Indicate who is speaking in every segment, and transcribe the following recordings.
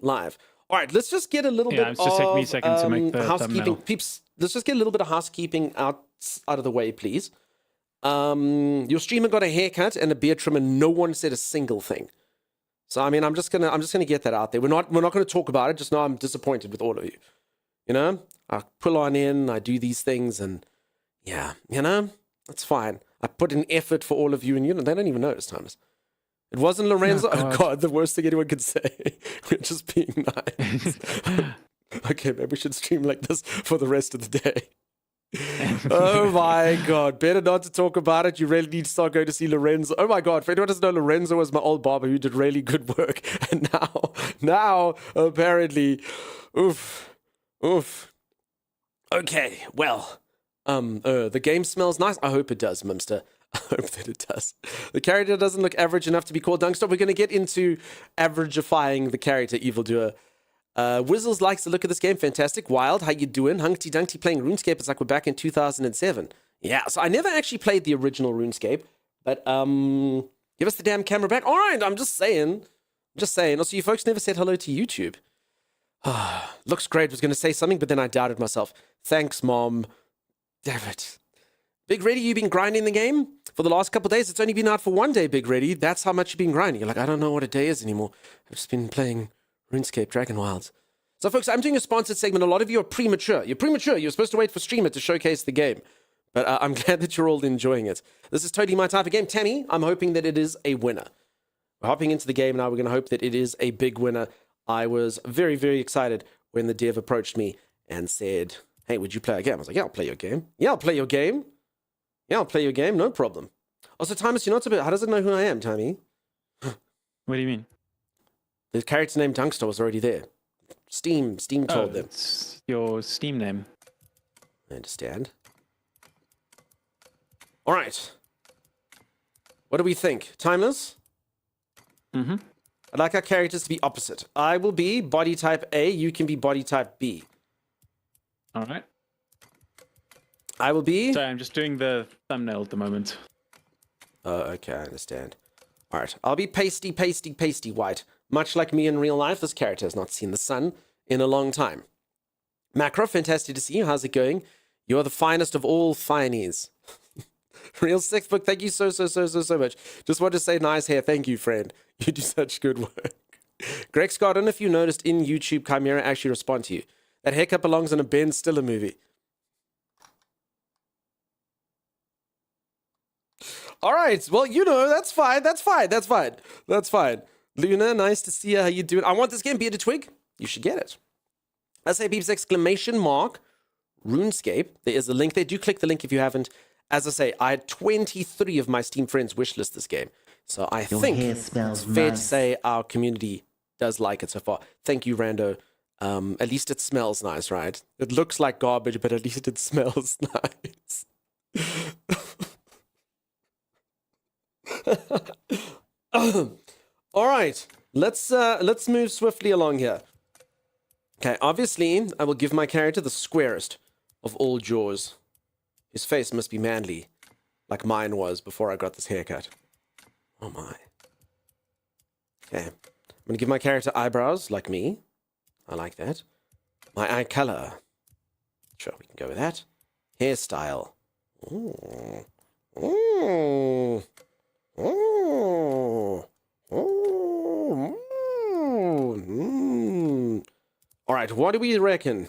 Speaker 1: live. All right, let's just get a little bit
Speaker 2: it's just taking me a second to make the
Speaker 1: housekeeping.
Speaker 2: thumbnail.
Speaker 1: Peeps, let's just get a little bit of housekeeping out of the way, please. Your streamer got a haircut and a beard trim, and no one said a single thing. So I mean, I'm just gonna get that out there. We're not gonna talk about it. Just know I'm disappointed with all of you. You know, I pull on in, I do these things, and yeah, you know, that's fine. I put in effort for all of you, and you know, they don't even notice, Thomas. It wasn't Lorenzo. Oh, God, the worst thing anyone could say. We're just being nice. Okay, maybe we should stream like this for the rest of the day. Oh my God, better not to talk about it. You really need to start going to see Lorenzo. Oh my God, for anyone who doesn't know, Lorenzo was my old barber who did really good work. And now, apparently, oof. Okay, well, the game smells nice. I hope it does, Mimster. I hope that it does. The character doesn't look average enough to be called Dunkster. We're going to get into averagifying the character, Evildoer. Wizzles likes the look of this game. Fantastic. Wild, how you doing? Hunkty Dunkty playing RuneScape. It's like we're back in 2007. Yeah, so I never actually played the original RuneScape, but give us the damn camera back. All right, I'm just saying. Also, you folks never said hello to YouTube. Looks great. Was going to say something, but then I doubted myself. Thanks, Mom. Damn it. Big Reddy, you been grinding the game for the last couple of days? It's only been out for one day, Big Reddy. That's how much you've been grinding. You're like, I don't know what a day is anymore. I've just been playing RuneScape Dragonwilds. So, folks, I'm doing a sponsored segment. A lot of you are premature. You're premature. You're supposed to wait for streamer to showcase the game. But I'm glad that you're all enjoying it. This is totally my type of game. Tammy, I'm hoping that it is a winner. We're hopping into the game now. We're going to hope that it is a big winner. I was very, very excited when the dev approached me and said, hey, would you play a game? I was like, yeah, I'll play your game. Yeah, I'll play your game. Yeah, I'll play your game. No problem. Also, Thomas, you're not so bad. How does it know who I am, Tammy?
Speaker 2: What do you mean?
Speaker 1: The character named Dunkster was already there. Steam told them.
Speaker 2: It's your Steam name.
Speaker 1: I understand. All right. What do we think? Timeless?
Speaker 2: Mm-hmm.
Speaker 1: I'd like our characters to be opposite. I will be body type A. You can be body type B.
Speaker 2: All right.
Speaker 1: I will be...
Speaker 2: Sorry, I'm just doing the thumbnail at the moment.
Speaker 1: Oh, okay, I understand. All right, I'll be pasty white. Much like me in real life, this character has not seen the sun in a long time. Macro, fantastic to see you. How's it going? You're the finest of all finies. Real Six Book, thank you so much. Just want to say nice hair. Thank you, friend. You do such good work. Greg Scott, I don't know if you noticed in YouTube, Chimera actually respond to you. That haircut belongs in a Ben Stiller movie. All right, well, you know, that's fine. Luna, nice to see you. How you doing? I want this game, Bearded Twig. You should get it. SA Peeps, exclamation mark, RuneScape. There is a link there. Do click the link if you haven't. As I say, I had 23 of my Steam friends wishlist this game. So I think it's fair to say our community does like it so far. Thank you, Rando. At least it smells nice, right? It looks like garbage, but at least it smells nice. All right, let's move swiftly along here. Okay, obviously, I will give my character the squarest of all jaws. His face must be manly, like mine was before I got this haircut. Oh my. Okay, I'm gonna give my character eyebrows, like me. I like that. My eye color. Sure, we can go with that. Hairstyle. Ooh. Ooh. Ooh. Ooh. Mm. All right, what do we reckon?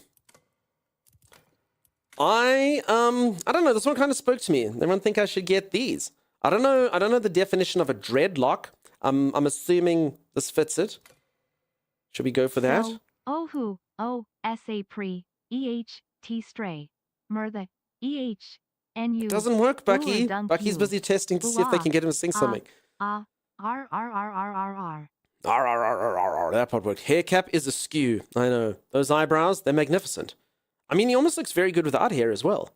Speaker 1: I don't know. This one kind of spoke to me. Everyone think I should get these. I don't know the definition of a dreadlock. I'm assuming this fits it. Should we go for that?
Speaker 3: Ohu, O, S-A pre, E-H-T stray, Murtha, E-H-N-U.
Speaker 1: It doesn't work, Bucky. Bucky's busy testing to see if they can get him to sing something.
Speaker 3: R-R-R-R-R-R.
Speaker 1: That part worked. Hair cap is askew. I know. Those eyebrows, they're magnificent. I mean, he almost looks very good without hair as well.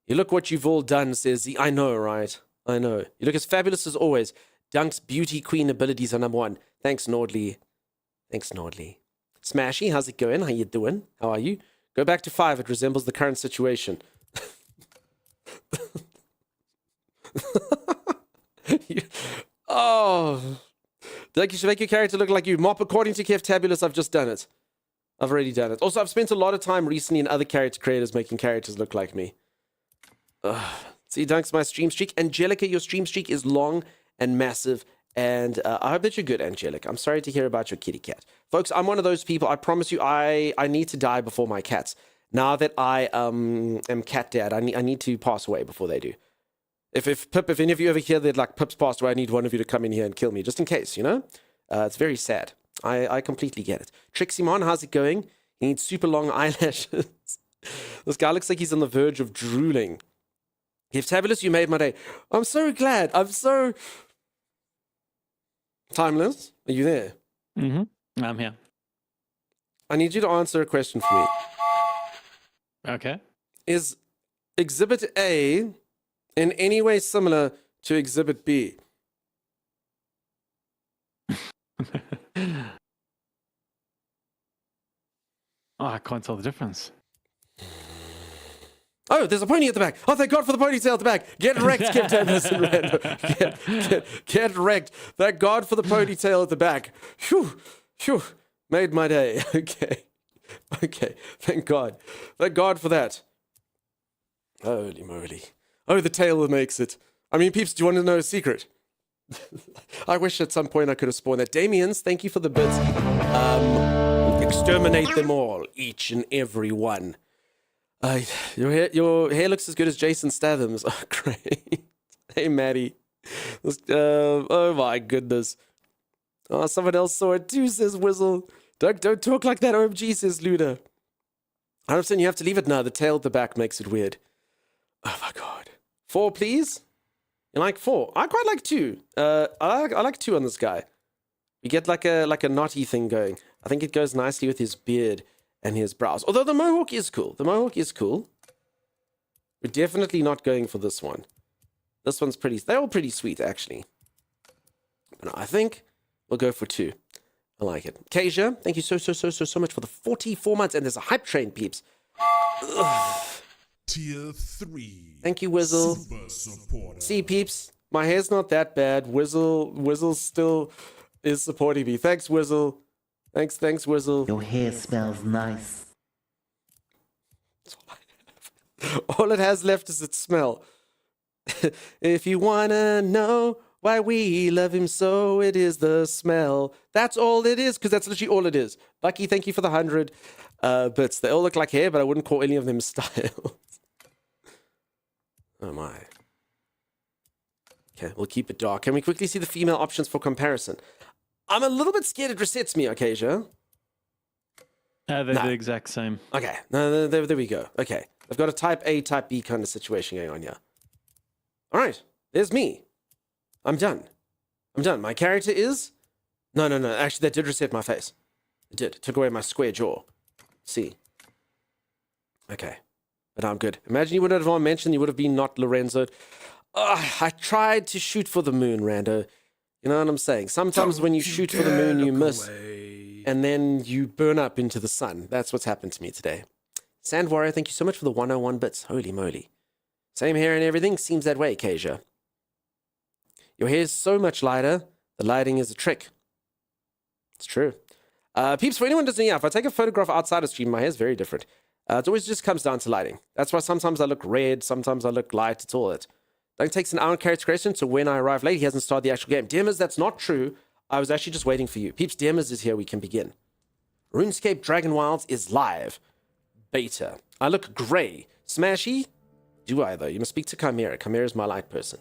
Speaker 1: You look what you've all done, says he. I know, right? I know. You look as fabulous as always. Dunk's beauty queen abilities are #1. Thanks, Nordley. Smashy, how's it going? How you doing? How are you? Go back to 5. It resembles the current situation. Oh, Like, you should make your character look like you. Mop, according to Keftabulous, I've just done it. I've already done it. Also, I've spent a lot of time recently in other character creators making characters look like me. See, Dunks, my stream streak. Angelica, your stream streak is long and massive. And I hope that you're good, Angelica. I'm sorry to hear about your kitty cat. Folks, I'm one of those people. I promise you, I need to die before my cats. Now that I am cat dad, I need to pass away before they do. If Pip, if any of you ever hear that like Pip's passed away, I need one of you to come in here and kill me, just in case, you know? It's very sad. I completely get it. Triximon, how's it going? He needs super long eyelashes. This guy looks like he's on the verge of drooling. Keftabulous, you made my day. I'm so glad. I'm so... Timeless, are you there?
Speaker 2: Mm-hmm. I'm here.
Speaker 1: I need you to answer a question for me.
Speaker 2: Okay.
Speaker 1: Is Exhibit A in any way similar to Exhibit B?
Speaker 2: Oh, I can't tell the difference.
Speaker 1: Oh, there's a pony at the back. Oh, thank God for the ponytail at the back. Get wrecked, Captain Anderson Rando. Get wrecked. Thank God for the ponytail at the back. Phew, phew. Made my day. Okay. Okay. Thank God. Thank God for that. Holy moly. Oh, the tail makes it. I mean, peeps, do you want to know a secret? I wish at some point I could have spawned that. Damians, thank you for the bits. Exterminate them all, each and every one. Your hair looks as good as Jason Statham's. Oh, great. Hey, Maddie. Oh, my goodness. Oh, someone else saw it too, says Whizzle. Don't talk like that, OMG, says Luda. 100% you have to leave it now. The tail at the back makes it weird. Oh, my God. 4, please? You like 4? I quite like 2. I like 2 on this guy. We get like a knotty thing going. I think it goes nicely with his beard and his brows. Although the mohawk is cool. The mohawk is cool. We're definitely not going for this one. This one's pretty... They're all pretty sweet, actually. But no, I think we'll go for 2. I like it. Kasia, thank you so much for the 44 months. And there's a hype train, peeps. Ugh.
Speaker 4: Tier 3.
Speaker 1: Thank you, Whizzle.
Speaker 4: Super supporter.
Speaker 1: See, peeps, my hair's not that bad. Whizzle still is supporting me. Thanks, Whizzle. Thanks, Whizzle.
Speaker 5: Your hair smells nice.
Speaker 1: All it has left is its smell. If you wanna know why we love him so, it is the smell. That's all it is, because that's literally all it is. Bucky, thank you for the 100 bits. They all look like hair, but I wouldn't call any of them styles. Oh my. Okay, we'll keep it dark. Can we quickly see the female options for comparison? I'm a little bit scared it resets me, Acacia.
Speaker 2: They're the exact same.
Speaker 1: Okay, no, there we go. Okay, I've got a type A, type B kind of situation going on here. All right, there's me. I'm done. My character is... No. Actually, that did reset my face. It did. It took away my square jaw. See. Okay. But I'm good. Imagine you wouldn't have mentioned you would have been not Lorenzo. I tried to shoot for the moon, Rando. You know what I'm saying? Sometimes when you shoot for the moon, you miss. And then you burn up into the sun. That's what's happened to me today. Sand Warrior, thank you so much for the 101 bits. Holy moly. Same hair and everything. Seems that way, Kasia. Your hair is so much lighter. The lighting is a trick. It's true. Peeps, for anyone who doesn't know, if I take a photograph outside of stream, my hair is very different. It always just comes down to lighting. That's why sometimes I look red, sometimes I look light. It's all it. It takes an hour in character creation, so when I arrive late, he hasn't started the actual game. DMers, that's not true. I was actually just waiting for you. Peeps, DMers is here. We can begin. RuneScape Dragonwilds is live. Beta. I look grey. Smashy? Do I, though? You must speak to Chimera. Chimera's my light person.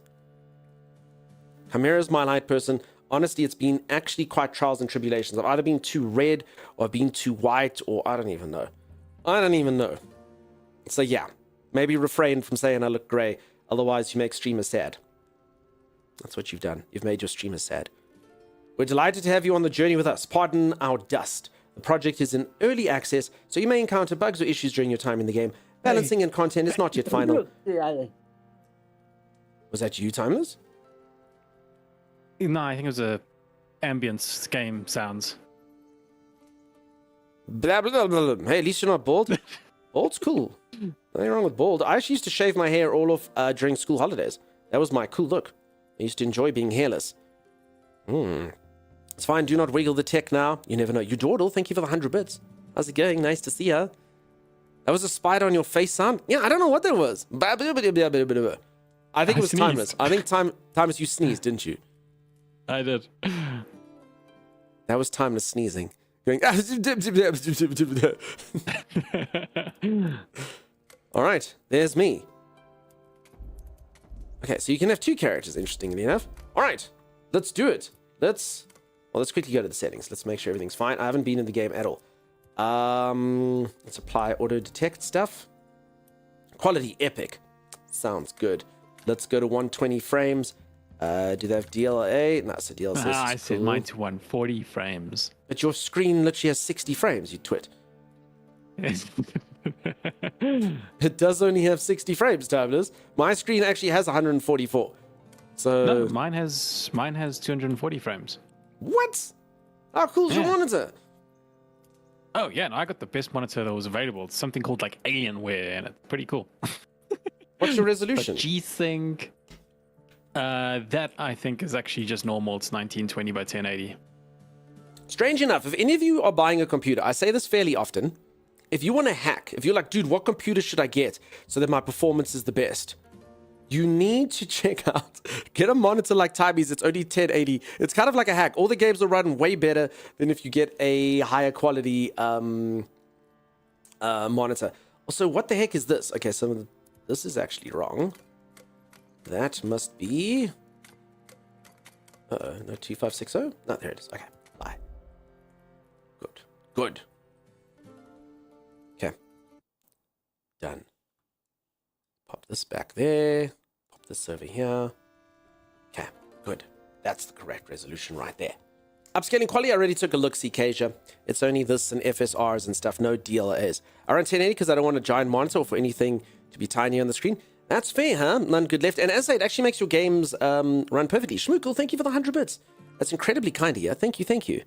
Speaker 1: Chimera's my light person. Honestly, it's been actually quite trials and tribulations. I've either been too red or I've been too white or I don't even know. So yeah, maybe refrain from saying I look grey. Otherwise, you make streamers sad. That's what you've done. You've made your streamers sad. We're delighted to have you on the journey with us. Pardon our dust. The project is in early access, so you may encounter bugs or issues during your time in the game. Balancing and content is not yet final. Was that you, Timeless?
Speaker 2: No, I think it was a ambience game sounds.
Speaker 1: Blah, blah, blah, blah. Hey, at least you're not bald. Bald's cool. Nothing wrong with bald. I actually used to shave my hair all off during school holidays. That was my cool look. I used to enjoy being hairless. It's fine. Do not wiggle the tech now. You never know. You Dawdle, thank you for the 100 bits. How's it going? Nice to see ya. That was a spider on your face sound? Yeah, I don't know what that was. I think it was
Speaker 2: sneezed.
Speaker 1: Timeless. I think Timeless, you sneezed, didn't you?
Speaker 2: I did.
Speaker 1: That was Timeless sneezing. Going. All right, there's me. Okay, so you can have two characters, interestingly enough. All right, let's do it. Let's quickly go to the settings. Let's make sure everything's fine. I haven't been in the game at all. Let's apply auto detect stuff. Quality epic. Sounds good. Let's go to 120 frames. Do they have DLA? No, so DLSS.
Speaker 2: I set mine to 140 frames.
Speaker 1: But your screen literally has 60 frames, you twit. It does only have 60 frames, Timeless. My screen actually has 144. So
Speaker 2: No, mine has 240 frames.
Speaker 1: what? How cool is your
Speaker 2: Yeah.
Speaker 1: monitor?
Speaker 2: Oh yeah, no, I got the best monitor that was available. It's something called like Alienware, and it's pretty cool.
Speaker 1: What's your
Speaker 2: But
Speaker 1: resolution?
Speaker 2: G-Sync, that I think is actually just normal. It's 1920 by 1080.
Speaker 1: Strange enough, if any of you are buying a computer, I say this fairly often. If you want to hack, if you're like, dude, what computer should I get so that my performance is the best? You need to check out, get a monitor like Tiby's. It's only 1080. It's kind of like a hack. All the games will run way better than if you get a higher quality monitor. Also, what the heck is this? Okay, so this is actually wrong. That must be... no, 2560? No, there it is. Okay, bye. Good. Good. Okay. Done. Pop this back there. Pop this over here. Okay, good. That's the correct resolution right there. Upscaling quality, I already took a look, Kezia. It's only this and FSRs and stuff, no DLAs. I run 1080 because I don't want a giant monitor or for anything to be tiny on the screen. That's fair, huh? None good left. And as I say, it actually makes your games run perfectly. Shmookle, thank you for the 100 bits. That's incredibly kind of you. Thank you, thank you.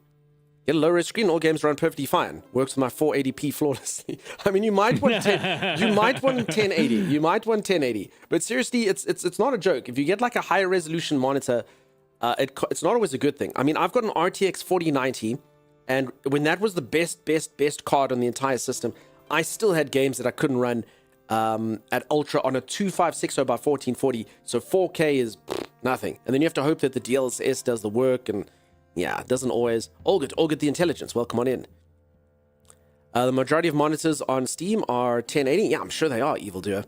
Speaker 1: Get a low-res screen, all games run perfectly fine. Works with my 480p flawlessly. I mean, you might want 1080. You might want 1080. But seriously, it's not a joke. If you get like a higher resolution monitor, it's not always a good thing. I mean, I've got an RTX 4090, and when that was the best card on the entire system, I still had games that I couldn't run at ultra on a 2560 by 1440. So 4K is nothing. And then you have to hope that the DLSS does the work, and yeah, it doesn't always. All good the intelligence. Welcome on in. The majority of monitors on Steam are 1080. Yeah, I'm sure they are, Evildoer.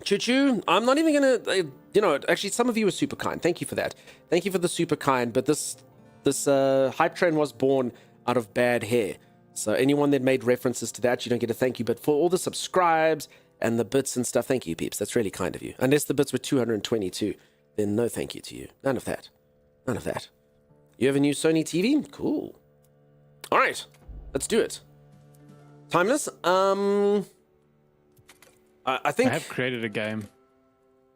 Speaker 1: Choo-choo. I'm not even gonna, actually, some of you are super kind. Thank you for that. Thank you for the super kind. But this hype train was born out of bad hair. So anyone that made references to that, you don't get a thank you. But for all the subscribes and the bits and stuff, thank you, peeps. That's really kind of you. Unless the bits were 222, then no thank you to you. None of that. None of that. You have a new Sony TV? Cool. All right, let's do it. Timeless. I think.
Speaker 2: I have created a game.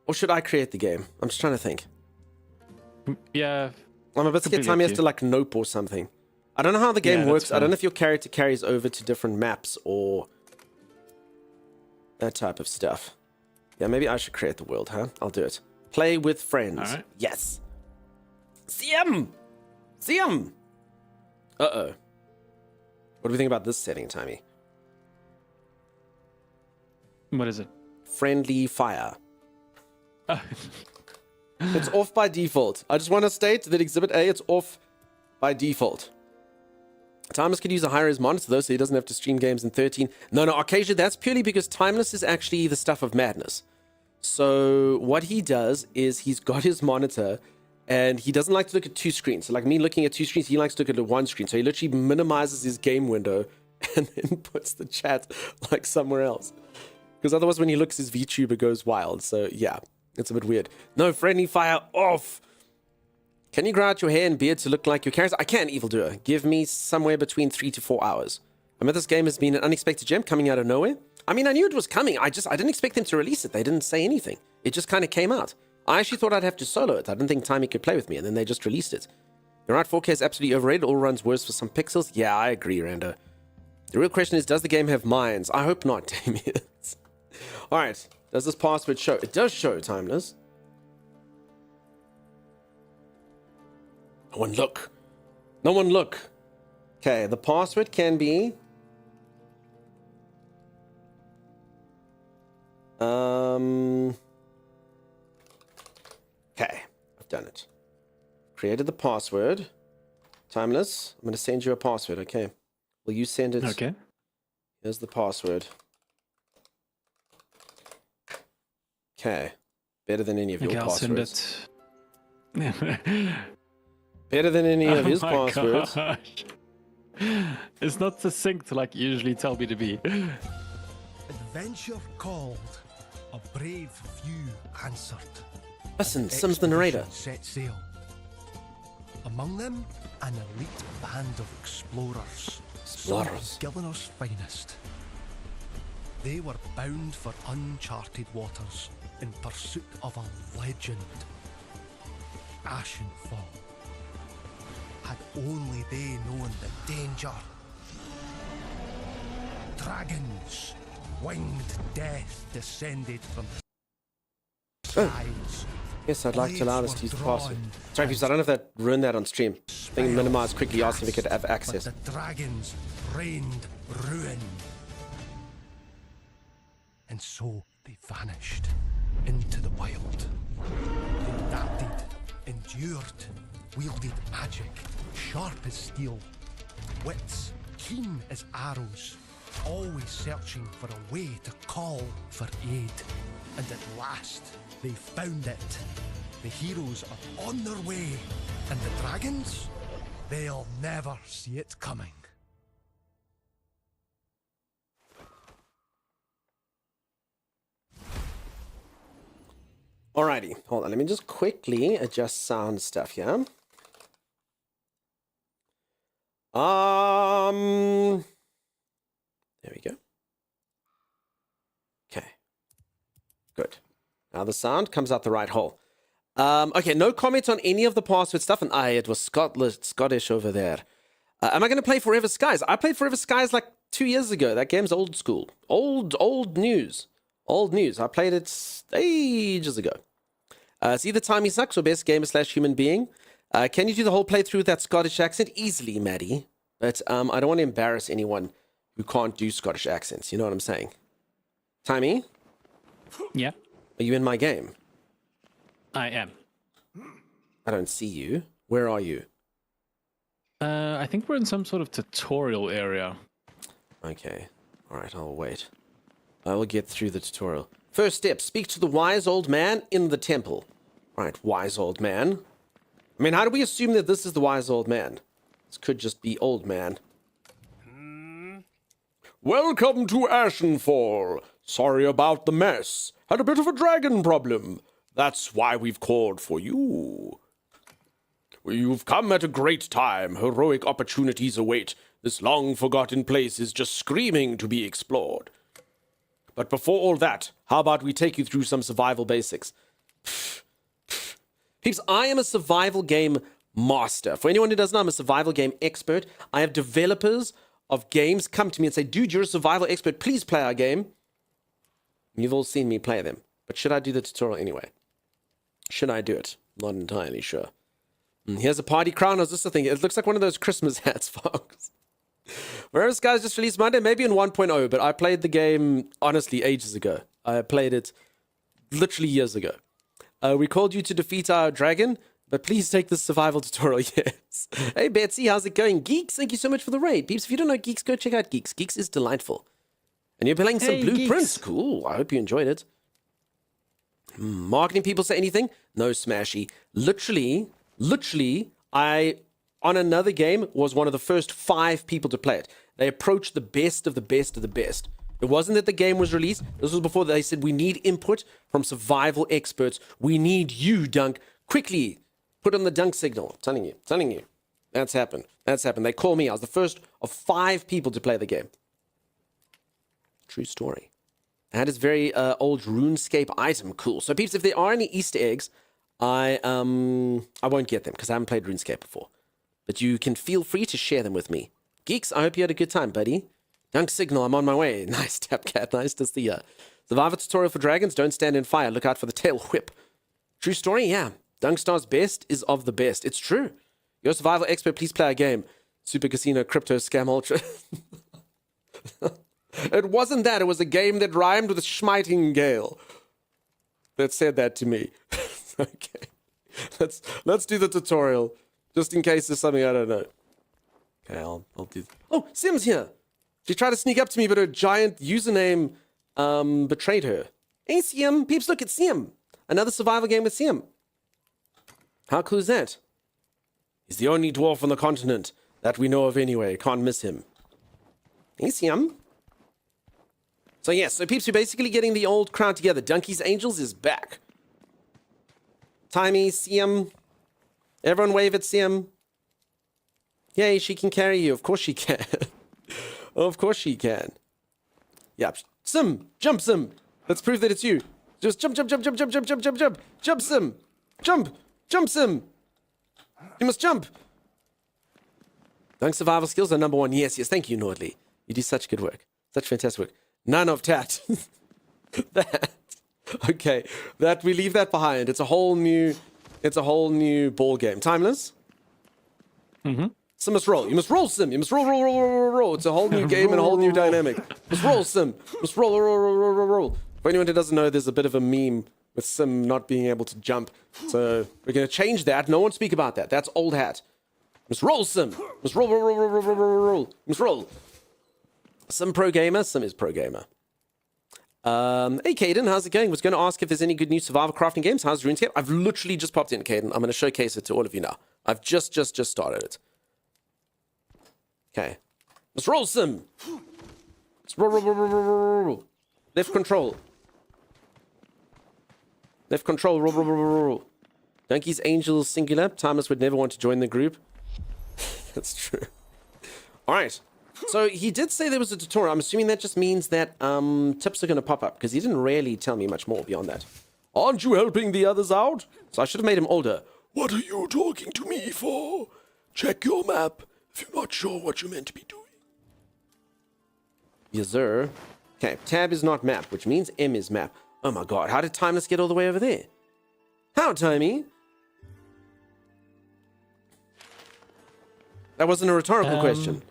Speaker 1: Or should I create the game? I'm just trying to think.
Speaker 2: Yeah.
Speaker 1: I'm about to get
Speaker 2: Completely
Speaker 1: Timeless
Speaker 2: up
Speaker 1: to like Nope or something. I don't know how the game
Speaker 2: Yeah, that's
Speaker 1: works. I don't
Speaker 2: fine.
Speaker 1: know if your character carries over to different maps or that type of stuff. Yeah, maybe I should create the world, huh? I'll do it. Play with friends.
Speaker 2: All right.
Speaker 1: Yes. See him. See him. Uh-oh. What do we think about this setting, Timey?
Speaker 2: What is it?
Speaker 1: Friendly fire.
Speaker 2: Oh.
Speaker 1: It's off by default. I just want to state that Exhibit A, it's off by default. Timeless could use a high-res monitor, though, so he doesn't have to stream games in 13. No, Arcasia, that's purely because Timeless is actually the stuff of madness. So what he does is he's got his monitor, and he doesn't like to look at two screens. So like me looking at two screens, he likes to look at one screen. So he literally minimizes his game window and then puts the chat like somewhere else. Because otherwise when he looks, his VTuber goes wild. So yeah, it's a bit weird. No, friendly fire off. Can you grow out your hair and beard to look like your character? I can, Evildoer. Give me somewhere between 3 to 4 hours. I mean, this game has been an unexpected gem coming out of nowhere. I mean, I knew it was coming. I didn't expect them to release it. They didn't say anything. It just kind of came out. I actually thought I'd have to solo it. I didn't think Timey could play with me, and then they just released it. You're right, 4K is absolutely overrated. All runs worse for some pixels. Yeah, I agree, Rando. The real question is, does the game have mines? I hope not, Damien. All right. Does this password show? It does show, Timeless. Oh, and look. No one look. Okay, the password can be... Okay, I've done it. Created the password. Timeless. I'm going to send you a password, okay? Will you send it?
Speaker 2: Okay.
Speaker 1: Here's the password. Okay. Better than any of your
Speaker 2: Okay, I'll send
Speaker 1: passwords.
Speaker 2: it.
Speaker 1: Better than any of his
Speaker 2: my
Speaker 1: passwords.
Speaker 2: gosh. It's not succinct like you usually tell me to be.
Speaker 6: Adventure called, a brave few answered.
Speaker 1: Listen, Sim's the narrator.
Speaker 6: Expedition set sail. Among them, an elite band of explorers.
Speaker 1: Explorers.
Speaker 6: Some of Gillinor's finest. They were bound for uncharted waters in pursuit of a legend. Ashenfall. Had only they known the danger. Dragons, winged death descended from the skies.
Speaker 1: Yes, I'd like to allow us to use the password. Sorry, because I don't know if that ruined that on stream. I think minimize quickly, asked if we could have access.
Speaker 6: But the dragons rained ruin. And so they vanished into the wild. They adapted, endured, wielded magic, sharp as steel, wits keen as arrows, always searching for a way to call for aid. And at last, they found it. The heroes are on their way, and the dragons, they'll never see it coming.
Speaker 1: Alrighty, hold on. Let me just quickly adjust sound stuff here. There we go. Okay. Good. Now the sound comes out the right hole. Okay, no comment on any of the password stuff. And it was Scottish over there. Am I going to play Forever Skies? I played Forever Skies like 2 years ago. That game's old school. Old news. Old news. I played it ages ago. It's either Time He Sucks or Best Gamer / Human Being. Can you do the whole playthrough with that Scottish accent? Easily, Maddie. But I don't want to embarrass anyone who can't do Scottish accents. You know what I'm saying? Timey,
Speaker 2: Yeah,
Speaker 1: are you in my game?
Speaker 2: I am.
Speaker 1: I don't see you. Where are you?
Speaker 2: I think we're in some sort of tutorial area.
Speaker 1: Okay. All right, I'll wait. I will get through the tutorial. First step, speak to the wise old man in the temple. All right, wise old man. I mean, how do we assume that this is the wise old man? This could just be old man. Welcome to Ashenfall. Sorry about the mess. Had a bit of a dragon problem. That's why we've called for you. You've come at a great time. Heroic opportunities await. This long-forgotten place is just screaming to be explored. But before all that, how about we take you through some survival basics? Peeps, I am a survival game master. For anyone who doesn't know, I'm a survival game expert. I have developers of games come to me and say, dude, you're a survival expert. Please play our game. You've all seen me play them. But should I do the tutorial anyway? Should I do it? Not entirely sure. Here's a party crown. I was just thinking, it looks like one of those Christmas hats, folks. Whereas Skies just released Monday, maybe in 1.0, but I played the game, honestly, ages ago. I played it literally years ago. We called you to defeat our dragon, but please take this survival tutorial, yes. Hey, Betsy, how's it going? Geeks, thank you so much for the raid. Peeps, if you don't know Geeks, go check out Geeks. Geeks is delightful. And you're playing some
Speaker 2: Hey,
Speaker 1: blueprints.
Speaker 2: Geeks.
Speaker 1: Cool, I hope you enjoyed it. Marketing people say anything? No, Smashy. Literally, I, on another game, was one of the first 5 people to play it. They approached the best of the best of the best. It wasn't that the game was released. This was before they said, we need input from survival experts. We need you, Dunk. Quickly, put on the Dunk signal. I'm telling you. That's happened. They called me. I was the first of 5 people to play the game. True story. I had this very old RuneScape item. Cool. So, peeps, if there are any Easter eggs, I won't get them because I haven't played RuneScape before. But you can feel free to share them with me. Geeks, I hope you had a good time, buddy. Dunk signal, I'm on my way. Nice, Tapcat. Nice to see ya. Survivor tutorial for dragons. Don't stand in fire. Look out for the tail whip. True story? Yeah. Dunkstar's best is of the best. It's true. You're a survival expert. Please play a game. Super Casino, Crypto, Scam Ultra. It wasn't that. It was a game that rhymed with Schmightingale that said that to me. Okay. Let's do the tutorial. Just in case there's something I don't know. Okay, I'll do... Oh, Sim's here. She tried to sneak up to me, but her giant username betrayed her. Hey, Sim. Peeps, look, it's Sim. Another survival game with Sim. How cool is that? He's the only dwarf on the continent that we know of anyway. Can't miss him. Hey, Sim. So, yes, so Peeps, we're basically getting the old crowd together. Donkey's Angels is back. Timey, Sim. Everyone wave at Sim. Yay, she can carry you. Of course she can. Of course she can. Yep. Sim, jump, Sim. Let's prove that it's you. Just jump, jump, jump, jump, jump, jump, jump, jump, jump. Jump, Sim. Jump. Jump, Sim. You must jump. Dunk survival skills are number one. Yes, yes. Thank you, Nordley. You do such good work. Such fantastic work. None of that. That. Okay. That we leave that behind. It's a whole new ball game. Timeless?
Speaker 2: Mm-hmm.
Speaker 1: Sim must roll. You must roll, Sim. You must roll, roll, roll, roll, roll, roll. It's a whole new game and a whole new dynamic. You must roll, Sim. You must roll, roll, roll, roll, roll, roll. For anyone who doesn't know, there's a bit of a meme with Sim not being able to jump. So we're going to change that. No one speak about that. That's old hat. You must roll, Sim. You must roll, roll, roll, roll, roll, roll, roll, roll. You must roll. Sim pro gamer. Sim is pro gamer. Hey, Caden, how's it going? Was going to ask if there's any good new survival crafting games. How's RuneScape? I've literally just popped in, Caden. I'm going to showcase it to all of you now. I've just started it. Okay. Let's roll, Sim. Let's roll, roll, roll, roll, roll, roll, roll. Left control. Left control, roll, roll, roll, roll, roll. Donkey's Angels singular. Timeless would never want to join the group. That's true. All right. So he did say there was a tutorial. I'm assuming that just means that tips are going to pop up because he didn't really tell me much more beyond that. Aren't you helping the others out? So I should have made him older. What are you talking to me for? Check your map if you're not sure what you're meant to be doing. Yes, sir. Okay, tab is not map, which means M is map. Oh my god, how did Timeless get all the way over there? How, Timey? That wasn't a rhetorical question.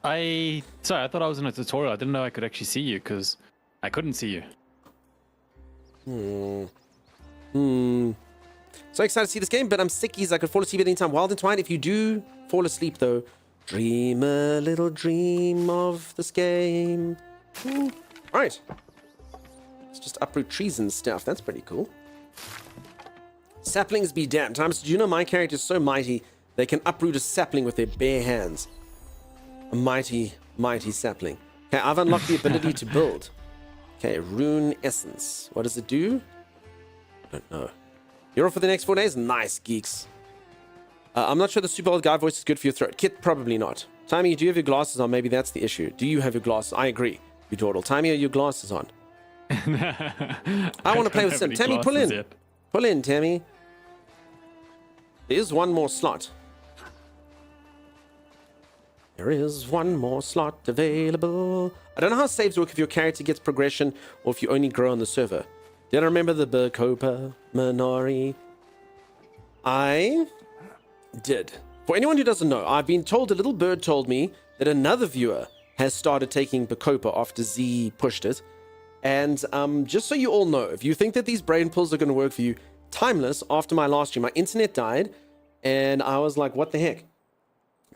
Speaker 2: Sorry, I thought I was in a tutorial. I didn't know I could actually see you because I couldn't see you.
Speaker 1: So excited to see this game, but I'm sickies. I could fall asleep at any time. Wild and Twine, if you do fall asleep though, dream a little dream of this game. Alright. Let's just uproot trees and stuff. That's pretty cool. Saplings be damned. Times, do you know my character is so mighty, they can uproot a sapling with their bare hands. A mighty, mighty sapling. Okay, I've unlocked the ability to build. Okay, Rune Essence. What does it do? I don't know. You're off for the next 4 days? Nice, geeks. I'm not sure the super old guy voice is good for your throat. Kit, probably not. Timey, do you have your glasses on? Maybe that's the issue. Do you have your glasses? I agree. You dawdle. Timey, are your glasses on? I want to play with Sim. Tammy, pull in. Yet. Pull in, Tammy. There is one more slot. There is one more slot available. I don't know how saves work if your character gets progression or if you only grow on the server. Did I remember the Burkopa Minori? I did. For anyone who doesn't know, I've been told, a little bird told me that another viewer has started taking Bacopa after Z pushed it. And just so you all know, if you think that these brain pills are going to work for you, Timeless, after my last stream, my internet died, and I was like, what the heck?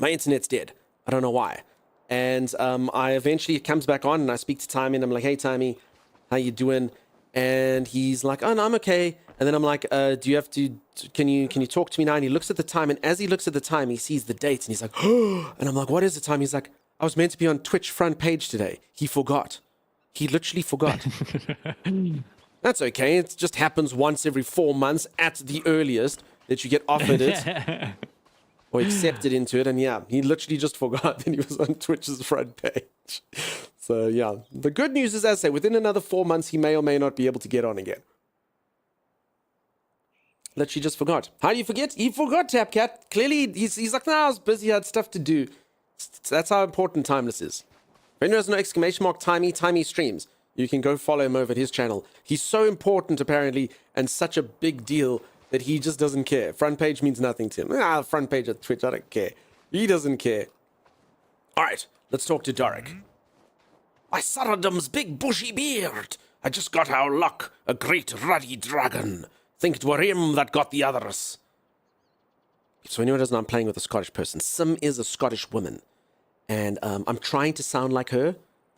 Speaker 1: My internet's dead. I don't know why. And I eventually, it comes back on, and I speak to Timey, and I'm like, hey, Timey, how you doing? And he's like, oh, no, I'm okay. And then I'm like, do you have to, can you talk to me now? And he looks at the time, and as he looks at the time, he sees the date, and he's like, oh, and I'm like, what is the time? He's like, I was meant to be on Twitch front page today. He forgot. He literally forgot. That's okay. It just happens once every 4 months at the earliest that you get offered it or accepted into it. And yeah, he literally just forgot that he was on Twitch's front page. So yeah, the good news is, as I say, within another 4 months, he may or may not be able to get on again. Literally just forgot. How do you forget? He forgot, Tapcat. Clearly, he's like, no, I was busy. I had stuff to do. That's how important Timeless is. If anyone has no exclamation mark, Timey streams, you can go follow him over at his channel. He's so important, apparently, and such a big deal that he just doesn't care. Front page means nothing to him. Front page at Twitch, I don't care. He doesn't care. All right, let's talk to Doric. My Saradam's big bushy beard. I just got our luck. A great ruddy dragon. Think it were him that got the others. So anyone doesn't know, I'm playing with a Scottish person. Sim is a Scottish woman. And I'm trying to sound like her.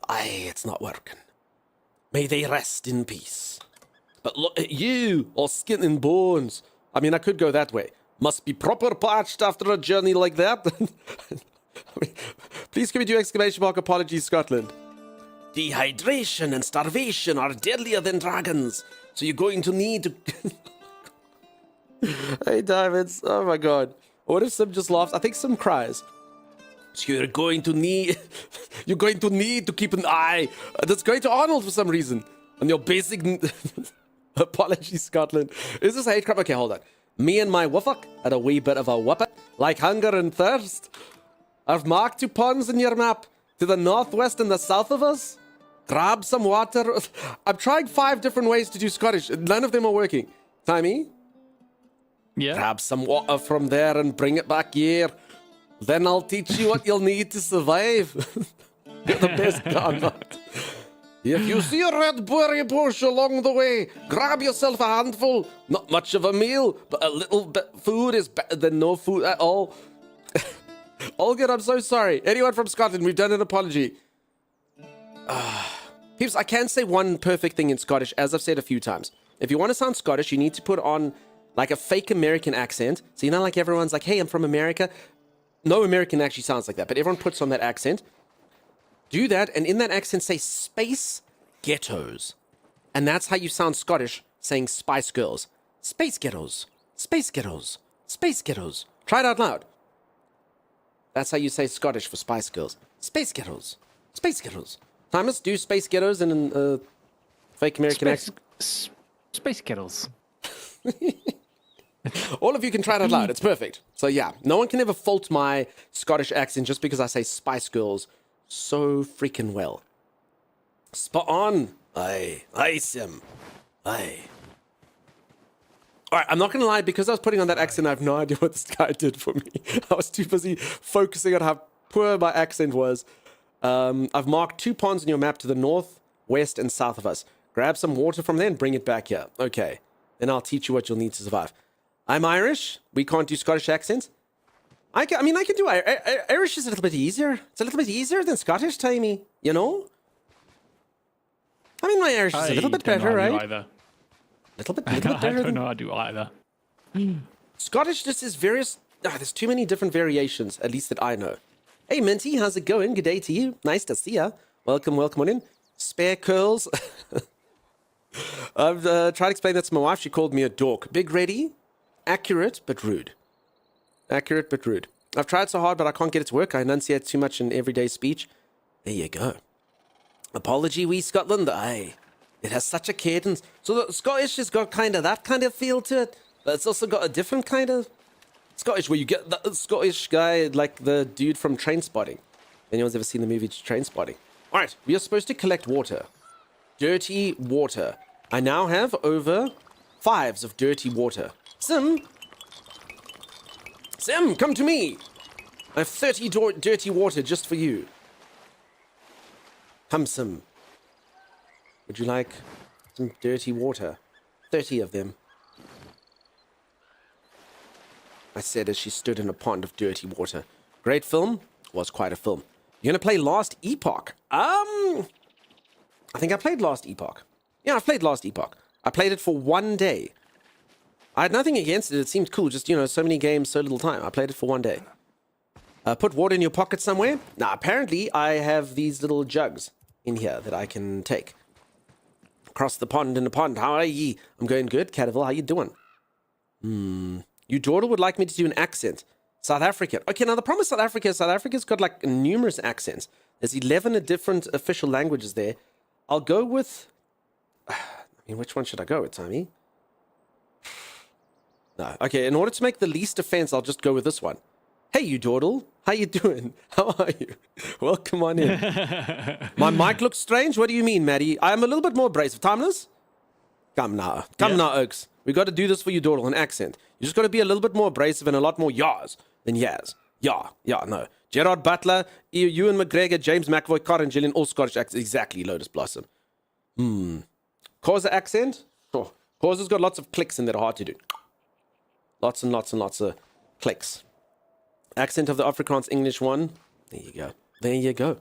Speaker 1: Aye, it's not working. May they rest in peace. But look at you, all skin and bones. I mean, I could go that way. Must be proper parched after a journey like that. I mean, please give me 2 exclamation mark apologies, Scotland. Dehydration and starvation are deadlier than dragons. So you're going to need to... Hey, diamonds. Oh, my God. What if Sim just laughs? I think Sim cries. So you're going to need... you're going to need to keep an eye. That's going to Arnold for some reason. On your basic... Apologies, Scotland. Is this a hate crime? Okay, hold on. Me and my woofuk had a wee bit of a whoopit. Like hunger and thirst. I've marked 2 ponds in your map. To the northwest and the south of us. Grab some water. I'm trying 5 different ways to do Scottish. None of them are working. Timey?
Speaker 2: Yeah.
Speaker 1: Grab some water from there and bring it back here. Then I'll teach you what you'll need to survive. You're the best convert. If you see a red berry bush along the way, grab yourself a handful. Not much of a meal, but a little bit food is better than no food at all. All good, I'm so sorry. Anyone from Scotland, we've done an apology. Peeps, I can say one perfect thing in Scottish, as I've said a few times. If you want to sound Scottish, you need to put on like a fake American accent. So you know, like everyone's like, hey, I'm from America. No American actually sounds like that, but everyone puts on that accent. Do that, and in that accent say Space Ghettos. And that's how you sound Scottish, saying Spice Girls. Space Ghettos. Space Ghettos. Space Ghettos. Try it out loud. That's how you say Scottish for Spice Girls. Space Ghettos. Space Ghettos. Thomas, do Space Ghettos in a fake American accent.
Speaker 2: Space Kettles.
Speaker 1: All of you can try it out loud. It's perfect. So yeah, no one can ever fault my Scottish accent just because I say Spice Girls so freaking well. Spot on. Aye. Aye, Sim. Aye. All right, I'm not going to lie. Because I was putting on that accent, I have no idea what this guy did for me. I was too busy focusing on how poor my accent was. I've marked 2 ponds on your map to the north, west, and south of us. Grab some water from there and bring it back here. Okay. Then I'll teach you what you'll need to survive. I'm Irish. We can't do Scottish accents. I can do Irish is a little bit easier. It's a little bit easier than Scottish, Timey. You know? I mean, my Irish is a little bit better, right?
Speaker 2: Either.
Speaker 1: Little bit better.
Speaker 2: I don't know how to do either.
Speaker 1: Scottish just is various... there's too many different variations, at least that I know. Hey, Minty, how's it going? Good day to you. Nice to see ya. Welcome on in. Spare curls. I've tried to explain that to my wife. She called me a dork. Big ready. Accurate, but rude. Accurate, but rude. I've tried so hard, but I can't get it to work. I enunciate too much in everyday speech. There you go. Apology, wee Scotland. Aye. It has such a cadence. So the Scottish has got kind of that kind of feel to it. But it's also got a different kind of Scottish where you get the Scottish guy like the dude from Trainspotting. Anyone's ever seen the movie Trainspotting? All right, we are supposed to collect water. Dirty water. I now have over 5s of dirty water. Sim, come to me. I have 30 dirty water just for you. Come, Sim. Would you like some dirty water? 30 of them. I said as she stood in a pond of dirty water. Great film. Was quite a film. You're gonna play Last Epoch? I think I played Last Epoch. Yeah, I've played Last Epoch. I played it for 1 day. I had nothing against it. It seemed cool. Just, you know, so many games, so little time. I played it for 1 day. Put water in your pocket somewhere? Now, apparently, I have these little jugs in here that I can take. Across the pond in the pond. How are ye? I'm going good. Cataville, how you doing? Your daughter would like me to do an accent. South African. Okay, now the problem with South Africa's got like numerous accents. There's 11 different official languages there. I'll go with... I mean, which one should I go with, Tommy? No. Okay, in order to make the least offense, I'll just go with this one. Hey, you dawdle. How you doing? How are you? Welcome on in. My mic looks strange? What do you mean, Maddie? I'm a little bit more abrasive. Timeless? Come now. Come now, Oaks. We got to do this for you, Doral, an accent. You just got to be a little bit more abrasive and a lot more yas than yas. Yeah, no. Gerard Butler, Ewan McGregor, James McAvoy, Karen Gillian, all Scottish accents. Exactly, Lotus Blossom. Causa accent? Sure. Causa's got lots of clicks in that are hard to do. Lots and lots and lots of clicks. Accent of the Afrikaans English one. There you go. There you go.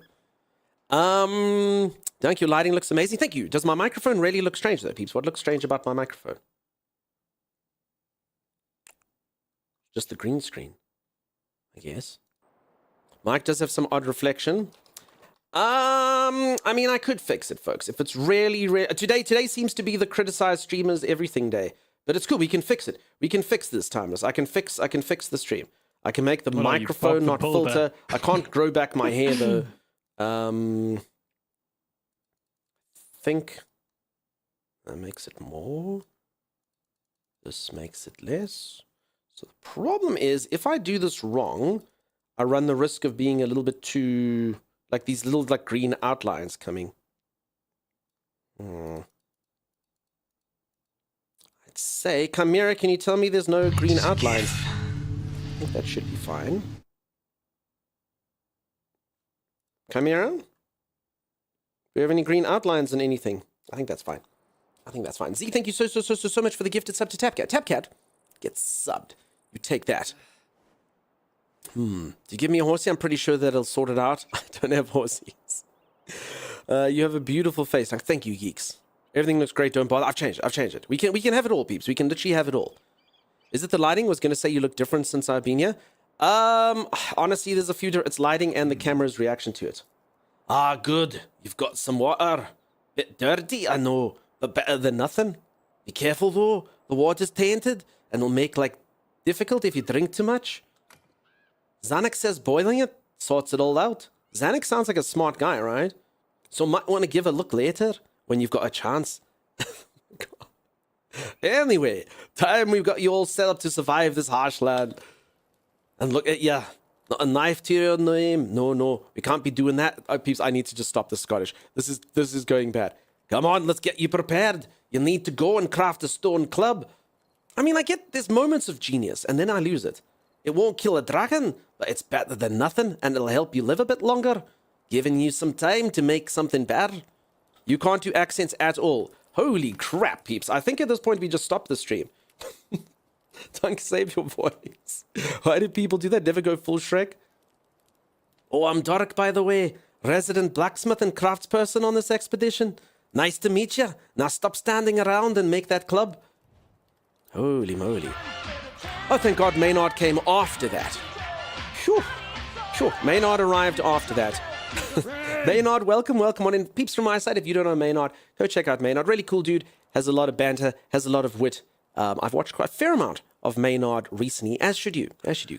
Speaker 1: Thank you. Lighting looks amazing. Thank you. Does my microphone really look strange though, peeps? What looks strange about my microphone? Just the green screen, I guess. Mic does have some odd reflection. I mean, I could fix it, folks. If it's really, today seems to be the criticized streamers everything day, but it's cool. We can fix it. We can fix this, Timeless. I can fix the stream. I can make the microphone not filter. I can't grow back my hair though. Think that makes it more. This makes it less. So the problem is, if I do this wrong, I run the risk of being a little bit too, like these little like green outlines coming. I'd say, Chimera, can you tell me there's no green outlines? I think that should be fine. Chimera? Do you have any green outlines in anything? I think that's fine. I think that's fine. Z, thank you so much for the gifted sub to Tapcat. Tapcat gets subbed. You take that. Do you give me a horsey? I'm pretty sure that it'll sort it out. I don't have horsies. You have a beautiful face. Like, thank you, geeks. Everything looks great. Don't bother. I've changed it. We can have it all, peeps. We can literally have it all. Is it the lighting? I was going to say you look different since I've been here. Honestly, there's a few. It's lighting and the camera's reaction to it. Ah, good. You've got some water. Bit dirty, I know, but better than nothing. Be careful though. The water's tainted and it'll make like difficult if you drink too much. Zanuck says boiling it sorts it all out. Zanuck sounds like a smart guy, right? So might want to give a look later when you've got a chance. Anyway, time we've got you all set up to survive this harsh land. And look at ya. Not a knife to your name. No. We can't be doing that. Oh, peeps, I need to just stop the Scottish. This is going bad. Come on, let's get you prepared. You need to go and craft a stone club. I mean, I get there's moments of genius, and then I lose it. It won't kill a dragon, but it's better than nothing, and it'll help you live a bit longer. Giving you some time to make something better. You can't do accents at all. Holy crap, peeps. I think at this point we just stop the stream. Don't save your voice. Why do people do that? Never go full Shrek? Oh, I'm Dork, by the way. Resident blacksmith and craftsperson on this expedition. Nice to meet you. Now stop standing around and make that club. Holy moly. Oh, thank God Maynard came after that. Phew. Maynard arrived after that. Maynard, welcome on in. Peeps from my side, if you don't know Maynard, go check out Maynard. Really cool dude. Has a lot of banter. Has a lot of wit. I've watched quite a fair amount of Maynard recently, as should you.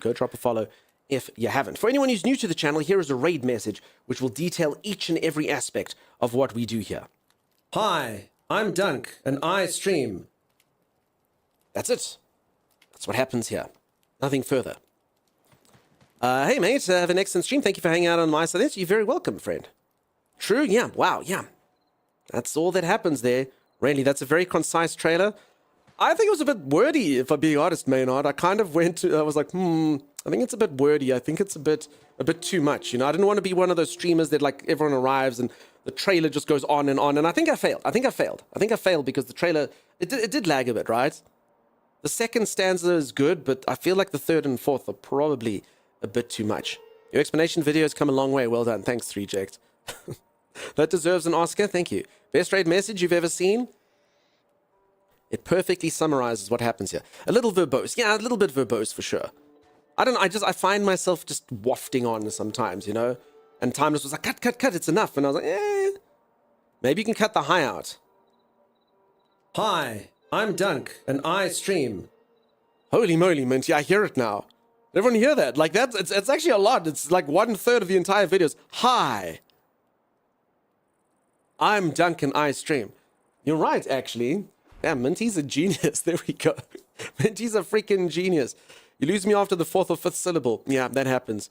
Speaker 1: Go drop a follow if you haven't. For anyone who's new to the channel, here is a raid message which will detail each and every aspect of what we do here. Hi, I'm Dunk, and I stream. That's it. That's what happens here. Nothing further. Hey, mate, have an excellent stream. Thank you for hanging out on my side. You're very welcome, friend. True, yeah, wow, yeah. That's all that happens there. Really, that's a very concise trailer. I think it was a bit wordy, if I'm being honest, Maynard. I kind of I was like, I think it's a bit wordy. I think it's a bit too much, you know. I didn't want to be one of those streamers that, like, everyone arrives and the trailer just goes on, and I think I failed. I think I failed because the trailer, it did lag a bit, right? The second stanza is good, but I feel like the third and fourth are probably a bit too much. Your explanation video has come a long way. Well done. Thanks, 3Ject. That deserves an Oscar. Thank you. Best raid message you've ever seen? It perfectly summarizes what happens here. A little verbose. Yeah, a little bit verbose for sure. I find myself just wafting on sometimes, you know? And Timeless was like, cut, it's enough. And I was like, maybe you can cut the high out. Hi, I'm Dunk, and I stream. Holy moly, Minty, I hear it now. Everyone hear that? Like, it's actually a lot. It's like 1/3 of the entire videos. Hi, I'm Dunk, and I stream. You're right, actually. Yeah, Minty's a genius. There we go. Minty's a freaking genius. You lose me after the 4th or 5th syllable. Yeah, that happens.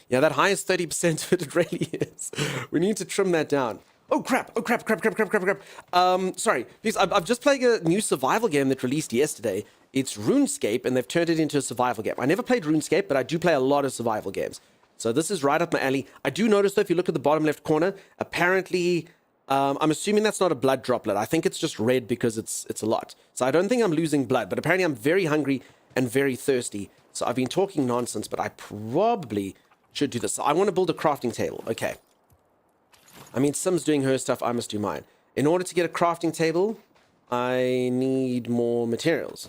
Speaker 1: Yeah, that highest 30% of it really is. We need to trim that down. Oh crap! Oh crap! Crap! Crap! Crap! Crap! Crap! Sorry, because I've just played a new survival game that released yesterday. It's RuneScape, and they've turned it into a survival game. I never played RuneScape, but I do play a lot of survival games. So this is right up my alley. I do notice, though, if you look at the bottom left corner, apparently, I'm assuming that's not a blood droplet. I think it's just red because it's a lot. So I don't think I'm losing blood, but apparently I'm very hungry and very thirsty. So I've been talking nonsense, but I probably should do this. So I want to build a crafting table. Okay. I mean, Sim's doing her stuff. I must do mine. In order to get a crafting table, I need more materials.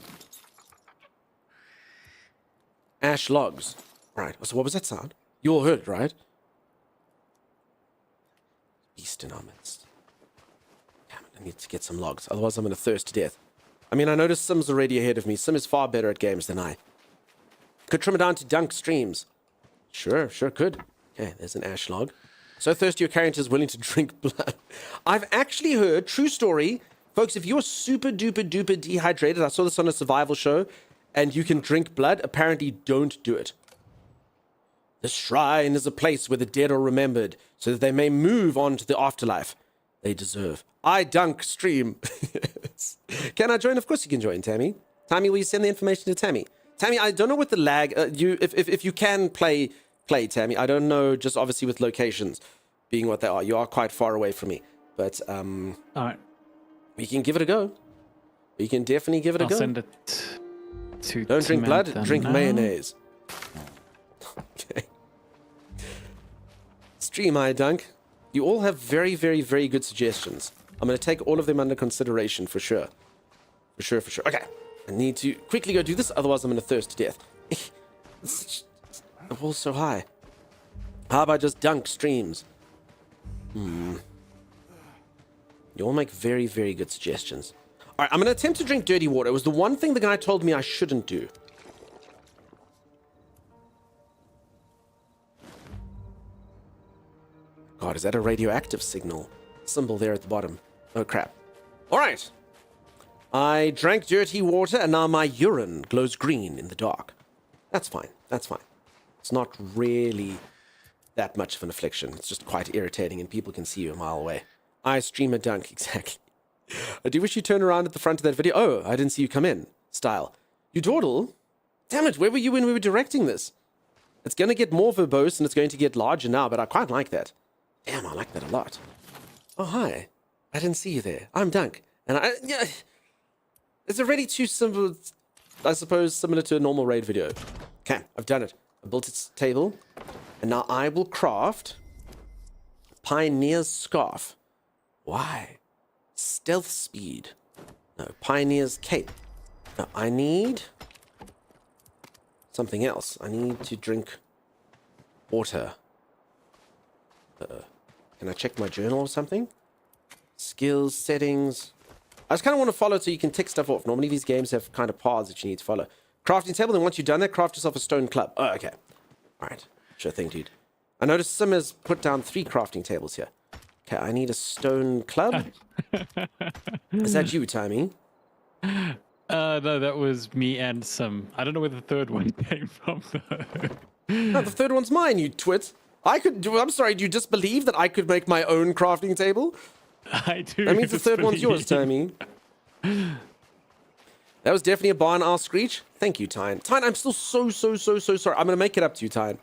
Speaker 1: Ash logs. Right. So what was that sound? You all heard it, right? Beast in our midst. Damn it, I need to get some logs. Otherwise, I'm going to thirst to death. I mean, I noticed Sim's already ahead of me. Sim is far better at games than I. Could trim it down to dunk streams. Sure could. Okay, there's an ash log. So thirsty your character is willing to drink blood. I've actually heard, true story, folks, if you're super duper duper dehydrated, I saw this on a survival show, and you can drink blood, apparently don't do it. The shrine is a place where the dead are remembered, so that they may move on to the afterlife they deserve. I dunk stream. Yes. Can I join? Of course you can join, Tammy. Tammy, will you send the information to Tammy? Tammy, I don't know what the lag... if you can play, Tammy. I don't know, just obviously with locations being what they are. You are quite far away from me. But,
Speaker 2: All right.
Speaker 1: we can give it a go. We can definitely give it a go.
Speaker 2: I'll send it to
Speaker 1: Don't drink blood, drink
Speaker 2: now.
Speaker 1: mayonnaise. Okay. Stream I dunk. You all have very, very, very good suggestions. I'm going to take all of them under consideration for sure. For sure. Okay. I need to quickly go do this, otherwise I'm going to thirst to death. The wall's so high. How about just dunk streams? You all make very, very good suggestions. All right, I'm going to attempt to drink dirty water. It was the one thing the guy told me I shouldn't do. God, is that a radioactive signal? Symbol there at the bottom. Oh, crap. All right. I drank dirty water, and now my urine glows green in the dark. That's fine. That's fine. It's not really that much of an affliction. It's just quite irritating, and people can see you a mile away. I stream a dunk, exactly. I do wish you turned around at the front of that video. Oh, I didn't see you come in. Style. You dawdle? Damn it, where were you when we were directing this? It's going to get more verbose, and it's going to get larger now, but I quite like that. Damn, I like that a lot. Oh, hi. I didn't see you there. I'm Dunk. And yeah, it's already too simple, I suppose, similar to a normal raid video. Okay, I've done it. I built its table. And now I will craft Pioneer's Scarf. Why? Stealth speed. No, Pioneer's Cape. No, I need something else. I need to drink water. Can I check my journal or something? Skills, settings. I just kind of want to follow so you can tick stuff off. Normally these games have kind of paths that you need to follow. Crafting table, then once you've done that, craft yourself a stone club. Oh, okay. All right. Sure thing, dude. I noticed Sim has put down 3 crafting tables here. Okay, I need a stone club. Is that you, Timmy?
Speaker 2: No, that was me and Sim. I don't know where the third one came from, though.
Speaker 1: No, the third one's mine, you twit. I'm sorry, do you disbelieve that I could make my own crafting table?
Speaker 2: I do.
Speaker 1: That means the third one's yours, Timmy. That was definitely a barn owl screech. Thank you, Tyne. Tyne, I'm still so sorry. I'm going to make it up to you, Tyne.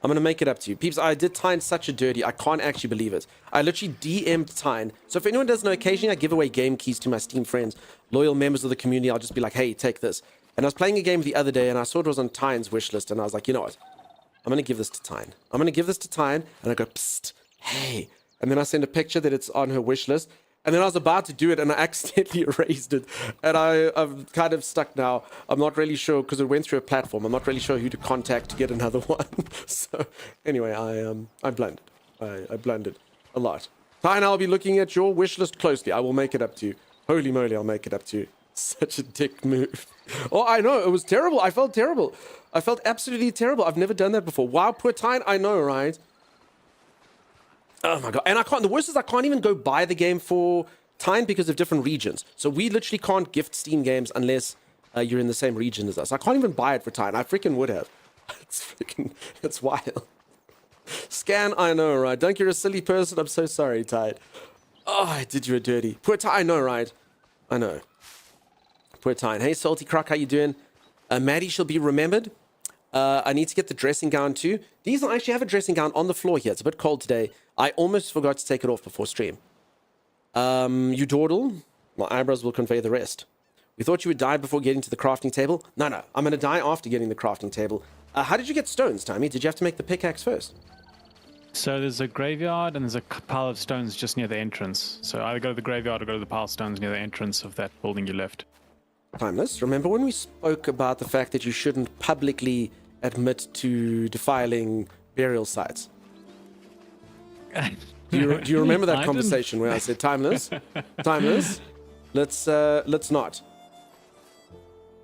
Speaker 1: I'm going to make it up to you. Peeps, I did Tyne such a dirty. I can't actually believe it. I literally DM'd Tyne. So if anyone doesn't know, occasionally I give away game keys to my Steam friends, loyal members of the community. I'll just be like, hey, take this. And I was playing a game the other day, and I saw it was on Tyne's wish list, and I was like, you know what? I'm going to give this to Tyne. I'm going to give this to Tyne, and I go, psst, hey. And then I send a picture that it's on her wish list. And then I was about to do it, and I accidentally erased it. And I'm kind of stuck now. I'm not really sure, because it went through a platform. I'm not really sure who to contact to get another one. So, anyway, I blundered. I blundered a lot. Tyne, I'll be looking at your wish list closely. I will make it up to you. Holy moly, I'll make it up to you. Such a dick move. Oh, I know. It was terrible. I felt terrible. I felt absolutely terrible. I've never done that before. Wow, poor Tyne. I know, right? Oh my god. And I can't, the worst is I can't even go buy the game for Tyne because of different regions. So we literally can't gift Steam games unless you're in the same region as us. I can't even buy it for Tyne. I freaking would have. It's wild. Scan, I know, right? Dunk, you're a silly person. I'm so sorry, Tyne. Oh, I did you a dirty. Poor Ty, I know, right? I know. Poor Ty. Hey, Salty Croc, how you doing? Maddie shall be remembered. I need to get the dressing gown too. Diesel, I actually have a dressing gown on the floor here. It's a bit cold today. I almost forgot to take it off before stream. You dawdle. My eyebrows will convey the rest. We thought you would die before getting to the crafting table. No, I'm going to die after getting the crafting table. How did you get stones, Timmy? Did you have to make the pickaxe first?
Speaker 2: So there's a graveyard and there's a pile of stones just near the entrance. So either go to the graveyard or go to the pile of stones near the entrance of that building you left.
Speaker 1: Timeless, remember when we spoke about the fact that you shouldn't publicly admit to defiling burial sites? Do you remember that conversation where I said, Timeless, let's not.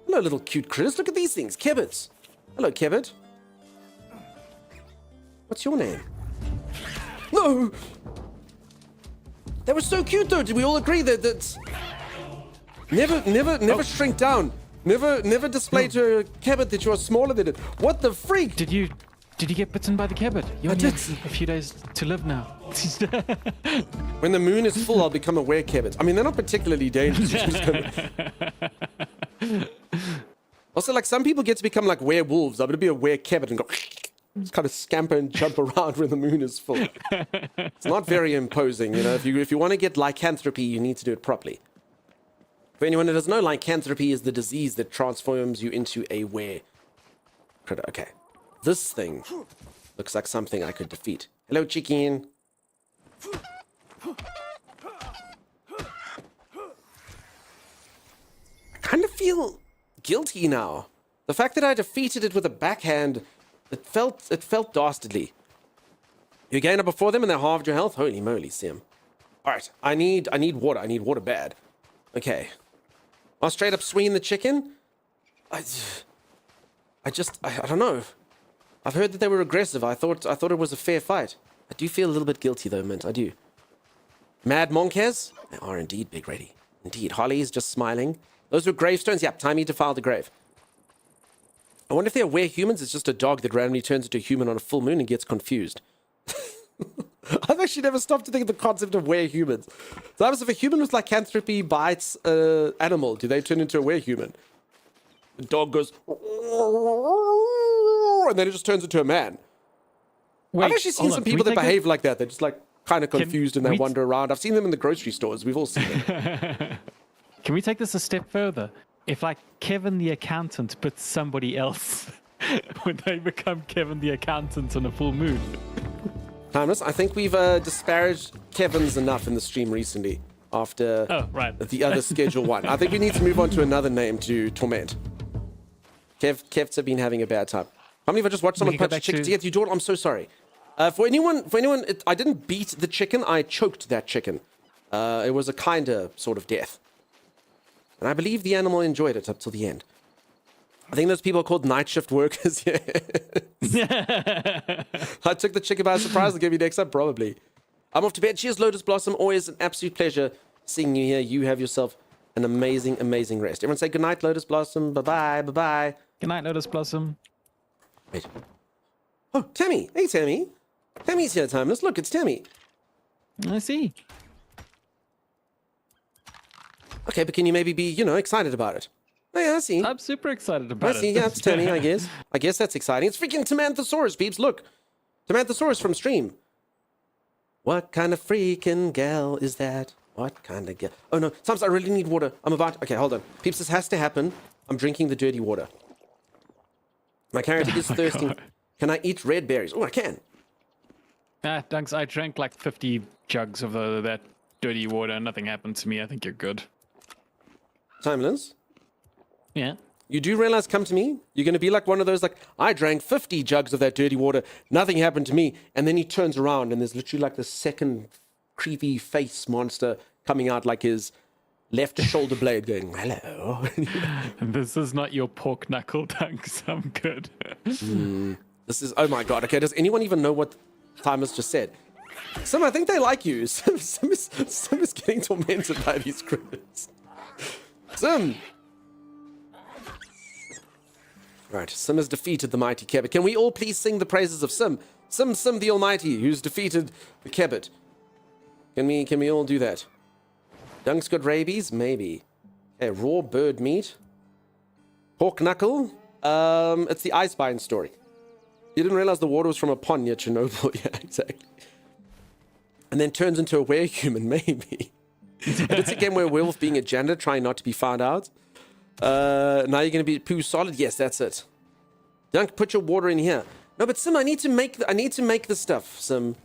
Speaker 1: Hello, little cute critters. Look at these things. Kebbits. Hello, Kebbit. What's your name? No! They were so cute, though. Did we all agree that never shrink down. Never display to a Kebbit that you are smaller than it. What the freak?
Speaker 2: Did you get bitten by the Kebbit? You only have a few days to live now.
Speaker 1: When the moon is full, I'll become a were-Kebbit. I mean, they're not particularly dangerous. Also, like, some people get to become like werewolves. I'm going to be a were-Kebbit and go... Just kind of scamper and jump around when the moon is full. It's not very imposing, you know. If you want to get lycanthropy, you need to do it properly. For anyone who doesn't know, lycanthropy is the disease that transforms you into a were critter. Okay. This thing looks like something I could defeat. Hello, chicken. I kind of feel guilty now. The fact that I defeated it with a backhand, it felt dastardly. You gain up before them and they halved your health? Holy moly, Sim. Alright, I need water. I need water bad. Okay. I'll straight up swing the chicken. I don't know. I've heard that they were aggressive. I thought it was a fair fight. I do feel a little bit guilty though, Mint. I do. Mad Monkez? They are indeed big ready. Indeed. Holly is just smiling. Those were gravestones. Yep, time you defile the grave. I wonder if they're were-humans. It's just a dog that randomly turns into a human on a full moon and gets confused. I've actually never stopped to think of the concept of were-humans. So if a human with lycanthropy bites an animal, do they turn into a were-human? The dog goes... and then it just turns into a man.
Speaker 2: Wait,
Speaker 1: I've actually seen some people that behave like that. They're just like kind of confused and they wander around. I've seen them in the grocery stores. We've all seen them.
Speaker 2: Can we take this a step further? If like Kevin the accountant puts somebody else, would they become Kevin the accountant on a full moon?
Speaker 1: Timeless, I think we've disparaged Kevin's enough in the stream recently after the other schedule one. I think we need to move on to another name to torment. Kev's have been having a bad time. How many of I just watched someone punch a chicken to get you, Jordan? I'm so sorry. For anyone, I didn't beat the chicken. I choked that chicken. It was a kinder sort of death. And I believe the animal enjoyed it up till the end. I think those people are called night shift workers. Yeah. I took the chicken by surprise. I'll give you next up, probably. I'm off to bed. Cheers, Lotus Blossom. Always an absolute pleasure seeing you here. You have yourself an amazing, amazing rest. Everyone say goodnight, Lotus Blossom. Bye-bye. Bye-bye.
Speaker 2: Good night, Lotus Blossom.
Speaker 1: Wait. Oh, Tammy. Hey, Tammy. Tammy's here, Timeless. Look, it's Tammy.
Speaker 2: I see.
Speaker 1: Okay, but can you maybe be, excited about it? Oh, yeah, I see.
Speaker 2: I'm super excited about it.
Speaker 1: I see. Yeah, it's Tammy, I guess. I guess that's exciting. It's freaking Tamanthosaurus, peeps. Look. Tamanthosaurus from stream. What kind of freaking gal is that? What kind of gal? Oh, no. Sometimes I really need water. Okay, hold on. Peeps, this has to happen. I'm drinking the dirty water. My character is thirsty.
Speaker 2: God.
Speaker 1: Can I eat red berries? Oh, I can.
Speaker 2: Thanks. I drank like 50 jugs of that dirty water. Nothing happened to me. I think you're good.
Speaker 1: Timeless?
Speaker 2: Yeah.
Speaker 1: You do realize, come to me, you're going to be like one of those, like, I drank 50 jugs of that dirty water, nothing happened to me, and then he turns around and there's literally like the second creepy face monster coming out like his left shoulder blade going, hello.
Speaker 2: This is not your pork knuckle, Dunks. I'm good.
Speaker 1: This is, oh my god, okay, does anyone even know what Timeless just said? Sim, I think they like you. Sim is getting tormented by these critters. Sim! Right, Sim has defeated the mighty Kebbit. Can we all please sing the praises of Sim? Sim the Almighty, who's defeated the Kebbit. Can we all do that? Dunk's got rabies? Maybe. Okay, raw bird meat. Pork knuckle. It's the Icebine story. You didn't realize the water was from a pond near Chernobyl. Yeah, exactly. And then turns into a werehuman, maybe. And it's a game where werewolf being a janitor, trying not to be found out. Now you're going to be poo solid? Yes, that's it. Dunk, put your water in here. No, but Sim, I need to make the stuff, Sim.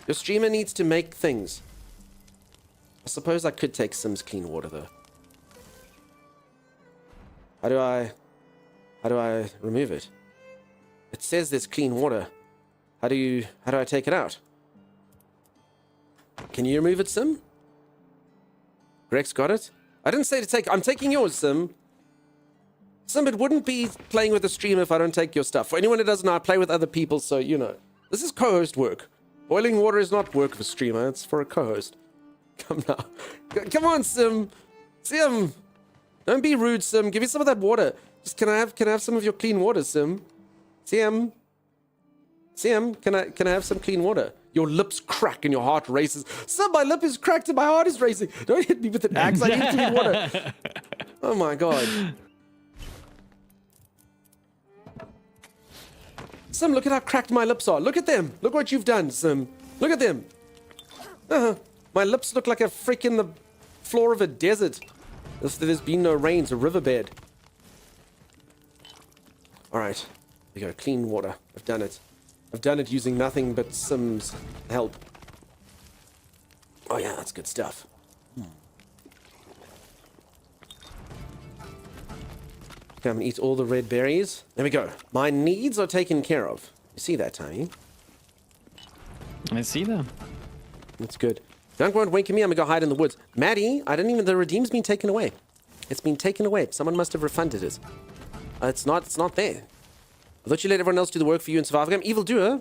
Speaker 1: Your streamer needs to make things. I suppose I could take Sim's clean water, though. How do I remove it? It says there's clean water. How do I take it out? Can you remove it, Sim? Greg's got it? I didn't say to take... I'm taking yours, Sim. Sim, it wouldn't be playing with a stream if I don't take your stuff. For anyone who doesn't know, I play with other people, so, you know. This is co-host work. Boiling water is not work of a streamer. It's for a co-host. Come now. Come on, Sim. Sim. Don't be rude, Sim. Give me some of that water. Just can I have some of your clean water, Sim? Sim. Sim, can I have some clean water? Your lips crack and your heart races. Sim, my lip is cracked and my heart is racing. Don't hit me with an axe. I need clean water. Oh my god. Sim, look at how cracked my lips are. Look at them. Look what you've done, Sim. Look at them. My lips look like a freaking the floor of a desert. If there's been no rains, a riverbed. Alright. There you go. Clean water. I've done it. I've done it using nothing but Sim's help. Oh yeah, that's good stuff. Okay, I'm gonna eat all the red berries. There we go. My needs are taken care of. You see that, Tiny?
Speaker 2: I see them.
Speaker 1: That's good. Don't go and wink at me. I'm gonna go hide in the woods. Maddie, I didn't even... The redeem's been taken away. It's been taken away. Someone must have refunded it. It's not there. I thought you let everyone else do the work for you in Survival Game. Evildoer?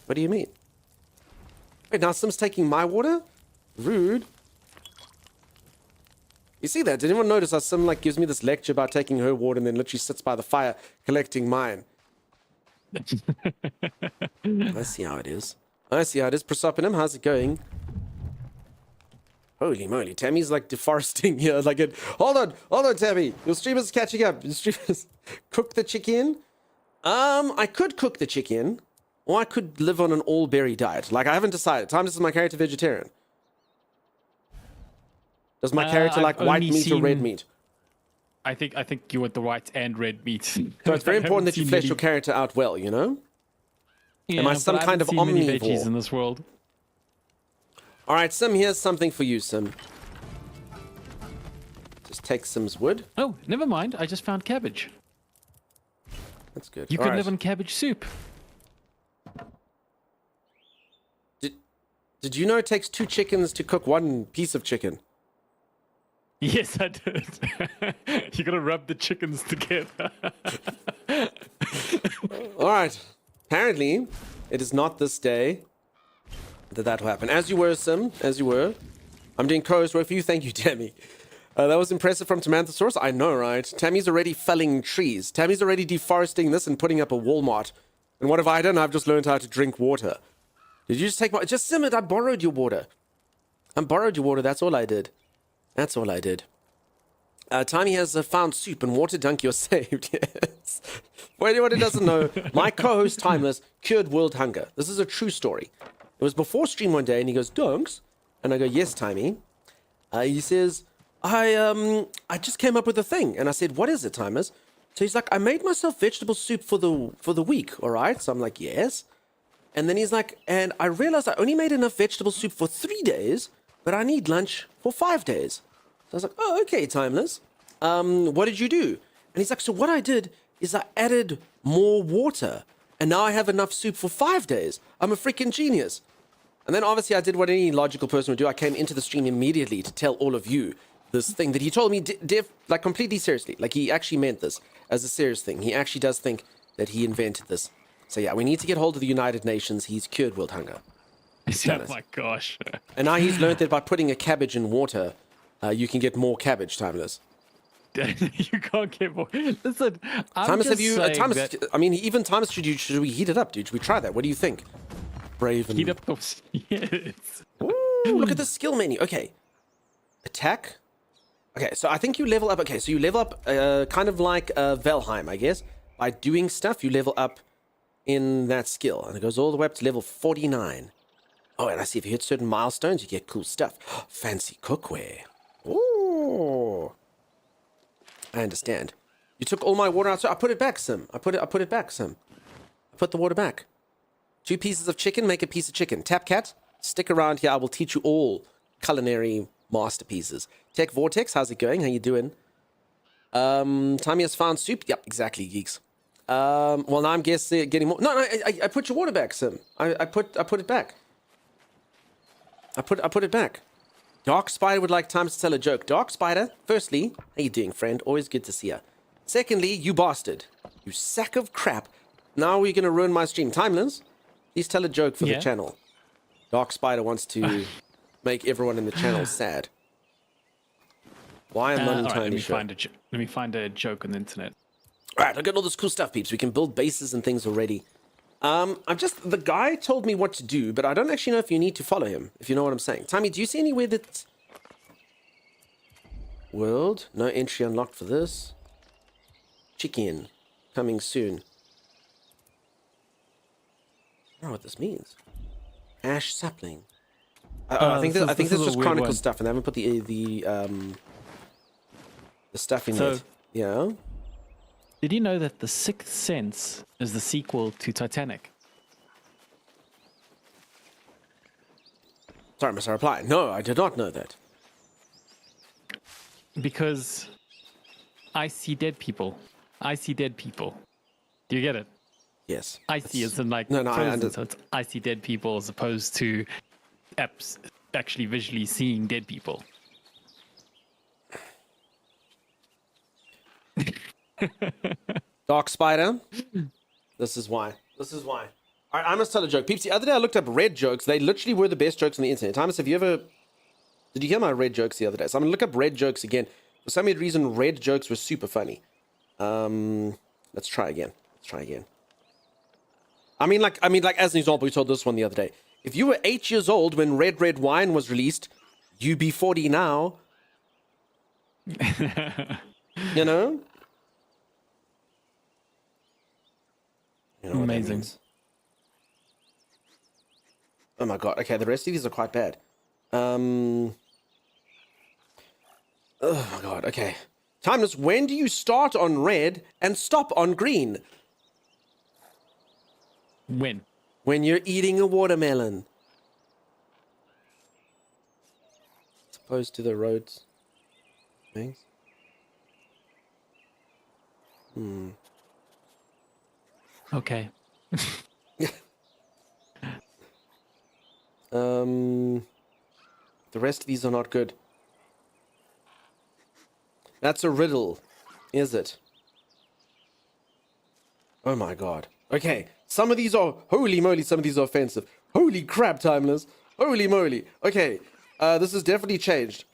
Speaker 1: What do you mean? Wait, now Sim's taking my water? Rude. You see that? Did anyone notice how Sim like gives me this lecture about taking her water and then literally sits by the fire collecting mine? I see how it is. I see how it is. Prosoponym, how's it going? Holy moly, Tammy's like deforesting here. Like it. Hold on, Tammy. Your streamer's catching up. Your streamer's cook the chicken. I could cook the chicken, or I could live on an all-berry diet. Like I haven't decided. Timeless is my character vegetarian. Does my character like white meat or red meat?
Speaker 2: I think you want the white and red meat.
Speaker 1: So it's very important that you flesh your character out well, you know?
Speaker 2: Yeah,
Speaker 1: Am I some kind of omnivore?
Speaker 2: Veggies in this world.
Speaker 1: All right, Sim, here's something for you, Sim. Just take Sim's wood.
Speaker 2: Oh, never mind. I just found cabbage.
Speaker 1: That's good.
Speaker 2: You could live on cabbage soup.
Speaker 1: Did you know it takes 2 chickens to cook 1 piece of chicken?
Speaker 2: Yes, I did. You gotta rub the chickens together.
Speaker 1: All right. Apparently, it is not this day that will happen. As you were, Sim. As you were. I'm doing co-host work for you. Thank you, Tammy. That was impressive from Tamanthosaurus. I know, right? Tammy's already felling trees. Tammy's already deforesting this and putting up a Walmart. And what have I done? I've just learned how to drink water. Did you just take my... Just Sim it. I borrowed your water. I borrowed your water. That's all I did. That's all I did. Timey has found soup and water. Dunk, you're saved. Yes. For anyone who doesn't know, my co-host Timeless cured world hunger. This is a true story. It was before stream one day, and he goes, Dunks? And I go, yes, Timey. He says, I just came up with a thing. And I said, what is it, Timers? So he's like, I made myself vegetable soup for the week, all right? So I'm like, yes. And then he's like, and I realized I only made enough vegetable soup for 3 days, but I need lunch for 5 days. So I was like, oh, okay, Timeless. What did you do? And he's like, so what I did is I added more water, and now I have enough soup for 5 days. I'm a freaking genius. And then obviously I did what any logical person would do. I came into the stream immediately to tell all of you this thing that he told me, like completely seriously. Like he actually meant this as a serious thing. He actually does think that he invented this. So yeah, we need to get hold of the United Nations. He's cured world hunger.
Speaker 2: Oh my gosh.
Speaker 1: And now he's learned that by putting a cabbage in water, you can get more cabbage, Timeless.
Speaker 2: You can't get more. Listen, I'm
Speaker 1: Timeless,
Speaker 2: just saying
Speaker 1: Timeless,
Speaker 2: that...
Speaker 1: I mean, even Timeless, should we heat it up, dude? Should we try that? What do you think? Brave and...
Speaker 2: Heat up those. Yes.
Speaker 1: Ooh, look at the skill menu. Okay. Attack. Okay, so I think you level up. Okay, so you level up kind of like Valheim, I guess. By doing stuff, you level up in that skill. And it goes all the way up to level 49. Oh, and I see if you hit certain milestones, you get cool stuff. Fancy cookware. Ooh. I understand. You took all my water out, so I put it back, Sim. I put it back, Sim. I put the water back. 2 pieces of chicken make a piece of chicken. Tap cat, stick around here. I will teach you all culinary masterpieces. Tech Vortex, how's it going? How you doing? Tommy has found soup. Yep, exactly, geeks. Well, now I'm guessing getting more. No, I put your water back, Sim. I put it back. I put it back. Dark Spider would like Times to tell a joke. Dark Spider, firstly, how you doing, friend? Always good to see you. Secondly, you bastard. You sack of crap. Now we're going to ruin my stream. Timeless, please tell a joke for the channel. Dark Spider wants to make everyone in the channel sad. Why am I not entirely sure?
Speaker 2: Let me find a joke on the internet.
Speaker 1: All right, look at all this cool stuff, peeps. We can build bases and things already. The guy told me what to do, but I don't actually know if you need to follow him, if you know what I'm saying. Tommy, do you see anywhere that... World, no entry unlocked for this. Chicken, coming soon. I don't know what this means. Ash sapling. I think this is just Chronicle stuff, and they haven't put the stuff in yet. Yeah.
Speaker 2: Did you know that The Sixth Sense is the sequel to Titanic?
Speaker 1: Sorry, must I reply? No, I did not know that.
Speaker 2: Because I see dead people. I see dead people. Do you get it?
Speaker 1: Yes.
Speaker 2: I see as in like
Speaker 1: no,
Speaker 2: frozen, so it's I see dead people as opposed to actually visually seeing dead people.
Speaker 1: Dark Spider. This is why. All right, I must tell a joke. Peeps, the other day I looked up red jokes. They literally were the best jokes on the internet. Thomas, did you hear my red jokes the other day? So I'm going to look up red jokes again. For some weird reason, red jokes were super funny. Let's try again. I mean, like as an example, we told this one the other day. If you were 8 years old when Red Wine was released, you be 40 now. You know? You know what that
Speaker 2: Amazing.
Speaker 1: means. Oh my god. Okay, the rest of these are quite bad. Oh my god. Okay. Timeless, when do you start on red and stop on green?
Speaker 2: When?
Speaker 1: When you're eating a watermelon. As opposed to the roads. Things.
Speaker 2: Okay.
Speaker 1: The rest of these are not good. That's a riddle, is it? Oh my god. Okay, some of these are... Holy moly, some of these are offensive. Holy crap, Timeless. Holy moly. Okay, this has definitely changed.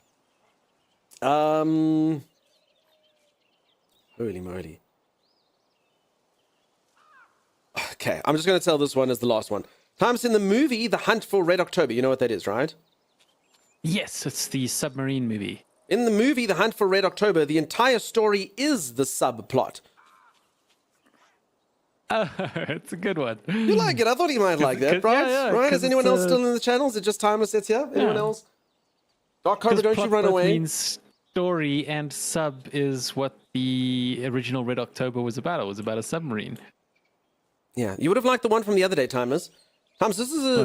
Speaker 1: Holy moly. Okay, I'm just going to tell this one as the last one. Timeless, in the movie The Hunt for Red October, you know what that is, right?
Speaker 2: Yes, it's the submarine movie.
Speaker 1: In the movie The Hunt for Red October, the entire story is the subplot.
Speaker 2: Oh, it's a good one.
Speaker 1: You like it? I thought he might like that, right?
Speaker 2: yeah,
Speaker 1: right? Is anyone else still in the channel? Is it just Timeless that's here? Anyone else? Dark Cobra, don't you run away?
Speaker 2: Means story and sub is what the original Red October was about. It was about a submarine.
Speaker 1: Yeah, you would have liked the one from the other day, Timeless. Timeless,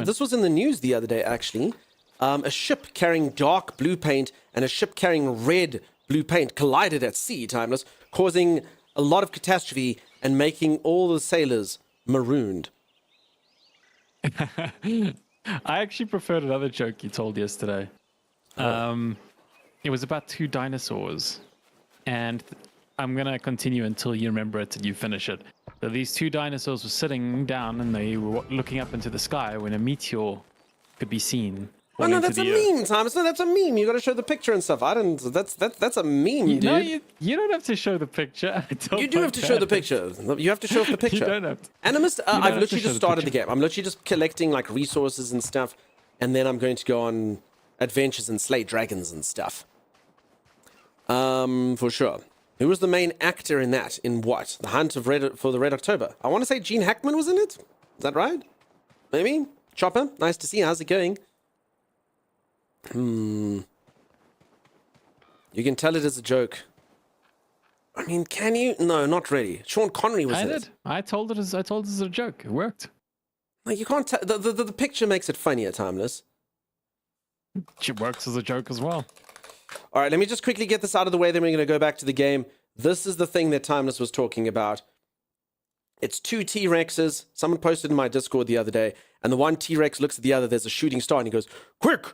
Speaker 1: this was in the news the other day, actually. A ship carrying dark blue paint and a ship carrying red blue paint collided at sea, Timeless, causing a lot of catastrophe and making all the sailors marooned.
Speaker 2: I actually preferred another joke you told yesterday. It was about 2 dinosaurs, and I'm going to continue until you remember it and you finish it. So these 2 dinosaurs were sitting down and they were looking up into the sky when a meteor could be seen
Speaker 1: Oh no, that's a meme, Thomas. No, that's a meme. You got to show the picture and stuff. I don't. That's a meme, dude.
Speaker 2: No, you don't have to show the picture.
Speaker 1: You do have to show the picture. You have to show off the picture.
Speaker 2: You don't have to.
Speaker 1: Animist,
Speaker 2: don't
Speaker 1: I've
Speaker 2: have to
Speaker 1: literally
Speaker 2: show
Speaker 1: just
Speaker 2: the
Speaker 1: started the
Speaker 2: picture.
Speaker 1: game. I'm literally just collecting like resources and stuff, and then I'm going to go on adventures and slay dragons and stuff. For sure. Who was the main actor in that? In what? The Hunt of for the Red October. I want to say Gene Hackman was in it. Is that right? Maybe. Chopper, nice to see you. How's it going? You can tell it as a joke. I mean, can you? No, not really. Sean Connery was
Speaker 2: I
Speaker 1: in
Speaker 2: did.
Speaker 1: it.
Speaker 2: I told it as a joke. It worked.
Speaker 1: No, you can't tell. The picture makes it funnier, Timeless.
Speaker 2: It works as a joke as well.
Speaker 1: All right, let me just quickly get this out of the way, then we're going to go back to the game. This is the thing that Timeless was talking about. It's 2 T-Rexes. Someone posted in my Discord the other day, and the one T-Rex looks at the other. There's a shooting star, and he goes, quick,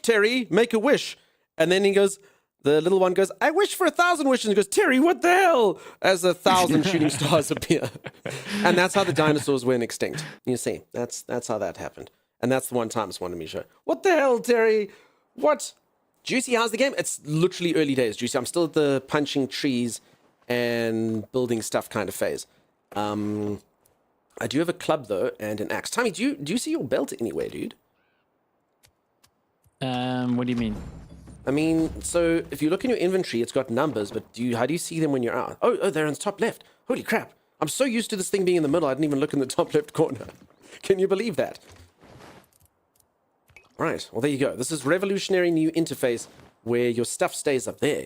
Speaker 1: Terry, make a wish. And then he goes, the little one goes, I wish for 1,000 wishes. And he goes, Terry, what the hell? As 1,000 shooting stars appear. And that's how the dinosaurs went extinct. You see, that's how that happened. And that's the one Timeless wanted me to show. What the hell, Terry? What? Juicy, how's the game? It's literally early days, Juicy. I'm still at the punching trees and building stuff kind of phase. I do have a club, though, and an axe. Tommy, do you see your belt anywhere, dude?
Speaker 2: What do you mean?
Speaker 1: I mean, so if you look in your inventory, it's got numbers, but how do you see them when you're out? Oh, they're in the top left. Holy crap. I'm so used to this thing being in the middle, I didn't even look in the top left corner. Can you believe that? Right, well, there you go. This is revolutionary new interface where your stuff stays up there.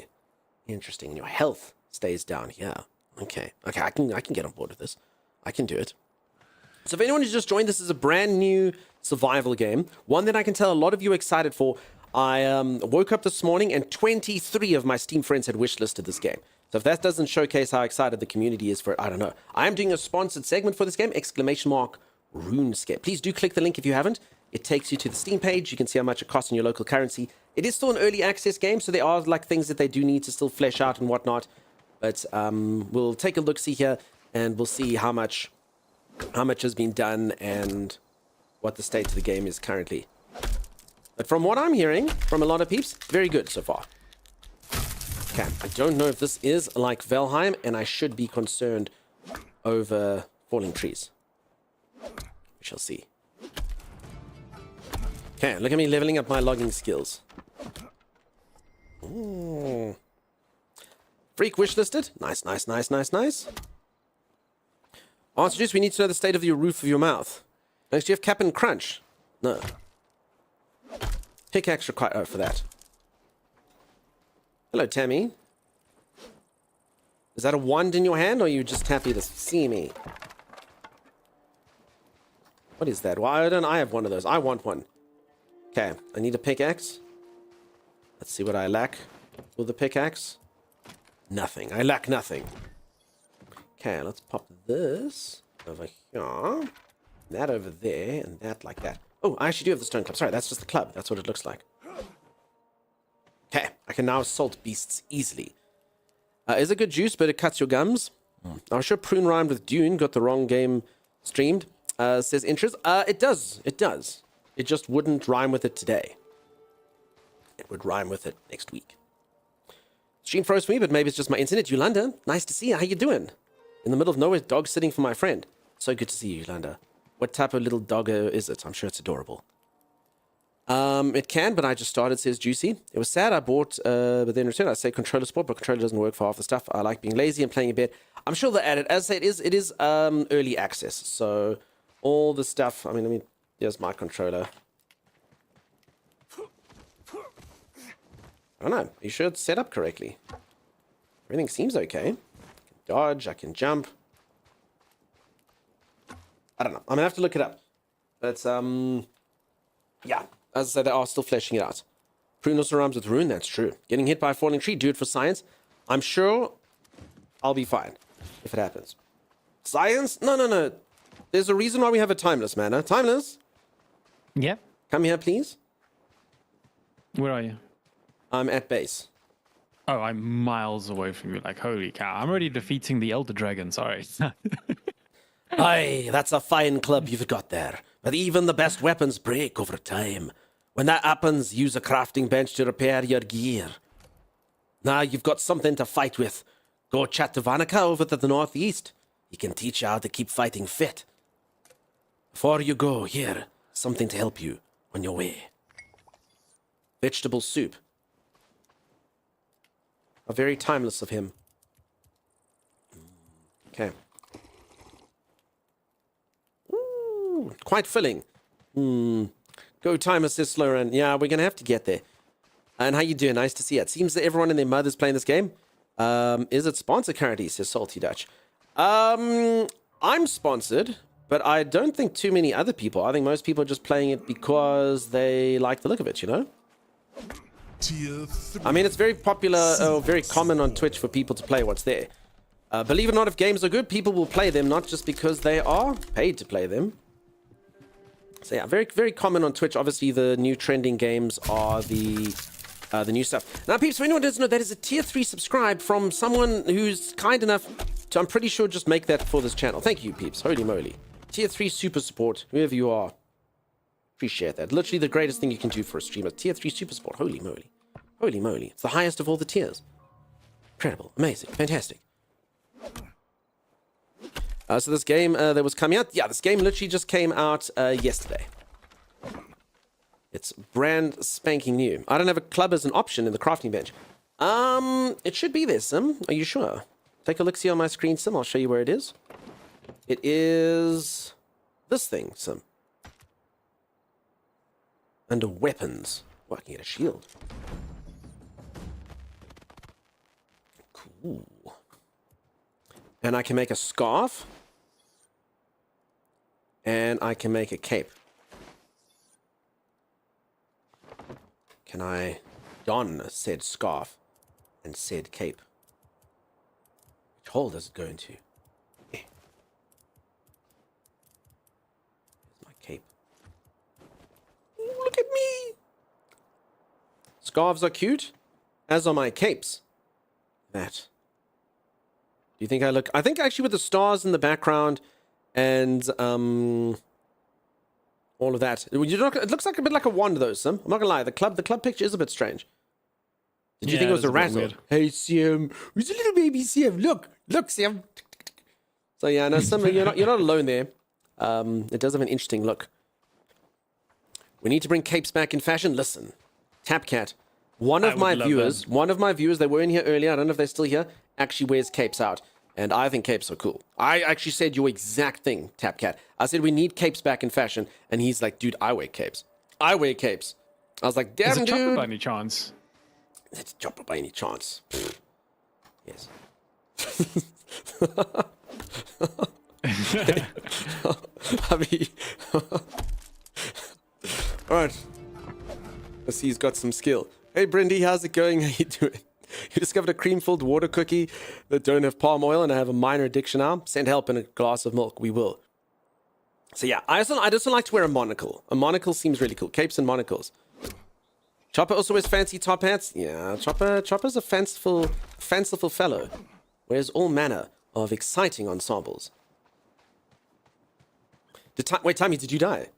Speaker 1: Interesting. And your health stays down here. Okay, I can get on board with this. I can do it. So if anyone has just joined, this is a brand new survival game. One that I can tell a lot of you are excited for. I woke up this morning and 23 of my Steam friends had wishlisted this game. So if that doesn't showcase how excited the community is for it, I don't know. I am doing a sponsored segment for this game, ! RuneScape. Please do click the link if you haven't. It takes you to the Steam page. You can see how much it costs in your local currency. It is still an early access game, so there are like things that they do need to still flesh out and whatnot. But we'll take a look, see here, and we'll see how much has been done and what the state of the game is currently. But from what I'm hearing from a lot of peeps, very good so far. Okay, I don't know if this is like Valheim, and I should be concerned over falling trees. We shall see. Okay, look at me leveling up my logging skills. Ooh. Freak wishlisted. Nice, nice, nice, nice, nice. Answer juice, we need to know the state of your roof of your mouth. Next, do you have Cap and Crunch? No. Pickaxe required for that. Hello, Tammy. Is that a wand in your hand, or are you just happy to see me? What is that? Why don't I have one of those? I want one. Okay, I need a pickaxe. Let's see what I lack with the pickaxe. Nothing. I lack nothing. Okay, let's pop this over here. That over there, and that like that. Oh, I actually do have the stone club. Sorry, that's just the club. That's what it looks like. Okay, I can now assault beasts easily. Is a good juice, but it cuts your gums. I was sure prune rhymed with Dune. Got the wrong game streamed. Says interest. It does. It does. It just wouldn't rhyme with it today. It would rhyme with it next week. Stream froze for me, but maybe it's just my internet. Yolanda, nice to see you. How you doing? In the middle of nowhere, dog sitting for my friend. So good to see you, Yolanda. What type of little doggo is it? I'm sure it's adorable. It can, but I just started, says Juicy. It was sad I bought, but then in return I say controller support, but controller doesn't work for half the stuff. I like being lazy and playing a bit. I'm sure they added, as I say, it is early access. So all the stuff, I mean, here's my controller. I don't know. Are you sure it's set up correctly? Everything seems okay. I can dodge, I can jump. I don't know. I'm gonna have to look it up. But yeah. As I said, they are still fleshing it out. Prune also rhymes with rune, that's true. Getting hit by a falling tree, do it for science. I'm sure I'll be fine if it happens. Science? No. There's a reason why we have a Timeless, man. Timeless?
Speaker 2: Yeah.
Speaker 1: Come here, please.
Speaker 2: Where are you?
Speaker 1: I'm at base.
Speaker 2: Oh, I'm miles away from you. Like, holy cow. I'm already defeating the Elder Dragon. Sorry.
Speaker 1: Aye, that's a fine club you've got there. But even the best weapons break over time. When that happens, use a crafting bench to repair your gear. Now you've got something to fight with. Go chat to Vanica over to the northeast. He can teach you how to keep fighting fit. Before you go, here, something to help you on your way. Vegetable soup. Are very timeless of him. Okay. Ooh, quite filling. Go time assist, Lauren. Yeah, we're gonna have to get there. And how you doing? Nice to see you. It seems that everyone and their mother's playing this game. Is it sponsored currently? Says Salty Dutch. I'm sponsored, but I don't think too many other people. I think most people are just playing it because they like the look of it, you know?
Speaker 4: Tier 3.
Speaker 1: I mean, it's very popular, or very common on Twitch for people to play what's there. Believe it or not, if games are good, people will play them, not just because they are paid to play them. So yeah, very, very common on Twitch. Obviously, the new trending games are the new stuff. Now, peeps, for anyone who doesn't know, that is a tier 3 subscribe from someone who's kind enough to, I'm pretty sure, just make that for this channel. Thank you, peeps. Holy moly. Tier 3 super support, whoever you are. Appreciate that. Literally the greatest thing you can do for a streamer. Tier 3 super support. Holy moly. Holy moly. It's the highest of all the tiers. Incredible. Amazing. Fantastic. So this game that was coming out, yeah, this game literally just came out yesterday. It's brand spanking new. I don't have a club as an option in the crafting bench. It should be there, Sim. Are you sure? Take a look, see on my screen, Sim. I'll show you where it is. It is this thing, Sim. Under weapons. Oh, I can get a shield. Cool. And I can make a scarf. And I can make a cape. Can I don said scarf and said cape? Which hole does it go into? Yeah. Here's my cape. Ooh, look at me! Scarves are cute, as are my capes. That. Do you think I look... I think actually with the stars in the background and all of that. It looks like a bit like a wand though, Sim. I'm not gonna lie. The club picture is a bit strange. Did you think it was a razzle? Hey, Sim. Who's a little baby Sim? Look, Sim. So yeah, no, Sim, you're not alone there. It does have an interesting look. We need to bring capes back in fashion. Listen, Tapcat, one of my viewers, they were in here earlier. I don't know if they're still here. Actually wears capes out. And I think capes are cool. I actually said your exact thing, Tapcat. I said we need capes back in fashion. And he's like, dude, I wear capes. I wear capes. I was like, damn,
Speaker 2: Is it
Speaker 1: dude.
Speaker 2: Chopper by any chance?
Speaker 1: It's Chopper by any chance. Pfft. Yes. I mean... Alright. Let's see, he's got some skill. Hey, Brindy, how's it going? How you doing? You discovered a cream-filled water cookie that don't have palm oil, and I have a minor addiction now. Send help in a glass of milk. We will. So yeah, I just don't like to wear a monocle. A monocle seems really cool. Capes and monocles. Chopper also wears fancy top hats. Yeah, Chopper's a fanciful fellow. Wears all manner of exciting ensembles. Wait, Tommy, did you die?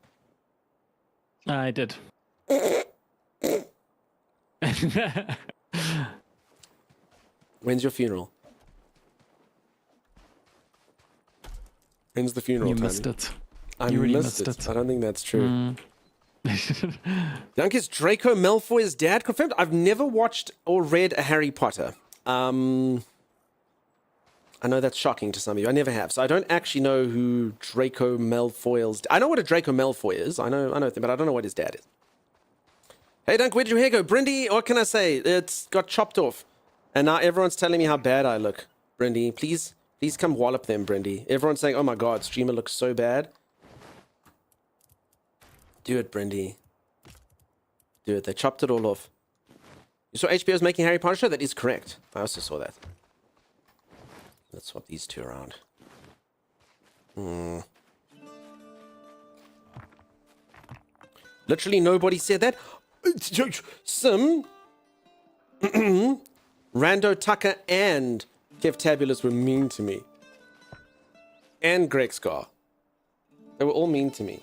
Speaker 2: I did.
Speaker 1: When's your funeral? When's the funeral,
Speaker 2: You
Speaker 1: Tommy?
Speaker 2: missed it.
Speaker 1: I
Speaker 2: You really
Speaker 1: missed
Speaker 2: missed
Speaker 1: it.
Speaker 2: it.
Speaker 1: I don't think that's true. Dunk, is Draco Malfoy's dad confirmed? I've never watched or read a Harry Potter. I know that's shocking to some of you. I never have. So I don't actually know who Draco Malfoy's... I know what a Draco Malfoy is. I know, but I don't know what his dad is. Hey, Dunk, where did your hair go? Brindy, what can I say? It's got chopped off. And now everyone's telling me how bad I look. Brindy, please come wallop them, Brindy. Everyone's saying, oh my god, streamer looks so bad. Do it, Brindy. Do it. They chopped it all off. You saw HBO's making Harry Potter show? That is correct. I also saw that. Let's swap these two around. Literally nobody said that. Sim, Rando Tucker and Kev Tabulous were mean to me. And Greg Scar. They were all mean to me.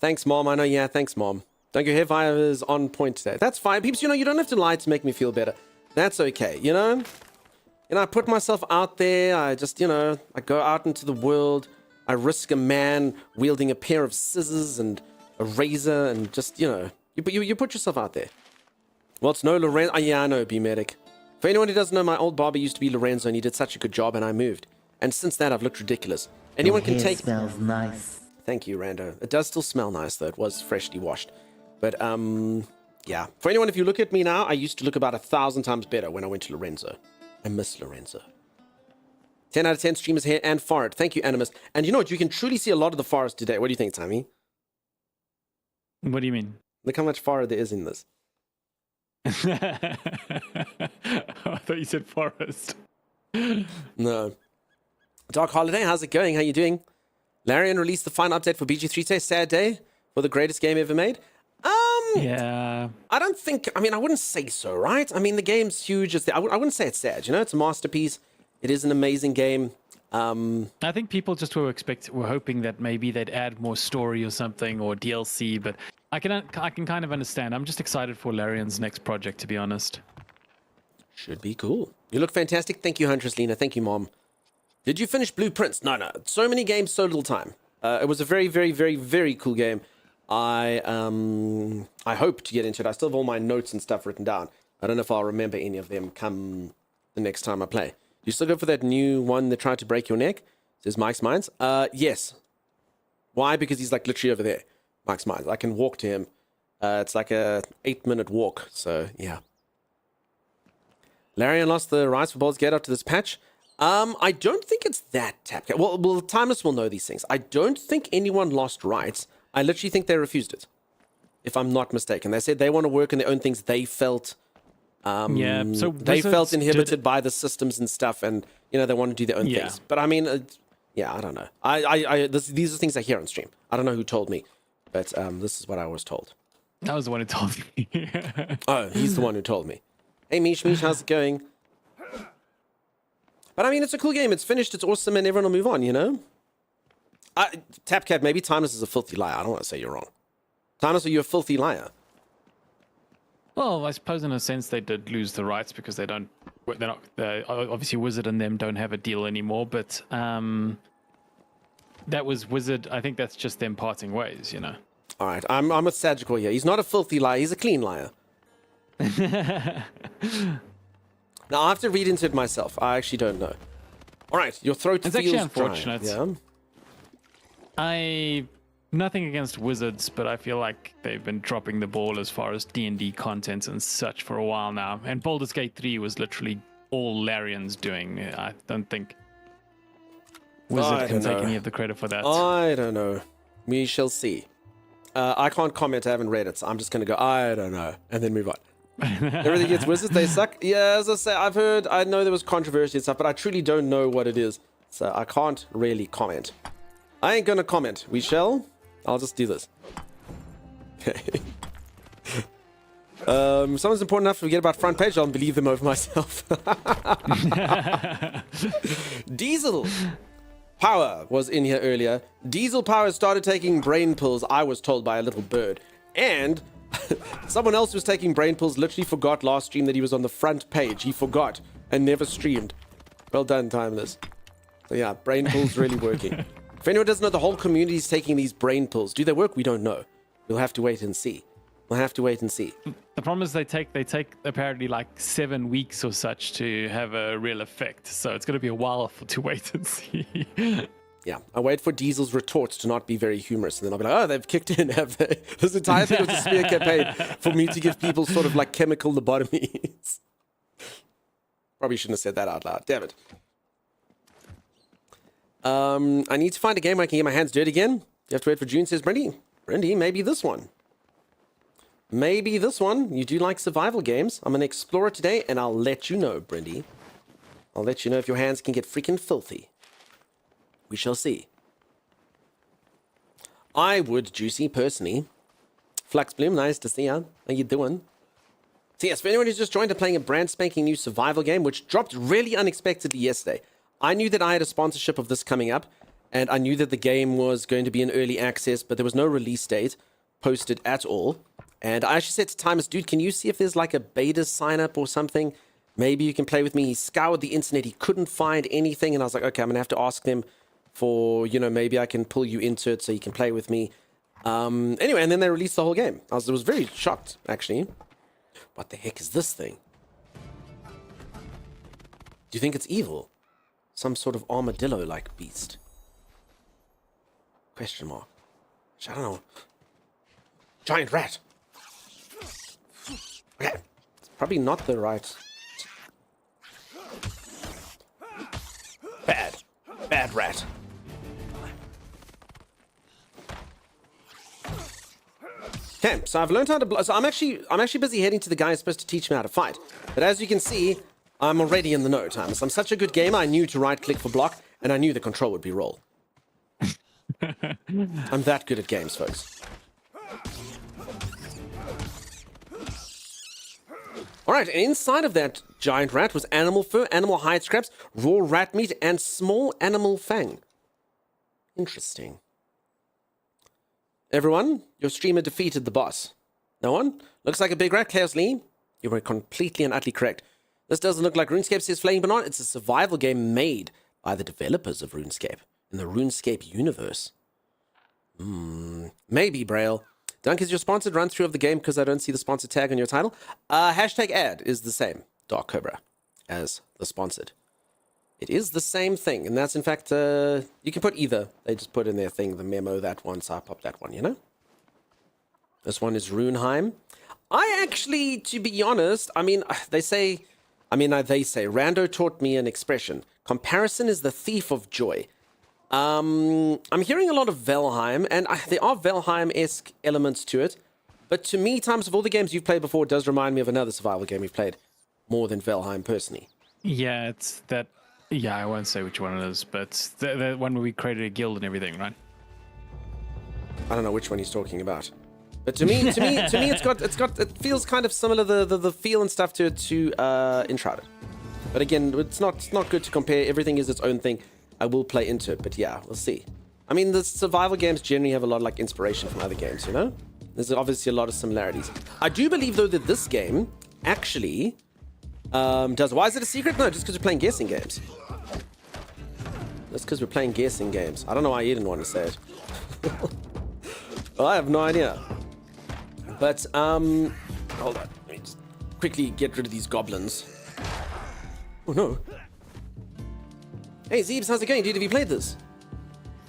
Speaker 1: Thanks, Mom. I know, yeah, thanks, Mom. Don't go hairfire is on point today. That's fine. Peeps, you know, you don't have to lie to make me feel better. That's okay, you know? You know, I put myself out there. I just, you know, I go out into the world. I risk a man wielding a pair of scissors and a razor and just, you know, you put yourself out there. Well, it's no Lorenzo. Yeah, I know, B-Medic. For anyone who doesn't know, my old barber used to be Lorenzo and he did such a good job and I moved. And since that, I've looked ridiculous. Anyone
Speaker 5: Your
Speaker 1: can
Speaker 5: hair
Speaker 1: take...
Speaker 5: smells nice.
Speaker 1: Thank you, Rando. It does still smell nice, though. It was freshly washed. But, yeah. For anyone, if you look at me now, I used to look about 1,000 times better when I went to Lorenzo. I miss Lorenzo. 10 out of 10 streamers here and forest. Thank you, Animus. And you know what? You can truly see a lot of the forest today. What do you think, Tammy?
Speaker 2: What do you mean?
Speaker 1: Look how much forest there is in this.
Speaker 2: I thought you said forest.
Speaker 1: No. Dark Holiday, how's it going? How you doing? Larian released the final update for BG3 today. Sad day for the greatest game ever made.
Speaker 2: Yeah.
Speaker 1: I don't think, I mean, I wouldn't say so, right? I mean, the game's huge. I wouldn't say it's sad, you know? It's a masterpiece. It is an amazing game.
Speaker 2: I think people just were hoping that maybe they'd add more story or something or DLC, but I can kind of understand. I'm just excited for Larian's next project, to be honest.
Speaker 1: Should be cool. You look fantastic. Thank you, Huntress Lena. Thank you, Mom. Did you finish Blueprints? No. So many games, so little time. It was a very, very, very, very cool game. I hope to get into it. I still have all my notes and stuff written down. I don't know if I'll remember any of them come the next time I play. Do you still go for that new one that tried to break your neck? Says Mike's Minds. Yes. Why? Because he's like literally over there. Mike's Minds. I can walk to him. It's like a 8-minute walk. So yeah. Larian lost the rights for Baldur's Gate after this patch. I don't think it's that tap. Well, Timeless will know these things. I don't think anyone lost rights. I literally think they refused it, if I'm not mistaken. They said they want to work on their own things. They felt,
Speaker 2: yeah, so
Speaker 1: they felt inhibited by the systems and stuff, and you know they want to do their own things. But I mean, yeah, I don't know. These are things I hear on stream. I don't know who told me, but this is what I was told.
Speaker 2: I was the one who told me.
Speaker 1: Oh, he's the one who told me. Hey, Mish, how's it going? But I mean, it's a cool game. It's finished. It's awesome, and everyone will move on, you know? Tapcat, maybe Timeless is a filthy liar. I don't want to say you're wrong. Timeless, are you a filthy liar?
Speaker 2: Well, I suppose in a sense they did lose the rights because they're not, obviously Wizard and them don't have a deal anymore, but that was Wizard. I think that's just them parting ways, you know?
Speaker 1: All right, I'm with Sagicor here. He's not a filthy liar. He's a clean liar. Now, I have to read into it myself. I actually don't know. All right, your throat
Speaker 2: it's
Speaker 1: feels
Speaker 2: actually unfortunate.
Speaker 1: Yeah.
Speaker 2: Nothing against Wizards, but I feel like they've been dropping the ball as far as D&D content and such for a while now. And Baldur's Gate 3 was literally all Larian's doing. I don't think Wizard can take any of the credit for that.
Speaker 1: I don't know. We shall see. I can't comment. I haven't read it, so I'm just going to go, I don't know, and then move on. Everything gets Wizards, they suck. Yeah, as I say, I know there was controversy and stuff, but I truly don't know what it is, so I can't really comment. I ain't gonna comment. We shall. I'll just do this. Okay. Someone's important enough to forget about front page. I'll believe them over myself. Diesel Power was in here earlier. Diesel Power started taking brain pills, I was told by a little bird, and someone else who was taking brain pills literally forgot last stream that he was on the front page. He forgot and never streamed. Well done, Timeless. So yeah, brain pills really working. If anyone doesn't know, the whole community is taking these brain pills. Do they work? We don't know. We'll have to wait and see. We'll have to wait and see.
Speaker 2: The problem is they take apparently like 7 weeks or such to have a real effect. So it's going to be a while to wait and see.
Speaker 1: Yeah, I wait for Diesel's retorts to not be very humorous, and then I'll be like, oh, they've kicked in, have they? This entire thing was a smear campaign for me to give people sort of like chemical lobotomies. Probably shouldn't have said that out loud. Damn it. I need to find a game where I can get my hands dirty again. You have to wait for June, says Brindy. Brindy, maybe this one. Maybe this one. You do like survival games. I'm going to explore it today, and I'll let you know, Brindy. I'll let you know if your hands can get freaking filthy. We shall see. I would, Juicy, personally. Fluxbloom, nice to see ya. How you doing? So yes, for anyone who's just joined, I'm playing a brand spanking new survival game, which dropped really unexpectedly yesterday. I knew that I had a sponsorship of this coming up. and I knew that the game was going to be in early access, but there was no release date posted at all. And I actually said to Timus, dude, can you see if there's like a beta sign up or something? Maybe you can play with me. He scoured the internet. He couldn't find anything. And I was like, okay, I'm going to have to ask them for, maybe I can pull you into it so you can play with me. Anyway, and then they released the whole game. I was very shocked, actually. What the heck is this thing? Do you think it's evil? Some sort of armadillo-like beast? Question mark. I don't know. Giant rat. Okay. It's probably not the right... Bad rat. Okay, so I've learned how to block. So I'm actually busy heading to the guy who's supposed to teach me how to fight. But as you can see, I'm already in the know, Timus. I'm such a good gamer, I knew to right-click for block, and I knew the control would be roll. I'm that good at games, folks. Alright, and inside of that giant rat was animal fur, animal hide scraps, raw rat meat, and small animal fang. Interesting. Everyone, your streamer defeated the boss. No one? Looks like a big rat, Chaos Lee. You were completely and utterly correct. This doesn't look like RuneScape, says Flaying Banan. It's a survival game made by the developers of RuneScape in the RuneScape universe. Maybe, Braille. Dunk, is your sponsored run-through of the game because I don't see the sponsored tag on your title? Hashtag ad is the same, Dark Cobra, as the sponsored. It is the same thing, and that's in fact, you can put either. They just put in their thing, the memo, that one, so I pop that one, This one is Runeheim. I actually, to be honest, they say, Rando taught me an expression. Comparison is the thief of joy. I'm hearing a lot of Valheim, and there are Valheim-esque elements to it. But to me, Times, of all the games you've played before, it does remind me of another survival game you've played more than Valheim, personally.
Speaker 2: Yeah, it's that. Yeah, I won't say which one it is, but the one where we created a guild and everything, right?
Speaker 1: I don't know which one he's talking about. But to me, it feels kind of similar, the feel and stuff to Enshrouded. But again, it's not good to compare. Everything is its own thing. I will play into it, but yeah, we'll see. The survival games generally have a lot of inspiration from other games, There's obviously a lot of similarities. I do believe, though, that this game actually does... Why is it a secret? No, just because we're playing guessing games. That's because we're playing guessing games. I don't know why you didn't want to say it. Well, I have no idea. But, hold on. Let me just quickly get rid of these goblins. Oh, no. Hey, Zeebs, how's it going, dude? Have you played this?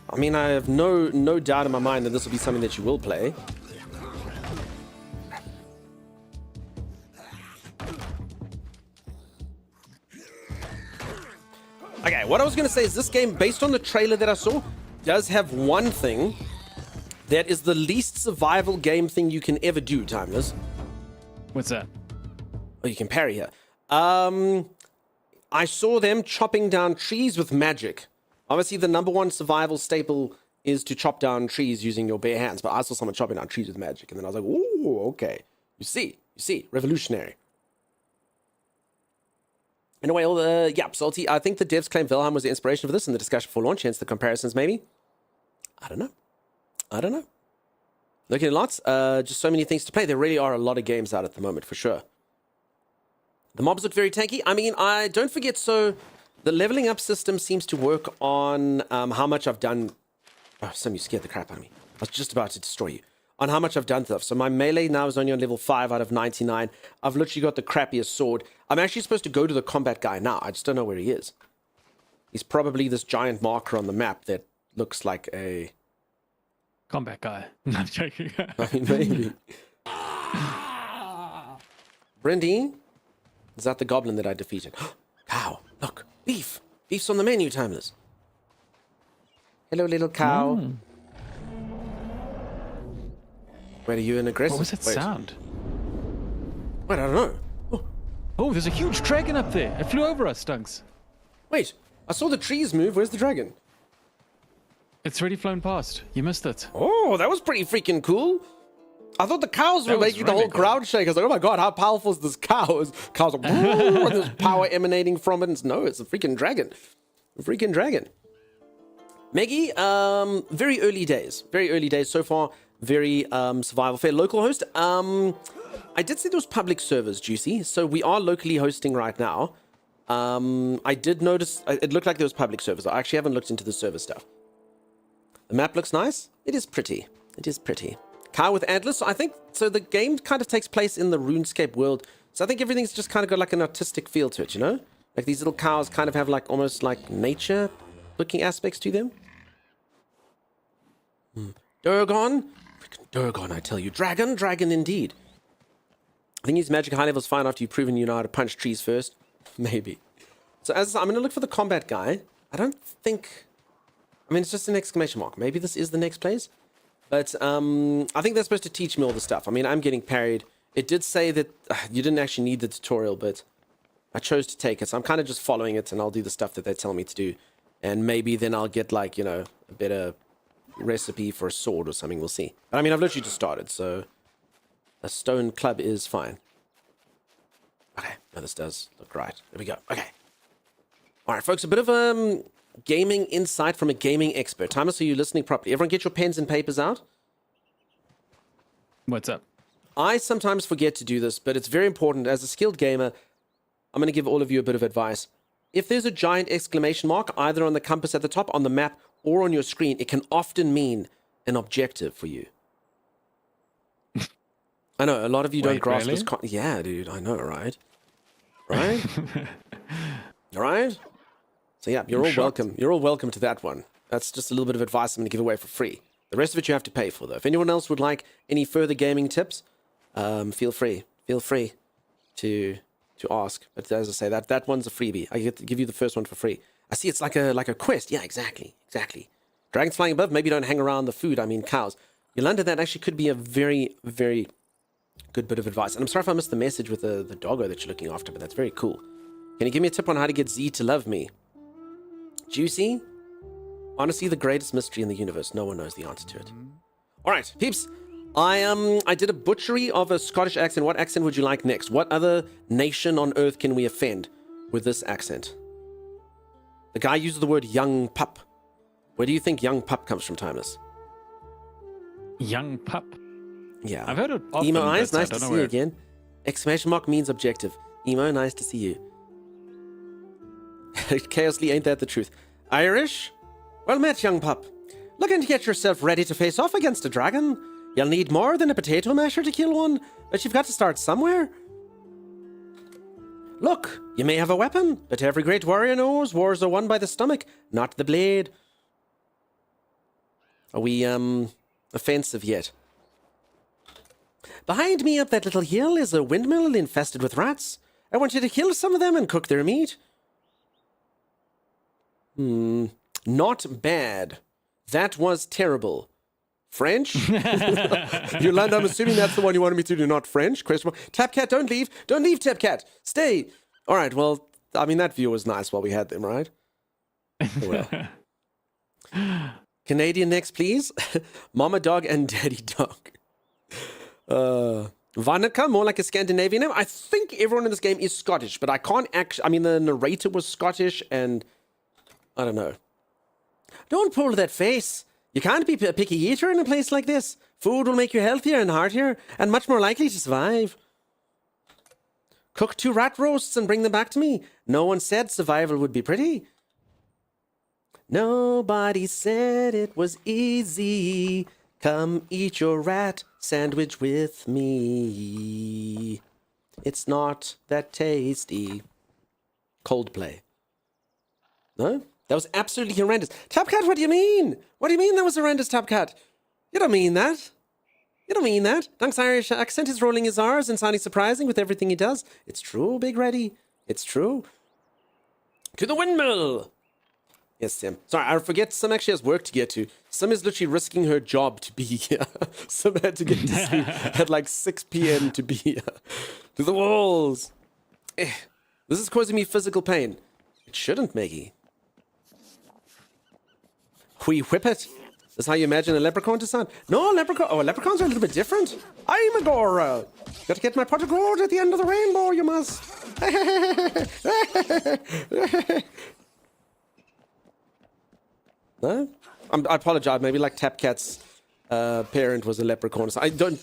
Speaker 1: I have no doubt in my mind that this will be something that you will play. Okay, what I was going to say is this game, based on the trailer that I saw, does have one thing that is the least survival game thing you can ever do, Timeless.
Speaker 2: What's that?
Speaker 1: Oh, you can parry here. I saw them chopping down trees with magic. Obviously, the number one survival staple is to chop down trees using your bare hands, but I saw someone chopping down trees with magic, and then I was like, ooh, okay. You see, revolutionary. Anyway, Salty, I think the devs claim Valheim was the inspiration for this in the discussion for launch, hence the comparisons, maybe? I don't know. Looking at lots, just so many things to play. There really are a lot of games out at the moment, for sure. The mobs look very tanky. I don't forget, so the leveling up system seems to work on how much I've done. Oh, Sam, you scared the crap out of me. I was just about to destroy you. On how much I've done stuff. So my melee now is only on level 5 out of 99. I've literally got the crappiest sword. I'm actually supposed to go to the combat guy now. I just don't know where he is. He's probably this giant marker on the map that looks like a...
Speaker 2: Combat guy. I'm joking.
Speaker 1: Maybe. Brindy? Is that the goblin that I defeated? Cow. Look. Beef. Beef's on the menu, Timeless. Hello, little cow. Wait, are you an aggressive?
Speaker 2: What was that sound?
Speaker 1: Wait, I don't know.
Speaker 2: Oh, there's a huge dragon up there. It flew over us, Dunks.
Speaker 1: Wait, I saw the trees move. Where's the dragon?
Speaker 2: It's already flown past. You missed it.
Speaker 1: Oh, that was pretty freaking cool. I thought the cows were making the whole crowd shake. I was like, oh my god, how powerful is this cow? Cows are and there's power emanating from it. And no, it's a freaking dragon. A freaking dragon. Meggy, very early days. Very early days so far. Very survival fair. Local host. I did see those public servers, Juicy. So we are locally hosting right now. I did notice it looked like there was public servers. I actually haven't looked into the server stuff. The map looks nice. It is pretty. It is pretty. Cow with antlers. So I think so. The game kind of takes place in the RuneScape world. So I think everything's just kind of got like an artistic feel to it, you know? Like these little cows kind of have like almost like nature looking aspects to them. Durgon. Freaking Durgon, I tell you. Dragon indeed. I think use magic high levels fine after you've proven you know how to punch trees first. Maybe. So as I'm going to look for the combat guy. I don't think... I mean, it's just an exclamation mark. Maybe this is the next place. But I think they're supposed to teach me all the stuff. I mean, I'm getting parried. It did say that you didn't actually need the tutorial, but I chose to take it. So I'm kind of just following it, and I'll do the stuff that they tell me to do. And maybe then I'll get, like, you know, a better recipe for a sword or something. We'll see. But I mean, I've literally just started, so a stone club is fine. Okay, no, this does look right. There we go. Okay. All right, folks, a bit of gaming insight from a gaming expert. Timer, so you're listening properly. Everyone get your pens and papers out.
Speaker 2: What's up?
Speaker 1: I sometimes forget to do this, but it's very important. As a skilled gamer, I'm going to give all of you a bit of advice. If there's a giant exclamation mark, either on the compass at the top, on the map, or on your screen, it can often mean an objective for you. I know, a lot of you don't grasp
Speaker 2: really?
Speaker 1: this. Yeah, dude, I know, right? Right? All right? So yeah, you're all welcome. You're all welcome to that one. That's just a little bit of advice I'm going to give away for free. The rest of it you have to pay for, though. If anyone else would like any further gaming tips, feel free. Feel free to ask. But as I say, that one's a freebie. I get to give you the first one for free. I see it's like a quest. Yeah, exactly. Dragons flying above. Maybe don't hang around the food. I mean, cows. Yolanda, that actually could be a very, very good bit of advice. And I'm sorry if I missed the message with the doggo that you're looking after, but that's very cool. Can you give me a tip on how to get Z to love me? Juicy? Honestly, the greatest mystery in the universe. No one knows the answer to it. All right, peeps. I did a butchery of a Scottish accent. What accent would you like next? What other nation on earth can we offend with this accent? The guy used the word young pup. Where do you think young pup comes from, Timeless?
Speaker 2: Young pup.
Speaker 1: Yeah.
Speaker 2: I've heard it often.
Speaker 1: Emo eyes,
Speaker 2: but I
Speaker 1: nice
Speaker 2: don't
Speaker 1: to
Speaker 2: know
Speaker 1: see you
Speaker 2: where-
Speaker 1: again. Exclamation mark means objective. Emo, nice to see you. Chaosly, ain't that the truth? Irish? Well met, young pup. Looking to get yourself ready to face off against a dragon? You'll need more than a potato masher to kill one, but you've got to start somewhere. Look, you may have a weapon, but every great warrior knows wars are won by the stomach, not the blade. Are we, offensive yet? Behind me up that little hill is a windmill infested with rats. I want you to kill some of them and cook their meat. Not bad. That was terrible. French? Yolanda, I'm assuming that's the one you wanted me to do, not French. Question mark. Tapcat, don't leave. Don't leave, Tapcat. Stay. All right, well, I mean, that view was nice while we had them, right? Oh, well. Canadian next, please. Mama dog and daddy dog. Vanica, more like a Scandinavian name. I think everyone in this game is Scottish, but I can't actually... I mean, the narrator was Scottish, and... I don't know. Don't pull that face. You can't be a picky eater in a place like this. Food will make you healthier and heartier, and much more likely to survive. Cook 2 rat roasts and bring them back to me. No one said survival would be pretty. Nobody said it was easy. Come eat your rat sandwich with me. It's not that tasty. Coldplay. No? That was absolutely horrendous. Tapcat, what do you mean? What do you mean that was horrendous, Tapcat? You don't mean that. You don't mean that. Dunk's Irish accent is rolling his R's and sounding surprising with everything he does. It's true, Big Reddy. It's true. To the windmill! Yes, Sim. Sorry, I forget Sim actually has work to get to. Sim is literally risking her job to be here. Sim had to get to sleep at like 6 p.m. to be here. To the walls! This is causing me physical pain. It shouldn't, Maggie. We whip it. That's how you imagine a leprechaun to sound. No, leprechauns are a little bit different. I'm a Gora. Got to get my pot of gold at the end of the rainbow, you must. No? I apologize. Maybe like Tapcat's parent was a leprechaun. So I don't...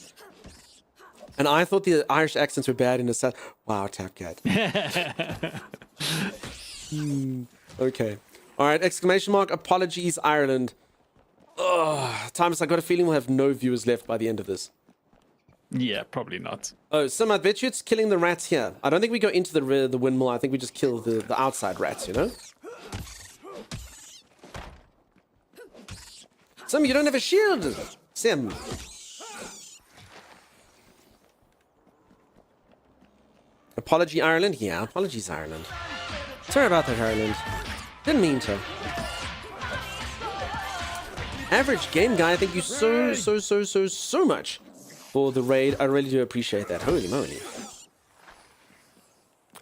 Speaker 1: And I thought the Irish accents were bad in the South. Wow, Tapcat. Okay. All right, exclamation mark, apologies, Ireland. Ugh, Thomas, I got a feeling we'll have no viewers left by the end of this.
Speaker 2: Yeah, probably not.
Speaker 1: Oh, Sim, I bet you it's killing the rats here. I don't think we go into the windmill. I think we just kill the outside rats, you know? Sim, you don't have a shield! Sim. Apology, Ireland? Yeah, apologies, Ireland. Sorry about that, Ireland. Didn't mean to. Average game guy, thank you so much for the raid. I really do appreciate that. Holy moly.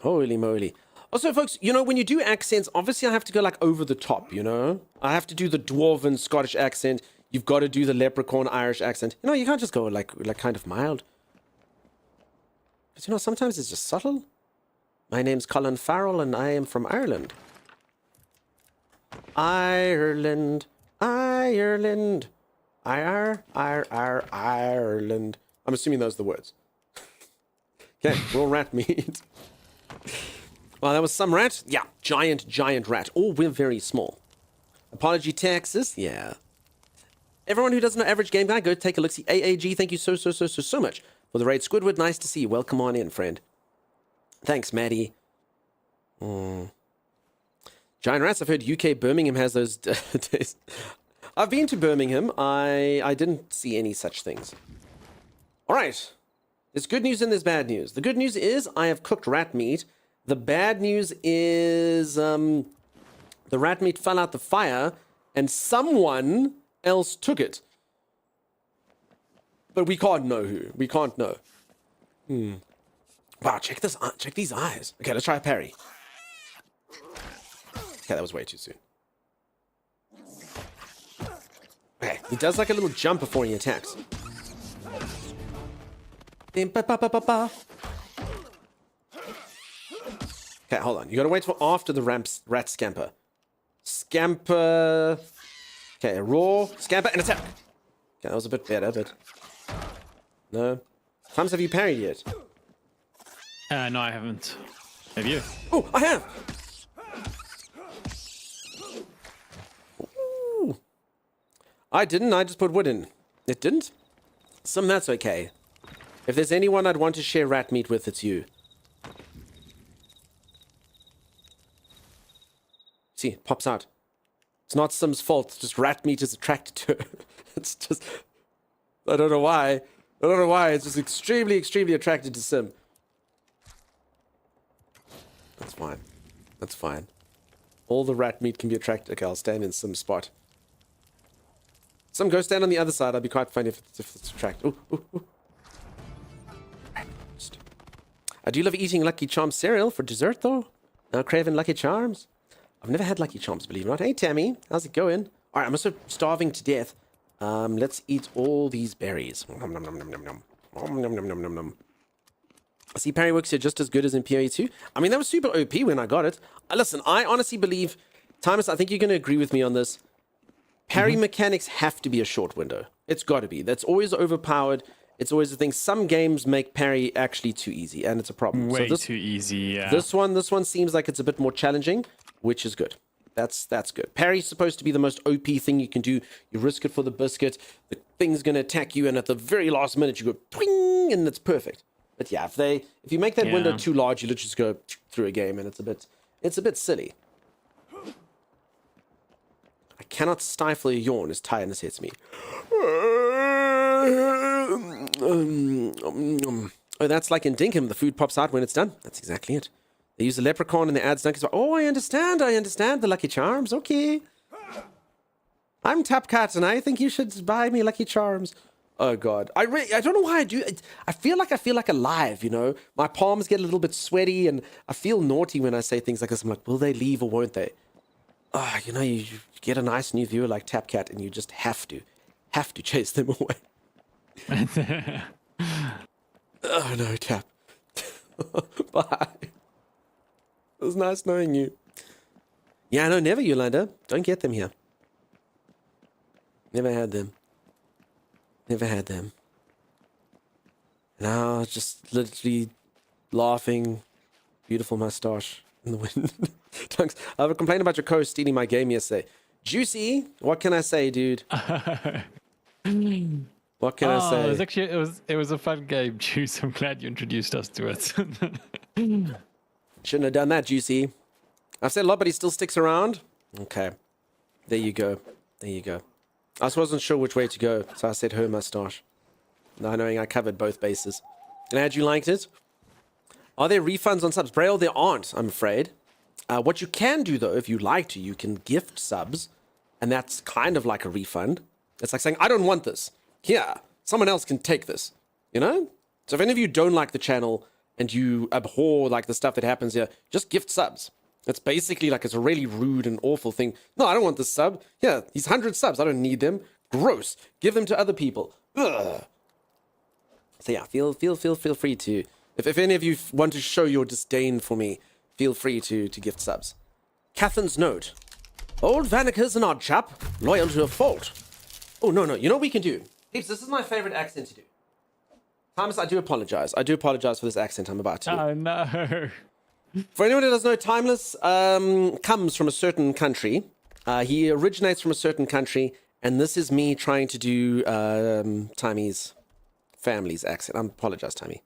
Speaker 1: Holy moly. Also, folks, you know, when you do accents, obviously I have to go, like, over the top, you know? I have to do the dwarven Scottish accent. You've got to do the leprechaun Irish accent. You know, you can't just go, like kind of mild. Because, you know, sometimes it's just subtle. My name's Colin Farrell, and I am from Ireland. Ireland. Ireland. Ireland. I'm assuming those are the words. Okay, raw rat meat. Well, that was some rat. Yeah, giant rat. Oh, we're very small. Apology taxes. Yeah. Everyone who doesn't know Average Game Guy, go take a look. See AAG, thank you so much for the raid. Squidward, nice to see you. Welcome on in, friend. Thanks, Maddie. Giant rats. I've heard UK Birmingham has those days. I've been to Birmingham. I didn't see any such things. All right. There's good news and there's bad news. The good news is I have cooked rat meat. The bad news is the rat meat fell out the fire and someone else took it. But we can't know who. We can't know. Wow, check this. Check these eyes. Okay, let's try a parry. Okay, that was way too soon. Okay, he does like a little jump before he attacks. Okay, hold on. You gotta wait for after the rat scamper. Scamper. Okay, raw, scamper, and attack. Okay, that was a bit better, but... No. Times, have you parried yet?
Speaker 2: No, I haven't. Have you?
Speaker 1: Oh, I have! Ooh. I didn't, I just put wood in. It didn't? That's okay. If there's anyone I'd want to share rat meat with, it's you. See, it pops out. It's not Sim's fault, it's just rat meat is attracted to her. It's just... I don't know why. It's just extremely attracted to Sim. That's fine. That's fine. All the rat meat can be attracted. Okay, I'll stand in Sim's spot. Sim, go stand on the other side. I'd be quite funny if it's attracted. Ooh. I do love eating Lucky Charms cereal for dessert, though. Now craving Lucky Charms. I've never had Lucky Charms, believe it or not. Hey, Tammy. How's it going? All right, I'm also starving to death. Let's eat all these berries. Nom, nom, nom, nom, nom, nom. Nom, nom, nom, nom, nom, nom. I see parry works here just as good as in PoE 2. I mean, that was super OP when I got it. Listen, I honestly believe... Timus, I think you're going to agree with me on this. Parry mechanics have to be a short window. It's got to be. That's always overpowered. It's always the thing. Some games make parry actually too easy, and it's a problem.
Speaker 2: Way too easy, yeah.
Speaker 1: This one seems like it's a bit more challenging, which is good. That's good. Parry's supposed to be the most OP thing you can do. You risk it for the biscuit. The thing's going to attack you, and at the very last minute, you go twing, and it's perfect. But yeah, if you make that window too large, you literally just go through a game, and it's a bit silly. I cannot stifle a yawn as tiredness hits me. Oh, that's like in Dinkum. The food pops out when it's done. That's exactly it. They use the leprechaun and they add Snuggies. Oh, I understand. The Lucky Charms. Okay. I'm Tapcat and I think you should buy me Lucky Charms. Oh, God. I don't know why I do. I feel like alive, you know? My palms get a little bit sweaty and I feel naughty when I say things like this. I'm like, will they leave or won't they? Oh, you know, you get a nice new viewer like Tapcat and you just have to chase them away. Oh, no, Tap. Bye. It was nice knowing you. Yeah, no, never, Yolanda. Don't get them here. Never had them. Never had them. Now, just literally laughing. Beautiful mustache in the wind. Thanks. I have a complaint about your co-host stealing my game yesterday. Juicy, what can I say, dude? What can I say?
Speaker 2: It was actually it was a fun game, Juice. I'm glad you introduced us to it.
Speaker 1: Shouldn't have done that, Juicy. I've said a lot, but he still sticks around. Okay. There you go. There you go. I just wasn't sure which way to go, so I said her mustache. Now knowing I covered both bases. Glad you liked it. Are there refunds on subs? Braille, there aren't, I'm afraid. What you can do, though, if you like to, you can gift subs, and that's kind of like a refund. It's like saying, I don't want this. Here, someone else can take this. You know? So if any of you don't like the channel and you abhor like the stuff that happens here, just gift subs. It's basically like it's a really rude and awful thing. No, I don't want this sub. Yeah, these 100 subs, I don't need them. Gross. Give them to other people. Ugh. So yeah, feel free to. If any of you want to show your disdain for me, feel free to gift subs. Catherine's note. Old Vanica's an odd chap, loyal to a fault. Oh, no. You know what we can do? Peeps, this is my favorite accent to do. Timeless, I do apologize. I do apologize for this accent I'm about to do.
Speaker 2: Oh, no.
Speaker 1: For anyone who doesn't know, Timeless comes from a certain country. He originates from a certain country, and this is me trying to do Timey's family's accent. I apologize, Timey.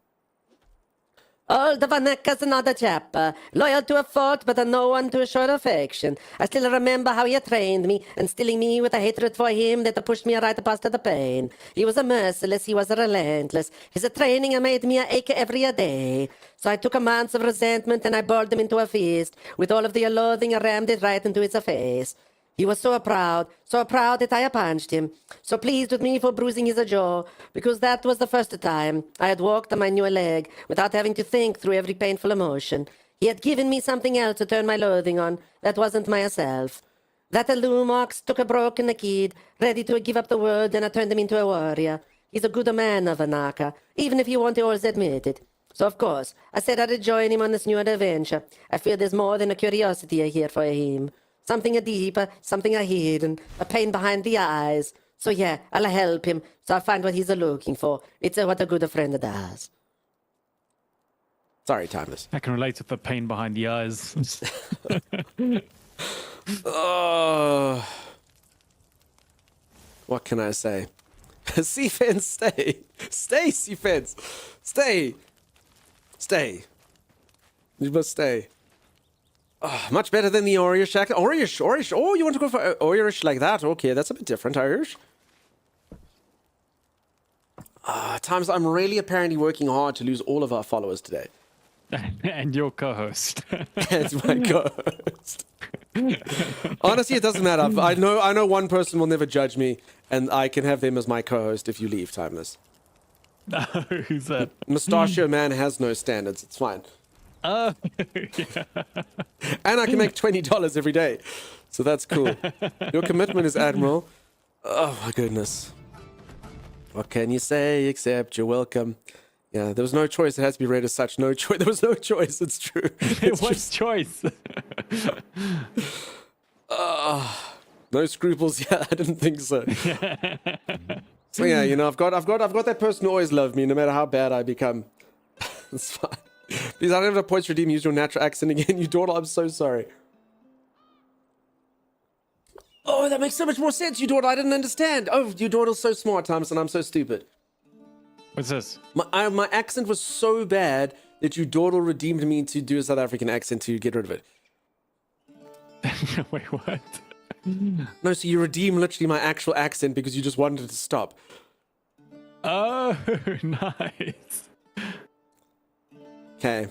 Speaker 7: Old Vaneka's another chap, loyal to a fault, but no one to show affection. I still remember how he trained me, instilling me with a hatred for him that pushed me right past the pain. He was merciless, he was relentless. His training made me ache every day. So I took a month of resentment and I boiled him into a feast. With all of the loathing, I rammed it right into his face. He was so proud that I punched him. So pleased with me for bruising his jaw, because that was the first time I had walked on my new leg without having to think through every painful emotion. He had given me something else to turn my loathing on that wasn't myself. That Lumox took a broken kid, ready to give up the world, and I turned him into a warrior. He's a good man, Vanaka, even if you won't always admit it. So of course, I said I'd join him on this new adventure. I feel there's more than a curiosity here for him. Something deeper, something hidden, a pain behind the eyes. So yeah, I'll help him, so I'll find what he's looking for. It's what a good friend does.
Speaker 1: Sorry, Timeless.
Speaker 2: I can relate with the pain behind the eyes.
Speaker 1: What can I say? Seafence, stay. Stay, Seafence. Stay. Stay. You must stay. Oh, much better than the Orish accent. Orish. Oh, you want to go for Irish like that? Okay, that's a bit different, Irish. Times I'm really apparently working hard to lose all of our followers today.
Speaker 2: And your co-host.
Speaker 1: As my co-host. Honestly, it doesn't matter. I know one person will never judge me, and I can have them as my co-host if you leave, Timeless.
Speaker 2: Who's that?
Speaker 1: Mustachio Man has no standards. It's fine.
Speaker 2: Oh, yeah.
Speaker 1: And I can make $20 every day. So that's cool. Your commitment is admirable. Oh, my goodness. What can you say except you're welcome? Yeah, there was no choice. It has to be read as such. No choice. There was no choice. It's true.
Speaker 2: It was choice.
Speaker 1: No scruples. Yeah, I didn't think so. So yeah, you know, I've got that person who always loved me, no matter how bad I become. It's fine. Please, I don't have a points redeem. Use your natural accent again, you daughter. I'm so sorry. Oh, that makes so much more sense, you daughter. I didn't understand. Oh, your daughter's so smart, Thomas, and I'm so stupid.
Speaker 2: What's this?
Speaker 1: My accent was so bad that your daughter redeemed me to do a South African accent to get rid of it.
Speaker 2: Wait, what?
Speaker 1: No, so you redeem literally my actual accent because you just wanted it to stop.
Speaker 2: Oh, nice.
Speaker 1: Okay.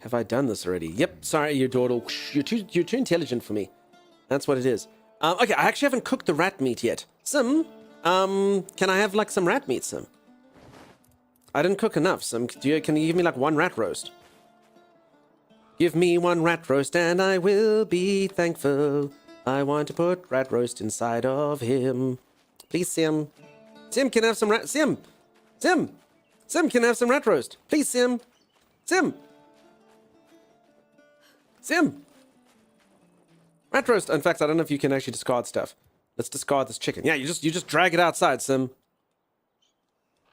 Speaker 1: Have I done this already? Yep. Sorry, your daughter. You're too intelligent for me. That's what it is. Okay, I actually haven't cooked the rat meat yet. Sim, can I have like some rat meat, Sim? I didn't cook enough, Sim. Can you give me like one rat roast? Give me one rat roast and I will be thankful. I want to put rat roast inside of him. Please, Sim. Sim, can I have some rat... Sim! Sim! Sim, can I have some rat roast? Please, Sim. Sim. Sim. Rat roast. In fact, I don't know if you can actually discard stuff. Let's discard this chicken. Yeah, you just drag it outside, Sim.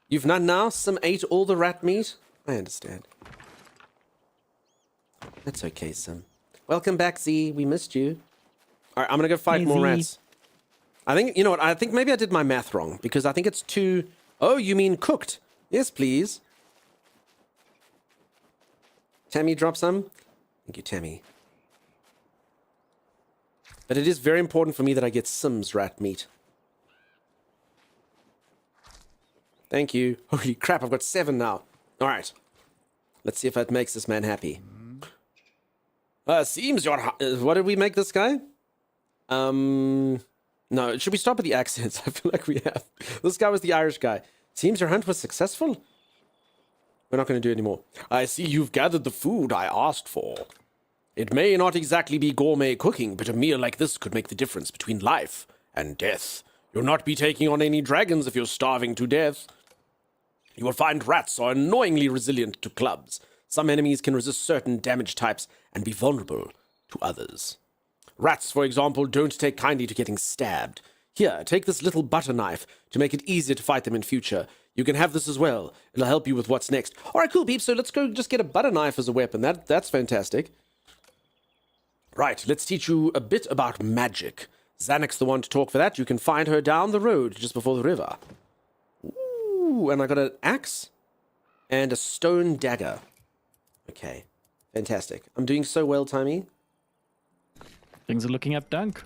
Speaker 1: You've none now? Sim ate all the rat meat? I understand. That's okay, Sim. Welcome back, Z. We missed you. All right, I'm going to go fight
Speaker 2: Hey,
Speaker 1: more
Speaker 2: Z.
Speaker 1: rats. I think, you know what? I think maybe I did my math wrong because I think it's 2... Oh, you mean cooked? Yes, please. Tammy, drop some. Thank you, Tammy. But it is very important for me that I get Sim's rat meat. Thank you. Holy crap, I've got 7 now. All right. Let's see if that makes this man happy. Seems your... what did we make this guy? No, should we stop with the accents? I feel like we have. This guy was the Irish guy. Seems your hunt was successful. We're not going to do it anymore. I see you've gathered the food I asked for. It may not exactly be gourmet cooking, but a meal like this could make the difference between life and death. You'll not be taking on any dragons if you're starving to death. You will find rats are annoyingly resilient to clubs. Some enemies can resist certain damage types and be vulnerable to others. Rats, for example, don't take kindly to getting stabbed. Here, take this little butter knife to make it easier to fight them in future. You can have this as well. It'll help you with what's next. All right, cool, peeps. So let's go just get a butter knife as a weapon. That's fantastic. Right, let's teach you a bit about magic. Zanek's the one to talk for that. You can find her down the road just before the river. Ooh, and I got an axe and a stone dagger. Okay, fantastic. I'm doing so well, Timey.
Speaker 2: Things are looking up, Dunk.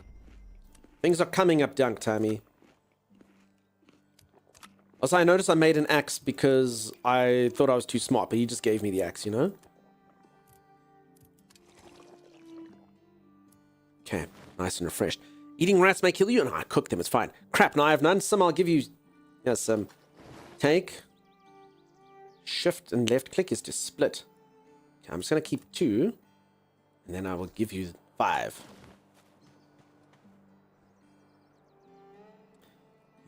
Speaker 1: Things are coming up, Dunk, Timey. Also, I noticed I made an axe because I thought I was too smart, but he just gave me the axe, you know? Okay, nice and refreshed. Eating rats may kill you? No, I cook them, it's fine. Crap, now I have none. Some I'll give you... Yes, some... Take. Shift and left click is to split. Okay, I'm just going to keep 2. And then I will give you 5.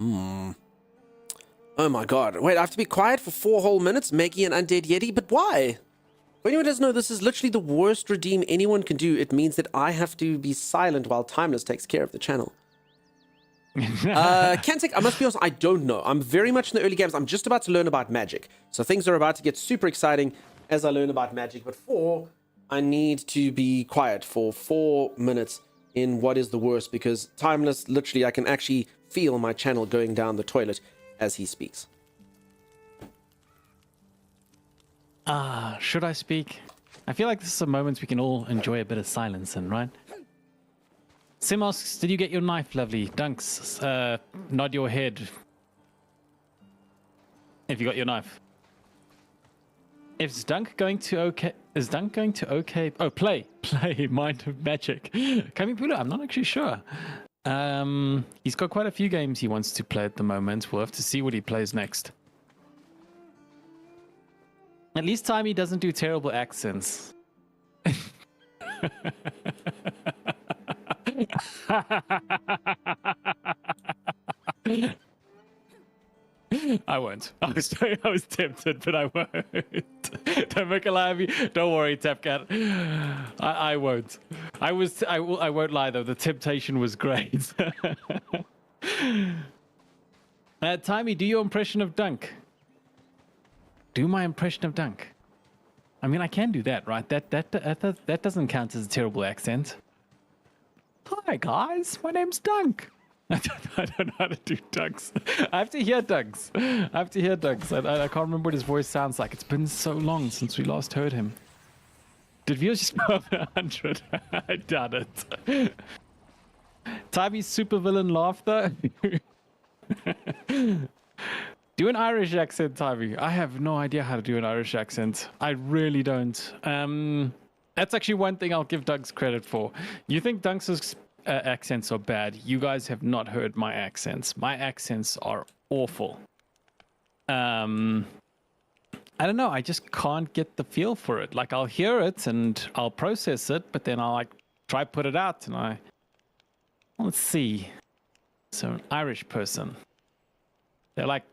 Speaker 1: Oh my god. Wait, I have to be quiet for 4 whole minutes making an undead yeti? But why? If anyone doesn't know, this is literally the worst redeem anyone can do. It means that I have to be silent while Timeless takes care of the channel. Cantic, I must be honest, I don't know. I'm very much in the early games. I'm just about to learn about magic. So things are about to get super exciting as I learn about magic. But I need to be quiet for 4 minutes in what is the worst, because Timeless, literally, I can actually feel my channel going down the toilet as he speaks.
Speaker 2: Should I speak? I feel like this is a moment we can all enjoy a bit of silence in, right? Sim asks, did you get your knife, lovely? Dunks, nod your head if you got your knife. Is Dunk going to okay? Oh, play Mind of Magic. Kamipula, I'm not actually sure. He's got quite a few games he wants to play at the moment. We'll have to see what he plays next. At least Timey doesn't do terrible accents. I won't. I was tempted, but I won't. Don't make a lie of me. Don't worry, Tapcat. I won't. I won't lie though. The temptation was great. Timey, do your impression of Dunk. Do my impression of Dunk. I mean, I can do that, right? That doesn't count as a terrible accent. Hi guys, my name's Dunk. I don't know how to do Dunks. I have to hear Dunks. I can't remember what his voice sounds like. It's been so long since we last heard him. Did viewers just go over 100? I doubt it. Timey's supervillain laughter. Do an Irish accent, Timey. I have no idea how to do an Irish accent. I really don't. That's actually one thing I'll give Dunks credit for. You think Dunks' accents are bad? You guys have not heard my accents. My accents are awful. I don't know. I just can't get the feel for it. Like, I'll hear it and I'll process it, but then I'll like try put it out and let's see. So an Irish person. They're like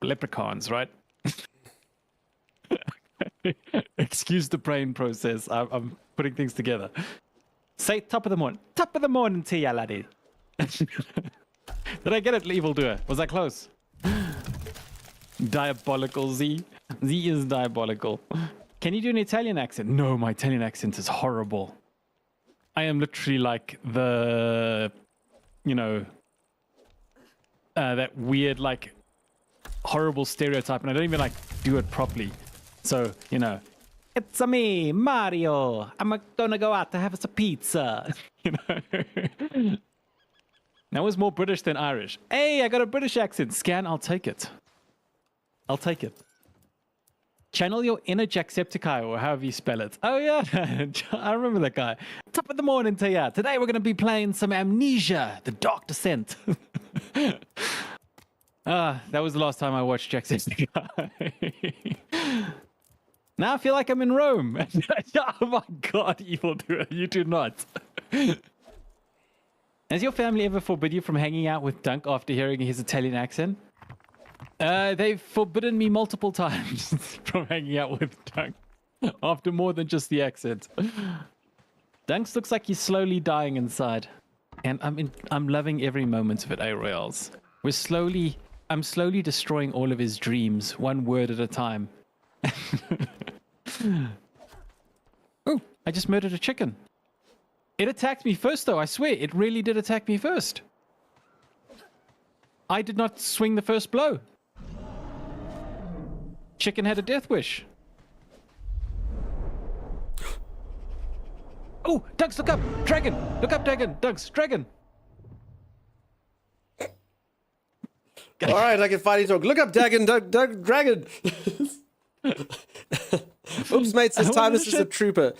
Speaker 2: leprechauns, right? Excuse the brain process. I'm putting things together. Say top of the morning. Top of the morning to ya, laddie. Did I get it, evildoer? Was I close? Diabolical, Z. Z is diabolical. Can you do an Italian accent? No, my Italian accent is horrible. I am literally like the, you know, that weird, like, horrible stereotype, and I don't even, like, do it properly. So, you know, it's a me, Mario. I'm gonna go out to have us a pizza. You know? That was more British than Irish. Hey, I got a British accent. Scan, I'll take it. I'll take it. Channel your inner Jacksepticeye, or however you spell it. Oh, yeah. I remember that guy. Top of the morning to ya. Today we're going to be playing some Amnesia, The Dark Descent. That was the last time I watched Jacksepticeye. Now I feel like I'm in Rome. Oh, my God, evildoer. You do not. Has your family ever forbid you from hanging out with Dunk after hearing his Italian accent? They've forbidden me multiple times from hanging out with Dunk after more than just the accent. Dunks looks like he's slowly dying inside, and I'm loving every moment of it. Royals, I'm slowly destroying all of his dreams, one word at a time. Oh, I just murdered a chicken. It attacked me first, though. I swear, it really did attack me first. I did not swing the first blow. Chicken had a death wish. Oh, Dunks, look up! Dragon! Look up, Dragon! Dunks, Dragon!
Speaker 1: All right, I can finally talk. Look up, Dragon! Dragon! Oops, mate, says Timeless is a trooper.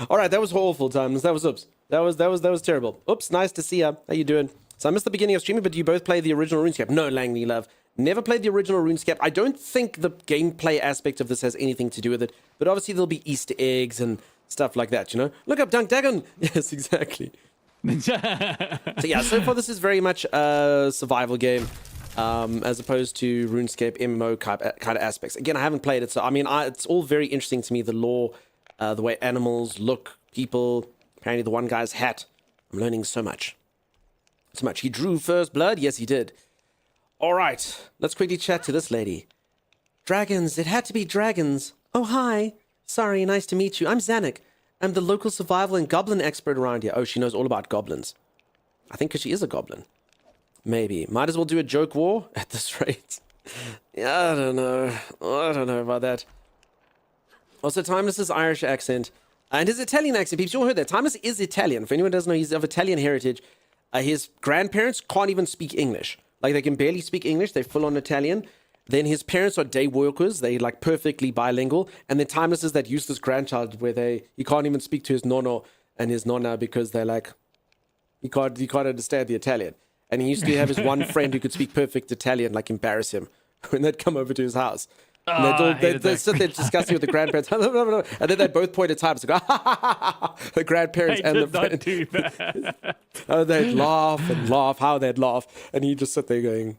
Speaker 1: All right, that was awful, Timeless. That was oops. That was terrible. Oops, nice to see ya. How you doing? So I missed the beginning of streaming, but you both play the original RuneScape. No, Langley, love. Never played the original RuneScape. I don't think the gameplay aspect of this has anything to do with it, but obviously there'll be Easter eggs and stuff like that, you know? Look up Dunk Dagon! Yes, exactly. So yeah, so far this is very much a survival game, as opposed to RuneScape MMO kind of aspects. Again, I haven't played it, so I mean, it's all very interesting to me, the lore, the way animals look, people, apparently the one guy's hat. I'm learning so much. So much. He drew first blood? Yes, he did. All right, let's quickly chat to this lady. Dragons, it had to be dragons. Oh, hi. Sorry, nice to meet you. I'm Zanuck. I'm the local survival and goblin expert around here. Oh, she knows all about goblins. I think because she is a goblin. Maybe. Might as well do a joke war at this rate. Yeah, I don't know about that. Also, Timeless's Irish accent. And his Italian accent. People all heard that. Timeless is Italian. For anyone who doesn't know, he's of Italian heritage. His grandparents can't even speak English. Like, they can barely speak English. They're full on Italian. Then his parents are day workers. They like perfectly bilingual. And then Timeless is that useless grandchild where he can't even speak to his nonno and his nonna because they're like, he can't understand the Italian. And he used to have his one friend who could speak perfect Italian, like embarrass him when they'd come over to his house. And they'd sit there discussing with the grandparents, and then they both point at Timeless and go, the grandparents and the friend.
Speaker 2: Do that.
Speaker 1: Oh, they'd laugh and laugh, how they'd laugh. And he'd just sit there going,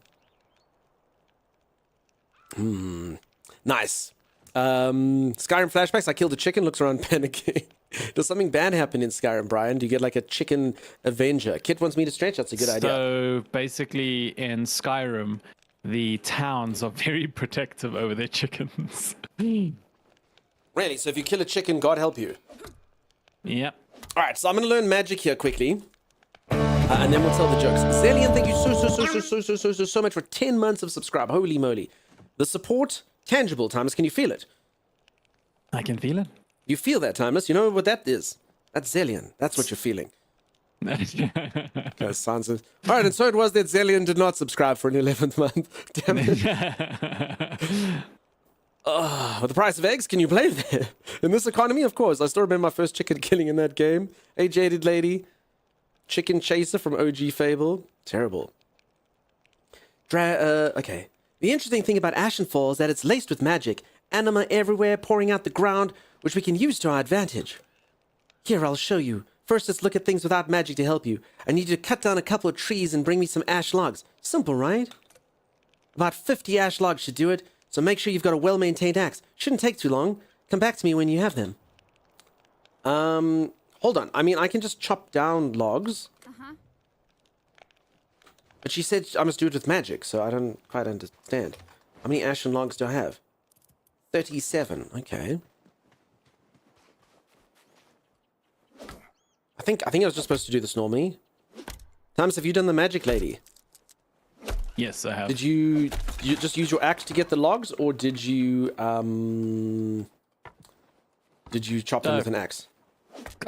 Speaker 1: nice. Skyrim flashbacks. I killed a chicken, looks around panicking. Does something bad happen in Skyrim, Brian? Do you get like a chicken avenger? Kit wants me to stretch. That's a good idea.
Speaker 2: So basically in Skyrim, the towns are very protective over their chickens.
Speaker 1: Really? So if you kill a chicken, God help you?
Speaker 2: Yep.
Speaker 1: All right, so I'm going to learn magic here quickly. And then we'll tell the jokes. Zelian, thank you so much for 10 months of subscribe. Holy moly. The support, tangible, Timeless. Can you feel it?
Speaker 2: I can feel it.
Speaker 1: You feel that, Timeless? You know what that is? That's Zelian. That's what you're feeling. Sounds all right, and so it was that Zelian did not subscribe for an 11th month. Damn it. The price of eggs, can you blame them? In this economy, of course. I still remember my first chicken killing in that game. Hey, jaded lady. Chicken chaser from OG Fable. Terrible. Okay. The interesting thing about Ashenfall is that it's laced with magic. Anima everywhere, pouring out the ground, which we can use to our advantage. Here, I'll show you. First, let's look at things without magic to help you. I need you to cut down a couple of trees and bring me some ash logs. Simple, right? About 50 ash logs should do it, so make sure you've got a well-maintained axe. Shouldn't take too long. Come back to me when you have them. Hold on. I mean, I can just chop down logs. But she said I must do it with magic, so I don't quite understand. How many ashen logs do I have? 37. Okay. I think I was just supposed to do this normally. Tams, have you done the magic lady?
Speaker 2: Yes, I have.
Speaker 1: Did you just use your axe to get the logs, or did you chop them with an axe?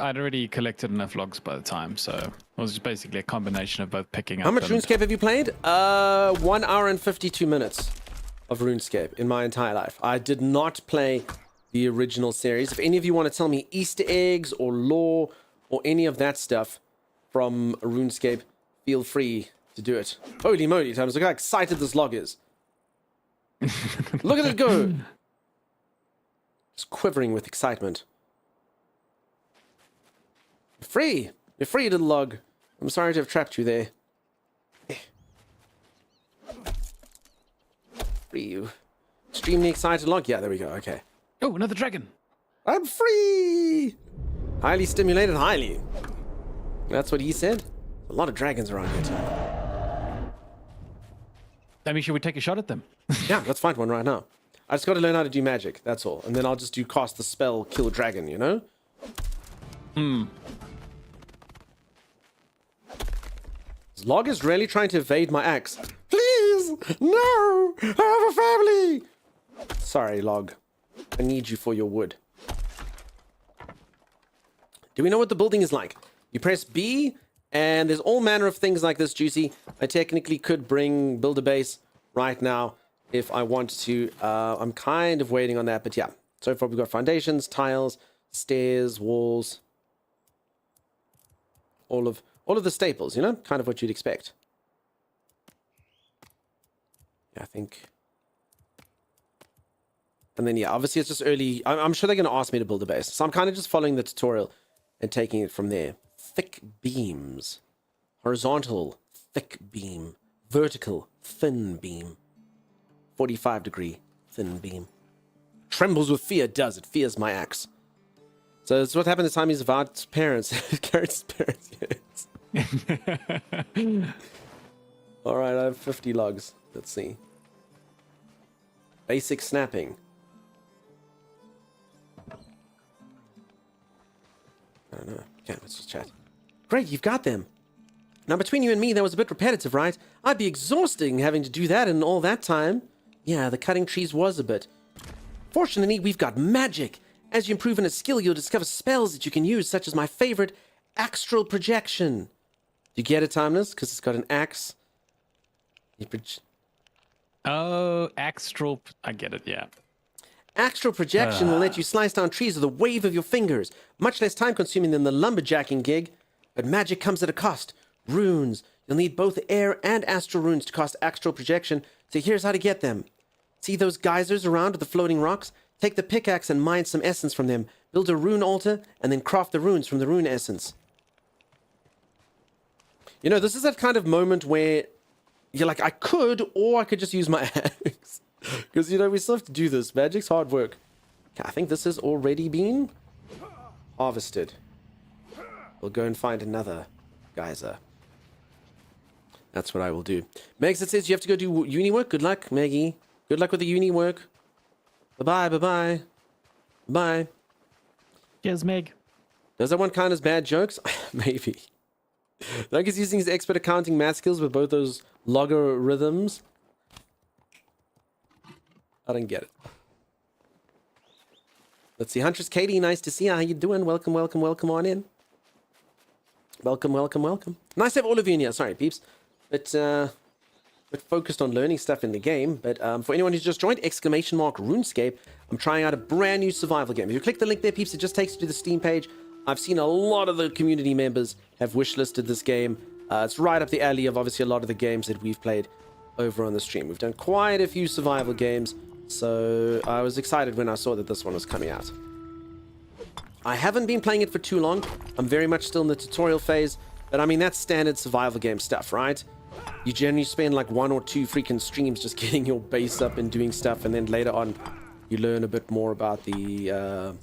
Speaker 2: I'd already collected enough logs by the time, so it was just basically a combination of both picking up.
Speaker 1: How much
Speaker 2: and...
Speaker 1: RuneScape have you played? 1 hour and 52 minutes of RuneScape in my entire life. I did not play the original series. If any of you want to tell me Easter eggs or lore or any of that stuff from RuneScape, feel free to do it. Holy moly, Thomas, look how excited this log is. Look at it go. It's quivering with excitement. You're free. You're free, little log. I'm sorry to have trapped you there. Free you. Extremely excited log. Yeah, there we go. Okay.
Speaker 2: Oh, another dragon.
Speaker 1: I'm free. Highly stimulated, highly. That's what he said. A lot of dragons around here, too.
Speaker 2: I mean, should we take a shot at them?
Speaker 1: Yeah, let's find one right now. I just got to learn how to do magic. That's all. And then I'll just cast the spell, kill dragon, you know? This log is really trying to evade my axe. Please! No! I have a family! Sorry, log. I need you for your wood. Do we know what the building is like? You press B, and there's all manner of things like this, Juicy. I technically could build a base right now if I want to. I'm kind of waiting on that, but yeah. So far we've got foundations, tiles, stairs, walls. All of the staples, you know? Kind of what you'd expect. Yeah, I think. And then, yeah, obviously it's just early. I'm sure they're going to ask me to build a base. So I'm kind of just following the tutorial and taking it from there. Thick beams. Horizontal, thick beam. Vertical, thin beam. 45-degree, thin beam. Trembles with fear, does it? Fears my axe. So it's what happened this time he's Vard's parents. Garrett's parents, yes. Alright, I have 50 logs. Let's see. Basic snapping. I don't know. Okay, let's just chat. Great, you've got them. Now, between you and me, that was a bit repetitive, right? I'd be exhausting having to do that in all that time. Yeah, the cutting trees was a bit. Fortunately, we've got magic. As you improve in a skill, you'll discover spells that you can use, such as my favorite, astral projection. Do you get it, Timeless? Because it's got an axe.
Speaker 2: Oh, astral. I get it, yeah.
Speaker 1: Astral projection will let you slice down trees with a wave of your fingers. Much less time consuming than the lumberjacking gig. But magic comes at a cost. Runes. You'll need both air and astral runes to cast astral projection, so here's how to get them. See those geysers around with the floating rocks? Take the pickaxe and mine some essence from them. Build a rune altar, and then craft the runes from the rune essence. You know, this is that kind of moment where you're like, I could, or I could just use my axe. Because, you know, we still have to do this. Magic's hard work. Okay, I think this has already been harvested. We'll go and find another geyser. That's what I will do. Megs, it says you have to go do uni work. Good luck, Maggie. Good luck with the uni work. Bye-bye, bye-bye. Bye.
Speaker 2: Cheers, Meg.
Speaker 1: Does that one count as bad jokes? Maybe. Doug is using his expert accounting math skills with both those logarithms. I don't get it. Let's see. Huntress Katie, nice to see you. How you doing? Welcome, welcome, welcome on in. Welcome, welcome, welcome. Nice to have all of you in here. Sorry, peeps. But focused on learning stuff in the game. But for anyone who's just joined, ! RuneScape, I'm trying out a brand new survival game. If you click the link there, peeps, it just takes you to the Steam page. I've seen a lot of the community members have wishlisted this game. It's right up the alley of obviously a lot of the games that we've played over on the stream. We've done quite a few survival games, so I was excited when I saw that this one was coming out. I haven't been playing it for too long. I'm very much still in the tutorial phase, but I mean, that's standard survival game stuff, right? You generally spend like 1 or 2 freaking streams just getting your base up and doing stuff, and then later on you learn a bit more about the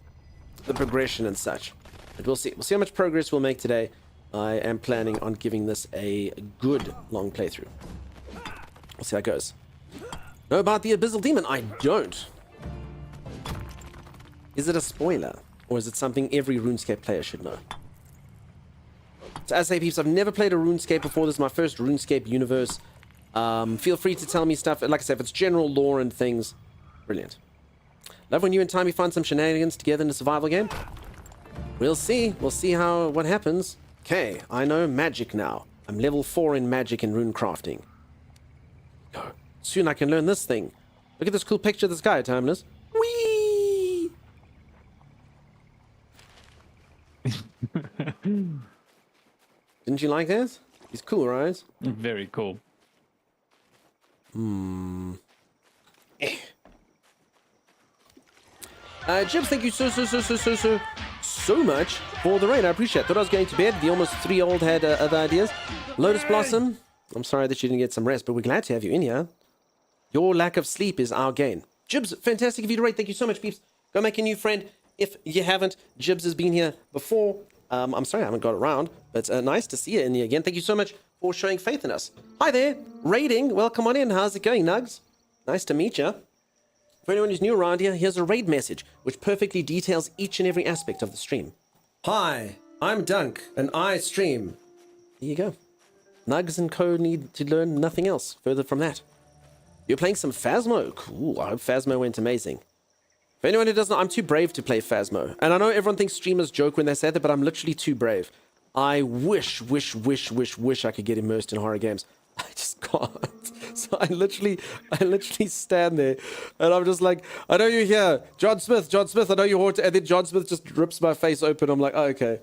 Speaker 1: progression and such. But we'll see. We'll see how much progress we'll make today. I am planning on giving this a good long playthrough. We'll see how it goes. Know about the Abyssal Demon? I don't. Is it a spoiler? Or is it something every RuneScape player should know? So as I say, peeps, I've never played a RuneScape before. This is my first RuneScape universe. Feel free to tell me stuff. Like I said, if it's general lore and things, brilliant. Love when you and Timey find some shenanigans together in a survival game. We'll see. We'll see what happens. Okay, I know magic now. I'm level 4 in magic and rune crafting. Go. Soon I can learn this thing. Look at this cool picture of this guy, Timeless. Whee! Didn't you like that? He's cool, right?
Speaker 2: Very cool.
Speaker 1: Jibs, thank you so much for the raid. I appreciate it. Thought I was going to bed. The almost 3-year-old had other ideas. Lotus Blossom, I'm sorry that you didn't get some rest, but we're glad to have you in here. Your lack of sleep is our gain. Jibs, fantastic of you to raid. Thank you so much, peeps. Go make a new friend if you haven't. Jibs has been here before. I'm sorry I haven't got around, but nice to see you in here again. Thank you so much for showing faith in us. Hi there, raiding. Welcome on in. How's it going, Nugs? Nice to meet you. For anyone who's new around here, here's a raid message, which perfectly details each and every aspect of the stream. Hi, I'm Dunk, and I stream. There you go. Nugs and co need to learn nothing else further from that. You're playing some Phasmo. Cool, I hope Phasmo went amazing. For anyone who doesn't know, I'm too brave to play Phasmo. And I know everyone thinks streamers joke when they say that, but I'm literally too brave. I wish I could get immersed in horror games. I just can't. So I literally stand there, and I'm just like, I know you're here, John Smith, I know you're haunted, and then John Smith just rips my face open. I'm like, oh, okay.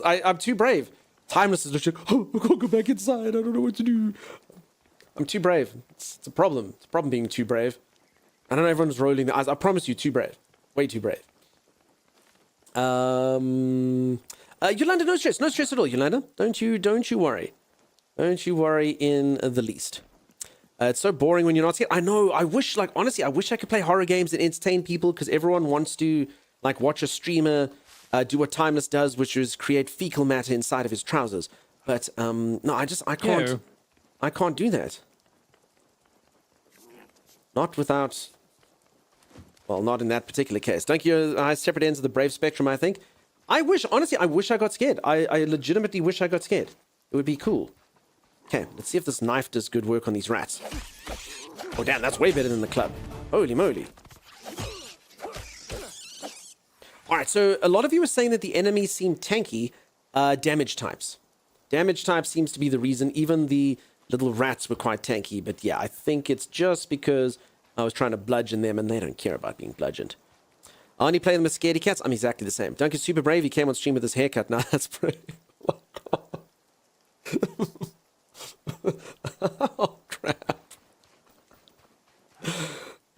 Speaker 1: I'm too brave. Timeless is literally, oh, I can't go back inside. I don't know what to do. I'm too brave. It's a problem. It's a problem being too brave. I don't know, everyone's rolling their eyes. I promise you, too brave. Way too brave. Yolanda, no stress at all, Yolanda. Don't you worry. Don't you worry in the least. It's so boring when you're not scared. I know. Honestly, I wish I could play horror games and entertain people, because everyone wants to, like, watch a streamer do what Timeless does, which is create fecal matter inside of his trousers. But, no, I can't.
Speaker 2: Yeah.
Speaker 1: I can't do that. Not without... Well, not in that particular case. Don't you separate ends of the brave spectrum, I think. I wish I got scared. I legitimately wish I got scared. It would be cool. Okay, let's see if this knife does good work on these rats. Oh, damn, that's way better than the club. Holy moly. Alright, so a lot of you were saying that the enemies seem tanky. Damage types. Damage type seems to be the reason. Even the little rats were quite tanky. But yeah, I think it's just because I was trying to bludgeon them, and they don't care about being bludgeoned. I only play them with scaredy cats. I'm exactly the same. Duncan's super brave. He came on stream with his haircut. Now that's brave. Oh, crap.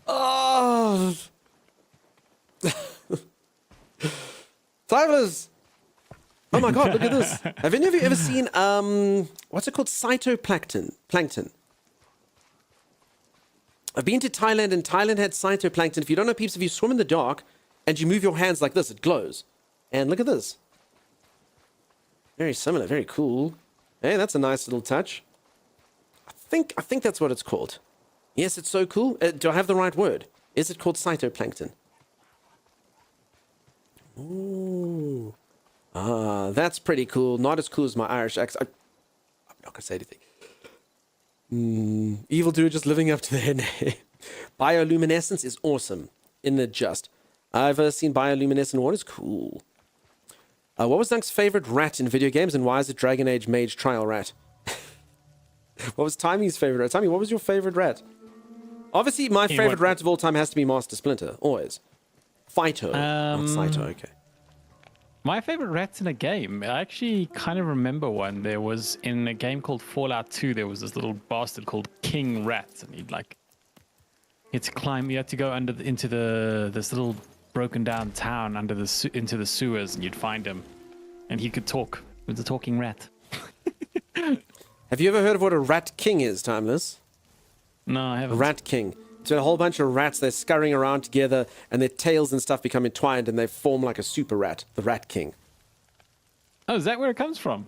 Speaker 1: Oh. Timeless. Oh my god, look at this. Have any of you ever seen, what's it called? Phytoplankton. Plankton. I've been to Thailand, and Thailand had phytoplankton. If you don't know, peeps, if you swim in the dark and you move your hands like this, it glows. And look at this. Very similar, very cool. Hey, that's a nice little touch. I think that's what it's called. Yes, it's so cool. Do I have the right word? Is it called phytoplankton? Ooh. Ah, that's pretty cool. Not as cool as my Irish accent. I'm not going to say anything. Evildoer just living up to their name. Bioluminescence is awesome. Isn't it just? I've seen bioluminescent waters. Cool. What was Dunk's favorite rat in video games, and why is it Dragon Age Mage Trial Rat? What was Timey's favorite rat? Timey, what was your favorite rat? Obviously, my favorite rat of all time has to be Master Splinter. Always. Phyto, not Cyto, okay.
Speaker 2: My favorite rats in a game, I actually kind of remember one. There was, in a game called Fallout 2, there was this little bastard called King Rat, and he'd to climb, you had to go into this little broken down town into the sewers, and you'd find him, and he could talk. It was a talking rat.
Speaker 1: Have you ever heard of what a rat king is, Timeless?
Speaker 2: No, I haven't.
Speaker 1: Rat king. So a whole bunch of rats, they're scurrying around together, and their tails and stuff become entwined, and they form like a super rat, the Rat King.
Speaker 2: Oh, is that where it comes from?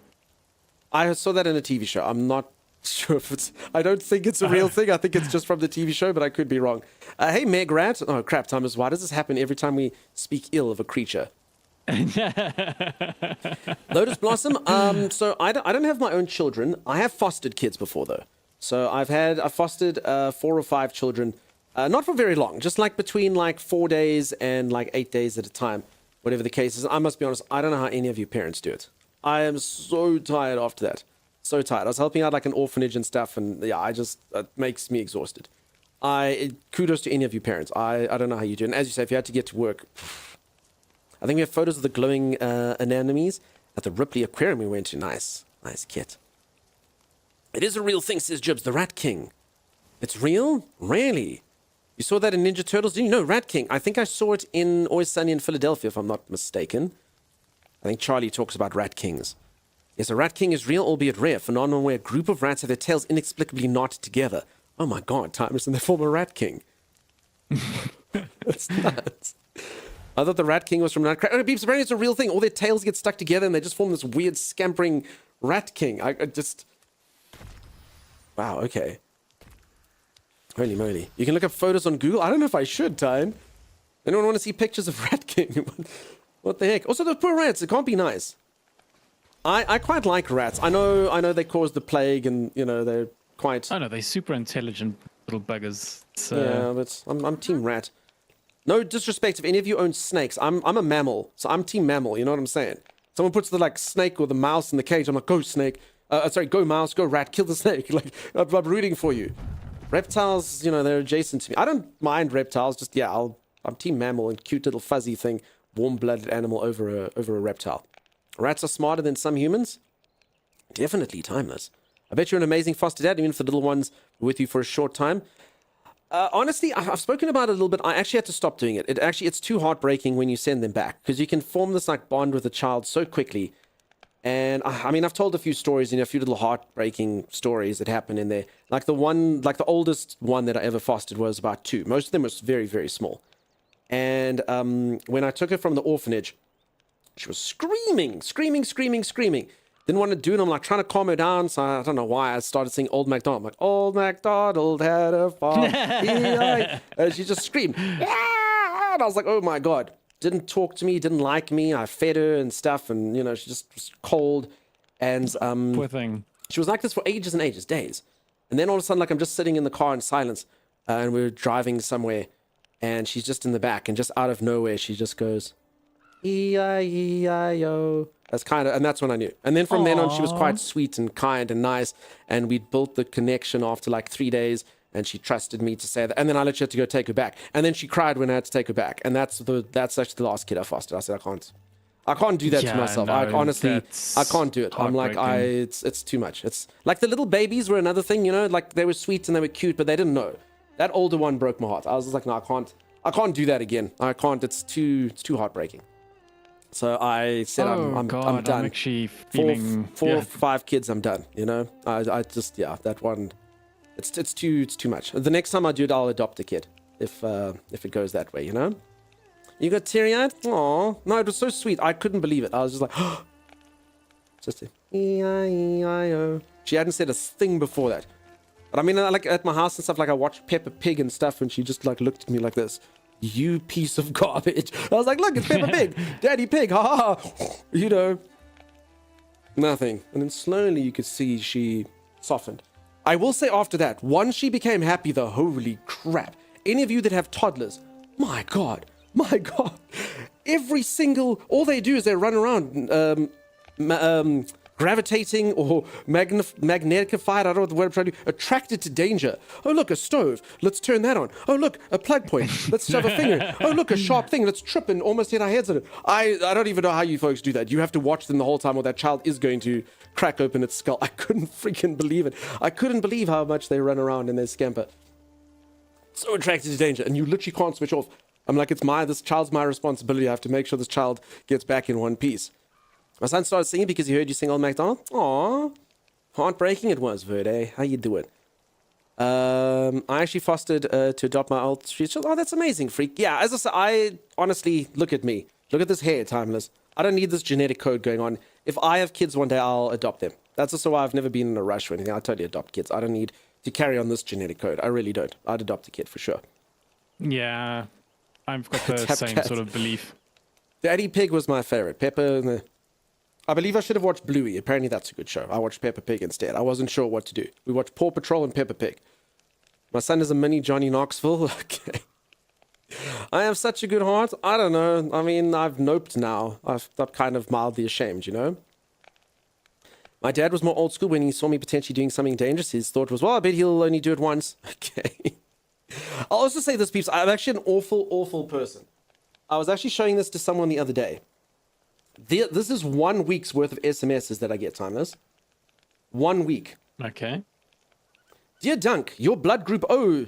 Speaker 1: I saw that in a TV show. I'm not sure if it's... I don't think it's a real thing. I think it's just from the TV show, but I could be wrong. Hey, Meg Rat. Oh, crap, Thomas. Why does this happen every time we speak ill of a creature? Lotus Blossom. So I don't have my own children. I have fostered kids before, though. So I fostered 4 or 5 children. Not for very long. Just like between like 4 days and like 8 days at a time. Whatever the case is. I must be honest. I don't know how any of you parents do it. I am so tired after that. So tired. I was helping out like an orphanage and stuff, and yeah, it makes me exhausted. Kudos to any of you parents. I don't know how you do it. And as you say, if you had to get to work, I think we have photos of the glowing anemones at the Ripley Aquarium we went to. Nice kit. It is a real thing, says Jibs, the Rat King. It's real? Really? You saw that in Ninja Turtles? Didn't you know Rat King? I think I saw it in Always Sunny in Philadelphia, if I'm not mistaken. I think Charlie talks about Rat Kings. Yes, a Rat King is real, albeit rare, phenomenon where a group of rats have their tails inexplicably knotted together. Oh my god, Timers, and they form a Rat King. That's nuts. I thought the Rat King was from Nutcracker. Oh, Beeps, apparently it's a real thing. All their tails get stuck together and they just form this weird scampering Rat King. I just... Wow, okay. Holy moly. You can look up photos on Google. I don't know if I should, Tyne. Anyone want to see pictures of Rat King? What the heck? Also, those poor rats. It can't be nice. I quite like rats. I know they cause the plague and, you know, they're quite...
Speaker 2: Oh, no, they're super intelligent little buggers.
Speaker 1: Yeah, but I'm team rat. No disrespect if any of you own snakes. I'm a mammal, so I'm team mammal, you know what I'm saying? Someone puts the, like, snake or the mouse in the cage, I'm like, go snake. Sorry, go mouse, go rat, kill the snake. Like, I'm rooting for you. Reptiles, you know, they're adjacent to me. I don't mind reptiles, just, yeah, I'm team mammal and cute little fuzzy thing, warm-blooded animal over a reptile. Rats are smarter than some humans? Definitely timeless. I bet you're an amazing foster dad, even if the little ones were with you for a short time. Honestly, I've spoken about it a little bit. I actually had to stop doing it. It's too heartbreaking when you send them back, because you can form this like bond with a child so quickly. And I mean, I've told a few stories, you know, a few little heartbreaking stories that happened in there. Like the oldest one that I ever fostered was about 2. Most of them was very, very small. And when I took her from the orphanage, she was screaming. Didn't want to do it. I'm like trying to calm her down. So I don't know why I started singing Old MacDonald. I'm like, Old MacDonald had a farm. And she just screamed. Yeah! And I was like, oh my God. Didn't talk to me, didn't like me. I fed her and stuff. And, you know, she just was cold. And
Speaker 2: Poor thing.
Speaker 1: she was like this for ages and ages, days. And then all of a sudden, like I'm just sitting in the car in silence. And we're driving somewhere. And she's just in the back. And just out of nowhere, she just goes... E-I-E-I-O. And that's when I knew. And then from then on, she was quite sweet and kind and nice. And we built the connection after like 3 days. And she trusted me to say that. And then I literally had to go take her back. And then she cried when I had to take her back. And that's actually the last kid I fostered. I said, I can't do that to myself. I can't do it. I'm like, it's too much. It's like the little babies were another thing, you know, like they were sweet and they were cute, but they didn't know. That older one broke my heart. I was just like, no, I can't do that again. I can't. It's too heartbreaking. So I said, I'm done.
Speaker 2: I'm actually feeling...
Speaker 1: 4 or 5 kids, I'm done, you know? I just, yeah, that one, it's too much. The next time I do it, I'll adopt a kid, if it goes that way, you know? You got teary-eyed? Aw. No, it was so sweet. I couldn't believe it. I was just like, just a E-I-E-I-O. She hadn't said a thing before that. But I mean, like at my house and stuff, like I watched Peppa Pig and stuff, and she just like looked at me like this. You piece of garbage. I was like, look, it's Peppa Pig. Daddy Pig. Ha ha. You know. Nothing. And then slowly you could see she softened. I will say after that, once she became happy, though, holy crap. Any of you that have toddlers, my God. All they do is they run around gravitating or magnetified, I don't know what the word I'm trying to do, attracted to danger. Oh, look, a stove. Let's turn that on. Oh, look, a plug point. Let's shove a finger. Oh, look, a sharp thing. Let's trip and almost hit our heads on it. I don't even know how you folks do that. You have to watch them the whole time or that child is going to crack open its skull. I couldn't freaking believe it. I couldn't believe how much they run around and they scamper. So attracted to danger, and you literally can't switch off. I'm like, this child's my responsibility. I have to make sure this child gets back in one piece. My son started singing because he heard you sing Old MacDonald. Aww. Heartbreaking it was, Verde. How you doing? I actually fostered to adopt my old street child. Oh, that's amazing, freak. Yeah, as I said, honestly, look at me. Look at this hair, Timeless. I don't need this genetic code going on. If I have kids one day, I'll adopt them. That's also why I've never been in a rush or anything. I totally adopt kids. I don't need to carry on this genetic code. I really don't. I'd adopt a kid for sure.
Speaker 2: Yeah, I've got the
Speaker 1: Tap
Speaker 2: same
Speaker 1: cat.
Speaker 2: sort of belief.
Speaker 1: Daddy Pig was my favorite. Pepper. I believe I should have watched Bluey. Apparently that's a good show. I watched Peppa Pig instead. I wasn't sure what to do. We watched Paw Patrol and Peppa Pig. My son is a mini Johnny Knoxville. Okay. I have such a good heart. I don't know. I mean, I've noped now. I've got kind of mildly ashamed, you know? My dad was more old school when he saw me potentially doing something dangerous. His thought was, well, I bet he'll only do it once. Okay. I'll also say this, peeps. I'm actually an awful, awful person. I was actually showing this to someone the other day. This is 1 week's worth of SMSs that I get, Timeless. 1 week.
Speaker 2: Okay.
Speaker 1: Dear Dunk, your blood group O,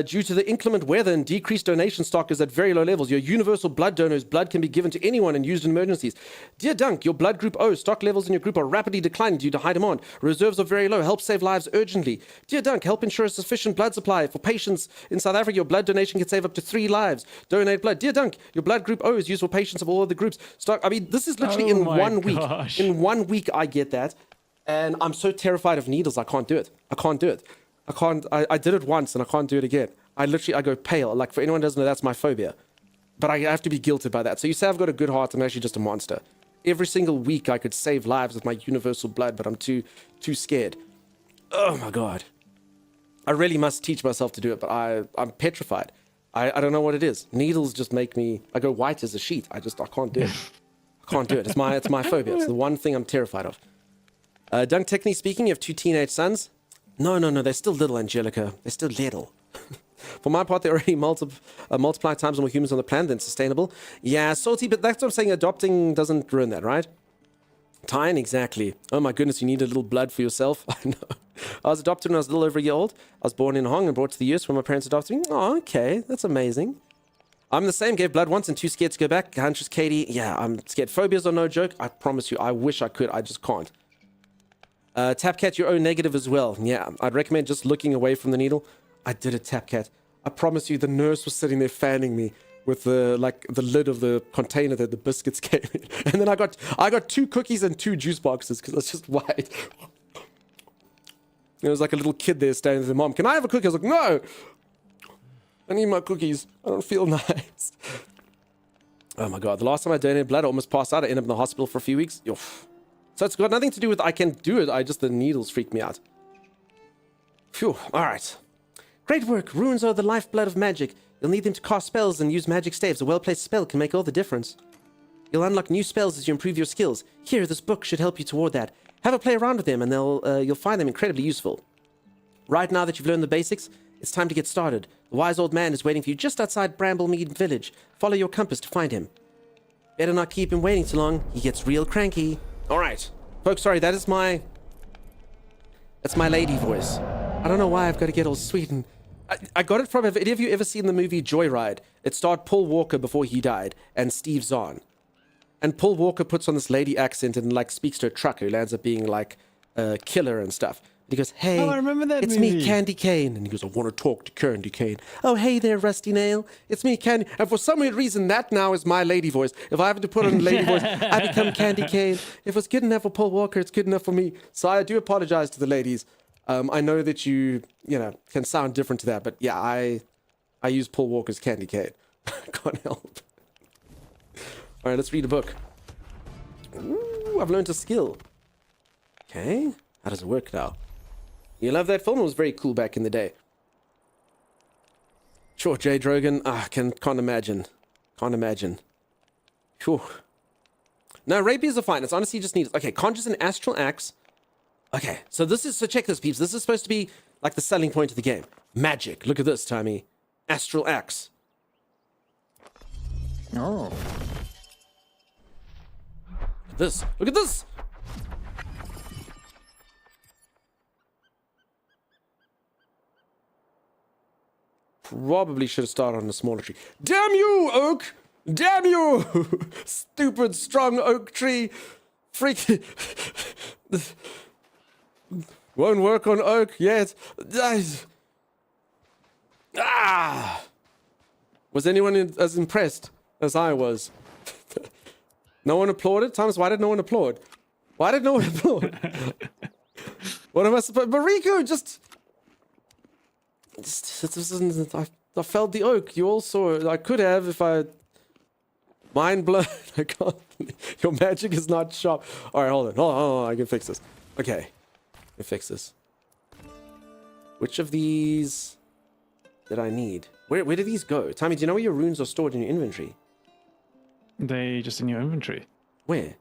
Speaker 1: due to the inclement weather and decreased donation stock is at very low levels. Your universal blood donors' blood can be given to anyone and used in emergencies. Dear Dunk, your blood group O, stock levels in your group are rapidly declining due to high demand. Reserves are very low. Help save lives urgently. Dear Dunk, help ensure a sufficient blood supply. For patients in South Africa, your blood donation can save up to 3 lives. Donate blood. Dear Dunk, your blood group O is used for patients of all other groups. Stock. I mean, this is literally
Speaker 2: Oh
Speaker 1: in
Speaker 2: my
Speaker 1: 1 week.
Speaker 2: gosh.
Speaker 1: In 1 week, I get that. And I'm so terrified of needles, I can't do it. I can't do it. I did it once and I can't do it again. I go pale. Like, for anyone who doesn't know, that's my phobia. But I have to be guilted by that. So you say I've got a good heart, I'm actually just a monster. Every single week I could save lives with my universal blood, but I'm too scared. Oh my God. I really must teach myself to do it, but I'm petrified. I don't know what it is. Needles just make me, I go white as a sheet. I can't do it. I can't do it. It's my phobia. It's the one thing I'm terrified of. Dunk, technically speaking, you have 2 teenage sons. No, they're still little, Angelica. They're still little. For my part, they're already multiply times more humans on the planet than sustainable. Yeah, salty, but that's what I'm saying. Adopting doesn't ruin that, right? Tyne, exactly. Oh my goodness, you need a little blood for yourself. I know. I was adopted when I was a little over a year old. I was born in Hong and brought to the US when my parents adopted me. Oh, okay. That's amazing. I'm the same. Gave blood once and too scared to go back. Huntress Katie. Yeah, I'm scared. Phobias are no joke. I promise you. I wish I could. I just can't. Tapcat, you're O negative as well. Yeah, I'd recommend just looking away from the needle. I did it, Tapcat. I promise you, the nurse was sitting there fanning me with the lid of the container that the biscuits came in. And then I got 2 cookies and 2 juice boxes because I was just white. There was like a little kid there standing with their mom. Can I have a cookie? I was like, no! I need my cookies. I don't feel nice. Oh my God. The last time I donated blood, I almost passed out. I ended up in the hospital for a few weeks. So it's got nothing to do with I can do it. The needles freak me out. Phew. All right. Great work. Runes are the lifeblood of magic. You'll need them to cast spells and use magic staves. A well-placed spell can make all the difference. You'll unlock new spells as you improve your skills. Here, this book should help you toward that. Have a play around with them and you'll find them incredibly useful. Right now that you've learned the basics, it's time to get started. The wise old man is waiting for you just outside Bramblemead Village. Follow your compass to find him. Better not keep him waiting too long. He gets real cranky. All right. Folks, sorry, that's my lady voice. I don't know why I've got to get all sweet and... I got it from... Have any of you ever seen the movie Joyride? It starred Paul Walker before he died and Steve Zahn. And Paul Walker puts on this lady accent and like speaks to a trucker who lands up being like a killer and stuff. And he goes, hey,
Speaker 2: Oh, I remember that
Speaker 1: it's
Speaker 2: movie.
Speaker 1: me, Candy Cane. And he goes, I want to talk to Candy Cane. Oh, hey there, Rusty Nail. It's me, Candy. And for some weird reason, that now is my lady voice. If I have to put on a lady voice, I become Candy Cane. If it's good enough for Paul Walker, it's good enough for me. So I do apologize to the ladies. I know that you can sound different to that, but yeah, I use Paul Walker's Candy Cane. Can't help. All right, let's read a book. Ooh, I've learned a skill. Okay, how does it work now? You love that film? It was very cool back in the day. Sure, Jay Drogan. Can't imagine. Can't imagine. Sure. No, rapiers are fine. It's honestly just needed. Okay, conjures an astral axe. Okay, so check this, peeps. This is supposed to be like the selling point of the game. Magic. Look at this, Tommy. Astral axe.
Speaker 5: Oh.
Speaker 1: Look at this. Look at this. Probably should have started on a smaller tree. Damn you, oak! Damn you! Stupid, strong oak tree. Freak. Won't work on oak yet. Was anyone as impressed as I was? No one applauded? Thomas, why did no one applaud? Why did no one applaud? What am I supposed... Mariko, just this isn't... I felled the oak. You all saw it. I could have if I... Mind blown. I can't... Your magic is not sharp. Alright, hold on. Hold on. I can fix this. Okay. I can fix this. Which of these did I need? Where do these go? Tommy, do you know where your runes are stored in your inventory?
Speaker 2: They just in your inventory.
Speaker 1: Where?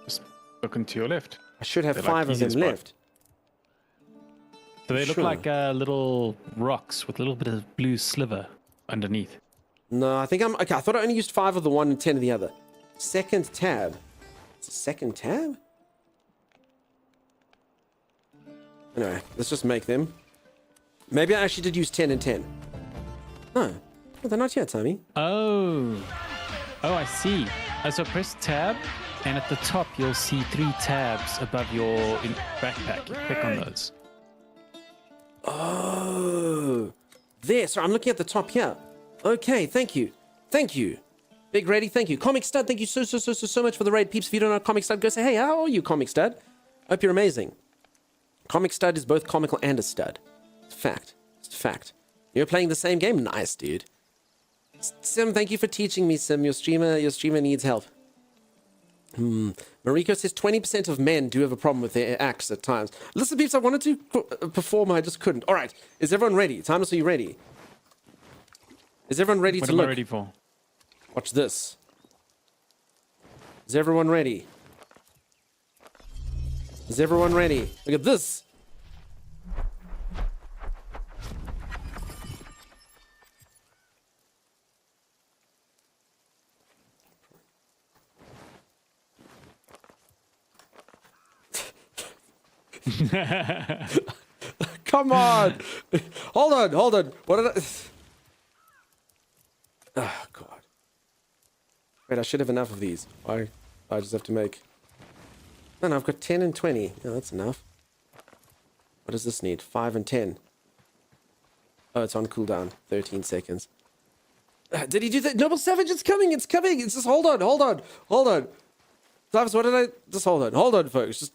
Speaker 2: Just look into your left.
Speaker 1: I should have
Speaker 2: They're
Speaker 1: 5
Speaker 2: like
Speaker 1: of them
Speaker 2: easy spot.
Speaker 1: left.
Speaker 2: So they look
Speaker 1: Sure.
Speaker 2: like little rocks with a little bit of blue sliver underneath.
Speaker 1: No, I think I'm... Okay, I thought I only used 5 of the one and 10 of the other. Second tab. It's a second tab? Anyway, let's just make them. Maybe I actually did use 10 and 10. No. Well, they're not here, Tommy.
Speaker 2: Oh, I see. So press tab, and at the top you'll see 3 tabs above your backpack. You click on those.
Speaker 1: Oh. There. So I'm looking at the top here. Okay, thank you. Thank you. Big Ready, thank you. Comic Stud, thank you so much for the raid. Peeps, if you don't know Comic Stud, go say, hey, how are you, Comic Stud? Hope you're amazing. Comic Stud is both comical and a stud. It's a fact. It's a fact. You're playing the same game? Nice, dude. Sim, thank you for teaching me, Sim. Your streamer needs help. Mariko says 20% of men do have a problem with their axe at times. Listen, peeps, I wanted to perform, I just couldn't. All right, is everyone ready? Thomas, are you ready? Is everyone ready
Speaker 2: What
Speaker 1: to
Speaker 2: am
Speaker 1: look?
Speaker 2: I ready for?
Speaker 1: Watch this. Is everyone ready? Is everyone ready? Look at this. Come on. Hold on. What did I... Oh, God. Wait, I should have enough of these. I just have to make... No, I've got 10 and 20. Yeah, that's enough. What does this need? 5 and 10. Oh, it's on cooldown. 13 seconds. Did he do that? Noble Savage, it's coming. It's just hold on. Travis, what did I... Just hold on, folks.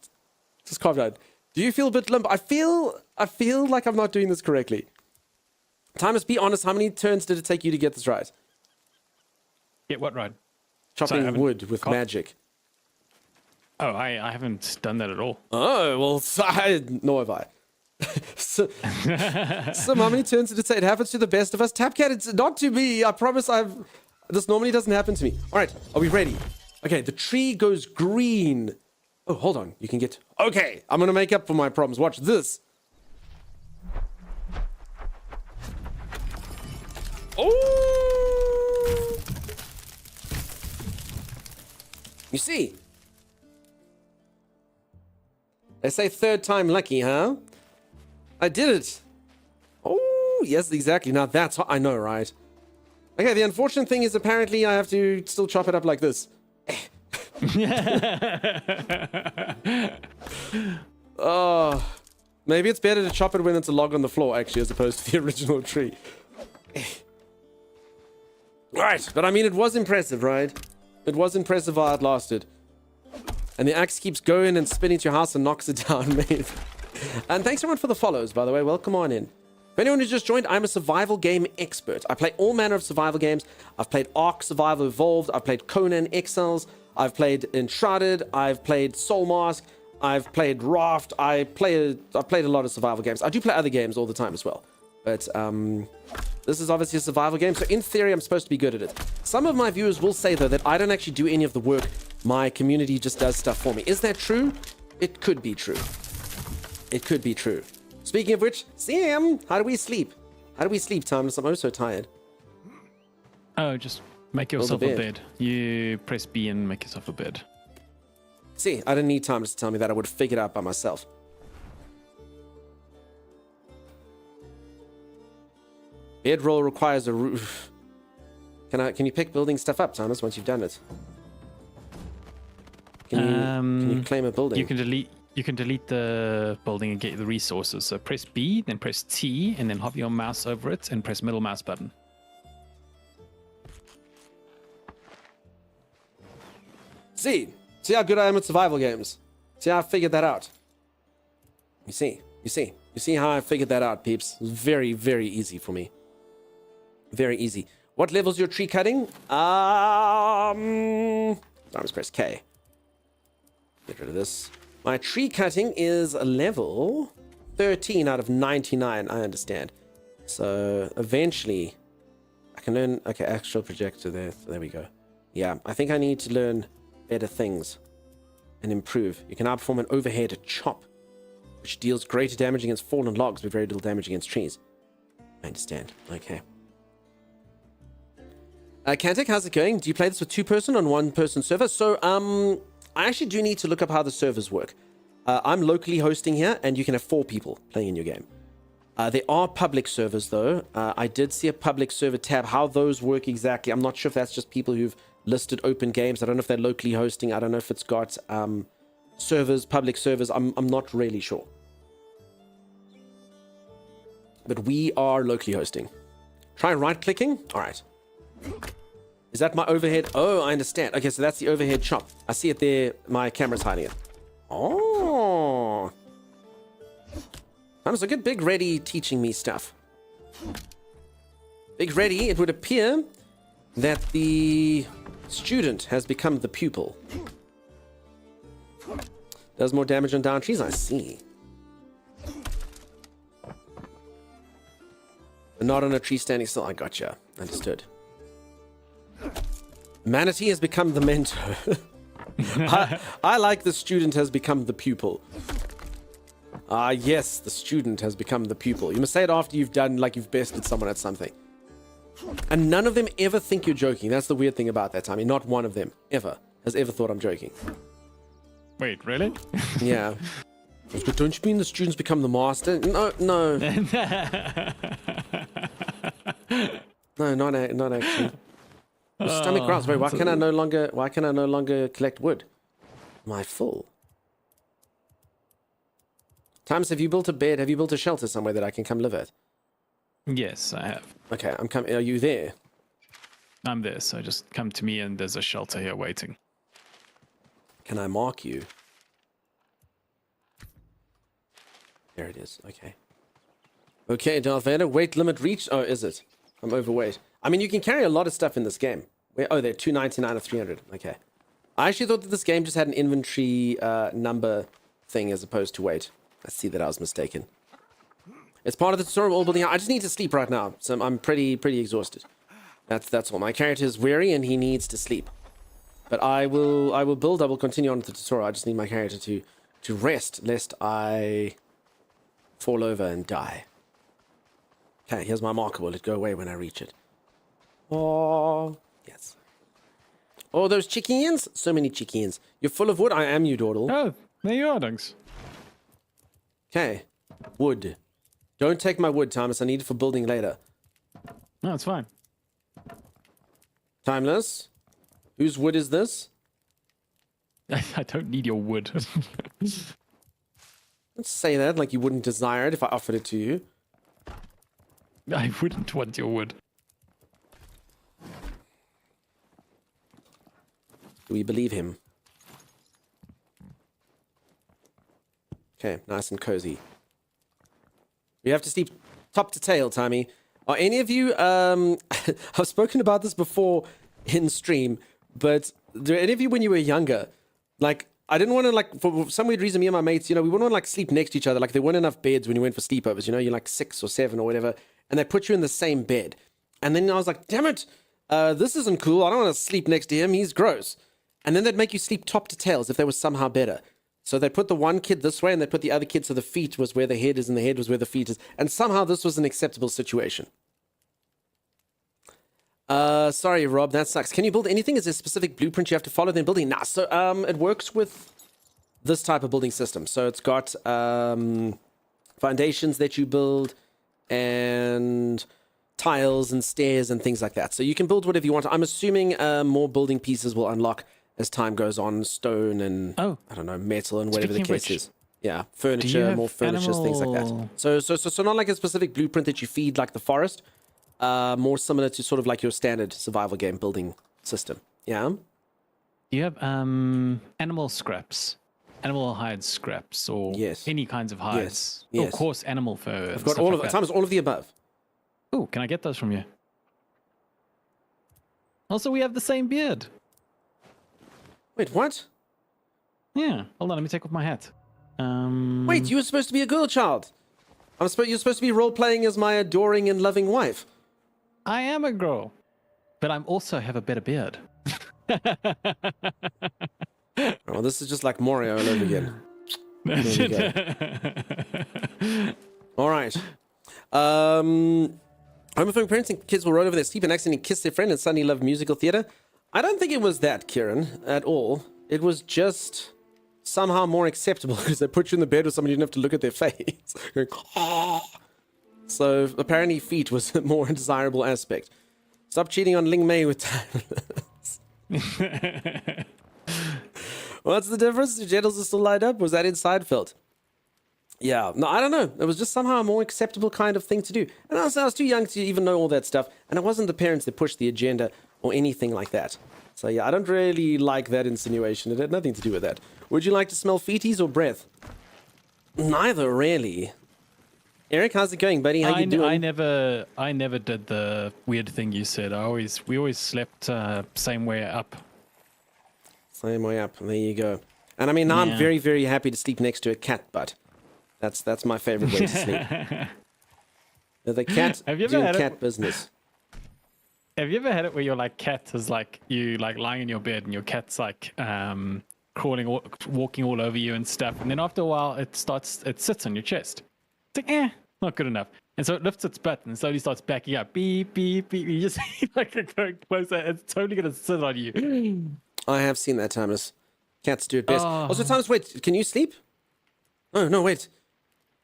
Speaker 1: Just calm down. Do you feel a bit limp? I feel like I'm not doing this correctly. Thomas, be honest. How many turns did it take you to get this right?
Speaker 2: Get what right?
Speaker 1: Chopping
Speaker 2: Sorry,
Speaker 1: wood with magic.
Speaker 2: Oh, I haven't done that at all.
Speaker 1: Oh, well, nor have I. So, how many turns did it say? It happens to the best of us. Tapcat, it's not to me. I promise this normally doesn't happen to me. All right, are we ready? Okay, the tree goes green. Oh, hold on. You can get... Okay, I'm going to make up for my problems. Watch this. Oh! You see? They say third time lucky, huh? I did it. Oh, yes, exactly. Now that's what I know, right? Okay, the unfortunate thing is apparently I have to still chop it up like this. Oh, maybe it's better to chop it when it's a log on the floor, actually, as opposed to the original tree. Right, but I mean, it was impressive, right? It was impressive how it lasted. And the axe keeps going and spinning to your house and knocks it down, mate. And thanks everyone for the follows, by the way. Welcome on in. For anyone who just joined, I'm a survival game expert. I play all manner of survival games. I've played Ark Survival Evolved. I've played Conan Exiles. I've played Enshrouded. I've played Soul Mask. I've played Raft. I've played a lot of survival games. I do play other games all the time as well. But this is obviously a survival game, so in theory, I'm supposed to be good at it. Some of my viewers will say, though, that I don't actually do any of the work. My community just does stuff for me. Is that true? It could be true. It could be true. Speaking of which, Sam, how do we sleep? How do we sleep, Thomas? I'm so tired.
Speaker 2: Oh, just make yourself
Speaker 1: Build
Speaker 2: a
Speaker 1: a bed.
Speaker 2: bed. You press B and make yourself a bed.
Speaker 1: See, I didn't need Thomas to tell me that. I would have figured it out by myself. Bedroll requires a roof. Can you pick building stuff up, Thomas, once you've done it? Can you claim a building?
Speaker 2: You can delete the building and get the resources. So press B, then press T, and then hover your mouse over it and press middle mouse button.
Speaker 1: See how good I am at survival games. See how I figured that out. You see how I figured that out, peeps. It's very, very easy for me. Very easy. What level's your tree cutting? I just press K. Get rid of this. My tree cutting is a level 13 out of 99, I understand. So eventually I can learn, okay, actual projector there. So there we go. Yeah, I think I need to learn better things and improve. You can outperform an overhead chop, which deals greater damage against fallen logs, but very little damage against trees. I understand. Okay. Kantek, how's it going? Do you play this with 2-person on 1-person server? So, I actually do need to look up how the servers work. I'm locally hosting here, and you can have 4 people playing in your game. There are public servers, though. I did see a public server tab. How those work exactly, I'm not sure if that's just people who've listed open games. I don't know if they're locally hosting. I don't know if it's got servers, public servers. I'm not really sure. But we are locally hosting. Try right-clicking. All right. Is that my overhead? Oh, I understand. Okay, so that's the overhead chop. I see it there. My camera's hiding it. Oh. Look at Big Reddy teaching me stuff. Big Reddy, it would appear that the student has become the pupil. Does more damage on down trees? I see. But not on a tree standing still. I gotcha. Understood. Manatee has become the mentor. I like the student has become the pupil. Yes, the student has become the pupil. You must say it after you've done, like you've bested someone at something. And none of them ever think you're joking. That's the weird thing about that, Tommy. Not one of them ever has ever thought I'm joking.
Speaker 2: Wait, really?
Speaker 1: Yeah. Don't you mean the students become the master? No. No, not actually. My stomach growls. Wait, why can I no longer collect wood? Am I full? Times, have you built a bed? Have you built a shelter somewhere that I can come live at?
Speaker 2: Yes, I have.
Speaker 1: Okay, I'm coming. Are you there?
Speaker 2: I'm there, so just come to me and there's a shelter here waiting.
Speaker 1: Can I mark you? There it is. Okay. Okay, Darth Vader. Weight limit reached. Oh, is it? I'm overweight. I mean, you can carry a lot of stuff in this game. Oh, they're 299 or 300. Okay. I actually thought that this game just had an inventory number thing as opposed to weight. I see that I was mistaken. It's part of the tutorial all building out. I just need to sleep right now, so I'm pretty exhausted. That's all. My character is weary and he needs to sleep. But I will build. I will continue on with the tutorial. I just need my character to rest, lest I fall over and die. Okay, here's my marker. Will it go away when I reach it? Oh, yes. Oh, those chickens! So many chickens. You're full of wood. I am you, Dawdle.
Speaker 2: Oh, there you are, Dunks.
Speaker 1: Okay. Wood. Don't take my wood, Thomas. I need it for building later.
Speaker 2: No, it's fine.
Speaker 1: Timeless. Whose wood is this?
Speaker 2: I don't need your wood.
Speaker 1: Let's say that like you wouldn't desire it if I offered it to you.
Speaker 2: I wouldn't want your wood.
Speaker 1: Do we believe him? Okay, nice and cozy. We have to sleep top to tail, Tommy. Are any of you, I've spoken about this before in stream, but do any of you when you were younger, like, I didn't want to, like, for some weird reason, me and my mates, you know, we wouldn't want to, like, sleep next to each other. Like, there weren't enough beds when you went for sleepovers, you know, you're like 6 or 7 or whatever, and they put you in the same bed. And then I was like, damn it, this isn't cool. I don't want to sleep next to him. He's gross. And then they'd make you sleep top to tail as if they were somehow better. So they put the one kid this way and they put the other kid so the feet was where the head is and the head was where the feet is. And somehow this was an acceptable situation. Sorry, Rob, that sucks. Can you build anything? Is there a specific blueprint you have to follow then building? Nah, so it works with this type of building system. So it's got foundations that you build and tiles and stairs and things like that. So you can build whatever you want. I'm assuming more building pieces will unlock as time goes on, stone and, I don't know, metal and whatever the case is. Yeah, furniture, more furniture, things like that. So not like a specific blueprint that you feed like the forest, more similar to sort of like your standard survival game building system. Yeah?
Speaker 2: Do you have animal scraps? Animal hide scraps or
Speaker 1: Yes.
Speaker 2: any kinds of hides?
Speaker 1: Yes.
Speaker 2: Of course, animal fur.
Speaker 1: I've got all of times all of the above.
Speaker 2: Oh, can I get those from you? Also, we have the same beard.
Speaker 1: Wait, what?
Speaker 2: Yeah. Hold on, let me take off my hat.
Speaker 1: Wait, you were supposed to be a girl child. You're supposed to be role playing as my adoring and loving wife.
Speaker 2: I am a girl, but I'm also have a better beard.
Speaker 1: Oh, this is just like Mario all over again. There we go. All right. Homophobic parents think kids will roll over their sleep and accidentally kiss their friend and suddenly love musical theater. I don't think it was that, Kieran, at all. It was just somehow more acceptable because they put you in the bed with somebody you didn't have to look at their face. Going, "Ah." So apparently feet was a more desirable aspect. Stop cheating on Ling Mei with timeless. What's the difference? The genitals are still lined up? Was that in Seinfeld? Yeah, no, I don't know. It was just somehow a more acceptable kind of thing to do. And I was too young to even know all that stuff. And it wasn't the parents that pushed the agenda or anything like that. So yeah, I don't really like that insinuation. It had nothing to do with that. Would you like to smell feeties or breath? Neither, really. Eric, how's it going, buddy? How you doing?
Speaker 2: I never did the weird thing you said. We always slept same way up.
Speaker 1: Same way up. There you go. And I mean, now I'm very, very happy to sleep next to a cat butt. That's my favorite way to sleep. The cat doing cat business.
Speaker 2: Have you ever had it where your cat is like you lying in your bed and your cat's like crawling, walking all over you and stuff, and then after a while it sits on your chest. It's like not good enough, and so it lifts its butt and slowly starts backing up. Beep beep beep. You just see like it going closer. It's totally gonna sit on you. I
Speaker 1: have seen that, Thomas. Cats do it best. Also, Thomas, wait, can you sleep? Oh no, wait.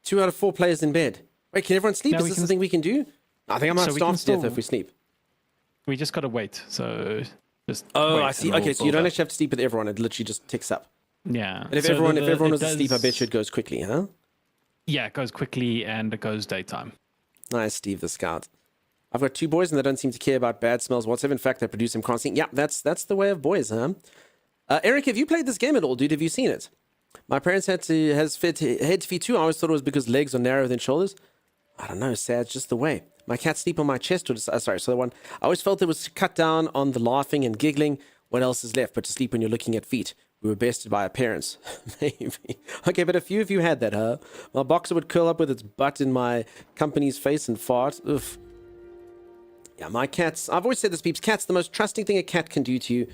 Speaker 1: 2 out of 4 players in bed. Wait, can everyone sleep? Is this the thing we can do? I think I might starve to death if we sleep.
Speaker 2: We just gotta wait. So just.
Speaker 1: Oh, I see. Okay, so you don't actually have to sleep with everyone. It literally just ticks up.
Speaker 2: Yeah.
Speaker 1: And if everyone was asleep, I bet you it goes quickly, huh?
Speaker 2: Yeah, it goes quickly and it goes daytime.
Speaker 1: Nice, Steve the Scout. I've got 2 boys and they don't seem to care about bad smells whatsoever. In fact, they produce them constantly. Yeah, that's the way of boys, huh? Eric, have you played this game at all, dude? Have you seen it? My parents had to feed too. I always thought it was because legs are narrower than shoulders. I don't know, sad, it's just the way. My cats sleep on my chest. Sorry, so the one. I always felt it was cut down on the laughing and giggling. What else is left but to sleep when you're looking at feet? We were bested by our parents. Maybe. Okay, but a few of you had that, huh? My boxer would curl up with its butt in my company's face and fart. Oof. Yeah, my cats. I've always said this, peeps. Cats, the most trusting thing a cat can do to you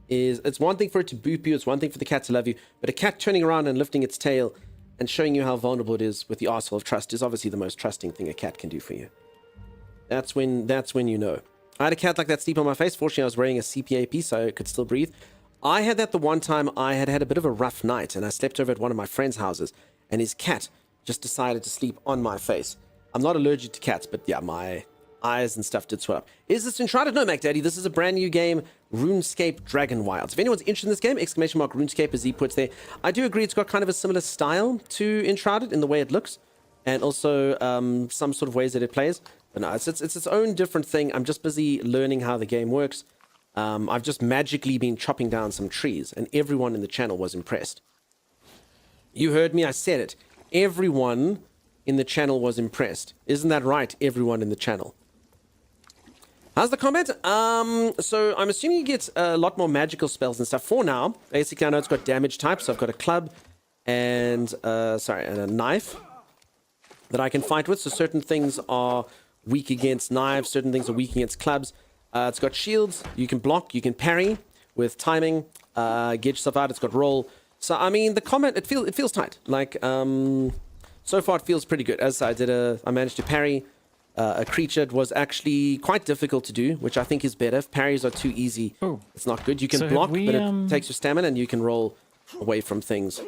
Speaker 1: is it's one thing for it to boop you. It's one thing for the cat to love you. But a cat turning around and lifting its tail and showing you how vulnerable it is with the arsehole of trust is obviously the most trusting thing a cat can do for you. That's when you know. I had a cat like that sleep on my face. Fortunately, I was wearing a CPA piece, so I could still breathe. I had that the one time I had a bit of a rough night, and I slept over at one of my friend's houses, and his cat just decided to sleep on my face. I'm not allergic to cats, but yeah, my eyes and stuff did swell up. Is this Uncharted? No, Mac Daddy. This is a brand new game, RuneScape Dragonwilds. If anyone's interested in this game, exclamation mark RuneScape as he puts there. I do agree it's got kind of a similar style to Uncharted in the way it looks, and also some sort of ways that it plays. But no, it's its own different thing. I'm just busy learning how the game works. I've just magically been chopping down some trees, and everyone in the channel was impressed. You heard me, I said it. Everyone in the channel was impressed. Isn't that right, everyone in the channel? How's the combat? So I'm assuming you get a lot more magical spells and stuff. For now, basically I know it's got damage types, so I've got a club and a knife that I can fight with. So certain things are weak against knives, certain things are weak against clubs. It's got shields, you can block, you can parry with timing, get yourself out, it's got roll. So, I mean, the combat, it feels tight. Like, so far it feels pretty good. As I managed to parry a creature. It was actually quite difficult to do, which I think is better. If parries are too easy, it's not good. You can block, but it takes your stamina and you can roll away from things.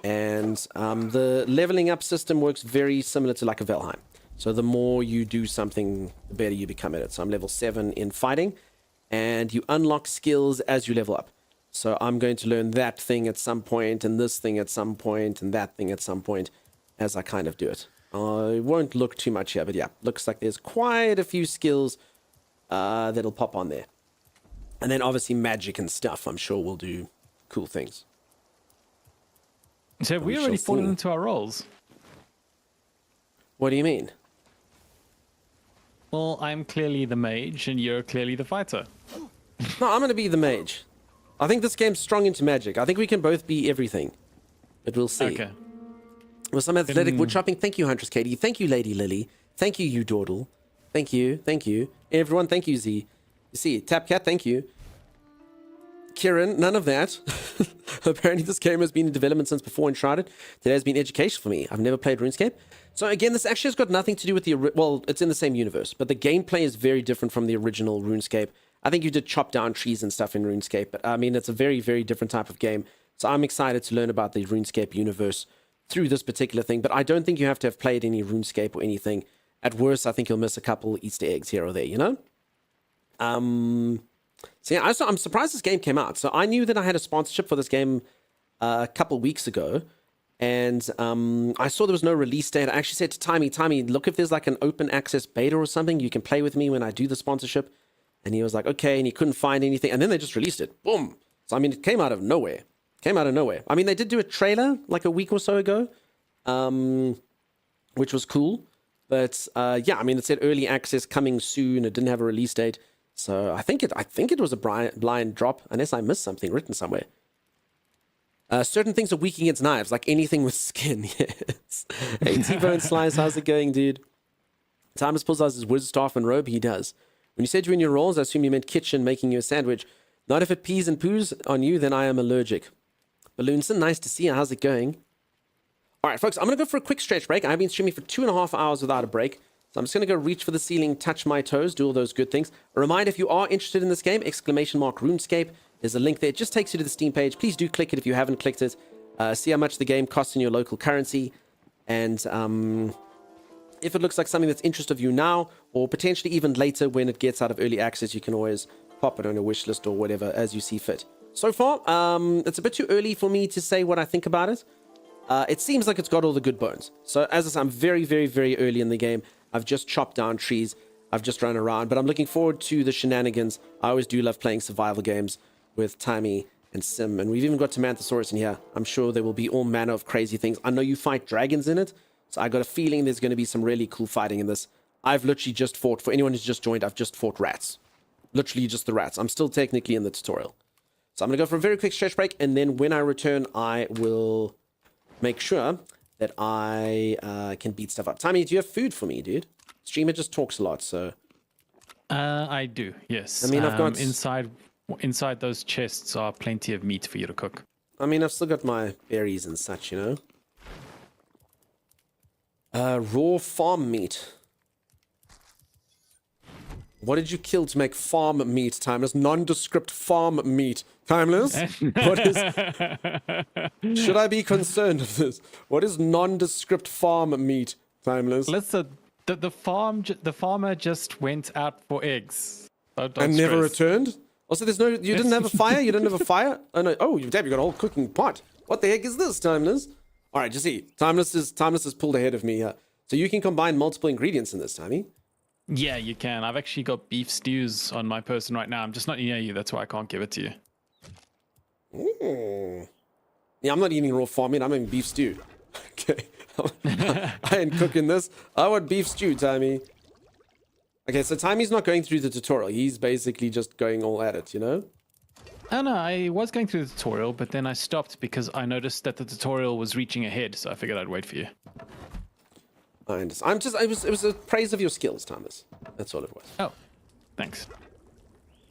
Speaker 1: And the leveling up system works very similar to like a Valheim. So the more you do something, the better you become at it. So I'm level 7 in fighting, and you unlock skills as you level up. So I'm going to learn that thing at some point, and this thing at some point, and that thing at some point, as I kind of do it. I won't look too much here, but yeah, looks like there's quite a few skills that'll pop on there. And then obviously magic and stuff, I'm sure will do cool things.
Speaker 2: So have we
Speaker 1: We
Speaker 2: already
Speaker 1: shall
Speaker 2: fallen
Speaker 1: see.
Speaker 2: into our roles?
Speaker 1: What do you mean?
Speaker 2: Well, I'm clearly the mage and you're clearly the fighter.
Speaker 1: No, I'm going to be the mage. I think this game's strong into magic. I think we can both be everything. But we'll see.
Speaker 2: Okay.
Speaker 1: With some athletic wood chopping. Thank you, Huntress Katie. Thank you, Lady Lily. Thank you, you Dawdle. Thank you. Thank you. Everyone, thank you, Z. You see, Tapcat, thank you. Kieran, none of that. Apparently this game has been in development since before Enshrouded. Today has been education for me. I've never played RuneScape. So again, this actually has got nothing to do with the... Well, it's in the same universe, but the gameplay is very different from the original RuneScape. I think you did chop down trees and stuff in RuneScape, but I mean, it's a very, very different type of game. So I'm excited to learn about the RuneScape universe through this particular thing, but I don't think you have to have played any RuneScape or anything. At worst, I think you'll miss a couple Easter eggs here or there, you know? So yeah, I'm surprised this game came out. So I knew that I had a sponsorship for this game a couple weeks ago, and I saw there was no release date. I actually said to Timmy, look if there's like an open access beta or something you can play with me when I do the sponsorship. And he was like, okay, and he couldn't find anything. And then they just released it. Boom. So I mean, it came out of nowhere. I mean, they did do a trailer like a week or so ago, which was cool. But yeah, I mean, it said early access coming soon. It didn't have a release date. So I think it was a blind drop, unless I missed something written somewhere. Certain things are weak against knives, like anything with skin. Yes. Hey, T-Bone Slice, how's it going, dude? Thomas pulls out his wizard staff and robe. He does. When you said you're in your rolls, I assume you meant kitchen, making you a sandwich. Not if it pees and poos on you, then I am allergic. Balloonson, nice to see you. How's it going? All right, folks, I'm going to go for a quick stretch break. I've been streaming for 2.5 hours without a break. So I'm just going to go reach for the ceiling, touch my toes, do all those good things. A reminder, if you are interested in this game, ! RuneScape. There's a link there. It just takes you to the Steam page. Please do click it if you haven't clicked it. See how much the game costs in your local currency. And if it looks like something that's interest of you now, or potentially even later when it gets out of early access, you can always pop it on your wish list or whatever as you see fit. So far, it's a bit too early for me to say what I think about it. It seems like it's got all the good bones. So as I said, I'm very, very, very early in the game. I've just chopped down trees. I've just run around, but I'm looking forward to the shenanigans. I always do love playing survival games with Timmy and Sim, and we've even got Tamanthosaurus in here. I'm sure there will be all manner of crazy things. I know you fight dragons in it, so I got a feeling there's going to be some really cool fighting in this. I've literally just fought, for anyone who's just joined, I've just fought rats. Literally just the rats. I'm still technically in the tutorial. So I'm going to go for a very quick stretch break, and then when I return, I will make sure that I can beat stuff up. Timmy, do you have food for me, dude? Streamer just talks a lot, so...
Speaker 2: I do, yes.
Speaker 1: I mean, I've got...
Speaker 2: Inside those chests are plenty of meat for you to cook.
Speaker 1: I mean, I've still got my berries and such, you know? Raw farm meat. What did you kill to make farm meat, Timeless? Nondescript farm meat. Timeless? What is... Should I be concerned of this? What is nondescript farm meat, Timeless?
Speaker 2: Listen, the farmer just went out for eggs. Don't
Speaker 1: And
Speaker 2: stress.
Speaker 1: never returned? Also, there's no... You didn't have a fire? You didn't have a fire? Oh, no. Oh, damn, you got a whole cooking pot. What the heck is this, Timeless? All right, you see. Timeless is pulled ahead of me here. So you can combine multiple ingredients in this, Timmy.
Speaker 2: Yeah, you can. I've actually got beef stews on my person right now. I'm just not near you. That's why I can't give it to you.
Speaker 1: Mm. Yeah, I'm not eating raw farm meat. I'm eating beef stew. Okay. I ain't cooking this. I want beef stew, Timmy. Okay, so Timmy's not going through the tutorial. He's basically just going all at it, you know?
Speaker 2: Oh no, I was going through the tutorial, but then I stopped because I noticed that the tutorial was reaching ahead, so I figured I'd wait for you.
Speaker 1: I understand. It was a praise of your skills, Thomas. That's all it was.
Speaker 2: Oh, thanks.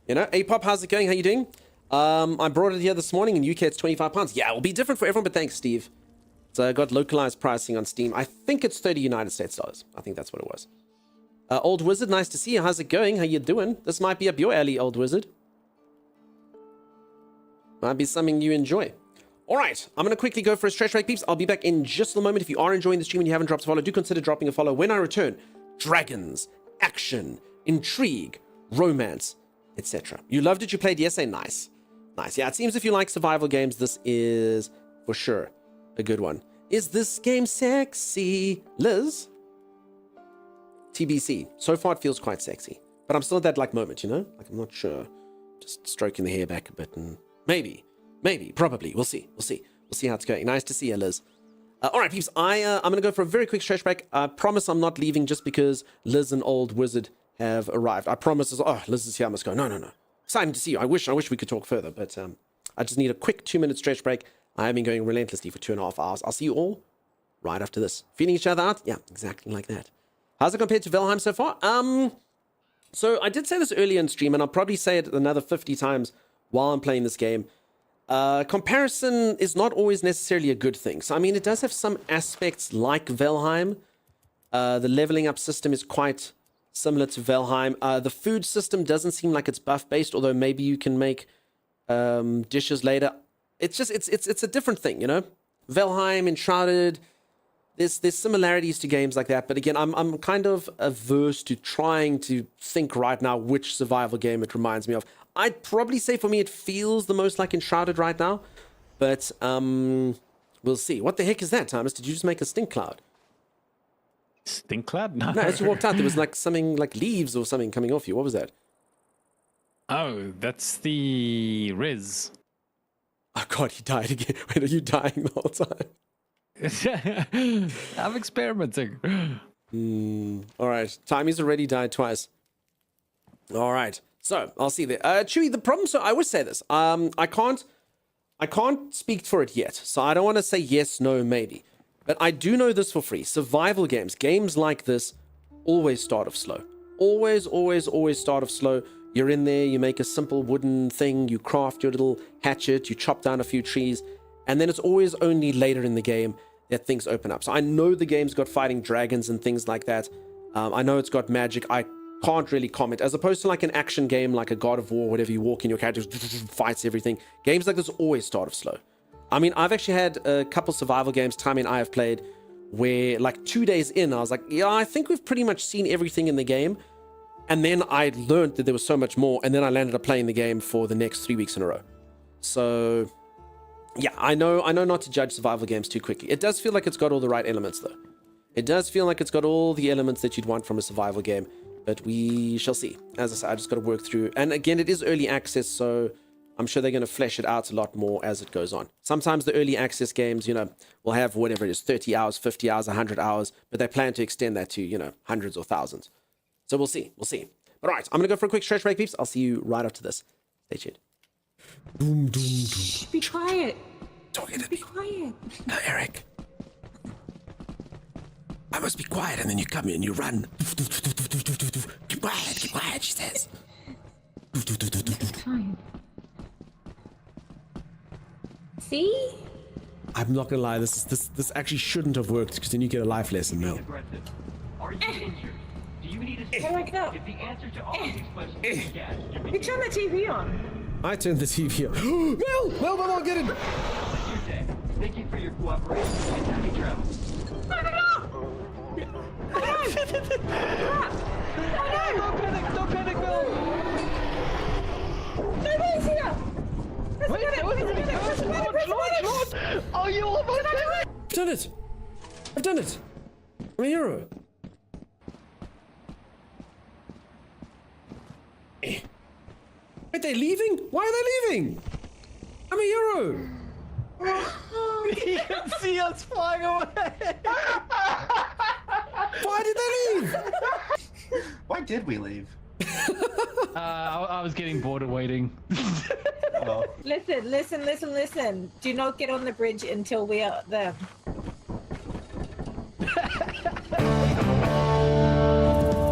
Speaker 1: You know, Apop, how's it going? How you doing? I brought it here this morning. In UK, it's £25. Yeah, it will be different for everyone, but thanks, Steve. So I got localized pricing on Steam. I think it's 30 United States dollars. I think that's what it was. Old Wizard, nice to see you. How's it going? How you doing? This might be up your alley, Old Wizard. Might be something you enjoy. All right, I'm going to quickly go for a stretch break, peeps. I'll be back in just a moment. If you are enjoying the stream and you haven't dropped a follow, do consider dropping a follow. When I return, dragons, action, intrigue, romance, etc. You loved it, you played yesterday? Nice. Nice. Yeah, it seems if you like survival games, this is for sure a good one. Is this game sexy, Liz? TBC. So far, it feels quite sexy. But I'm still at that, like, moment, you know? Like, I'm not sure just stroking the hair back a bit, and maybe, probably, we'll see how it's going. Nice to see you, Liz. All right, peeps, I'm going to go for a very quick stretch break. I promise I'm not leaving just because Liz and Old Wizard have arrived. I promise. Oh, Liz is here. I must go. No. Exciting to see you. I wish we could talk further, but I just need a quick 2-minute stretch break. I have been going relentlessly for 2.5 hours. I'll see you all right after this. Feeling each other out? Yeah, exactly like that. How's it compared to Valheim so far? So I did say this earlier in stream, and I'll probably say it another 50 times while I'm playing this game. Comparison is not always necessarily a good thing. So, I mean, it does have some aspects like Valheim. The leveling up system is quite similar to Valheim. The food system doesn't seem like it's buff-based, although maybe you can make dishes later. It's just, it's a different thing, you know? Valheim, Enshrouded, there's similarities to games like that. But again, I'm kind of averse to trying to think right now which survival game it reminds me of. I'd probably say for me it feels the most like Enshrouded right now, but we'll see. What the heck is that, Thomas? Did you just make a stink cloud?
Speaker 2: Stink cloud? No.
Speaker 1: No, as you walked out, there was like something like leaves or something coming off you. What was that?
Speaker 2: Oh, that's the Riz.
Speaker 1: Oh God, he died again. Wait, are you dying the whole time?
Speaker 2: I'm experimenting.
Speaker 1: All right, Timmy's already died twice. All right. So I'll see there. Chewy, the problem. So I would say this. I can't speak for it yet. So I don't want to say yes, no, maybe. But I do know this for free. Survival games like this, always start off slow. Always start off slow. You're in there. You make a simple wooden thing. You craft your little hatchet. You chop down a few trees, and then it's always only later in the game that things open up. So I know the game's got fighting dragons and things like that. I know it's got magic. I can't really comment, as opposed to like an action game like a God of War, whatever. You walk in, your character fights everything. Games like this always start off slow. I mean, I've actually had a couple survival games Tammy and I have played where like 2 days in I was like, yeah, I think we've pretty much seen everything in the game, and then I learned that there was so much more, and then I landed up playing the game for the next 3 weeks in a row. So yeah, I know not to judge survival games too quickly. It does feel like it's got all the right elements though. It does feel like it's got all the elements that you'd want from a survival game. But we shall see. As I said, I just got to work through. And again, it is early access, so I'm sure they're going to flesh it out a lot more as it goes on. Sometimes the early access games, you know, will have whatever it is, 30 hours, 50 hours, 100 hours, but they plan to extend that to, you know, hundreds or thousands. So we'll see. But all right, I'm going to go for a quick stretch break, peeps. I'll see you right after this. Stay tuned. Boom, doom, doom.
Speaker 8: Be quiet.
Speaker 1: Talking to
Speaker 8: Be
Speaker 1: me.
Speaker 8: quiet.
Speaker 1: No, Eric. I must be quiet, and then you come in and you run. Keep quiet, she says.
Speaker 8: It's fine. See?
Speaker 1: I'm not gonna lie, this actually shouldn't have worked, because then you get a life lesson, Mel.
Speaker 9: Are you injured? Do you need a
Speaker 8: What do I go?
Speaker 9: If the answer to all of these questions is yes,
Speaker 8: You turn the TV on.
Speaker 1: I turned the TV on. Mel, get in!
Speaker 9: your day. Thank you for your cooperation and happy travels.
Speaker 2: Don't panic, Will.
Speaker 8: Nobody's here!
Speaker 2: Launch! Oh, you almost did it!
Speaker 1: I've done it! I'm a hero. Wait, they're leaving? Why are they leaving? I'm a hero!
Speaker 2: You can see us flying away!
Speaker 1: Why did they leave?
Speaker 10: Why did we leave?
Speaker 2: I was getting bored of waiting.
Speaker 10: Oh.
Speaker 8: Listen. Do not get on the bridge until we are there.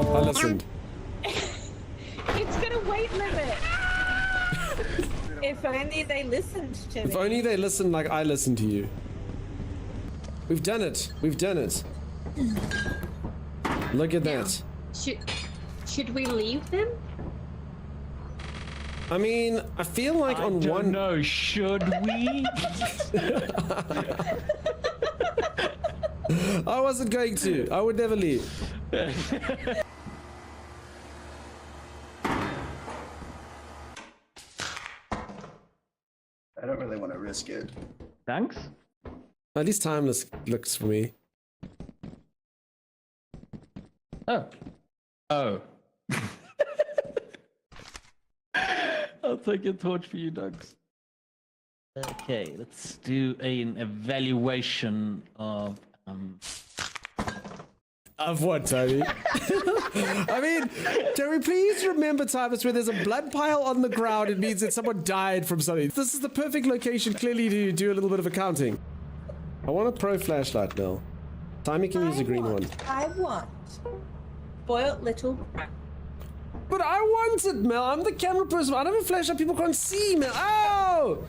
Speaker 1: I listened.
Speaker 8: It's got a weight limit. If only they listened to me.
Speaker 1: If only they listened like I listened to you. We've done it. Look at that.
Speaker 8: Should we leave them?
Speaker 1: I mean, I feel like on one...
Speaker 2: No, should we?
Speaker 1: I wasn't going to. I would never leave.
Speaker 10: I don't really want to risk it.
Speaker 2: Thanks.
Speaker 1: At least timeless looks for me.
Speaker 2: Oh. I'll take your torch for you, Dogs. Okay, let's do an evaluation of
Speaker 1: Of what, Tony? I mean, can we please remember times where there's a blood pile on the ground? It means that someone died from something. This is the perfect location, clearly, to do a little bit of accounting. I want a pro flashlight, Mel. Timmy can use a green one.
Speaker 8: I want spoiled little.
Speaker 1: But I want it, Mel. I'm the camera person. I don't have a flashlight. People can't see, Mel. Oh!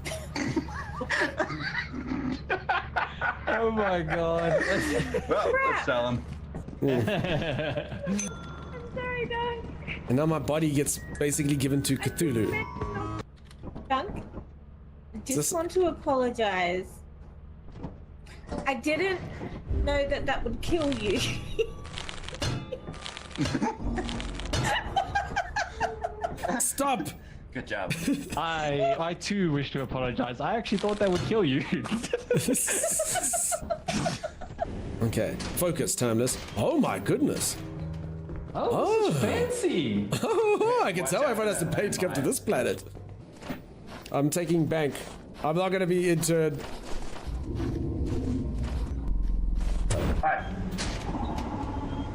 Speaker 2: Oh my god.
Speaker 10: Well, let's sell him.
Speaker 8: I'm sorry, Dunk.
Speaker 1: And now my body gets basically given to Cthulhu.
Speaker 8: Dunk, I just
Speaker 1: This-
Speaker 8: want to apologize. I didn't know that that would kill you.
Speaker 1: Stop!
Speaker 10: Good job.
Speaker 2: I too wish to apologize. I actually thought that would kill you.
Speaker 1: Okay, focus, Timeless. Oh my goodness.
Speaker 2: Oh, this is fancy.
Speaker 1: Oh, I can tell everyone has to pay to come to this planet. I'm taking bank. I'm not gonna be interred.
Speaker 10: Hi.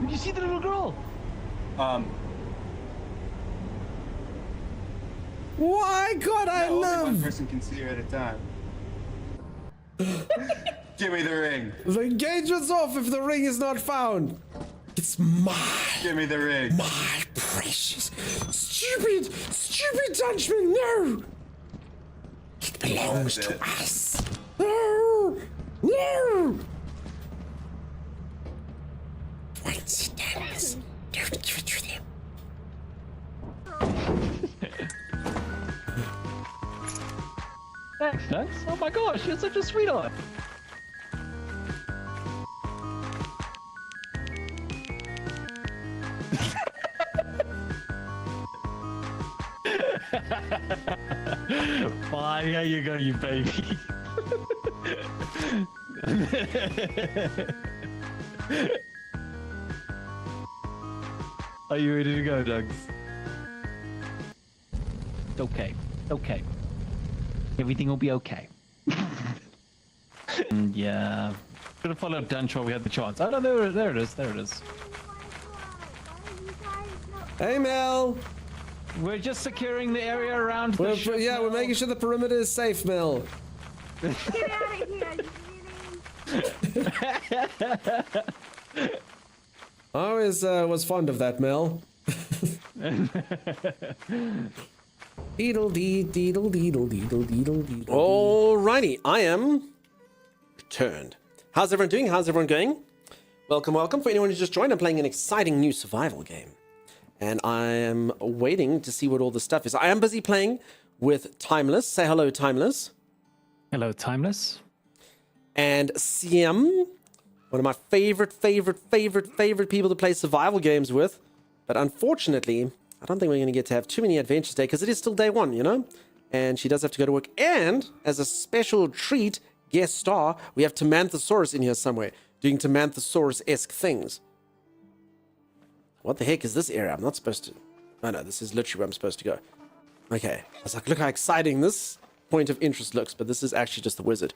Speaker 2: Did you see the little girl?
Speaker 1: Why God, I
Speaker 10: Only one
Speaker 1: love.
Speaker 10: person can see her at a time. Give me the ring.
Speaker 1: The engagement's off if the ring is not found. It's mine.
Speaker 10: Give me the ring.
Speaker 1: My precious, stupid Dutchman, no! It belongs
Speaker 10: That's
Speaker 1: to
Speaker 10: it.
Speaker 1: us. No! No! Once it happens, don't give it to them.
Speaker 2: Thanks, Dogs. Oh my gosh, you're such a sweetheart. Fine, here you go, you baby. Are you ready to go, Dogs? Okay, okay. Everything will be okay. And yeah. Should have followed Dunch while we had the chance. Oh no, there it is, there it is.
Speaker 1: Hey, Mel.
Speaker 2: We're just securing the area around the ship.
Speaker 1: Yeah, we're making sure the perimeter is safe, Mel.
Speaker 3: Get out of here, you
Speaker 1: I always was fond of that, Mel. Deedle dee, deedle deedle deedle deedle deedle. Alrighty, I am returned. How's everyone doing? How's everyone going? Welcome, welcome. For anyone who's just joined, I'm playing an exciting new survival game. And I am waiting to see what all the stuff is. I am busy playing with Timeless. Say hello, Timeless.
Speaker 2: Hello, Timeless.
Speaker 1: And CM, one of my favorite people to play survival games with. But unfortunately, I don't think we're going to get to have too many adventures today because it is still day one, you know? And she does have to go to work. And as a special treat, guest star, we have Tamanthosaurus in here somewhere doing Tamanthosaurus-esque things. What the heck is this area? I'm not supposed to... Oh no, this is literally where I'm supposed to go. Okay. I was like, look how exciting this point of interest looks, but this is actually just the wizard.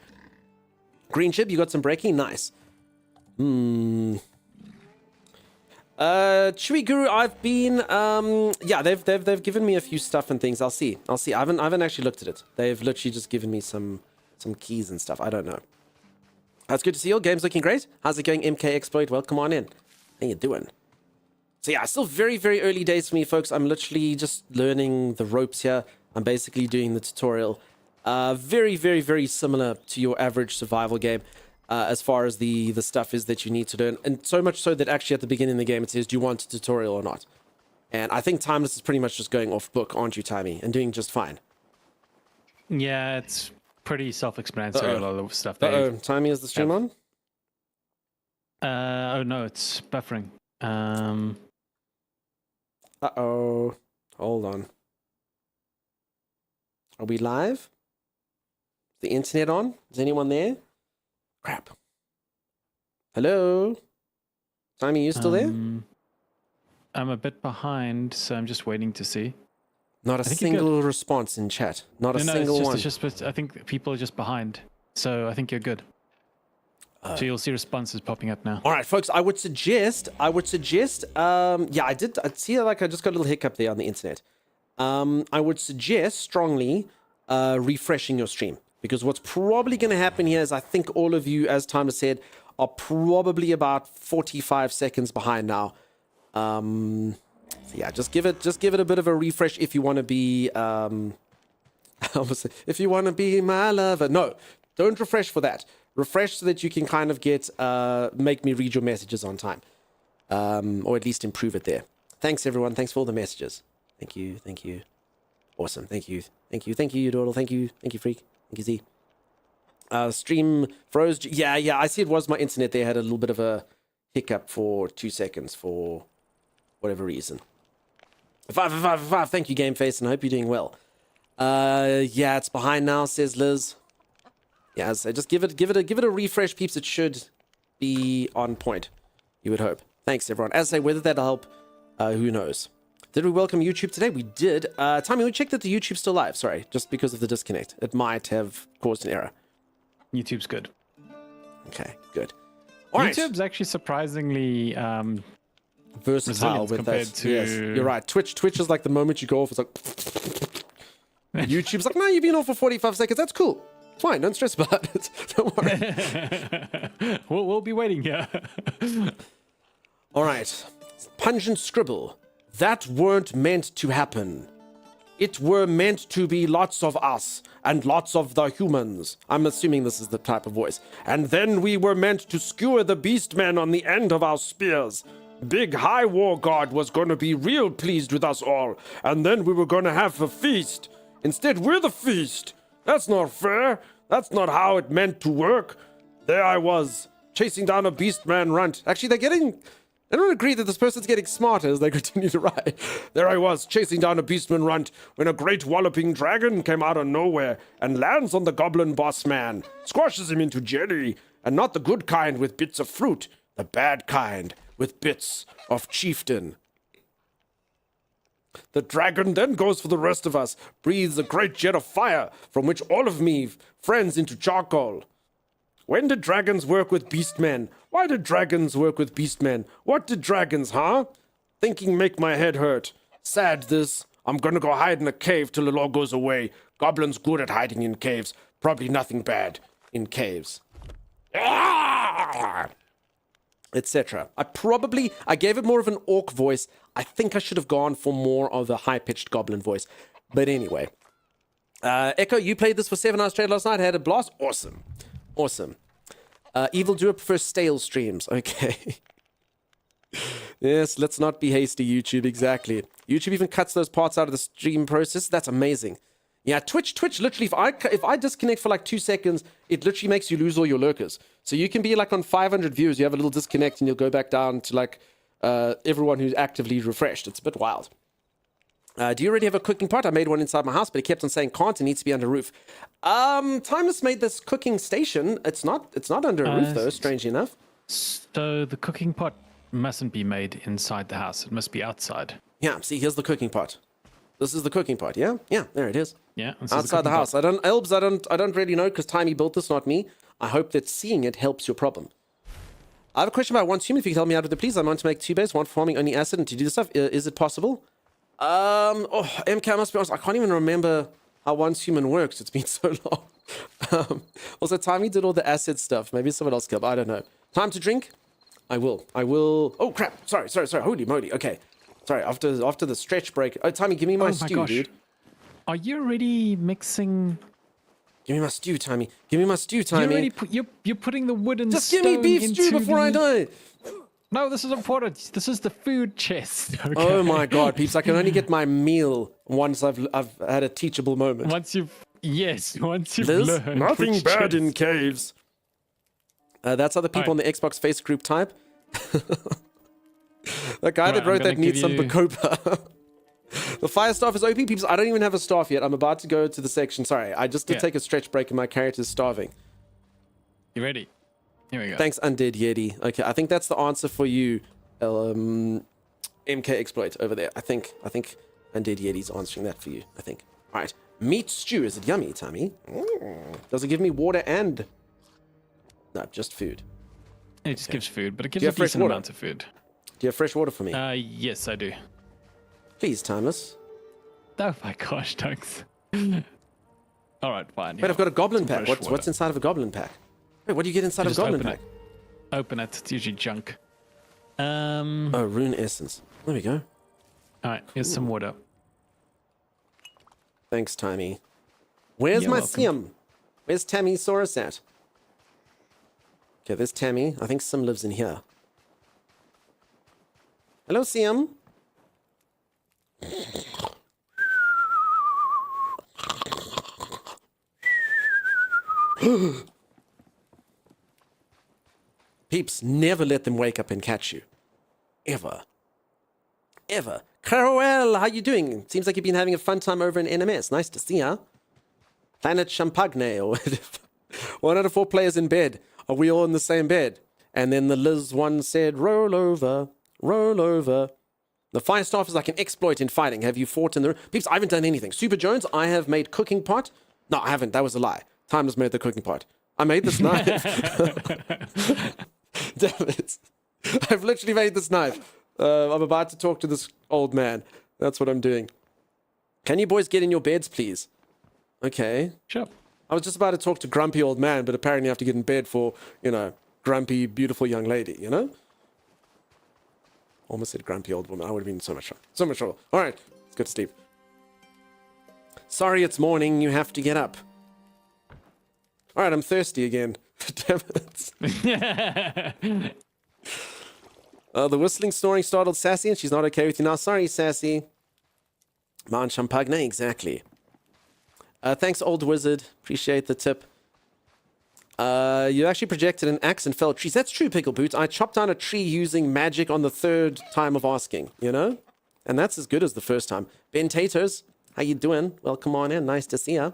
Speaker 1: Green chip, you got some breaking? Nice. Chewy Guru, I've been yeah, they've given me a few stuff and things. I'll see. I haven't actually looked at it. They've literally just given me some keys and stuff. I don't know. That's good to see you. Game's looking great. How's it going, MK Exploit? Well, come on in. How you doing? So yeah, still very early days for me, folks. I'm literally just learning the ropes here. I'm basically doing the tutorial. Very similar to your average survival game. As far as the stuff is that you need to learn. And so much so that actually at the beginning of the game it says, do you want a tutorial or not? And I think Timeless is pretty much just going off book, aren't you, Timey? And doing just fine.
Speaker 2: Yeah, it's pretty self-explanatory, a lot of stuff.
Speaker 1: Uh-oh, Timey, is the stream on?
Speaker 2: Oh no, it's buffering.
Speaker 1: Uh-oh. Hold on. Are we live? Is the internet on? Is anyone there? Crap. Hello? Timey, you still there?
Speaker 2: I'm a bit behind, so I'm just waiting to see.
Speaker 1: Not a
Speaker 2: think you're
Speaker 1: single response in chat. Not a
Speaker 2: No,
Speaker 1: single one.
Speaker 2: it's just, I think people are just behind. So I think you're good. So you'll see responses popping up now.
Speaker 1: All right, folks, I would suggest, yeah, I see like I just got a little hiccup there on the internet. I would suggest strongly refreshing your stream, because what's probably going to happen here is I think all of you, as Timer said, are probably about 45 seconds behind now. So yeah, just give it a bit of a refresh if you want to be, if you want to be my lover. No, don't refresh for that. Refresh so that you can kind of get, make me read your messages on time. Or at least improve it there. Thanks, everyone. Thanks for all the messages. Thank you. Thank you. Awesome. Thank you. Thank you. Thank you, Doodle. Thank you. Thank you, Freak. Thank you, Z. Stream froze. Yeah, I see it was my internet. They had a little bit of a hiccup for 2 seconds for whatever reason. 5. Thank you, Gameface, and I hope you're doing well. Yeah, it's behind now, says Liz. Yeah, so just give it a refresh, peeps. It should be on point. You would hope. Thanks, everyone. As I say, whether that'll help, who knows. Did we welcome YouTube today? We did. Tommy, we checked that the YouTube's still live. Sorry, just because of the disconnect. It might have caused an error.
Speaker 2: YouTube's good.
Speaker 1: Okay, good. All right.
Speaker 2: YouTube's actually surprisingly
Speaker 1: versatile with
Speaker 2: compared
Speaker 1: that.
Speaker 2: to...
Speaker 1: Yes, you're right. Twitch is like the moment you go off, it's like... YouTube's like, no, you've been off for 45 seconds. That's cool. Fine, don't stress about it. Don't worry.
Speaker 2: we'll be waiting here.
Speaker 1: All right. Pungent scribble. That weren't meant to happen. It were meant to be lots of us and lots of the humans. I'm assuming this is the type of voice. And then we were meant to skewer the beastmen on the end of our spears. Big High War God was going to be real pleased with us all. And then we were going to have a feast. Instead, we're the feast. That's not fair. That's not how it meant to work. There I was, chasing down a beastman runt. Actually, I don't agree that this person's getting smarter as they continue to ride. There I was, chasing down a beastman runt, when a great walloping dragon came out of nowhere and lands on the goblin boss man, squashes him into jelly, and not the good kind with bits of fruit, the bad kind with bits of chieftain. The dragon then goes for the rest of us, breathes a great jet of fire, from which all of me friends into charcoal. When did dragons work with beastmen? Why did dragons work with beastmen? What did dragons, huh? Thinking make my head hurt. Sad this. I'm gonna go hide in a cave till it all goes away. Goblins good at hiding in caves. Probably nothing bad in caves. Etc. I gave it more of an orc voice. I think I should have gone for more of the high-pitched goblin voice. But anyway. Echo, you played this for 7 hours straight last night. Had a blast. Awesome. Awesome. Evildoer prefers stale streams. Okay. Yes, let's not be hasty, YouTube. Exactly. YouTube even cuts those parts out of the stream process. That's amazing. Yeah, Twitch literally, if I disconnect for like 2 seconds, it literally makes you lose all your lurkers. So you can be like on 500 views, you have a little disconnect and you'll go back down to like everyone who's actively refreshed. It's a bit wild. Do you already have a cooking pot? I made one inside my house, but it kept on saying can't. It needs to be under roof. Timeless made this cooking station. It's not under a roof though, strangely enough.
Speaker 2: So the cooking pot mustn't be made inside the house. It must be outside.
Speaker 1: Yeah, see, here's the cooking pot. This is the cooking pot, yeah? Yeah, there it is.
Speaker 2: Yeah,
Speaker 1: outside the house. Pot. I don't really know because Timey built this, not me. I hope that seeing it helps your problem. I have a question about once human. If you can help me out with it, please. I want to make 2 bays, one for farming only acid, and to do this stuff. Is it possible? MK, I must be honest, I can't even remember how once human works. It's been so long. Also, Timey did all the acid stuff. Maybe someone else can. I don't know. Time to drink? I will. Oh, crap. Sorry. Holy moly. Okay. Sorry, after the stretch break. Oh, Timey, give me my stew, dude.
Speaker 2: Are you already mixing...
Speaker 1: Give me my stew, Timey. Give me my stew, Timey.
Speaker 2: You're putting the wood and
Speaker 1: just give me beef stew before I die.
Speaker 2: No, this is important. This is the food chest. Okay?
Speaker 1: Oh my god, peeps! I can only get my meal once I've had a teachable moment.
Speaker 2: Once you've
Speaker 1: There's
Speaker 2: learned.
Speaker 1: Nothing bad in caves. That's how the people on the Xbox face group type. The guy that wrote that needs some Bacopa. The fire staff is OP, peeps. I don't even have a staff yet. I'm about to go to the section. Sorry, I just did take a stretch break and my character's starving.
Speaker 2: You ready? Here we go.
Speaker 1: Thanks, Undead Yeti. Okay, I think that's the answer for you, MK Exploit over there. I think Undead Yeti's answering that for you, I think. All right. Meat stew. Is it yummy, Tommy? Does it give me water and... No, just food.
Speaker 2: It just gives food, but it gives
Speaker 1: you
Speaker 2: a
Speaker 1: have fresh
Speaker 2: decent
Speaker 1: water?
Speaker 2: amount of food.
Speaker 1: Do you have fresh water for me?
Speaker 2: Yes, I do.
Speaker 1: Please, Timeless.
Speaker 2: Oh my gosh, thanks. All right, fine.
Speaker 1: Wait, I've got a goblin pack.
Speaker 2: fresh
Speaker 1: What's inside of a goblin pack? Wait, what do you get inside of a
Speaker 2: Just
Speaker 1: goblin
Speaker 2: open
Speaker 1: pack?
Speaker 2: it. Open it. It's usually junk.
Speaker 1: Oh, rune essence. There we go.
Speaker 2: All right, here's some water.
Speaker 1: Thanks, Timmy. Where's
Speaker 2: You're
Speaker 1: my
Speaker 2: welcome.
Speaker 1: Sim? Where's Tammy Saurus at? Okay, there's Tammy. I think Sim lives in here. Hello, Sim. Peeps, never let them wake up and catch you. Ever. Ever. Caroel, how you doing? Seems like you've been having a fun time over in NMS. Nice to see ya. Planet Champagne, or 1 out of 4 players in bed. Are we all in the same bed? And then the Liz one said, roll over, roll over. The fire staff is like an exploit in fighting. Have you fought in the... Peeps, I haven't done anything. Super Jones, I have made cooking pot. No, I haven't. That was a lie. Timeless made the cooking pot. I made this knife. Damn it. I've literally made this knife. I'm about to talk to this old man. That's what I'm doing. Can you boys get in your beds, please? Okay.
Speaker 2: Sure.
Speaker 1: I was just about to talk to grumpy old man, but apparently I have to get in bed for, you know, grumpy, beautiful young lady, you know? Almost said grumpy old woman. I would have been so much trouble. All right, let's go to sleep. Sorry, it's morning. You have to get up. All right, I'm thirsty again. Damn it. The whistling, snoring startled Sassy, and she's not okay with you now. Sorry, Sassy. Mount Champagne, exactly. Thanks, old wizard. Appreciate the tip. You actually projected an axe and felled trees. That's true, Pickle Boots. I chopped down a tree using magic on the 3rd time of asking, you know? And that's as good as the first time. Ben Taters, how you doing? Welcome on in. Nice to see ya.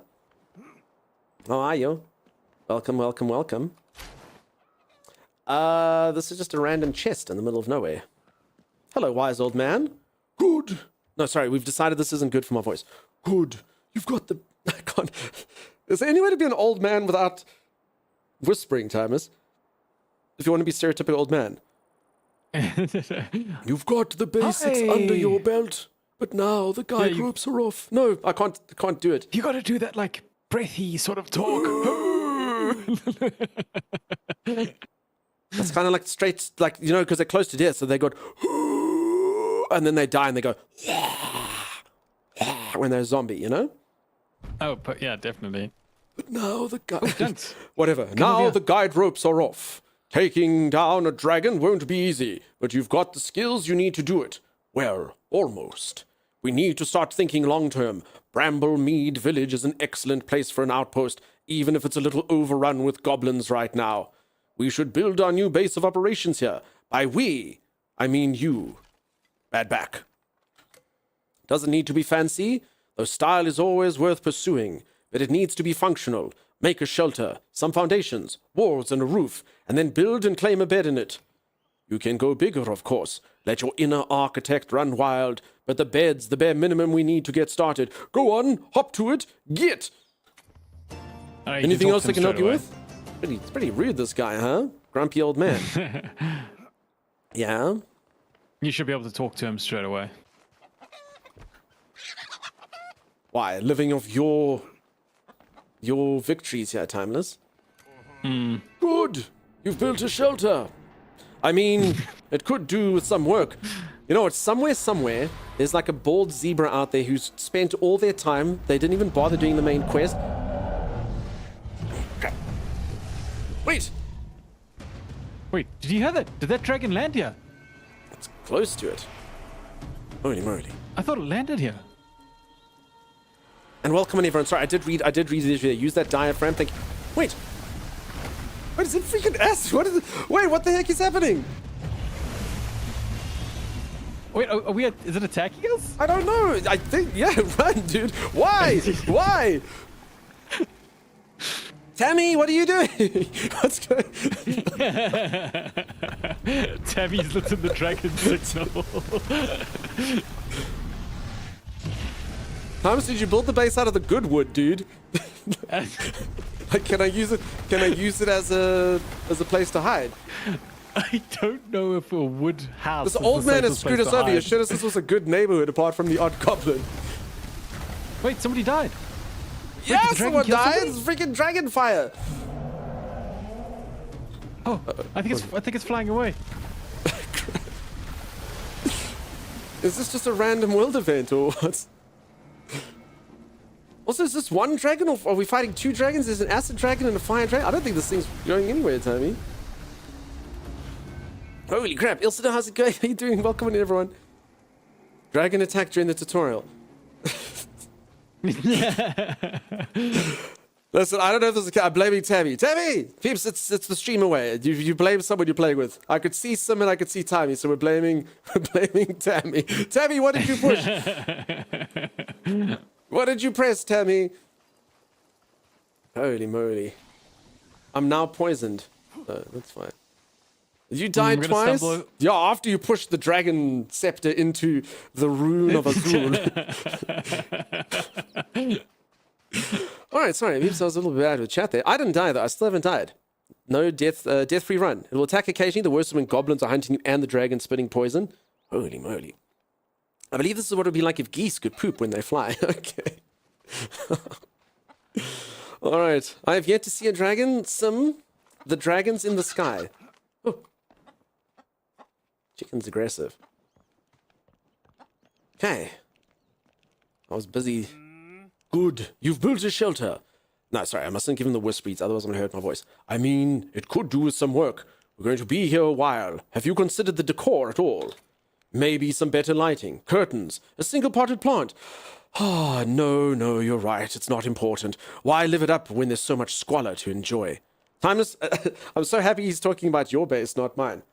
Speaker 1: How are you? Welcome, welcome, welcome. This is just a random chest in the middle of nowhere. Hello, wise old man. Good. No, sorry, we've decided this isn't good for my voice. Good. You've got the... I can't... Is there any way to be an old man without whispering, Timers? If you want to be stereotypical old man. You've got the basics under your belt, but now the guide ropes are off. No, I can't do it.
Speaker 2: You got to do that like breathy sort of talk.
Speaker 1: That's kind of like straight, like, you know, because they're close to death, so they go, and then they die and they go, when they're a zombie, you know?
Speaker 2: Oh, but yeah, definitely.
Speaker 1: But now the guide...
Speaker 2: Thanks.
Speaker 1: Whatever. Now the guide ropes are off. Taking down a dragon won't be easy, but you've got the skills you need to do it. Well, almost. We need to start thinking long-term. Bramblemead Village is an excellent place for an outpost, even if it's a little overrun with goblins right now. We should build our new base of operations here. By we, I mean you. Bad back. Doesn't need to be fancy, though style is always worth pursuing, but it needs to be functional. Make a shelter, some foundations, walls, and a roof, and then build and claim a bed in it. You can go bigger, of course. Let your inner architect run wild, but the bed's the bare minimum we need to get started. Go on, hop to it, get! Anything else I can help you with? It's pretty rude, this guy, huh? Grumpy old man. Yeah?
Speaker 2: You should be able to talk to him straight away.
Speaker 1: Why? Living off your victories here, Timeless. Good. You've built a shelter. I mean, it could do with some work. You know what? Somewhere, there's like a bald zebra out there who's spent all their time. They didn't even bother doing the main quest. Wait.
Speaker 2: Wait, did you hear that? Did that dragon land here?
Speaker 1: It's close to it. Holy moly.
Speaker 2: I thought it landed here.
Speaker 1: And welcome on, everyone. Sorry, I did read it here. Use that diaphragm. Wait. What is it freaking S? Wait, what the heck is happening?
Speaker 2: Wait, are we is it attacking us?
Speaker 1: I don't know. I think, yeah, run, dude. Why? Why? Tammy, what are you doing? What's going
Speaker 2: Tammy's lit in the dragon signal.
Speaker 1: Thomas, did you build the base out of the good wood, dude? Like, can I use it? Can I use it as a place to hide?
Speaker 2: I don't know if a wood house.
Speaker 1: This
Speaker 2: is
Speaker 1: old
Speaker 2: the
Speaker 1: man has
Speaker 2: safest
Speaker 1: screwed
Speaker 2: place
Speaker 1: us
Speaker 2: to
Speaker 1: over. You
Speaker 2: hide.
Speaker 1: showed us this was a good neighborhood apart from the odd goblin.
Speaker 2: Wait, somebody died.
Speaker 1: Yeah,
Speaker 2: did the dragon
Speaker 1: someone
Speaker 2: kill
Speaker 1: died.
Speaker 2: somebody?
Speaker 1: It's freaking dragon fire.
Speaker 2: Oh, I think it's flying away.
Speaker 1: Is this just a random world event or what? Also, is this one dragon or are we fighting two dragons? There's an acid dragon and a fire dragon? I don't think this thing's going anywhere, Tommy. Holy crap. Ilsida, how's it going? How you doing? Welcome in, everyone. Dragon attack during the tutorial. Listen, I don't know if this is... I'm blaming Tammy. Tammy! Peeps, it's the stream away. You blame someone you're playing with. I could see Sim and I could see Tammy, so we're blaming Tammy. Tammy, what did you push? What did you press, Tammy? Holy moly. I'm now poisoned. Oh, that's fine. Did you die twice? Yeah, after you pushed the dragon scepter into the rune of Azul. Alright, sorry, maybe I was a little bit bad with chat there. I didn't die though, I still haven't died. No death-free run. It will attack occasionally, the worst is when goblins are hunting you and the dragon spitting poison. Holy moly. I believe this is what it would be like if geese could poop when they fly. Okay. Alright, I have yet to see a dragon. The dragon's in the sky. Oh. Chicken's aggressive. Okay. I was busy. Good. You've built a shelter. No, sorry, I mustn't give him the whisperies, otherwise I'm going to hurt my voice. I mean, it could do with some work. We're going to be here a while. Have you considered the decor at all? Maybe some better lighting, curtains, a single-potted plant. Ah, no, you're right. It's not important. Why live it up when there's so much squalor to enjoy? Timeless, I'm so happy he's talking about your base, not mine.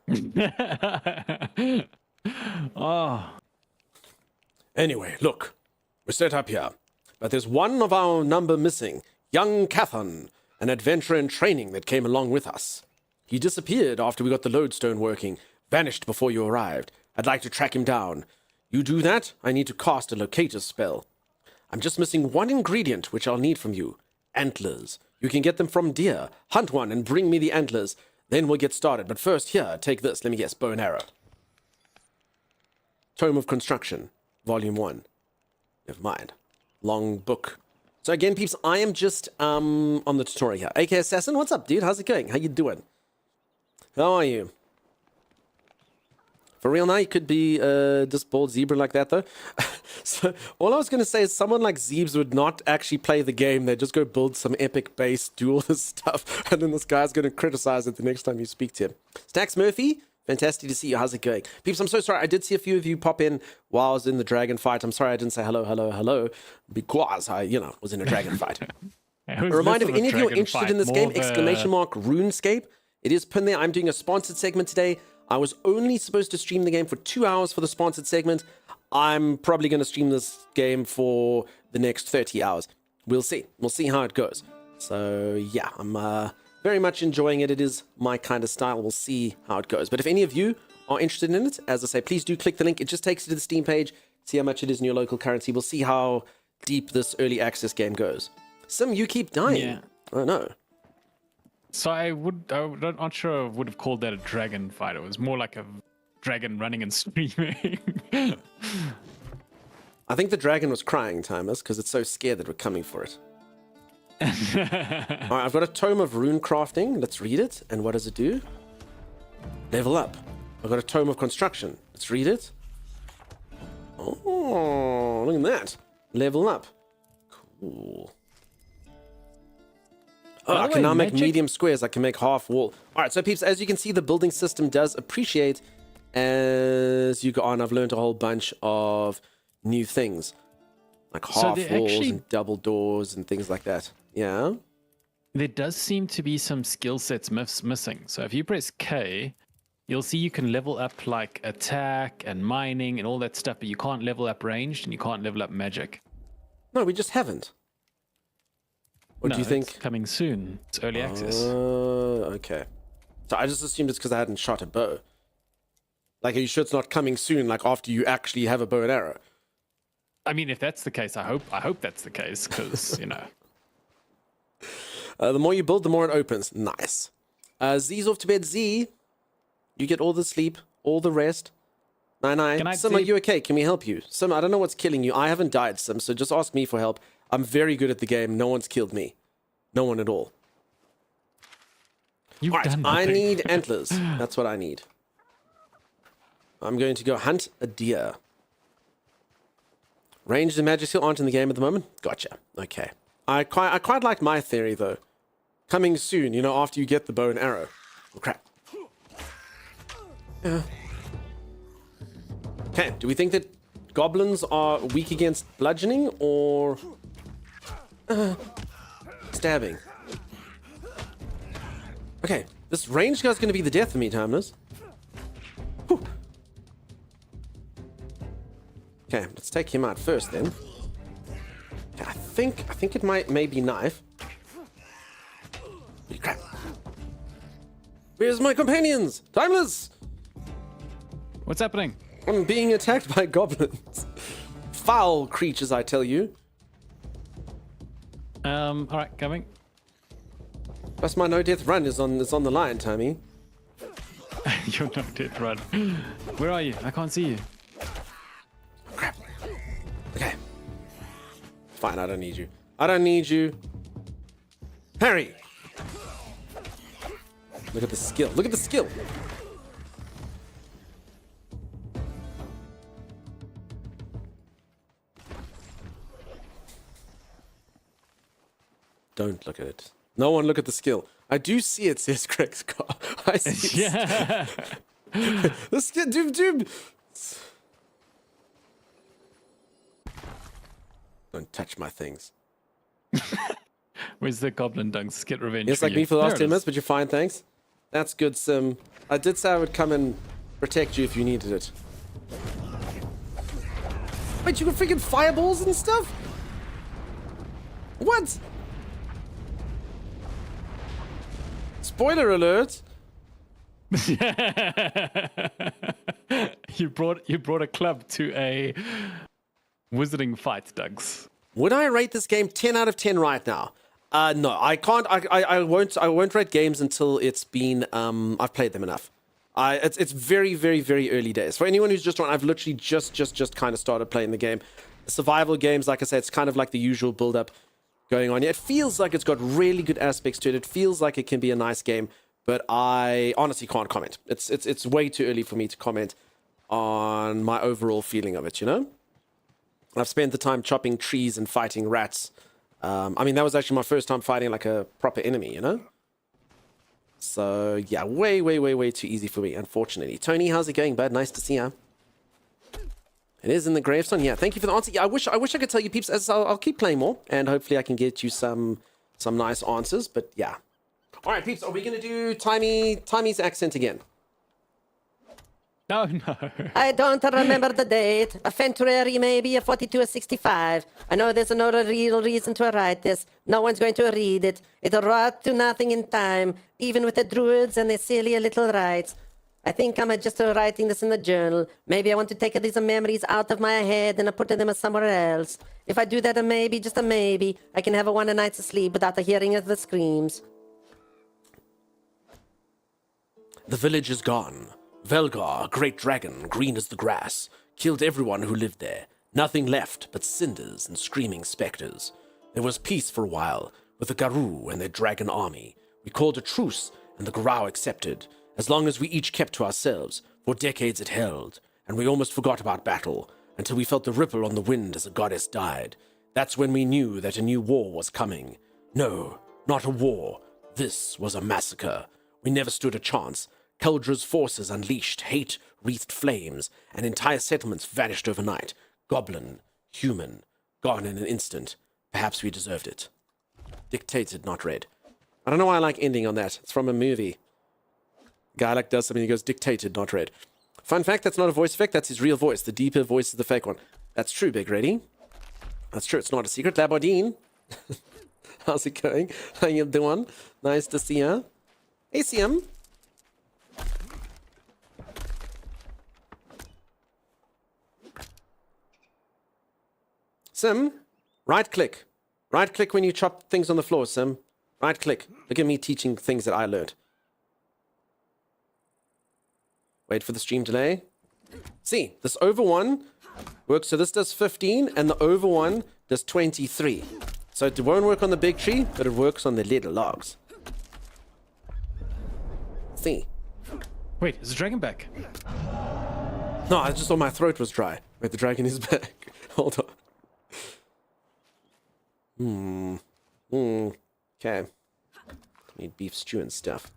Speaker 2: Oh.
Speaker 1: Anyway, look. We're set up here. But there's one of our number missing. Young Cathan, an adventurer in training that came along with us. He disappeared after we got the lodestone working, vanished before you arrived. I'd like to track him down. You do that, I need to cast a locator spell. I'm just missing one ingredient which I'll need from you. Antlers. You can get them from deer. Hunt one and bring me the antlers. Then we'll get started. But first, here, take this. Let me guess. Bow and arrow. Tome of Construction. Volume 1. Never mind. Long book. So again, peeps, I am just on the tutorial here. AK Assassin, what's up, dude? How's it going? How you doing? How are you? For real now, you could be this bald zebra like that, though. So all I was going to say is someone like Zeebs would not actually play the game. They'd just go build some epic base, do all this stuff, and then this guy's going to criticize it the next time you speak to him. Stacks Murphy, fantastic to see you. How's it going? Peeps, I'm so sorry. I did see a few of you pop in while I was in the dragon fight. I'm sorry I didn't say hello, because I, was in a dragon fight. A reminder, if any of you are interested in this game, !RuneScape. It is pinned there. I'm doing a sponsored segment today. I was only supposed to stream the game for 2 hours for the sponsored segment. I'm probably going to stream this game for the next 30 hours. We'll see. We'll see how it goes. So, yeah, I'm very much enjoying it. It is my kind of style. We'll see how it goes. But if any of you are interested in it, as I say, please do click the link. It just takes you to the Steam page. See how much it is in your local currency. We'll see how deep this early access game goes. Sim, you keep dying.
Speaker 2: Yeah.
Speaker 1: I know.
Speaker 2: So I'm not sure I would have called that a dragon fight. It was more like a dragon running and screaming.
Speaker 1: I think the dragon was crying, Timers, because it's so scared that we're coming for it. All right, I've got a Tome of Rune Crafting. Let's read it. And what does it do? Level up. I've got a Tome of Construction. Let's read it. Oh, look at that. Level up. Cool. Oh, I can now make medium squares. I can make half wall. All right, so peeps, as you can see, the building system does appreciate as you go on. I've learned a whole bunch of new things, like half walls and double doors and things like that. Yeah.
Speaker 2: There does seem to be some skill sets missing. So if you press K, you'll see you can level up like attack and mining and all that stuff, but you can't level up ranged and you can't level up magic.
Speaker 1: No, we just haven't. What do you think?
Speaker 2: It's coming soon. It's early access.
Speaker 1: Okay. So I just assumed it's because I hadn't shot a bow. Like, are you sure it's not coming soon, like after you actually have a bow and arrow?
Speaker 2: I mean, if that's the case, I hope that's the case, because you know.
Speaker 1: The more you build, the more it opens. Nice. Z's off to bed. Z, you get all the sleep, all the rest. Nine. Sim, are you okay? Can we help you? Sim, I don't know what's killing you. I haven't died, Sim, so just ask me for help. I'm very good at the game. No one's killed me. No one at all.
Speaker 2: You've
Speaker 1: All right,
Speaker 2: done
Speaker 1: I
Speaker 2: nothing.
Speaker 1: need antlers. That's what I need. I'm going to go hunt a deer. Ranged and magic skill aren't in the game at the moment. Gotcha. Okay. I quite like my theory though. Coming soon, you know, after you get the bow and arrow. Oh, crap. Yeah. Okay. Do we think that goblins are weak against bludgeoning or stabbing? Okay. This ranged guy's going to be the death of me, Timeless. Whew. Okay, let's take him out first then. Okay, I think it may be knife. Holy crap. Where's my companions? Timeless!
Speaker 2: What's happening?
Speaker 1: I'm being attacked by goblins. Foul creatures, I tell you.
Speaker 2: All right, coming.
Speaker 1: Plus my no death run is on the line, Tommy.
Speaker 2: You're not dead, run. Where are you? I can't see you.
Speaker 1: Crap. Okay. Fine, I don't need you. I don't need you. Harry! Look at the skill. Look at the skill. Don't look at it. No one look at the skill. I do see it, says Craig's car. I see it.
Speaker 2: Yeah.
Speaker 1: The skill, dude. Don't touch my things.
Speaker 2: Where's the goblin dunks? Get revenge.
Speaker 1: Yes,
Speaker 2: for
Speaker 1: like
Speaker 2: you.
Speaker 1: me for the
Speaker 2: There
Speaker 1: last
Speaker 2: it
Speaker 1: 10
Speaker 2: is.
Speaker 1: minutes, but you're fine, thanks. That's good, Sim. I did say I would come and protect you if you needed it. Wait, you got freaking fireballs and stuff? What? Spoiler alert.
Speaker 2: You brought a club to a wizarding fight, Dugs.
Speaker 1: Would I rate this game 10 out of 10 right now? No, I can't. I won't rate games until it's been I've played them enough. It's very, very, very early days. For anyone who's just on, I've literally just kind of started playing the game. Survival games, like I said, it's kind of like the usual build-up going on. It feels like it's got really good aspects to it. It feels like it can be a nice game, but I honestly can't comment. It's way too early for me to comment on my overall feeling of it, you know? I've spent the time chopping trees and fighting rats. I mean, that was actually my first time fighting like a proper enemy, you know? So, yeah, way too easy for me, unfortunately. Tony, how's it going, bud? Nice to see you. It is in the gravestone. Yeah, thank you for the answer. Yeah, I wish I could tell you, peeps. As I'll keep playing more, and hopefully I can get you some nice answers. But yeah. All right, peeps. Are we gonna do Timey's accent again?
Speaker 2: No, no.
Speaker 7: I don't remember the date. A February, maybe a 42 or 65. I know there's no real reason to write this. No one's going to read it. It'll rot to nothing in time, even with the druids and their silly little rites. I think I'm just writing this in the journal. Maybe I want to take these memories out of my head and put them somewhere else. If I do that, maybe, just a maybe, I can have a one night's sleep without hearing the screams.
Speaker 1: The village is gone. Velgar, a great dragon, green as the grass, killed everyone who lived there. Nothing left but cinders and screaming specters. There was peace for a while, with the Garou and their dragon army. We called a truce, and the Garou accepted, as long as we each kept to ourselves. For decades it held, and we almost forgot about battle, until we felt the ripple on the wind as a goddess died. That's when we knew that a new war was coming. No, not a war. This was a massacre. We never stood a chance. Keldra's forces unleashed hate-wreathed flames, and entire settlements vanished overnight. Goblin, human, gone in an instant. Perhaps we deserved it. Dictated, not read. I don't know why I like ending on that. It's from a movie. Guy like does something, he goes, dictated, not read. Fun fact, that's not a voice effect, that's his real voice. The deeper voice is the fake one. That's true, Big Ready. That's true, it's not a secret. Labardine. How's it going? How you doing? Nice to see ya. ACM. Sim, right click. Right click when you chop things on the floor, Sim. Right click. Look at me teaching things that I learned. Wait for the stream delay. See, this over one works. So this does 15 and the over one does 23. So it won't work on the big tree, but it works on the little logs. See.
Speaker 2: Wait, is the dragon back?
Speaker 1: No, I just thought my throat was dry. Wait, the dragon is back. Hold on. Okay. Need beef stew and stuff.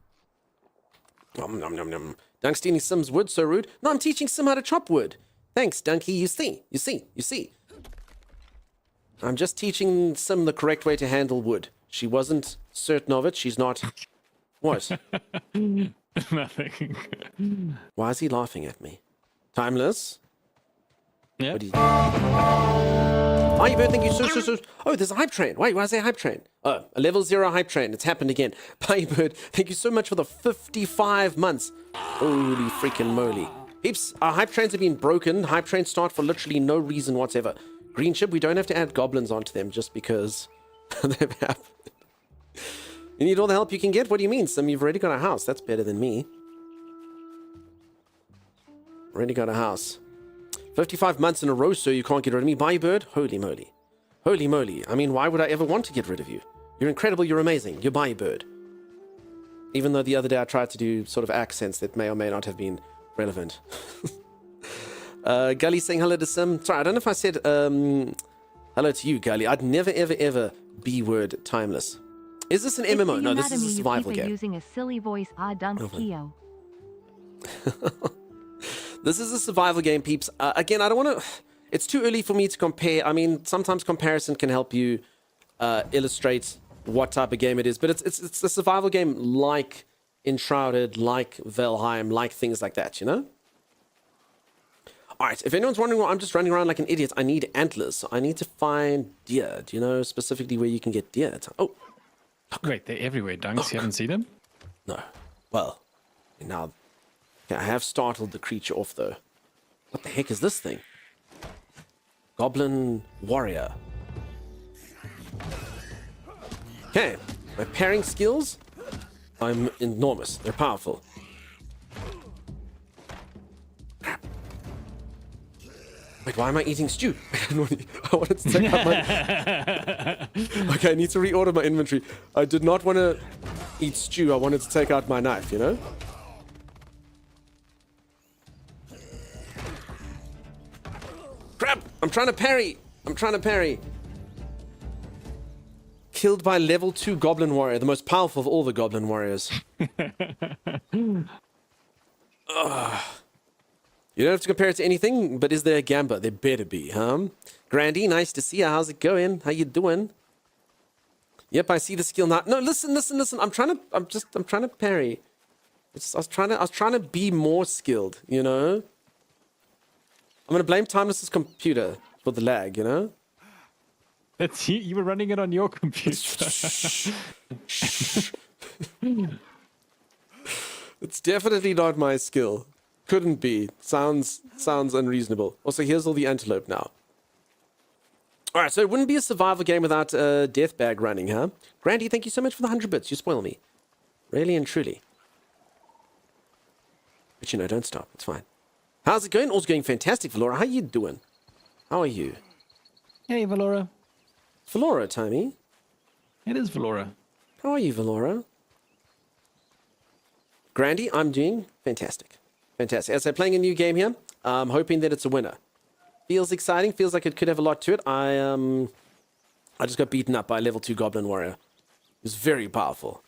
Speaker 1: Nom nom nom nom. Dunk's stealing Sim's wood, so rude. No, I'm teaching Sim how to chop wood. Thanks, Dunky. You see. I'm just teaching Sim the correct way to handle wood. She wasn't certain of it. She's not. What?
Speaker 2: Nothing.
Speaker 1: Why is he laughing at me? Timeless?
Speaker 2: Yeah.
Speaker 1: What do you... Oh, you thank you so. Oh, there's a hype train. Wait, why is there a hype train? Oh, a level 0 hype train. It's happened again. Bird, thank you so much for the 55 months. Holy freaking moly. Peeps, our hype trains have been broken. Hype trains start for literally no reason whatsoever. Green ship, we don't have to add goblins onto them just because they've happened. You need all the help you can get? What do you mean, Sim? You've already got a house. That's better than me. Already got a house. 55 months in a row, so you can't get rid of me. Bye, bird. Holy moly. Holy moly. I mean, why would I ever want to get rid of you? You're incredible. You're amazing. You're bye, bird. Even though the other day I tried to do sort of accents that may or may not have been relevant. Gully saying hello to Sim. Sorry, I don't know if I said hello to you, Gully. I'd never, ever B-word timeless. Is this an MMO? No, this is a survival game.
Speaker 3: Using a silly voice, Keo.
Speaker 1: This is a survival game, peeps. Again, I don't want to... It's too early for me to compare. I mean, sometimes comparison can help you illustrate what type of game it is. But it's a survival game like Enshrouded, like Valheim, like things like that, you know? All right, if anyone's wondering why I'm just running around like an idiot, I need antlers. So I need to find deer. Do you know specifically where you can get deer? Oh.
Speaker 2: Wait, they're everywhere, Dunks. You haven't seen them?
Speaker 1: No. Well, now... Okay, I have startled the creature off, though. What the heck is this thing? Goblin warrior. Okay, my parrying skills, I'm enormous. They're powerful. Crap. Wait, why am I eating stew? I wanted to take out my... Okay, I need to reorder my inventory. I did not want to eat stew. I wanted to take out my knife, you know? Crap! I'm trying to parry! Killed by level 2 Goblin Warrior, the most powerful of all the Goblin Warriors. You don't have to compare it to anything, but is there a Gamba? There better be, huh? Grandy, nice to see you. How's it going? How you doing? Yep, I see the skill now. No, listen. I'm trying to parry. I was trying to be more skilled, you know? I'm gonna blame Timeless's computer for the lag, you know?
Speaker 2: That's you were running it on your computer.
Speaker 1: It's definitely not my skill. Couldn't be. Sounds unreasonable. Also, here's all the antelope now. Alright, so it wouldn't be a survival game without a death bag running, huh? Grandy, thank you so much for the 100 bits. You spoil me. Really and truly. But you know, don't stop. It's fine. How's it going? All's going fantastic, Valora. How you doing? How are you?
Speaker 2: Hey, Valora.
Speaker 1: Valora, Tommy.
Speaker 2: It is Valora.
Speaker 1: How are you, Valora? Grandy, I'm doing fantastic. Fantastic. As I'm playing a new game here, I'm hoping that it's a winner. Feels exciting. Feels like it could have a lot to it. I just got beaten up by a level 2 Goblin Warrior. He was very powerful.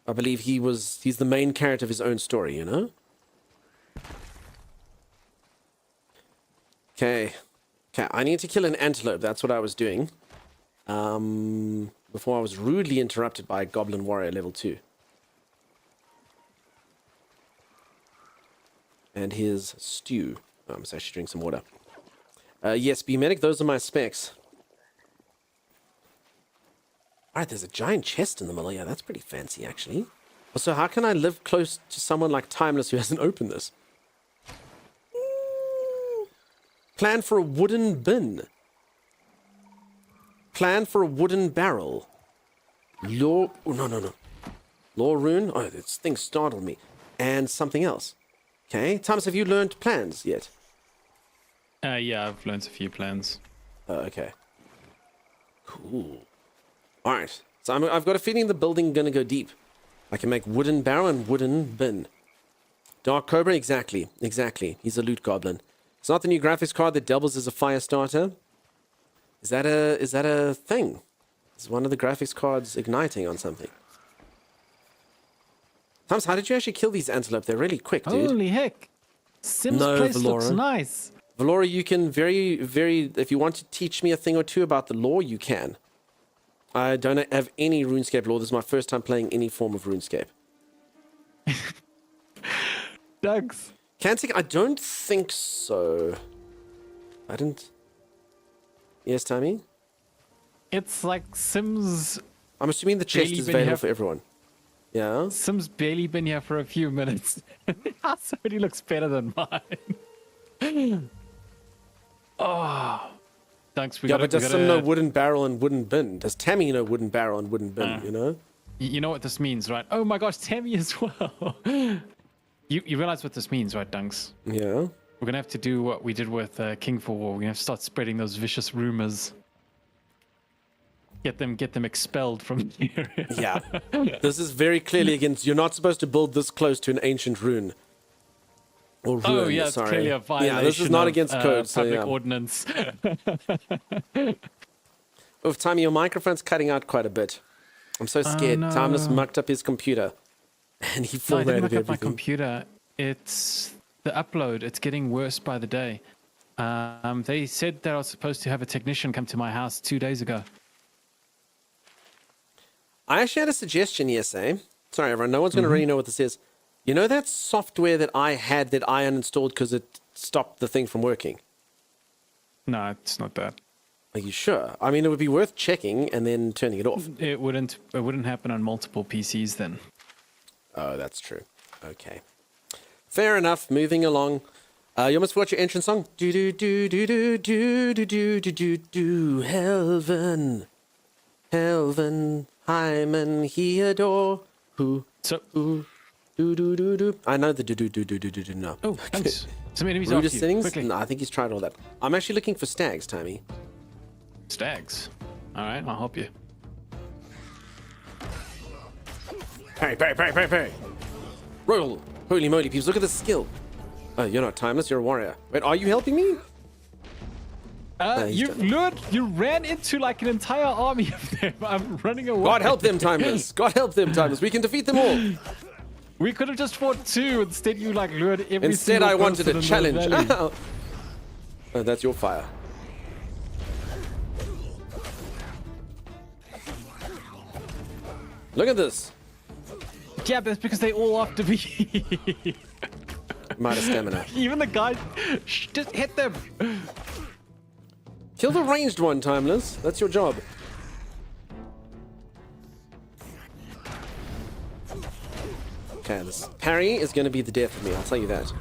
Speaker 1: I believe he's the main character of his own story, you know? Okay, I need to kill an antelope. That's what I was doing. Before I was rudely interrupted by a Goblin Warrior level 2. And his stew. Oh, I must actually drink some water. Yes, B-Medic, those are my specs. Alright, there's a giant chest in the middle. Yeah, that's pretty fancy, actually. Also, how can I live close to someone like Timeless who hasn't opened this? Plan for a wooden bin. Plan for a wooden barrel. Law... Oh, no. Law rune? Oh, this thing startled me. And something else. Okay. Thomas, have you learned plans yet?
Speaker 2: Yeah, I've learned a few plans.
Speaker 1: Okay. Cool. All right. So I've got a feeling the building gonna go deep. I can make wooden barrel and wooden bin. Dark Cobra, exactly. He's a loot goblin. It's not the new graphics card that doubles as a fire starter. Is that a thing? Is one of the graphics cards igniting on something? Thomas, how did you actually kill these antelope? They're really quick, dude.
Speaker 2: Holy heck! Sims
Speaker 1: No,
Speaker 2: place looks
Speaker 1: Valora.
Speaker 2: nice.
Speaker 1: Valora, you can if you want to teach me a thing or two about the lore, you can. I don't have any RuneScape lore. This is my first time playing any form of RuneScape.
Speaker 2: Doug's.
Speaker 1: Cantic, I don't think so. I didn't. Yes, Tammy?
Speaker 2: It's like Sims.
Speaker 1: I'm assuming the chest
Speaker 2: Barely
Speaker 1: is
Speaker 2: been
Speaker 1: available
Speaker 2: here-
Speaker 1: for everyone. Yeah?
Speaker 2: Sims barely been here for a few minutes. Somebody looks better than mine. Oh, thanks.
Speaker 1: Yeah, but does Sim know wooden barrel and wooden bin? Does Tammy know wooden barrel and wooden bin, you know?
Speaker 2: You know what this means, right? Oh my gosh, Tammy as well. You realize what this means, right, Dunks?
Speaker 1: Yeah.
Speaker 2: We're gonna have to do what we did with King for War. We're gonna have to start spreading those vicious rumors. Get them expelled from the area.
Speaker 1: Yeah. This is very clearly against. You're not supposed to build this close to an ancient rune. Or ruin,
Speaker 2: Oh yeah, it's
Speaker 1: sorry.
Speaker 2: clearly a violation.
Speaker 1: Yeah, this is not
Speaker 2: of,
Speaker 1: against code. So,
Speaker 2: public
Speaker 1: yeah.
Speaker 2: ordinance.
Speaker 1: Oh, Tommy, your microphone's cutting out quite a bit. I'm so scared.
Speaker 2: no.
Speaker 1: Timeless mucked up his computer. And he
Speaker 2: No, I didn't
Speaker 1: formatted
Speaker 2: look up my
Speaker 1: everything.
Speaker 2: computer. It's the upload. It's getting worse by the day. They said that I was supposed to have a technician come to my house 2 days ago.
Speaker 1: I actually had a suggestion yesterday. Sorry, everyone. No one's going to really know what this is. You know that software that I had that I uninstalled because it stopped the thing from working?
Speaker 2: No, it's not that.
Speaker 1: Are you sure? I mean, it would be worth checking and then turning it off.
Speaker 2: It wouldn't happen on multiple PCs then.
Speaker 1: Oh, that's true. Okay. Fair enough. Moving along. You almost forgot your entrance song. Do do do do do do do do do do do. Helven, Helven, Hyman, he adore. Who?
Speaker 2: So,
Speaker 1: Who? Do do do do. I know the do do do do do do do. No.
Speaker 2: oh, thanks. Some enemies
Speaker 1: Rudest
Speaker 2: after you.
Speaker 1: settings?
Speaker 2: Quickly.
Speaker 1: No, I think he's tried all that. I'm actually looking for stags, Tommy.
Speaker 2: Stags. All right, I'll help you.
Speaker 1: Parry. Roll. Holy moly, peeps, look at this skill. Oh, you're not timeless, you're a warrior. Wait, are you helping me? He's
Speaker 2: You
Speaker 1: done.
Speaker 2: lured. You ran into like an entire army of them. I'm running away.
Speaker 1: God help them, timeless. God help them, timeless. We can defeat them all.
Speaker 2: We could have just fought two. Instead, you like lured every
Speaker 1: Instead,
Speaker 2: single
Speaker 1: I wanted
Speaker 2: person
Speaker 1: a
Speaker 2: in the
Speaker 1: challenge.
Speaker 2: valley.
Speaker 1: Ow. Oh, that's your fire. Look at this.
Speaker 2: Yeah, that's because they all after me.
Speaker 1: I'm out of stamina.
Speaker 2: Even the guy, just hit them.
Speaker 1: Kill the ranged one, timeless. That's your job. Okay, this parry is going to be the death of me, I'll tell you that.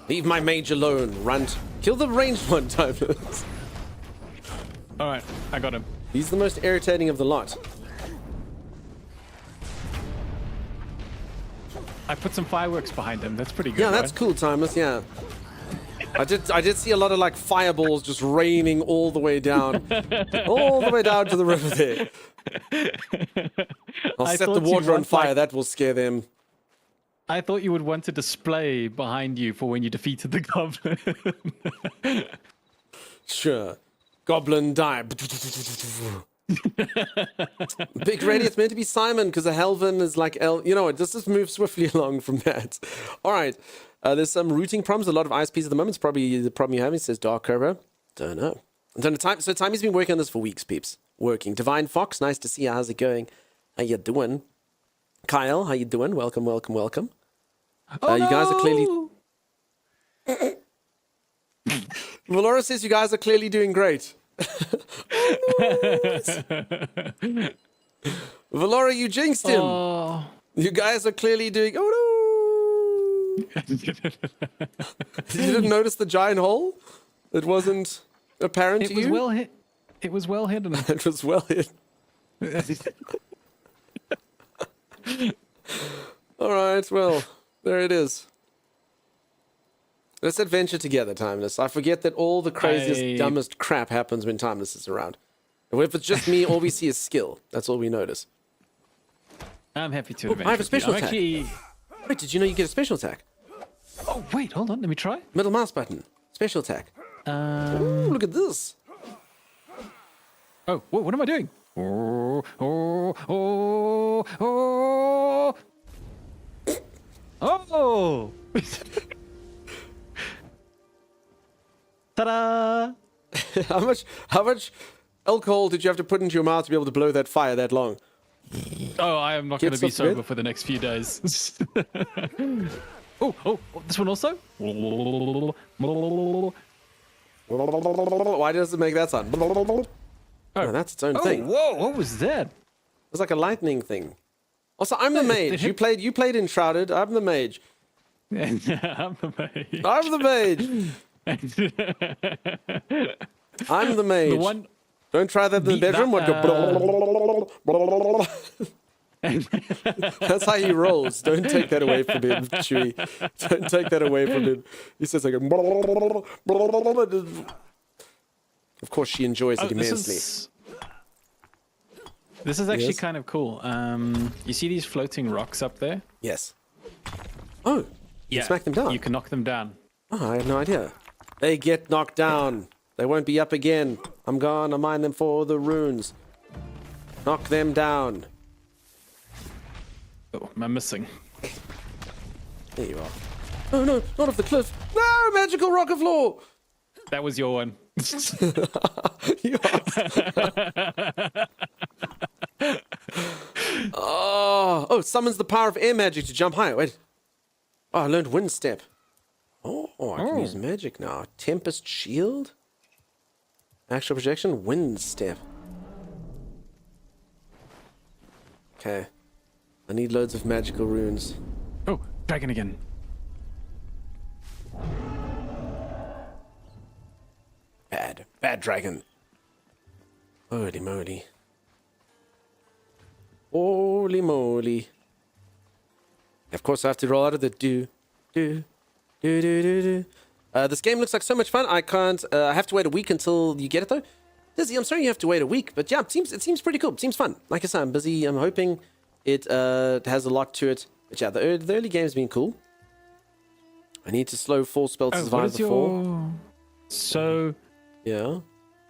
Speaker 1: Leave my mage alone, runt. Kill the ranged one, timeless.
Speaker 2: All right, I got him.
Speaker 1: He's the most irritating of the lot.
Speaker 2: I put some fireworks behind him. That's pretty good.
Speaker 1: Yeah, that's
Speaker 2: right?
Speaker 1: cool, timeless, yeah. I did see a lot of like fireballs just raining all the way down. All the way down to the river there. I'll
Speaker 2: I
Speaker 1: set the
Speaker 2: thought you
Speaker 1: water on
Speaker 2: want,
Speaker 1: fire,
Speaker 2: like-
Speaker 1: that will scare them.
Speaker 2: I thought you would want a display behind you for when you defeated the goblin.
Speaker 1: Sure. Goblin die. Big Ready, it's meant to be Simon because a Helven is like You know what? Just move swiftly along from that. All right. There's some routing problems. A lot of ISPs at the moment. It's probably the problem you're having. It says Dark Cobra. Don't know. So Timmy's been working on this for weeks, peeps. Working. Divine Fox, nice to see you. How's it going? How you doing? Kyle, how you doing? Welcome. You guys are clearly... Valora says you guys are clearly doing great. Valora, you jinxed him.
Speaker 2: Oh,
Speaker 1: You guys are clearly doing... Oh, You didn't notice the giant hole? It wasn't apparent
Speaker 2: It
Speaker 1: to
Speaker 2: was
Speaker 1: you?
Speaker 2: well hit. It was well hidden.
Speaker 1: It was well hit. All right, well, there it is. Let's adventure together, Timeless. I forget that all the craziest, dumbest crap happens when Timeless is around. And if it's just me, all we see is skill. That's all we notice.
Speaker 2: I'm happy to.
Speaker 1: I have a special attack.
Speaker 2: Actually...
Speaker 1: Wait, did you know you get a special attack?
Speaker 2: Oh wait, hold on. Let me try.
Speaker 1: Middle mouse button. Special attack. Ooh, look at this.
Speaker 2: Oh, what am I doing? Oh, oh, oh, oh. Oh! Ta-da!
Speaker 1: How much alcohol did you have to put into your mouth to be able to blow that fire that long?
Speaker 2: Oh, I am not going to be sober for the next few days. oh, this one also?
Speaker 1: Why does it make that sound? Oh, that's its own thing.
Speaker 2: Whoa, what was that?
Speaker 1: It's like a lightning thing. Also, I'm the mage. You played Enshrouded. I'm the mage.
Speaker 2: I'm the mage.
Speaker 1: I'm the mage. I'm the mage.
Speaker 2: The one...
Speaker 1: Don't try that in the bedroom. That's how he rolls. Don't take that away from him, Chewie. Don't take that away from him. He says like a... Of course, she enjoys it immensely.
Speaker 2: This is actually kind of cool. You see these floating rocks up there?
Speaker 1: Yes. Oh, you can smack them down.
Speaker 2: You can knock them down.
Speaker 1: Oh, I had no idea. They get knocked down. They won't be up again. I'm gonna mine them for the runes. Knock them down.
Speaker 2: Oh, I'm missing.
Speaker 1: There you are. Oh no, not off the cliff. No, magical rock of law.
Speaker 2: That was your one.
Speaker 1: Oh, summons the power of air magic to jump higher. Wait. Oh, I learned wind step. Oh, I can use magic now. Tempest shield. Actual projection, wind step. Okay. I need loads of magical runes.
Speaker 2: Oh, dragon again.
Speaker 1: Bad dragon. Holy moly. Holy moly. Of course, I have to roll out of the do. This game looks like so much fun. I can't. I have to wait a week until you get it, though. Dizzy, I'm sorry you have to wait a week, but yeah, it seems pretty cool. It seems fun. Like I said, I'm busy. I'm hoping it has a lot to it. But yeah, the early game's been cool. I need to slow 4 spells to survive the fall.
Speaker 2: So,
Speaker 1: yeah.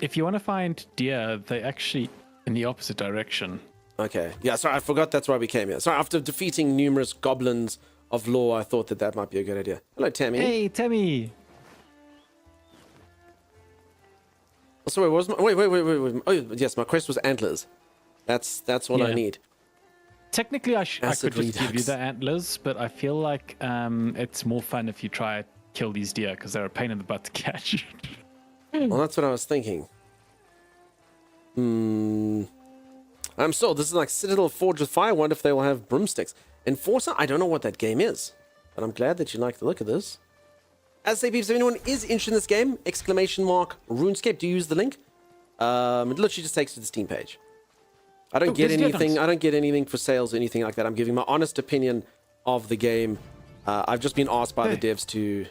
Speaker 2: If you want to find deer, they're actually in the opposite direction.
Speaker 1: Okay. Yeah, sorry, I forgot that's why we came here. Sorry, after defeating numerous goblins of law, I thought that might be a good idea. Hello, Tammy.
Speaker 2: Hey, Tammy.
Speaker 1: Oh, sorry, what was my... Wait. Oh, yes, my quest was antlers. That's what I need.
Speaker 2: Technically, I could just
Speaker 1: redux.
Speaker 2: give you the antlers, but I feel like it's more fun if you try to kill these deer, because they're a pain in the butt to catch.
Speaker 1: Well, that's what I was thinking. I'm sold. This is like Citadel Forge with Fire. I wonder if they will have broomsticks. Enforcer? I don't know what that game is, but I'm glad that you like the look of this. As I say, peeps, if anyone is interested in this game, ! RuneScape, do you use the link? It literally just takes you to the Steam page. I don't get anything. I don't get anything for sales or anything like that. I'm giving my honest opinion of the game. I've just been asked by the devs to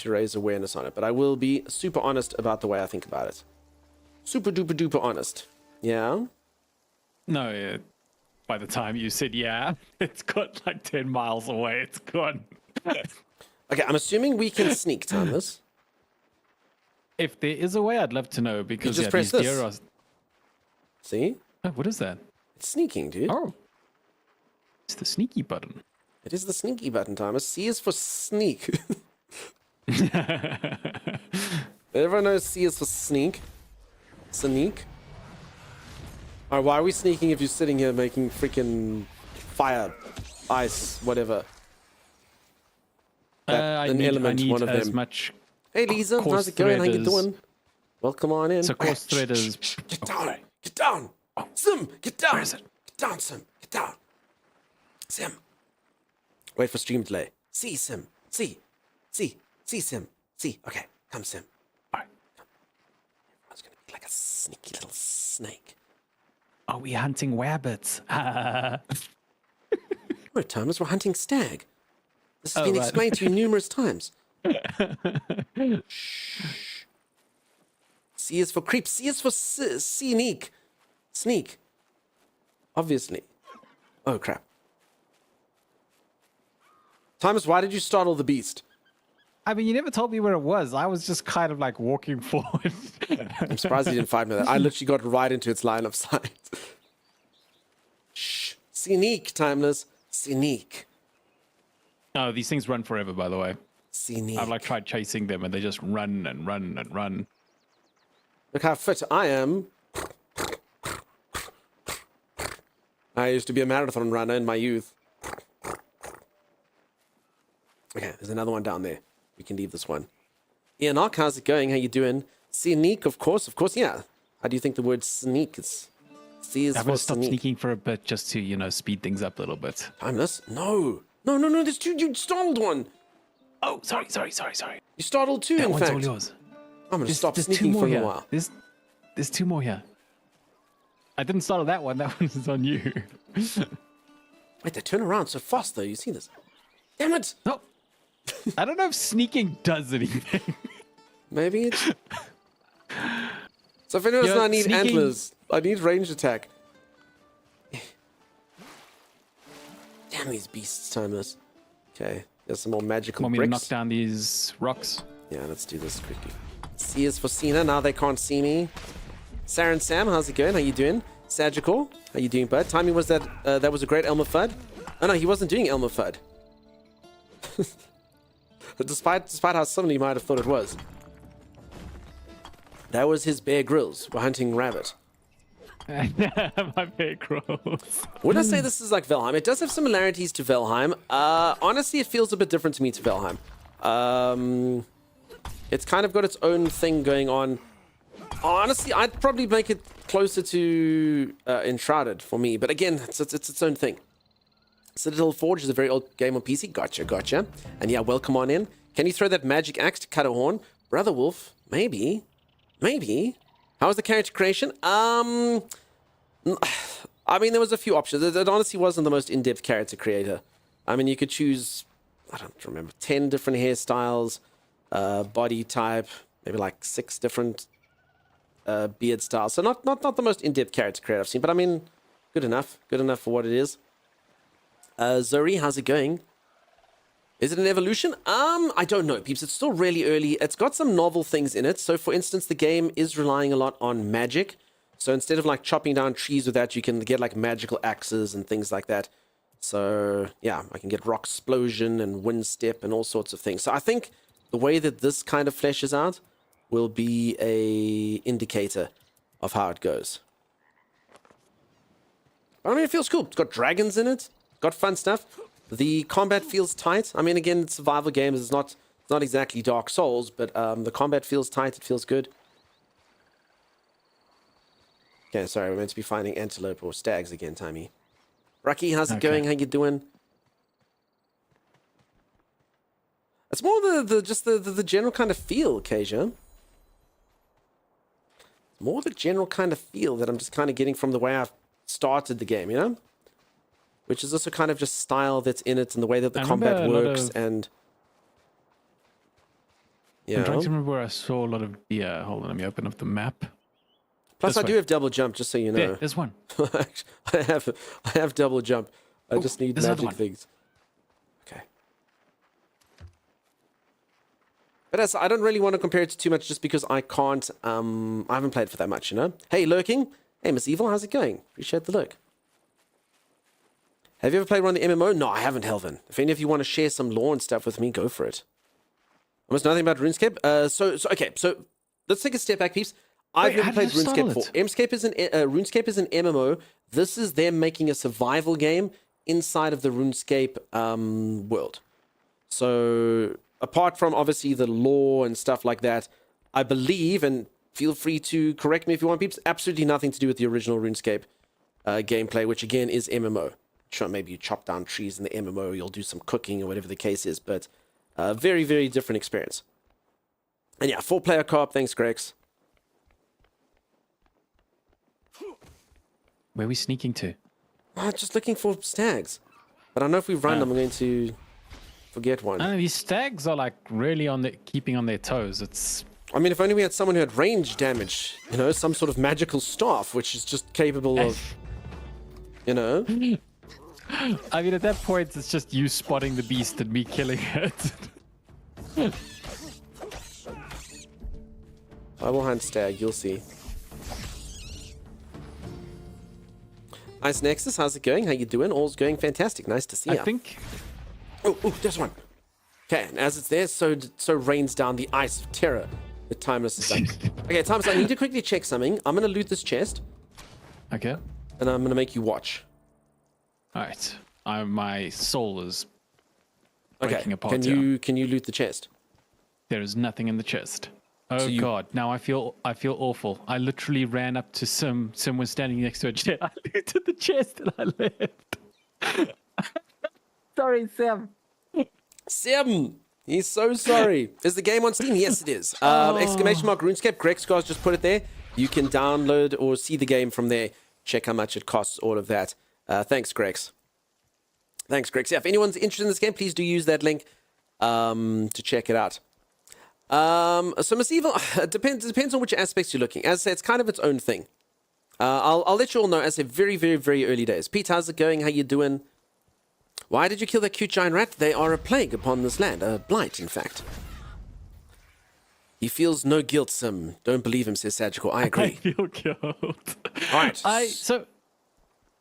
Speaker 1: raise awareness on it, but I will be super honest about the way I think about it. Super duper duper honest. Yeah.
Speaker 2: No, by the time you said it's got like 10 miles away. It's gone.
Speaker 1: Okay, I'm assuming we can sneak, Timeless.
Speaker 2: If there is a way, I'd love to know, because
Speaker 1: just press
Speaker 2: these
Speaker 1: this.
Speaker 2: deer are...
Speaker 1: See?
Speaker 2: Oh, what is that?
Speaker 1: It's sneaking, dude.
Speaker 2: Oh. It's the sneaky button.
Speaker 1: It is the sneaky button, Timeless. C is for sneak. Everyone knows C is for sneak. Sneak. Alright, why are we sneaking if you're sitting here making freaking fire, ice, whatever?
Speaker 2: I need as much...
Speaker 1: Hey Lisa, how's it going? How you doing? Welcome on in.
Speaker 2: So course threaders...
Speaker 1: Get down! Get down! Sim! Get down!
Speaker 2: Where is it?
Speaker 1: Get down, Sim! Get down! Sim! Wait for stream delay. See, Sim! See, Sim. See, okay, come, Sim.
Speaker 2: All right.
Speaker 1: I was gonna be like a sneaky little snake.
Speaker 2: Are we hunting rabbits?
Speaker 1: No, Thomas, we're hunting stag. This has been
Speaker 2: right.
Speaker 1: explained to you numerous times. Shh. C is for creep. C is for sneak. Sneak. Obviously. Oh, crap. Thomas, why did you startle the beast?
Speaker 2: I mean, you never told me where it was. I was just kind of like walking forward.
Speaker 1: I'm surprised you didn't find me that. I literally got right into its line of sight. Shh. Sneak, Timeless. Sneak.
Speaker 2: Oh, these things run forever, by the way.
Speaker 1: Sneak.
Speaker 2: I've like tried chasing them and they just run and run and run.
Speaker 1: Look how fit I am. I used to be a marathon runner in my youth. Okay, there's another one down there. We can leave this one. Enoch, how's it going? How you doing? Sneak, of course, yeah. How do you think the word sneak is? C is
Speaker 2: I'm
Speaker 1: for
Speaker 2: gonna stop
Speaker 1: sneak.
Speaker 2: sneaking for a bit just to, you know, speed things up a little bit.
Speaker 1: Timeless? No. No, there's two. You startled one.
Speaker 2: Oh, sorry.
Speaker 1: You startled two,
Speaker 2: That
Speaker 1: in
Speaker 2: one's
Speaker 1: fact.
Speaker 2: all yours.
Speaker 1: I'm going to stop
Speaker 2: There's
Speaker 1: sneaking for a while.
Speaker 2: There's two more here. I didn't startle that one. That one is on you.
Speaker 1: Wait, they turn around so fast, though. You see this? Damn it.
Speaker 2: No. I don't know if sneaking does anything.
Speaker 1: Maybe it's... So if anyone does
Speaker 2: Yeah,
Speaker 1: not need
Speaker 2: sneaking-
Speaker 1: antlers, I need range attack. Damn these beasts, Timeless. Okay, there's some more magical
Speaker 2: Want me to knock
Speaker 1: bricks.
Speaker 2: down these rocks?
Speaker 1: Yeah, let's do this quickly. C is for Cena. Now they can't see me. Sarah and Sam, how's it going? How you doing? Sagical, how you doing, bud? Timing was that that was a great Elmer Fudd. Oh no, he wasn't doing Elmer Fudd. despite how somebody might have thought it was. That was his Bear Grylls. We're hunting rabbit.
Speaker 2: My bear grows.
Speaker 1: Would I say this is like Valheim? It does have similarities to Valheim. Honestly, it feels a bit different to me to Valheim. It's kind of got its own thing going on. Honestly, I'd probably make it closer to Enshrouded for me. But again, it's its own thing. Citadel Forge is a very old game on PC. Gotcha. And yeah, welcome on in. Can you throw that magic axe to cut a horn? Brother Wolf, maybe. How was the character creation? I mean, there was a few options. It honestly wasn't the most in-depth character creator. I mean, you could choose, I don't remember, 10 different hairstyles, body type, maybe like 6 different beard styles. So not the most in-depth character creator I've seen, but I mean, good enough for what it is. Zori, how's it going? Is it an evolution? I don't know, peeps. It's still really early. It's got some novel things in it. So, for instance, the game is relying a lot on magic. So instead of like chopping down trees with that, you can get like magical axes and things like that. So, yeah, I can get rock explosion and wind step and all sorts of things. So I think the way that this kind of fleshes out will be a indicator of how it goes. I mean, it feels cool. It's got dragons in it. Got fun stuff. The combat feels tight. I mean, again, it's survival games. It's not exactly Dark Souls, but the combat feels tight. It feels good. Okay, sorry. We're meant to be finding antelope or stags again, Timey. Rocky, how's it going? How you doing? It's more the general kind of feel, Kasia. More the general kind of feel that I'm just kind of getting from the way I've started the game, you know? Which is also kind of just style that's in it and the way that the combat works and... Yeah.
Speaker 2: I'm trying to remember where I saw a lot of deer. Hold on, let me open up the map.
Speaker 1: Plus,
Speaker 2: This
Speaker 1: I do
Speaker 2: way.
Speaker 1: have double jump, just so you know.
Speaker 2: There's one.
Speaker 1: I have double jump. I just need
Speaker 2: there's another
Speaker 1: magic
Speaker 2: one.
Speaker 1: things. Okay. But as I don't really want to compare it to too much just because I can't, I haven't played for that much, you know? Hey, Lurking. Hey, Miss Evil, how's it going? Appreciate the lurk. Have you ever played one of the MMO? No, I haven't, Helvin. If any of you want to share some lore and stuff with me, go for it. Almost nothing about RuneScape. So let's take a step back, peeps. I've never played RuneScape before. RuneScape is an MMO. This is them making a survival game inside of the RuneScape world. So apart from obviously the lore and stuff like that, I believe, and feel free to correct me if you want, peeps, absolutely nothing to do with the original RuneScape gameplay, which again is MMO. Sure, maybe you chop down trees in the MMO, you'll do some cooking or whatever the case is, but Very, very different experience. And yeah, 4-player co-op. Thanks, Grex.
Speaker 2: Where are we sneaking to?
Speaker 1: Just looking for stags. But I know if we run, I'm going to forget one.
Speaker 2: I know these stags are like really keeping on their toes. It's.
Speaker 1: I mean, if only we had someone who had range damage, you know, some sort of magical staff, which is just capable of, you know.
Speaker 2: I mean, at that point, it's just you spotting the beast and me killing it.
Speaker 1: I will hunt stag, you'll see. Nice, Nexus, how's it going? How you doing? All's going fantastic. Nice to see you.
Speaker 2: I think.
Speaker 1: Oh, there's one. Okay, and as it's there, so rains down the ice of terror that Timeless is done. Okay, Timeless, I need to quickly check something. I'm gonna loot this chest.
Speaker 2: Okay.
Speaker 1: And I'm gonna make you watch.
Speaker 2: All right. My soul is breaking apart.
Speaker 1: Can you loot the chest?
Speaker 2: There is nothing in the chest. Oh God! Now I feel awful. I literally ran up to Sim. Sim was standing next to a chair. I looted the chest and I left. Sorry, Sim.
Speaker 1: Sim, he's so sorry. Is the game on Steam? Yes, it is. Exclamation mark RuneScape. Grex guys just put it there. You can download or see the game from there. Check how much it costs. All of that. Thanks, Grex. Thanks, Grex. Yeah, if anyone's interested in this game, please do use that link to check it out. So Miss Evil, it depends on which aspects you're looking. As I say, it's kind of its own thing. I'll let you all know. As I say, very, very, very early days. Pete, how's it going? How you doing? Why did you kill that cute giant rat? They are a plague upon this land. A blight, in fact. He feels no guilt, Sim. Don't believe him, says Sagicor. I agree.
Speaker 2: I feel guilt.
Speaker 1: All right.
Speaker 2: So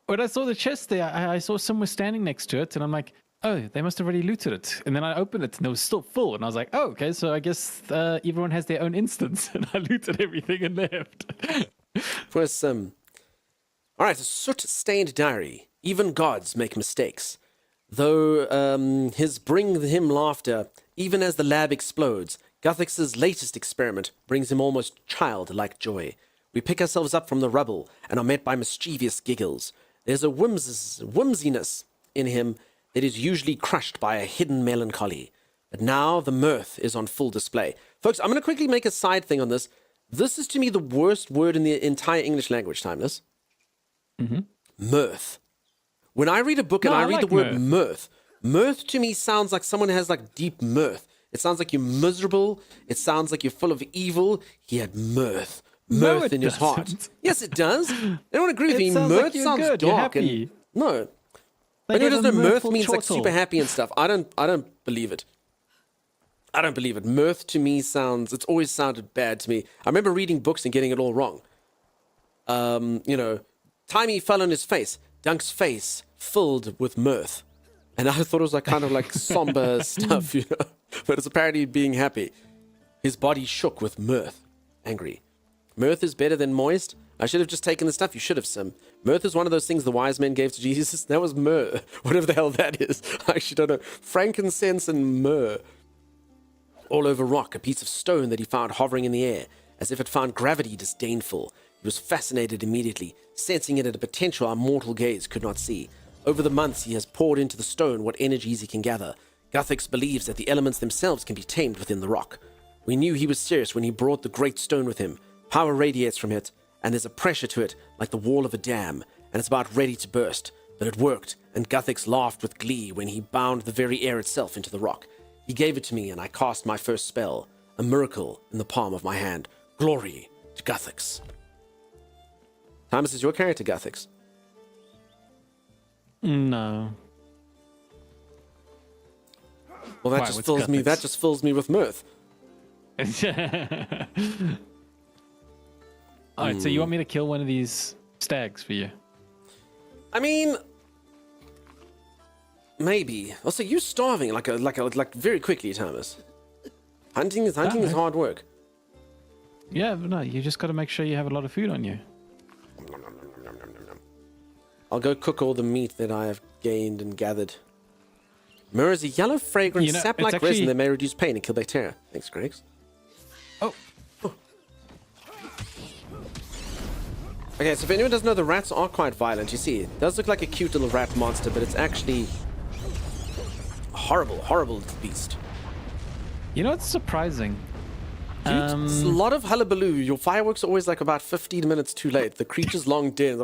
Speaker 2: when I saw the chest there, I saw someone standing next to it, and I'm like, oh, they must have already looted it. And then I opened it, and it was still full. And I was like, oh, okay, so I guess everyone has their own instance. And I looted everything and left.
Speaker 1: For Sim. All right, a soot-stained diary. Even gods make mistakes. Though his bring him laughter, even as the lab explodes, Guthix's latest experiment brings him almost childlike joy. We pick ourselves up from the rubble and are met by mischievous giggles. There's a whimsiness in him that is usually crushed by a hidden melancholy. But now the mirth is on full display. Folks, I'm going to quickly make a side thing on this. This is to me the worst word in the entire English language, Timeless. Mm-hmm. Mirth. When I read a book and I read the word mirth, mirth to me sounds like someone has like deep mirth. It sounds like you're miserable. It sounds like you're full of evil. He had mirth. Mirth in his heart. Yes, it does. I don't agree with me. Mirth sounds dark. And, no. But it doesn't know mirth means like super happy and stuff. I don't believe it. I don't believe it. Mirth to me sounds, it's always sounded bad to me. I remember reading books and getting it all wrong. Timey fell on his face. Dunk's face filled with mirth. And I thought it was like kind of like somber stuff, you know. But it's apparently being happy. His body shook with mirth. Angry. Mirth is better than moist. I should have just taken the stuff. You should have, Sim. Mirth is one of those things the wise men gave to Jesus. That was myrrh. Whatever the hell that is. I actually don't know. Frankincense and myrrh. All over rock, a piece of stone that he found hovering in the air, as if it found gravity disdainful. He was fascinated immediately, sensing it at a potential our mortal gaze could not see. Over the months, he has poured into the stone what energies he can gather. Guthix believes that the elements themselves can be tamed within the rock. We knew he was serious when he brought the great stone with him. Power radiates from it, and there's a pressure to it like the wall of a dam, and it's about ready to burst. But it worked, and Guthix laughed with glee when he bound the very air itself into the rock. He gave it to me, and I cast my first spell, a miracle in the palm of my hand. Glory to Guthix. Thomas, is your character Guthix?
Speaker 2: No.
Speaker 1: Well, that just fills me. That just fills me with mirth.
Speaker 2: All right, so you want me to kill one of these stags for you?
Speaker 1: I mean, maybe. Also, you're starving like very quickly, Thomas. Hunting is hard work.
Speaker 2: Yeah, but no, you just got to make sure you have a lot of food on you.
Speaker 1: I'll go cook all the meat that I have gained and gathered. Myrrh is a yellow, fragrant, sap-like resin that may reduce pain and kill bacteria. Thanks, Gregs.
Speaker 2: Oh.
Speaker 1: Okay, so if anyone doesn't know, the rats are quite violent. You see, it does look like a cute little rat monster, but it's actually a horrible, horrible little beast.
Speaker 2: You know, it's surprising.
Speaker 1: Dude, it's a lot of hullabaloo. Your fireworks are always like about 15 minutes too late. The creature's long dead.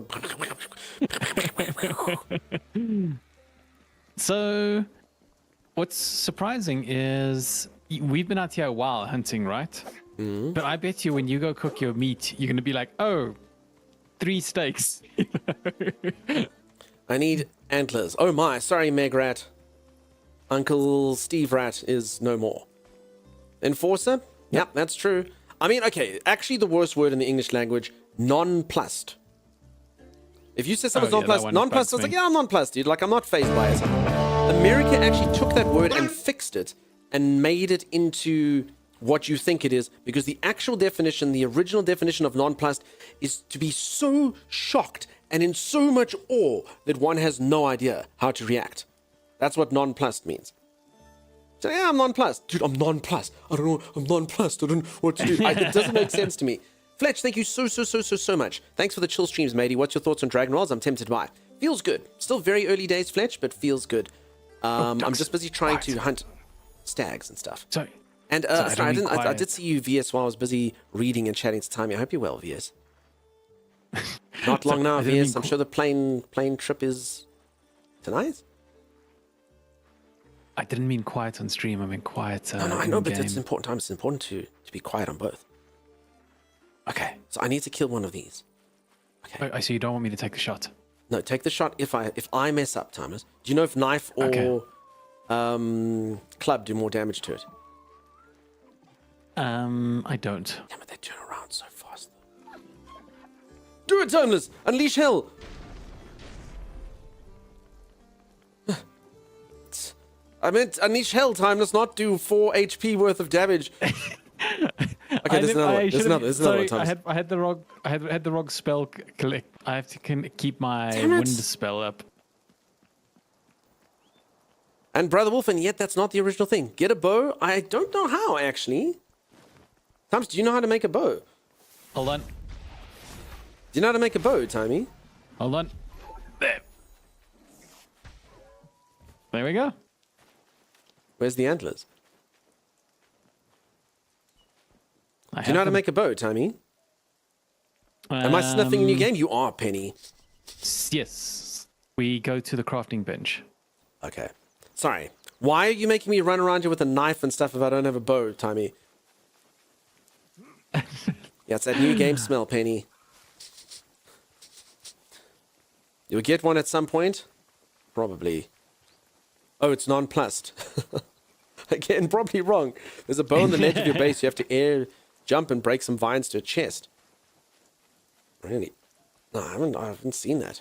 Speaker 2: So, what's surprising is we've been out here a while hunting, right? But I bet you when you go cook your meat, you're going to be like, oh, 3 steaks.
Speaker 1: I need antlers. Oh my, sorry, Meg Rat. Uncle Steve Rat is no more. Enforcer? Yep, that's true. I mean, okay, actually the worst word in the English language, nonplussed. If you said someone's nonplussed, nonplussed, I was like, yeah, I'm nonplussed, dude. Like, I'm not phased by it. America actually took that word and fixed it and made it into what you think it is, because the actual definition, the original definition of nonplussed is to be so shocked and in so much awe that one has no idea how to react. That's what nonplussed means. So yeah, I'm nonplussed. Dude, I'm nonplussed. I don't know. I'm nonplussed. I don't know what to do. It doesn't make sense to me. Fletch, thank you so much. Thanks for the chill streams, matey. What's your thoughts on Dragonwilds? I'm tempted by. Feels good. Still very early days, Fletch, but feels good. I'm just busy trying to hunt stags and stuff.
Speaker 2: Sorry.
Speaker 1: And sorry, I did see you, VS, while I was busy reading and chatting to Timmy. I hope you're well, VS. Not long now, VS. I'm sure the plane trip is tonight.
Speaker 2: I didn't mean quiet on stream. I mean quiet.
Speaker 1: No, I know, but it's important time. It's important to be quiet on both. Okay, so I need to kill one of these. Okay.
Speaker 2: I see. You don't want me to take the shot.
Speaker 1: No, take the shot if I mess up, Timers. Do you know if knife or club do more damage to it?
Speaker 2: I don't.
Speaker 1: Damn it, they turn around so fast. Do it, Timeless! Unleash hell! I meant unleash hell, Timeless, not do 4 HP worth of damage. Okay, there's another one, Timeless.
Speaker 2: I had the wrong spell collect. I have to keep my wind spell up.
Speaker 1: And Brother Wolf, and yet that's not the original thing. Get a bow? I don't know how, actually. Times, do you know how to make a bow?
Speaker 2: Hold on.
Speaker 1: Do you know how to make a bow, Timey?
Speaker 2: Hold on. There. There we go.
Speaker 1: Where's the antlers? Do you know how to make a bow, Timey? Am I sniffing a new game? You are, Penny.
Speaker 2: Yes. We go to the crafting bench.
Speaker 1: Okay. Sorry. Why are you making me run around here with a knife and stuff if I don't have a bow, Timey? Yeah, it's that new game smell, Penny. You'll get one at some point? Probably. Oh, it's nonplussed. Again, probably wrong. There's a bow on the ledge of your base. You have to air jump and break some vines to a chest. Really? No, I haven't seen that.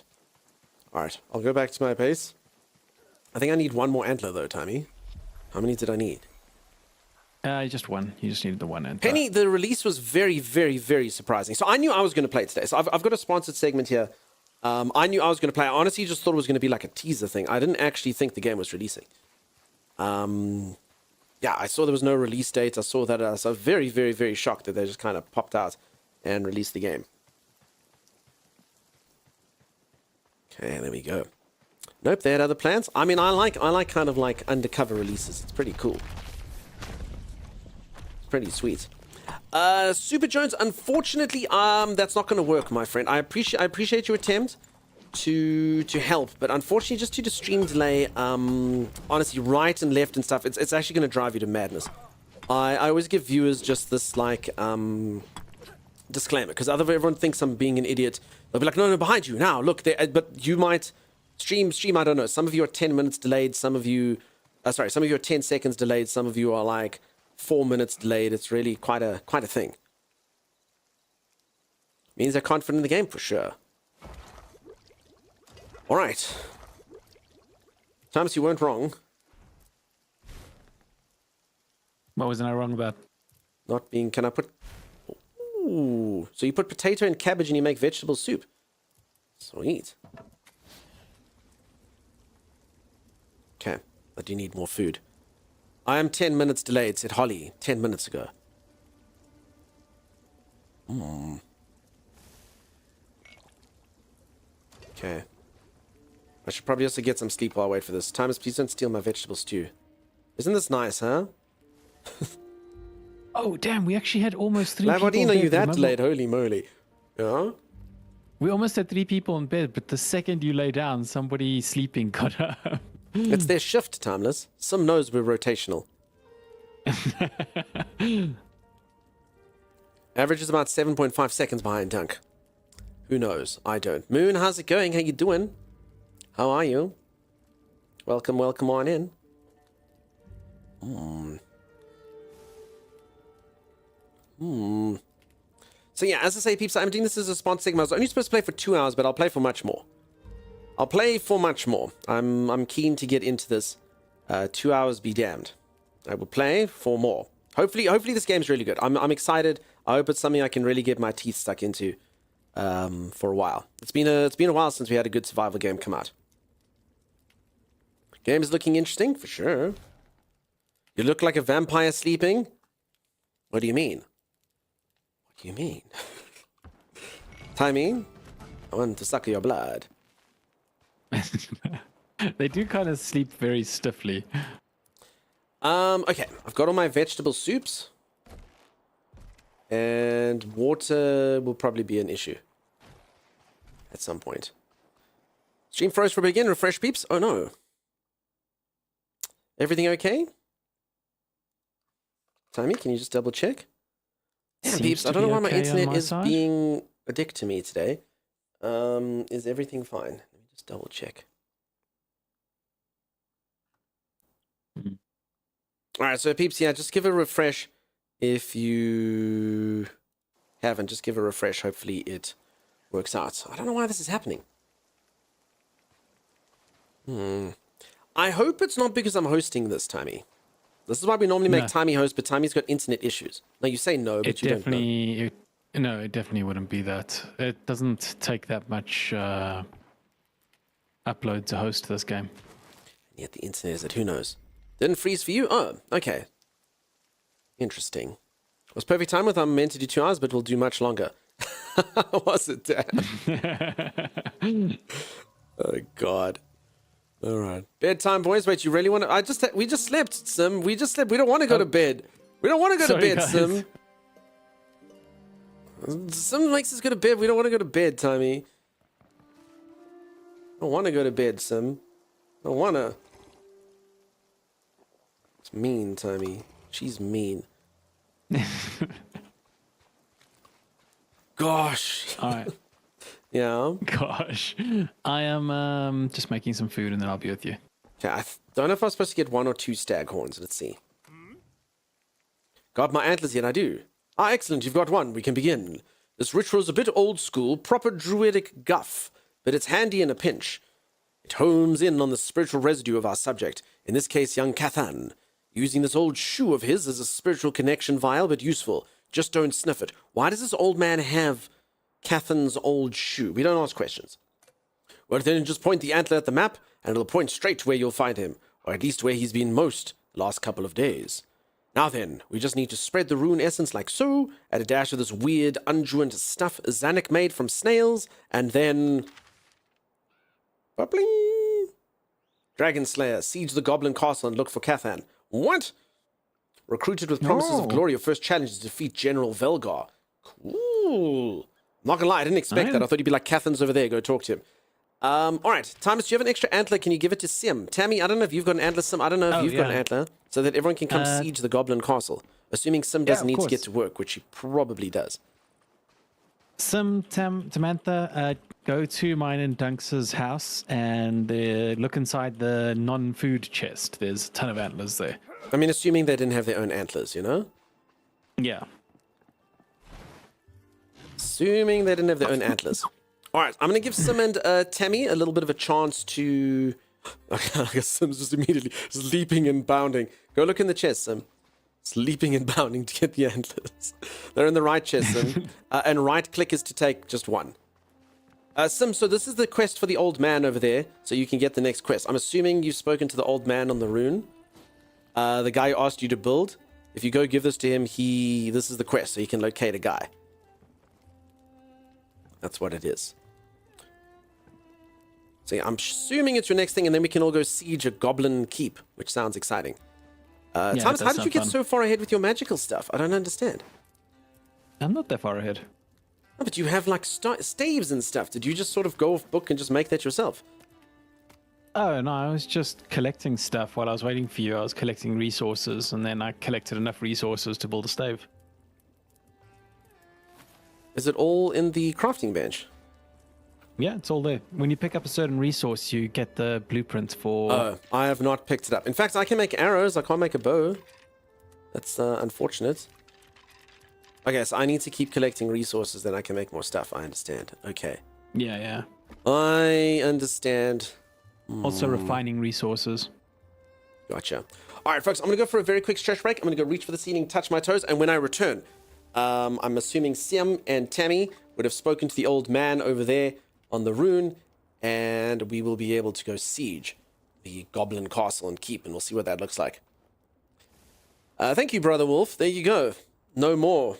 Speaker 1: Alright, I'll go back to my base. I think I need one more antler though, Timey. How many did I need?
Speaker 2: Just one. You just needed the one antler.
Speaker 1: Penny, the release was very, very, very surprising. So I knew I was going to play it today. So I've got a sponsored segment here. I knew I was going to play. I honestly just thought it was going to be like a teaser thing. I didn't actually think the game was releasing. Yeah, I saw there was no release date. I saw that. So I was very, very, very shocked that they just kind of popped out and released the game. Okay, there we go. Nope, they had other plans. I mean, I like kind of like undercover releases. It's pretty cool. It's pretty sweet. Super Jones, unfortunately, that's not going to work, my friend. I appreciate your attempt to help, but unfortunately, just due to stream delay, honestly, right and left and stuff, it's actually going to drive you to madness. I always give viewers just this like disclaimer, because everyone thinks I'm being an idiot. They'll be like, no, behind you now. Look, but you might stream. I don't know. Some of you are 10 minutes delayed. Some of you, some of you are 10 seconds delayed. Some of you are like 4 minutes delayed. It's really quite a thing. Means they're confident in the game for sure. All right. Thomas, you weren't wrong.
Speaker 2: What wasn't I wrong about?
Speaker 1: Not being. Can I put? Ooh. So you put potato and cabbage and you make vegetable soup. Sweet. Okay, but you need more food. I am 10 minutes delayed, said Holly 10 minutes ago. Okay. I should probably also get some sleep while I wait for this. Timers, please don't steal my vegetable stew. Isn't this nice, huh?
Speaker 2: Oh, damn, we actually had almost 3 people.
Speaker 1: Lamborghini, are
Speaker 2: in
Speaker 1: you
Speaker 2: bed,
Speaker 1: that
Speaker 2: remember?
Speaker 1: delayed? Holy moly. Yeah?
Speaker 2: We almost had 3 people in bed, but the second you lay down, somebody sleeping got up.
Speaker 1: It's their shift, Timeless. Some knows we're rotational. Average is about 7.5 seconds behind Dunk. Who knows? I don't. Moon, how's it going? How you doing? How are you? Welcome on in. So yeah, as I say, peeps, I'm doing this as a sponsor segment. I was only supposed to play for 2 hours, but I'll play for much more. I'm keen to get into this. 2 hours be damned. I will play for more. Hopefully this game's really good. I'm excited. I hope it's something I can really get my teeth stuck into for a while. It's been a while since we had a good survival game come out. Game is looking interesting, for sure. You look like a vampire sleeping? What do you mean? What do you mean? Timing? I want to suck your blood.
Speaker 2: They do kind of sleep very stiffly.
Speaker 1: Okay, I've got all my vegetable soups. And water will probably be an issue. At some point. Stream froze for a begin. Refresh, peeps. Oh no. Everything okay? Timmy, can you just double check? Damn,
Speaker 2: Seems
Speaker 1: peeps,
Speaker 2: to
Speaker 1: I don't know
Speaker 2: be
Speaker 1: why my
Speaker 2: okay on
Speaker 1: internet
Speaker 2: my
Speaker 1: is
Speaker 2: side.
Speaker 1: being a dick to me today. Is everything fine? Let me just double check. Alright, so peeps, yeah, just give a refresh if you haven't. Just give a refresh. Hopefully it works out. I don't know why this is happening. I hope it's not because I'm hosting this, Timmy. This is why we normally make
Speaker 2: No.
Speaker 1: Timmy host, but Timmy's got internet issues. No, you say no, but
Speaker 2: It
Speaker 1: you don't know.
Speaker 2: No, it definitely wouldn't be that. It doesn't take that much upload to host this game.
Speaker 1: And yet the internet is at who knows. Didn't freeze for you? Oh, okay. Interesting. It was perfect time with I'm meant to do 2 hours, but we'll do much longer. Was it, Dan? Oh, God. All right. Bedtime, boys. Wait, you really want to... We just slept, Sim. We just slept. We don't want to go to bed. We don't want to go to
Speaker 2: Sorry,
Speaker 1: bed,
Speaker 2: guys.
Speaker 1: Sim. Sim makes us go to bed. We don't want to go to bed, Timmy. I don't want to go to bed, Sim. I don't want to. It's mean, Timmy. She's mean. Gosh.
Speaker 2: All right.
Speaker 1: Yeah.
Speaker 2: Gosh. I am just making some food and then I'll be with you.
Speaker 1: Okay, I don't know if I'm supposed to get 1 or 2 stag horns. Let's see. Got my antlers yet? I do. Ah, excellent. You've got 1. We can begin. This ritual's a bit old school, proper druidic guff, but it's handy in a pinch. It homes in on the spiritual residue of our subject, in this case, young Cathan. Using this old shoe of his as a spiritual connection vial, but useful. Just don't sniff it. Why does this old man have Cathan's old shoe? We don't ask questions. Well, then just point the antler at the map, and it'll point straight to where you'll find him, or at least where he's been most the last couple of days. Now then, we just need to spread the rune essence like so, add a dash of this weird, undruent stuff Zanuck made from snails, and then... Bubbling! Dragon Slayer, siege the Goblin Castle and look for Cathan. What? Recruited with promises of glory, your first challenge is to defeat General Velgar. Cool. Not gonna lie, I didn't expect that. I thought he'd be like, Cathan's over there, go talk to him. Alright, Thomas, do you have an extra antler? Can you give it to Sim? Tammy, I don't know if you've got an antler, Sim. I don't know if you've got an antler, so that everyone can come siege the Goblin Castle. Assuming Sim doesn't need to get to work, which he probably does.
Speaker 2: Sim, Samantha, go to mine and Dunks' house and look inside the non-food chest. There's a ton of antlers there.
Speaker 1: I mean, assuming they didn't have their own antlers, you know?
Speaker 2: Yeah.
Speaker 1: Assuming they didn't have their own antlers. Alright, I'm going to give Sim and Tammy a little bit of a chance to... Okay, I guess Sim's just immediately just leaping and bounding. Go look in the chest, Sim. It's leaping and bounding to get the antlers. They're in the right chest, Sim. And right click is to take just 1. Sim, so this is the quest for the old man over there, so you can get the next quest. I'm assuming you've spoken to the old man on the rune. The guy who asked you to build. If you go give this to him, this is the quest, so he can locate a guy. That's what it is. So yeah, I'm assuming it's your next thing, and then we can all go siege a goblin keep, which sounds exciting.
Speaker 2: Yeah,
Speaker 1: Thomas,
Speaker 2: that
Speaker 1: how
Speaker 2: does
Speaker 1: did you
Speaker 2: sound
Speaker 1: get
Speaker 2: fun.
Speaker 1: so far ahead with your magical stuff? I don't understand.
Speaker 2: I'm not that far ahead.
Speaker 1: Oh, but you have like staves and stuff. Did you just sort of go off book and just make that yourself?
Speaker 2: Oh, no, I was just collecting stuff while I was waiting for you. I was collecting resources, and then I collected enough resources to build a stave.
Speaker 1: Is it all in the crafting bench?
Speaker 2: Yeah, it's all there. When you pick up a certain resource, you get the blueprint for...
Speaker 1: Oh, I have not picked it up. In fact, I can make arrows. I can't make a bow. That's unfortunate. Okay, so I need to keep collecting resources, then I can make more stuff. I understand. Okay.
Speaker 2: Yeah.
Speaker 1: I understand.
Speaker 2: Also refining resources.
Speaker 1: Gotcha. All right, folks, I'm going to go for a very quick stretch break. I'm going to go reach for the ceiling, touch my toes, and when I return, I'm assuming Siam and Tammy would have spoken to the old man over there on the rune, and we will be able to go siege the goblin castle and keep, and we'll see what that looks like. Thank you, Brother Wolf. There you go. No more.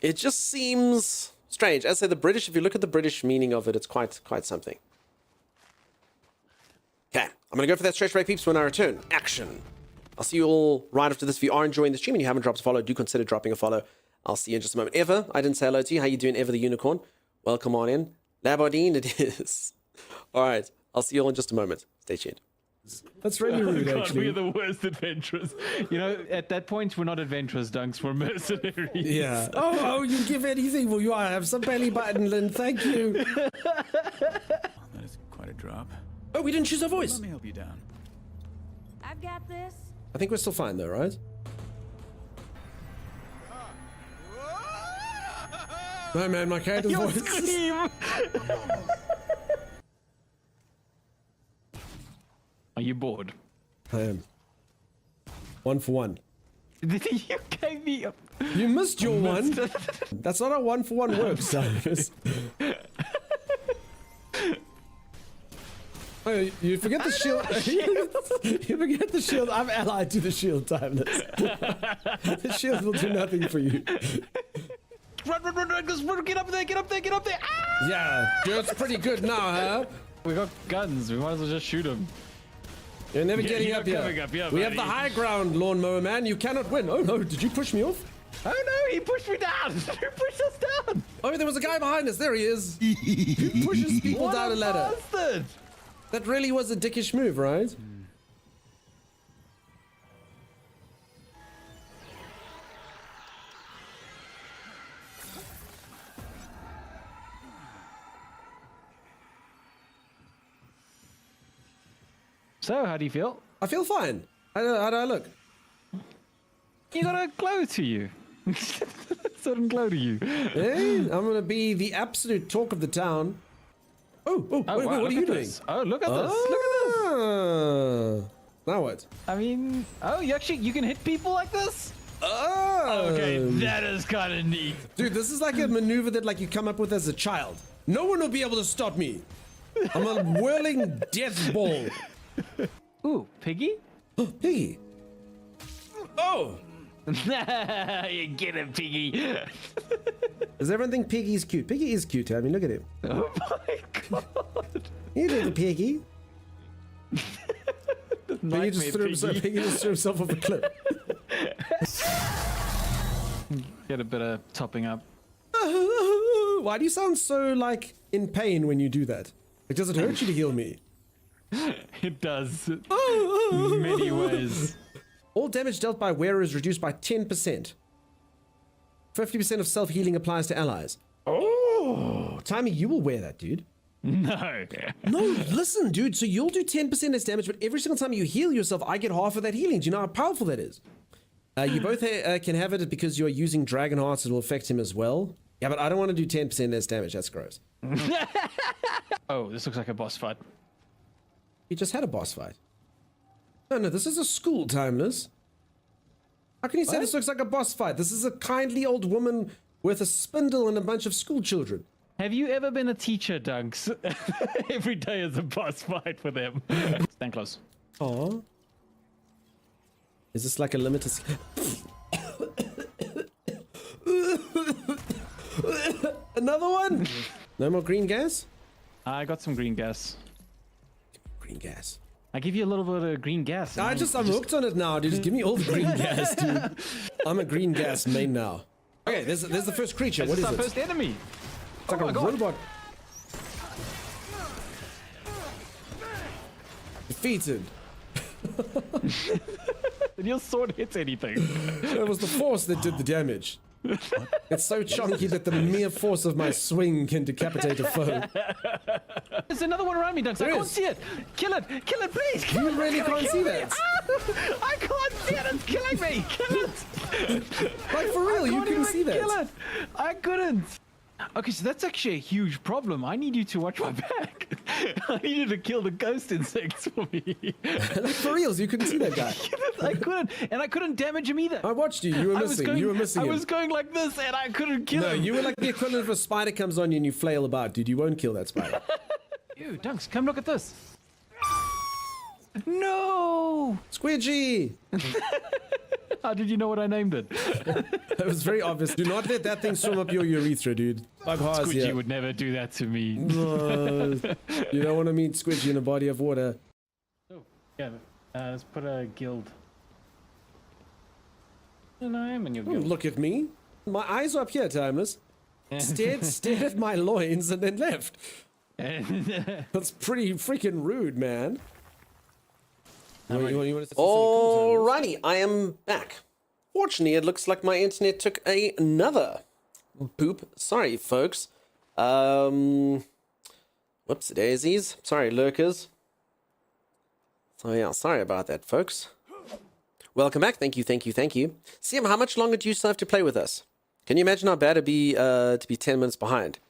Speaker 1: It just seems strange. As I say, the British, if you look at the British meaning of it, it's quite something. Okay, I'm going to go for that stretch break, peeps, when I return. Action. I'll see you all right after this. If you are enjoying the stream and you haven't dropped a follow, do consider dropping a follow. I'll see you in just a moment. Eva, I didn't say hello to you. How you doing, Eva the Unicorn? Welcome on in. Labardine, it is. All right, I'll see you all in just a moment. Stay tuned.
Speaker 11: That's really rude,
Speaker 2: God,
Speaker 11: actually.
Speaker 2: we're the worst adventurers. You know, at that point, we're not adventurers, Dunks. We're mercenaries.
Speaker 11: Yeah. Oh, you give anything. Well, you have some belly button, Lynn. Thank you.
Speaker 12: That is quite a drop.
Speaker 11: Oh, we didn't choose our voice.
Speaker 12: Let me help you down.
Speaker 3: I've got this.
Speaker 11: I think we're still fine, though, right? No, man, my character's
Speaker 2: Your
Speaker 11: voice.
Speaker 2: scream! Are you bored?
Speaker 11: I am. 1 for 1.
Speaker 2: You gave me a...
Speaker 11: You missed your one. That's not how 1 for 1 works, Cyrus. Oh, you forget the shield. You forget the shield. I'm allied to the shield, Timeless. The shield will do nothing for you.
Speaker 2: Run, get up there! Ah!
Speaker 11: Yeah, it's pretty good now, huh?
Speaker 2: We got guns, we might as well just shoot them.
Speaker 11: You're never
Speaker 2: Yeah,
Speaker 11: getting
Speaker 2: you're
Speaker 11: up here.
Speaker 2: coming up, yeah,
Speaker 11: we have the
Speaker 2: buddy.
Speaker 11: high ground, lawnmower man. You cannot win. Oh no, did you push me off?
Speaker 2: Oh no, he pushed me down! He pushed us down!
Speaker 11: Oh, there was a guy behind us. There he is. Who pushes people down a ladder?
Speaker 2: Bastard!
Speaker 11: That really was a dickish move, right?
Speaker 2: So, how do you feel?
Speaker 11: I feel fine. How do I look?
Speaker 2: You got a glow to you. Certain glow to you.
Speaker 11: Hey, I'm gonna be the absolute talk of the town. Oh, wait,
Speaker 2: wow,
Speaker 11: what are
Speaker 2: look
Speaker 11: you
Speaker 2: at
Speaker 11: doing?
Speaker 2: this. Oh, look at this. Look at this.
Speaker 11: Now what?
Speaker 2: I mean, oh, you can hit people like this?
Speaker 11: Oh.
Speaker 2: Okay, that is kind of neat.
Speaker 11: Dude, this is like a maneuver that like you come up with as a child. No one will be able to stop me. I'm a whirling death ball.
Speaker 2: Ooh, Piggy?
Speaker 11: Piggy. Oh!
Speaker 2: You get him, Piggy.
Speaker 11: Does everyone think Piggy's cute? Piggy is cute. I mean, look at him.
Speaker 2: Oh my god.
Speaker 11: You do the Piggy. Piggy just threw himself off a cliff.
Speaker 2: Get a bit of topping up.
Speaker 11: Why do you sound so, like, in pain when you do that? Like, does it hurt you to heal me?
Speaker 2: It does. In many ways.
Speaker 11: All damage dealt by wearer is reduced by 10%. 50% of self-healing applies to allies. Oh! Timey, you will wear that, dude.
Speaker 2: No.
Speaker 11: No, listen, dude. So you'll do 10% less damage, but every single time you heal yourself, I get half of that healing. Do you know how powerful that is? You both can have it because you're using Dragon Hearts. It will affect him as well. Yeah, but I don't want to do 10% less damage. That's gross.
Speaker 2: Oh, this looks like a boss fight.
Speaker 11: You just had a boss fight. No, this is a school, Timeless. How can you say this looks like a boss fight? This is a kindly old woman with a spindle and a bunch of school children.
Speaker 2: Have you ever been a teacher, Dunks? Every day is a boss fight for them. Stand close.
Speaker 11: Aww. Is this like a limited... Another one? No more green gas?
Speaker 2: I got some green gas.
Speaker 11: Green gas.
Speaker 2: I give you a little bit of green gas. and
Speaker 11: I'm hooked on it now, dude. Just give me all the green gas, dude. I'm a green gas main now. Okay, there's the first creature.
Speaker 2: This
Speaker 11: What is
Speaker 2: our
Speaker 11: it?
Speaker 2: first enemy.
Speaker 11: It's like
Speaker 2: Oh
Speaker 11: a
Speaker 2: my God.
Speaker 11: robot. Defeated.
Speaker 2: And your sword hits anything.
Speaker 11: It was the force that did the damage. It's so chunky that the mere force of my swing can decapitate a foe.
Speaker 2: There's another one around me, Dunks. I
Speaker 11: There
Speaker 2: can't
Speaker 11: is.
Speaker 2: see it. Kill it, please. Kill
Speaker 11: You
Speaker 2: it.
Speaker 11: really
Speaker 2: It's gonna
Speaker 11: can't
Speaker 2: kill
Speaker 11: see
Speaker 2: me.
Speaker 11: that.
Speaker 2: Ah! I can't see it. It's killing me. Kill it.
Speaker 11: Like, for real, you
Speaker 2: Can't
Speaker 11: couldn't
Speaker 2: even
Speaker 11: see that.
Speaker 2: Kill it. I couldn't. Okay, so that's actually a huge problem. I need you to watch my back. I need you to kill the ghost insects for me.
Speaker 11: Like, for reals, you couldn't see that guy.
Speaker 2: I couldn't, and I couldn't damage him either.
Speaker 11: I watched you. You were missing. You were missing
Speaker 2: I
Speaker 11: him.
Speaker 2: was going like this, and I couldn't kill
Speaker 11: No,
Speaker 2: him.
Speaker 11: you were like the equivalent of a spider comes on you and you flail about, dude. You won't kill that spider.
Speaker 2: Ew, Dunks, come look at this. No!
Speaker 11: Squidgy!
Speaker 2: How did you know what I named it?
Speaker 11: It was very obvious. Do not let that thing swim up your urethra, dude. Bug Haas
Speaker 2: Squidgy
Speaker 11: here.
Speaker 2: would never do that to me.
Speaker 11: You don't want to meet Squidgy in a body of water.
Speaker 2: Oh, yeah. Let's put a guild. And I am in your
Speaker 11: Oh,
Speaker 2: guild.
Speaker 11: look at me. My eyes are up here, Timeless. Stared at my loins and then left. That's pretty freaking rude, man. You wanna say something cool, Timeless?
Speaker 1: Alrighty, I am back. Fortunately, it looks like my internet took another boop. Sorry, folks. Whoops, daisies. Sorry, lurkers. So yeah, sorry about that, folks. Welcome back. Thank you. Sim, how much longer do you still have to play with us? Can you imagine how bad it'd be to be 10 minutes behind?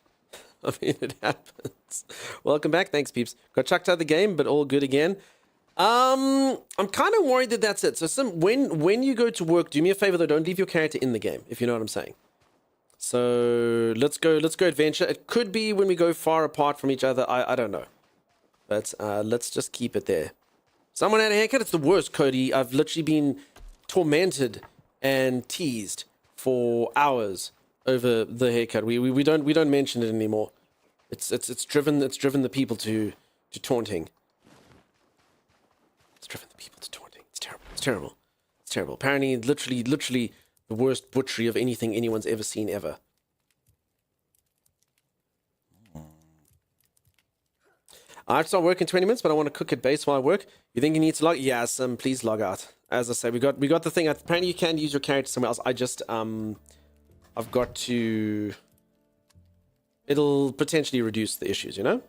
Speaker 1: I mean, it happens. Welcome back. Thanks, peeps. Got chucked out of the game, but all good again. I'm kind of worried that that's it. So, Sim, when you go to work, do me a favor though. Don't leave your character in the game, if you know what I'm saying. So let's go adventure. It could be when we go far apart from each other. I don't know, but let's just keep it there. Someone had a haircut. It's the worst, Cody. I've literally been tormented and teased for hours over the haircut. We don't mention it anymore. It's driven the people to taunting. It's driven the people to taunting. It's terrible. Apparently, literally the worst butchery of anything anyone's ever seen ever. I have to start work in 20 minutes, but I want to cook at base while I work. You think you need to log? Yes, please log out. As I say, we got the thing. Apparently, you can use your character somewhere else. I just I've got to. It'll potentially reduce the issues, you know.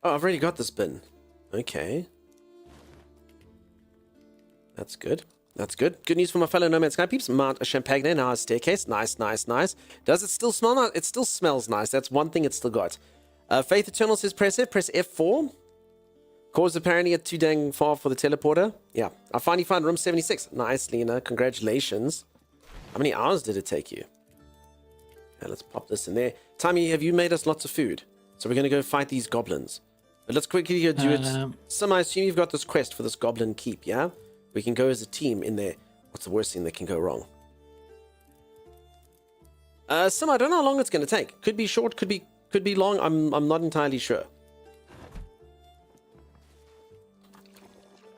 Speaker 1: Oh, I've already got this bin. Okay. That's good. Good news for my fellow Nomad Sky peeps. Mount a Champagne now a staircase. Nice. Does it still smell nice? It still smells nice. That's one thing it's still got. Faith Eternal says press F4. Cause apparently too dang far for the teleporter. Yeah. I finally found room 76. Nice, Lena. Congratulations. How many hours did it take you? Now let's pop this in there. Tommy, have you made us lots of food? So we're going to go fight these goblins. But let's quickly go do it. Sim, I assume you've got this quest for this goblin keep, yeah? We can go as a team in there. What's the worst thing that can go wrong? Sim, I don't know how long it's going to take. Could be short, could be long. I'm not entirely sure.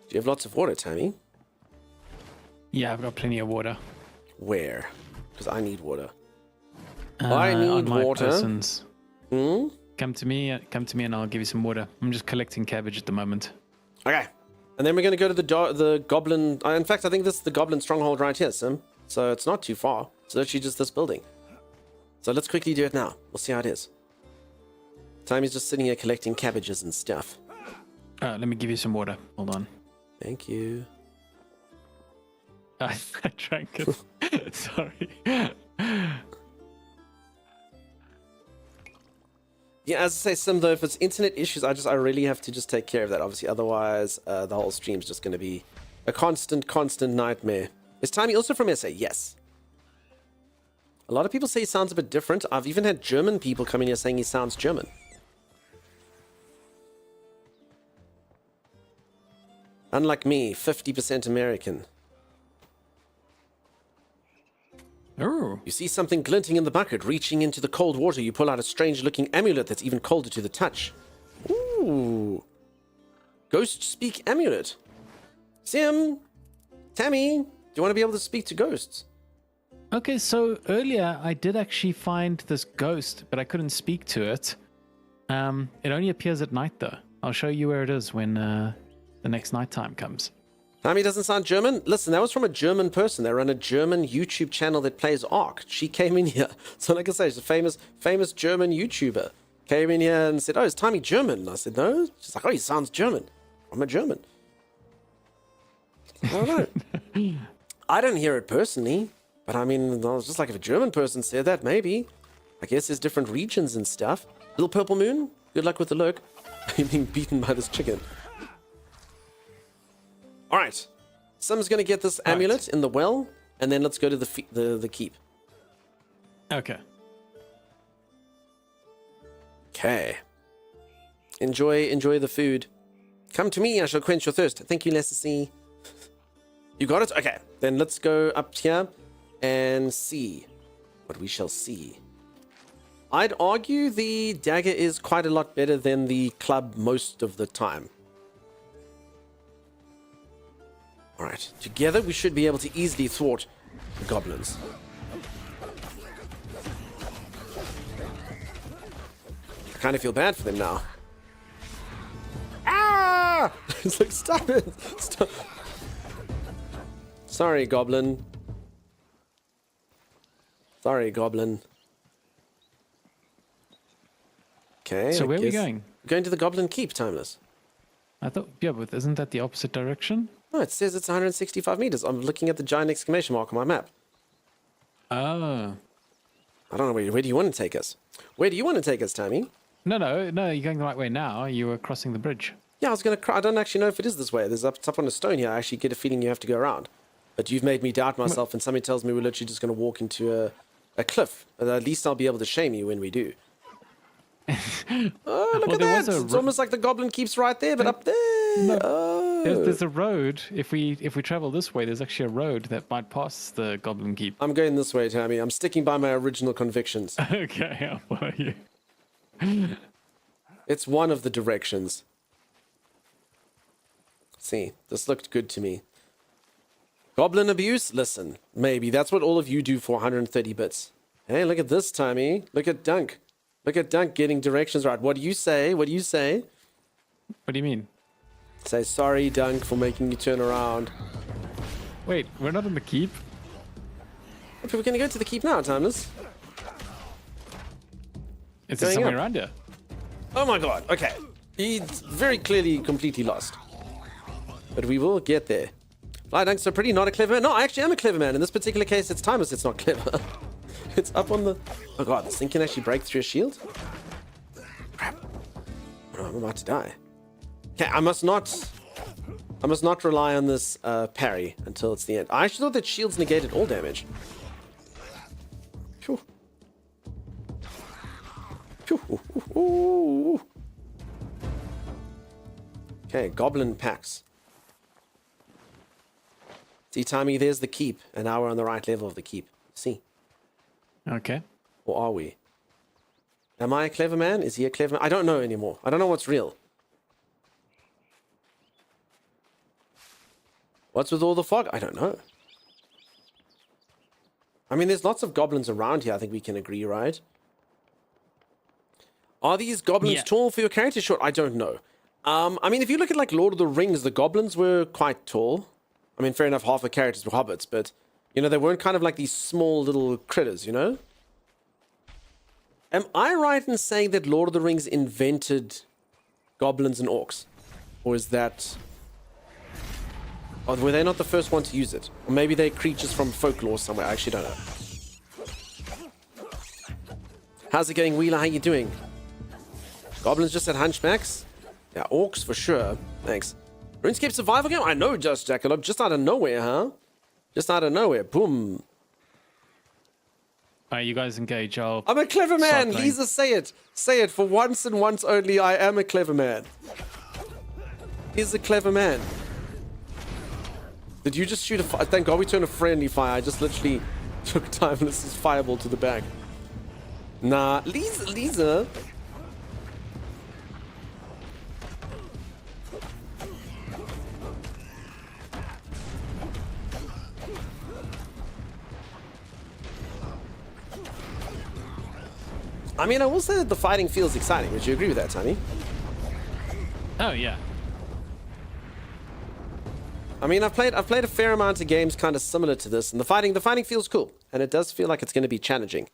Speaker 1: Do you have lots of water, Tammy?
Speaker 2: Yeah, I've got plenty of water.
Speaker 1: Where? Because I need water. I need
Speaker 2: on my
Speaker 1: water.
Speaker 2: Persons.
Speaker 1: Hmm?
Speaker 2: Come to me and I'll give you some water. I'm just collecting cabbage at the moment.
Speaker 1: Okay. And then we're going to go to the goblin... in fact, I think this is the goblin stronghold right here, Sim. So it's not too far. It's literally just this building. So let's quickly do it now. We'll see how it is. Timmy's just sitting here collecting cabbages and stuff.
Speaker 2: Let me give you some water. Hold on.
Speaker 1: Thank you.
Speaker 2: I drank it. Sorry.
Speaker 1: Yeah, as I say, Sim, though, if it's internet issues, I really have to just take care of that, obviously. Otherwise, the whole stream's just going to be a constant nightmare. Is Timmy also from SA? Yes. A lot of people say he sounds a bit different. I've even had German people come in here saying he sounds German. Unlike me, 50% American.
Speaker 2: Oh.
Speaker 1: You see something glinting in the bucket. Reaching into the cold water, you pull out a strange-looking amulet that's even colder to the touch. Ooh. Ghost Speak Amulet. Sim, Tammy, do you want to be able to speak to ghosts?
Speaker 2: Okay, so earlier I did actually find this ghost, but I couldn't speak to it. It only appears at night, though. I'll show you where it is when the next nighttime comes.
Speaker 1: Tammy doesn't sound German. Listen, that was from a German person. They run a German YouTube channel that plays Ark. She came in here. So like I say, she's a famous German YouTuber. Came in here and said, "Oh, is Tammy German?" And I said, "No." She's like, "Oh, he sounds German." I'm a German. I don't know. I don't hear it personally, but I mean, I was just like, if a German person said that, maybe. I guess there's different regions and stuff. Little Purple Moon, good luck with the lurk. You're being beaten by this chicken. All right, Sim's gonna get this amulet in the well, and then let's go to the keep.
Speaker 2: Okay.
Speaker 1: Okay. Enjoy the food. Come to me, I shall quench your thirst. Thank you, Leslie. You got it? Okay, then let's go up here and see what we shall see. I'd argue the dagger is quite a lot better than the club most of the time. Alright, together we should be able to easily thwart the goblins. I kind of feel bad for them now. Ah! It's like, stop it! Stop. Sorry, goblin. Sorry, goblin. Okay.
Speaker 2: So where are we going?
Speaker 1: Going to the Goblin Keep, Timeless.
Speaker 2: I thought, yeah, but isn't that the opposite direction?
Speaker 1: No, it says it's 165 meters. I'm looking at the giant exclamation mark on my map.
Speaker 2: Oh.
Speaker 1: I don't know where do you want to take us? Where do you want to take us, Tammy?
Speaker 2: No, you're going the right way now. You were crossing the bridge.
Speaker 1: Yeah, I was going to I don't actually know if it is this way. It's up on a stone here. I actually get a feeling you have to go around. But you've made me doubt myself, and somebody tells me we're literally just going to walk into a cliff. But at least I'll be able to shame you when we do. Oh, look at that! It's almost like the Goblin Keep's right there, but up there.
Speaker 2: No,
Speaker 1: oh.
Speaker 2: there's a road. If we travel this way, there's actually a road that might pass the Goblin Keep.
Speaker 1: I'm going this way, Tammy. I'm sticking by my original convictions.
Speaker 2: Okay, I'll follow you.
Speaker 1: It's one of the directions. See, this looked good to me. Goblin abuse? Listen, maybe that's what all of you do for 130 bits. Hey, look at this, Tammy. Look at Dunk. Look at Dunk getting directions right. What do you say? What do you say?
Speaker 2: What do you mean?
Speaker 1: Say sorry, Dunk, for making you turn around.
Speaker 2: Wait, we're not in the keep?
Speaker 1: Okay, we're going to go to the keep now, Timeless.
Speaker 2: Is there somewhere around here?
Speaker 1: Oh my god, okay. He's very clearly completely lost. But we will get there. Fly Dunks are pretty not a clever man. No, I actually am a clever man. In this particular case, it's Timeless. It's not clever. It's up on the... Oh god, this thing can actually break through a shield? Crap. Oh, I'm about to die. Okay, I must not rely on this parry until it's the end. I actually thought that shields negated all damage. Phew. Phew. Okay, goblin packs. See, Tommy, there's the keep, and now we're on the right level of the keep. See?
Speaker 2: Okay.
Speaker 1: Or are we? Am I a clever man? Is he a clever man? I don't know anymore. I don't know what's real. What's with all the fog? I don't know. I mean, there's lots of goblins around here. I think we can agree, right? Are these goblins tall for your character? Short? I don't know. I mean, if you look at like Lord of the Rings, the goblins were quite tall. I mean, fair enough, half the characters were hobbits, but, you know, they weren't kind of like these small little critters, you know? Am I right in saying that Lord of the Rings invented goblins and orcs? Or is that... Oh, were they not the first one to use it? Or maybe they're creatures from folklore somewhere. I actually don't know. How's it going, Wheeler? How you doing? Goblins just at hunchbacks? Yeah, orcs for sure. Thanks. RuneScape survival game? I know, Just Jackalope. Just out of nowhere, huh? Just out of nowhere. Boom.
Speaker 2: Alright, you guys engage. I'm
Speaker 1: a clever man. Lisa, say it. Say it. For once and once only, I am a clever man. He's a clever man. Did you just shoot a fire? Thank God we turned a friendly fire. I just literally took Timeless's fireball to the back. Nah, Lisa. I mean, I will say that the fighting feels exciting. Would you agree with that, Tony?
Speaker 2: Oh yeah.
Speaker 1: I mean, I've played a fair amount of games kind of similar to this, and the fighting feels cool, and it does feel like it's going to be challenging.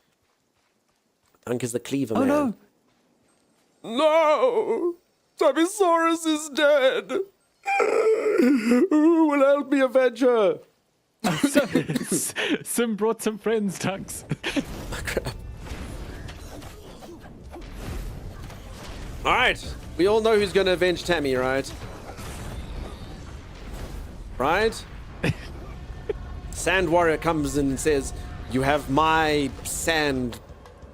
Speaker 1: Dunk is the cleaver, man.
Speaker 2: no.
Speaker 1: No! Tyrannosaurus is dead! Who will help me avenge her?
Speaker 2: Sim brought some friends, Tux.
Speaker 1: Oh, crap. Alright, we all know who's going to avenge Tammy, right? Right? Sand Warrior comes and says, "You have my sand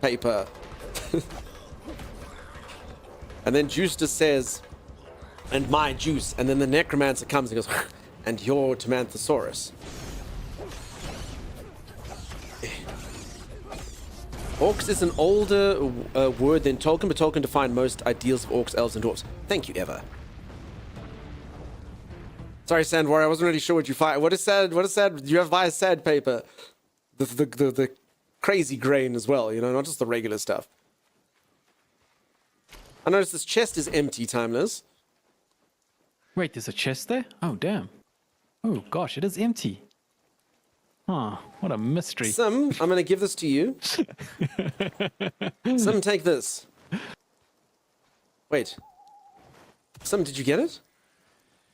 Speaker 1: paper." And then Juice just says, "And my juice." And then the Necromancer comes and goes, "And your Tamanthosaurus." Orcs is an older word than Tolkien, but Tolkien defined most ideals of orcs, elves, and dwarves. Thank you, Eva. Sorry, Sand Warrior, I wasn't really sure what you find. What is sad? What is sad? You have via sad paper. The crazy grain as well, you know, not just the regular stuff. I noticed this chest is empty, Timeless.
Speaker 2: Wait, there's a chest there? Oh, damn. Oh, gosh, it is empty. Huh, what a mystery.
Speaker 1: Sim, I'm going to give this to you. Sim, take this. Wait. Sim, did you get it?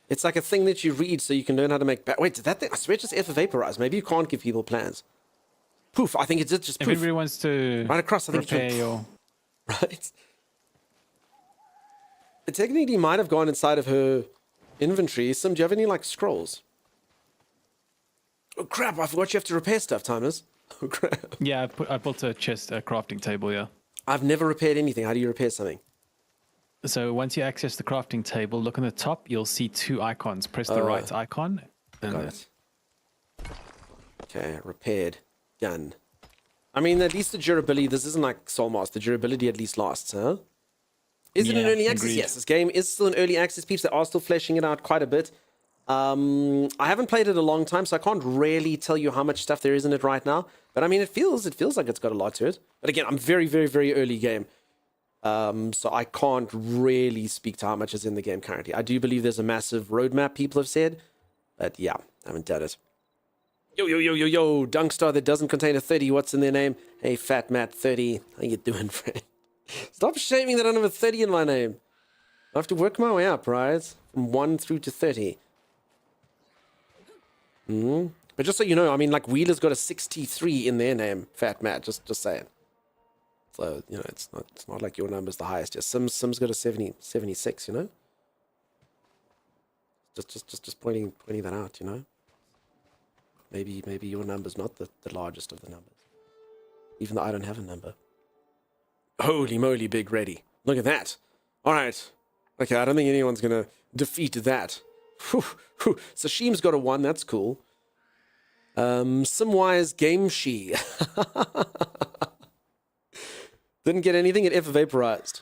Speaker 1: It's like a thing that you read so you can learn how to make... Wait, did that thing... I swear it just vaporize. Maybe you can't give people plans. Poof, I think it did just poof.
Speaker 2: If everybody wants to
Speaker 1: right across, I think
Speaker 2: repair your...
Speaker 1: Right? It technically might have gone inside of her inventory. Sim, do you have any, like, scrolls? Oh, crap, I forgot you have to repair stuff, Timers. Oh, crap.
Speaker 2: Yeah, I built a chest, a crafting table, yeah.
Speaker 1: I've never repaired anything. How do you repair something?
Speaker 2: So once you access the crafting table, look on the top, you'll see two icons. Press the right icon. And
Speaker 1: got it. Okay, repaired. Done. I mean, at least the durability, this isn't like Soulmaster. The durability at least lasts, huh? Is it in early access?
Speaker 2: Agreed.
Speaker 1: Yes, this game is still in early access, peeps. They are still fleshing it out quite a bit. I haven't played it a long time, so I can't really tell you how much stuff there is in it right now. But I mean, it feels like it's got a lot to it. But again, I'm very, very, very early game. So I can't really speak to how much is in the game currently. I do believe there's a massive roadmap, people have said. But yeah, I haven't done it. Yo, Dunkstar that doesn't contain a 30. What's in their name? Hey, Fat Matt 30. How you doing, friend? Stop shaming that I don't have a 30 in my name. I have to work my way up, right? From 1 through to 30. But just so you know, I mean, like, Wheeler's got a 63 in their name, Fat Matt, just saying. So, you know, it's not like your number's the highest. Yeah, Sim's got a 76, you know? Just pointing that out, you know? Maybe your number's not the largest of the numbers. Even though I don't have a number. Holy moly, Big Ready. Look at that. All right. Okay, I don't think anyone's going to defeat that. Sashim's got a 1. That's cool. Simwise Game She. Didn't get anything. It ever vaporized.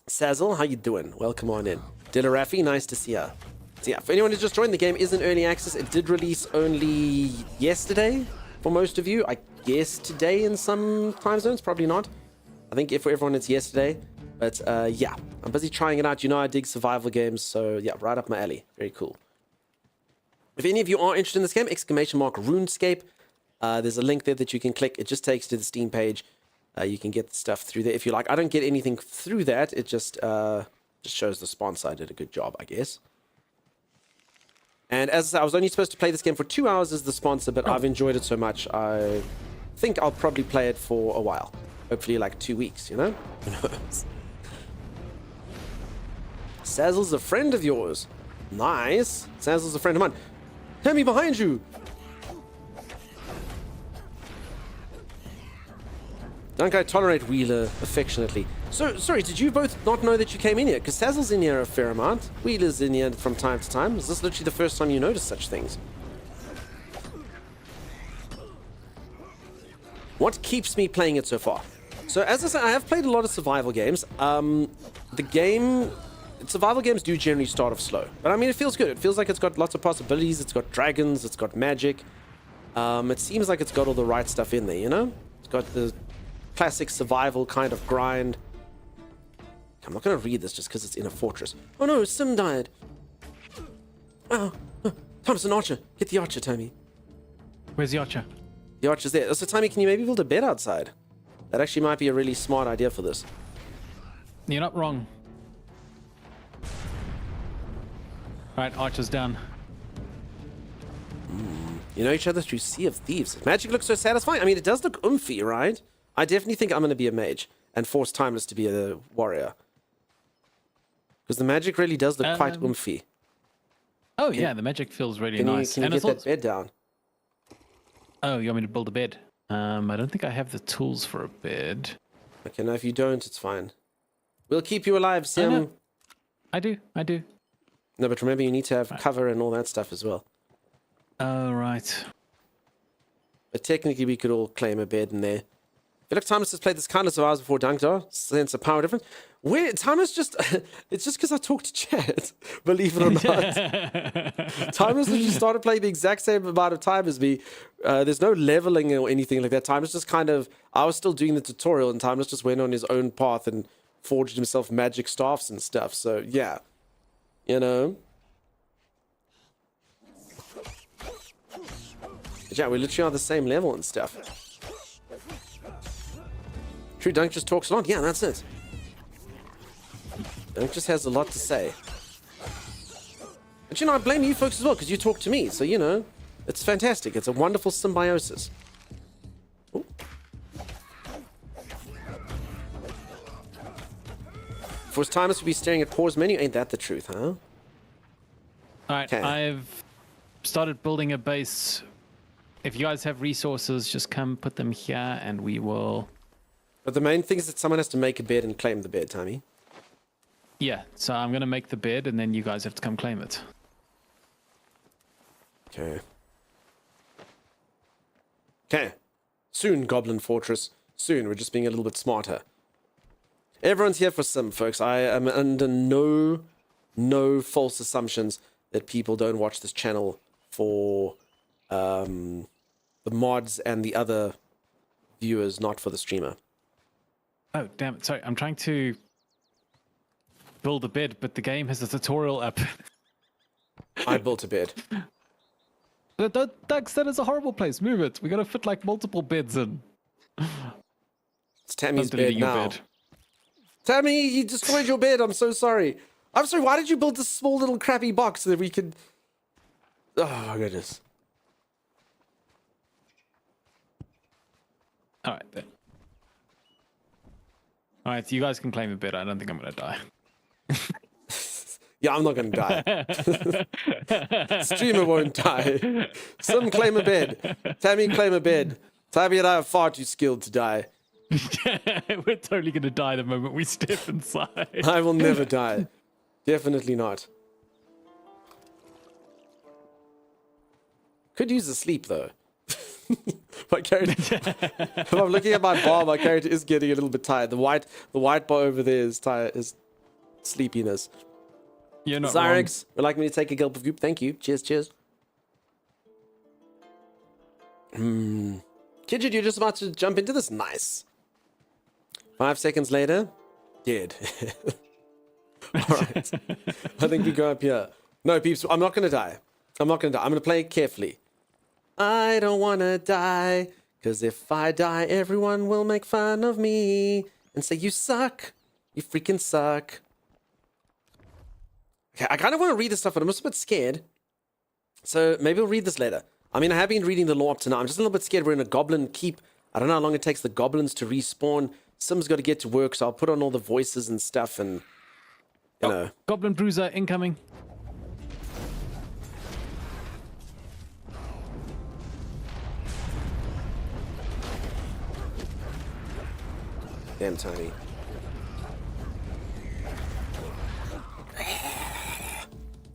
Speaker 1: Sazzle, how you doing? Welcome on in. Dilarafi, nice to see ya. So yeah, for anyone who just joined, the game is in early access. It did release only yesterday for most of you. I guess today in some time zones, probably not. I think for everyone it's yesterday. But yeah, I'm busy trying it out. You know I dig survival games, so yeah, right up my alley. Very cool. If any of you are interested in this game, !RuneScape. There's a link there that you can click. It just takes to the Steam page. You can get the stuff through there if you like. I don't get anything through that. It just shows the sponsor. I did a good job, I guess. And as I said, I was only supposed to play this game for 2 hours as the sponsor, but I've enjoyed it so much, I think I'll probably play it for a while. Hopefully like 2 weeks, you know? Who knows? Sazzle's a friend of yours. Nice. Sazzle's a friend of mine. Hemi behind you. Don't I tolerate Wheeler affectionately. So, sorry, did you both not know that you came in here? Because Sazzle's in here a fair amount. Wheeler's in here from time to time. Is this literally the first time you notice such things? What keeps me playing it so far? So, as I said, I have played a lot of survival games. Survival games do generally start off slow. But I mean, it feels good. It feels like it's got lots of possibilities. It's got dragons. It's got magic. It seems like it's got all the right stuff in there, you know? It's got the classic survival kind of grind. I'm not going to read this just because it's in a fortress. Oh no, Sim died. Oh, Thomas, an archer. Get the archer, Tommy.
Speaker 2: Where's the archer?
Speaker 1: The archer's there. So, Tommy, can you maybe build a bed outside? That actually might be a really smart idea for this.
Speaker 2: You're not wrong. Right, archer's down.
Speaker 1: You know each other through Sea of Thieves. Magic looks so satisfying. I mean, it does look oomphy, right? I definitely think I'm going to be a mage and force Timeless to be a warrior. Because the magic really does look quite oomphy.
Speaker 2: Oh, yeah, the magic feels really nice.
Speaker 1: Can you get that bed down?
Speaker 2: Oh, you want me to build a bed? I don't think I have the tools for a bed.
Speaker 1: Okay, now if you don't, it's fine. We'll keep you alive, Sim.
Speaker 2: I do.
Speaker 1: No, but remember, you need to have cover and all that stuff as well.
Speaker 2: Oh, right.
Speaker 1: But technically, we could all claim a bed in there. I feel like Timeless has played this countless of hours before Dunked. Sense of power difference. Where Timeless just... it's just because I talked to chat, believe it or not. Timeless literally started playing the exact same amount of time as me. There's no leveling or anything like that. Timeless just kind of... I was still doing the tutorial, and Timeless just went on his own path and forged himself magic staffs and stuff. So, yeah. You know? But yeah, we're literally on the same level and stuff. True, Dunk just talks a lot. Yeah, that's it. Dunk just has a lot to say. But you know, I blame you folks as well, because you talk to me. So, you know, it's fantastic. It's a wonderful symbiosis. Ooh. For his time to be staring at pause menu, ain't that the truth, huh?
Speaker 2: Alright, I've started building a base. If you guys have resources, just come put them here and we will...
Speaker 1: But the main thing is that someone has to make a bed and claim the bed, Tommy.
Speaker 2: Yeah, so I'm going to make the bed and then you guys have to come claim it.
Speaker 1: Okay. Okay. Soon, Goblin Fortress. Soon, we're just being a little bit smarter. Everyone's here for Sim, folks. I am under no false assumptions that people don't watch this channel for the mods and the other viewers, not for the streamer.
Speaker 2: Oh, damn it. Sorry, I'm trying to build a bed, but the game has a tutorial up.
Speaker 1: I built a bed.
Speaker 2: Dax, that is a horrible place. Move it. We got to fit like multiple beds in.
Speaker 1: It's Tammy's bed now. Tammy, you destroyed your bed. I'm so sorry. I'm sorry, why did you build this small little crappy box so that we could... Oh, my goodness.
Speaker 2: Alright, then. Alright, so you guys can claim a bed. I don't think I'm going to die.
Speaker 1: Yeah, I'm not going to die. Streamer won't die. Some claim a bed. Tammy claim a bed. Tammy and I are far too skilled to die.
Speaker 2: We're totally going to die the moment we step inside.
Speaker 1: I will never die. Definitely not. Could use a sleep, though. My character... If I'm looking at my bar, my character is getting a little bit tired. The white bar over there is tired, is sleepiness.
Speaker 2: You're not
Speaker 1: Zyrex, would like me to take a gulp of goop? Thank you. Cheers, cheers. Kidget, you're just about to jump into this? Nice. 5 seconds later, dead. Alright. I think we go up here. No, peeps, I'm not going to die. I'm not going to die. I'm going to play it carefully. I don't want to die, because if I die, everyone will make fun of me and say, you suck. You freaking suck. Okay, I kind of want to read this stuff, but I'm just a bit scared. So maybe we'll read this later. I mean, I have been reading the lore up to now. I'm just a little bit scared. We're in a goblin keep. I don't know how long it takes the goblins to respawn. Sim's got to get to work, so I'll put on all the voices and stuff and, you know.
Speaker 2: Goblin Bruiser incoming.
Speaker 1: Damn, Tony.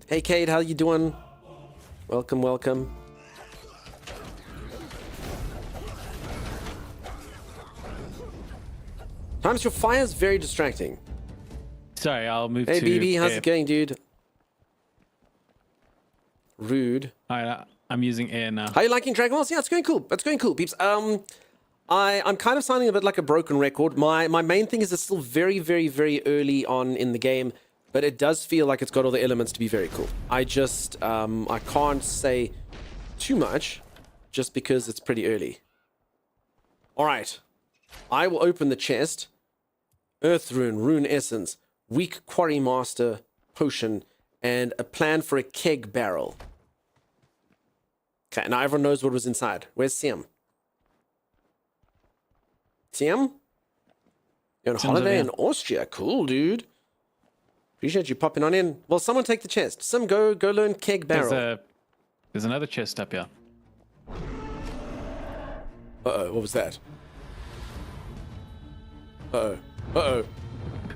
Speaker 1: Hey, Cade, how you doing? Welcome, welcome. Times your fire's very distracting.
Speaker 2: Sorry, I'll move
Speaker 1: Hey,
Speaker 2: to...
Speaker 1: BB, how's it going, dude? Rude.
Speaker 2: Alright, I'm using air now.
Speaker 1: How you liking Dragonwilds? Yeah, it's going cool. That's going cool, peeps. I'm kind of sounding a bit like a broken record. My main thing is it's still very, very, very early on in the game, but it does feel like it's got all the elements to be very cool. I just, I can't say too much just because it's pretty early. All right. I will open the chest. Earth Rune, Rune Essence, Weak Quarry Master Potion, and a plan for a keg barrel. Okay, now everyone knows what was inside. Where's Siam? Siam? You're on holiday in Austria. Cool, dude. Appreciate you popping on in. Well, someone take the chest. Sim, go learn keg barrel.
Speaker 2: There's another chest up here.
Speaker 1: Uh-oh, what was that? Uh-oh. Uh-oh.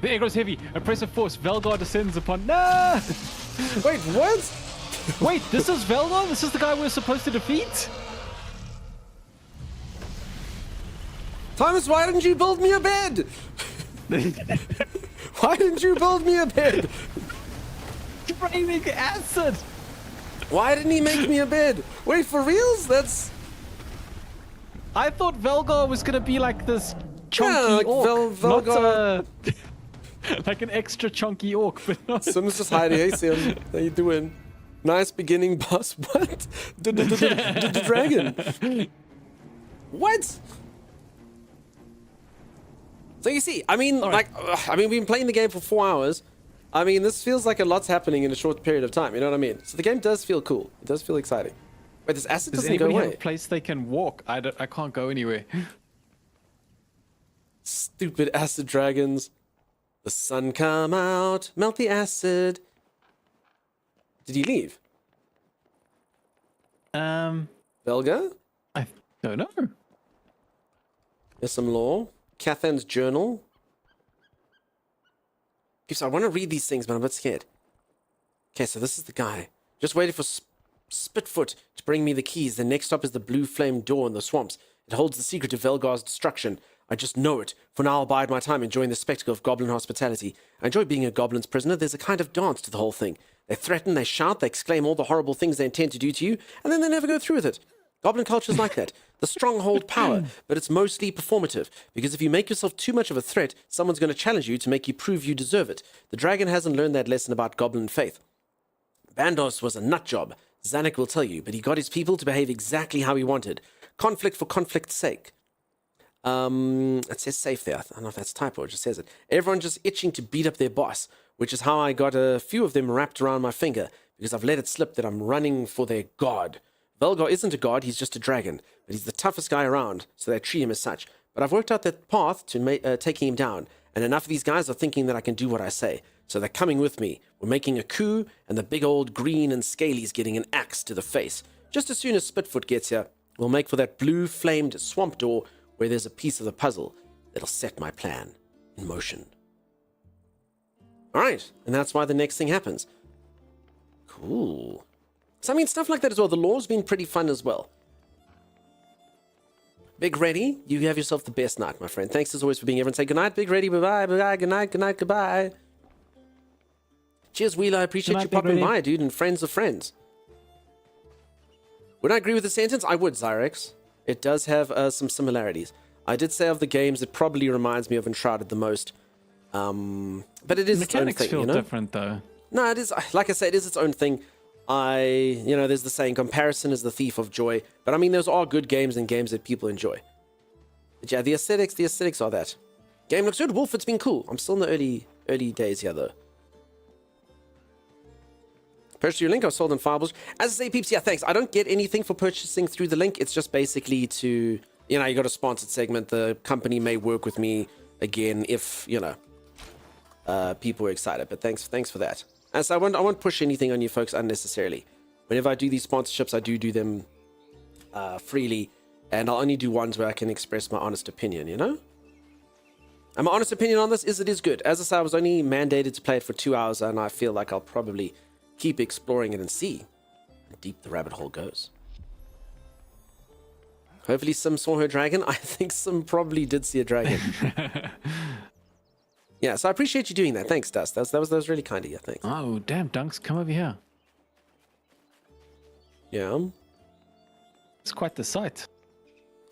Speaker 2: The aggro's heavy. Oppressive force. Velgar descends upon... No!
Speaker 1: Wait, what?
Speaker 2: Wait, this is Velgar? This is the guy we're supposed to defeat?
Speaker 1: Thomas, why didn't you build me a bed? Why didn't you build me a bed?
Speaker 2: Raining acid!
Speaker 1: Why didn't he make me a bed? Wait, for reals? That's...
Speaker 2: I thought Velgar was gonna be like this chunky
Speaker 1: like
Speaker 2: orc,
Speaker 1: Velgar...
Speaker 2: not like an extra chunky orc, but not...
Speaker 1: Sim's just hiding. Hey, Sim. How you doing? Nice beginning, boss. What? The dragon. What? So you see, I mean, we've been playing the game for 4 hours. I mean, this feels like a lot's happening in a short period of time. You know what I mean? So the game does feel cool. It does feel exciting. Wait, this acid
Speaker 2: Does
Speaker 1: doesn't go
Speaker 2: anybody
Speaker 1: away.
Speaker 2: have a place they can walk? I can't go anywhere.
Speaker 1: Stupid acid dragons. The sun come out, melt the acid. Did he leave? Belga?
Speaker 2: I don't know.
Speaker 1: There's some lore. Cathan's journal. So I want to read these things, but I'm a bit scared. Okay, so this is the guy. Just waiting for Spitfoot to bring me the keys. The next stop is the blue flame door in the swamps. It holds the secret to Velgar's destruction. I just know it. For now, I'll bide my time enjoying the spectacle of goblin hospitality. I enjoy being a goblin's prisoner. There's a kind of dance to the whole thing. They threaten, they shout, they exclaim all the horrible things they intend to do to you, and then they never go through with it. Goblin culture's like that. The strong hold power, but it's mostly performative, because if you make yourself too much of a threat, someone's going to challenge you to make you prove you deserve it. The dragon hasn't learned that lesson about goblin faith. Bandos was a nut job, Zanuck will tell you, but he got his people to behave exactly how he wanted. Conflict for conflict's sake. It says safe there. I don't know if that's typo, it just says it. Everyone just itching to beat up their boss, which is how I got a few of them wrapped around my finger, because I've let it slip that I'm running for their god. Velgar isn't a god, he's just a dragon, but he's the toughest guy around, so they treat him as such. But I've worked out that path to taking him down, and enough of these guys are thinking that I can do what I say. So they're coming with me. We're making a coup, and the big old green and scaly's getting an axe to the face. Just as soon as Spitfoot gets here, we'll make for that blue-flamed swamp door where there's a piece of the puzzle that'll set my plan in motion. Alright, and that's why the next thing happens. Cool. So, I mean, stuff like that as well. The lore's been pretty fun as well. Big Reddy, you have yourself the best night, my friend. Thanks as always for being here. Everyone say goodnight, Big Reddy. Bye-bye, bye-bye, good night, goodbye. Cheers, Wheeler. I appreciate you popping by, dude, and friends of friends. Would I agree with the sentence? I would, Zyrex. It does have some similarities. I did say of the games, it probably reminds me of Enshrouded the most. But it is its own thing,
Speaker 2: feel
Speaker 1: you know?
Speaker 2: different, though.
Speaker 1: No, it is, like I said, it is its own thing. There's the saying, comparison is the thief of joy. But I mean, those are good games and games that people enjoy. But yeah, the aesthetics are that. Game looks good. Wolf, it's been cool. I'm still in the early days here, though. Purchase your link. I was sold in Fireballs. As I say, peeps, yeah, thanks. I don't get anything for purchasing through the link. It's just basically to, you got a sponsored segment. The company may work with me again if, people are excited. But thanks for that. And so I won't push anything on you folks unnecessarily. Whenever I do these sponsorships, I do them freely. And I'll only do ones where I can express my honest opinion, And my honest opinion on this is it is good. As I say, I was only mandated to play it for 2 hours, and I feel like I'll probably keep exploring it and see how deep the rabbit hole goes. Hopefully Sim saw her dragon. I think Sim probably did see a dragon. Yeah, so I appreciate you doing that. Thanks, Dust. That was really kind of you. Thanks.
Speaker 2: Oh, damn, Dunks, come over here.
Speaker 1: Yeah.
Speaker 2: It's quite the sight.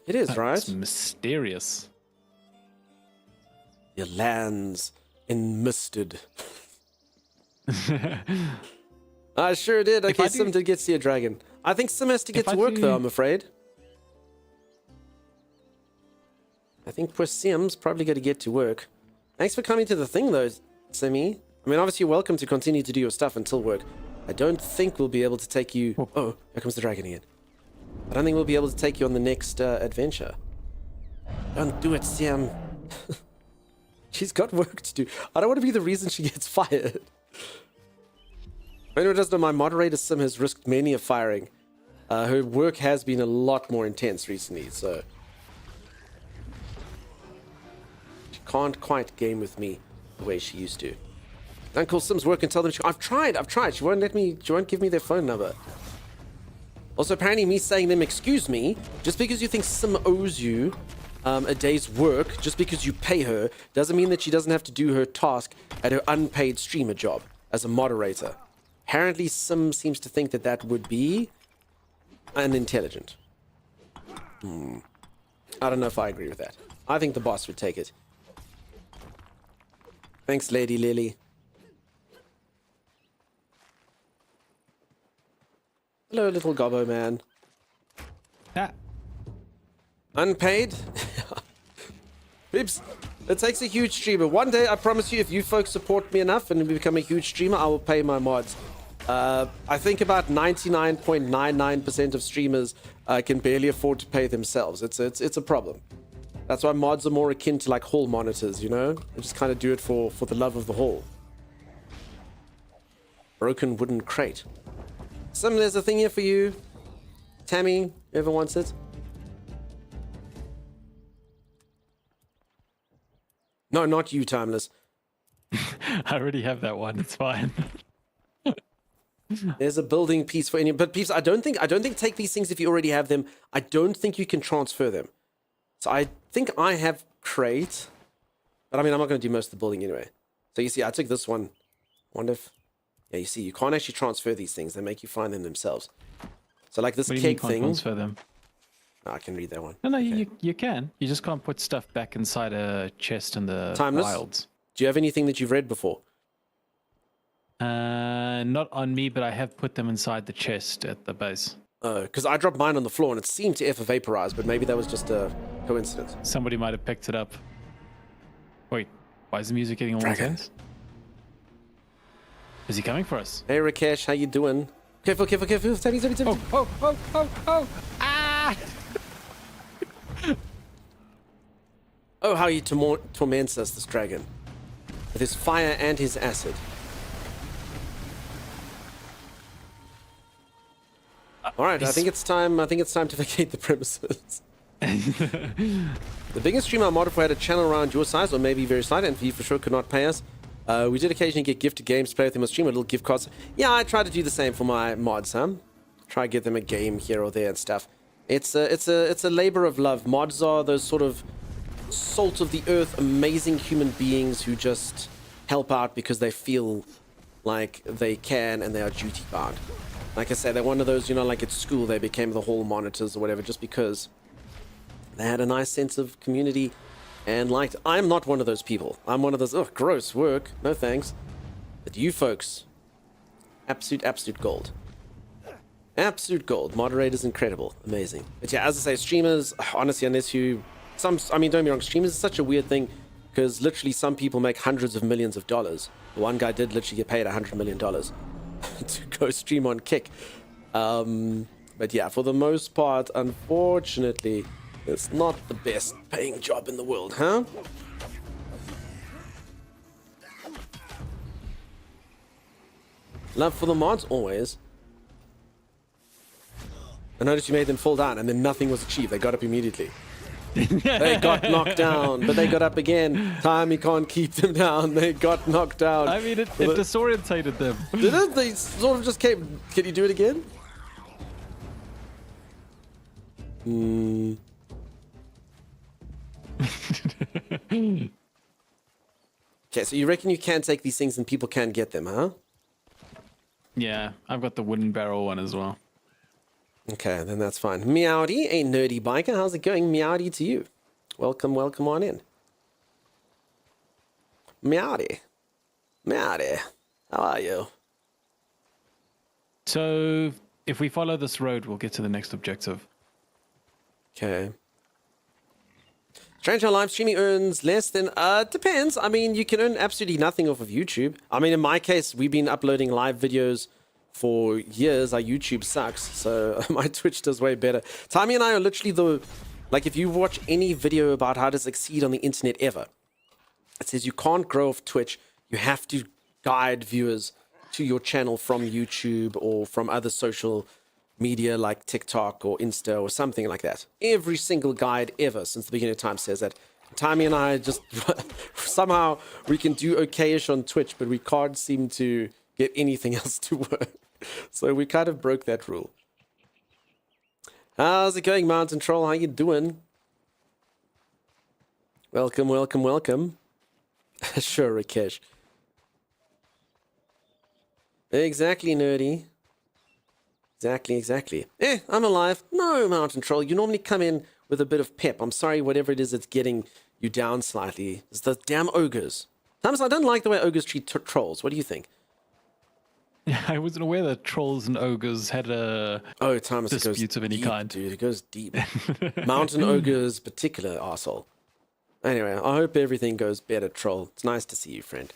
Speaker 1: It is,
Speaker 2: It's
Speaker 1: right?
Speaker 2: mysterious.
Speaker 1: Your lands enmisted. I sure did. Okay, Sim did get to see a dragon. I think Sim has to get to work, though, I'm afraid. I think poor Sim's probably going to get to work. Thanks for coming to the thing, though, Simmy. I mean, obviously, you're welcome to continue to do your stuff until work. I don't think we'll be able to take you... Oh, here comes the dragon again. I don't think we'll be able to take you on the next adventure. Don't do it, Sim. She's got work to do. I don't want to be the reason she gets fired. Anyone doesn't know, my moderator Sim has risked many a firing. Her work has been a lot more intense recently, so... She can't quite game with me the way she used to. Don't call Sim's work and tell them I've tried. She won't give me their phone number. Also, apparently me saying them, excuse me, just because you think Sim owes you a day's work, just because you pay her, doesn't mean that she doesn't have to do her task at her unpaid streamer job as a moderator. Apparently, Sim seems to think that that would be unintelligent. I don't know if I agree with that. I think the boss would take it. Thanks, Lady Lily. Hello, little gobbo man.
Speaker 2: Yeah.
Speaker 1: Unpaid? Pips, it takes a huge streamer. One day, I promise you, if you folks support me enough and become a huge streamer, I will pay my mods. I think about 99.99% of streamers can barely afford to pay themselves. It's a problem. That's why mods are more akin to like hall monitors, you know? They just kind of do it for the love of the hall. Broken wooden crate. Sim, there's a thing here for you. Tammy, whoever wants it. No, not you, Timeless.
Speaker 2: I already have that one. It's fine.
Speaker 1: There's a building piece for any, but peeps, I don't think take these things if you already have them. I don't think you can transfer them. So I think I have crate, but I mean, I'm not going to do most of the building anyway. So you see, I took this one. Wonder if, yeah, you see, you can't actually transfer these things. They make you find them themselves. So like this cake thing.
Speaker 2: Transfer them?
Speaker 1: Oh, I can read that one.
Speaker 2: No, okay. you can. You just can't put stuff back inside a chest in the wilds.
Speaker 1: Do you have anything that you've read before?
Speaker 2: Not on me, but I have put them inside the chest at the base.
Speaker 1: Oh, because I dropped mine on the floor and it seemed to vaporize, but maybe that was just a coincidence.
Speaker 2: Somebody might have picked it up. Wait, why is the music getting all intense? Is he coming for us?
Speaker 1: Hey Rakesh, how you doing? Careful. Tabby.
Speaker 2: Oh. Ah!
Speaker 1: Oh, how he torments us, this dragon. With his fire and his acid. Alright, I think it's time to vacate the premises. The biggest streamer mod if we had a channel around your size, or maybe very slight, and he for sure could not pay us. We did occasionally get gifted games to play with them on stream, little gift cards. Yeah, I try to do the same for my mods, Try to give them a game here or there and stuff. It's a labor of love. Mods are those sort of salt of the earth, amazing human beings who just help out because they feel like they can and they are duty bound. Like I said, they're one of those, you know, like at school they became the hall monitors or whatever just because they had a nice sense of community and liked. I'm not one of those people. I'm one of those, oh, gross work, no thanks. But you folks, absolute gold. Absolute gold. Moderator's incredible. Amazing. But yeah, as I say, streamers, honestly, unless you... I mean, don't get me wrong, streamers is such a weird thing because literally some people make hundreds of millions of dollars. One guy did literally get paid $100 million to go stream on Kick. But yeah, for the most part, unfortunately, it's not the best paying job in the world, huh? Love for the mods, always. I noticed you made them fall down and then nothing was achieved. They got up immediately. They got knocked down, but they got up again. Time, you can't keep them down. They got knocked down.
Speaker 2: I mean, it disorientated them.
Speaker 1: Did it? They sort of just came. Can you do it again? Okay, so you reckon you can take these things and people can get them, huh?
Speaker 2: Yeah, I've got the wooden barrel one as well.
Speaker 1: Okay, then that's fine. Meowdy, a nerdy biker. How's it going? Meowdy to you. Welcome on in. Meowdy. Meowdy. How are you?
Speaker 2: So if we follow this road, we'll get to the next objective.
Speaker 1: Okay. Strange how live streaming earns less than, depends. I mean, you can earn absolutely nothing off of YouTube. I mean, in my case, we've been uploading live videos for years. Our YouTube sucks, so my Twitch does way better. Tommy and I are literally like, if you watch any video about how to succeed on the internet ever, it says you can't grow off Twitch. You have to guide viewers to your channel from YouTube or from other social media like TikTok or Insta or something like that. Every single guide ever since the beginning of time says that. Tommy and I just somehow we can do okayish on Twitch, but we can't seem to get anything else to work. So we kind of broke that rule. How's it going, Mountain Troll? How you doing? Welcome. Sure, Rakesh. Exactly, nerdy. Exactly. I'm alive. No, Mountain Troll, you normally come in with a bit of pep. I'm sorry, whatever it is that's getting you down slightly. It's the damn ogres. Thomas, I don't like the way ogres treat trolls. What do you think?
Speaker 2: I wasn't aware that trolls and ogres had a
Speaker 1: Thomas,
Speaker 2: dispute of any
Speaker 1: deep,
Speaker 2: kind.
Speaker 1: Dude, it goes deep. Mountain ogres, particular arsehole. Anyway, I hope everything goes better, Troll. It's nice to see you, friend.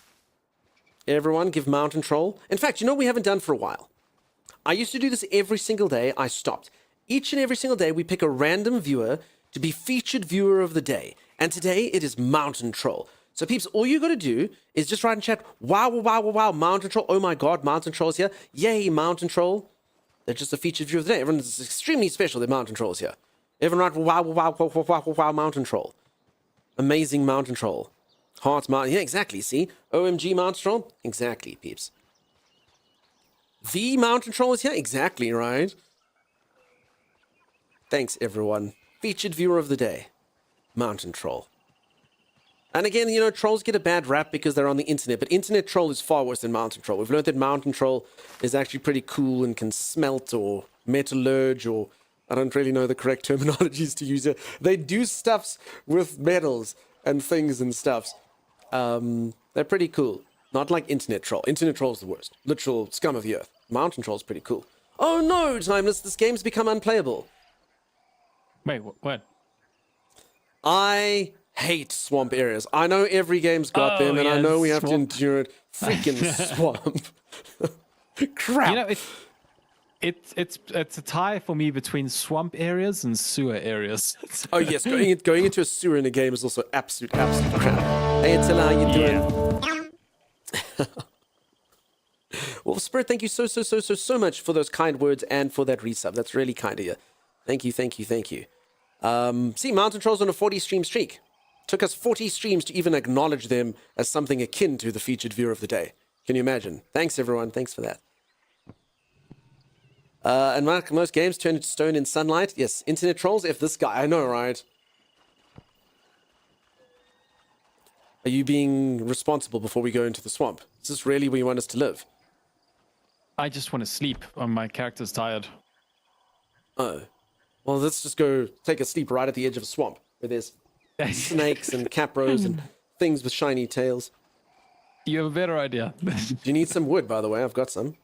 Speaker 1: Everyone, give Mountain Troll. In fact, you know what we haven't done for a while? I used to do this every single day. I stopped. Each and every single day, we pick a random viewer to be featured viewer of the day. And today, it is Mountain Troll. So, peeps, all you got to do is just write in chat, wow, Mountain Troll. Oh, my God, Mountain Troll's here. Yay, Mountain Troll. They're just a featured viewer of the day. Everyone's extremely special that Mountain Troll's here. Everyone write, wow, Mountain Troll. Amazing Mountain Troll. Heart Mountain. Yeah, exactly. See? OMG Mountain Troll. Exactly, peeps. The Mountain Troll is here. Exactly, right? Thanks, everyone. Featured viewer of the day. Mountain Troll. And again, you know, trolls get a bad rap because they're on the internet, but internet troll is far worse than Mountain Troll. We've learned that Mountain Troll is actually pretty cool and can smelt or metallurge or I don't really know the correct terminologies to use here. They do stuffs with metals and things and stuffs. They're pretty cool. Not like Internet Troll. Internet Troll is the worst. Literal scum of the earth. Mountain Troll is pretty cool. Oh no, Timeless, this game's become unplayable.
Speaker 2: Wait, what?
Speaker 1: I hate swamp areas. I know every game's got them, and I know we have to endure it. Freaking swamp. Crap.
Speaker 2: You know, it's a tie for me between swamp areas and sewer areas.
Speaker 1: Oh yes, going into a sewer in a game is also absolute crap. Hey Attila, how you doing? Well, Spirit, thank you so much for those kind words and for that resub. That's really kind of you. Thank you. See, Mountain Troll's on a 40 stream streak. Took us 40 streams to even acknowledge them as something akin to the featured viewer of the day. Can you imagine? Thanks, everyone. Thanks for that. And most games turn into stone in sunlight. Yes, Internet Trolls. If this guy, I know, right? Are you being responsible before we go into the swamp? Is this really where you want us to live?
Speaker 2: I just want to sleep. My character's tired.
Speaker 1: Oh. Well, let's just go take a sleep right at the edge of a swamp where there's snakes and capros and things with shiny tails.
Speaker 2: You have a better idea.
Speaker 1: Do you need some wood, by the way? I've got some.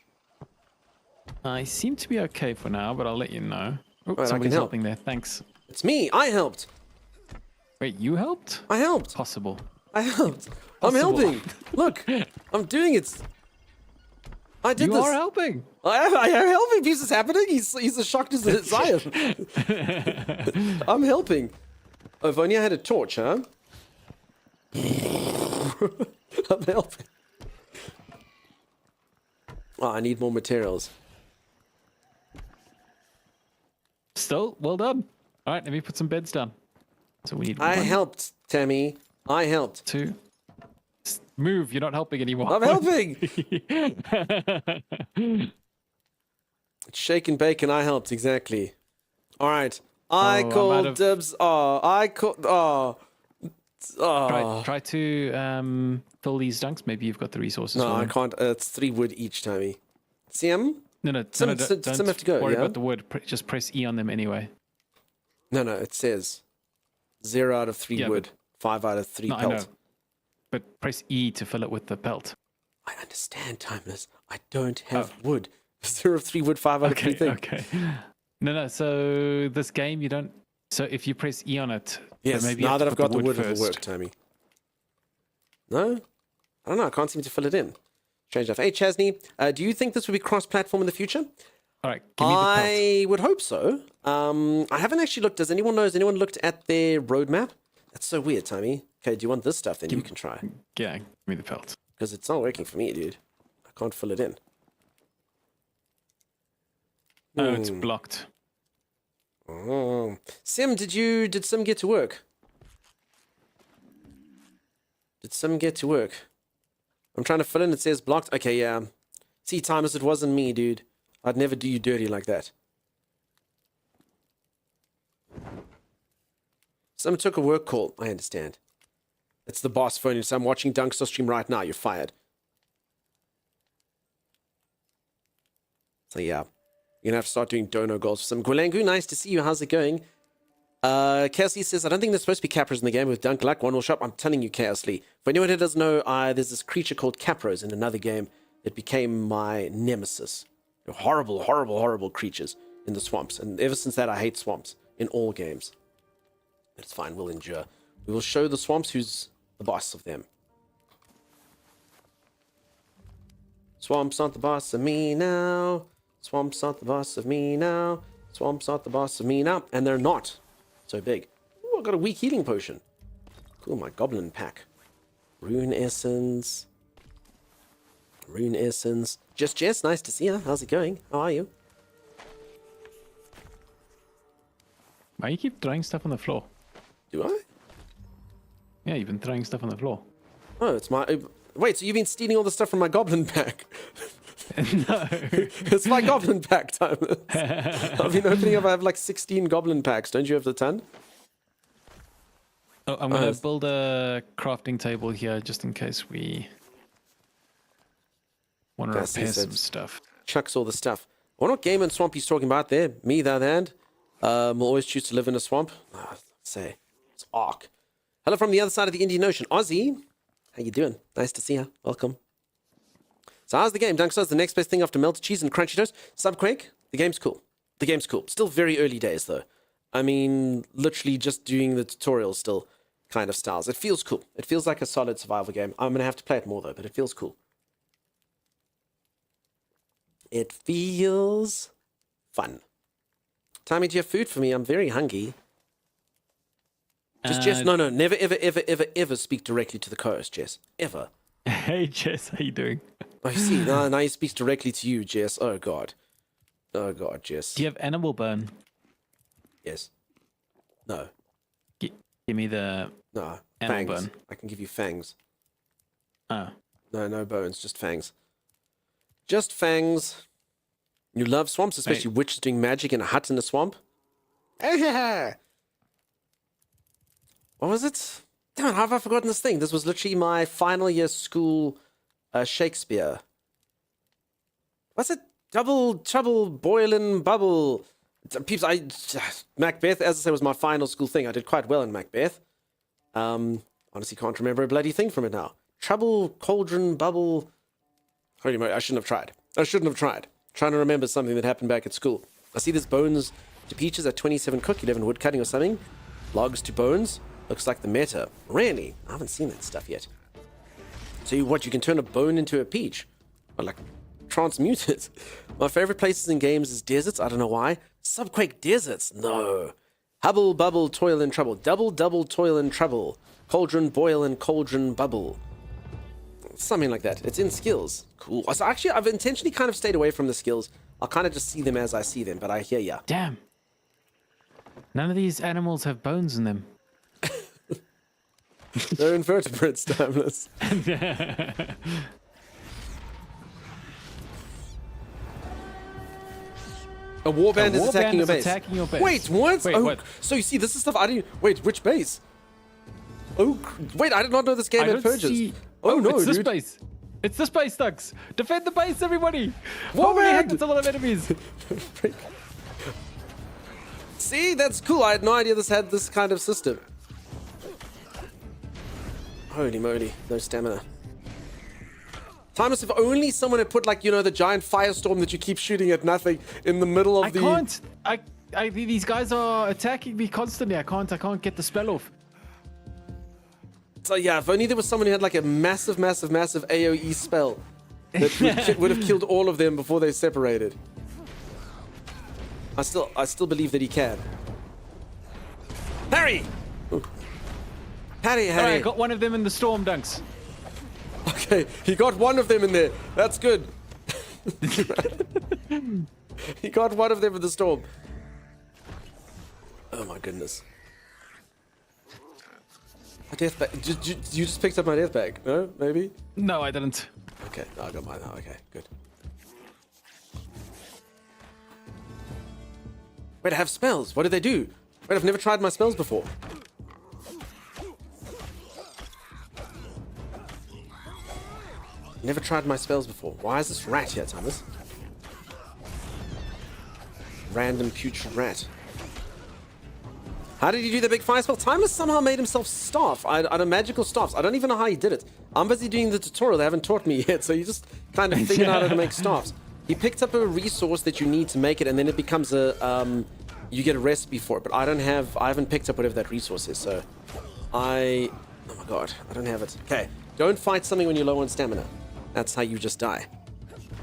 Speaker 2: I seem to be okay for now, but I'll let you know. Oh,
Speaker 1: right,
Speaker 2: somebody's helping there. Thanks.
Speaker 1: It's me. I helped.
Speaker 2: Wait, you helped?
Speaker 1: I helped.
Speaker 2: Possible.
Speaker 1: I helped. I'm helping. Look, I'm doing it. I did this.
Speaker 2: You are helping.
Speaker 1: I am helping. This is happening. He's as shocked as I am. I'm helping. Oh, if only I had a torch, huh? I'm helping. Oh, I need more materials.
Speaker 2: Still, well done. All right, let me put some beds down. So we need
Speaker 1: I
Speaker 2: one,
Speaker 1: helped, Tammy. I helped.
Speaker 2: 2. Move, you're not helping anymore.
Speaker 1: I'm helping. Shake and bake and I helped, exactly. All right. I called dibs.
Speaker 2: Try to fill these dunks. Maybe you've got the resources.
Speaker 1: No, I can't. It's 3 wood each, Tammy. Sam, Some
Speaker 2: don't
Speaker 1: have to go,
Speaker 2: worry
Speaker 1: yeah?
Speaker 2: about the wood. Just press E on them anyway.
Speaker 1: No, it says 0 out of 3
Speaker 2: Yeah,
Speaker 1: wood, 5 out of 3
Speaker 2: No, I know.
Speaker 1: pelt.
Speaker 2: But press E to fill it with the pelt.
Speaker 1: I understand, Timeless. I don't have wood. 0 of 3 wood, 5 out of 3 thing.
Speaker 2: Okay. No. So this game, you don't. So if you press E on it,
Speaker 1: Yes,
Speaker 2: then maybe you
Speaker 1: now
Speaker 2: have
Speaker 1: that
Speaker 2: to
Speaker 1: I've
Speaker 2: put
Speaker 1: got the wood,
Speaker 2: first.
Speaker 1: it'll work, Tammy. No? I don't know. I can't seem to fill it in. Strange enough. Hey, Chasney, do you think this will be cross-platform in the future?
Speaker 2: All right, give me the pelt.
Speaker 1: I would hope so. I haven't actually looked. Has anyone looked at their roadmap? That's so weird, Tammy. Okay, do you want this stuff? Then you can try.
Speaker 2: Yeah, give me the pelt.
Speaker 1: Because it's not working for me, dude. I can't fill it in.
Speaker 2: Oh, it's blocked.
Speaker 1: Oh. Sim, did Sim get to work? Did Sim get to work? I'm trying to fill in, it says blocked. Okay, yeah. See, Thomas, it wasn't me, dude. I'd never do you dirty like that. Sim took a work call. I understand. It's the boss phoning. So I'm watching Dunkster stream right now. You're fired. So yeah. You're going to have to start doing dono goals for some. Gwilangu, nice to see you. How's it going? Chaos Lee says, I don't think there's supposed to be Capros in the game with Dunk Luck. One will shop. I'm telling you, Chaos Lee. For anyone who doesn't know, there's this creature called Capros in another game that became my nemesis. They're horrible, horrible, horrible creatures in the swamps. And ever since that, I hate swamps in all games. But it's fine. We'll endure. We will show the swamps who's the boss of them. Swamps aren't the boss of me now. Swamps aren't the boss of me now. Swamps aren't the boss of me now. And they're not so big. Ooh, I got a weak healing potion. Cool, my goblin pack. Rune essence. Rune essence. Just Jess, nice to see you. How's it going? How are you?
Speaker 2: Why you keep throwing stuff on the floor?
Speaker 1: Do I?
Speaker 2: Yeah, you've been throwing stuff on the floor.
Speaker 1: Oh, it's my... Wait, so you've been stealing all the stuff from my goblin pack?
Speaker 2: No.
Speaker 1: It's my goblin pack time. I've been opening up, I have like 16 goblin packs. Don't you have the ton?
Speaker 2: Oh, I'm going to build a crafting table here just in case we want to repair some stuff.
Speaker 1: Chucks all the stuff. I wonder what game and swamp he's talking about there. Me, the other hand. Will always choose to live in a swamp. Say, it's Ark. Hello from the other side of the Indian Ocean. Ozzy, how you doing? Nice to see you. Welcome. So how's the game? Dunkstars, the next best thing after melted cheese and crunchy toast? Subquake? The game's cool. The game's cool. Still very early days, though. I mean, literally just doing the tutorials still kind of styles. It feels cool. It feels like a solid survival game. I'm going to have to play it more, though, but it feels cool. It feels fun. Tommy, do you have food for me? I'm very hungry. Just Jess, no, never, ever speak directly to the co-host, Jess. Ever.
Speaker 2: Hey, Jess, how you doing?
Speaker 1: Oh, you see, now he speaks directly to you, Jess. Oh, God. Oh, God, Jess.
Speaker 2: Do you have animal bone?
Speaker 1: Yes. No.
Speaker 2: Give me the
Speaker 1: No.
Speaker 2: animal
Speaker 1: Fangs.
Speaker 2: bone.
Speaker 1: I can give you fangs.
Speaker 2: Oh.
Speaker 1: No bones, just fangs. Just fangs. You love swamps, especially witches doing magic in a hut in the swamp? What was it? Damn it, how have I forgotten this thing? This was literally my final year school Shakespeare. What's it? Double trouble, boiling bubble. Peeps, Macbeth, as I say, was my final school thing. I did quite well in Macbeth. Honestly can't remember a bloody thing from it now. Trouble, cauldron, bubble. Holy moly, I shouldn't have tried. Trying to remember something that happened back at school. I see there's bones to peaches at 27 cook, 11 wood cutting or something. Logs to bones. Looks like the meta. Really? I haven't seen that stuff yet. So you can turn a bone into a peach? Or like transmute it? My favorite places in games is deserts. I don't know why. Subquake deserts? No. Hubble, bubble, toil and trouble. Double, toil and trouble. Cauldron, boil and cauldron, bubble. Something like that. It's in skills. Cool. So actually, I've intentionally kind of stayed away from the skills. I'll kind of just see them as I see them, but I hear ya.
Speaker 2: Damn. None of these animals have bones in them.
Speaker 1: They're invertebrates, Timeless. A warband is attacking your base. Wait, what?
Speaker 2: Wait, what?
Speaker 1: So you see, this is stuff I didn't... Wait, which base? Oh, wait, I did not know this game had purges.
Speaker 2: See...
Speaker 1: Oh, no,
Speaker 2: it's
Speaker 1: dude.
Speaker 2: this base. It's the space ducks. Defend the base, everybody. How many hundreds of enemies?
Speaker 1: See, that's cool. I had no idea this had this kind of system. Holy moly, no stamina. Thomas, if only someone had put, like, you know, the giant firestorm that you keep shooting at nothing in the middle of
Speaker 2: I can't. These guys are attacking me constantly. I can't get the spell off.
Speaker 1: So yeah, if only there was someone who had like a massive AoE spell that would have killed all of them before they separated. I still believe that he can. Harry! Harry!
Speaker 2: All right, I got one of them in the storm, Dunks.
Speaker 1: Okay, he got one of them in there. That's good. He got one of them in the storm. Oh my goodness. My death bag. You just picked up my death bag? No? Maybe?
Speaker 2: No, I didn't.
Speaker 1: Okay, I got mine now. Okay, good. Wait, I have spells. What do they do? Wait, I've never tried my spells before. Never tried my spells before. Why is this rat here, Thomas? Random putrid rat. How did he do the big fire spell? Timeless somehow made himself staff. I had a magical staffs. I don't even know how he did it. I'm busy doing the tutorial. They haven't taught me yet, so you just kind of figured out how to make staffs. He picked up a resource that you need to make it, and then it becomes a you get a recipe for it. But I haven't picked up whatever that resource is, so oh my god, I don't have it. Okay, don't fight something when you're low on stamina. That's how you just die.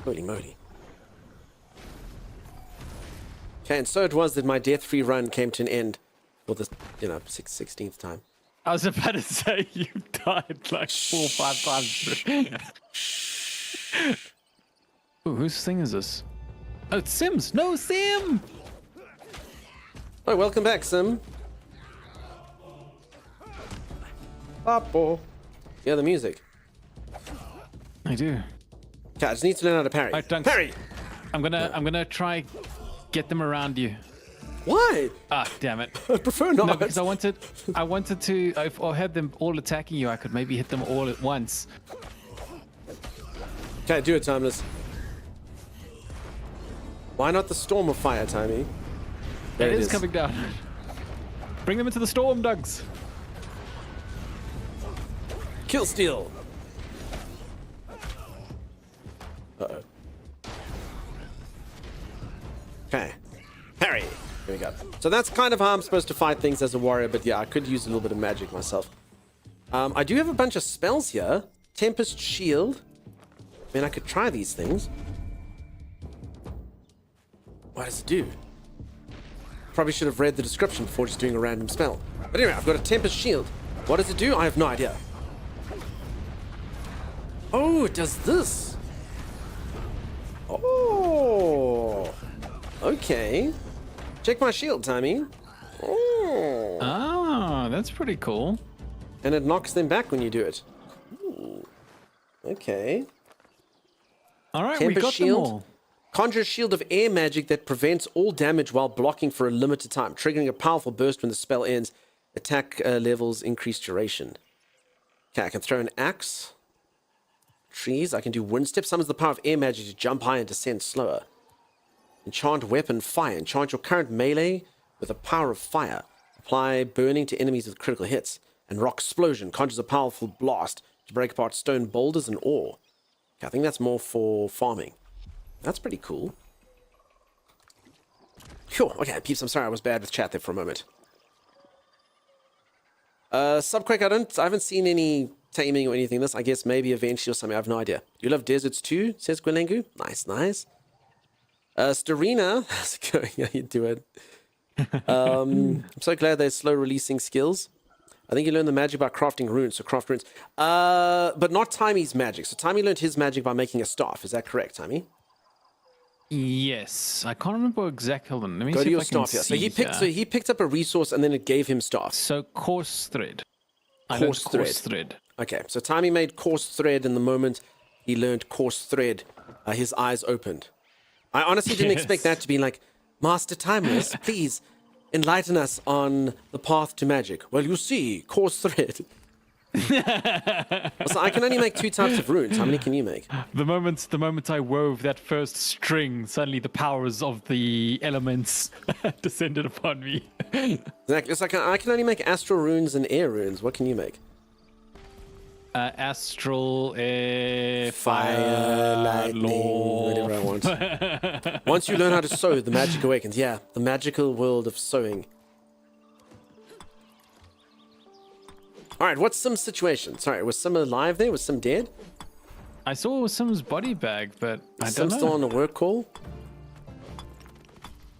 Speaker 1: Holy moly. Okay, and so it was that my death-free run came to an end. For the, 16th time.
Speaker 2: I was about to say you died like 4 or 5 times. Ooh, whose thing is this? Oh, it's Sim's. No, Sim!
Speaker 1: Oh, welcome back, Sim. Papo. Yeah, the music.
Speaker 2: I do.
Speaker 1: Okay, I just need to learn how to parry.
Speaker 2: Right,
Speaker 1: Parry!
Speaker 2: I'm gonna try get them around you.
Speaker 1: Why?
Speaker 2: Ah, damn it.
Speaker 1: I prefer not.
Speaker 2: No, because I wanted to, if I had them all attacking you, I could maybe hit them all at once.
Speaker 1: Okay, do it, Timeless. Why not the storm of fire, Timey? There
Speaker 2: it is coming down. Bring them into the storm, Dugs.
Speaker 1: Kill steal. Uh-oh. Okay. Parry. Here we go. So that's kind of how I'm supposed to fight things as a warrior, but yeah, I could use a little bit of magic myself. I do have a bunch of spells here. Tempest Shield. I mean, I could try these things. What does it do? Probably should have read the description before just doing a random spell. But anyway, I've got a Tempest Shield. What does it do? I have no idea. Oh, it does this. Oh. Okay. Check my shield, Timey. Oh.
Speaker 2: Ah, that's pretty cool.
Speaker 1: And it knocks them back when you do it. Ooh. Okay.
Speaker 2: All right,
Speaker 1: Tempest
Speaker 2: we got
Speaker 1: shield.
Speaker 2: them all.
Speaker 1: Conjure a shield of air magic that prevents all damage while blocking for a limited time, triggering a powerful burst when the spell ends. Attack levels increase duration. Okay, I can throw an axe. Trees. I can do wind step. Summons the power of air magic to jump high and descend slower. Enchant weapon fire. Enchant your current melee with the power of fire. Apply burning to enemies with critical hits. And rock explosion conjures a powerful blast to break apart stone boulders and ore. Okay, I think that's more for farming. That's pretty cool. Phew, okay, peeps, I'm sorry I was bad with chat there for a moment. Subquake, I haven't seen any taming or anything. This, I guess, maybe eventually or something. I have no idea. You love deserts too, says Gwilengu. Nice, nice. Starina, how's it going? How you doing? I'm so glad they're slow releasing skills. I think you learned the magic by crafting runes, so craft runes. But not Timey's magic. So Timey learned his magic by making a staff. Is that correct, Timey?
Speaker 2: Yes, I can't remember exactly. Let me
Speaker 1: Go
Speaker 2: see
Speaker 1: to
Speaker 2: if
Speaker 1: your
Speaker 2: I can
Speaker 1: staff here.
Speaker 2: see
Speaker 1: So he picked up a resource and then it gave him staff.
Speaker 2: So coarse thread.
Speaker 1: Coarse thread. Okay, so Timey made coarse thread, and the moment he learned coarse thread, his eyes opened. I honestly didn't expect that to be like, Master Timeless, please enlighten us on the path to magic. Well, you see, coarse thread. So I can only make 2 types of runes. How many can you make?
Speaker 2: The moment I wove that first string, suddenly the powers of the elements descended upon me.
Speaker 1: Exactly. It's like I can only make astral runes and air runes. What can you make?
Speaker 2: Astral,
Speaker 1: Fire, lightning,
Speaker 2: law.
Speaker 1: whatever I want. Once you learn how to sew, the magic awakens. Yeah, the magical world of sewing. All right, what's Sim's situation? Sorry, was Sim alive there? Was Sim dead?
Speaker 2: I saw Sim's body bag, but I
Speaker 1: Is
Speaker 2: don't
Speaker 1: Sim
Speaker 2: know.
Speaker 1: still on a work call?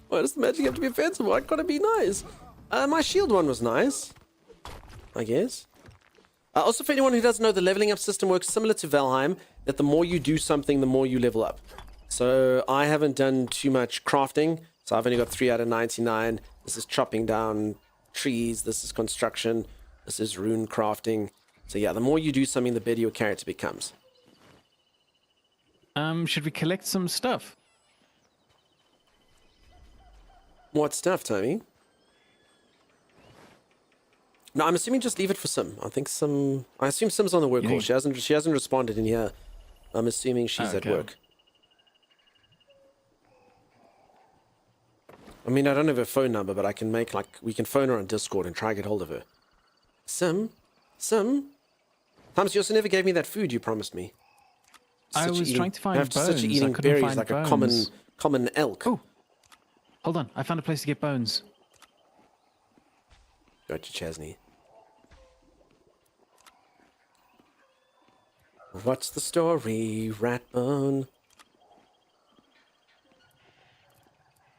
Speaker 1: Why does the magic have to be offensive? Why can't it be nice? My shield one was nice, I guess. Also, for anyone who doesn't know, the leveling up system works similar to Valheim, that the more you do something, the more you level up. So I haven't done too much crafting, so I've only got 3 out of 99. This is chopping down trees, this is construction, this is rune crafting. So yeah, the more you do something, the better your character becomes.
Speaker 2: Should we collect some stuff?
Speaker 1: What stuff, Tommy? No, I'm assuming just leave it for Sim. I assume Sim's on the work call. She hasn't responded in here. I'm assuming she's at work. I mean, I don't have her phone number, but I can make, we can phone her on Discord and try to get hold of her. Sim? Thomas, you also never gave me that food you promised me.
Speaker 2: I was trying to find bones.
Speaker 1: Such eating
Speaker 2: I couldn't
Speaker 1: berries
Speaker 2: find
Speaker 1: like
Speaker 2: bones.
Speaker 1: a common elk.
Speaker 2: Oh, hold on. I found a place to get bones.
Speaker 1: Gotcha, Chesney. What's the story, Ratbone?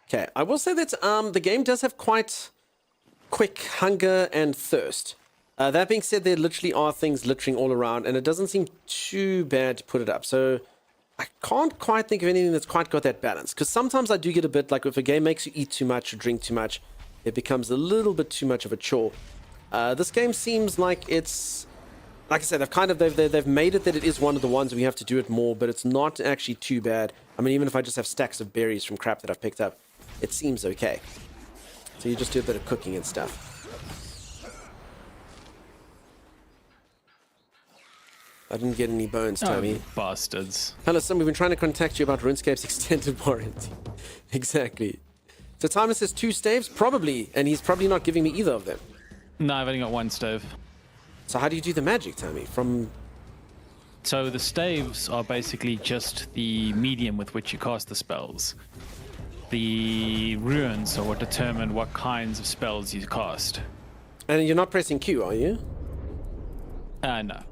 Speaker 1: Okay, I will say that the game does have quite quick hunger and thirst. That being said, there literally are things littering all around, and it doesn't seem too bad to put it up. So I can't quite think of anything that's quite got that balance. Because sometimes I do get a bit like if a game makes you eat too much or drink too much, it becomes a little bit too much of a chore. This game seems like it's, like I said, they've made it that it is one of the ones we have to do it more, but it's not actually too bad. I mean, even if I just have stacks of berries from crap that I've picked up, it seems okay. So you just do a bit of cooking and stuff. I didn't get any bones, Tommy.
Speaker 2: Oh, bastards.
Speaker 1: Hello, Sim. We've been trying to contact you about RuneScape's extended warranty. Exactly. So Thomas says 2 staves? Probably. And he's probably not giving me either of them.
Speaker 2: No, I've only got 1 stave.
Speaker 1: So how do you do the magic, Tommy?
Speaker 2: So the staves are basically just the medium with which you cast the spells. The runes are what determine what kinds of spells you cast.
Speaker 1: And you're not pressing Q, are you?
Speaker 2: No.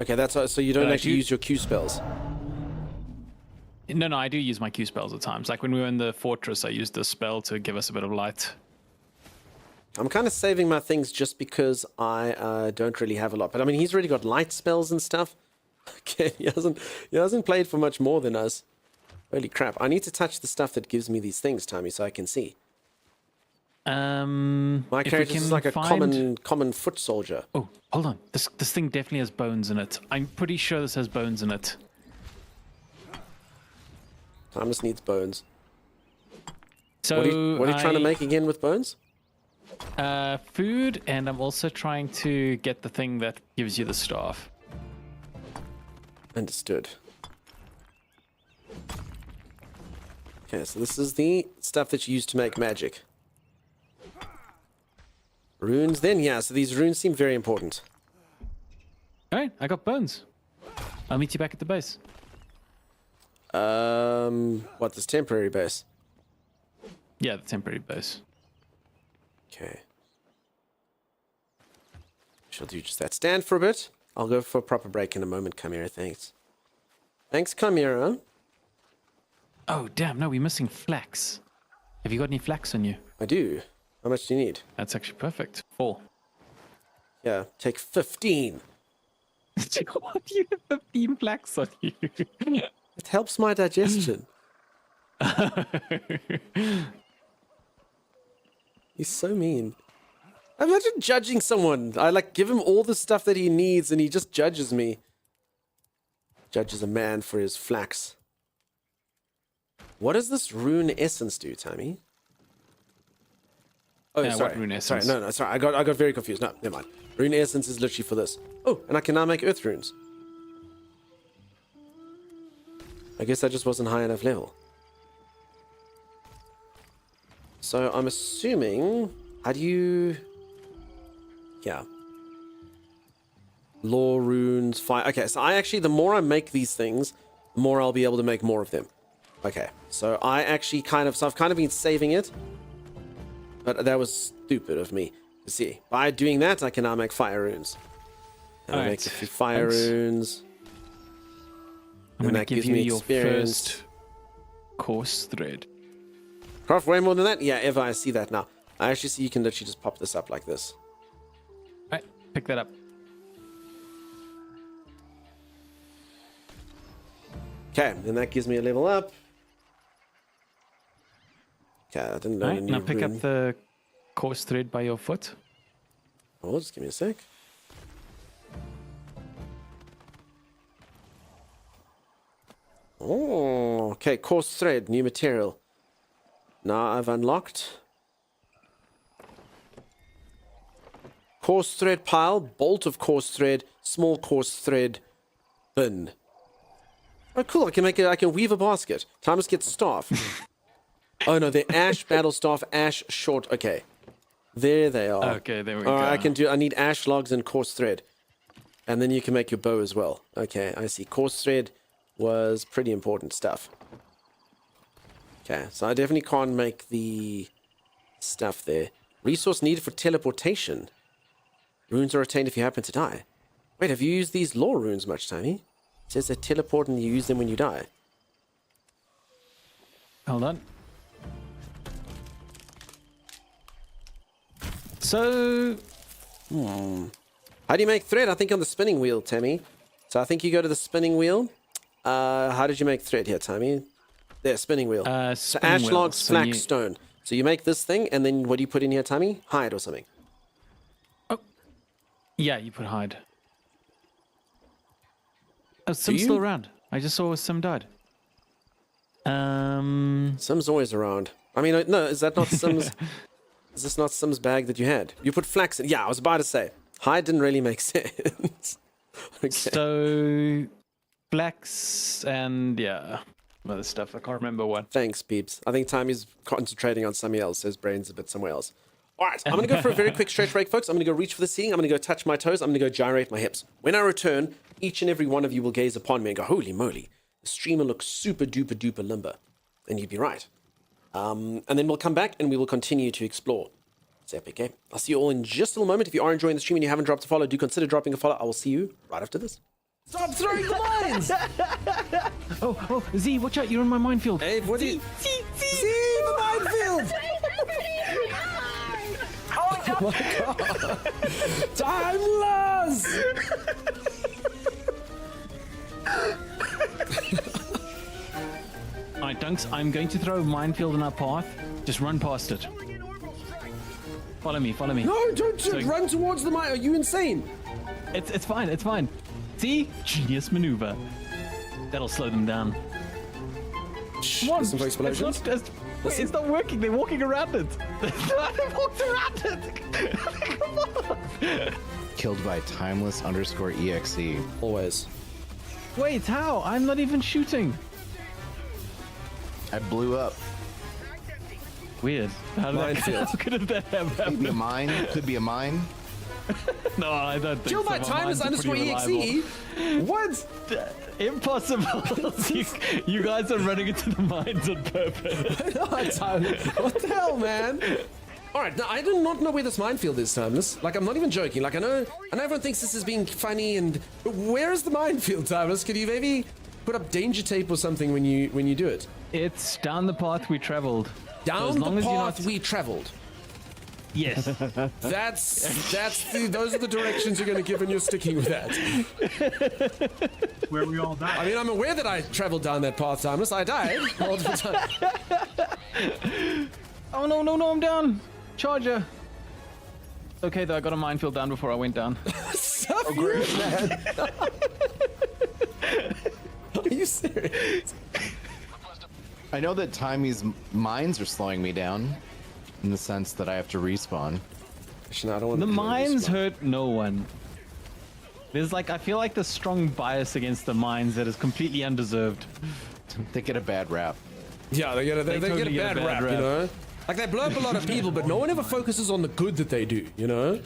Speaker 1: Okay, that's so you don't actually use your Q spells.
Speaker 2: No, I do use my Q spells at times. Like when we were in the fortress, I used the spell to give us a bit of light.
Speaker 1: I'm kind of saving my things just because I don't really have a lot. But I mean, he's already got light spells and stuff. Okay, he hasn't played for much more than us. Holy crap! I need to touch the stuff that gives me these things, Tommy, so I can see. My character is like a common foot soldier.
Speaker 2: Oh, hold on. This thing definitely has bones in it. I'm pretty sure this has bones in it.
Speaker 1: Thomas needs bones.
Speaker 2: So
Speaker 1: what are you trying to make again with bones?
Speaker 2: Food, and I'm also trying to get the thing that gives you the staff.
Speaker 1: Understood. Okay, so this is the stuff that you use to make magic. Runes then, yeah, so these runes seem very important.
Speaker 2: Alright, I got bones. I'll meet you back at the base.
Speaker 1: What, this temporary base?
Speaker 2: Yeah, the temporary base.
Speaker 1: Okay. Shall do just that. Stand for a bit. I'll go for a proper break in a moment, Chimera, thanks. Thanks, Chimera.
Speaker 2: Oh, damn, no, we're missing flax. Have you got any flax on you?
Speaker 1: I do. How much do you need?
Speaker 2: That's actually perfect. 4.
Speaker 1: Yeah, take 15.
Speaker 2: What do you have 15 flax on you?
Speaker 1: It helps my digestion. He's so mean. Imagine judging someone. I give him all the stuff that he needs and he just judges me. Judges a man for his flax. What does this rune essence do, Tommy? Oh, sorry.
Speaker 2: What rune
Speaker 1: Sorry,
Speaker 2: essence?
Speaker 1: no, sorry. I got very confused. No, never mind. Rune essence is literally for this. Oh, and I can now make earth runes. I guess I just wasn't high enough level. So I'm assuming, how do you... Yeah. Lore runes, fire. Okay, so I actually, the more I make these things, the more I'll be able to make more of them. Okay, so I actually I've kind of been saving it. But that was stupid of me. You see, by doing that, I can now make fire runes. And I make a few fire runes.
Speaker 2: I'm
Speaker 1: and
Speaker 2: gonna
Speaker 1: that
Speaker 2: give
Speaker 1: gives
Speaker 2: you
Speaker 1: me
Speaker 2: your
Speaker 1: experience.
Speaker 2: first course thread.
Speaker 1: Craft way more than that? Yeah, Eva, I see that now. I actually see you can literally just pop this up like this.
Speaker 2: Alright, pick that up.
Speaker 1: Okay, and that gives me a level up. Okay, I didn't know.
Speaker 2: Alright, now pick up the course thread by your foot.
Speaker 1: Oh, just give me a sec. Oh, okay, course thread, new material. Now I've unlocked course thread pile, bolt of course thread, small course thread, bin. Oh, cool! I can weave a basket. Thomas gets staff. Oh no, they're ash battle staff, ash short. Okay, there they are.
Speaker 2: Okay, there we go.
Speaker 1: I need ash logs and coarse thread, and then you can make your bow as well. Okay, I see. Coarse thread was pretty important stuff. Okay, so I definitely can't make the stuff there. Resource needed for teleportation. Runes are retained if you happen to die. Wait, have you used these lore runes much, Tony? It says they teleport and you use them when you die.
Speaker 2: Hold on. So...
Speaker 1: How do you make thread? I think on the spinning wheel, Tammy. So I think you go to the spinning wheel. How did you make thread here, Tammy? There, spinning wheel. So ash logs, flax, stone. So you make this thing, and then what do you put in here, Tammy? Hide or something.
Speaker 2: Oh. Yeah, you put hide. Oh, Sim's still around. I just saw Sim died.
Speaker 1: Sim's always around. I mean, no, is that not Sim's... Is this not Sim's bag that you had? You put flax in... Yeah, I was about to say. Hide didn't really make sense. Okay.
Speaker 2: So... flax and, yeah... other stuff. I can't remember what.
Speaker 1: Thanks, peeps. I think Tammy's concentrating on something else. His brain's a bit somewhere else. All right, I'm going to go for a very quick stretch break, folks. I'm going to go reach for the ceiling. I'm going to go touch my toes. I'm going to go gyrate my hips. When I return, each and every one of you will gaze upon me and go, holy moly, the streamer looks super duper duper limber. And you'd be right. And then we'll come back and we will continue to explore. It's epic, eh? I'll see you all in just a little moment. If you are enjoying the stream and you haven't dropped a follow, do consider dropping a follow. I will see you right after this.
Speaker 11: Stop throwing the mines!
Speaker 2: Oh, Z, watch out, you're in my minefield.
Speaker 11: Hey, what do you... See, the minefield! Oh my god! Timeless!
Speaker 2: Alright, Dunks, I'm going to throw a minefield in our path. Just run past it. Follow me.
Speaker 11: No, don't run towards the mine. Are you insane?
Speaker 2: It's fine. See? Genius maneuver. That'll slow them down. Come on.
Speaker 11: Some explosions.
Speaker 2: It's not working. They're walking around it. They walked around it. Come on.
Speaker 13: Killed by timeless_exe.
Speaker 1: Always.
Speaker 2: Wait, how? I'm not even shooting.
Speaker 13: I blew up.
Speaker 2: Weird. How could that have happened?
Speaker 13: Could be a mine. Could be a mine.
Speaker 2: No, I don't think
Speaker 11: Killed
Speaker 2: so.
Speaker 11: by timeless_exe?
Speaker 2: What? Impossible. you guys are running into the mines on purpose.
Speaker 11: What the hell, man? Alright, now I do not know where this minefield is, Timeless. Like, I'm not even joking. Like, I know everyone thinks this is being funny, but where is the minefield, Timeless? Could you maybe put up danger tape or something when you do it?
Speaker 2: It's down the path we traveled.
Speaker 11: Down the path we traveled.
Speaker 2: Yes.
Speaker 11: Those are the directions you're going to give, and you're sticking with that.
Speaker 9: Where we all died.
Speaker 11: I mean, I'm aware that I traveled down that path, Timeless. I died multiple times.
Speaker 2: Oh no, I'm down. Charger. Okay, though, I got a minefield down before I went down.
Speaker 11: Stuff you, man. Are you serious?
Speaker 13: I know that Timmy's mines are slowing me down, in the sense that I have to respawn.
Speaker 11: Actually, no, I don't want
Speaker 2: The
Speaker 11: to do
Speaker 2: mines
Speaker 11: this one.
Speaker 2: hurt no one. There's like, I feel like the strong bias against the mines that is completely undeserved.
Speaker 13: They get a bad rap.
Speaker 11: Yeah, they
Speaker 2: totally
Speaker 11: get a bad rap, you know? Like, they blow up a lot of people, but no one ever focuses on the good that they do, you know?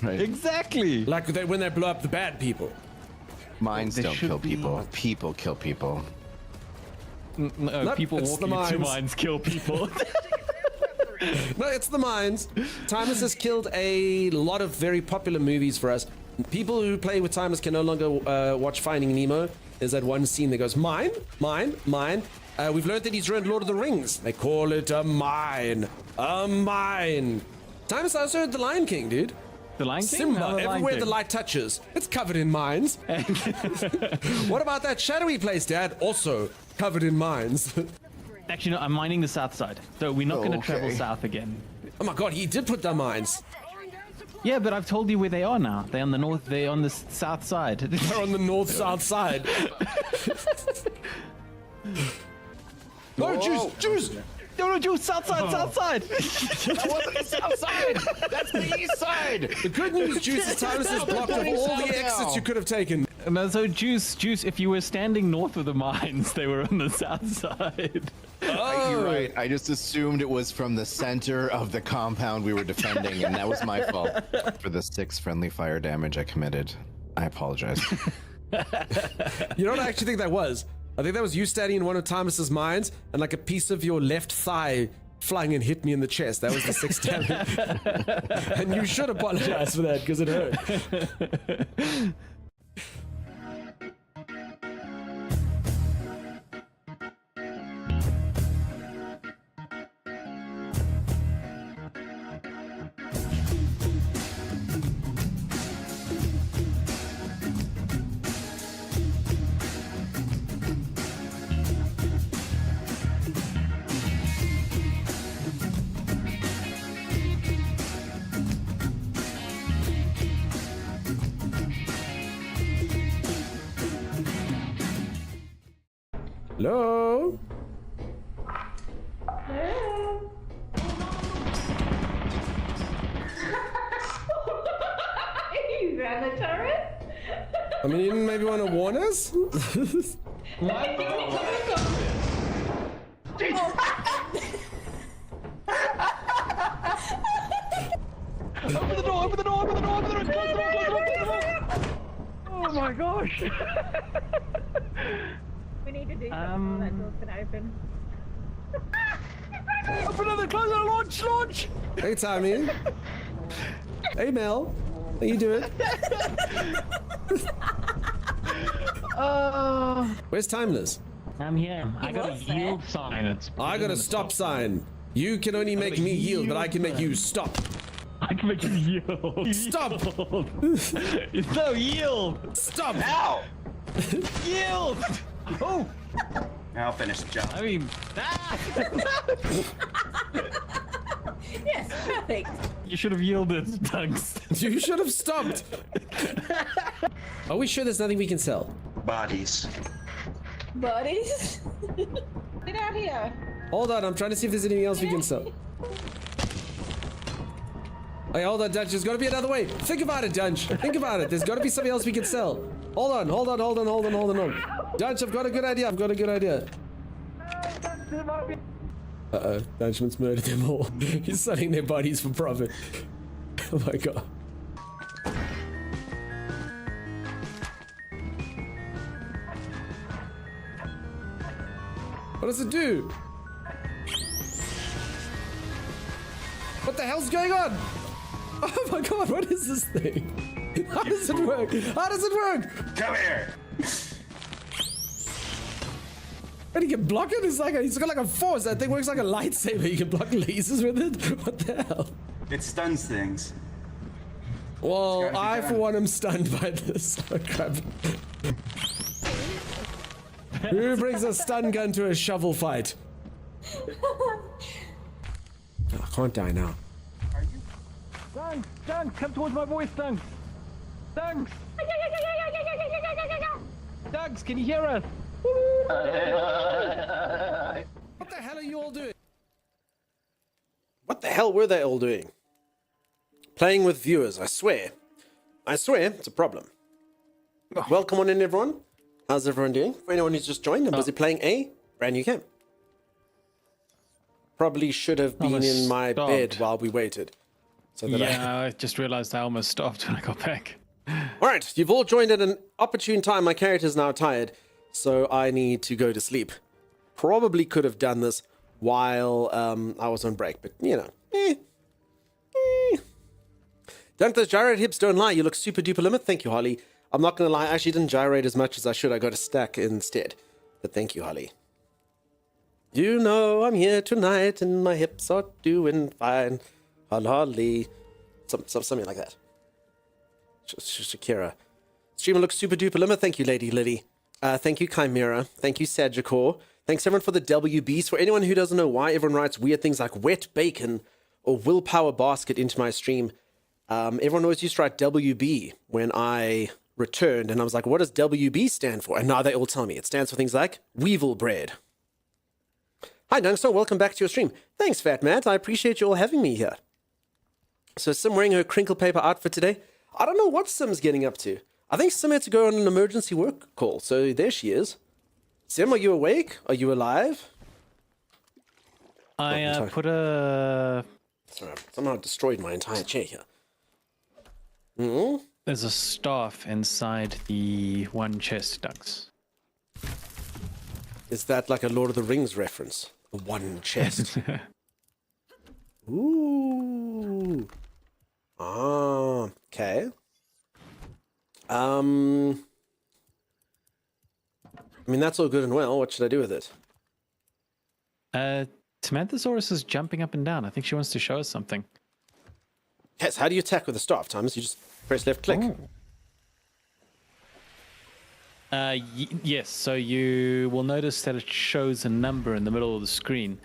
Speaker 13: Right.
Speaker 2: Exactly.
Speaker 11: Like when they blow up the bad people.
Speaker 13: Mines
Speaker 2: They
Speaker 13: don't
Speaker 2: should
Speaker 13: kill
Speaker 2: be-
Speaker 13: people. People kill people.
Speaker 2: No,
Speaker 11: Nope,
Speaker 2: people
Speaker 11: it's
Speaker 2: walking
Speaker 11: the
Speaker 2: into
Speaker 11: mines.
Speaker 2: mines kill people.
Speaker 11: No, it's the mines. Timeless has killed a lot of very popular movies for us. People who play with Timeless can no longer watch Finding Nemo. There's that one scene that goes, mine, mine, mine. We've learned that he's ruined Lord of the Rings. They call it a mine. A mine. Timeless also heard The Lion King, dude.
Speaker 2: The Lion King?
Speaker 11: Simba,
Speaker 2: No, The Lion
Speaker 11: everywhere the
Speaker 2: King.
Speaker 11: light touches, it's covered in mines. What about that shadowy place, Dad? Also covered in mines.
Speaker 2: Actually, no, I'm mining the south side. So we're not going to travel
Speaker 13: okay.
Speaker 2: south again.
Speaker 11: Oh my god, he did put down mines.
Speaker 2: Yeah, but I've told you where they are now. They're on the north, they're on the south side.
Speaker 11: They're on the north-south side. No, Juice!
Speaker 2: No, Juice, south side, south side.
Speaker 13: That wasn't the south side. That's the east side.
Speaker 11: The good news, Juice, is Timeless has blocked off all
Speaker 13: South
Speaker 11: the
Speaker 13: now.
Speaker 11: exits you could have taken.
Speaker 2: No, so Juice, if you were standing north of the mines, they were on the south side.
Speaker 13: You're right. I just assumed it was from the center of the compound we were defending, and that was my fault. For the 6 friendly fire damage I committed, I apologize.
Speaker 11: You know what I actually think that was? I think that was you standing in one of Timeless's mines, and like a piece of your left thigh flung and hit me in the chest. That was the 6 damage. And you should apologize for that, because it hurt. Hello?
Speaker 8: You ran the turret?
Speaker 11: I mean, you didn't maybe want to warn us?
Speaker 2: Open the door, open the door, open the door, open the door, close the door, close the door, close the door. Oh my gosh.
Speaker 8: We need to do something. That door's gonna open.
Speaker 2: Open it, close it, launch.
Speaker 11: Hey, Tommy. Hey, Mel. How you doing? Where's Timeless?
Speaker 2: I'm here. I got a yield sign.
Speaker 11: I got a stop sign. You can only make me yield, but I can make you stop.
Speaker 2: I can make you yield.
Speaker 11: Stop!
Speaker 2: No, yield!
Speaker 11: Stop!
Speaker 10: Ow!
Speaker 2: Yield! Oh!
Speaker 10: I'll finish the job.
Speaker 2: I mean,
Speaker 8: Yes, perfect.
Speaker 2: you should have yielded, Dunks.
Speaker 11: You should have stopped. Are we sure there's nothing we can sell?
Speaker 10: Bodies.
Speaker 8: Buddies. Get out here.
Speaker 11: Hold on, I'm trying to see if there's anything else we can sell. Hey, hold on, Dunch. There's got to be another way. Think about it, Dunch. Think about it. There's got to be something else we can sell. Hold on. Dunch, I've got a good idea. Uh-oh. Dunchman's murdered them all. He's selling their bodies for profit. Oh my god. What does it do? What the hell's going on? Oh my god, what is this thing? How does it work?
Speaker 10: Come here!
Speaker 11: And he can block it? He's got like a force. That thing works like a lightsaber. You can block lasers with it? What the hell?
Speaker 10: It stuns things.
Speaker 11: Well,
Speaker 10: gotta be
Speaker 11: I
Speaker 10: done.
Speaker 11: for one am stunned by this. Oh crap. Who brings a stun gun to a shovel fight? Oh, I can't die now.
Speaker 2: Dunks, come towards my voice, Dunks. Dunks, can you hear us?
Speaker 11: What the hell are you all doing? What the hell were they all doing?
Speaker 1: Playing with viewers, I swear. I swear, it's a problem. Welcome on in, everyone. How's everyone doing? For anyone who's just joined, I'm busy playing a brand new game. Probably should have been in my bed while we waited. So that
Speaker 2: I just realized I almost stopped when I got back.
Speaker 1: All right, you've all joined at an opportune time. My character's now tired, so I need to go to sleep. Probably could have done this while I was on break, but you know. Dunk those gyrate hips, don't lie. You look super duper limit. Thank you, Holly. I'm not going to lie, I actually didn't gyrate as much as I should. I got a stack instead. But thank you, Holly. You know I'm here tonight and my hips are doing fine. Holly. Something like that. Shakira. Streamer looks super duper limit. Thank you, Lady Liddy. Thank you, Chimera. Thank you, Sagicor. Thanks, everyone, for the WBs. For anyone who doesn't know why everyone writes weird things like wet bacon or willpower basket into my stream, everyone always used to write WB when I returned, and I was like, what does WB stand for? And now they all tell me. It stands for things like weevil bread. Hi, Dunkster. Welcome back to your stream. Thanks, Fat Matt. I appreciate you all having me here. So Sim wearing her crinkle paper outfit today. I don't know what Sim's getting up to. I think Sim had to go on an emergency work call, so there she is. Sim, are you awake? Are you alive?
Speaker 2: I put a...
Speaker 1: Sorry, I've somehow destroyed my entire chair here. Mm-hmm.
Speaker 2: There's a staff inside the one chest, Ducks.
Speaker 1: Is that like a Lord of the Rings reference? The one chest. Ooh. Ah, okay. I mean, that's all good and well. What should I do with it?
Speaker 2: Tamanthosaurus is jumping up and down. I think she wants to show us something.
Speaker 1: Yes, how do you attack with the staff, Thomas? You just press left click.
Speaker 2: Yes, so you will notice that it shows a number in the middle of the screen.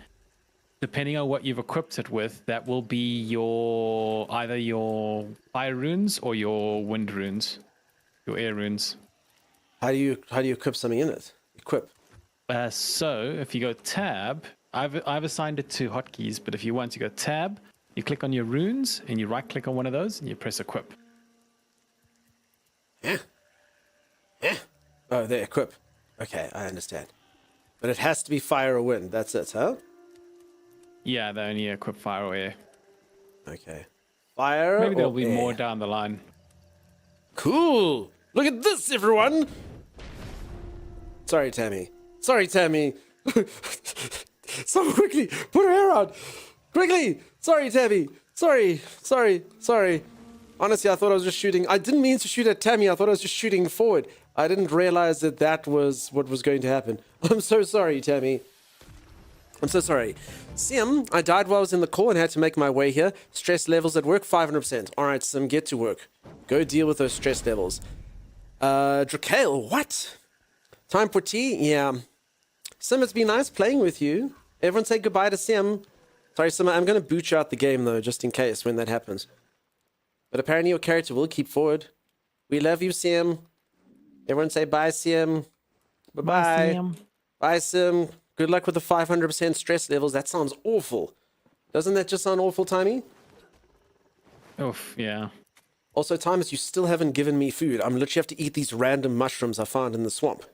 Speaker 2: Depending on what you've equipped it with, that will be either your fire runes or your wind runes, your air runes.
Speaker 1: How do you equip something in it? Equip.
Speaker 2: So if you go tab, I've assigned it to hotkeys, but if you want to go tab, you click on your runes and you right click on one of those and you press equip.
Speaker 1: Yeah. Oh, there, equip. Okay, I understand. But it has to be fire or wind. That's it, huh?
Speaker 2: Yeah, they only equip fire or air.
Speaker 1: Okay. Fire.
Speaker 2: Maybe there'll be
Speaker 1: air.
Speaker 2: more down the line.
Speaker 1: Cool. Look at this, everyone. Sorry, Tammy. Someone quickly put her hair out. Quickly. Sorry, Tammy. Sorry. Honestly, I thought I was just shooting. I didn't mean to shoot at Tammy. I thought I was just shooting forward. I didn't realize that was what was going to happen. I'm so sorry, Tammy. I'm so sorry. Sim, I died while I was in the call and had to make my way here. Stress levels at work, 500%. All right, Sim, get to work. Go deal with those stress levels. Drakale, what? Time for tea? Yeah. Sim, it's been nice playing with you. Everyone say goodbye to Sim. Sorry, Sim, I'm going to boot you out the game, though, just in case when that happens. But apparently your character will keep forward. We love you, Sim. Everyone say bye, Sim. Bye-bye.
Speaker 2: Bye, Sim.
Speaker 1: Bye, Sim. Good luck with the 500% stress levels. That sounds awful. Doesn't that just sound awful, Timey?
Speaker 2: Oof, yeah.
Speaker 1: Also, Thomas, you still haven't given me food. I'm literally have to eat these random mushrooms I found in the swamp.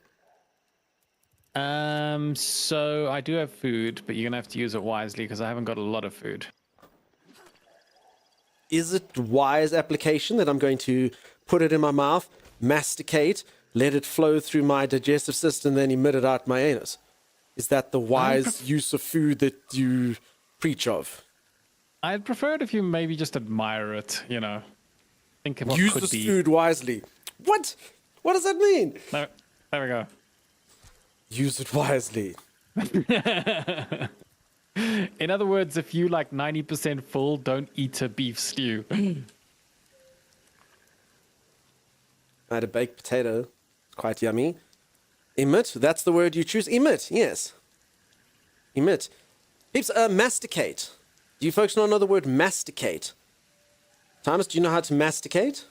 Speaker 2: So I do have food, but you're gonna have to use it wisely because I haven't got a lot of food.
Speaker 1: Is it wise application that I'm going to put it in my mouth, masticate, let it flow through my digestive system, then emit it out my anus? Is that the wise use of food that you preach of?
Speaker 2: I'd prefer it if you maybe just admire it, you know. Think of what
Speaker 1: Use
Speaker 2: could
Speaker 1: this
Speaker 2: be.
Speaker 1: food wisely. What? What does that mean?
Speaker 2: There we go.
Speaker 1: Use it wisely.
Speaker 2: In other words, if you like 90% full, don't eat a beef stew.
Speaker 1: I had a baked potato. It's quite yummy. Emit, that's the word you choose. Emit, yes. Emit. Peeps, masticate. Do you folks not know the word masticate? Thomas, do you know how to masticate?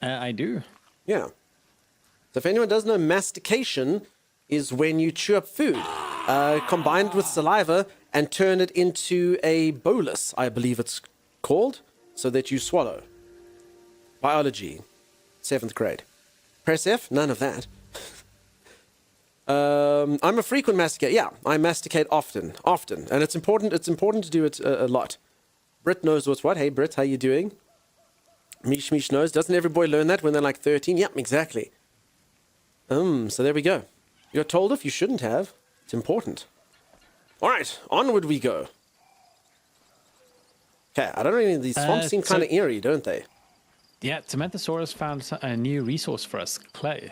Speaker 2: I do.
Speaker 1: Yeah. So if anyone doesn't know, mastication is when you chew up food, combine it with saliva, and turn it into a bolus, I believe it's called. so that you swallow. Biology, 7th grade. Press F? None of that. I'm a frequent masticator. Yeah, I masticate often, and it's important to do it a lot. Brit knows what's what. Hey, Brit, how you doing? Mish knows. Doesn't every boy learn that when they're like 13? Yep, exactly. So there we go. You're told if you shouldn't have. It's important. All right, onward we go. Okay, I don't know. These swamps seem kind of eerie, don't they?
Speaker 2: Yeah, Tamanthosaurus found a new resource for us, clay.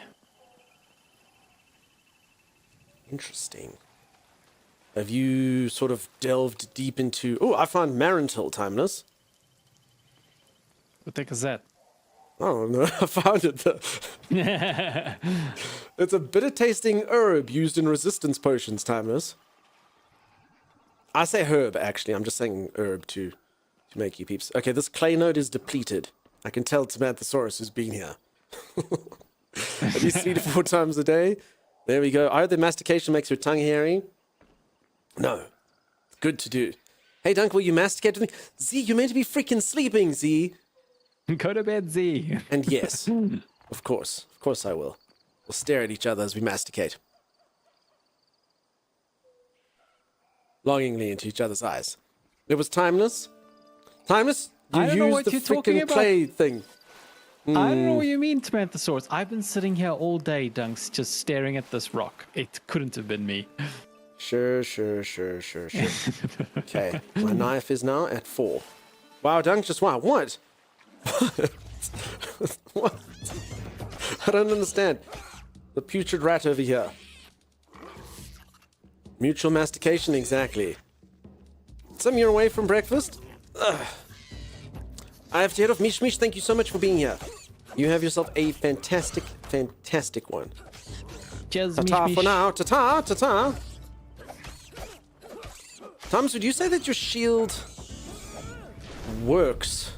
Speaker 1: Interesting. Have you sort of delved deep into... Oh, I found Marentil, Timeless.
Speaker 2: What the heck is that?
Speaker 1: Oh, no, I found it. It's a bitter-tasting herb used in resistance potions, Timeless. I say herb, actually. I'm just saying herb to make you peeps. Okay, this clay node is depleted. I can tell Tamanthosaurus has been here. At least 3 to 4 times a day. There we go. Either mastication makes your tongue hairy. No. It's good to do. Hey, Dunk, will you masticate with me? Z, you're meant to be freaking sleeping, Z.
Speaker 2: Go to bed, Z.
Speaker 1: And yes, of course I will. We'll stare at each other as we masticate. Longingly into each other's eyes. It was Timeless. Timeless, you used the freaking clay thing.
Speaker 2: I don't know what you mean, Tamanthosaurus. I've been sitting here all day, Dunks, just staring at this rock. It couldn't have been me.
Speaker 1: Sure. Okay, my knife is now at 4. Wow, Dunk, just wow. What? What? I don't understand. The putrid rat over here. Mutual mastication, exactly. Some year away from breakfast? Ugh. I have to head off. Mish, thank you so much for being here. You have yourself a fantastic one.
Speaker 2: Cheers,
Speaker 1: Ta-ta
Speaker 2: Mish.
Speaker 1: for now. Ta-ta. Thomas, would you say that your shield works?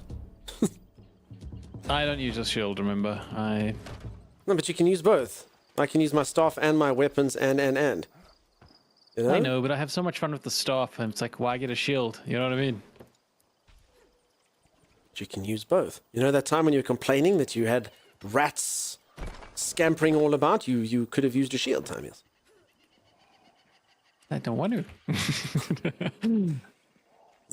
Speaker 2: I don't use a shield, remember.
Speaker 1: No, but you can use both. I can use my staff and my weapons and. You know?
Speaker 2: I know, but I have so much fun with the staff, and it's like, why get a shield? You know what I mean?
Speaker 1: You can use both. You know that time when you were complaining that you had rats scampering all about? You could have used a shield, Timeless.
Speaker 2: I don't want to.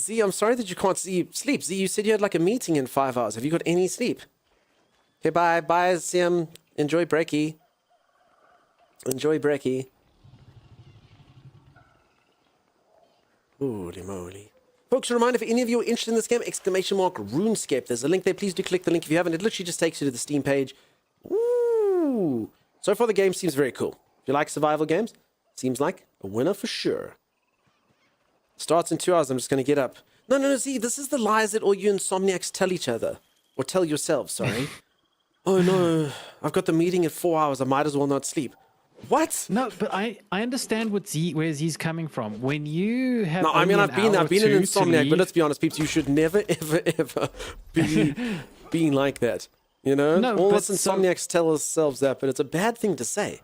Speaker 1: Z, I'm sorry that you can't sleep. Z, you said you had like a meeting in 5 hours. Have you got any sleep? Okay, bye, Sim. Enjoy brekkie. Holy moly. Folks, a reminder, if any of you are interested in this game, ! RuneScape. There's a link there. Please do click the link if you haven't. It literally just takes you to the Steam page. Woo! So far, the game seems very cool. If you like survival games, seems like a winner for sure. Starts in 2 hours. I'm just going to get up. No, Z, this is the lies that all you insomniacs tell each other. Or tell yourselves, sorry. Oh, no. I've got the meeting at 4 hours. I might as well not sleep. What?
Speaker 2: No, but I understand where Z's coming from. When you have
Speaker 1: no, I mean I've been an insomniac, but let's be honest, peeps, you should never ever be being like that. You know?
Speaker 2: No,
Speaker 1: all us insomniacs tell ourselves that, but it's a bad thing to say.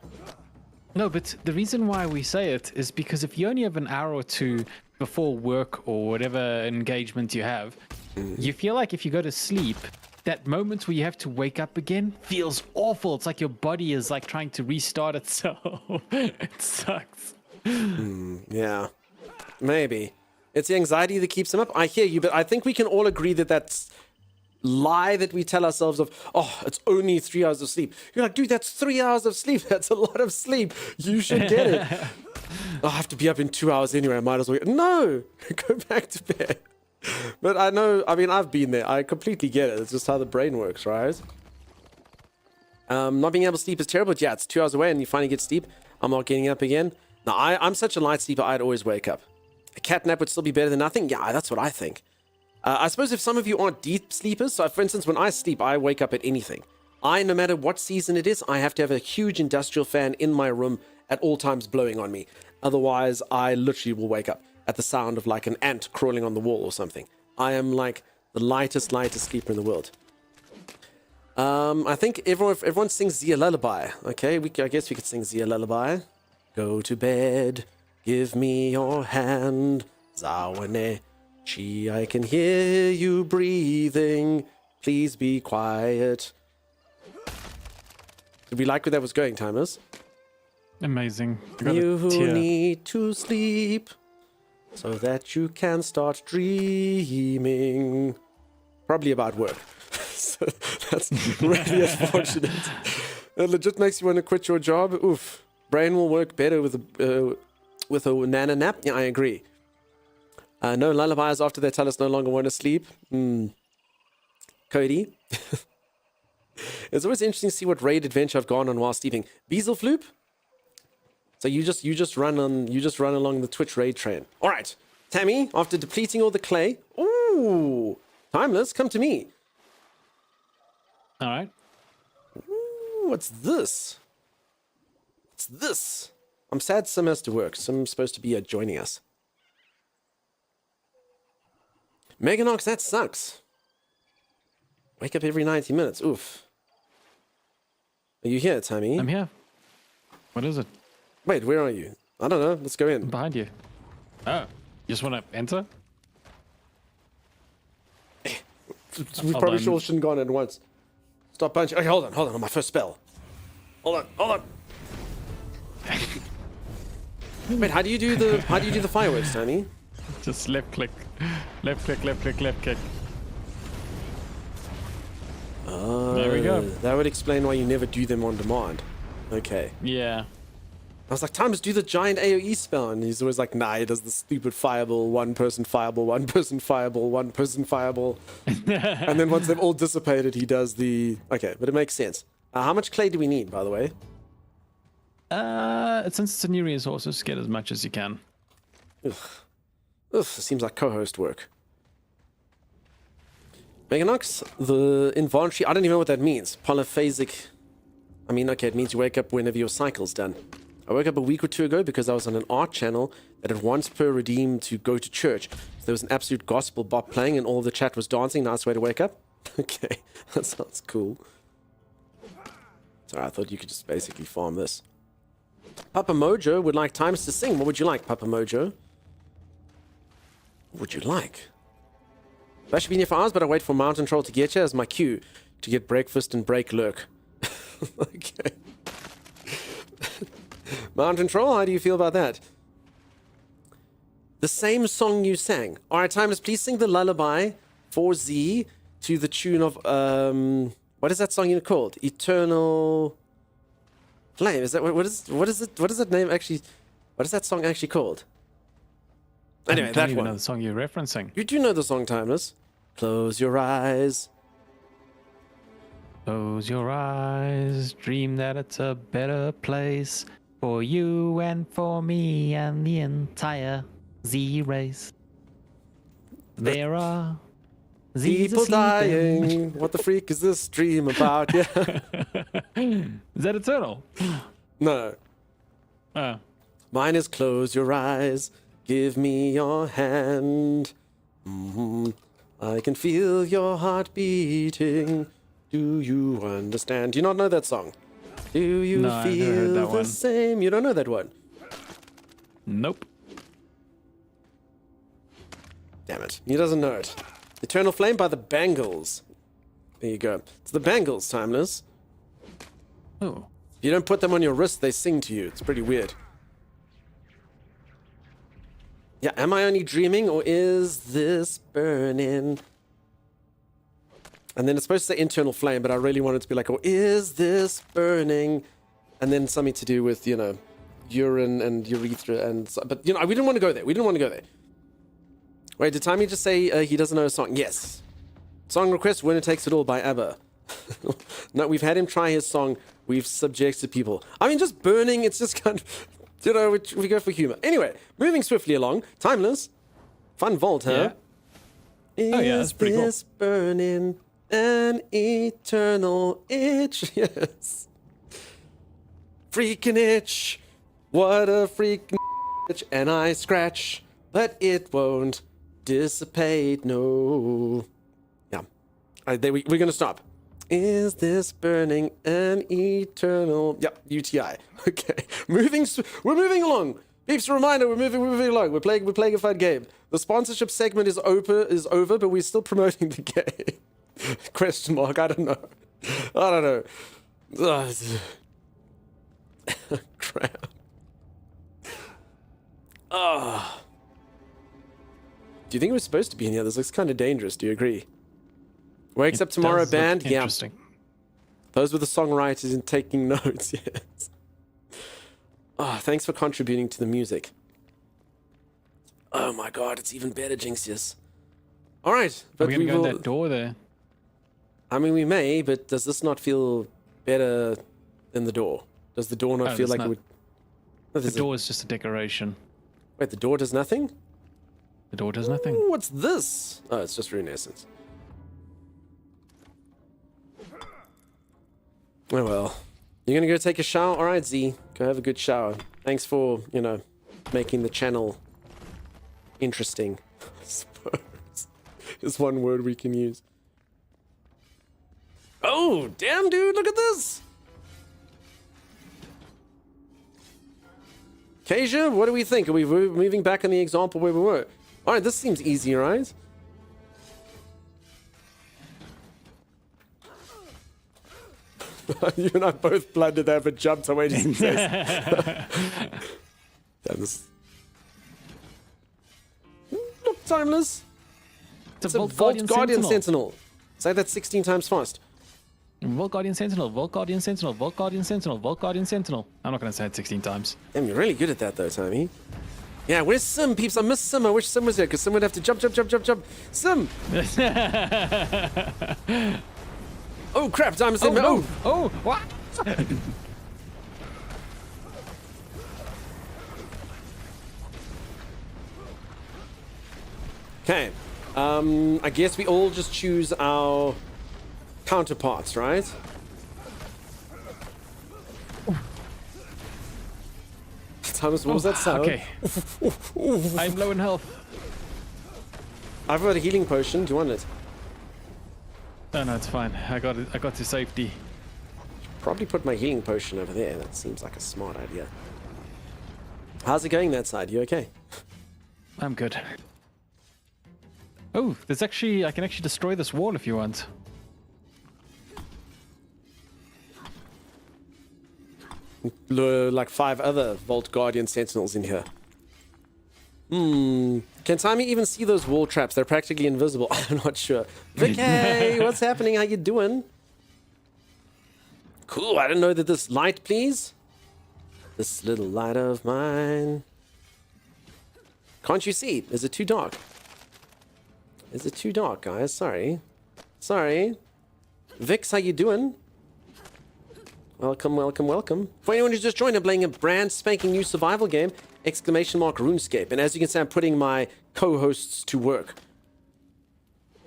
Speaker 2: No, but the reason why we say it is because if you only have an hour or two before work or whatever engagement you have, you feel like if you go to sleep, that moment where you have to wake up again feels awful. It's like your body is like trying to restart itself. It sucks.
Speaker 1: Yeah, maybe. It's the anxiety that keeps them up. I hear you, but I think we can all agree that that's lie that we tell ourselves of, oh, it's only 3 hours of sleep. You're like, dude, that's 3 hours of sleep. That's a lot of sleep. You should get it. I have to be up in 2 hours anyway. I might as well. No, go back to bed. But I know, I mean, I've been there. I completely get it. It's just how the brain works, right? Not being able to sleep is terrible. But yeah, it's 2 hours away and you finally get sleep. I'm not getting up again. Now, I'm such a light sleeper, I'd always wake up. A cat nap would still be better than nothing? Yeah, that's what I think. I suppose if some of you aren't deep sleepers, so for instance, when I sleep, I wake up at anything. No matter what season it is, I have to have a huge industrial fan in my room at all times blowing on me. Otherwise, I literally will wake up at the sound of like an ant crawling on the wall or something. I am like the lightest sleeper in the world. I think if everyone sings Zia Lullaby, okay? I guess we could sing Zia Lullaby. Go to bed, give me your hand, Zawane. Gee, I can hear you breathing. Please be quiet. Did we like where that was going, timers?
Speaker 2: Amazing. I got a
Speaker 1: You
Speaker 2: tear.
Speaker 1: need to sleep so that you can start dreaming. Probably about work. So that's really unfortunate. It legit makes you want to quit your job. Oof. Brain will work better with a nana nap. Yeah, I agree. No lullabies after they tell us no longer want to sleep. Cody. It's always interesting to see what raid adventure I've gone on while sleeping. Beezelfloop? So you just run along the Twitch raid train. All right, Tammy. After depleting all the clay, ooh, Timeless, come to me.
Speaker 2: All right.
Speaker 1: Ooh, what's this? What's this? I'm sad Sim has to work. Sim's supposed to be joining us. Meganox, that sucks. Wake up every 90 minutes. Oof. Are you here, Tammy?
Speaker 2: I'm here. What is it?
Speaker 1: Wait, where are you? I don't know. Let's go in.
Speaker 2: Behind you. Oh, you just want to enter?
Speaker 1: We probably shouldn't go on at once. Stop punching. Okay, hold on. On my first spell. Hold on. Wait, how do you do the fireworks, Tammy?
Speaker 2: Just left click. Left click. There we go.
Speaker 1: That would explain why you never do them on demand. Okay.
Speaker 2: Yeah.
Speaker 1: I was like, Thomas, do the giant AoE spell. And he's always like, nah, he does the stupid fireball, one person fireball, one person fireball, one person fireball. And then once they've all dissipated, he does the... Okay, but it makes sense. How much clay do we need, by the way?
Speaker 2: Since it's a new resource, just get as much as you can.
Speaker 1: Ugh, seems like co-host work. Meganox, the involuntary... I don't even know what that means. Polyphasic... I mean, okay, it means you wake up whenever your cycle's done. I woke up a week or two ago because I was on an art channel that had once per redeemed to go to church. So there was an absolute gospel bop playing and all the chat was dancing. Nice way to wake up. Okay, that sounds cool. Sorry, I thought you could just basically farm this. Papa Mojo would like times to sing. What would you like, Papa Mojo? What would you like? I've actually been here for hours, but I wait for Mountain Troll to get here as my cue to get breakfast and break lurk. Okay. Mountain Troll, how do you feel about that? The same song you sang. All right, Timeless, please sing the lullaby for Z to the tune of what is that song called? Eternal Flame. Is that what is that name actually? What is that song actually called? Anyway,
Speaker 2: I don't
Speaker 1: that
Speaker 2: even
Speaker 1: one.
Speaker 2: know the song you're referencing.
Speaker 1: You do know the song, Timeless. Close your eyes.
Speaker 2: Close your eyes, dream that it's a better place for you and for me and the entire Z race. There are Z's
Speaker 1: People
Speaker 2: asleep.
Speaker 1: dying. What the freak is this dream about? Yeah.
Speaker 2: Is that Eternal?
Speaker 1: No.
Speaker 2: Oh.
Speaker 1: Mine is close your eyes. Give me your hand. I can feel your heart beating. Do you understand? Do you not know that song? Do you
Speaker 2: No, I've never heard
Speaker 1: feel
Speaker 2: that
Speaker 1: the
Speaker 2: one.
Speaker 1: same? You don't know that one?
Speaker 2: Nope.
Speaker 1: Damn it. He doesn't know it. Eternal Flame by the Bangles. There you go. It's the Bangles, Timeless.
Speaker 2: Oh.
Speaker 1: If you don't put them on your wrist, they sing to you. It's pretty weird. Yeah, am I only dreaming or is this burning? And then it's supposed to say internal flame, but I really wanted it to be like, or is this burning? And then something to do with, you know, urine and urethra and... But, you know, we didn't want to go there. Wait, did Timmy just say he doesn't know a song? Yes. Song request, Winner Takes It All by ABBA. No, we've had him try his song. We've subjected people. I mean, just burning, it's just kind of... You know, we go for humor. Anyway, moving swiftly along. Timeless. Fun vault, huh?
Speaker 2: Yeah. Oh, yeah, that's pretty cool.
Speaker 1: Is this burning an eternal itch? Yes. Freaking itch. What a freaking itch. And I scratch, but it won't dissipate. No. Yeah. All right, we're going to stop. Is this burning an eternal... Yep, UTI. Okay. We're moving along. Peeps, a reminder, we're moving along. We're playing a fun game. The sponsorship segment is over, but we're still promoting the game. Question mark, I don't know. Ugh. Crap. Oh. Do you think we're supposed to be in here? This looks kind of dangerous. Do you agree? Wakes up tomorrow band? Yeah.
Speaker 2: Interesting.
Speaker 1: Those were the songwriters and taking notes, yes. Oh, thanks for contributing to the music. Oh my god, it's even better, Jinxius. Alright,
Speaker 2: Are
Speaker 1: but
Speaker 2: we
Speaker 1: we
Speaker 2: gonna go
Speaker 1: will...
Speaker 2: in that door there?
Speaker 1: I mean, we may, but does this not feel better than the door? Does the door not feel
Speaker 2: it's
Speaker 1: like
Speaker 2: not.
Speaker 1: it would... Oh,
Speaker 2: The
Speaker 1: there's
Speaker 2: door is just a decoration.
Speaker 1: Wait, the door does nothing?
Speaker 2: The door does nothing.
Speaker 1: Ooh, what's this? Oh, it's just rune essence. Oh well. You're gonna go take a shower? Alright, Z. Go have a good shower. Thanks for, you know, making the channel interesting, I suppose. Is one word we can use. Oh, damn, dude, look at this! Kasia, what do we think? Are we moving back in the example where we were? Alright, this seems easy, right? You and I both blundered there, but jumped away just in case. Damn, this... Look, Timeless! It's a Vault Guardian Sentinel. Say that 16 times fast.
Speaker 2: Vault Guardian Sentinel, Vault Guardian Sentinel, Vault Guardian Sentinel, Vault Guardian Sentinel. I'm not going to say it 16 times.
Speaker 1: Damn, you're really good at that though, Tommy. Yeah, where's Sim, peeps? I miss Sim. I wish Sim was here, because Sim would have to jump. Sim! Oh, crap, Diamond's in.
Speaker 2: No. Oh, what?
Speaker 1: Okay. I guess we all just choose our counterparts, right? Thomas, what was that sound?
Speaker 2: Okay. I'm low in health.
Speaker 1: I've got a healing potion. Do you want it?
Speaker 2: No, it's fine. I got it. I got to safety.
Speaker 1: Probably put my healing potion over there. That seems like a smart idea. How's it going that side? You okay?
Speaker 2: I'm good. Oh, there's actually... I can actually destroy this wall if you want.
Speaker 1: Like 5 other Vault Guardian Sentinels in here. Can Timmy even see those wall traps? They're practically invisible. I'm not sure. Vicky, what's happening? How you doing? Cool, I didn't know that this light, please. This little light of mine. Can't you see? Is it too dark? Is it too dark, guys? Sorry. Vix, how you doing? Welcome. For anyone who's just joined, I'm playing a brand spanking new survival game, ! RuneScape. And as you can see, I'm putting my co-hosts to work.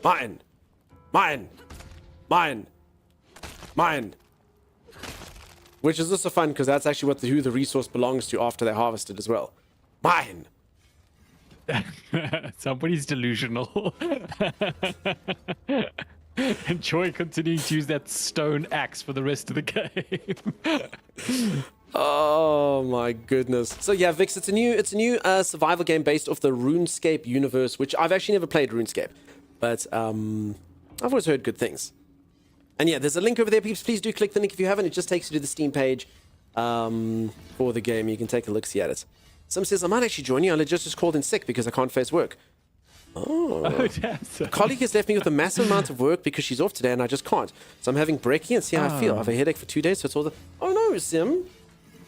Speaker 1: Mine. Which is also fun, because that's actually who the resource belongs to after they're harvested as well. Mine.
Speaker 2: Somebody's delusional. Enjoy continuing to use that stone axe for the rest of the game.
Speaker 1: Oh my goodness. So yeah, Vix, it's a new survival game based off the RuneScape universe, which I've actually never played RuneScape, but I've always heard good things. And yeah, there's a link over there, peeps. Please do click the link if you haven't. It just takes you to the Steam page for the game. You can take a look-see at it. Some says, I might actually join you. I just called in sick because I can't face work. Oh. A colleague has left me with a massive amount of work because she's off today and I just can't. So I'm having brekkie and see how I feel. I have a headache for 2 days, so it's all the... Oh no, Sim.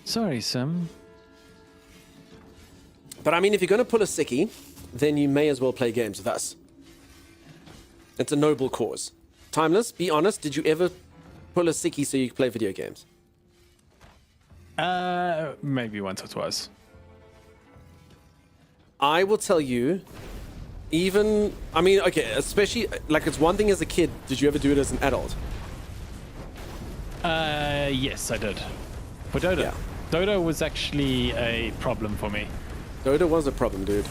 Speaker 2: Sorry, Sim.
Speaker 1: But I mean, if you're going to pull a sickie, then you may as well play games with us. It's a noble cause. Timeless, be honest, did you ever pull a sickie so you could play video games?
Speaker 2: Maybe once or twice.
Speaker 1: I will tell you, even, I mean, okay, especially, like, it's one thing as a kid. Did you ever do it as an adult?
Speaker 2: Yes, I did. For Dota.
Speaker 1: Yeah.
Speaker 2: Dota was actually a problem for me.
Speaker 1: Dota was a problem, dude.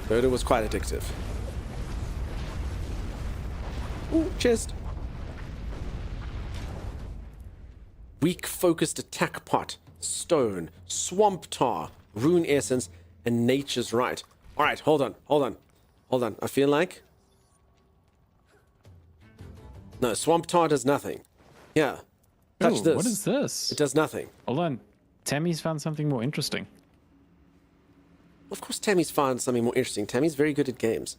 Speaker 1: Dota was quite addictive. Ooh, chest. Weak focused attack pot. Stone. Swamp tar. rune essence, and nature's right. All right, hold on. I feel like... No, swamp tar does nothing. Yeah. Touch
Speaker 2: Ooh,
Speaker 1: this.
Speaker 2: What is this?
Speaker 1: It does nothing.
Speaker 2: Hold on. Tammy's found something more interesting.
Speaker 1: Of course Tammy's found something more interesting. Tammy's very good at games.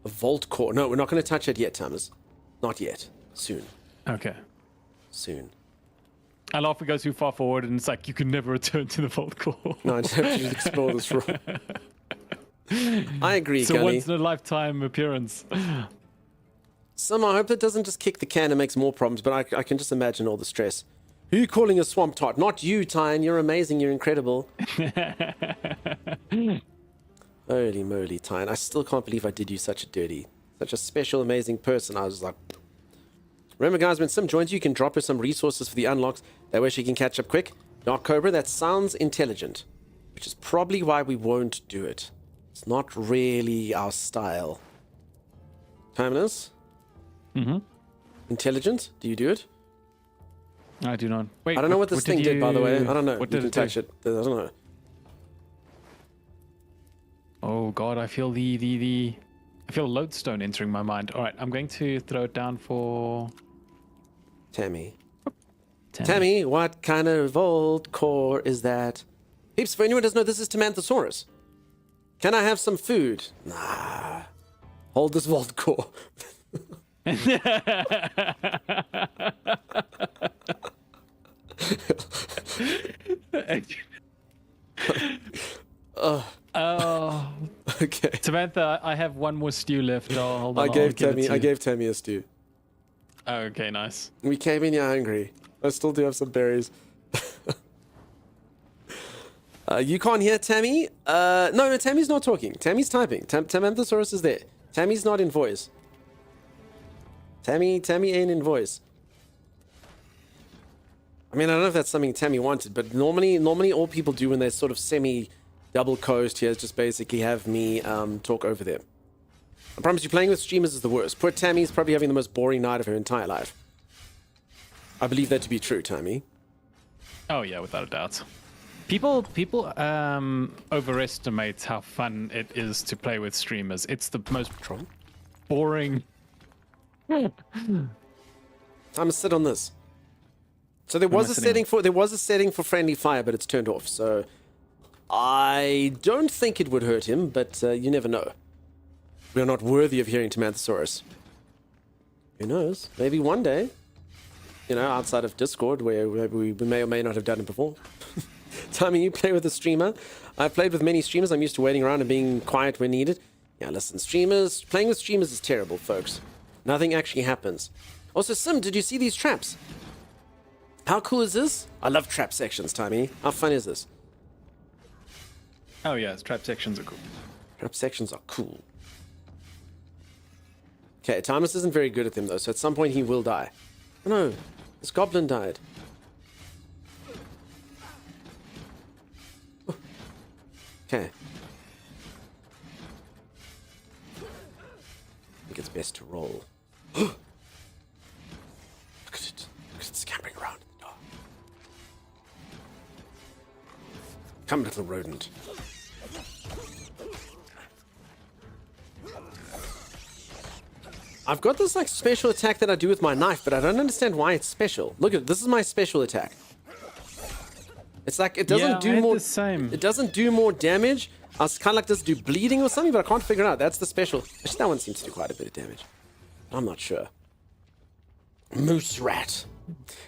Speaker 1: A vault core. No, we're not going to touch it yet, Thomas. Not yet. Soon.
Speaker 2: Okay.
Speaker 1: Soon.
Speaker 2: I laugh if we go too far forward and it's like you can never return to the vault core.
Speaker 1: No, I just have to explore this room. I agree,
Speaker 2: It's a
Speaker 1: Gunny.
Speaker 2: once in a lifetime appearance.
Speaker 1: Some, I hope that doesn't just kick the can and makes more problems, but I can just imagine all the stress. Who are you calling a swamp tart? Not you, Tyne. You're amazing. You're incredible. Holy moly, Tyne. I still can't believe I did you such a special, amazing person. I was like... Remember, guys, when Sim joins you, you can drop her some resources for the unlocks. That way she can catch up quick. Dark Cobra, that sounds intelligent. Which is probably why we won't do it. It's not really our style. Timeless?
Speaker 2: Mm-hmm.
Speaker 1: Intelligent? Do you do it?
Speaker 2: I do not. Wait,
Speaker 1: I don't know what this thing did, by the way. I don't know.
Speaker 2: What
Speaker 1: You
Speaker 2: did
Speaker 1: can
Speaker 2: it
Speaker 1: touch
Speaker 2: do?
Speaker 1: it. I don't know.
Speaker 2: Oh god, I feel I feel lodestone entering my mind. All right, I'm going to throw it down for
Speaker 1: Tammy. Tammy, what kind of vault core is that? Peeps, for anyone who doesn't know, this is Tamanthosaurus. Can I have some food? Nah. Hold this vault core.
Speaker 2: Oh.
Speaker 1: Okay.
Speaker 2: Samantha, I have one more stew left. Hold on,
Speaker 1: I
Speaker 2: I'll give it to
Speaker 1: I
Speaker 2: you.
Speaker 1: gave Tammy a stew.
Speaker 2: Oh, okay, nice.
Speaker 1: We came in here hungry. I still do have some berries. You can't hear Tammy? No, Tammy's not talking. Tammy's typing. Tamanthosaurus is there. Tammy's not in voice. Tammy ain't in voice. I mean, I don't know if that's something Tammy wanted, but normally all people do when they're sort of semi-double coast here is just basically have me talk over them. I promise you, playing with streamers is the worst. Poor Tammy's probably having the most boring night of her entire life. I believe that to be true, Tammy.
Speaker 2: Oh yeah, without a doubt. People overestimate how fun it is to play with streamers. It's the most boring.
Speaker 1: I'm gonna sit on this. So there was a setting for friendly fire, but it's turned off. So I don't think it would hurt him, but you never know. We are not worthy of hearing Tamanthosaurus. Who knows? Maybe one day, outside of Discord, where we may or may not have done it before. Tommy, you play with a streamer. I've played with many streamers. I'm used to waiting around and being quiet when needed. Yeah, listen, playing with streamers is terrible, folks. Nothing actually happens. Also, Sim, did you see these traps? How cool is this? I love trap sections, Tommy. How fun is this?
Speaker 2: Oh yeah, trap sections are cool.
Speaker 1: Trap sections are cool. Okay, Thomas isn't very good at them, though, so at some point he will die. Oh no, this goblin died. Oh. Okay. I think it's best to roll. Look at it. Look at it scampering around in the dark. Come, little rodent. I've got this special attack that I do with my knife, but I don't understand why it's special. Look at it. This is my special attack. It's like it doesn't do more. It doesn't do more damage. I was kind of like, does it do bleeding or something? But I can't figure it out. That's the special. Actually, that one seems to do quite a bit of damage. I'm not sure. Moose rat.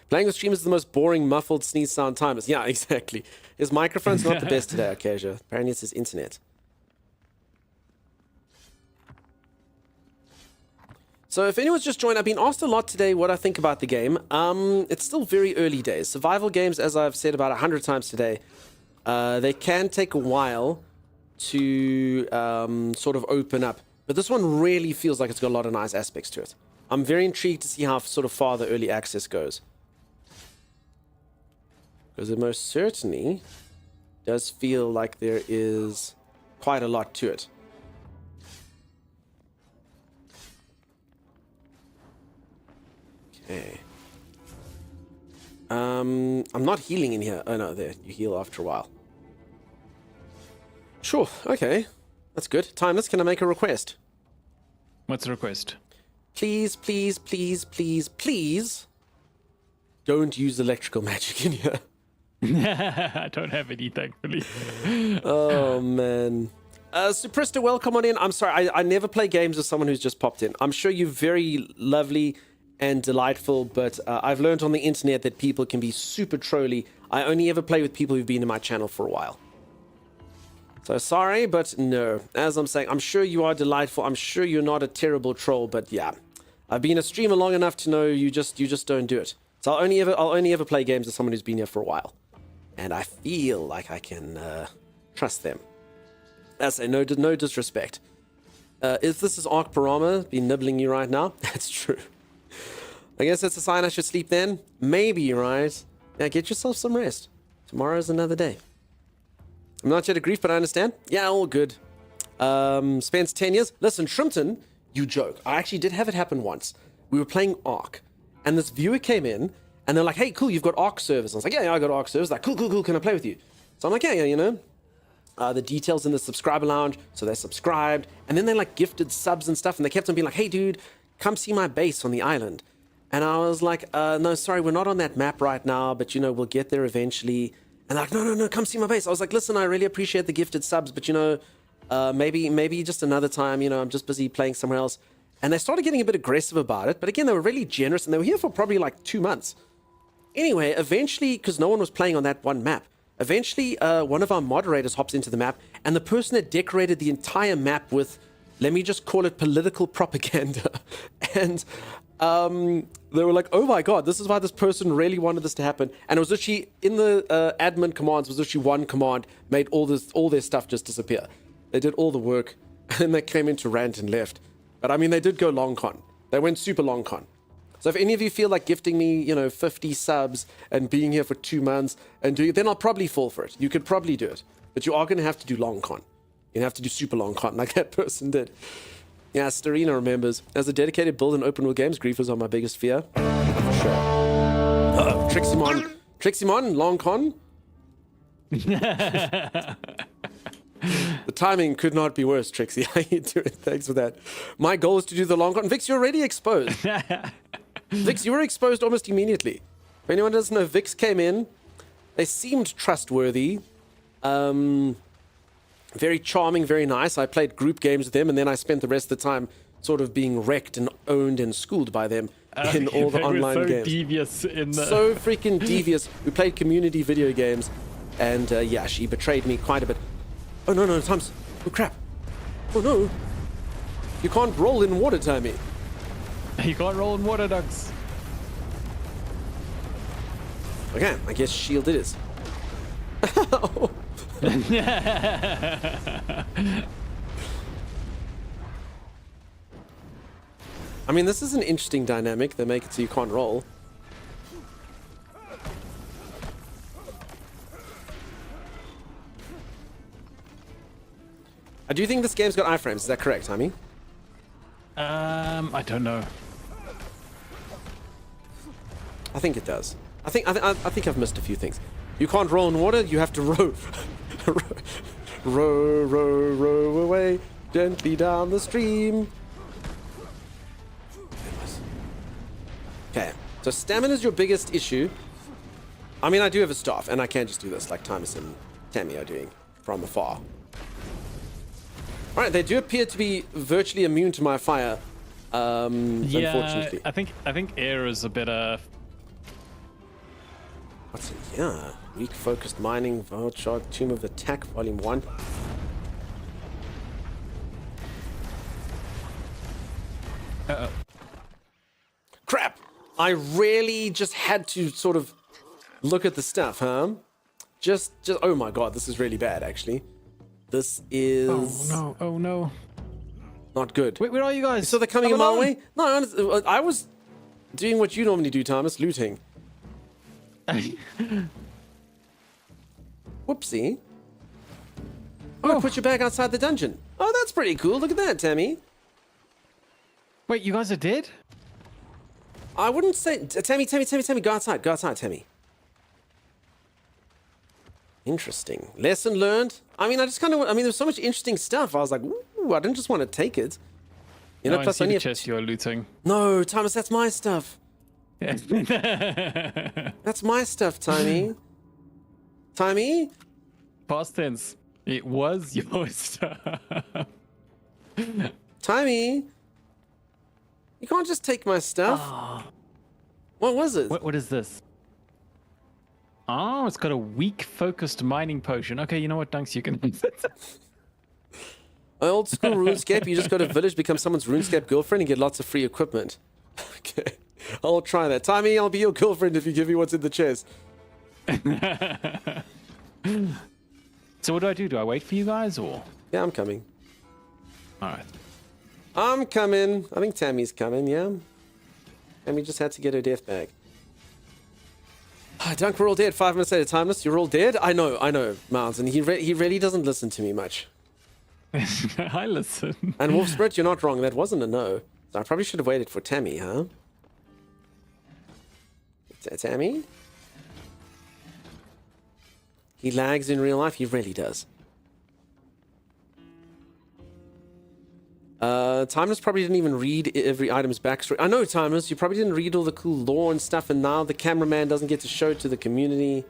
Speaker 1: Playing with streamers is the most boring, muffled sneeze sound timers. Yeah, exactly. His microphone's not the best today, Acacia. Apparently it's his internet. So if anyone's just joined, I've been asked a lot today what I think about the game. It's still very early days. Survival games, as I've said about 100 times today, they can take a while to sort of open up. But this one really feels like it's got a lot of nice aspects to it. I'm very intrigued to see how sort of far the early access goes. Because it most certainly does feel like there is quite a lot to it. Okay. I'm not healing in here. Oh no, there. You heal after a while. Sure. Okay. That's good. Timeless, can I make a request?
Speaker 2: What's the request?
Speaker 1: Please, please, please, please, please don't use electrical magic in here.
Speaker 2: I don't have any, thankfully.
Speaker 1: Oh, man. Suprista, welcome on in. I'm sorry, I never play games with someone who's just popped in. I'm sure you're very lovely and delightful, but I've learned on the internet that people can be super trolly. I only ever play with people who've been in my channel for a while. So sorry, but no. As I'm saying, I'm sure you are delightful. I'm sure you're not a terrible troll, but yeah. I've been a streamer long enough to know you just don't do it. So I'll only ever play games with someone who's been here for a while. And I feel like I can trust them. I say no disrespect. If this is Ark Parama be nibbling you right now, that's true. I guess that's a sign I should sleep then. Maybe, right? Yeah, get yourself some rest. Tomorrow's another day. I'm not yet a grief, but I understand. Yeah, all good. Spent 10 years. Listen, Shrimpton, you joke. I actually did have it happen once. We were playing Ark, and this viewer came in, and they're like, hey, cool, you've got Ark servers. I was like, yeah, I got Ark servers. Like, cool, can I play with you? So I'm like, yeah, you know. The details in the subscriber lounge. So they subscribed, and then they like gifted subs and stuff, and they kept on being like, hey, dude, come see my base on the island. And I was like, no, sorry, we're not on that map right now, but, you know, we'll get there eventually. And they're like, no, come see my base. I was like, listen, I really appreciate the gifted subs, but, you know, maybe just another time, you know, I'm just busy playing somewhere else. And they started getting a bit aggressive about it. But again, they were really generous, and they were here for probably like 2 months. Anyway, eventually, because no one was playing on that one map, eventually one of our moderators hops into the map, and the person had decorated the entire map with, let me just call it political propaganda. And they were like, oh my god, this is why this person really wanted this to happen. And it was literally in the admin commands was literally one command made all their stuff just disappear. They did all the work, and then they came into rant and left. But I mean, they did go long con. They went super long con. So if any of you feel like gifting me, you know, 50 subs and being here for 2 months and doing it, then I'll probably fall for it. You could probably do it, but you are going to have to do long con. You have to do super long con like that person did. Yeah, Starina remembers. As a dedicated build in open world games, griefers are my biggest fear. For sure. Triximon, long con. The timing could not be worse, Trixie. How you doing? Thanks for that. My goal is to do the long con. Vix, you're already exposed. Vix, you were exposed almost immediately. If anyone doesn't know, Vix came in. They seemed trustworthy. Very charming, very nice. I played group games with them, and then I spent the rest of the time sort of being wrecked and owned and schooled by them in all the online
Speaker 2: so
Speaker 1: games.
Speaker 2: Devious in the...
Speaker 1: So freaking devious. We played community video games, and yeah, she betrayed me quite a bit. Oh no, Thomas. Oh crap. Oh no. You can't roll in water, Tammy.
Speaker 2: You can't roll in water, Dugs.
Speaker 1: Okay, I guess shield it is. I mean, this is an interesting dynamic. They make it so you can't roll. I do think this game's got iframes. Is that correct, Tommy?
Speaker 2: I don't know.
Speaker 1: I think it does. I think I've missed a few things. You can't roll in water. You have to row. row away gently down the stream. Okay, so stamina is your biggest issue. I mean, I do have a staff, and I can just do this like Thomas and Tammy are doing from afar. All right, they do appear to be virtually immune to my fire.
Speaker 2: Yeah,
Speaker 1: unfortunately.
Speaker 2: I think air is a better.
Speaker 1: What's in here? Weak focused mining, voucher, Tomb of Attack, Volume 1.
Speaker 2: Uh-oh.
Speaker 1: Crap! I really just had to sort of look at the stuff, huh? Just, oh my god, this is really bad, actually. This is...
Speaker 2: Oh no.
Speaker 1: Not good.
Speaker 2: Wait, where are you guys?
Speaker 1: So they're coming my way? No, honestly, I was doing what you normally do, Thomas, looting. Whoopsie. Oh, I put you back outside the dungeon. Oh, that's pretty cool. Look at that, Tammy.
Speaker 2: Wait, you guys are dead?
Speaker 1: I wouldn't say... Tammy, go outside, Tammy. Interesting. Lesson learned. I mean, I just kind of. I mean, there's so much interesting stuff. I was like, ooh, I didn't just want to take it. You know,
Speaker 2: I
Speaker 1: plus
Speaker 2: see
Speaker 1: I
Speaker 2: the
Speaker 1: need.
Speaker 2: chest you're looting.
Speaker 1: No, Thomas, that's my stuff.
Speaker 2: Past
Speaker 1: That's my stuff, Timey. Timey?
Speaker 2: tense. It was your stuff.
Speaker 1: Timey? You can't just take my stuff. What was it?
Speaker 2: What is this? Oh, it's got a weak focused mining potion. Okay, you know what, Dunks, you can.
Speaker 1: Old school RuneScape, you just go to village, become someone's RuneScape girlfriend, and get lots of free equipment. Okay, I'll try that. Timey, I'll be your girlfriend if you give me what's in the chest.
Speaker 2: So what do I do? Do I wait for you guys or?
Speaker 1: Yeah, I'm coming.
Speaker 2: All right.
Speaker 1: I'm coming. I think Tammy's coming, yeah? Tammy just had to get her death bag. Dunk, we're all dead. 5 minutes later, Timeless, you're all dead? I know, Miles, and he really doesn't listen to me much.
Speaker 2: I listen.
Speaker 1: And Wolf Spirit, you're not wrong. That wasn't a no. So I probably should have waited for Tammy, huh? Tammy? He lags in real life. He really does. Timeless probably didn't even read every item's backstory. I know, Timeless, you probably didn't read all the cool lore and stuff, and now the cameraman doesn't get to show it to the community.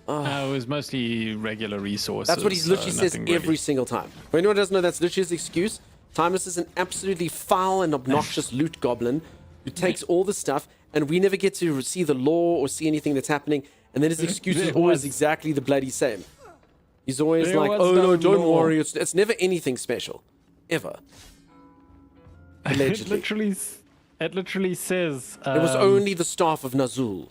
Speaker 2: It was mostly regular resources.
Speaker 1: That's what he literally says
Speaker 2: nothing
Speaker 1: every
Speaker 2: really.
Speaker 1: single time. For anyone who doesn't know, that's literally his excuse. Timeless is an absolutely foul and obnoxious loot goblin who takes all the stuff, and we never get to see the lore or see anything that's happening, and then his excuse is always exactly the bloody same. He's always like, oh no, don't worry, it's never anything special. Ever. Allegedly.
Speaker 2: It literally says...
Speaker 1: it was only the staff of Nazul.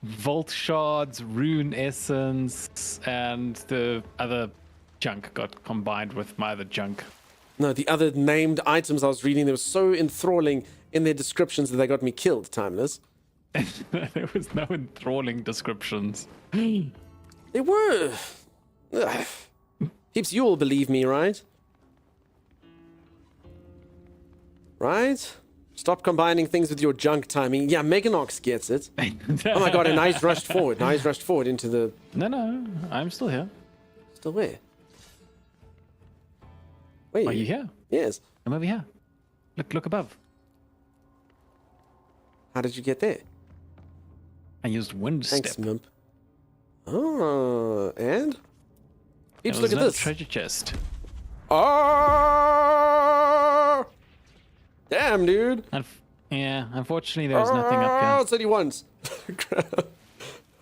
Speaker 2: Vault shards, rune essence, and the other junk got combined with my other junk.
Speaker 1: No, the other named items I was reading, they were so enthralling in their descriptions that they got me killed, Timeless.
Speaker 2: There was no enthralling descriptions.
Speaker 1: They were. Ugh. Peeps, you all believe me, right? Right? Stop combining things with your junk, timing. Yeah, Meganox gets it. Oh my god, and now he's rushed forward. Now he's rushed forward into the...
Speaker 2: No, I'm still here.
Speaker 1: Still where? Wait.
Speaker 2: Are you here?
Speaker 1: Yes.
Speaker 2: I'm over here. Look above.
Speaker 1: How did you get there?
Speaker 2: I used wind
Speaker 1: Thanks,
Speaker 2: step.
Speaker 1: Mimp. Oh, and? Peeps, look at
Speaker 2: another
Speaker 1: this.
Speaker 2: treasure chest.
Speaker 1: Oh! Damn, dude.
Speaker 2: Yeah, unfortunately there was nothing up here.
Speaker 1: Oh, it's only once.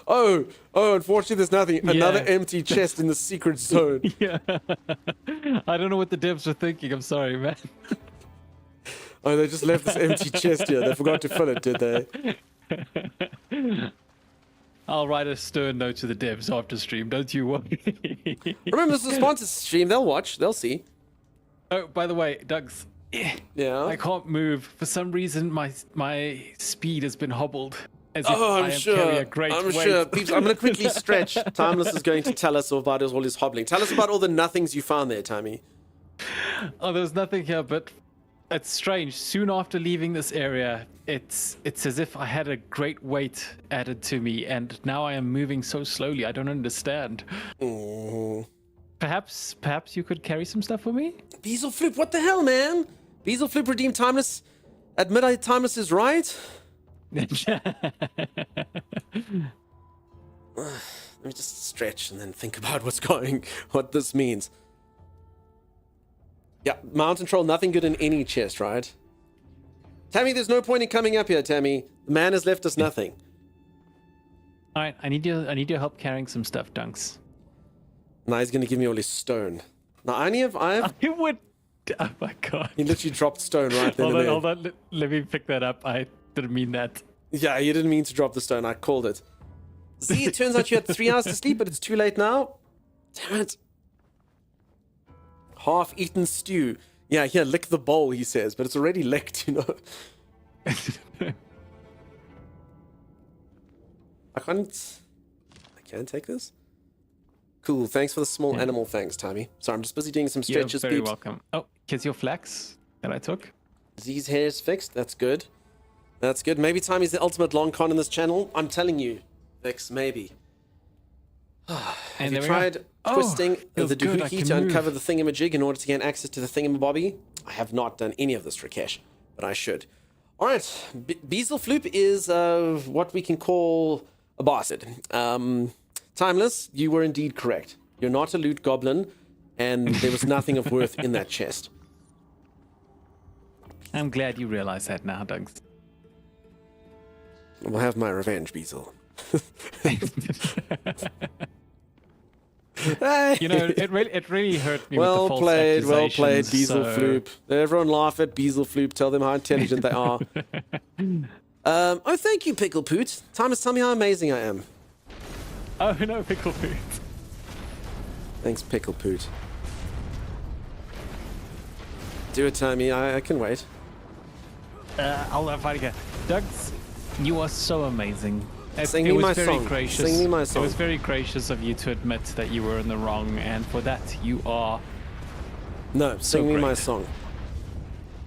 Speaker 1: oh, unfortunately there's nothing. Another empty chest in the secret zone.
Speaker 2: Yeah. I don't know what the devs were thinking. I'm sorry, man.
Speaker 1: Oh, they just left this empty chest here. They forgot to fill it, did they?
Speaker 2: I'll write a stern note to the devs after stream. Don't you worry.
Speaker 1: Remember, this is a sponsored stream. They'll watch. They'll see.
Speaker 2: Oh, by the way, Doug's.
Speaker 1: Yeah.
Speaker 2: I can't move. For some reason, my speed has been hobbled. As
Speaker 1: Oh,
Speaker 2: if
Speaker 1: I'm
Speaker 2: I
Speaker 1: sure.
Speaker 2: carry a great
Speaker 1: I'm
Speaker 2: weight.
Speaker 1: sure. Peeps, I'm going to quickly stretch. Timeless is going to tell us all about all his hobbling. Tell us about all the nothings you found there, Timmy.
Speaker 2: Oh, there's nothing here, but it's strange. Soon after leaving this area, it's as if I had a great weight added to me, and now I am moving so slowly. I don't understand. Perhaps you could carry some stuff for me?
Speaker 1: Beezle Flip, what the hell, man? Beezle Flip redeemed Timeless. Admit Timeless is right. Let me just stretch and then think about what this means. Yeah, Mountain Troll, nothing good in any chest, right? Tammy, there's no point in coming up here, Tammy. The man has left us nothing.
Speaker 2: All right, I need your help carrying some stuff, Dunks.
Speaker 1: Now he's gonna give me all his stone. Now I have.
Speaker 2: It would. Oh my god.
Speaker 1: He literally dropped stone right then and there.
Speaker 2: Hold on. Let me pick that up. I didn't mean that.
Speaker 1: Yeah, you didn't mean to drop the stone. I called it. See, it turns out you had 3 hours to sleep, but it's too late now. Damn it. Half-eaten stew. Yeah, here, lick the bowl, he says, but it's already licked, you know. I can't take this? Cool, thanks for the small animal thanks, Timmy. Sorry, I'm just busy doing some stretches,
Speaker 2: You're very
Speaker 1: peeps.
Speaker 2: welcome. Oh, here's your flax that I took.
Speaker 1: Z's hair is fixed. That's good. That's good. Maybe Timmy's the ultimate long con in this channel. I'm telling you, Vix, maybe. Have
Speaker 2: And
Speaker 1: you
Speaker 2: there we go.
Speaker 1: tried
Speaker 2: Oh,
Speaker 1: twisting
Speaker 2: feels
Speaker 1: the
Speaker 2: good, I
Speaker 1: doohickey
Speaker 2: can
Speaker 1: to
Speaker 2: move.
Speaker 1: uncover the thingamajig in order to gain access to the thingamabobby? I have not done any of this, Rakesh, but I should. All right, Beezelfloop is what we can call a bastard. Timeless, you were indeed correct. You're not a loot goblin, and there was nothing of worth in that chest.
Speaker 2: I'm glad you realize that now, Doug.
Speaker 1: I'll have my revenge, Beezel. Hey.
Speaker 2: You know, it really hurt me with
Speaker 1: Well
Speaker 2: the false
Speaker 1: played,
Speaker 2: accusations,
Speaker 1: Beezelfloop. Everyone laugh at Beezelfloop. Tell them how intelligent they are. Oh, thank you, Pickle Poot. Thomas, tell me how amazing I am.
Speaker 2: Oh no, Pickle Food.
Speaker 1: Thanks, Pickle Poot. Do it, Tommy. I can wait.
Speaker 2: I'll fight again. Doug, you are so amazing.
Speaker 1: Sing
Speaker 2: It
Speaker 1: me
Speaker 2: was
Speaker 1: my
Speaker 2: very
Speaker 1: song.
Speaker 2: gracious.
Speaker 1: Sing me my
Speaker 2: It
Speaker 1: song.
Speaker 2: was very gracious of you to admit that you were in the wrong, and for that you are.
Speaker 1: No, sing me my
Speaker 2: great.
Speaker 1: song.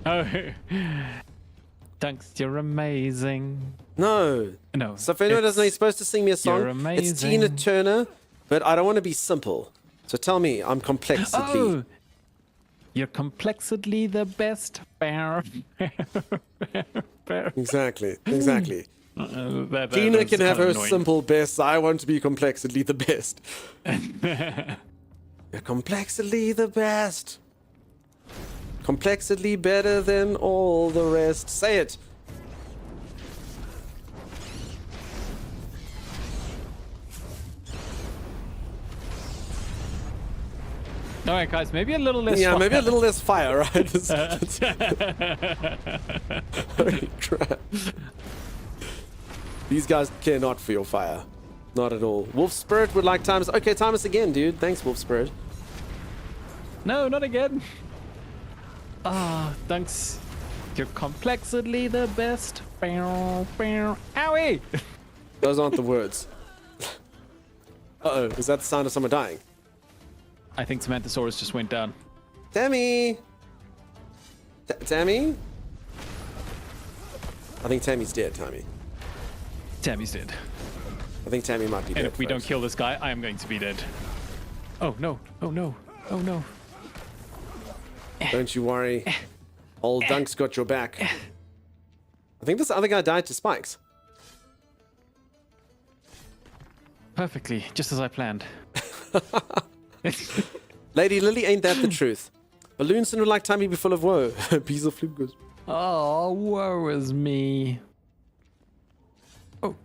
Speaker 2: Oh, Dunks, you're amazing.
Speaker 1: No.
Speaker 2: No.
Speaker 1: So if anyone doesn't know, you're supposed to sing me a song.
Speaker 2: You're amazing.
Speaker 1: It's Tina Turner, but I don't want to be simple. So tell me, I'm complexly.
Speaker 2: Oh, you're complexedly the best.
Speaker 1: Exactly.
Speaker 2: That
Speaker 1: Tina
Speaker 2: was
Speaker 1: can have
Speaker 2: kind
Speaker 1: her
Speaker 2: of annoying.
Speaker 1: simple best. I want to be complexly the best. You're complexly the best. Complexly better than all the rest. Say it.
Speaker 2: All right, guys, maybe a little less.
Speaker 1: Yeah,
Speaker 2: fire.
Speaker 1: maybe a little less fire, right? Holy crap. These guys care not for your fire. Not at all. Wolf Spirit would like Timus. Okay, Timus again, dude. Thanks, Wolf Spirit.
Speaker 2: No, not again. Ah, thanks. You're complexly the best. Owie!
Speaker 1: Those aren't the words. Uh-oh, is that the sound of someone dying?
Speaker 2: I think Samanthasaurus just went down.
Speaker 1: Tammy! Tammy? I think Tammy's dead, Tammy.
Speaker 2: Tammy's dead.
Speaker 1: I think Tammy might be dead.
Speaker 2: And if we don't
Speaker 1: folks.
Speaker 2: kill this guy, I am going to be dead. Oh no, oh no, oh no.
Speaker 1: Don't you worry. Old Dunk's got your back. I think this other guy died to spikes.
Speaker 2: Perfectly, just as I planned.
Speaker 1: Lady Lily, ain't that the truth? Balloonson would like Tammy be full of woe. Beezelfloop goes.
Speaker 2: Oh, woe is me. Oh.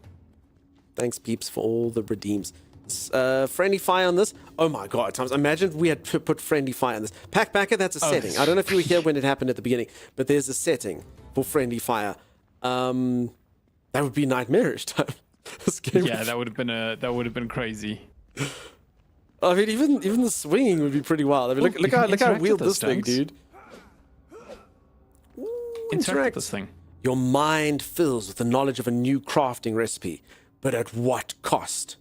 Speaker 1: Thanks, peeps, for all the redeems. Friendly fire on this. Oh my god, Thomas. Imagine if we had put friendly fire on this. Packbacker, that's a setting. I don't know if you were here when it happened at the beginning, but there's a setting for friendly fire. That would be nightmarish time. This game
Speaker 2: Yeah, that would have been crazy.
Speaker 1: I mean, even the swinging would be pretty wild. I mean, look how I wield this thing, dude. Ooh,
Speaker 2: Interact with this thing.
Speaker 1: Your mind fills with the knowledge of a new crafting recipe, but at what cost?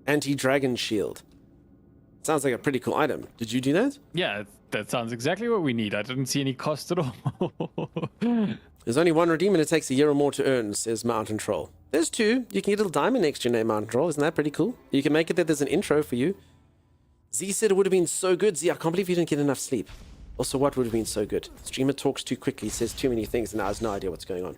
Speaker 1: Anti-dragon shield. Sounds like a pretty cool item. Did you do that?
Speaker 2: Yeah, that sounds exactly what we need. I didn't see any cost at all.
Speaker 1: There's only one redeem and it takes a year or more to earn, says Mountain Troll. There's two. You can get a little diamond next to your name, Mountain Troll. Isn't that pretty cool? You can make it that there's an intro for you. Z said it would have been so good. Z, I can't believe you didn't get enough sleep. Also, what would have been so good? Streamer talks too quickly, says too many things, and now has no idea what's going on.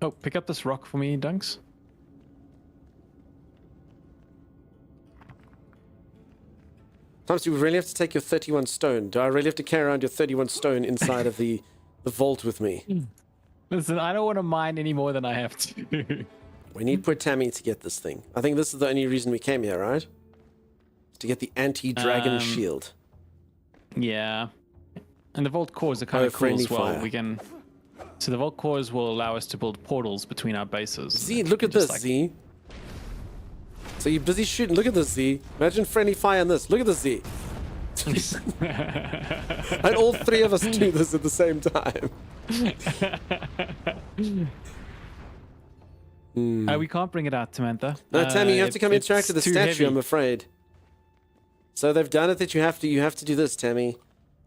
Speaker 2: Oh, pick up this rock for me, Dunks.
Speaker 1: Thomas, you really have to take your 31 stone. Do I really have to carry around your 31 stone inside of the vault with me?
Speaker 2: Listen, I don't want to mine any more than I have to.
Speaker 1: We need poor Tammy to get this thing. I think this is the only reason we came here, right? To get the anti-dragon shield.
Speaker 2: Yeah. And the vault cores are kind of cool
Speaker 1: friendly
Speaker 2: as well.
Speaker 1: fire.
Speaker 2: We can. So the vault cores will allow us to build portals between our bases.
Speaker 1: Z, look at this, Z. So you're busy shooting. Look at this, Z. Imagine friendly fire on this. Look at this, Z. And all three of us do this at the same time.
Speaker 2: We can't bring it out, Samantha.
Speaker 1: No, Tammy, you have to come interact with the
Speaker 2: too
Speaker 1: statue,
Speaker 2: heavy.
Speaker 1: I'm afraid. So they've done it that you have to do this, Tammy.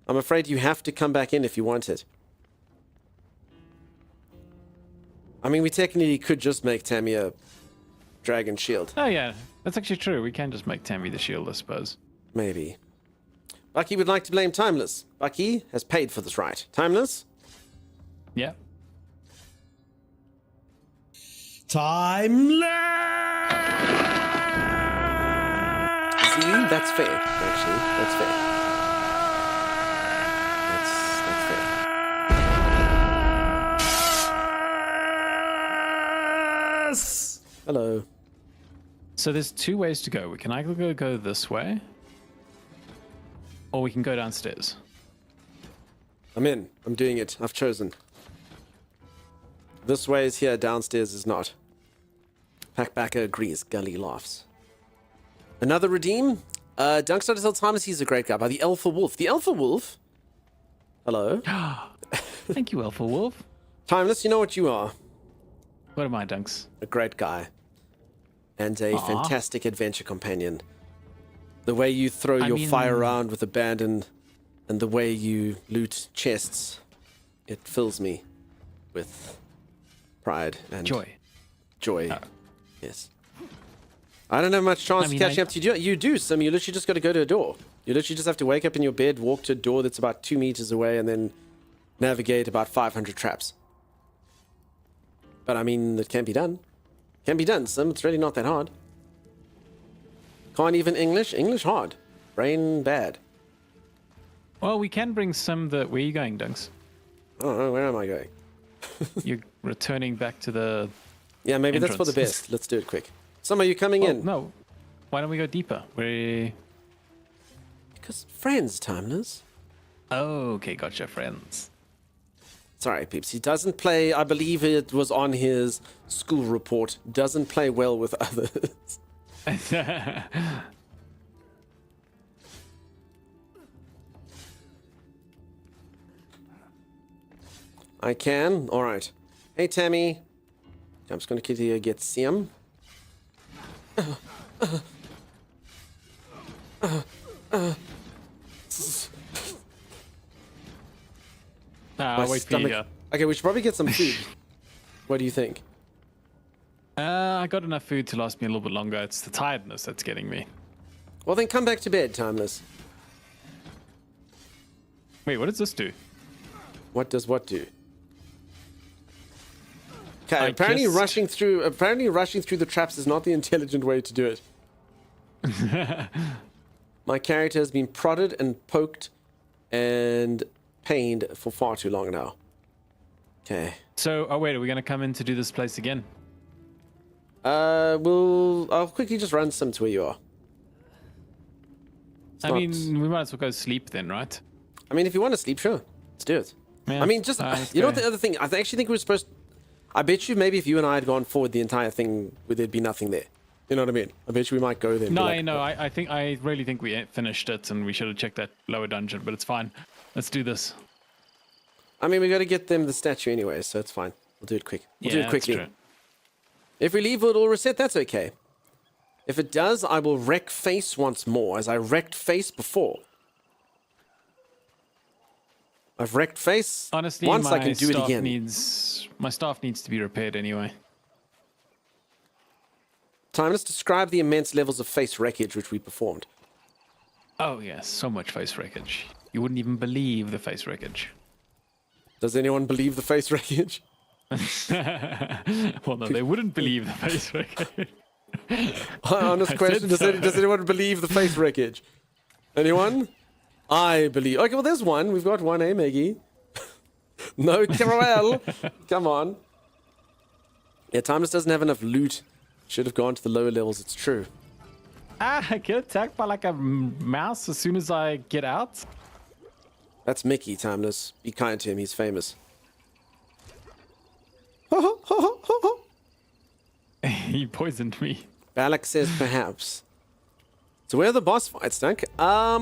Speaker 1: I'm afraid you have to come back in if you want it. I mean, we technically could just make Tammy a dragon shield.
Speaker 2: Oh yeah, that's actually true. We can just make Tammy the shield, I suppose.
Speaker 1: Maybe. Bucky would like to blame Timeless. Bucky has paid for this right. Timeless?
Speaker 2: Yeah.
Speaker 11: Timeless!
Speaker 1: See, that's fair, actually. That's fair. That's fair.
Speaker 11: Yes!
Speaker 1: Hello.
Speaker 2: So there's two ways to go. We can either go this way, or we can go downstairs.
Speaker 1: I'm in. I'm doing it. I've chosen. This way is here, downstairs is not. Packbacker agrees. Gully laughs. Another redeem? Dunkster tells Timeless he's a great guy by the Alpha Wolf. The Alpha Wolf? Hello?
Speaker 2: Thank you, Alpha Wolf.
Speaker 1: Timeless, you know what you are.
Speaker 2: What am I, Dunks?
Speaker 1: A great guy. And a fantastic adventure companion. The way you throw your fire around with abandon and the way you loot chests, it fills me with pride and
Speaker 2: joy.
Speaker 1: Yes. I don't have much chance of catching up to you. You do, Sim. You literally just got to go to a door. You literally just have to wake up in your bed, walk to a door that's about 2 meters away, and then navigate about 500 traps. But I mean, it can be done. Can be done, Sim. It's really not that hard. Can't even English? English hard. Brain bad.
Speaker 2: Well, we can bring some that... Where are you going, Dunks?
Speaker 1: I don't know. Where am I going?
Speaker 2: You're returning back to the...
Speaker 1: Yeah, maybe
Speaker 2: entrance.
Speaker 1: that's for the best. Let's do it quick. Some are you coming in?
Speaker 2: No. Why don't we go deeper?
Speaker 1: Because friends, Timeless.
Speaker 2: Oh, okay. Gotcha, friends.
Speaker 1: Sorry, peeps. He doesn't play... I believe it was on his school report. Doesn't play well with others. I can? Alright. Hey, Tammy. I'm just going to get Siam.
Speaker 2: Wait for you.
Speaker 1: Okay, we should probably get some food. What do you think?
Speaker 2: I got enough food to last me a little bit longer. It's the tiredness that's getting me.
Speaker 1: Well, then come back to bed, Timeless.
Speaker 2: Wait, what does this do?
Speaker 1: What does what do? Okay, apparently rushing through the traps is not the intelligent way to do it. My character has been prodded and poked and pained for far too long now. Okay.
Speaker 2: So, wait, are we going to come in to do this place again?
Speaker 1: I'll quickly just run some to where you are.
Speaker 2: I mean, we might as well go sleep then, right?
Speaker 1: I mean, if you want to sleep, sure. Let's do it.
Speaker 2: Yeah.
Speaker 1: I mean, just, you know what the other thing, I actually think we were supposed to, I bet you maybe if you and I had gone forward the entire thing, there'd be nothing there. You know what I mean? I bet you we might go there.
Speaker 2: No, I really think we finished it and we should have checked that lower dungeon, but it's fine. Let's do this.
Speaker 1: I mean, we got to get them the statue anyway, so it's fine. We'll do it quick. We'll do it quickly.
Speaker 2: That's true.
Speaker 1: If we leave it all reset, that's okay. If it does, I will wreck face once more, as I wrecked face before. I've wrecked face.
Speaker 2: Honestly,
Speaker 1: once, I can do it again.
Speaker 2: My staff needs to be repaired anyway.
Speaker 1: Time, let's describe the immense levels of face wreckage which we performed.
Speaker 2: Oh yes, so much face wreckage. You wouldn't even believe the face wreckage.
Speaker 1: Does anyone believe the face wreckage?
Speaker 2: Well, no, they wouldn't believe the face wreckage.
Speaker 1: Honest question, does anyone believe the face wreckage? Anyone? I believe. Okay, well, there's one. We've got one, eh, Maggie? No, Carol. Come on. Yeah, Timeless doesn't have enough loot. Should have gone to the lower levels, it's true.
Speaker 2: I get attacked by like a mouse as soon as I get out.
Speaker 1: That's Mickey, Timeless. Be kind to him, he's famous.
Speaker 2: He poisoned me.
Speaker 1: Balak says perhaps. So where are the boss fights, Dunk? I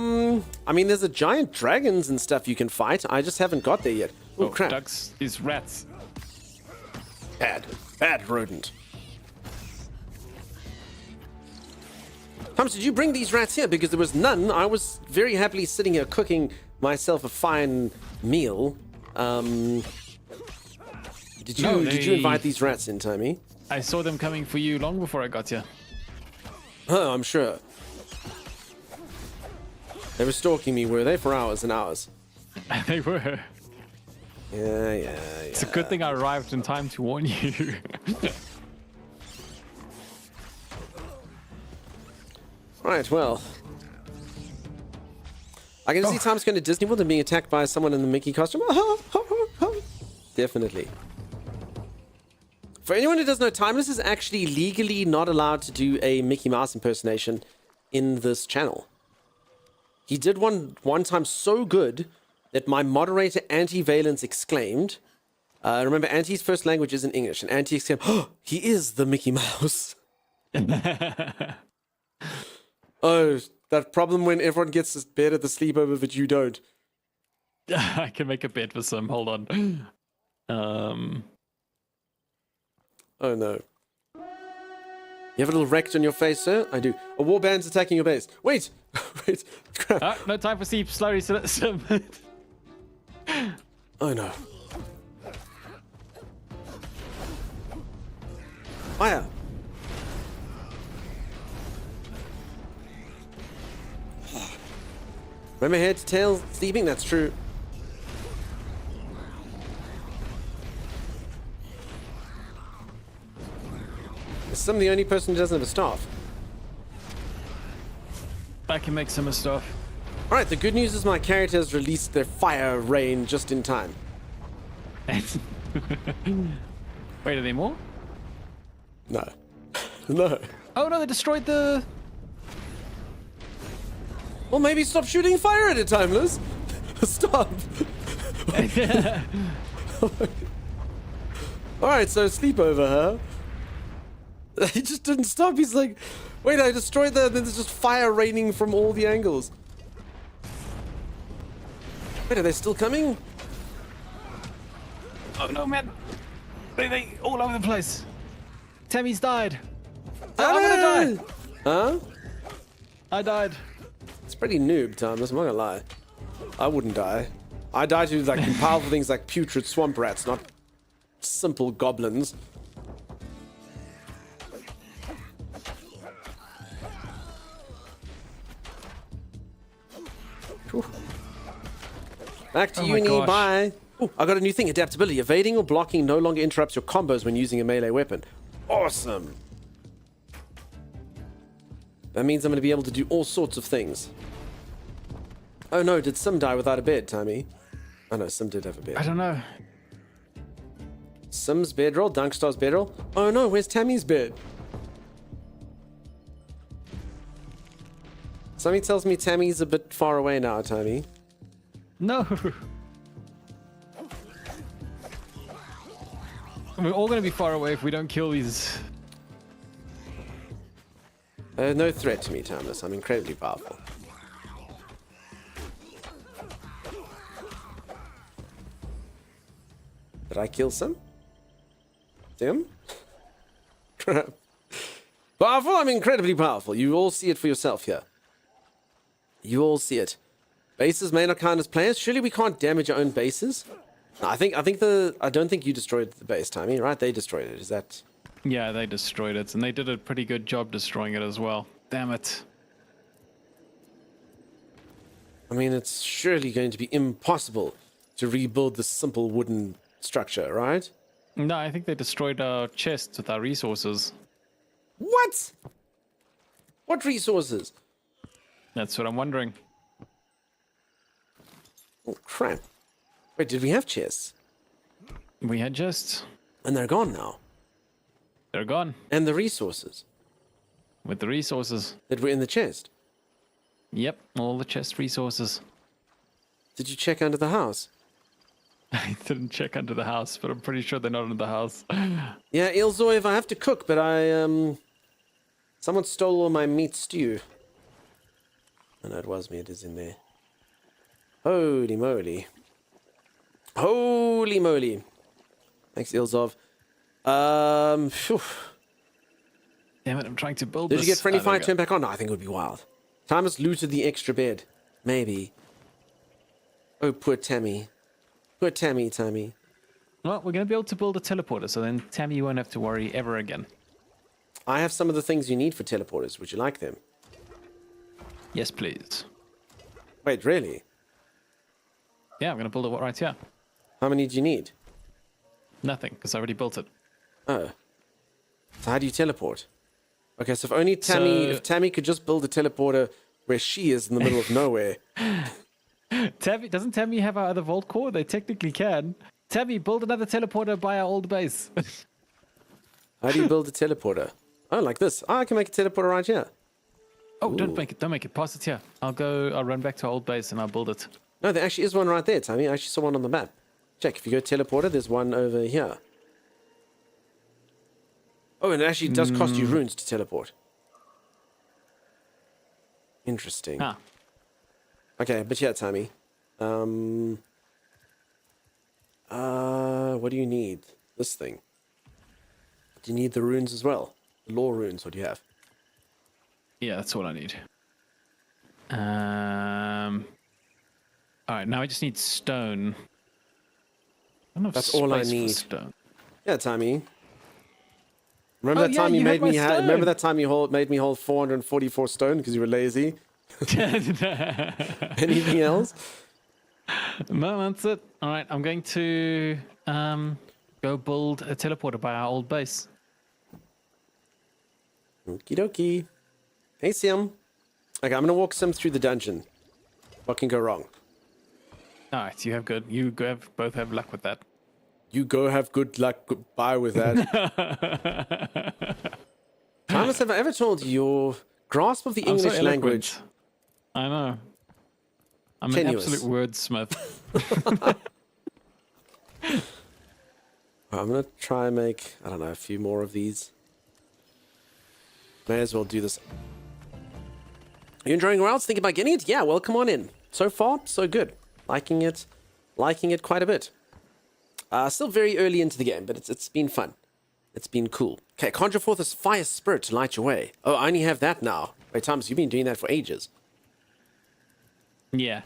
Speaker 1: mean, there's a giant dragons and stuff you can fight. I just haven't got there yet. Oh, crap.
Speaker 2: Ducks is rats.
Speaker 1: Bad rodent. Thomas, did you bring these rats here? Because there was none. I was very happily sitting here cooking myself a fine meal. Did you invite these rats in, Tommy?
Speaker 2: I saw them coming for you long before I got here.
Speaker 1: Oh, I'm sure. They were stalking me, were they? For hours and hours.
Speaker 2: They were.
Speaker 1: Yeah.
Speaker 2: It's a good thing I arrived in time to warn you.
Speaker 1: Right, well. I can see Tom's going to Disney World and being attacked by someone in the Mickey costume. Definitely. For anyone who doesn't know, Timeless is actually legally not allowed to do a Mickey Mouse impersonation in this channel. He did one time so good that my moderator, Anti-Valence, exclaimed. Remember, Anti's first language isn't English, and Anti exclaimed, "Oh, he is the Mickey Mouse." Oh, that problem when everyone gets a bed at the sleepover, but you don't.
Speaker 2: I can make a bed for some. Hold on.
Speaker 1: Oh no. You have a little wrecked on your face, sir? I do. A warband's attacking your base. Wait! Wait. Crap.
Speaker 2: No time for sleep. Slowly.
Speaker 1: Oh no. Fire! Remember head to tail sleeping? That's true. Is Sam the only person who doesn't have a staff?
Speaker 2: I can make some stuff.
Speaker 1: Alright, the good news is my character has released their fire rain just in time.
Speaker 2: Wait, are there more?
Speaker 1: No. No.
Speaker 2: Oh no, they destroyed the...
Speaker 1: Well, maybe stop shooting fire at it, Timeless. Stop. Alright, so sleepover, huh? He just didn't stop. He's like, wait, I destroyed that, and then there's just fire raining from all the angles. Wait, are they still coming?
Speaker 2: Oh no, man. They all over the place. Tammy's died. I'm gonna die.
Speaker 1: Huh?
Speaker 2: I died.
Speaker 1: It's pretty noob, Thomas. I'm not gonna lie. I wouldn't die. I die to like powerful things like putrid swamp rats, not simple goblins. Whew. Back to uni, bye. Ooh, I got a new thing. Adaptability. Evading or blocking no longer interrupts your combos when using a melee weapon. Awesome. That means I'm going to be able to do all sorts of things. Oh no, did Sim die without a bed, Tommy? Oh no, Sim did have a bed.
Speaker 2: I don't know.
Speaker 1: Sim's bedroll, Dunkstar's bedroll. Oh no, where's Tammy's bed? Something tells me Tammy's a bit far away now, Tommy.
Speaker 2: No. We're all going to be far away if we don't kill these.
Speaker 1: No threat to me, Thomas. I'm incredibly powerful. Did I kill some? Tim? Crap. Powerful? I'm incredibly powerful. You all see it for yourself here. You all see it. Bases may not count as players. Surely we can't damage our own bases? No, I don't think you destroyed the base, Tommy, right? They destroyed it. Is that...
Speaker 2: Yeah, they destroyed it, and they did a pretty good job destroying it as well. Damn it.
Speaker 1: I mean, it's surely going to be impossible to rebuild this simple wooden structure, right?
Speaker 2: No, I think they destroyed our chests with our resources.
Speaker 1: What? What resources?
Speaker 2: That's what I'm wondering.
Speaker 1: Oh, crap. Wait, did we have chests?
Speaker 2: We had chests.
Speaker 1: And they're gone now.
Speaker 2: They're gone.
Speaker 1: And the resources?
Speaker 2: With the resources.
Speaker 1: That were in the chest?
Speaker 2: Yep, all the chest resources.
Speaker 1: Did you check under the house?
Speaker 2: I didn't check under the house, but I'm pretty sure they're not under the house.
Speaker 1: Yeah, Ilzoev, I have to cook, but someone stole all my meat stew. Oh, no, it was me. It is in there. Holy moly. Holy moly. Thanks, Ilzov. Phew.
Speaker 2: Damn it, I'm trying to build
Speaker 1: Did
Speaker 2: this.
Speaker 1: you get friendly fire turned back on? No, I think it would be wild. Thomas looted the extra bed. Maybe. Oh, poor Tammy. Poor Tammy.
Speaker 2: Well, we're going to be able to build a teleporter, so then Tammy, you won't have to worry ever again.
Speaker 1: I have some of the things you need for teleporters. Would you like them?
Speaker 2: Yes, please.
Speaker 1: Wait, really?
Speaker 2: Yeah, I'm going to build it right here.
Speaker 1: How many do you need?
Speaker 2: Nothing, because I already built it.
Speaker 1: Oh. So how do you teleport? Okay, so if Tammy could just build a teleporter where she is in the middle of nowhere.
Speaker 2: Doesn't Tammy have our other vault core? They technically can. Tammy, build another teleporter by our old base.
Speaker 1: How do you build a teleporter? Oh, like this. Oh, I can make a teleporter right here.
Speaker 2: Oh, don't make it. Pass it here. I'll run back to our old base and I'll build it.
Speaker 1: No, there actually is one right there, Tammy. I actually saw one on the map. Check, if you go teleporter, there's one over here. Oh, and it actually does cost you runes to teleport. Interesting.
Speaker 2: Ah.
Speaker 1: Okay, but yeah, Tammy. What do you need? This thing. Do you need the runes as well? The lore runes, what do you have?
Speaker 2: Yeah, that's all I need. Alright, now I just need stone. I don't have
Speaker 1: That's all I
Speaker 2: space for
Speaker 1: need.
Speaker 2: Stone.
Speaker 1: Yeah, Tammy. Remember that time you made me remember that time you made me hold 444 stone because you were lazy? Anything else?
Speaker 2: No, that's it. Alright, I'm going to go build a teleporter by our old base.
Speaker 1: Okie dokie. Hey, Sim. Okay, I'm gonna walk Sim through the dungeon. What can go wrong?
Speaker 2: Alright, you both have luck with that.
Speaker 1: You go have good luck. Goodbye with that. Thomas, have I ever told you your grasp of the
Speaker 2: I'm so
Speaker 1: English language?
Speaker 2: eloquent. I know. I'm
Speaker 1: Tenuous.
Speaker 2: an absolute wordsmith.
Speaker 1: I'm gonna try and make, I don't know, a few more of these. May as well do this. Are you enjoying Wilds? Thinking about getting it? Yeah, well, come on in. So far, so good. Liking it quite a bit. Still very early into the game, but it's been fun. It's been cool. Okay, conjure forth this fire spirit to light your way. Oh, I only have that now. Wait, Thomas, you've been doing that for ages.
Speaker 2: Yeah.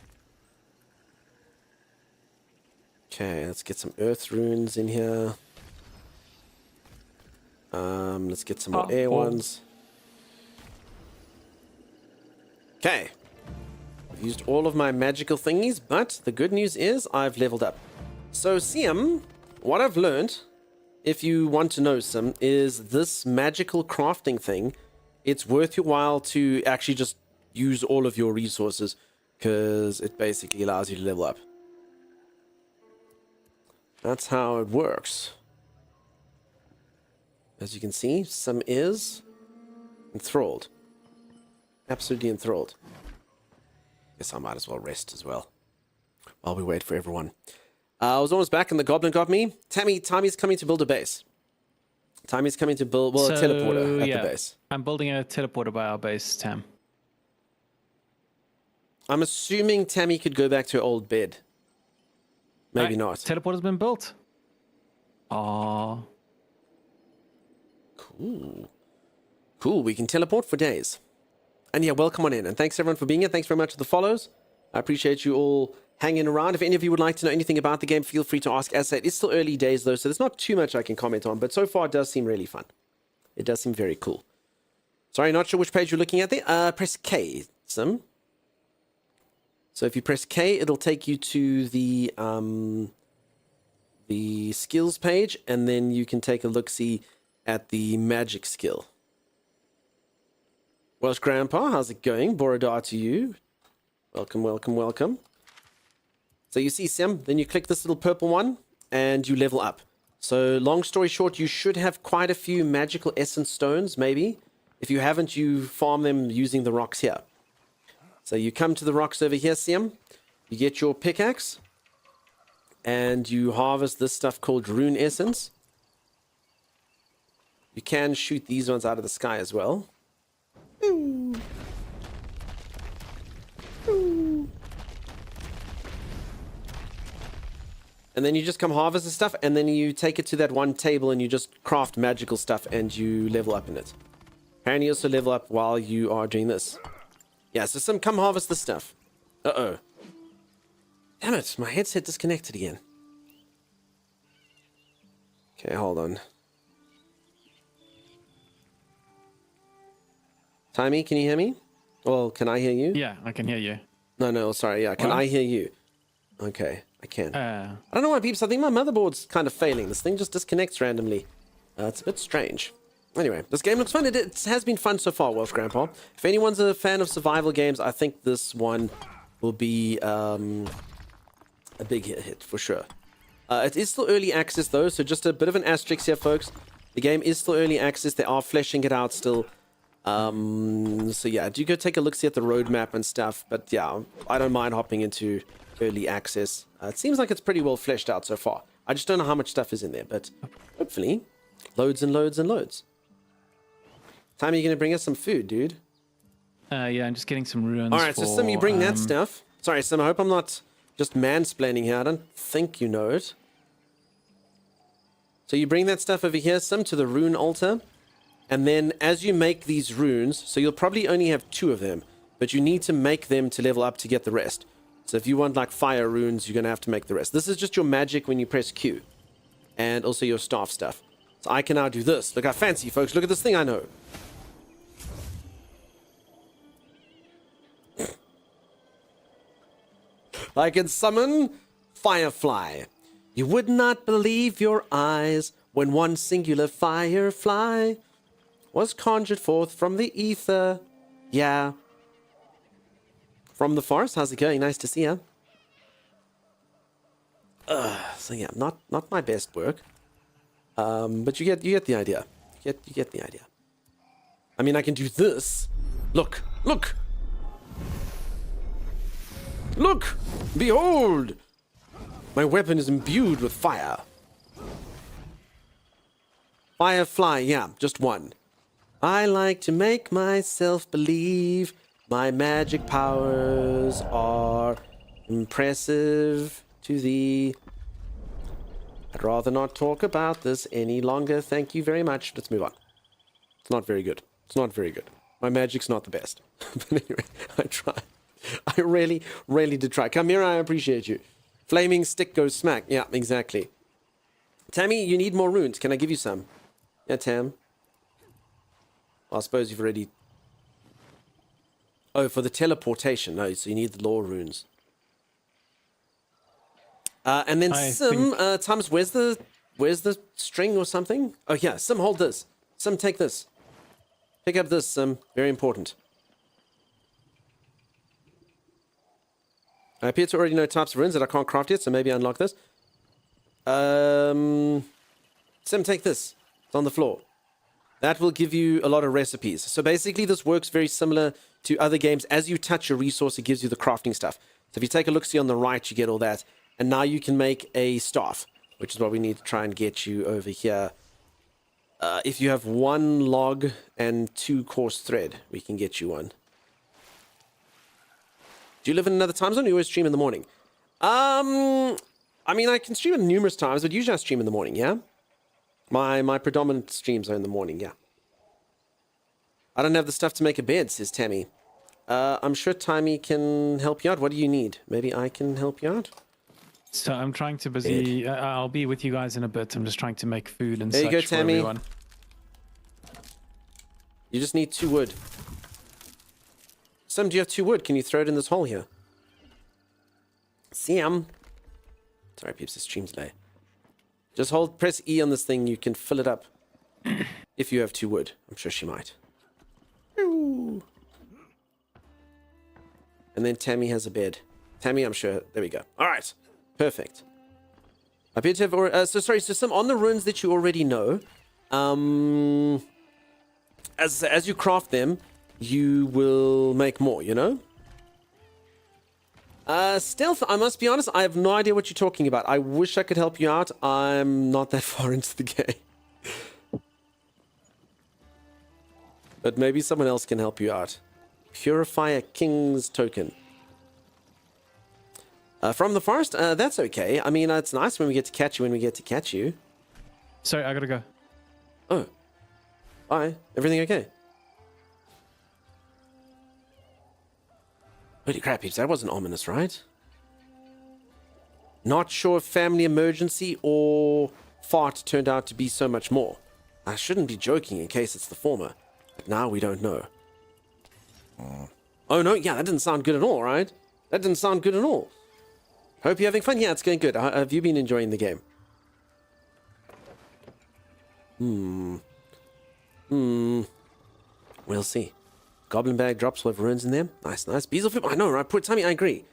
Speaker 1: Okay, let's get some earth runes in here. Let's get some more air ones. Okay. I've used all of my magical thingies, but the good news is I've leveled up. So, Siam, what I've learned, if you want to know some, is this magical crafting thing. It's worth your while to actually just use all of your resources, because it basically allows you to level up. That's how it works. As you can see, Sim is enthralled. Absolutely enthralled. Guess I might as well rest as well, while we wait for everyone. I was almost back and the goblin got me. Tammy's coming to build a base. Tammy's coming to build, a teleporter at the base.
Speaker 2: I'm building a teleporter by our base, Tam.
Speaker 1: I'm assuming Tammy could go back to her old bed. Maybe not.
Speaker 2: Teleporter's been built. Aww.
Speaker 1: Cool, we can teleport for days. And yeah, welcome on in. And thanks everyone for being here. Thanks very much for the follows. I appreciate you all hanging around. If any of you would like to know anything about the game, feel free to ask. As I said, it's still early days though, so there's not too much I can comment on, but so far it does seem really fun. It does seem very cool. Sorry, not sure which page you're looking at there. Press K, Sim. So if you press K, it'll take you to the skills page, and then you can take a look-see at the magic skill. Welsh Grandpa, how's it going? Borodar to you. Welcome, welcome, welcome. So you see, Sim, then you click this little purple one, and you level up. So long story short, you should have quite a few magical essence stones, maybe. If you haven't, you farm them using the rocks here. So you come to the rocks over here, Sim. You get your pickaxe, and you harvest this stuff called rune essence. You can shoot these ones out of the sky as well. Ooh. Ooh. And then you just come harvest the stuff, and then you take it to that one table and you just craft magical stuff and you level up in it. And you also level up while you are doing this. Yeah, so come harvest the stuff. Uh-oh. Damn it, my headset disconnected again. Okay, hold on. Timey, can you hear me? Well, can I hear you?
Speaker 2: Yeah, I can hear you.
Speaker 1: No, sorry. Yeah, can
Speaker 2: What?
Speaker 1: I hear you? Okay, I can.
Speaker 2: Uh,
Speaker 1: I don't know why, peeps. I think my motherboard's kind of failing. This thing just disconnects randomly. It's a bit strange. Anyway, this game looks fun. It has been fun so far, Welsh Grandpa. If anyone's a fan of survival games, I think this one will be a big hit for sure. It is still early access though, so just a bit of an asterisk here, folks. The game is still early access. They are fleshing it out still. So yeah, do go take a look, see at the roadmap and stuff. But yeah, I don't mind hopping into early access. It seems like it's pretty well fleshed out so far. I just don't know how much stuff is in there, but hopefully loads and loads and loads. Time are you gonna bring us some food, dude?
Speaker 2: yeah, I'm just getting some ruins.
Speaker 1: All right, so Sim, you bring that stuff. Sorry, Sim, I hope I'm not just mansplaining here. I don't think you know it. So you bring that stuff over here, Sim, to the rune altar. And then as you make these runes, so you'll probably only have 2 of them, but you need to make them to level up to get the rest. So if you want like fire runes, you're going to have to make the rest. This is just your magic when you press Q. And also your staff stuff. So I can now do this. Look how fancy, folks. Look at this thing I know. I can summon Firefly. You would not believe your eyes when one singular firefly was conjured forth from the ether. Yeah. From the forest. How's it going? Nice to see you. So yeah, not my best work. But you get the idea. You get the idea. I mean, I can do this. Look. Behold. My weapon is imbued with fire. Firefly, yeah, just one. I like to make myself believe my magic powers are impressive to thee. I'd rather not talk about this any longer. Thank you very much. Let's move on. It's not very good. My magic's not the best. But anyway, I tried. I really did try. Come here, I appreciate you. Flaming stick goes smack. Yeah, exactly. Tammy, you need more runes. Can I give you some? Yeah, Tam. Well, I suppose you've already... Oh, for the teleportation. No, so you need the lore runes. And then Sim, Thomas, where's the string or something? Oh, yeah, Sim, hold this. Sim, take this. Pick up this, Sim. Very important. I appear to already know types of runes that I can't craft yet, so maybe unlock this. Sim, take this. It's on the floor. That will give you a lot of recipes. So basically, this works very similar to other games. As you touch a resource, it gives you the crafting stuff. So if you take a look-see on the right, you get all that. And now you can make a staff, which is what we need to try and get you over here. If you have 1 log and 2 coarse thread, we can get you one. Do you live in another time zone or you always stream in the morning? I mean, I can stream in numerous times, but usually I stream in the morning, yeah? My predominant streams are in the morning, yeah. I don't have the stuff to make a bed, says Tammy. I'm sure Tammy can help you out. What do you need? Maybe I can help you out?
Speaker 2: So I'm trying to busy... I'll be with you guys in a bit. I'm just trying to make food and
Speaker 1: there
Speaker 2: such
Speaker 1: you go, Tammy.
Speaker 2: for everyone.
Speaker 1: You just need 2 wood. Sam, do you have 2 wood? Can you throw it in this hole here? Sam. Sorry, peeps, the stream's delay. Just press E on this thing. You can fill it up. If you have 2 wood. I'm sure she might. Ooh. And then Tammy has a bed. Tammy, I'm sure. There we go. All right. Perfect. I appear to have... so some on the runes that you already know. As you craft them, you will make more, you know? Stealth, I must be honest, I have no idea what you're talking about. I wish I could help you out. I'm not that far into the game. But maybe someone else can help you out. Purify a king's token. From the forest? That's okay. I mean, it's nice when we get to catch you
Speaker 2: Sorry, I gotta go.
Speaker 1: Oh. Bye. Everything okay? Holy crap, peeps. That wasn't ominous, right? Not sure if family emergency or fart turned out to be so much more. I shouldn't be joking in case it's the former, but now we don't know. Oh no, yeah, that didn't sound good at all, right? That didn't sound good at all. Hope you're having fun. Yeah, it's going good. Have you been enjoying the game? We'll see. Goblin bag drops with runes in them. Nice, nice. Beezle flip. I know, right? Poor Tommy, I agree.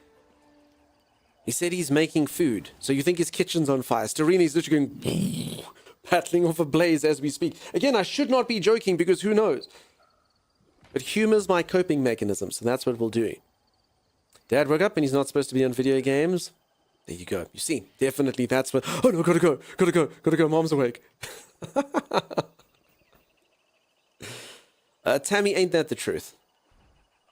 Speaker 1: He said he's making food. So you think his kitchen's on fire. Starini's literally going battling off a blaze as we speak. Again, I should not be joking because who knows? But humor's my coping mechanism, so that's what we'll do. Dad woke up and he's not supposed to be on video games. There you go. You see, definitely that's what... Oh no, gotta go. Mom's awake. Tammy, ain't that the truth?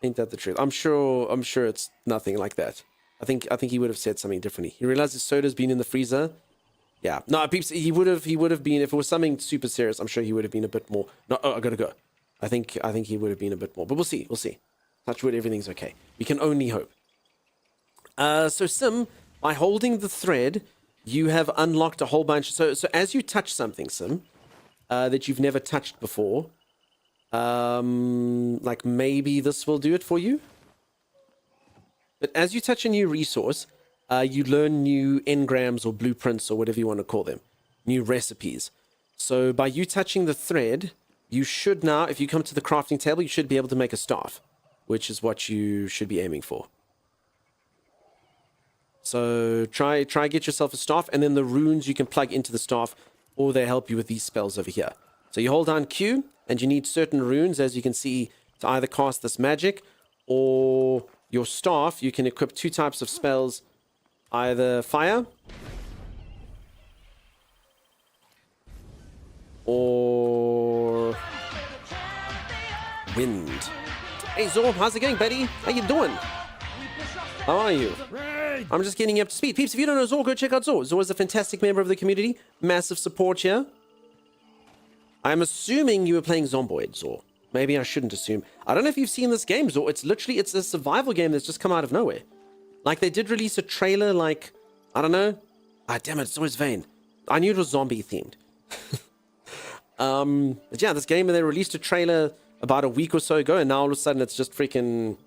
Speaker 1: Ain't that the truth? I'm sure it's nothing like that. I think he would have said something differently. He realized his soda's been in the freezer. Yeah. No, peeps, he would have been, if it was something super serious, I'm sure he would have been a bit more. No, I gotta go. I think he would have been a bit more. But we'll see. Touch wood, everything's okay. We can only hope. So Sim, by holding the thread, you have unlocked a whole bunch. So as you touch something, Sim, that you've never touched before, like maybe this will do it for you. But as you touch a new resource, you learn new engrams or blueprints or whatever you want to call them, new recipes. So by you touching the thread, you should now, if you come to the crafting table, you should be able to make a staff, which is what you should be aiming for. So try get yourself a staff, and then the runes you can plug into the staff, or they help you with these spells over here. So you hold down Q, and you need certain runes, as you can see, to either cast this magic, or your staff, you can equip 2 types of spells, either fire, or wind. Hey Zor, how's it going, buddy? How you doing? How are you? I'm just getting you up to speed. Peeps, if you don't know Zor, go check out Zor. Zor is a fantastic member of the community. Massive support here. I'm assuming you were playing Zomboid, Zor. Maybe I shouldn't assume. I don't know if you've seen this game, Zor. It's a survival game that's just come out of nowhere. Like, they did release a trailer, like, I don't know. Ah, damn it, it's always vain. I knew it was zombie-themed. But yeah, this game, they released a trailer about a week or so ago, and now all of a sudden it's just freaking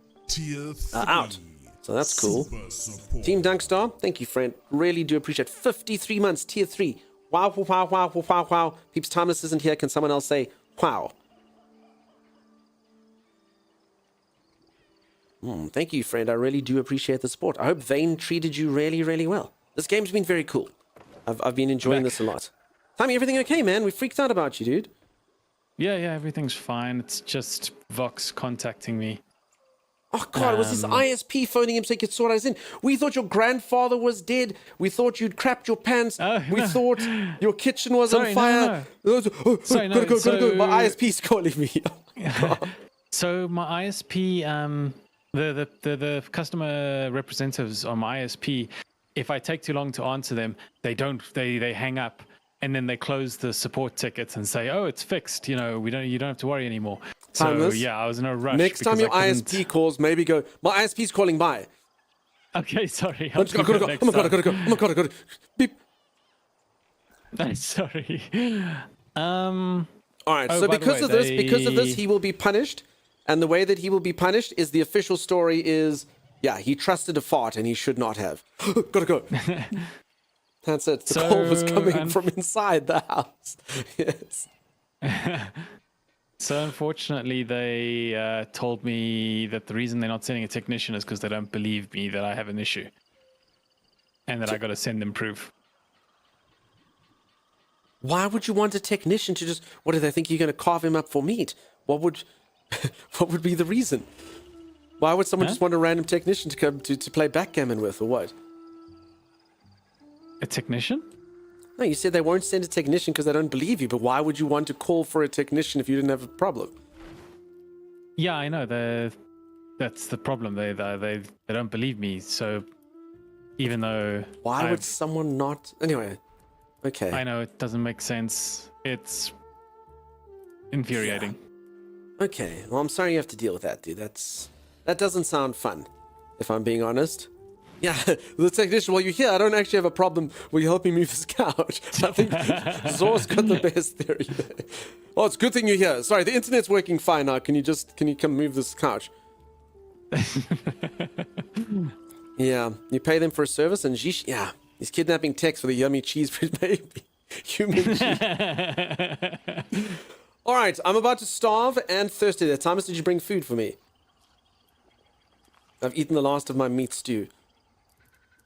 Speaker 1: out. So that's cool. Team Dunkstar, thank you, friend. Really do appreciate 53 months, tier 3. Wow, wow, wow, wow, wow, wow. Peeps, Timeless isn't here. Can someone else say, wow? Thank you, friend. I really do appreciate the support. I hope Vane treated you really, really well. This game's been very cool. I've been enjoying this a lot. Tommy, everything okay, man? We freaked out about you, dude.
Speaker 2: Yeah, everything's fine. It's just Vox contacting me.
Speaker 1: Oh, God, it was his ISP phoning him so he could sort us in. We thought your grandfather was dead. We thought you'd crapped your pants. We thought your kitchen was on fire.
Speaker 2: Sorry,
Speaker 1: gotta go. My ISP's calling me.
Speaker 2: So my ISP, the customer representatives on my ISP, if I take too long to answer them, they hang up. And then they close the support tickets and say, "Oh, it's fixed. You know, you don't have to worry anymore." So yeah, I was in a rush.
Speaker 1: Next time your ISP calls, maybe go, "My ISP's calling by."
Speaker 2: Okay, sorry.
Speaker 1: I gotta go. Oh my god, I gotta go. Beep.
Speaker 2: Sorry.
Speaker 1: All right. So because of this, he will be punished, and the way that he will be punished is the official story is, yeah, he trusted a fart and he should not have. Gotta go. That's it. The call was coming from inside the house. Yes.
Speaker 2: So unfortunately, they told me that the reason they're not sending a technician is because they don't believe me that I have an issue, and that I got to send them proof.
Speaker 1: Why would you want a technician to just? What do they think you're going to carve him up for meat? What would be the reason? Why would someone just want a random technician to come to play backgammon with, or what?
Speaker 2: A technician?
Speaker 1: No, you said they won't send a technician because they don't believe you, but why would you want to call for a technician if you didn't have a problem?
Speaker 2: Yeah, I know. That's the problem. They don't believe me. So even though
Speaker 1: why would someone not? Anyway, okay.
Speaker 2: I know it doesn't make sense. It's infuriating.
Speaker 1: Yeah. Okay. Well, I'm sorry you have to deal with that, dude. That doesn't sound fun, if I'm being honest. Yeah, the technician, while you're here, I don't actually have a problem. Will you help me move this couch? I think Zor's got the best theory there. Oh, it's a good thing you're here. Sorry, the internet's working fine now. Can you come move this couch? Yeah, you pay them for a service and yeah, he's kidnapping Tex for the yummy cheese for his baby. Human cheese. All right, I'm about to starve and thirsty there. Thomas, did you bring food for me? I've eaten the last of my meat stew.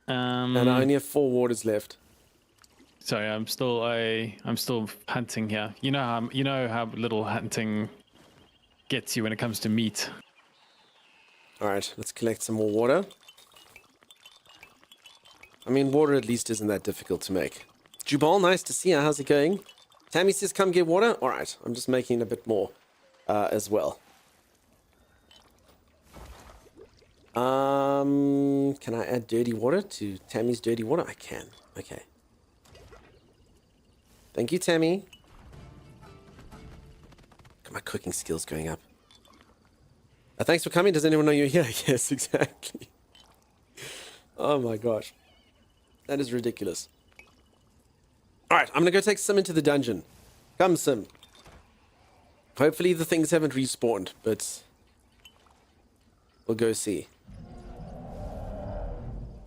Speaker 1: And I only have 4 waters left.
Speaker 2: Sorry, I'm still hunting here. You know how little hunting gets you when it comes to meat.
Speaker 1: All right, let's collect some more water. I mean, water at least isn't that difficult to make. Jubal, nice to see you. How's it going? Tammy says, come get water. All right, I'm just making a bit more as well. Can I add dirty water to Tammy's dirty water? I can. Okay. Thank you, Tammy. Got my cooking skills going up. Thanks for coming. Does anyone know you're here? Yes, exactly. Oh my gosh. That is ridiculous. Alright, I'm gonna go take Sim into the dungeon. Come, Sim. Hopefully the things haven't respawned, but we'll go see.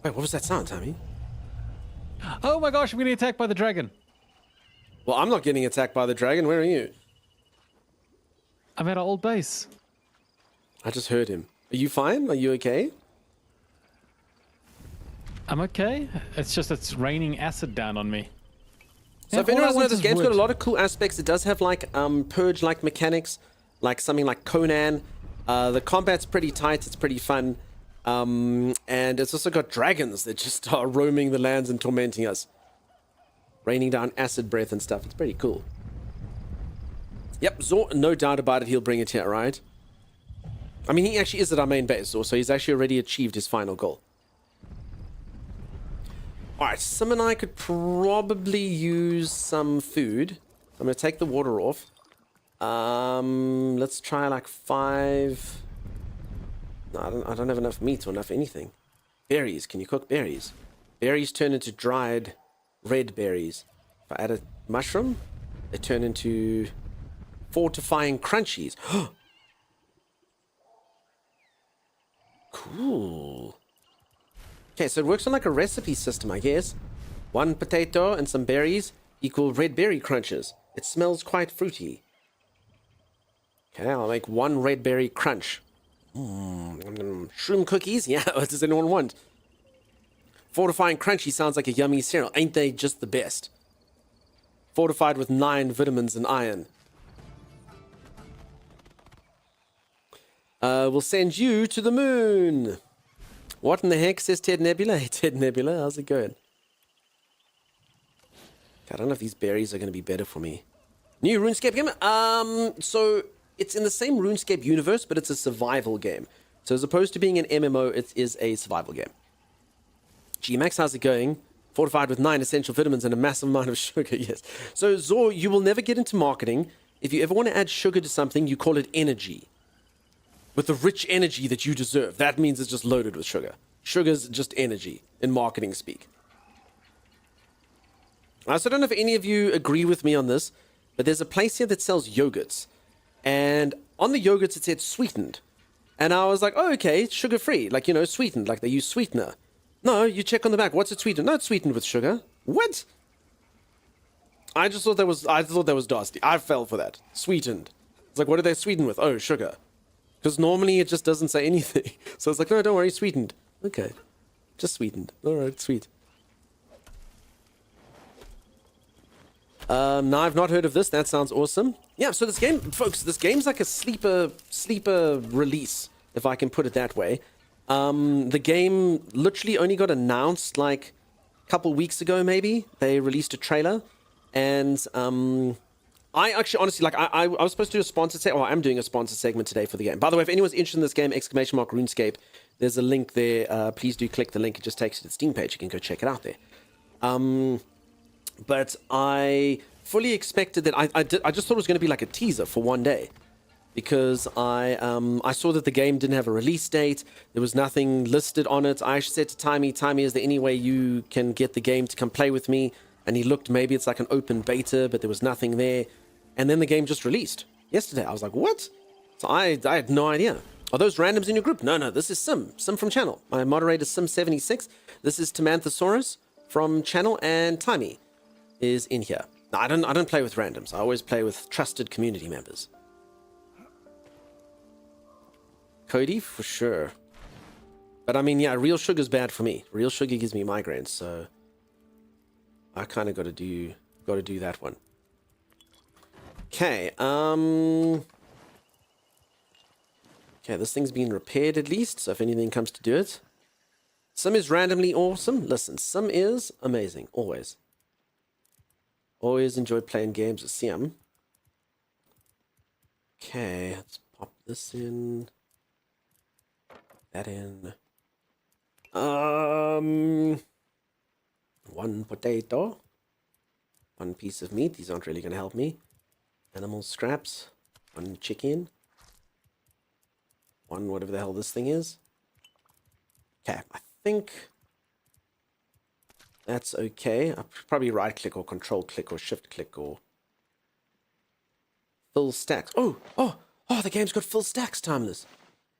Speaker 1: Wait, what was that sound, Tammy?
Speaker 2: Oh my gosh, I'm getting attacked by the dragon.
Speaker 1: Well, I'm not getting attacked by the dragon. Where are you?
Speaker 2: I'm at our old base.
Speaker 1: I just heard him. Are you fine? Are you okay?
Speaker 2: I'm okay. It's just it's raining acid down on me.
Speaker 1: So if anyone doesn't know, this game's got a lot of cool aspects. It does have like Purge-like mechanics, like something like Conan. The combat's pretty tight. It's pretty fun. And it's also got dragons that just are roaming the lands and tormenting us. Raining down acid breath and stuff. It's pretty cool. Yep, Zor, no doubt about it, he'll bring it here, right? I mean, he actually is at our main base, Zor, so he's actually already achieved his final goal. Alright, Sim and I could probably use some food. I'm going to take the water off. Let's try like 5... No, I don't have enough meat or enough anything. Berries. Can you cook berries? Berries turn into dried red berries. If I add a mushroom, they turn into fortifying crunchies. Cool. Okay, so it works on like a recipe system, I guess. 1 potato and some berries equal red berry crunches. It smells quite fruity. Okay, I'll make 1 red berry crunch. Shroom cookies? Yeah, what does anyone want? Fortifying crunchy sounds like a yummy cereal. Ain't they just the best? Fortified with 9 vitamins and iron. We'll send you to the moon. What in the heck, says Ted Nebula? Hey, Ted Nebula, how's it going? I don't know if these berries are going to be better for me. New RuneScape game? So it's in the same RuneScape universe, but it's a survival game. So as opposed to being an MMO, it is a survival game. G-Max, how's it going? Fortified with 9 essential vitamins and a massive amount of sugar, yes. So Zor, you will never get into marketing. If you ever want to add sugar to something, you call it energy. With the rich energy that you deserve. That means it's just loaded with sugar. Sugar's just energy in marketing speak. So I don't know if any of you agree with me on this, but there's a place here that sells yogurts. And on the yogurts it said sweetened. And I was like, oh, okay, it's sugar-free. Like, you know, sweetened, like they use sweetener. No, you check on the back. What's it sweetened? No, it's sweetened with sugar. What? I thought that was dusty. I fell for that. Sweetened. It's like, what do they sweeten with? Oh, sugar. Because normally it just doesn't say anything. So it's like, no, don't worry, sweetened. Okay. Just sweetened. All right, sweet. Now I've not heard of this. That sounds awesome. Yeah, so this game, folks, this game's like a sleeper release, if I can put it that way. The game literally only got announced like a couple weeks ago, maybe. They released a trailer. And I actually, honestly, like, I was supposed to do a sponsor segment. I'm doing a sponsor segment today for the game. By the way, if anyone's interested in this game, ! RuneScape, there's a link there. Please do click the link. It just takes you to the Steam page. You can go check it out there. But I fully expected that I just thought it was going to be like a teaser for one day. because I saw that the game didn't have a release date. There was nothing listed on it. I said to Timey, is there any way you can get the game to come play with me? And he looked, maybe it's like an open beta, but there was nothing there. And then the game just released yesterday. I was like, what? So I had no idea. Are those randoms in your group? No, this is Sim from channel. My moderator is Sim76. This is Tamanthosaurus from channel, and Timey is in here. No, I don't play with randoms. I always play with trusted community members. Cody, for sure. But I mean, yeah, real sugar's bad for me. Real sugar gives me migraines, so I kind of got to do that one. Okay, okay, this thing's been repaired at least, so if anything comes to do it. Sim is randomly awesome. Listen, Sim is amazing, always. Always enjoy playing games with Sim. Okay, let's pop this in. That in. One potato. One piece of meat. These aren't really going to help me. Animal scraps. One chicken. One whatever the hell this thing is. Okay, I think that's okay. I'll probably right click or control click or shift click or full stacks. Oh, the game's got full stacks, Timeless.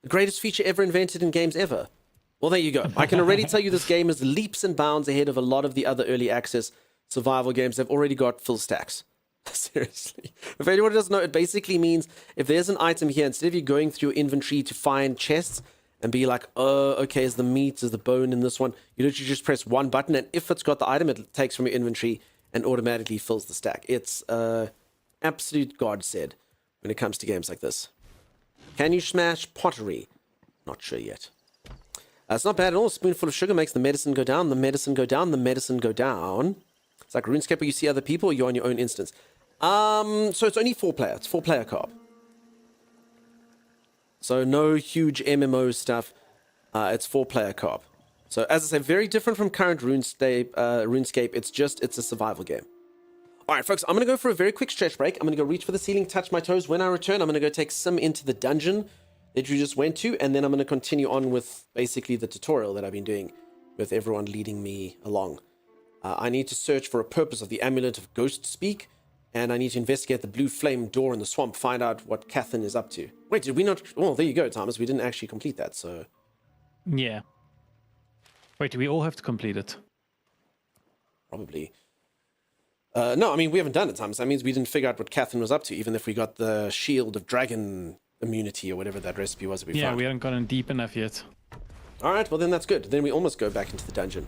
Speaker 1: The greatest feature ever invented in games ever. Well, there you go. I can already tell you this game is leaps and bounds ahead of a lot of the other early access survival games. They've already got full stacks. Seriously. If anyone doesn't know, it basically means if there's an item here, instead of you going through your inventory to find chests and be like, oh, okay, is the meat, is the bone in this one? You literally just press one button, and if it's got the item, it takes from your inventory and automatically fills the stack. It's absolute godsend when it comes to games like this. Can you smash pottery? Not sure yet. It's not bad at all. A spoonful of sugar makes the medicine go down, the medicine go down, the medicine go down. It's like RuneScape where you see other people, or you're on your own instance. So it's only 4-player. It's 4-player co-op. So no huge MMO stuff. It's 4-player co-op. So as I say, very different from current RuneScape. It's a survival game. All right, folks, I'm going to go for a very quick stretch break. I'm going to go reach for the ceiling, touch my toes. When I return, I'm going to go take Sim into the dungeon that you just went to, and then I'm going to continue on with basically the tutorial that I've been doing with everyone leading me along. I need to search for a purpose of the Amulet of Ghost Speak, and I need to investigate the blue flame door in the swamp, find out what Catherine is up to. Wait, did we not? Oh, there you go, Thomas. We didn't actually complete that, so...
Speaker 2: Yeah. Wait, do we all have to complete it?
Speaker 1: Probably. No, I mean, we haven't done it, Thomas. That means we didn't figure out what Catherine was up to, even if we got the Shield of Dragon immunity or whatever that recipe was that we found.
Speaker 2: We haven't gotten deep enough yet.
Speaker 1: All right, well, then that's good. Then we almost go back into the dungeon.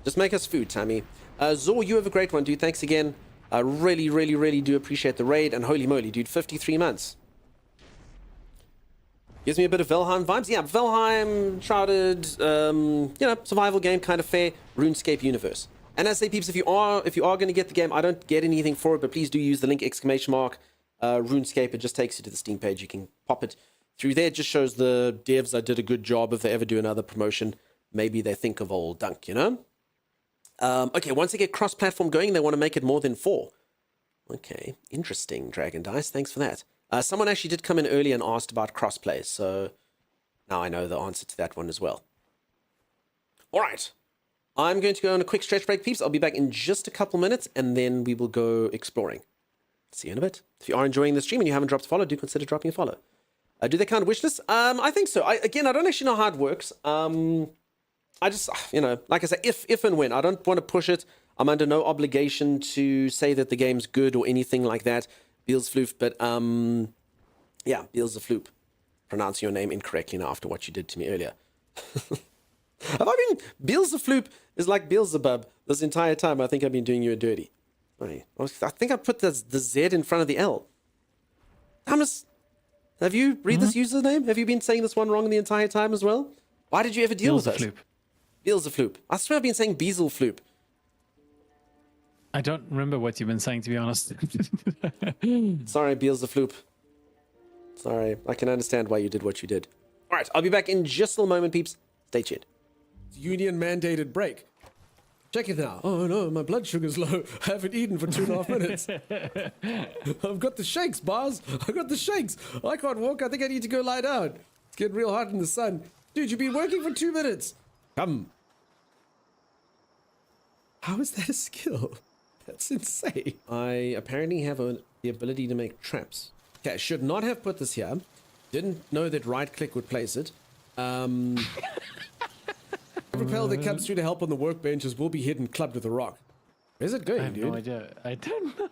Speaker 1: Just make us food, Tammy. Zor, you have a great one, dude. Thanks again. I really, really, really do appreciate the raid. And holy moly, dude, 53 months. Gives me a bit of Valheim vibes. Yeah, Valheim, shrouded, survival game, kind of fair, RuneScape universe. And as I say, peeps, if you are going to get the game, I don't get anything for it, but please do use the link !RuneScape. It just takes you to the Steam page. You can pop it through there. It just shows the devs I did a good job. If they ever do another promotion, maybe they think of old Dunk, you know? Okay, once they get cross-platform going, they want to make it more than 4. Okay, interesting, Dragon Dice. Thanks for that. Someone actually did come in early and asked about crossplay, so now I know the answer to that one as well. All right. I'm going to go on a quick stretch break, peeps. I'll be back in just a couple minutes, and then we will go exploring. See you in a bit. If you are enjoying the stream and you haven't dropped a follow, do consider dropping a follow. Do they count a wish list? I think so. I don't actually know how it works. I just, like I say, if and when. I don't want to push it. I'm under no obligation to say that the game's good or anything like that. Beels Floof, but, yeah, Beels the Floop. Pronouncing your name incorrectly now after what you did to me earlier. Have I been... Beels the Floop is like Beelzebub this entire time. I think I've been doing you a dirty. I think I put the Z in front of the L. Thomas, have you read this username? Have you been saying this one wrong the entire time as well? Why did you ever deal with us? Beelzefloop. I swear I've been saying Beelzefloop.
Speaker 2: I don't remember what you've been saying, to be honest.
Speaker 1: Sorry, Beelzefloop. Sorry, I can understand why you did what you did. All right, I'll be back in just a little moment, peeps. Stay tuned.
Speaker 11: Union-mandated break. Check it now. Oh no, my blood sugar's low. I haven't eaten for 2.5 minutes. I've got the shakes, Bars. I've got the shakes. I can't walk. I think I need to go lie down. It's getting real hot in the sun. Dude, you've been working for 2 minutes. Come. How is that a skill? That's insane. I apparently have the ability to make traps. Okay, I should not have put this here. Didn't know that right click would place it. Repel that comes through to help on the workbenches will be hit and clubbed with a rock. Where's it going,
Speaker 2: I have
Speaker 11: dude?
Speaker 2: no idea. I don't know.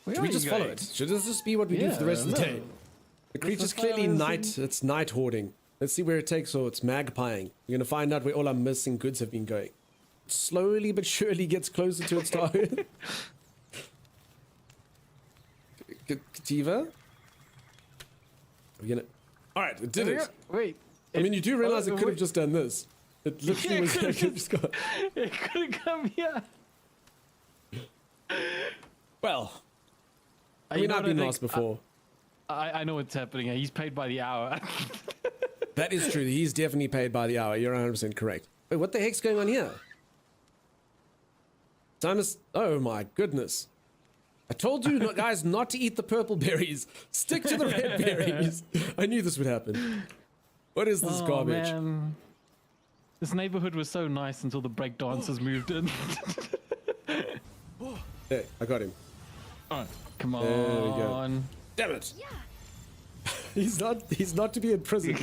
Speaker 2: Where
Speaker 11: Should
Speaker 2: are
Speaker 11: we
Speaker 2: you
Speaker 11: just follow
Speaker 2: going?
Speaker 11: it? Should this just be what we do for the rest of the
Speaker 2: no.
Speaker 11: day? The
Speaker 2: Let's
Speaker 11: creature's
Speaker 2: just follow
Speaker 11: clearly
Speaker 2: this
Speaker 11: night. It's night hoarding. Let's see where it takes or it's magpieing. We're gonna find out where all our missing goods have been going. Slowly but surely gets closer to its target. Kativa? Are we gonna... Alright, it did it.
Speaker 2: Wait.
Speaker 11: I mean, you do realize it could have
Speaker 2: wait.
Speaker 11: just done this. It literally
Speaker 2: Yeah,
Speaker 11: was
Speaker 2: it
Speaker 11: like
Speaker 2: could've
Speaker 11: it just got...
Speaker 2: It could have come here.
Speaker 11: Well, I
Speaker 2: You
Speaker 11: mean,
Speaker 2: know
Speaker 11: I've
Speaker 2: what I
Speaker 11: been
Speaker 2: think?
Speaker 11: lost before.
Speaker 2: I know what's happening here. He's paid by the hour.
Speaker 11: That is true. He's definitely paid by the hour. You're 100% correct. Wait, what the heck's going on here? Timus, oh my goodness. I told you guys not to eat the purple berries. Stick to the red berries. I knew this would happen. What is this garbage?
Speaker 2: Man. This neighborhood was so nice until the break dancers moved in.
Speaker 11: There, I got him.
Speaker 2: Alright, come on.
Speaker 11: There we go. Damn it. He's not to be in prison.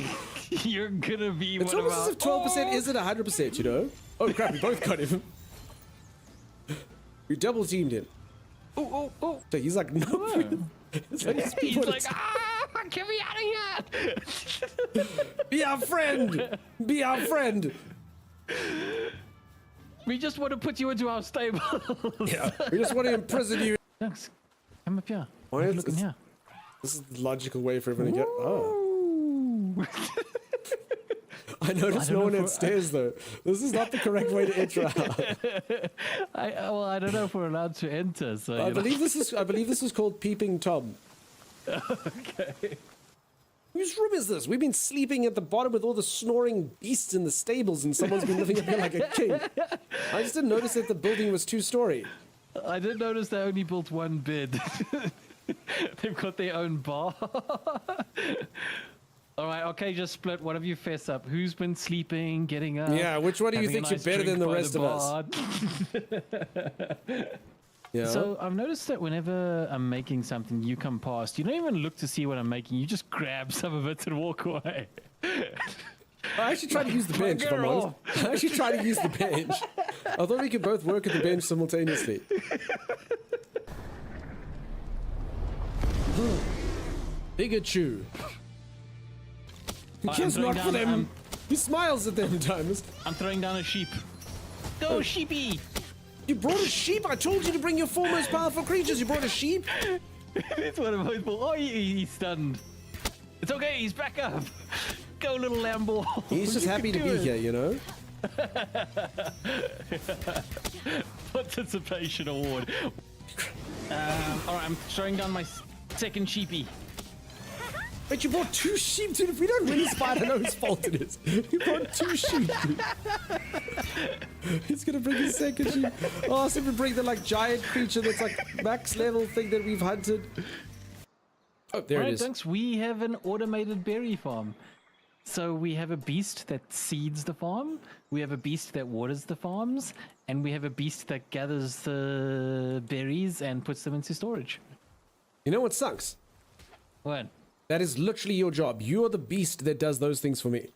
Speaker 2: You're gonna be
Speaker 11: It's
Speaker 2: one of
Speaker 11: almost
Speaker 2: our...
Speaker 11: as if 12% isn't 100%, you know? Oh crap, we both got him. We double teamed him.
Speaker 2: Oh.
Speaker 11: So he's like, no. It's like,
Speaker 2: He's like, get me out of here!
Speaker 11: be our friend! Be our friend!
Speaker 2: We just want to put you into our stable.
Speaker 11: Yeah, we just want to imprison you.
Speaker 2: Thanks. Come up here.
Speaker 11: Why is
Speaker 2: Look in here.
Speaker 11: This is the logical way for everyone to get. Oh.
Speaker 2: Ooh.
Speaker 11: I noticed no one had stairs though. This is not the correct way to enter out.
Speaker 2: I don't know if we're allowed to enter. So
Speaker 11: I believe this is called Peeping Tom.
Speaker 2: Okay.
Speaker 11: Whose room is this? We've been sleeping at the bottom with all the snoring beasts in the stables, and someone's been living up here like a king. I just didn't notice that the building was 2-story.
Speaker 2: I did notice they only built one bed. They've got their own bar. All right, okay, just split. One of you fess up. Who's been sleeping, getting up?
Speaker 11: Yeah, which one do you
Speaker 2: having a
Speaker 11: think you're
Speaker 2: nice
Speaker 11: better than
Speaker 2: drink
Speaker 11: the
Speaker 2: by
Speaker 11: rest of us? Yeah.
Speaker 2: So I've noticed that whenever I'm making something, you come past. You don't even look to see what I'm making. You just grab some of it and walk away.
Speaker 11: I actually tried to use the bench, if I'm honest. I actually tried to use the bench. I thought we could both work at the bench simultaneously. Pikachu. He kills not for them. He smiles at them, Timus.
Speaker 2: I'm throwing down a sheep. Go, sheepy!
Speaker 11: You brought a sheep? I told you to bring your 4 most powerful creatures. You brought a sheep?
Speaker 2: It's one of my fault. Oh, he's stunned. It's okay, he's back up. Go, little Lambo.
Speaker 11: He's just happy to be here, you know?
Speaker 2: Participation award. Alright, I'm throwing down my second sheepy.
Speaker 11: But you brought 2 sheep, dude. If we don't win this fight, I know whose fault it is. You brought 2 sheep, dude. He's gonna bring his second sheep. Oh, so we bring the like giant creature that's like max level thing that we've hunted. Oh, there it is.
Speaker 2: Thanks. We have an automated berry farm. So we have a beast that seeds the farm, we have a beast that waters the farms, and we have a beast that gathers the berries and puts them into storage.
Speaker 11: You know what sucks?
Speaker 2: What?
Speaker 11: That is literally your job. You're the beast that does those things for me.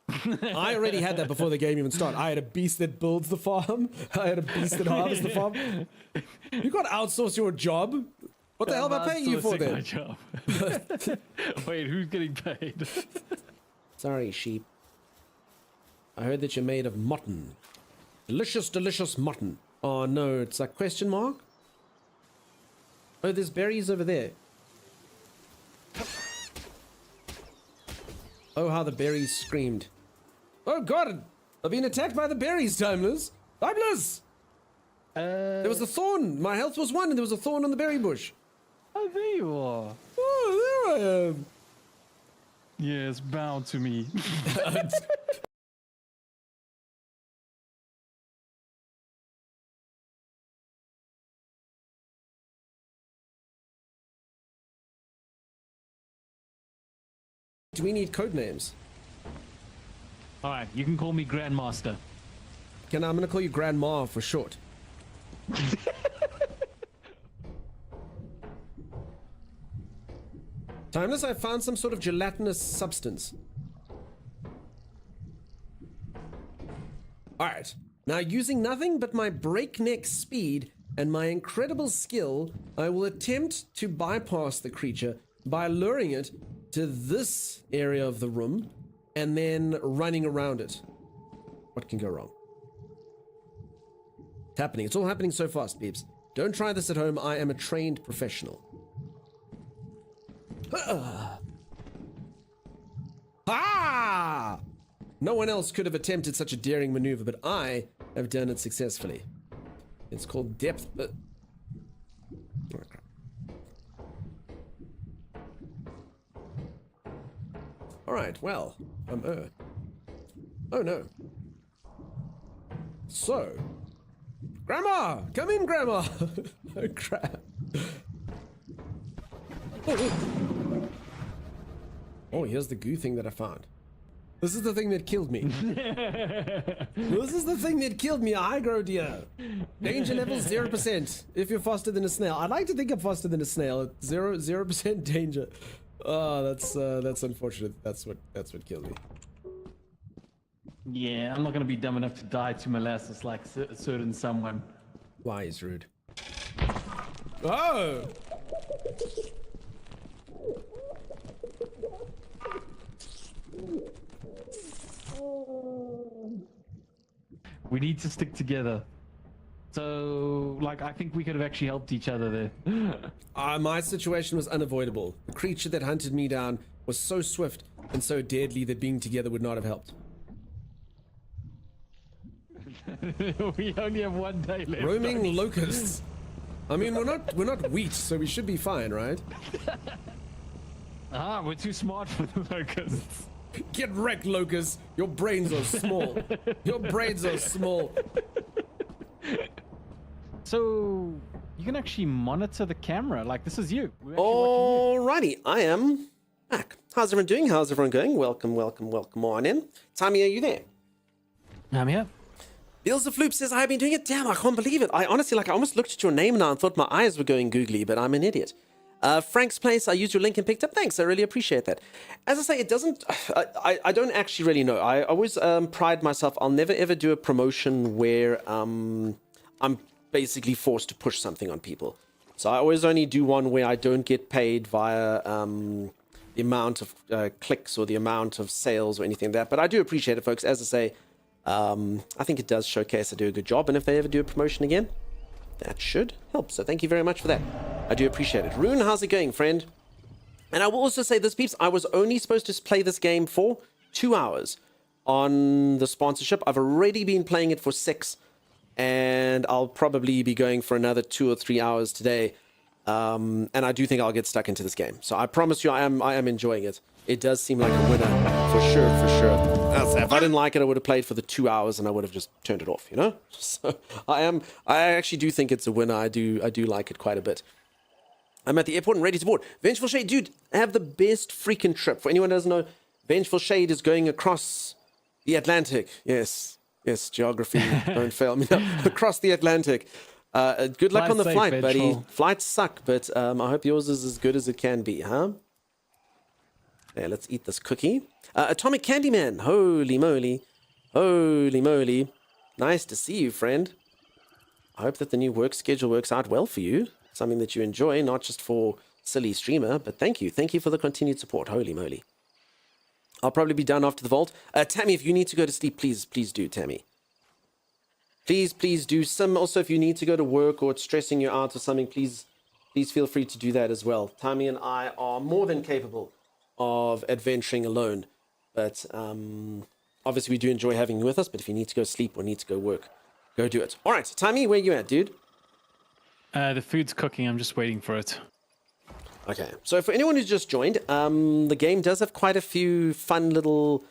Speaker 11: I already had that before the game even started. I had a beast that builds the farm. I had a beast that harvests the farm. You can't outsource your job. What the hell am I paying you for then?
Speaker 2: My job. Wait, who's getting paid?
Speaker 11: Sorry, sheep. I heard that you're made of mutton. Delicious, delicious mutton. Oh no, it's like question mark? Oh, there's berries over there. Oh, how the berries screamed. Oh god, I've been attacked by the berries, Timeless. Timeless! There was a thorn. My health was 1 and there was a thorn on the berry bush.
Speaker 2: Oh, there you are.
Speaker 11: Oh, there I am.
Speaker 2: Yes, bow to me.
Speaker 11: do we need code names?
Speaker 2: All right, you can call me Grandmaster.
Speaker 11: I'm gonna call you Grandma for short. Timeless, I found some sort of gelatinous substance. Alright, now using nothing but my breakneck speed and my incredible skill, I will attempt to bypass the creature by luring it to this area of the room and then running around it. What can go wrong? It's happening. It's all happening so fast, peeps. Don't try this at home. I am a trained professional. Ah! No one else could have attempted such a daring maneuver, but I have done it successfully. It's called depth, but... Oh, crap. Alright, well, oh no. So... Grandma! Come in, Grandma! Oh, crap. Oh, here's the goo thing that I found. This is the thing that killed me. This is the thing that killed me, Igro dear. Danger level 0%. If you're faster than a snail. I'd like to think I'm faster than a snail. 0% danger. Oh, that's unfortunate. That's what killed me.
Speaker 2: Yeah, I'm not gonna be dumb enough to die to molasses like a certain someone.
Speaker 11: Why is rude? Oh!
Speaker 2: We need to stick together. So, like, I think we could have actually helped each other there.
Speaker 11: My situation was unavoidable. The creature that hunted me down was so swift and so deadly that being together would not have helped.
Speaker 2: We only have one day left.
Speaker 11: Roaming locusts. I mean, we're not wheat, so we should be fine, right?
Speaker 2: We're too smart for the locusts.
Speaker 11: Get wrecked, locusts. Your brains are small. Your brains are small.
Speaker 2: So you can actually monitor the camera. Like, this is you.
Speaker 1: Alrighty, I am back. How's everyone doing? How's everyone going? Welcome on in. Tommy, are you there?
Speaker 2: I'm here.
Speaker 1: Bills of Floop says, I've been doing it. Damn, I can't believe it. I honestly, I almost looked at your name now and thought my eyes were going googly, but I'm an idiot. Frank's Place, I used your link and picked up. Thanks, I really appreciate that. As I say, it doesn't... I don't actually really know. I always pride myself. I'll never ever do a promotion where I'm basically forced to push something on people. So I always only do one where I don't get paid via the amount of clicks or the amount of sales or anything like that. But I do appreciate it, folks. As I say, I think it does showcase I do a good job. And if they ever do a promotion again, that should help. So thank you very much for that. I do appreciate it. Rune, how's it going, friend? And I will also say this, peeps, I was only supposed to play this game for 2 hours on the sponsorship. I've already been playing it for 6, and I'll probably be going for another 2 or 3 hours today. And I do think I'll get stuck into this game. So I promise you, I am enjoying it. It does seem like a winner, for sure, for sure. If I didn't like it, I would have played for the 2 hours and I would have just turned it off, you know? So I actually do think it's a winner. I do like it quite a bit. I'm at the airport and ready to board. Vengeful Shade, dude, have the best freaking trip. For anyone who doesn't know, Vengeful Shade is going across the Atlantic. Yes, geography, don't fail me. Across the Atlantic. Good luck on the flight, buddy. Flights suck, but I hope yours is as good as it can be, huh? Yeah, let's eat this cookie. Atomic Candyman, holy moly. Holy moly. Nice to see you, friend. I hope that the new work schedule works out well for you. Something that you enjoy, not just for silly streamer, but thank you. Thank you for the continued support. Holy moly. I'll probably be done after the vault. Tammy, if you need to go to sleep, please do, Tammy. Please do. Sim, also, if you need to go to work or it's stressing you out or something, please feel free to do that as well. Tammy and I are more than capable of adventuring alone. But obviously, we do enjoy having you with us, but if you need to go sleep or need to go work, go do it. All right, Tammy, where you at, dude?
Speaker 2: The food's cooking. I'm just waiting for it.
Speaker 1: Okay, so for anyone who's just joined, the game does have quite a few fun little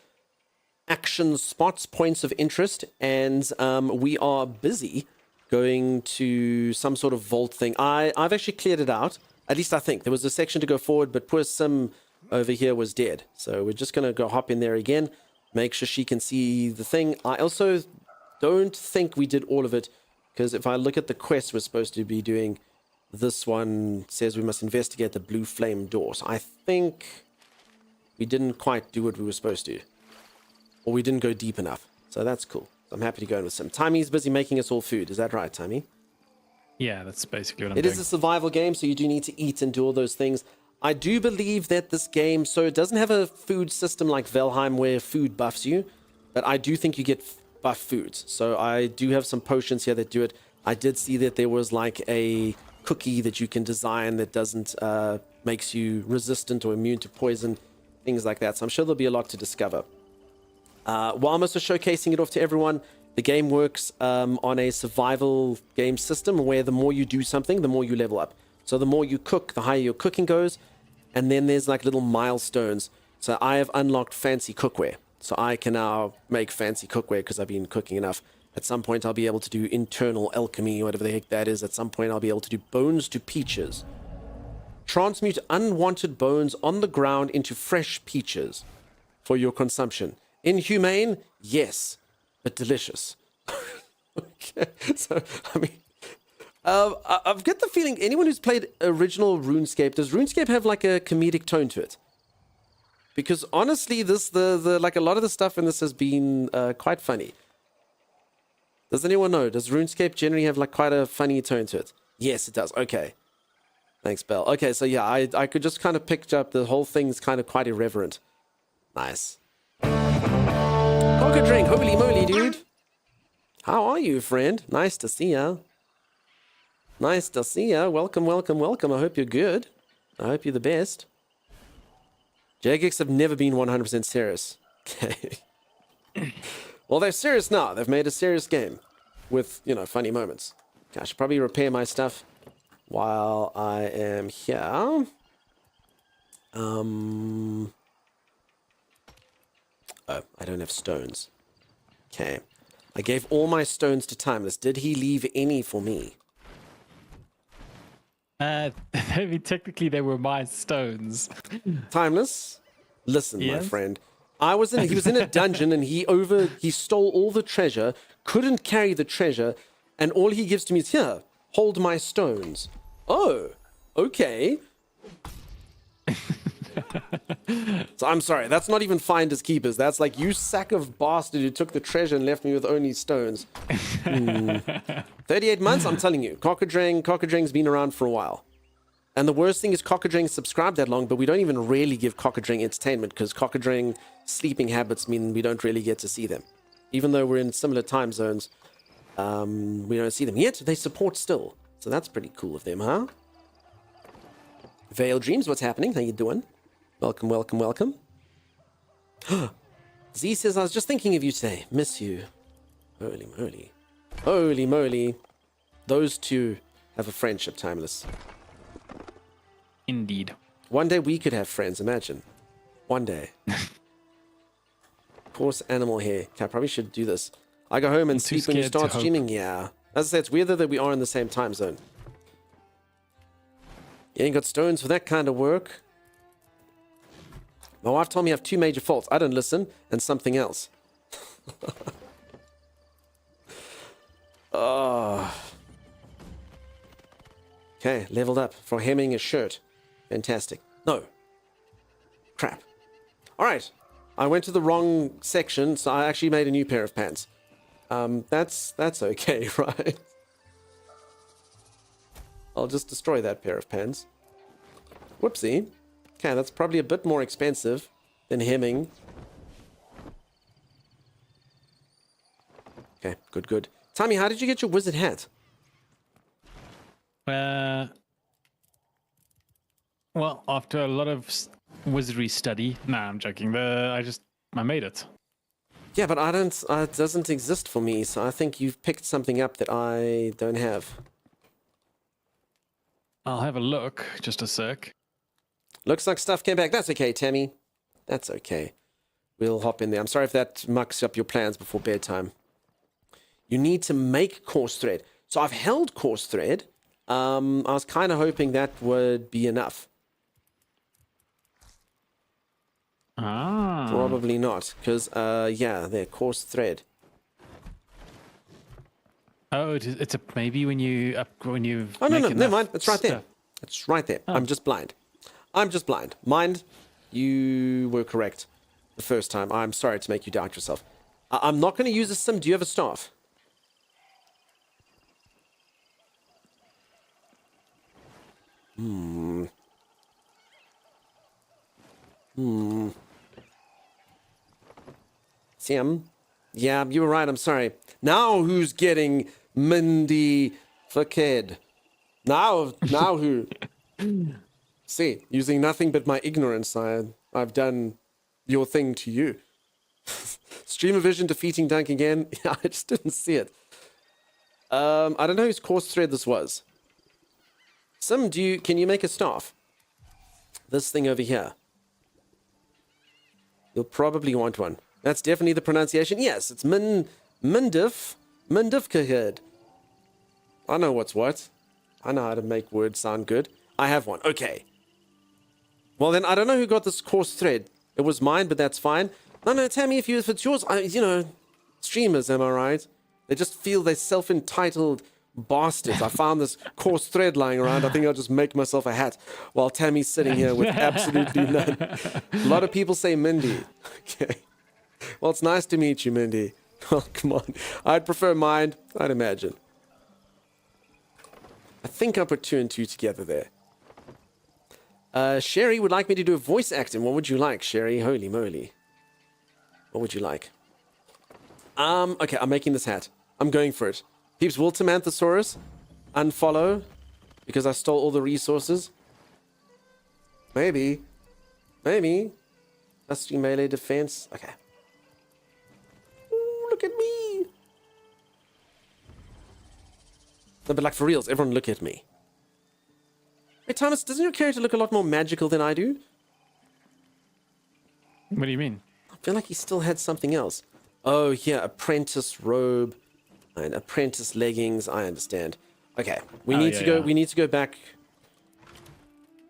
Speaker 1: action spots, points of interest, and we are busy going to some sort of vault thing. I've actually cleared it out. At least I think. There was a section to go forward, but poor Sim over here was dead. So we're just going to go hop in there again, make sure she can see the thing. I also don't think we did all of it, because if I look at the quest we're supposed to be doing, this one says we must investigate the blue flame door. So I think we didn't quite do what we were supposed to. Or we didn't go deep enough. So that's cool. I'm happy to go in with some. Timmy's busy making us all food. Is that right, Timmy?
Speaker 2: Yeah, that's basically what I'm
Speaker 1: It
Speaker 2: doing.
Speaker 1: is a survival game, so you do need to eat and do all those things. I do believe that this game, so it doesn't have a food system like Valheim where food buffs you, but I do think you get buff foods. So I do have some potions here that do it. I did see that there was like a cookie that you can design that doesn't makes you resistant or immune to poison, things like that. So I'm sure there'll be a lot to discover. While I'm also showcasing it off to everyone, the game works on a survival game system where the more you do something, the more you level up. So the more you cook, the higher your cooking goes. And then there's like little milestones. So I have unlocked fancy cookware. So I can now make fancy cookware because I've been cooking enough. At some point, I'll be able to do internal alchemy, whatever the heck that is. At some point, I'll be able to do bones to peaches. Transmute unwanted bones on the ground into fresh peaches for your consumption. Inhumane? Yes, but delicious. Okay, so, I mean, I've got the feeling anyone who's played original RuneScape, does RuneScape have like a comedic tone to it? Because honestly, like a lot of the stuff in this has been quite funny. Does anyone know? Does RuneScape generally have like quite a funny tone to it? Yes, it does. Okay. Thanks, Bell. Okay, so yeah, I could just kind of picture up the whole thing's kind of quite irreverent. Nice. Coca drink. Holy moly, dude. How are you, friend? Nice to see ya. Nice to see ya. Welcome, welcome, welcome. I hope you're good. I hope you're the best. Jagex have never been 100% serious. Okay. Well, they're serious now. They've made a serious game with, you know, funny moments. Okay, I should probably repair my stuff while I am here. Oh, I don't have stones. Okay. I gave all my stones to Timeless. Did he leave any for me?
Speaker 2: Maybe technically they were my stones.
Speaker 1: Timeless, listen, my
Speaker 2: Yes?
Speaker 1: friend. He was in a dungeon and he stole all the treasure, couldn't carry the treasure, and all he gives to me is, here, hold my stones. Oh, okay. So I'm sorry, that's not even finders keepers. That's like, you sack of bastard who took the treasure and left me with only stones. 38 months, I'm telling you. Cockadrang's been around for a while. And the worst thing is Cockadrang subscribed that long, but we don't even really give Cockadrang entertainment because Cockadrang sleeping habits mean we don't really get to see them. Even though we're in similar time zones, we don't see them. Yet they support still. So that's pretty cool of them, huh? Veil Dreams, what's happening? How you doing? Welcome, welcome, welcome. Z says, I was just thinking of you today. Miss you. Holy moly. Holy moly. Those two have a friendship, Timeless.
Speaker 2: Indeed.
Speaker 1: One day we could have friends, imagine. One day. Coarse animal hair. Okay, I probably should do this. I go home and
Speaker 2: too
Speaker 1: sleep when you
Speaker 2: scared to
Speaker 1: start
Speaker 2: hope.
Speaker 1: streaming. Yeah. As I said, it's weird that we are in the same time zone. You ain't got stones for that kind of work. My wife told me I have two major faults. I don't listen, and something else. Oh. Okay, leveled up for hemming a shirt. Fantastic. No. Crap. Alright. I went to the wrong section, so I actually made a new pair of pants. That's okay, right? I'll just destroy that pair of pants. Whoopsie. Okay, that's probably a bit more expensive than hemming. Okay, good, good. Tommy, how did you get your wizard hat?
Speaker 2: Well, after a lot of wizardry study. Nah, I'm joking. I made it.
Speaker 1: Yeah, but it doesn't exist for me, so I think you've picked something up that I don't have.
Speaker 2: I'll have a look. Just a sec.
Speaker 1: Looks like stuff came back. That's okay, Tammy. That's okay. We'll hop in there. I'm sorry if that mucks up your plans before bedtime. You need to make coarse thread. So I've held coarse thread. I was kind of hoping that would be enough.
Speaker 2: Ah.
Speaker 1: Probably not, because yeah, they're coarse thread.
Speaker 2: Oh, it's a maybe when you
Speaker 1: Oh no,
Speaker 2: make
Speaker 1: no, never
Speaker 2: enough
Speaker 1: mind. It's right there.
Speaker 2: stuff.
Speaker 1: It's right there.
Speaker 2: Oh.
Speaker 1: I'm just blind. I'm just blind. Mind, you were correct the first time. I'm sorry to make you doubt yourself. I'm not going to use a sim. Do you have a staff? Sam? Yeah, you were right. I'm sorry. Now who's getting Mindy Faked? Now who? See, using nothing but my ignorance, I've done your thing to you. Streamer Vision defeating Dunk again. Yeah, I just didn't see it. I don't know whose course thread this was. Can you make a staff? This thing over here. You'll probably want one. That's definitely the pronunciation. Yes, it's Mindifkahid. I know what's what. I know how to make words sound good. I have one. Okay. Well, then, I don't know who got this coarse thread. It was mine, but that's fine. No, Tammy, if it's yours, streamers, am I right? They just feel they're self-entitled bastards. I found this coarse thread lying around. I think I'll just make myself a hat while Tammy's sitting here with absolutely none. A lot of people say Mindy. Okay. Well, it's nice to meet you, Mindy. Oh, come on. I'd prefer mine, I'd imagine. I think I put 2 and 2 together there. Sherry would like me to do a voice acting. What would you like, Sherry? Holy moly. What would you like? Okay, I'm making this hat. I'm going for it. Peeps, will Tamanthosaurus unfollow because I stole all the resources? Maybe. That's the melee defense. Okay. Ooh, look at me. No, but like for reals, everyone look at me. Hey, Thomas, doesn't your character look a lot more magical than I do?
Speaker 2: What do you mean?
Speaker 1: I feel like he still had something else. Oh, yeah, apprentice robe and apprentice leggings. I understand. Okay, we need to go. We need to go back.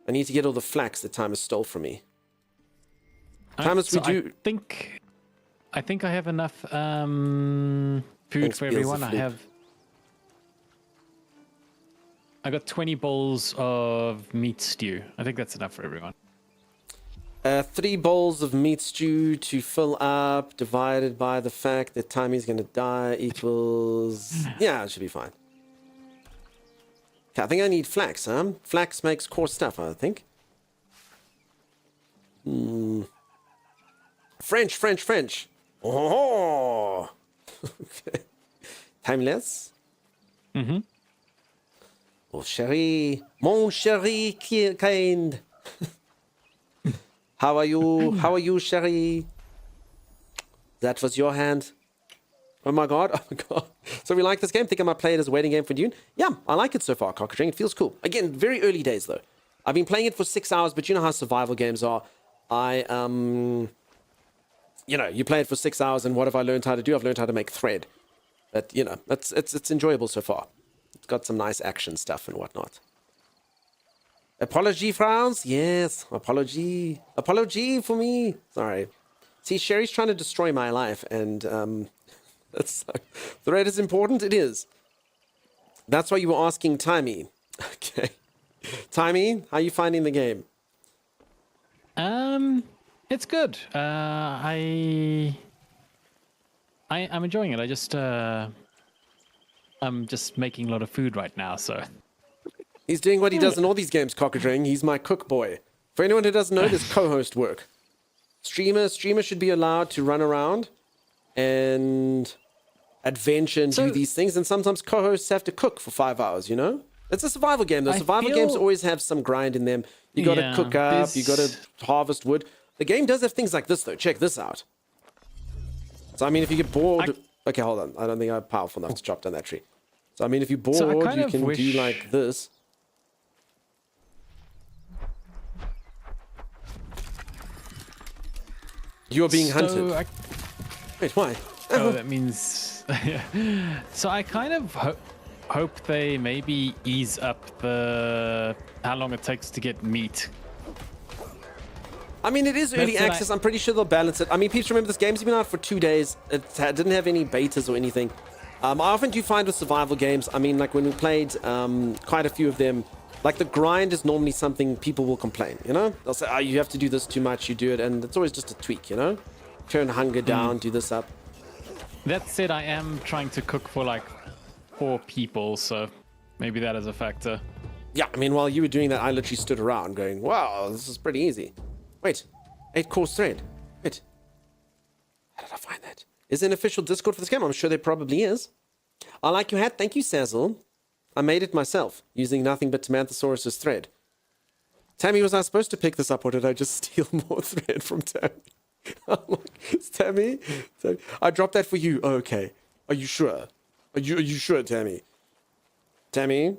Speaker 1: I need to get all the flax that Thomas stole from me. Thomas,
Speaker 2: so
Speaker 1: we do.
Speaker 2: I think I have enough food
Speaker 1: Thanks,
Speaker 2: for
Speaker 1: Beelzebub.
Speaker 2: everyone. I got 20 bowls of meat stew. I think that's enough for everyone.
Speaker 1: 3 bowls of meat stew to fill up, divided by the fact that Tommy's gonna die equals... Yeah, it should be fine. Okay, I think I need flax, huh? Flax makes coarse stuff, I think. French. Oh! Okay. Timeless?
Speaker 2: Mm-hmm.
Speaker 1: Oh, chérie. Mon chéri kind. How are you? How are you, chérie? That was your hand. Oh my god. So we like this game? Think I might play it as a waiting game for Dune? Yeah, I like it so far, Cockatoo. It feels cool. Again, very early days though. I've been playing it for 6 hours, but you know how survival games are. You play it for 6 hours, and what have I learned how to do? I've learned how to make thread. But it's enjoyable so far. It's got some nice action stuff and whatnot. Apology, Franz? Yes, apology. Apology for me. Sorry. See, Sherry's trying to destroy my life, and that's thread is important. It is. That's why you were asking Timey. Okay. Timey, how are you finding the game?
Speaker 2: It's good. I'm enjoying it. I'm just making a lot of food right now, so.
Speaker 1: He's doing what he does in all these games, Cockatoo. He's my cook boy. For anyone who doesn't know, there's co-host work. Streamer should be allowed to run around and adventure and do these things, and sometimes co-hosts have to cook for 5 hours, you know? It's a survival game, though. Survival games always have some grind in them. You gotta cook up, you gotta harvest wood. The game does have things like this, though. Check this out. So, I mean, if you get bored... Okay, hold on. I don't think I'm powerful enough to chop down that tree. So, I mean, if you're bored, you can do like this. You're being hunted. Wait, why?
Speaker 2: Oh, that means... So I kind of hope they maybe ease up how long it takes to get meat.
Speaker 1: I mean, it is early
Speaker 2: That's what
Speaker 1: access. I'm pretty sure they'll balance it. I mean, peeps, remember this game's been out for 2 days. Didn't have any betas or anything. I often do find with survival games, I mean, like when we played quite a few of them, like the grind is normally something people will complain, you know? They'll say, oh, you have to do this too much, you do it, and it's always just a tweak, you know? Turn hunger down, do this up.
Speaker 2: That said, I am trying to cook for like 4 people, so maybe that is a factor.
Speaker 1: Yeah, I mean, while you were doing that, I literally stood around going, wow, this is pretty easy. Wait, 8-course thread. Wait, how did I find that? Is there an official Discord for this game? I'm sure there probably is. I like your hat. Thank you, Sazzle. I made it myself, using nothing but Tamanthosaurus's thread. Tammy, was I supposed to pick this up, or did I just steal more thread from Tammy? I'm like, it's Tammy? I dropped that for you. Oh, okay. Are you sure? Are you sure, Tammy? Tammy?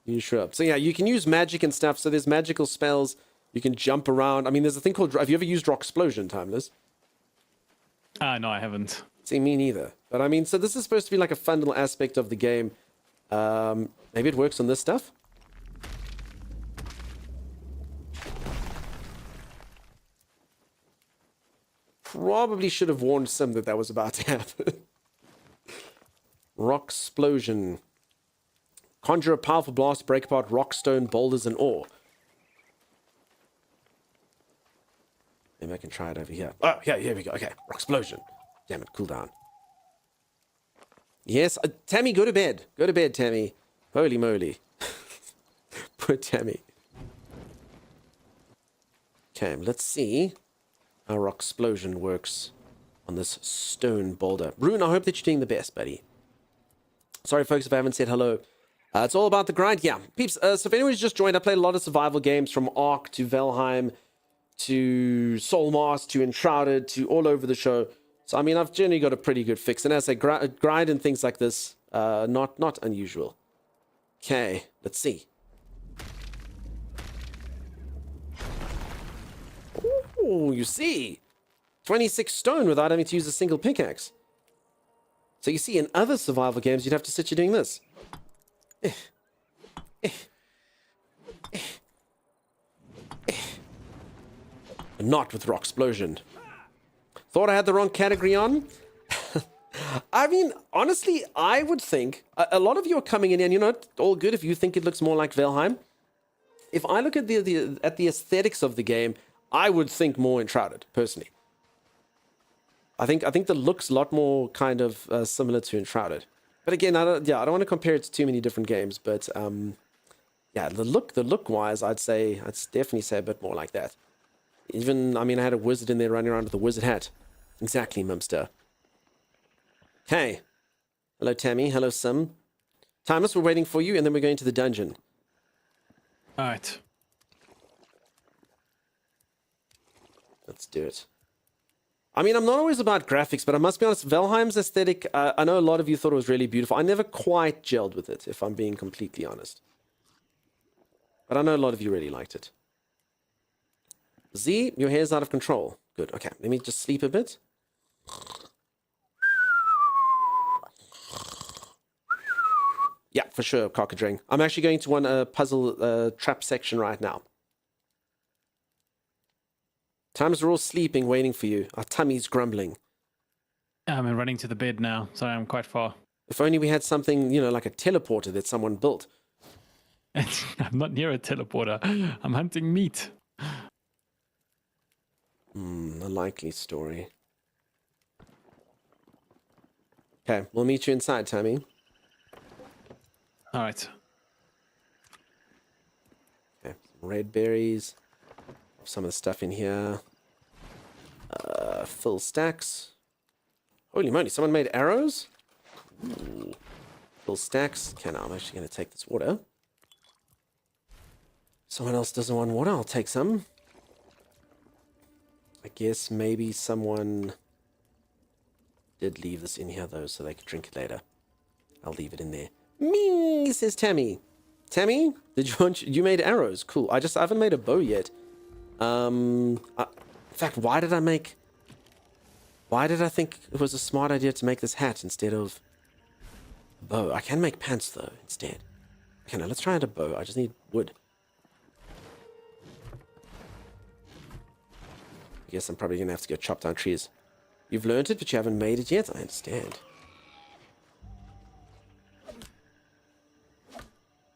Speaker 1: You sure? So yeah, you can use magic and stuff. So there's magical spells. You can jump around. I mean, there's a thing called... Have you ever used Rock Explosion, Timeless?
Speaker 2: No, I haven't.
Speaker 1: See, me neither. But I mean, so this is supposed to be like a fun little aspect of the game. Maybe it works on this stuff? Probably should have warned Sim that that was about to happen. Rock Explosion. Conjure a powerful blast to break apart rock, stone, boulders, and ore. Maybe I can try it over here. Oh, yeah, here we go. Okay, Rock Explosion. Damn it, cool down. Yes, Tammy, go to bed. Go to bed, Tammy. Holy moly. Poor Tammy. Okay, let's see how Rock Explosion works on this stone boulder. Rune, I hope that you're doing the best, buddy. Sorry, folks, if I haven't said hello. It's all about the grind. Yeah, peeps. So if anyone's just joined, I played a lot of survival games from Ark to Valheim to Soulmass to Enshrouded to all over the show. So, I mean, I've generally got a pretty good fix. And as I grind and things like this, not unusual. Okay, let's see. Oh, you see. 26 stone without having to use a single pickaxe. So you see, in other survival games, you'd have to sit here doing this. Not with Rock Explosion. Thought I had the wrong category on. I mean, honestly, I would think a lot of you are coming in, and you know, all good if you think it looks more like Valheim. If I look at the aesthetics of the game, I would think more Enshrouded, personally. I think the look's a lot more kind of similar to Enshrouded. But again, I don't want to compare it to too many different games. But yeah, the look wise, I'd definitely say a bit more like that. Even, I mean, I had a wizard in there running around with a wizard hat. Exactly, Mimster. Okay. Hello, Tammy. Hello, Sim. Timeless, we're waiting for you, and then we're going to the dungeon.
Speaker 2: All right.
Speaker 1: Let's do it. I mean, I'm not always about graphics, but I must be honest, Valheim's aesthetic, I know a lot of you thought it was really beautiful. I never quite gelled with it, if I'm being completely honest. But I know a lot of you really liked it. Z, your hair's out of control. Good, okay. Let me just sleep a bit. Yeah, for sure, Cockadring. I'm actually going to one puzzle trap section right now. Times are all sleeping, waiting for you. Our tummy's grumbling.
Speaker 2: I'm running to the bed now. Sorry, I'm quite far.
Speaker 1: If only we had something, you know, like a teleporter that someone built.
Speaker 2: I'm not near a teleporter. I'm hunting meat.
Speaker 1: A likely story. Okay, we'll meet you inside, Tammy.
Speaker 2: All right.
Speaker 1: Okay, some red berries. Some of the stuff in here. Fill stacks. Holy moly, someone made arrows? Ooh. Fill stacks. Okay, now I'm actually going to take this water. Someone else doesn't want water, I'll take some. I guess maybe someone did leave this in here, though, so they could drink it later. I'll leave it in there. Me, says Tammy. Tammy, you made arrows? Cool. I haven't made a bow yet. In fact, why did I think it was a smart idea to make this hat instead of a bow? I can make pants, though, instead. Okay, now let's try out a bow. I just need wood. I guess I'm probably going to have to go chop down trees. You've learned it, but you haven't made it yet? I understand.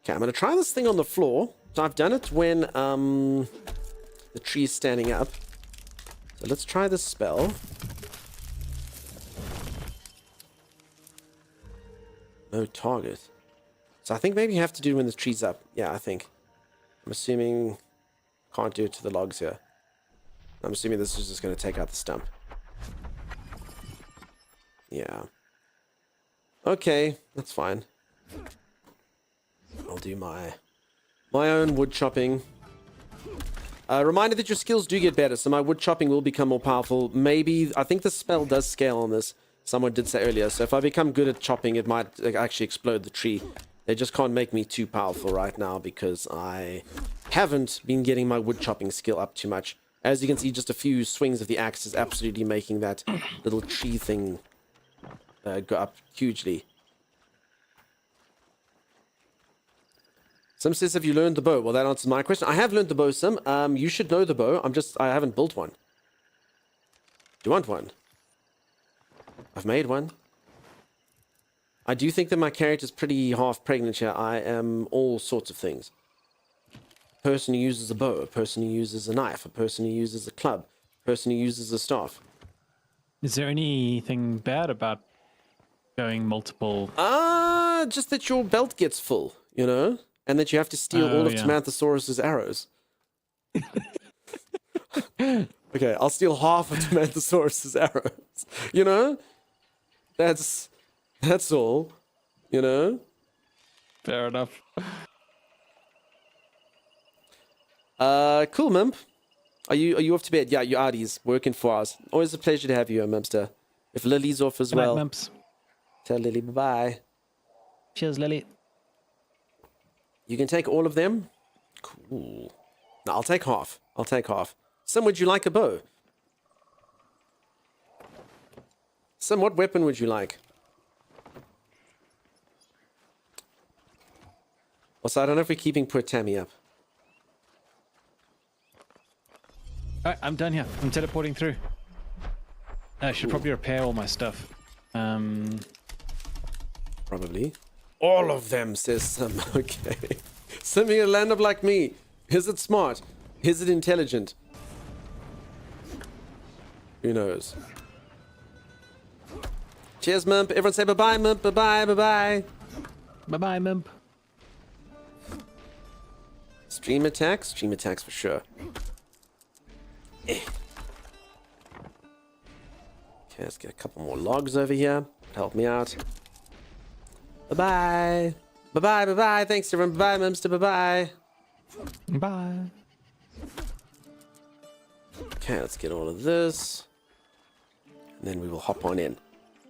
Speaker 1: Okay, I'm going to try this thing on the floor. So I've done it when the tree's standing up. So let's try this spell. No target. So I think maybe you have to do it when the tree's up. Yeah, I think. I'm assuming can't do it to the logs here. I'm assuming this is just going to take out the stump. Yeah. Okay, that's fine. I'll do my own wood chopping. Reminder that your skills do get better, so my wood chopping will become more powerful. Maybe, I think the spell does scale on this. Someone did say earlier, so if I become good at chopping, it might actually explode the tree. They just can't make me too powerful right now because I haven't been getting my wood chopping skill up too much. As you can see, just a few swings of the axe is absolutely making that little tree thing go up hugely. Sim says, have you learned the bow? Well, that answers my question. I have learned the bow, Sim. You should know the bow. I haven't built one. Do you want one? I've made one. I do think that my character's pretty half pregnant here. I am all sorts of things. A person who uses a bow, a person who uses a knife, a person who uses a club, a person who uses a staff.
Speaker 2: Is there anything bad about going multiple?
Speaker 1: Just that your belt gets full, you know? And that you have to steal all of Timanthosaurus's arrows. Okay, I'll steal half of Timanthosaurus's arrows. You know? That's all. You know?
Speaker 2: Fair enough.
Speaker 1: Cool, Mimp. Are you off to bed? Yeah, you Artie's working for us. Always a pleasure to have you, Mimpster. If Lily's off as well.
Speaker 2: Good night, Mimps.
Speaker 1: Tell Lily bye-bye.
Speaker 2: Cheers, Lily.
Speaker 1: You can take all of them? Cool. No, I'll take half. I'll take half. Sim, would you like a bow? Sim, what weapon would you like? Also, I don't know if we're keeping poor Tammy up.
Speaker 2: Alright, I'm done here. I'm teleporting through. I should probably repair all my stuff.
Speaker 1: Probably. All of them, says Sim. Okay. Sim, you're gonna land up like me. Is it smart? Is it intelligent? Who knows? Cheers, Mimp. Everyone say bye-bye, Mimp. Bye-bye, bye-bye.
Speaker 2: Bye-bye, Mimp.
Speaker 1: Stream attacks? Stream attacks for sure. Okay, let's get a couple more logs over here. Help me out. Bye-bye. Bye-bye, bye-bye. Thanks, everyone. Bye-bye, Mimster. Bye-bye.
Speaker 2: Bye.
Speaker 1: Okay, let's get all of this. And then we will hop on in.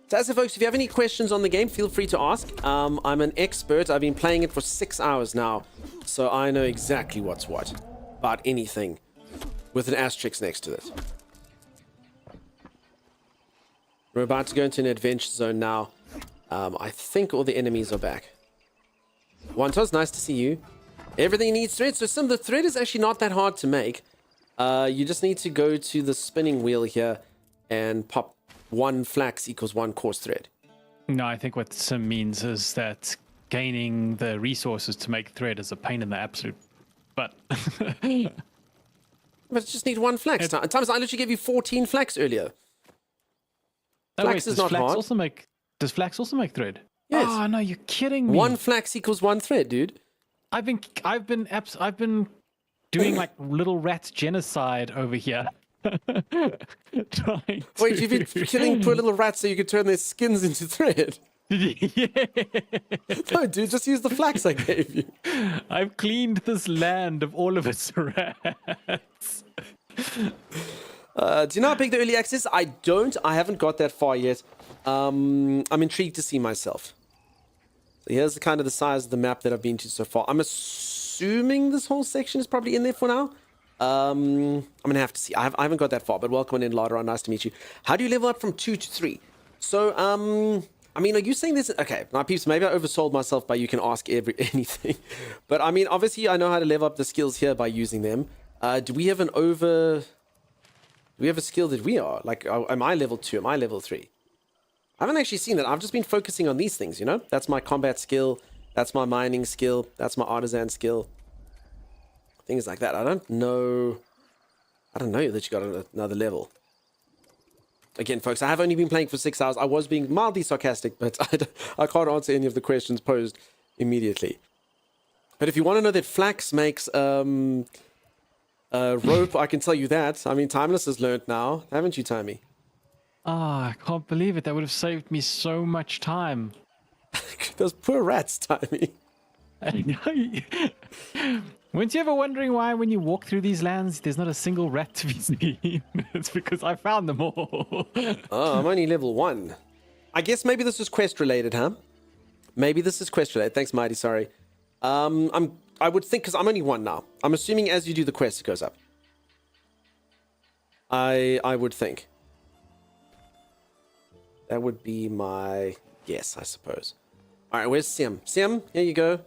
Speaker 1: So as for folks, if you have any questions on the game, feel free to ask. I'm an expert. I've been playing it for 6 hours now. So I know exactly what's what. About anything. With an asterisk next to it. We're about to go into an adventure zone now. I think all the enemies are back. Wantos, nice to see you. Everything needs thread. So the thread is actually not that hard to make. You just need to go to the spinning wheel here and pop 1 flax equals 1 coarse thread.
Speaker 2: No, I think what Sim means is that gaining the resources to make thread is a pain in the absolute butt.
Speaker 1: But you just need 1 flax. Times I literally gave you 14 flax earlier. Flax is not hard.
Speaker 2: Does flax also make thread?
Speaker 1: Yes.
Speaker 2: Oh no, you're kidding me.
Speaker 1: 1 flax equals 1 thread, dude.
Speaker 2: I've been doing like little rat genocide over here.
Speaker 1: Wait, you've been killing poor little rats so you could turn their skins into thread?
Speaker 2: Yeah.
Speaker 1: No, dude, just use the flax I gave you.
Speaker 2: I've cleaned this land of all of its rats.
Speaker 1: Do you know how big the early access is? I don't. I haven't got that far yet. I'm intrigued to see myself. So here's kind of the size of the map that I've been to so far. I'm assuming this whole section is probably in there for now. I'm gonna have to see. I haven't got that far, but welcome in, Lara. Nice to meet you. How do you level up from 2 to 3? So, I mean, are you saying this? Okay, my peeps, maybe I oversold myself by you can ask anything. But I mean, obviously, I know how to level up the skills here by using them. Do we have an we have a skill that we are? Like, am I level 2? Am I level 3? I haven't actually seen it. I've just been focusing on these things, you know? That's my combat skill. That's my mining skill. That's my artisan skill. Things like that. I don't know that you got another level. Again, folks, I have only been playing for 6 hours. I was being mildly sarcastic, but I can't answer any of the questions posed immediately. But if you want to know that flax makes rope, I can tell you that. I mean, Timeless has learned now. Haven't you, Timey?
Speaker 2: Ah, I can't believe it. That would have saved me so much time.
Speaker 1: Those poor rats, Timey.
Speaker 2: Weren't you ever wondering why when you walk through these lands, there's not a single rat to be seen? It's because I found them all.
Speaker 1: Oh, I'm only level 1. I guess maybe this is quest related, huh? Maybe this is quest related. Thanks, Mighty. Sorry. I would think, because I'm only 1 now. I'm assuming as you do the quest, it goes up. I would think. That would be my guess, I suppose. All right, where's Sim? Sim, here you go.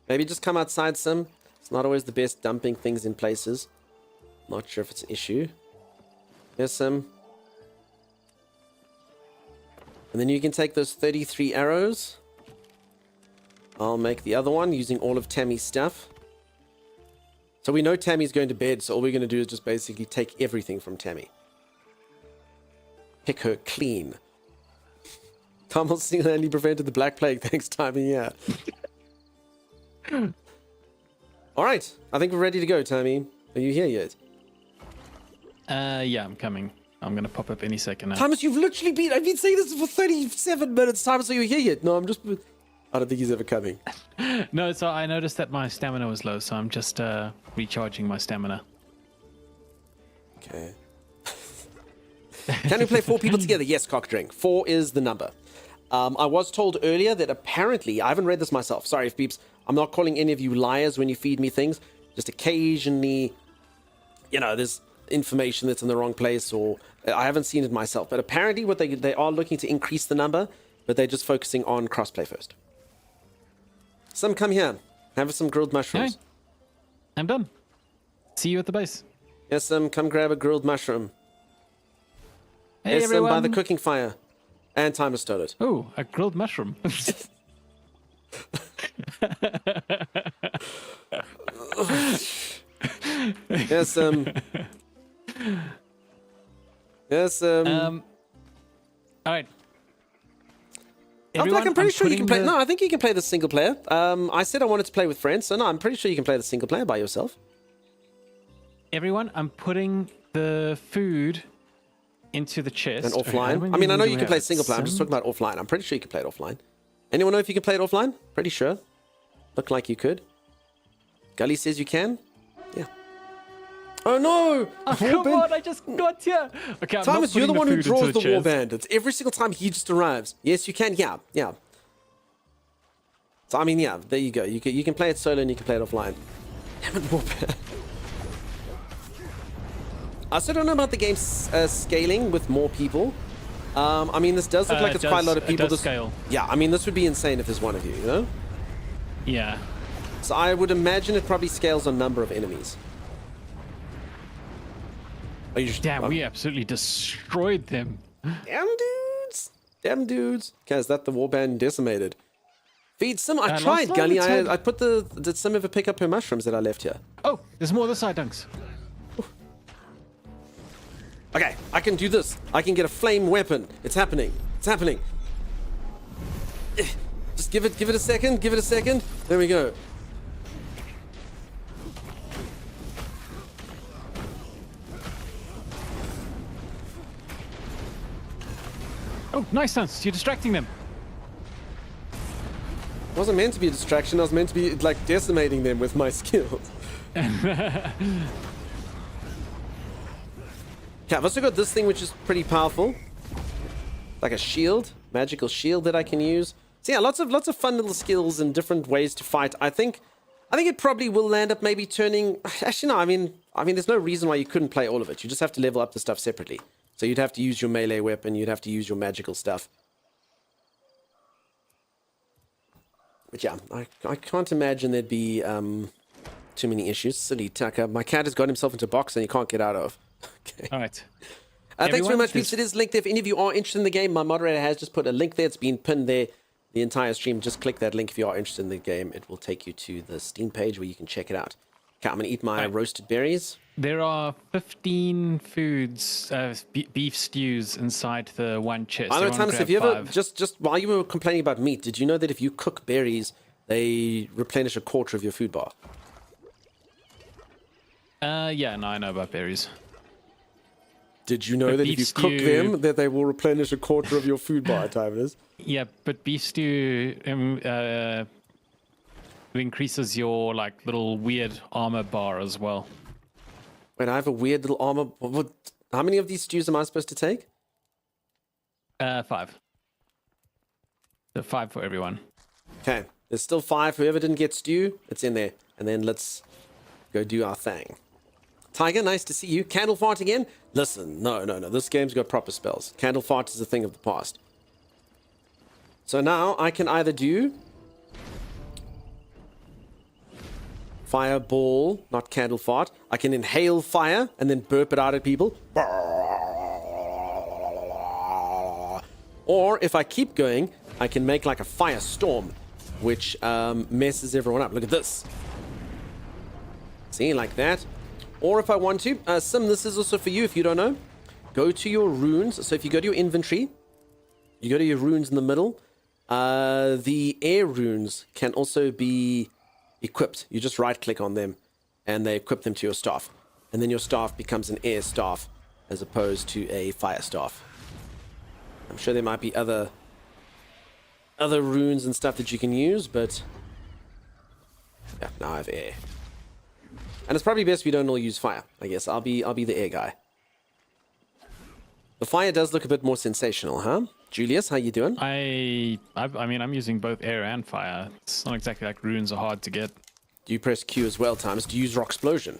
Speaker 1: Maybe just come outside, Sim. It's not always the best dumping things in places. Not sure if it's an issue. Here's Sim. And then you can take those 33 arrows. I'll make the other one using all of Tammy's stuff. So we know Tammy's going to bed, so all we're going to do is just basically take everything from Tammy. Pick her clean. Tom single-handedly prevented the Black Plague. Thanks, Tammy. Yeah. All right. I think we're ready to go, Tammy. Are you here yet?
Speaker 2: Yeah, I'm coming. I'm going to pop up any second now.
Speaker 1: Thomas, you've literally been... I've been saying this for 37 minutes, Thomas. Are you here yet? No, I'm just... I don't think he's ever coming.
Speaker 2: No, so I noticed that my stamina was low, so I'm just recharging my stamina.
Speaker 1: Okay. Can we play 4 people together? Yes, Cockdrink. 4 is the number. I was told earlier that apparently... I haven't read this myself. Sorry if peeps. I'm not calling any of you liars when you feed me things. Just occasionally, you know, there's information that's in the wrong place, or I haven't seen it myself. But apparently what they are looking to increase the number, but they're just focusing on crossplay first. Some come here. Have some grilled mushrooms.
Speaker 2: Hey, I'm done. See you at the base.
Speaker 1: Yes, come grab a grilled mushroom.
Speaker 2: Hey,
Speaker 1: yes,
Speaker 2: everyone.
Speaker 1: by the cooking fire. And Timer stole it.
Speaker 2: Oh, a grilled mushroom.
Speaker 1: Yes, yes,
Speaker 2: all right.
Speaker 1: I'm pretty sure you can play. No, I think you can play the single player. I said I wanted to play with friends, so no, I'm pretty sure you can play the single player by yourself.
Speaker 2: Everyone, I'm putting the food into the chest.
Speaker 1: And offline. I mean, I know you can play single player. I'm just talking about offline. I'm pretty sure you can play it offline. Anyone know if you can play it offline? Pretty sure. Look like you could. Gully says you can. Yeah. Oh no!
Speaker 2: Oh, come on, I just got here. Okay,
Speaker 1: Thomas, you're the one who draws the war bandits. Every single time he just arrives. Yes, you can. Yeah, yeah. So I mean, yeah. There you go. You can play it solo and you can play it offline. Damn it, war band. I still don't know about the game scaling with more people. I mean, this does look like it's quite a lot of people.
Speaker 2: It does scale.
Speaker 1: Yeah, I mean, this would be insane if there's one of you, you know?
Speaker 2: Yeah.
Speaker 1: So I would imagine it probably scales on number of enemies. Are you
Speaker 2: Damn, we absolutely destroyed them.
Speaker 1: Damn dudes. Damn dudes. Okay, is that the warband decimated? Feed some. I tried, Gully. I put did some ever pick up her mushrooms that I left here?
Speaker 2: Oh, there's more this side, Dunks.
Speaker 1: Okay, I can do this. I can get a flame weapon. It's happening. It's happening. Just give it a second. Give it a second. There we go.
Speaker 2: Oh, nice, Dunks. You're distracting them.
Speaker 1: It wasn't meant to be a distraction. I was meant to be like decimating them with my skills. Yeah, I've also got this thing which is pretty powerful. Like a shield, magical shield that I can use. So yeah, lots of fun little skills and different ways to fight. I think it probably will land up maybe turning. Actually, no. I mean, there's no reason why you couldn't play all of it. You just have to level up the stuff separately. So you'd have to use your melee weapon. You'd have to use your magical stuff. But yeah, I can't imagine there'd be too many issues. Silly Tucker. My cat has got himself into a box and he can't get out of.
Speaker 2: All right.
Speaker 1: Thanks very
Speaker 2: Everyone,
Speaker 1: much,
Speaker 2: this-
Speaker 1: peeps. It is linked there. If any of you are interested in the game, my moderator has just put a link there. It's been pinned there the entire stream. Just click that link if you are interested in the game. It will take you to the Steam page where you can check it out. Okay, I'm going to eat my roasted berries.
Speaker 2: There are 15 foods, beef stews inside the one chest.
Speaker 1: I know,
Speaker 2: Everyone
Speaker 1: Thomas,
Speaker 2: grab
Speaker 1: have you ever,
Speaker 2: 5.
Speaker 1: just while you were complaining about meat, did you know that if you cook berries, they replenish a quarter of your food bar?
Speaker 2: Yeah, no, I know about berries.
Speaker 1: Did you know
Speaker 2: But
Speaker 1: that if
Speaker 2: beef
Speaker 1: you cook
Speaker 2: stew-
Speaker 1: them, that they will replenish a quarter of your food bar, Timeless?
Speaker 2: Yeah, but beef stew increases your like little weird armor bar as well.
Speaker 1: Wait, I have a weird little armor. How many of these stews am I supposed to take?
Speaker 2: 5. So 5 for everyone.
Speaker 1: Okay, there's still 5. Whoever didn't get stew, it's in there. And then let's go do our thing. Tiger, nice to see you. Candle fart again? Listen, no. This game's got proper spells. Candle fart is a thing of the past. So now I can either do fireball, not candle fart. I can inhale fire and then burp it out at people. Or if I keep going, I can make like a firestorm, which messes everyone up. Look at this. See, like that. Or if I want to, Sim, this is also for you if you don't know. Go to your runes. So if you go to your inventory, you go to your runes in the middle. The air runes can also be equipped. You just right click on them and they equip them to your staff. And then your staff becomes an air staff as opposed to a fire staff. I'm sure there might be other runes and stuff that you can use, but yeah, now I have air. And it's probably best we don't all use fire. I guess I'll be the air guy. The fire does look a bit more sensational, huh? Julius, how you doing?
Speaker 2: I mean, I'm using both air and fire. It's not exactly like runes are hard to get.
Speaker 1: Do you press Q as well, Thomas? Do you use Rock Explosion?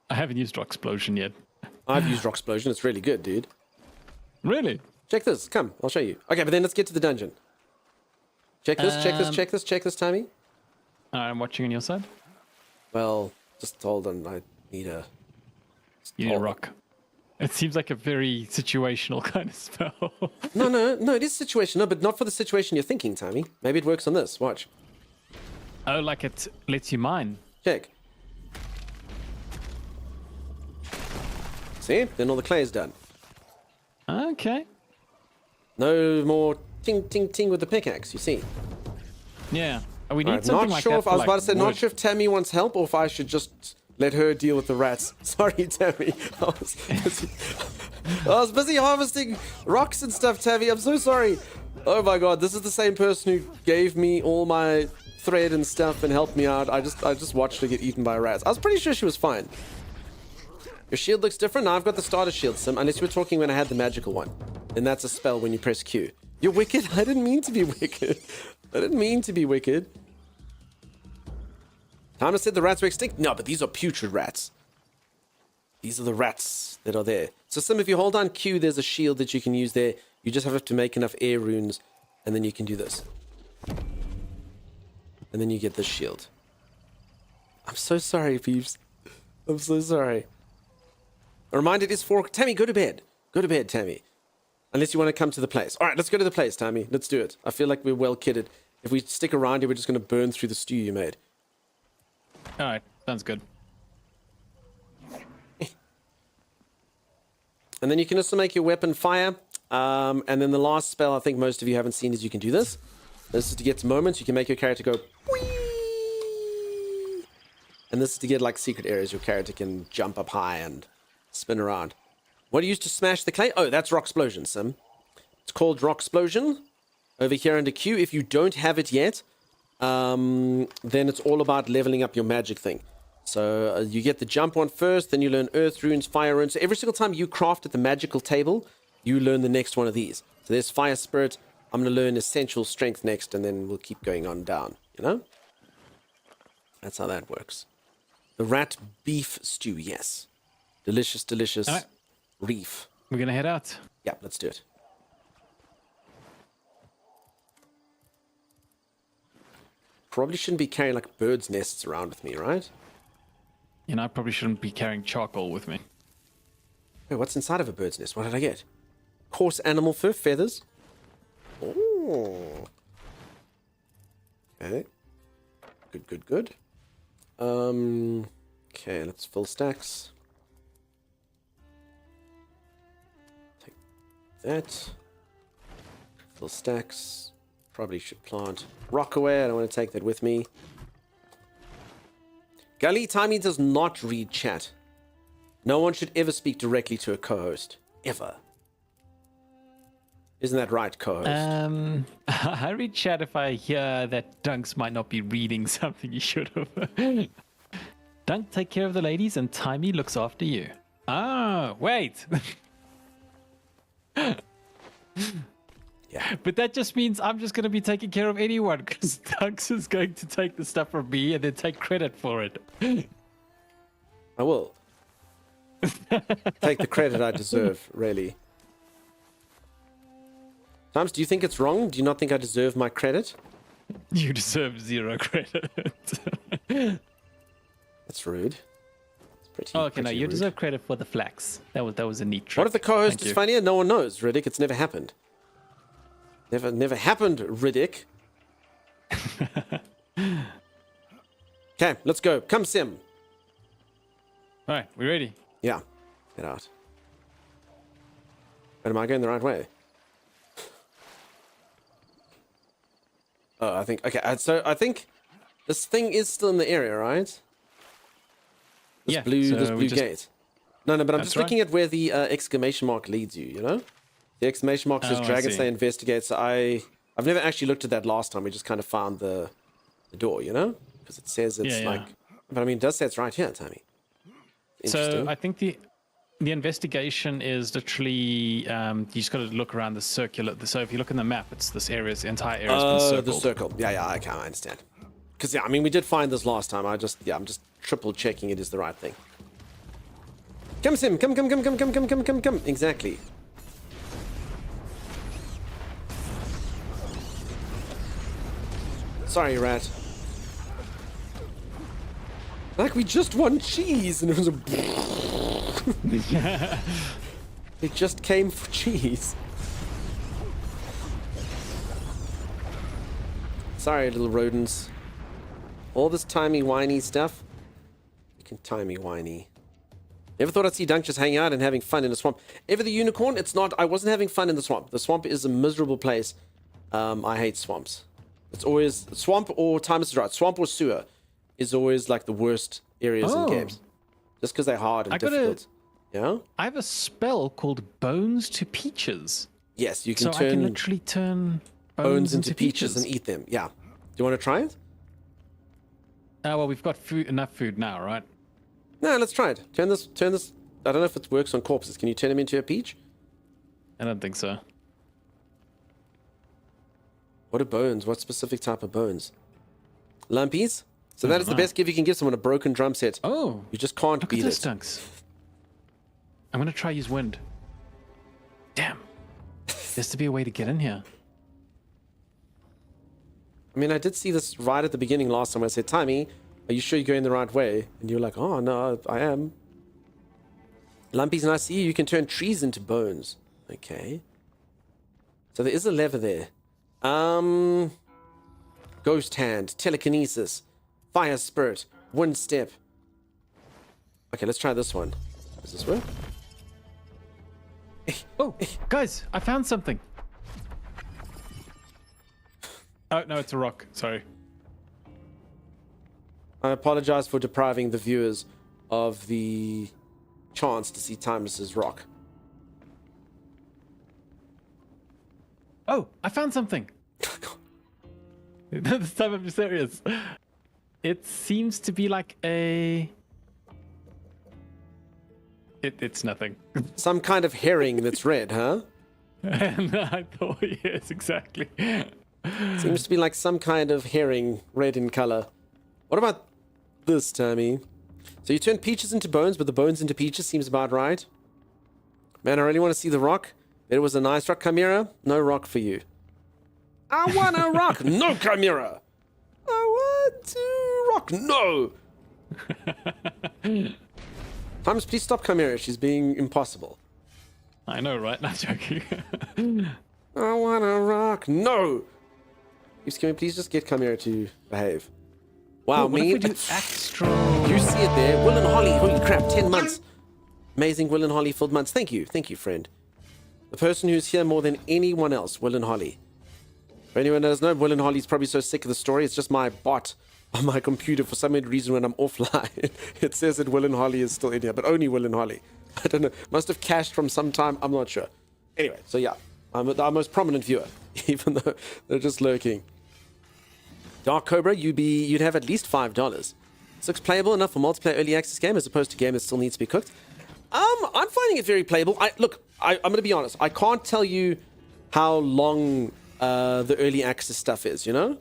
Speaker 2: I haven't used Rock Explosion yet.
Speaker 1: I've used Rock Explosion. It's really good, dude.
Speaker 2: Really?
Speaker 1: Check this. Come, I'll show you. Okay, but then let's get to the dungeon. Check this, Tommy.
Speaker 2: I'm watching on your side.
Speaker 1: Well, just hold on. I need a...
Speaker 2: You need a rock. It seems like a very situational kind of spell.
Speaker 1: No, it is situational, but not for the situation you're thinking, Tommy. Maybe it works on this. Watch.
Speaker 2: Oh, like it lets you mine.
Speaker 1: Check. See? Then all the clay is done.
Speaker 2: Okay.
Speaker 1: No more ting, ting, ting with the pickaxe, you see.
Speaker 2: Yeah. We need
Speaker 1: Right,
Speaker 2: something
Speaker 1: not
Speaker 2: like
Speaker 1: sure
Speaker 2: that
Speaker 1: if
Speaker 2: for,
Speaker 1: I was about to say,
Speaker 2: wood.
Speaker 1: not sure if Tammy wants help or if I should just let her deal with the rats. Sorry, Tammy. I was busy harvesting rocks and stuff, Tammy. I'm so sorry. Oh my god, this is the same person who gave me all my thread and stuff and helped me out. I just watched her get eaten by rats. I was pretty sure she was fine. Your shield looks different. Now I've got the starter shield, Sim, unless you were talking when I had the magical one. Then that's a spell when you press Q. You're wicked? I didn't mean to be wicked. I didn't mean to be wicked. Thomas said the rats were extinct. No, but these are putrid rats. These are the rats that are there. So Sim, if you hold on Q, there's a shield that you can use there. You just have to make enough air runes, and then you can do this. And then you get this shield. I'm so sorry, peeps. I'm so sorry. A reminder, it is 4. Tammy, go to bed. Go to bed, Tammy. Unless you want to come to the place. All right, let's go to the place, Tammy. Let's do it. I feel like we're well kitted. If we stick around here, we're just going to burn through the stew you made.
Speaker 2: All right, sounds good.
Speaker 1: And then you can also make your weapon fire. And then the last spell I think most of you haven't seen is you can do this. This is to get to moments. You can make your character go... Whee! And this is to get like secret areas. Your character can jump up high and spin around. What do you use to smash the clay? Oh, that's Rock Explosion, Sim. It's called Rock Explosion. Over here under Q. If you don't have it yet, then it's all about leveling up your magic thing. So you get the jump one first, then you learn earth runes, fire runes. So every single time you craft at the magical table, you learn the next one of these. So there's fire spirit. I'm going to learn essential strength next, and then we'll keep going on down, you know? That's how that works. The rat beef stew, yes. Delicious, delicious.
Speaker 2: All right.
Speaker 1: Reef.
Speaker 2: We're going to head out.
Speaker 1: Yeah, let's do it. Probably shouldn't be carrying like birds' nests around with me, right?
Speaker 2: You know, I probably shouldn't be carrying charcoal with me.
Speaker 1: Wait, what's inside of a bird's nest? What did I get? Coarse animal fur, feathers. Oh. Okay. Good, good, good. Okay, let's fill stacks. Take that. Fill stacks. Probably should plant rock away. I don't want to take that with me. Gully Timey does not read chat. No one should ever speak directly to a co-host. Ever. Isn't that right, co-host?
Speaker 2: I read chat if I hear that Dunks might not be reading something you should have. Dunk, take care of the ladies, and Timey looks after you. Ah, wait.
Speaker 1: Yeah.
Speaker 2: But that just means I'm just going to be taking care of anyone, because Dunks is going to take the stuff from me and then take credit for it.
Speaker 1: I will. Take the credit I deserve, really. Times, do you think it's wrong? Do you not think I deserve my credit?
Speaker 2: You deserve 0 credit.
Speaker 1: That's rude. It's pretty.
Speaker 2: Oh, okay, no,
Speaker 1: pretty
Speaker 2: you
Speaker 1: rude.
Speaker 2: deserve credit for the flax. That was a neat trick.
Speaker 1: What if the co-host
Speaker 2: Thank
Speaker 1: is
Speaker 2: you.
Speaker 1: funnier? No one knows, Riddick. It's never happened. Never happened, Riddick. Okay, let's go. Come, Sim.
Speaker 2: All right, we ready?
Speaker 1: Yeah, get out. But am I going the right way? Oh, I think. Okay, so I think this thing is still in the area, right? This
Speaker 2: Yeah,
Speaker 1: blue,
Speaker 2: so
Speaker 1: this
Speaker 2: we
Speaker 1: blue
Speaker 2: just-
Speaker 1: gate. No, but I'm
Speaker 2: That's
Speaker 1: just looking
Speaker 2: right.
Speaker 1: at where the exclamation mark leads you. You know, the exclamation mark says
Speaker 2: Oh, I
Speaker 1: Dragon
Speaker 2: see.
Speaker 1: Slayer investigates. So I've never actually looked at that last time. We just kind of found the door. You know, because it says it's
Speaker 2: Yeah,
Speaker 1: like.
Speaker 2: yeah.
Speaker 1: But I mean, it does say it's right here, Tammy. Interesting.
Speaker 2: So I think the investigation is literally you just got to look around the circular. So if you look in the map, it's this area, the entire area has been circled.
Speaker 1: The circle. Yeah, okay, I understand. Because yeah, I mean, we did find this last time. I'm just triple checking it is the right thing. Come, Sim. Come. Exactly. Sorry, rat. Like we just won cheese, and it was a. It just came for cheese. Sorry, little rodents. All this timey-wimey stuff. You can timey-wimey. Never thought I'd see Dunk just hanging out and having fun in a swamp. Ever the unicorn? It's not. I wasn't having fun in the swamp. The swamp is a miserable place. I hate swamps. It's always swamp or Timus is right. Swamp or sewer is always like the worst areas in games. Just because they're hard and difficult. Yeah?
Speaker 2: I have a spell called Bones to Peaches.
Speaker 1: Yes, you can
Speaker 2: So I can
Speaker 1: turn
Speaker 2: literally turn
Speaker 1: bones into peaches and eat them. Yeah. Do you want to try it?
Speaker 2: Well, we've got enough food now, right?
Speaker 1: No, let's try it. Turn this. I don't know if it works on corpses. Can you turn them into a peach?
Speaker 2: I don't think so.
Speaker 1: What are bones? What specific type of bones? Lumpies? So that is the best gift you can give someone, a broken drum set.
Speaker 2: Oh,
Speaker 1: You just can't
Speaker 2: look
Speaker 1: beat
Speaker 2: at this,
Speaker 1: it.
Speaker 2: Dunks. I'm gonna try use wind. Damn. There's to be a way to get in here.
Speaker 1: I mean, I did see this right at the beginning last time. I said, Timey, are you sure you're going the right way? And you're like, oh, no, I am. Lumpies, and I see you can turn trees into bones. Okay. So there is a lever there. Ghost hand, telekinesis, fire spirit, wind step. Okay, let's try this one. Does this work?
Speaker 2: Oh, guys, I found something. Oh, no, it's a rock. Sorry.
Speaker 1: I apologize for depriving the viewers of the chance to see Timus's rock.
Speaker 2: Oh, I found something. This time I'm serious. It seems to be like a... It's nothing.
Speaker 1: Some kind of herring that's red, huh?
Speaker 2: And I thought, yes, exactly.
Speaker 1: Seems to be like some kind of herring, red in color. What about this, Tammy? So you turn peaches into bones, but the bones into peaches seems about right. Man, I really want to see the rock. It was a nice rock, Chimera. No rock for you. I want a rock. No, Chimera. I want to rock. No. Hums, please stop Chimera. She's being impossible.
Speaker 2: I know, right? Not joking.
Speaker 1: I wanna rock. No! Can we please just get Chimera to behave? Wow,
Speaker 2: What if
Speaker 1: me.
Speaker 2: we do act strong?
Speaker 1: You see it there. Will and Holly. Holy crap, 10 months. Amazing Will and Holly filled months. Thank you, friend. The person who's here more than anyone else, Will and Holly. For anyone who doesn't know, Will and Holly's probably so sick of the story. It's just my bot on my computer. For some weird reason, when I'm offline, it says that Will and Holly is still in here, but only Will and Holly. I don't know. Must have cached from some time. I'm not sure. Anyway, so yeah, I'm our most prominent viewer, even though they're just lurking. Dark Cobra, you'd have at least $5. This looks playable enough for multiplayer early access game as opposed to game that still needs to be cooked. I'm finding it very playable. I'm going to be honest. I can't tell you how long the early access stuff is, you know?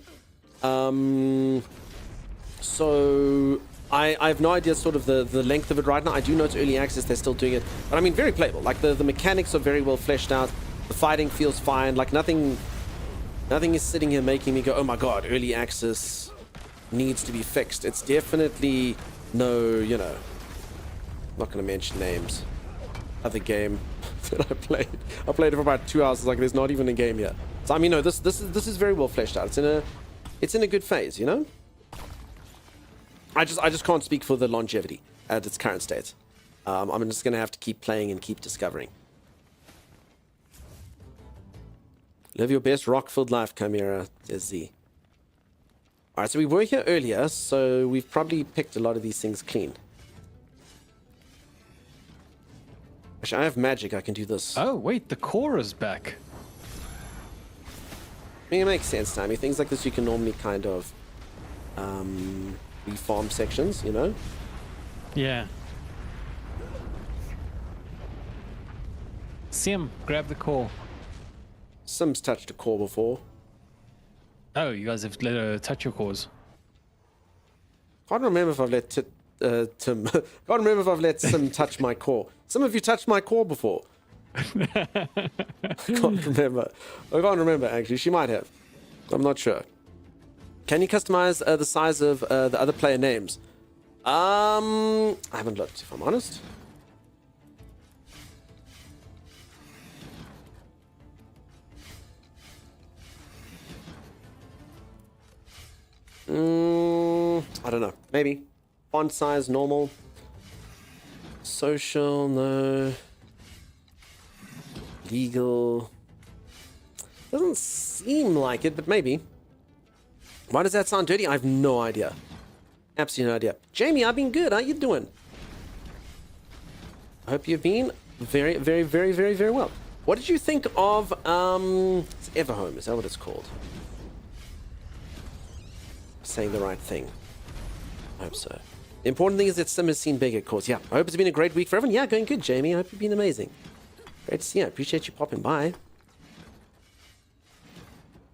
Speaker 1: So I have no idea sort of the length of it right now. I do know it's early access. They're still doing it. But I mean, very playable. Like the mechanics are very well fleshed out. The fighting feels fine. Like nothing is sitting here making me go, oh my god, early access needs to be fixed. It's definitely no, you know, I'm not going to mention names. Other game that I played it for about 2 hours. It's like there's not even a game yet. So I mean, no, this is very well fleshed out. It's in a good phase, you know. I just can't speak for the longevity at its current state. I'm just going to have to keep playing and keep discovering. Live your best rock-filled life, Chimera, says Z. Alright, so we were here earlier, so we've probably picked a lot of these things clean. Actually, I have magic, I can do this.
Speaker 2: Oh, wait, the core is back.
Speaker 1: I mean, it makes sense, Tammy. Things like this you can normally kind of reform sections, you know?
Speaker 2: Yeah. Sim, grab the core.
Speaker 1: Sim's touched a core before.
Speaker 2: Oh, you guys have let her touch your cores.
Speaker 1: Can't remember if I've let Tim. Can't remember if I've let Sim touch my core. Some of you touched my core before. Can't remember. I can't remember actually. She might have. I'm not sure. Can you customize the size of the other player names? I haven't looked, if I'm honest. I don't know. Maybe. Font size, normal. Social, no. Legal. Doesn't seem like it, but maybe. Why does that sound dirty? I have no idea. Absolutely no idea. Jamie, I've been good. How you doing? I hope you've been very, very, very, very, very well. What did you think of it's Everhome? Is that what it's called? Saying the right thing. I hope so. The important thing is that Sim has seen bigger cores. Yeah, I hope it's been a great week for everyone. Yeah, going good, Jamie. I hope you've been amazing. Great to see you. I appreciate you popping by.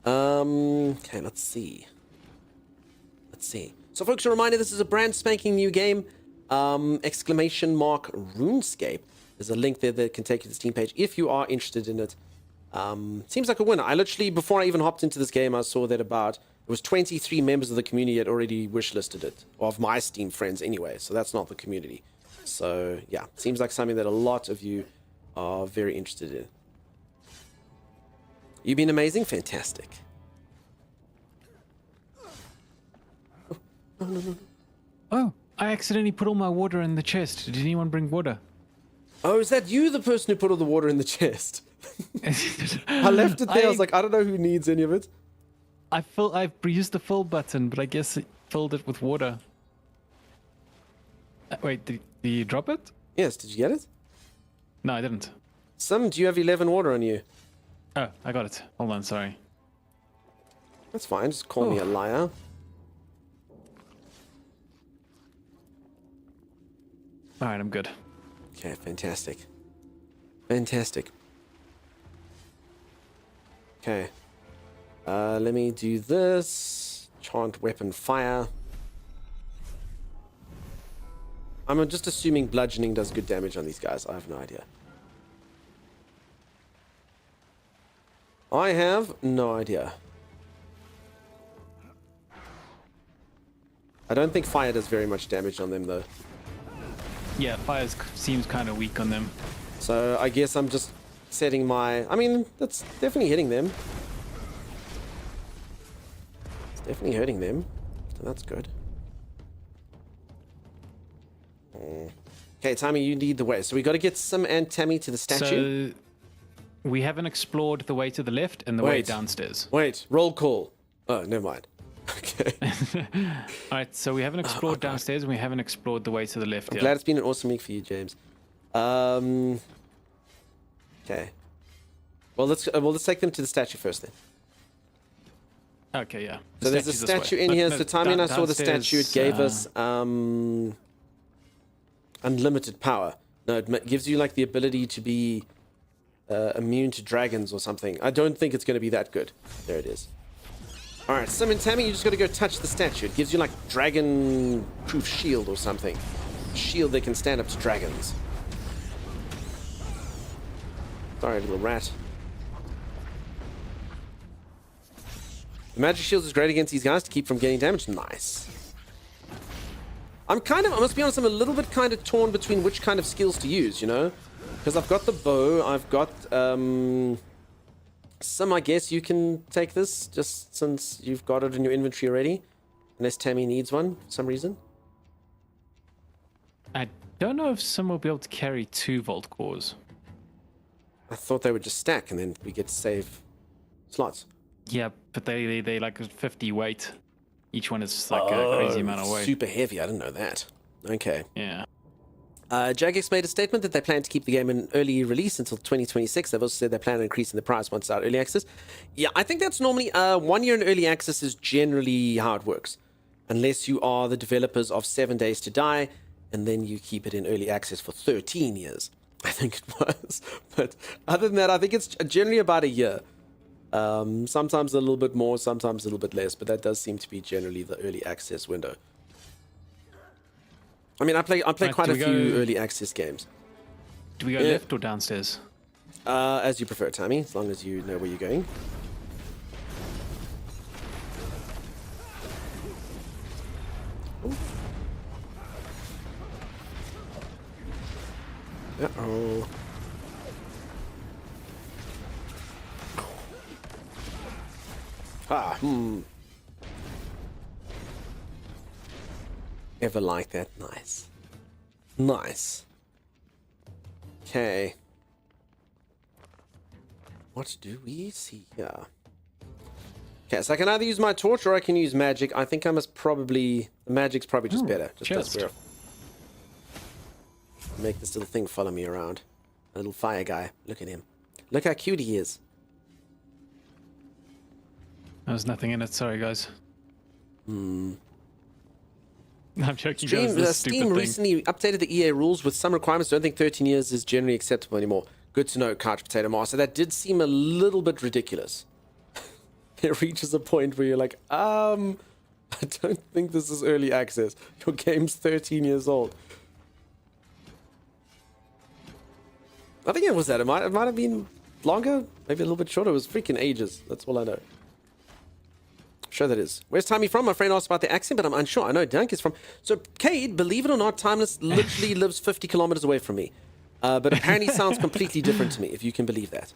Speaker 1: Okay, let's see. So, folks, a reminder, this is a brand spanking new game. Exclamation mark RuneScape. There's a link there that can take you to the Steam page if you are interested in it. Seems like a winner. I literally, before I even hopped into this game, I saw that it was 23 members of the community had already wishlisted it. Of my Steam friends anyway, so that's not the community. So, yeah, seems like something that a lot of you are very interested in. You've been amazing? Fantastic. Oh, no.
Speaker 2: Oh, I accidentally put all my water in the chest. Did anyone bring water?
Speaker 1: Oh, is that you, the person who put all the water in the chest? I left it there. I was like, I don't know who needs any of it.
Speaker 2: I used the fill button, but I guess it filled it with water. Wait, did you drop it?
Speaker 1: Yes, did you get it?
Speaker 2: No, I didn't.
Speaker 1: Do you have 11 water on you?
Speaker 2: Oh, I got it. Hold on, sorry.
Speaker 1: That's fine, just call me a liar.
Speaker 2: Alright, I'm good.
Speaker 1: Okay, fantastic. Fantastic. Okay. Let me do this. Chant weapon fire. I'm just assuming bludgeoning does good damage on these guys. I have no idea. I have no idea. I don't think fire does very much damage on them though.
Speaker 2: Yeah, fire seems kind of weak on them.
Speaker 1: So I guess I'm just setting my... I mean, that's definitely hitting them. It's definitely hurting them. So that's good. Okay, Tammy, you lead the way. So we got to get Sim and Tammy to the statue.
Speaker 2: So we haven't explored the way to the left and the way downstairs.
Speaker 1: Wait, roll call. Oh, never mind. Okay.
Speaker 2: All right, so we haven't explored downstairs and we haven't explored the way to the left
Speaker 1: I'm
Speaker 2: yet.
Speaker 1: glad it's been an awesome week for you, James. Okay. Well, let's take them to the statue first then.
Speaker 2: Okay, yeah.
Speaker 1: So there's a statue in here. So Tommy and I saw the statue. It gave us unlimited power. No, it gives you like the ability to be immune to dragons or something. I don't think it's going to be that good. There it is. All right, Sim and Tammy, you just got to go touch the statue. It gives you like dragon-proof shield or something. Shield that can stand up to dragons. Sorry, little rat. The magic shield is great against these guys to keep from getting damaged. Nice. I must be honest, I'm a little bit kind of torn between which kind of skills to use, you know? Because I've got the bow, I've got, Sim, I guess you can take this, just since you've got it in your inventory already. Unless Tammy needs one, for some reason.
Speaker 2: I don't know if Sim will be able to carry 2 Vault Cores.
Speaker 1: I thought they would just stack, and then we get to save slots.
Speaker 2: Yeah, but they like 50 weight. Each one is like a crazy amount of weight.
Speaker 1: Super heavy, I didn't know that. Okay.
Speaker 2: Yeah.
Speaker 1: Jagex made a statement that they plan to keep the game in early release until 2026. They've also said they plan on increasing the price once it's out early access. Yeah, I think that's normally 1 year in early access is generally how it works. Unless you are the developers of 7 Days to Die, and then you keep it in early access for 13 years. I think it was. But other than that, I think it's generally about a year. Sometimes a little bit more, sometimes a little bit less, but that does seem to be generally the early access window. I mean, I play quite a few early access games.
Speaker 2: Do we go left or downstairs?
Speaker 1: As you prefer, Tammy, as long as you know where you're going. Uh-oh. Ever like that? Nice. Nice. Okay. What do we see here? Okay, so I can either use my torch or I can use magic. I think I must probably... The magic's probably just better. Just make this little thing follow me around. A little fire guy. Look at him. Look how cute he is.
Speaker 2: There's nothing in it. Sorry, guys. I'm joking.
Speaker 1: Steam recently updated the EA rules with some requirements. Don't think 13 years is generally acceptable anymore. Good to know, Couch Potato Master. That did seem a little bit ridiculous. It reaches a point where you're like, I don't think this is early access. Your game's 13 years old. I think it was that. It might have been longer, maybe a little bit shorter. It was freaking ages. That's all I know. Sure that is. Where's Tommy from? My friend asked about the accent, but I'm unsure. I know Dunk is from... So, Cade, believe it or not, Timeless literally lives 50 kilometers away from me. But apparently sounds completely different to me, if you can believe that.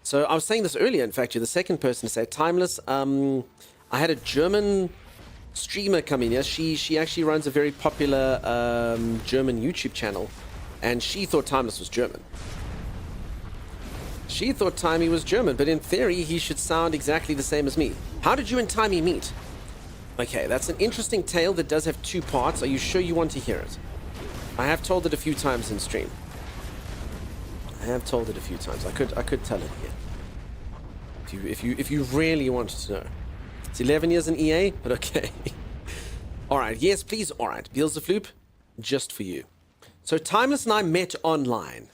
Speaker 1: So, I was saying this earlier, in fact, you're the second person to say Timeless. I had a German streamer come in here. She actually runs a very popular German YouTube channel, and she thought Timeless was German. She thought Timey was German, but in theory, he should sound exactly the same as me. How did you and Timey meet? Okay, that's an interesting tale that does have 2 parts. Are you sure you want to hear it? I have told it a few times in stream. I have told it a few times. I could tell it here. If you really wanted to know. It's 11 years in EA, but okay. Alright, yes, please. Alright, Beelzefloop, just for you. So Timeless and I met online.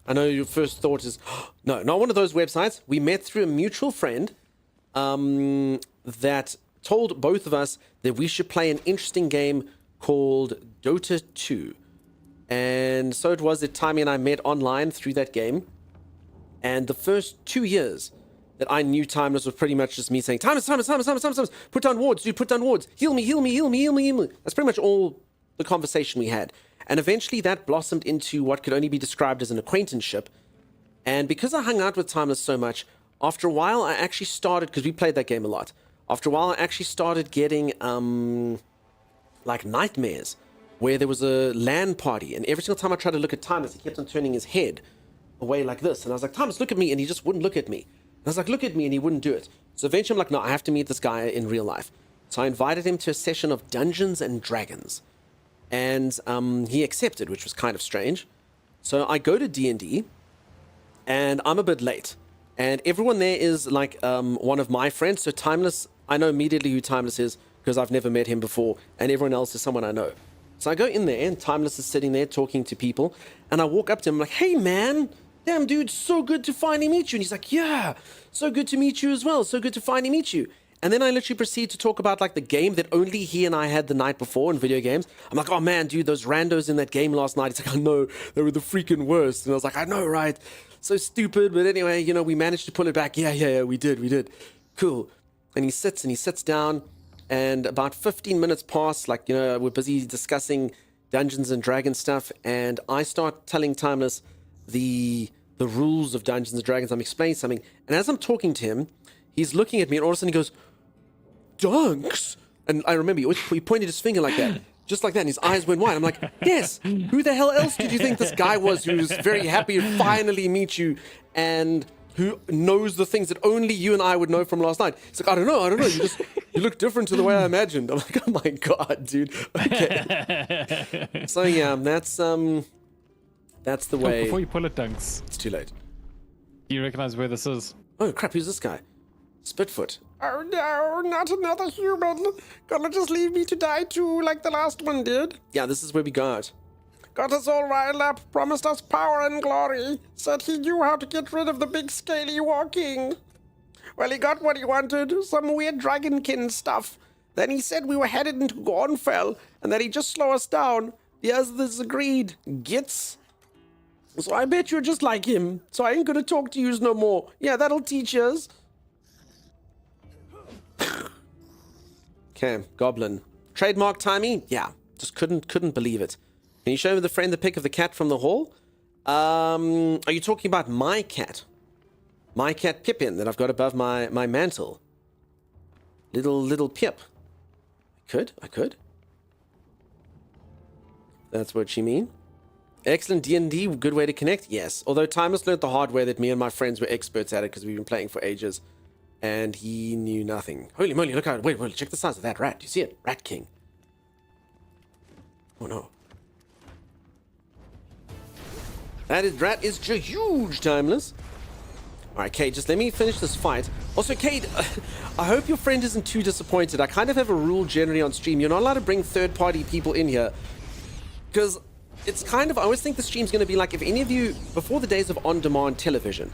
Speaker 1: I know your first thought is, no, not one of those websites. We met through a mutual friend that told both of us that we should play an interesting game called Dota 2. And so it was that Timey and I met online through that game. And the first 2 years that I knew Timeless was pretty much just me saying, Timeless, put down wards, dude, put down wards. Heal me. That's pretty much all the conversation we had. And eventually that blossomed into what could only be described as an acquaintanceship. And because I hung out with Timeless so much, after a while I actually started, because we played that game a lot, after a while I actually started getting like nightmares where there was a LAN party, and every single time I tried to look at Timeless, he kept on turning his head away like this. And I was like, Timeless, look at me, and he just wouldn't look at me. And I was like, look at me, and he wouldn't do it. So eventually I'm like, no, I have to meet this guy in real life. So I invited him to a session of Dungeons and Dragons. And he accepted, which was kind of strange. So I go to D&D, and I'm a bit late. And everyone there is like one of my friends. So Timeless, I know immediately who Timeless is because I've never met him before. And everyone else is someone I know. So I go in there, and Timeless is sitting there talking to people. And I walk up to him, I'm like, hey, man. Damn, dude, so good to finally meet you. And he's like, yeah, so good to meet you as well. So good to finally meet you. And then I literally proceed to talk about like the game that only he and I had the night before in video games. I'm like, oh man, dude, those randos in that game last night. He's like, I know, they were the freaking worst. And I was like, I know, right? So stupid. But anyway, you know, we managed to pull it back. Yeah, we did. Cool. And he sits down, and about 15 minutes pass. Like, you know, we're busy discussing Dungeons and Dragons stuff. And I start telling Timeless the rules of Dungeons and Dragons. I'm explaining something. And as I'm talking to him, he's looking at me, and all of a sudden he goes, Dunks? And I remember he pointed his finger like that, just like that, and his eyes went wide. I'm like, yes, who the hell else did you think this guy was who was very happy to finally meet you and who knows the things that only you and I would know from last night? He's like, I don't know. You look different to the way I imagined. I'm like, oh my God, dude. Okay. So yeah, that's the way.
Speaker 2: Before you pull it, Dunks.
Speaker 1: It's too late.
Speaker 2: Do you recognize where this is?
Speaker 1: Oh crap, who's this guy? Spitfoot.
Speaker 11: Oh no, not another human. Gonna just leave me to die too, like the last one did.
Speaker 1: Yeah, this is where we got.
Speaker 11: Got us all riled up, promised us power and glory, said he knew how to get rid of the big scaly walking. Well, he got what he wanted, some weird dragonkin stuff. Then he said we were headed into Gornfell, and that he'd just slow us down. The others agreed. Gits. So I bet you're just like him, so I ain't gonna talk to yous no more. Yeah, that'll teach us.
Speaker 1: Okay, Goblin. Trademark timey? Yeah, just couldn't believe it. Can you show me the pic of the cat from the hall? Are you talking about my cat? My cat Pippin that I've got above my mantle. Little Pip. I could. That's what you mean. Excellent D&D, good way to connect? Yes. Although Timeless learned the hard way that me and my friends were experts at it because we've been playing for ages. And he knew nothing. Holy moly, look out. Wait, check the size of that rat. Do you see it? Rat King. Oh no. Rat is huge, Timeless. Alright, Cade, just let me finish this fight. Also, Cade, I hope your friend isn't too disappointed. I kind of have a rule generally on stream. You're not allowed to bring third-party people in here. Because it's kind of, I always think the stream's going to be like, if any of you, before the days of on-demand television,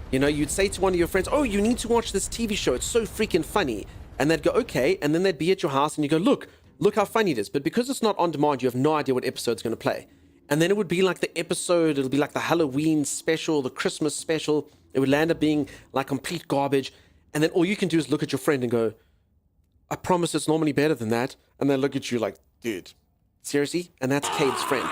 Speaker 1: you know, you'd say to one of your friends, oh, you need to watch this TV show. It's so freaking funny. And they'd go, okay. And then they'd be at your house and you go, look how funny it is. But because it's not on demand, you have no idea what episode's going to play. And then it would be like the episode, it'll be like the Halloween special, the Christmas special. It would land up being like complete garbage. And then all you can do is look at your friend and go, I promise it's normally better than that. And they look at you like, dude, seriously? And that's Cade's friend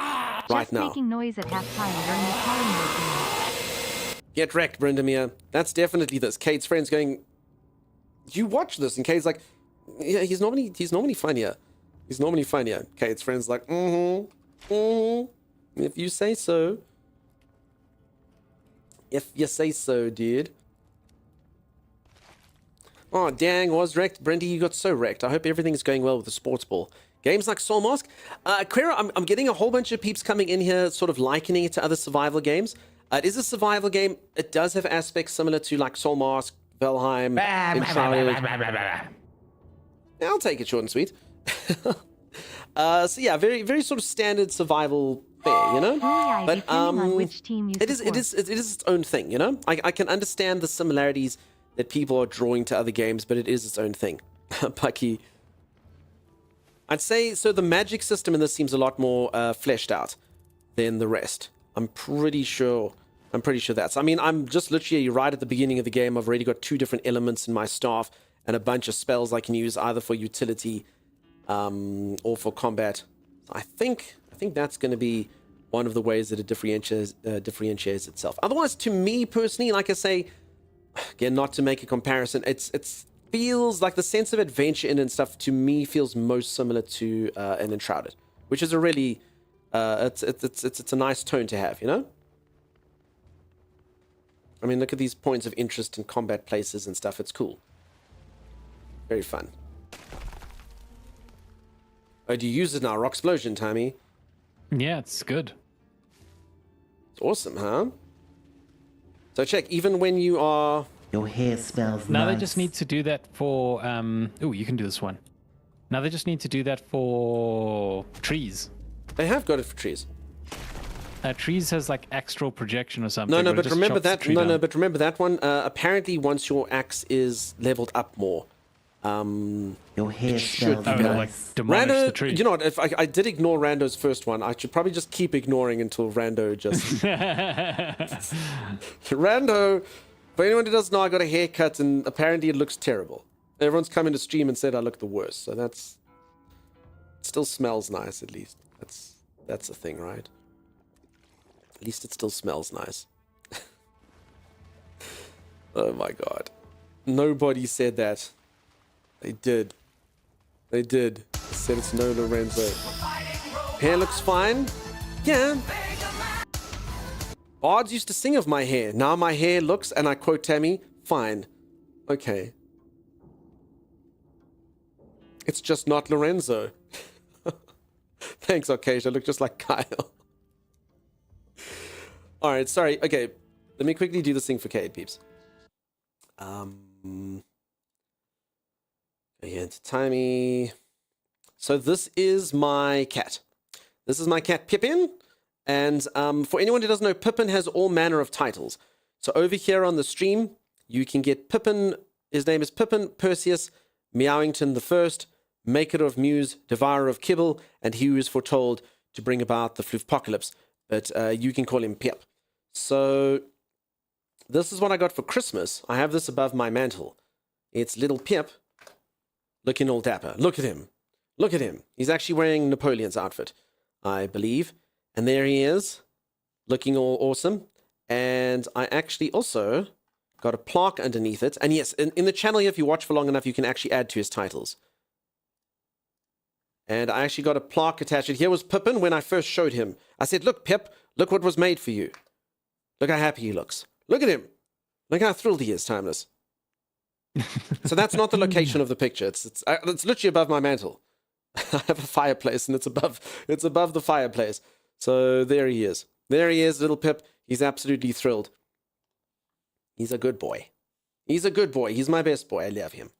Speaker 1: right now.
Speaker 3: Making noise at halftime during the calling game.
Speaker 1: Get wrecked, Brendamere. That's definitely this. Cade's friend's going, you watch this. And Cade's like, yeah, he's normally funnier. He's normally funnier. Cade's friend's like, if you say so. If you say so, dude. Oh, dang, was wrecked. Brendy, you got so wrecked. I hope everything's going well with the sports ball. Games like Soul Mask. Quera, I'm getting a whole bunch of peeps coming in here sort of likening it to other survival games. It is a survival game. It does have aspects similar to like Soul Mask, Valheim, Enshrouded. I'll take it short and sweet. So yeah, very, very sort of standard survival fare, you know? But it is its own thing, you know? I can understand the similarities that people are drawing to other games, but it is its own thing. Pucky. I'd say, so the magic system in this seems a lot more fleshed out than the rest. I'm pretty sure that's, I mean, I'm just literally right at the beginning of the game. I've already got 2 different elements in my staff and a bunch of spells I can use either for utility or for combat. I think think that's going to be one of the ways that it differentiates itself. Otherwise, to me personally, like I say, again, not to make a comparison, it's feels like the sense of adventure in and stuff to me feels most similar to an Enshrouded, which is a really it's a nice tone to have, you know. I mean, look at these points of interest and combat places and stuff. It's cool, very fun. Oh, do you use it now? Rock explosion, Tommy.
Speaker 2: Yeah, it's good.
Speaker 1: It's awesome, huh? So check, even when you are...
Speaker 5: Your hair smells
Speaker 2: Now
Speaker 5: nice.
Speaker 2: they just need to do that for... Oh, you can do this one. Now they just need to do that for trees.
Speaker 1: They have got it for trees.
Speaker 2: Trees has like astral projection or something.
Speaker 1: No,
Speaker 2: where it
Speaker 1: but
Speaker 2: just
Speaker 1: remember
Speaker 2: chops the
Speaker 1: that.
Speaker 2: tree
Speaker 1: No,
Speaker 2: down.
Speaker 1: but remember that one. Apparently, once your axe is leveled up more,
Speaker 5: Your hair
Speaker 1: should
Speaker 5: smells
Speaker 1: be
Speaker 2: Oh,
Speaker 1: better.
Speaker 2: like demolish
Speaker 1: Rando,
Speaker 2: the tree.
Speaker 1: you know what? If I did ignore Rando's first one, I should probably just keep ignoring until Rando just. Rando, for anyone who doesn't know, I got a haircut and apparently it looks terrible. Everyone's come into stream and said I look the worst, so that's. It still smells nice, at least. That's the thing, right? At least it still smells nice. Oh my god. Nobody said that. They did. They did. They said it's no Lorenzo. Hair looks fine. Yeah. Bards used to sing of my hair. Now my hair looks, and I quote Tammy, fine. Okay. It's just not Lorenzo. Thanks, Arcasia. Look just like Kyle. Alright, sorry. Okay. Let me quickly do this thing for Cade, peeps. Here to Timey. So this is my cat. This is my cat Pippin. And for anyone who doesn't know, Pippin has all manner of titles. So over here on the stream, you can get Pippin. His name is Pippin Perseus Meowington the First, Maker of Muse, Devourer of Kibble, and he who is foretold to bring about the Floofpocalypse. But you can call him Pip. So this is what I got for Christmas. I have this above my mantle. It's little Pip, looking all dapper. Look at him. Look at him. He's actually wearing Napoleon's outfit, I believe. And there he is, looking all awesome. And I actually also got a plaque underneath it. And yes, in the channel here, if you watch for long enough, you can actually add to his titles. And I actually got a plaque attached. Here was Pippin when I first showed him. I said, look, Pip, look what was made for you. Look how happy he looks. Look at him. Look how thrilled he is, Timeless. So that's not the location of the picture. It's literally above my mantle. I have a fireplace, and it's above the fireplace. So there he is. There he is, little Pip. He's absolutely thrilled. He's a good boy. He's a good boy. He's my best boy. I love him.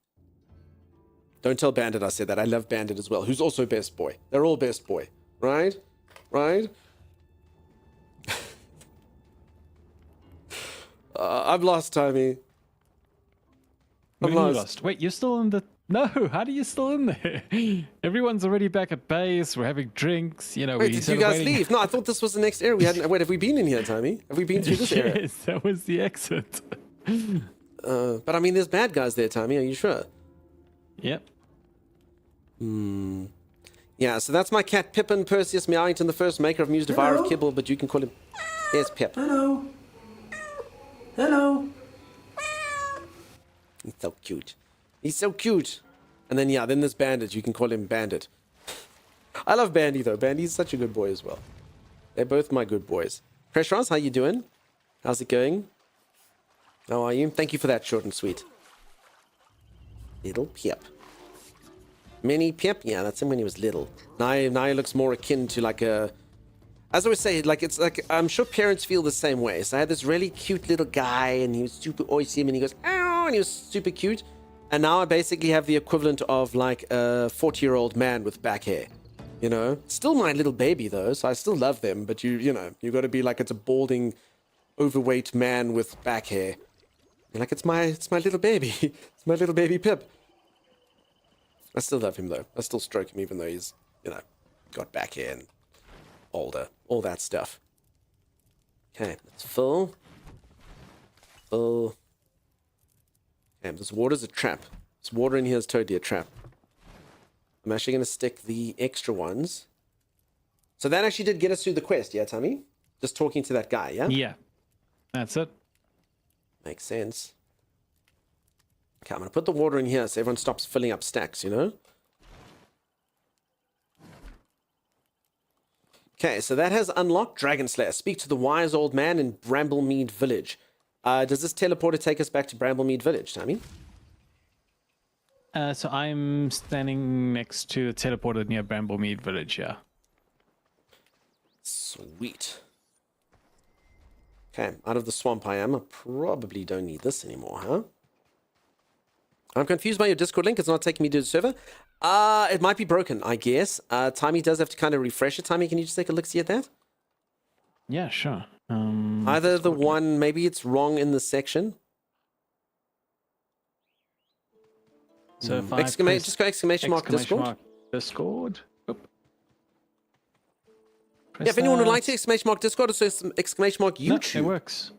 Speaker 1: Don't tell Bandit I said that. I love Bandit as well, who's also best boy. They're all best boy. Right? Right? I've lost, Timey.
Speaker 2: When you lost. Wait, you're still in the... No, how are you still in there? Everyone's already back at base. We're having drinks. You know,
Speaker 1: Wait, did you guys leave? No, I thought this was the next area. We hadn't. Wait, have we been in here, Timey? Have we been through this area?
Speaker 2: Yes, that was the exit.
Speaker 1: But I mean, there's bad guys there, Timey. Are you sure?
Speaker 2: Yep.
Speaker 1: Yeah, so that's my cat, Pippin Perseus Meowington the First, Maker of Muse, Devourer of Kibble, but you can call him... Yes, Pip.
Speaker 14: Hello. Hello.
Speaker 1: He's so cute. He's so cute. And then, yeah, then there's Bandit. You can call him Bandit. I love Bandy, though. Bandy's such a good boy as well. They're both my good boys. Pressurize, how you doing? How's it going? How are you? Thank you for that, short and sweet. Little Pip. Mini Pip? Yeah, that's him when he was little. Now he looks more akin to like a... As I always say, like it's like I'm sure parents feel the same way. So I had this really cute little guy, and he was super awesome, and he goes, "Ow," and he was super cute. And now I basically have the equivalent of like a 40-year-old man with back hair. You know, still my little baby though, so I still love them. But you know, you got to be like it's a balding, overweight man with back hair. You're like it's my little baby, it's my little baby Pip. I still love him though. I still stroke him even though he's got back hair and older, all that stuff. Okay, that's full. Full. Okay, this water's a trap. This water in here is totally a trap. I'm actually going to stick the extra ones So that actually did get us through the quest, yeah, Tommy? Just talking to that guy, yeah?
Speaker 2: Yeah, that's it.
Speaker 1: Makes sense. Okay, I'm going to put the water in here so everyone stops filling up stacks, you know? Okay, so that has unlocked Dragon Slayer. Speak to the wise old man in Bramblemead Village. Does this teleporter take us back to Bramblemead Village, Tommy?
Speaker 2: So I'm standing next to the teleporter near Bramblemead Village, yeah.
Speaker 1: Sweet. Okay, out of the swamp I am. I probably don't need this anymore, huh? I'm confused by your Discord link. It's not taking me to the server. It might be broken, I guess. Timey does have to kind of refresh it. Timey, can you just take a look-see at that?
Speaker 2: Yeah, sure.
Speaker 1: Either the one, maybe it's wrong in the section.
Speaker 2: So if I
Speaker 1: just go exclamation mark Discord.
Speaker 2: Discord. Oop.
Speaker 1: Yeah, if anyone would like to exclamation mark Discord, or so exclamation mark YouTube.
Speaker 2: No, it works.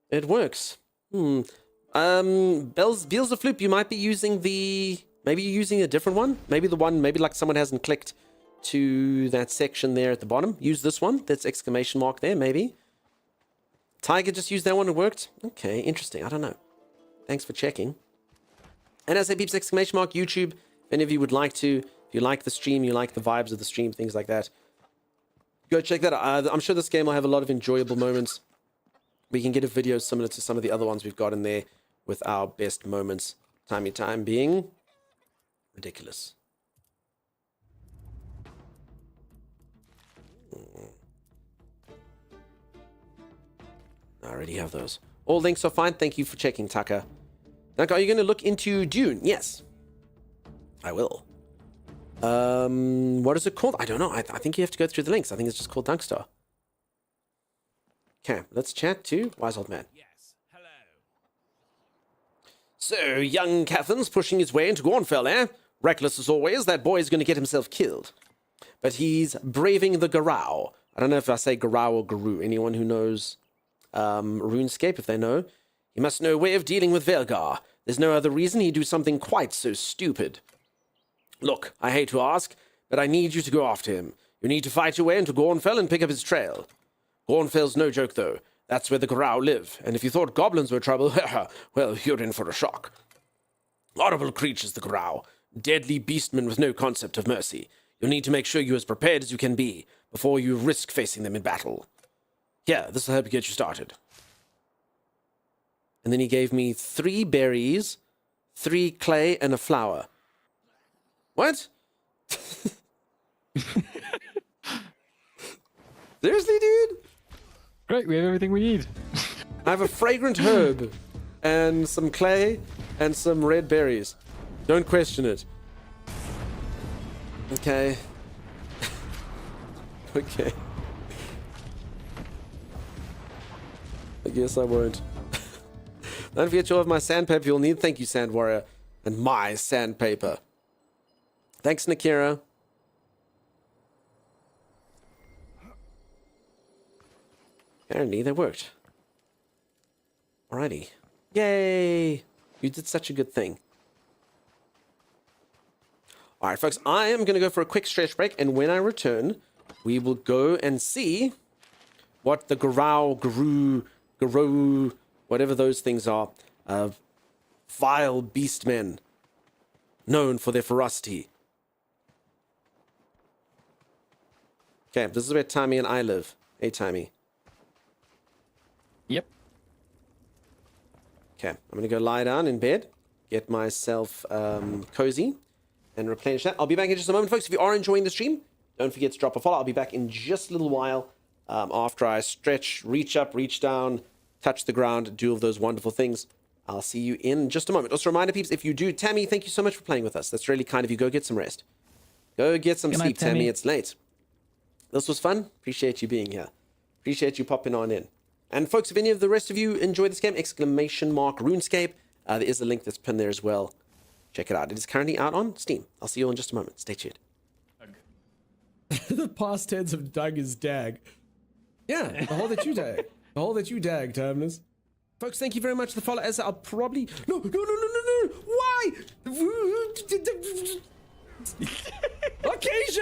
Speaker 1: It works. Beals the Floop, you might be using maybe you're using a different one. Maybe the one, maybe like someone hasn't clicked to that section there at the bottom. Use this one. That's exclamation mark there, maybe. Tiger just used that one, it worked. Okay, interesting. I don't know. Thanks for checking. And as I peeps exclamation mark YouTube, if any of you would like to, if you like the stream, you like the vibes of the stream, things like that, go check that out. I'm sure this game will have a lot of enjoyable moments. We can get a video similar to some of the other ones we've got in there with our best moments. Time being ridiculous. I already have those. All links are fine. Thank you for checking, Tucker. Now, are you going to look into Dune? Yes. I will. What is it called? I don't know. I think you have to go through the links. I think it's just called Dunkstar. Okay, let's chat to Wise Old Man.
Speaker 12: Yes, hello.
Speaker 1: So, young Cathan's pushing his way into Gornfell, eh? Reckless as always, that boy is going to get himself killed. But he's braving the Garou. I don't know if I say Garou or Garou. Anyone who knows RuneScape, if they know. He must know a way of dealing with Velgar. There's no other reason he'd do something quite so stupid. Look, I hate to ask, but I need you to go after him. You need to fight your way into Gornfell and pick up his trail. Gornfell's no joke, though. That's where the Garou live, and if you thought goblins were trouble, well, you're in for a shock. Horrible creatures, the Garou. Deadly beastmen with no concept of mercy. You'll need to make sure you're as prepared as you can be before you risk facing them in battle. Here, this will help you get you started. And then he gave me 3 berries, 3 clay, and a flower. What? Seriously, dude?
Speaker 2: Great, we have everything we need.
Speaker 1: I have a fragrant herb and some clay and some red berries. Don't question it. Okay. Okay. I guess I won't. Don't forget you'll have my sandpaper you'll need. Thank you, Sand Warrior. And my sandpaper. Thanks, Nakira. Apparently they worked. Alrighty. Yay! You did such a good thing. Alright, folks, I am going to go for a quick stretch break, and when I return, we will go and see what the Garou, whatever those things are, vile beastmen, known for their ferocity. Okay, this is where Tommy and I live. Hey, Tommy.
Speaker 2: Yep.
Speaker 1: Okay, I'm going to go lie down in bed, get myself cozy, and replenish that. I'll be back in just a moment, folks. If you are enjoying the stream, don't forget to drop a follow. I'll be back in just a little while after I stretch, reach up, reach down, touch the ground, do all those wonderful things. I'll see you in just a moment. Also, a reminder, peeps, if you do, Tammy, thank you so much for playing with us. That's really kind of you. Go get some rest. Go get some sleep, Tammy. It's late. This was fun. Appreciate you being here. Appreciate you popping on in. And folks, if any of the rest of you enjoy this game, exclamation mark RuneScape. There is a link that's pinned there as well. Check it out. It is currently out on Steam. I'll see you in just a moment. Stay tuned.
Speaker 11: The past tense of Doug is dag. Yeah, the whole that you dag. The whole that you dag, Terminus. Folks, thank you very much for the follow. As I'll probably... No. Why? Acacia!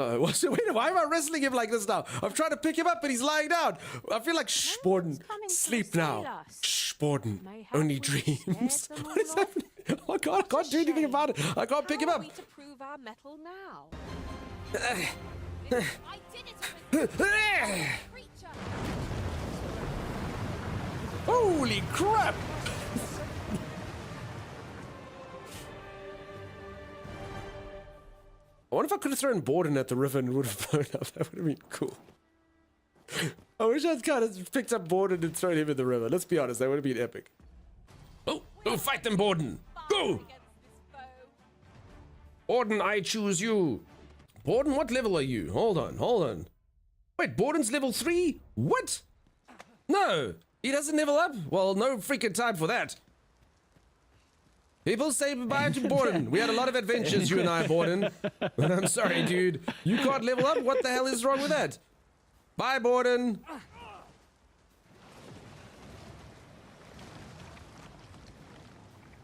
Speaker 11: Wait, why am I wrestling him like this now? I'm trying to pick him up, but he's lying down. I feel like, shh, Borden, sleep now. Shh, Borden, only dreams. What is happening? Oh, God, I can't do anything about it. I can't pick him up.
Speaker 3: to prove our metal now?
Speaker 11: Holy crap! I wonder if I could have thrown Borden at the river and it would have blown up. That would have been cool. I wish I'd kind of picked up Borden and thrown him in the river. Let's be honest, that would have been epic. Oh, go fight them, Borden! Go! Borden, I choose you. Borden, what level are you? Hold on. Wait, Borden's level 3? What? No, he doesn't level up? Well, no freaking time for that. People say goodbye to Borden. We had a lot of adventures, you and I, Borden. But I'm sorry, dude. You can't level up? What the hell is wrong with that? Bye, Borden.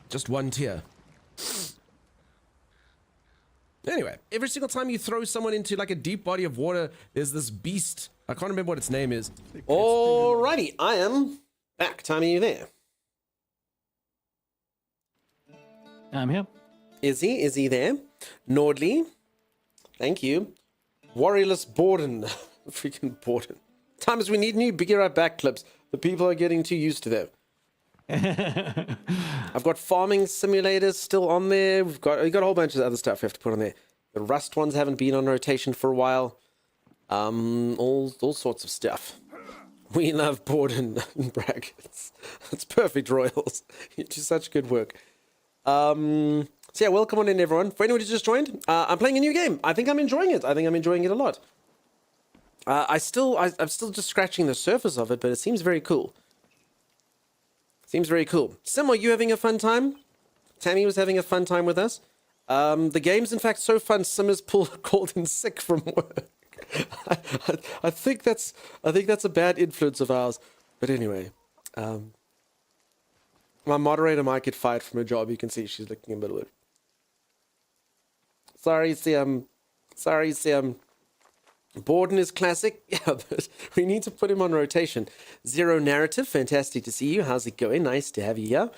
Speaker 11: Just one tear. Anyway, every single time you throw someone into like a deep body of water, there's this beast. I can't remember what its name is.
Speaker 1: Alrighty, I am back. Time, are you there?
Speaker 2: I'm here.
Speaker 1: Is he there? Nordley, thank you. Warriorless Borden. Freaking Borden. Times we need new Bigger Right Back clips. The people are getting too used to them. I've got farming simulators still on there. We've got a whole bunch of other stuff we have to put on there. The Rust ones haven't been on rotation for a while. All sorts of stuff. We love Borden in brackets. That's perfect, Royals. You do such good work. So yeah, welcome on in, everyone. For anyone who just joined, I'm playing a new game. I think I'm enjoying it. I think I'm enjoying it a lot. I'm still just scratching the surface of it, but it seems very cool. Seems very cool. Sim, are you having a fun time? Tammy was having a fun time with us. The game's in fact so fun, Sim is called in sick from work. I think that's a bad influence of ours. But anyway, my moderator might get fired from her job. You can see she's looking a bit weird. Sorry, Sim. Borden is classic. Yeah, but we need to put him on rotation. Zero narrative. Fantastic to see you. How's it going? Nice to have you here.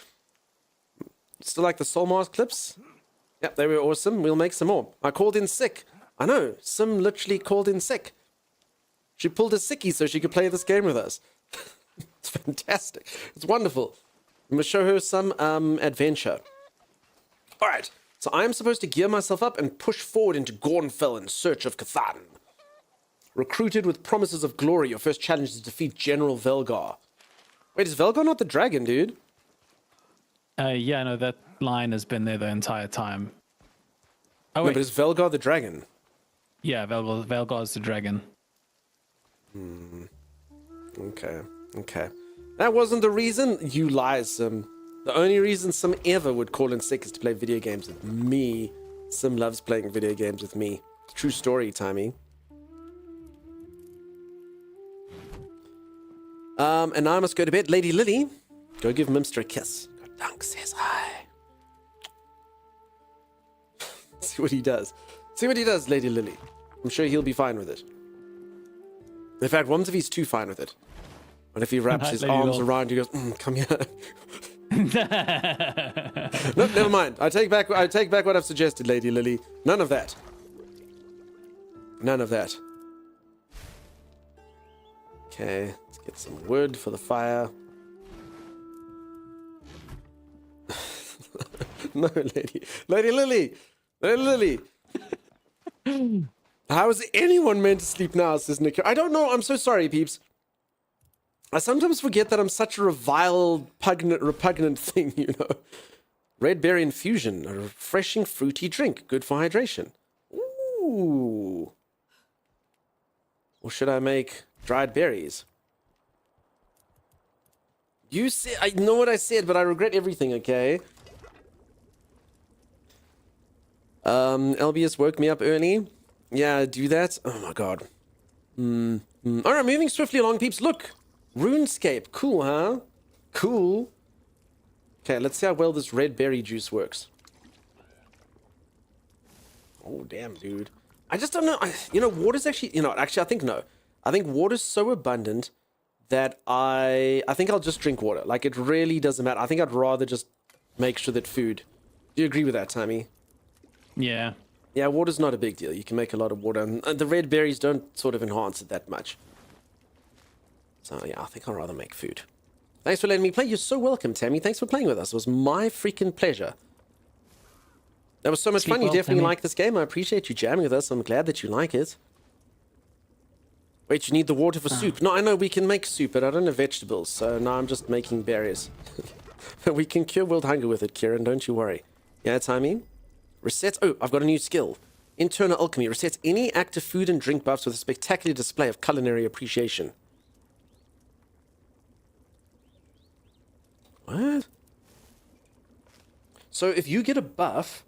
Speaker 1: Still like the Soul Mars clips? Yep, they were awesome. We'll make some more. I called in sick. I know. Sim literally called in sick. She pulled a sickie so she could play this game with us. It's fantastic. It's wonderful. I'm going to show her some adventure. All right. So I am supposed to gear myself up and push forward into Gornfell in search of Cathan. Recruited with promises of glory, your first challenge is to defeat General Velgar. Wait, is Velgar not the dragon, dude?
Speaker 2: Yeah, no, that line has been there the entire time. Oh,
Speaker 1: no,
Speaker 2: wait.
Speaker 1: but is Velgar the dragon?
Speaker 2: Yeah, Velgar's the dragon.
Speaker 1: Okay. That wasn't the reason. You lie, Sim. The only reason Sim ever would call in sick is to play video games with me. Sim loves playing video games with me. True story, Timey. And now I must go to bed. Lady Lily, go give Mimster a kiss. Dunk says hi. See what he does. See what he does, Lady Lily. I'm sure he'll be fine with it. In fact, what if he's too fine with it? What if he wraps his arms around you and goes, come here. No, never mind. I take back what I've suggested, Lady Lily. None of that. None of that. Okay, let's get some wood for the fire. No, Lady Lily! How is anyone meant to sleep now, says Nick. I don't know. I'm so sorry, peeps. I sometimes forget that I'm such a reviled, repugnant thing, you know. Red berry infusion, a refreshing fruity drink, good for hydration. Ooh. Or should I make dried berries? You said, I know what I said, but I regret everything, okay? LBS woke me up early. Yeah, do that. Oh my god. Alright, moving swiftly along, peeps. Look! RuneScape. Cool, huh? Cool. Okay, let's see how well this red berry juice works. Oh, damn, dude. I just don't know. Water's actually, actually, I think no. I think water's so abundant that I think I'll just drink water. Like, it really doesn't matter. I think I'd rather just make sure that food. Do you agree with that, Tammy?
Speaker 2: Yeah.
Speaker 1: Yeah, water's not a big deal. You can make a lot of water, and the red berries don't sort of enhance it that much. So, yeah, I think I'd rather make food. Thanks for letting me play. You're so welcome, Tammy. Thanks for playing with us. It was my freaking pleasure. That was so much fun. You definitely like this game. I appreciate you jamming with us. I'm glad that you like it. Wait, you need the water for soup. No, I know we can make soup, but I don't have vegetables, so now I'm just making berries. But we can cure world hunger with it, Kieran. Don't you worry. Yeah, that's what I mean. Resets. Oh, I've got a new skill. Internal alchemy resets any active food and drink buffs with a spectacular display of culinary appreciation. What? So if you get a buff,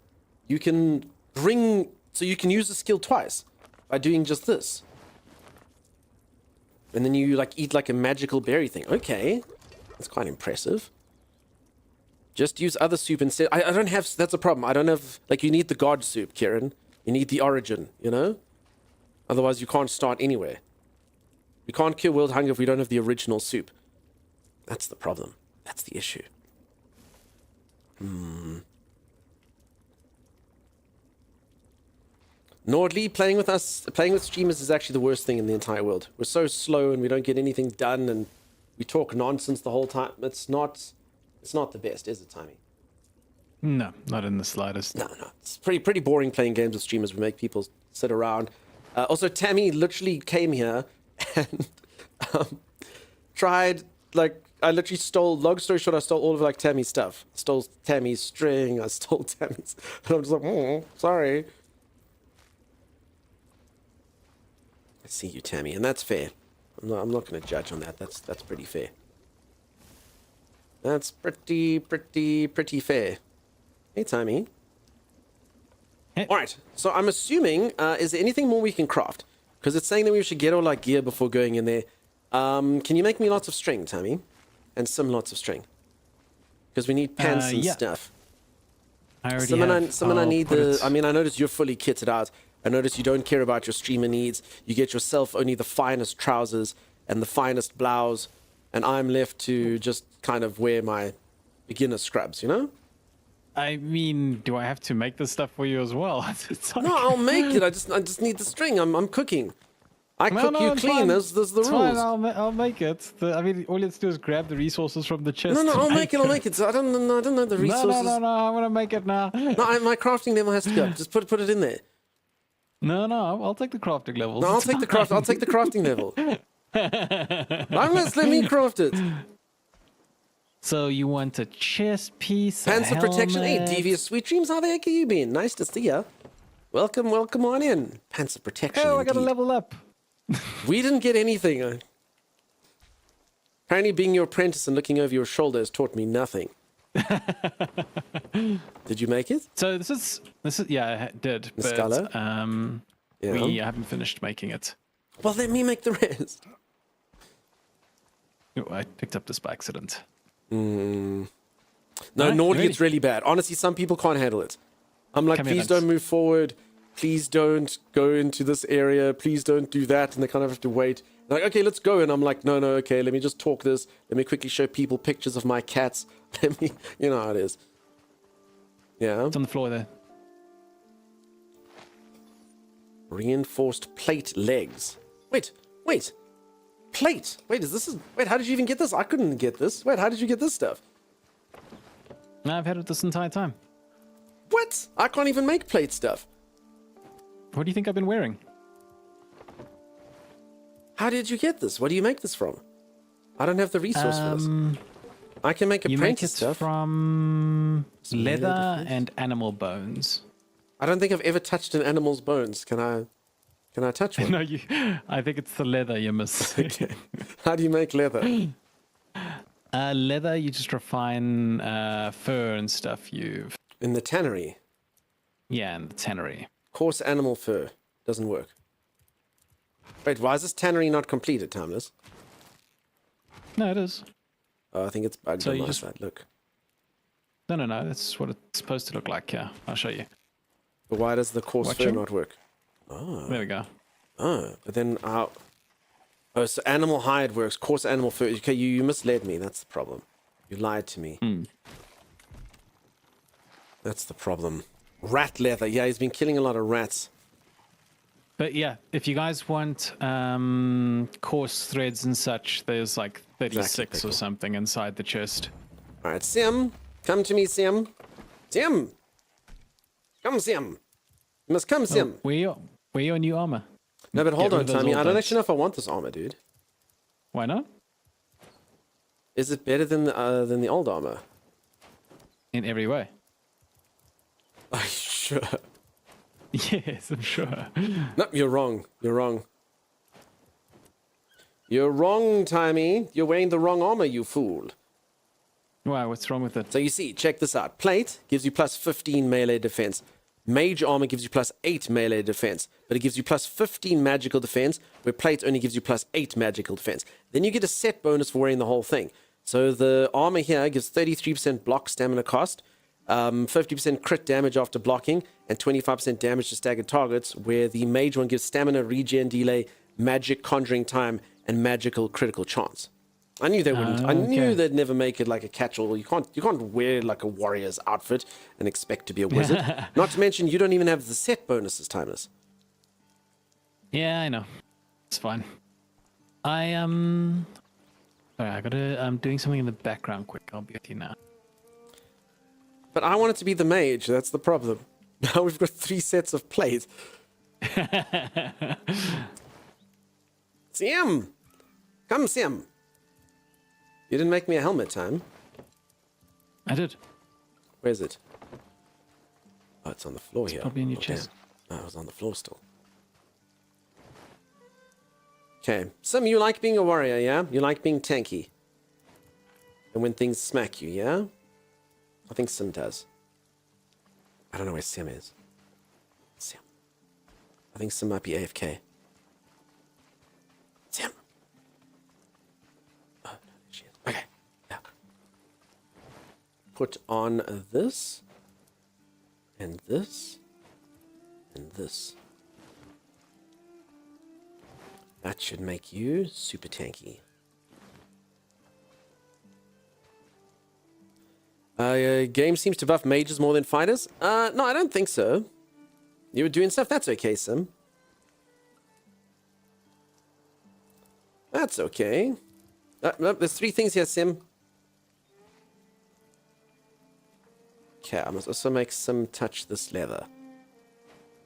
Speaker 1: you can bring... So you can use the skill twice by doing just this. And then you like eat like a magical berry thing. Okay. That's quite impressive. Just use other soup instead. I don't have... That's a problem. I don't have... Like, you need the god soup, Kieran. You need the origin, you know? Otherwise, you can't start anywhere. We can't cure world hunger if we don't have the original soup. That's the problem. That's the issue. Nordly, playing with streamers is actually the worst thing in the entire world. We're so slow and we don't get anything done and we talk nonsense the whole time. It's not the best, is it, Timmy?
Speaker 2: No, not in the slightest.
Speaker 1: No. It's pretty boring playing games with streamers. We make people sit around. Also, Tammy literally came here and tried, like, I literally stole, long story short, I stole all of, like, Tammy's stuff. Stole Tammy's string, I stole Tammy's... And I'm just like, sorry. I see you, Tammy, and that's fair. I'm not going to judge on that. That's pretty fair. That's pretty fair. Hey, Tammy.
Speaker 2: Hey.
Speaker 1: All right, so I'm assuming, is there anything more we can craft? Because it's saying that we should get all our gear before going in there. Can you make me lots of string, Tammy? And some lots of string. Because we need pants and stuff.
Speaker 2: I already have.
Speaker 1: Someone I need the... I mean, I noticed you're fully kitted out. I notice you don't care about your streamer needs. You get yourself only the finest trousers and the finest blouse. And I'm left to just kind of wear my beginner scrubs, you know?
Speaker 2: I mean, do I have to make this stuff for you as well? It's like...
Speaker 1: No, I'll make it. I just need the string. I'm cooking. I cook, you clean. Those the rules.
Speaker 2: Fine, I'll make it. I mean, all you have to do is grab the resources from the chest.
Speaker 1: No, I'll make it. So I don't know the resources.
Speaker 2: No, I want to make it now.
Speaker 1: No, my crafting level has to go. Just put it in there.
Speaker 2: No, I'll take the crafting level.
Speaker 1: No, I'll take the crafting level. Let me craft it.
Speaker 2: So you want a chest piece,
Speaker 1: Pants of protection. Hey, Devious Sweet Dreams, how the heck have you been? Nice to see ya. Welcome on in. Pants of protection.
Speaker 2: Oh, I got to level up.
Speaker 1: We didn't get anything. Apparently being your apprentice and looking over your shoulder has taught me nothing. Did you make it?
Speaker 2: So this is yeah, I did.
Speaker 1: Muscala?
Speaker 2: But we haven't finished making it.
Speaker 1: Well, let me make the rest.
Speaker 2: Oh, I picked up this by accident.
Speaker 1: No, Nordly, it's really bad. Honestly, some people can't handle it. I'm like, please don't move forward. Please don't go into this area. Please don't do that. And they kind of have to wait. They're like, okay, let's go. And I'm like, no, okay, let me just talk this. Let me quickly show people pictures of my cats. Let me, you know how it is. Yeah.
Speaker 2: It's on the floor there.
Speaker 1: Reinforced plate legs. Wait. Plate. Wait, how did you even get this? I couldn't get this. Wait, how did you get this stuff?
Speaker 2: No, I've had it this entire time.
Speaker 1: What? I can't even make plate stuff.
Speaker 2: What do you think I've been wearing?
Speaker 1: How did you get this? What do you make this from? I don't have the resource for this. I can make apprentice stuff.
Speaker 2: From leather and animal bones.
Speaker 1: I don't think I've ever touched an animal's bones. Can I touch one?
Speaker 2: No, I think it's the leather you miss.
Speaker 1: Okay. How do you make leather?
Speaker 2: Leather, you just refine fur and stuff.
Speaker 1: In the tannery?
Speaker 2: Yeah, in the tannery.
Speaker 1: Coarse animal fur. Doesn't work. Wait, why is this tannery not completed, Timeless?
Speaker 2: No, it is.
Speaker 1: Oh, I think it's bugged on my side. Look.
Speaker 2: No. That's what it's supposed to look like. Yeah, I'll show you.
Speaker 1: But why does the coarse fur not work? Oh.
Speaker 2: There we go.
Speaker 1: Oh, but then oh, so animal hide works. Coarse animal fur. Okay, you misled me. That's the problem. You lied to me. That's the problem. Rat leather. Yeah, he's been killing a lot of rats.
Speaker 2: But yeah, if you guys want coarse threads and such, there's like 36 or something inside the chest.
Speaker 1: All right, Sim, come to me, Sim. Sim, come, Sim. You must come, Sim.
Speaker 2: Wear your new armor.
Speaker 1: No, but hold
Speaker 2: Get rid
Speaker 1: on,
Speaker 2: of those
Speaker 1: Tommy.
Speaker 2: old
Speaker 1: I don't
Speaker 2: duds.
Speaker 1: actually know if I want this armor, dude.
Speaker 2: Why not?
Speaker 1: Is it better than the old armor?
Speaker 2: In every way.
Speaker 1: Are you sure?
Speaker 2: Yes, I'm sure.
Speaker 1: No, you're wrong. You're wrong. You're wrong, Tommy. You're wearing the wrong armor, you fool.
Speaker 2: Why? What's wrong with it?
Speaker 1: So you see, check this out. Plate gives you plus 15 melee defense. Mage armor gives you plus 8 melee defense, but it gives you plus 15 magical defense, where plate only gives you plus 8 magical defense. Then you get a set bonus for wearing the whole thing. So the armor here gives 33% block stamina cost, 50% crit damage after blocking, and 25% damage to staggered targets, where the mage one gives stamina, regen delay, magic conjuring time, and magical critical chance. I knew they wouldn't. I knew they'd never make it like a catch-all. You can't wear like a warrior's outfit and expect to be a wizard. Not to mention, you don't even have the set bonuses, Timeless.
Speaker 2: Yeah, I know. It's fine. Sorry, I'm doing something in the background quick. I'll be with you now.
Speaker 1: But I want it to be the mage. That's the problem. Now we've got 3 sets of plate. Sim! Come, Sim! You didn't make me a helmet, Time.
Speaker 2: I did.
Speaker 1: Where is it? Oh, it's on the floor here.
Speaker 2: Probably in your chest.
Speaker 1: Oh, it was on the floor still. Okay. Sim, you like being a warrior, yeah? You like being tanky. And when things smack you, yeah? I think Sim does. I don't know where Sim is. Sim. I think Sim might be AFK. Sim. Oh, no, she is. Okay. Yeah. Put on this. And this. And this. That should make you super tanky. Game seems to buff mages more than fighters. No, I don't think so. You were doing stuff. That's okay, Sim. That's okay. No, there's 3 things here, Sim. Okay, I must also make Sim touch this leather.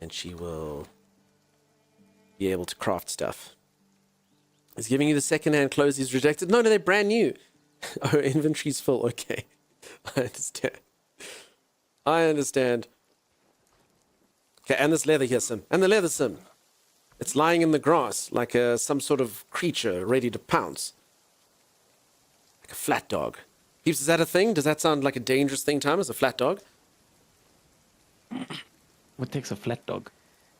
Speaker 1: And she will be able to craft stuff. Is giving you the second-hand clothes is rejected? No, they're brand new. Oh, inventory's full. Okay. I understand. I understand. Okay, and this leather here, Sim. And the leather, Sim. It's lying in the grass like some sort of creature ready to pounce. Like a flat dog. Peeps, is that a thing? Does that sound like a dangerous thing, Thomas? A flat dog?
Speaker 2: What takes a flat dog?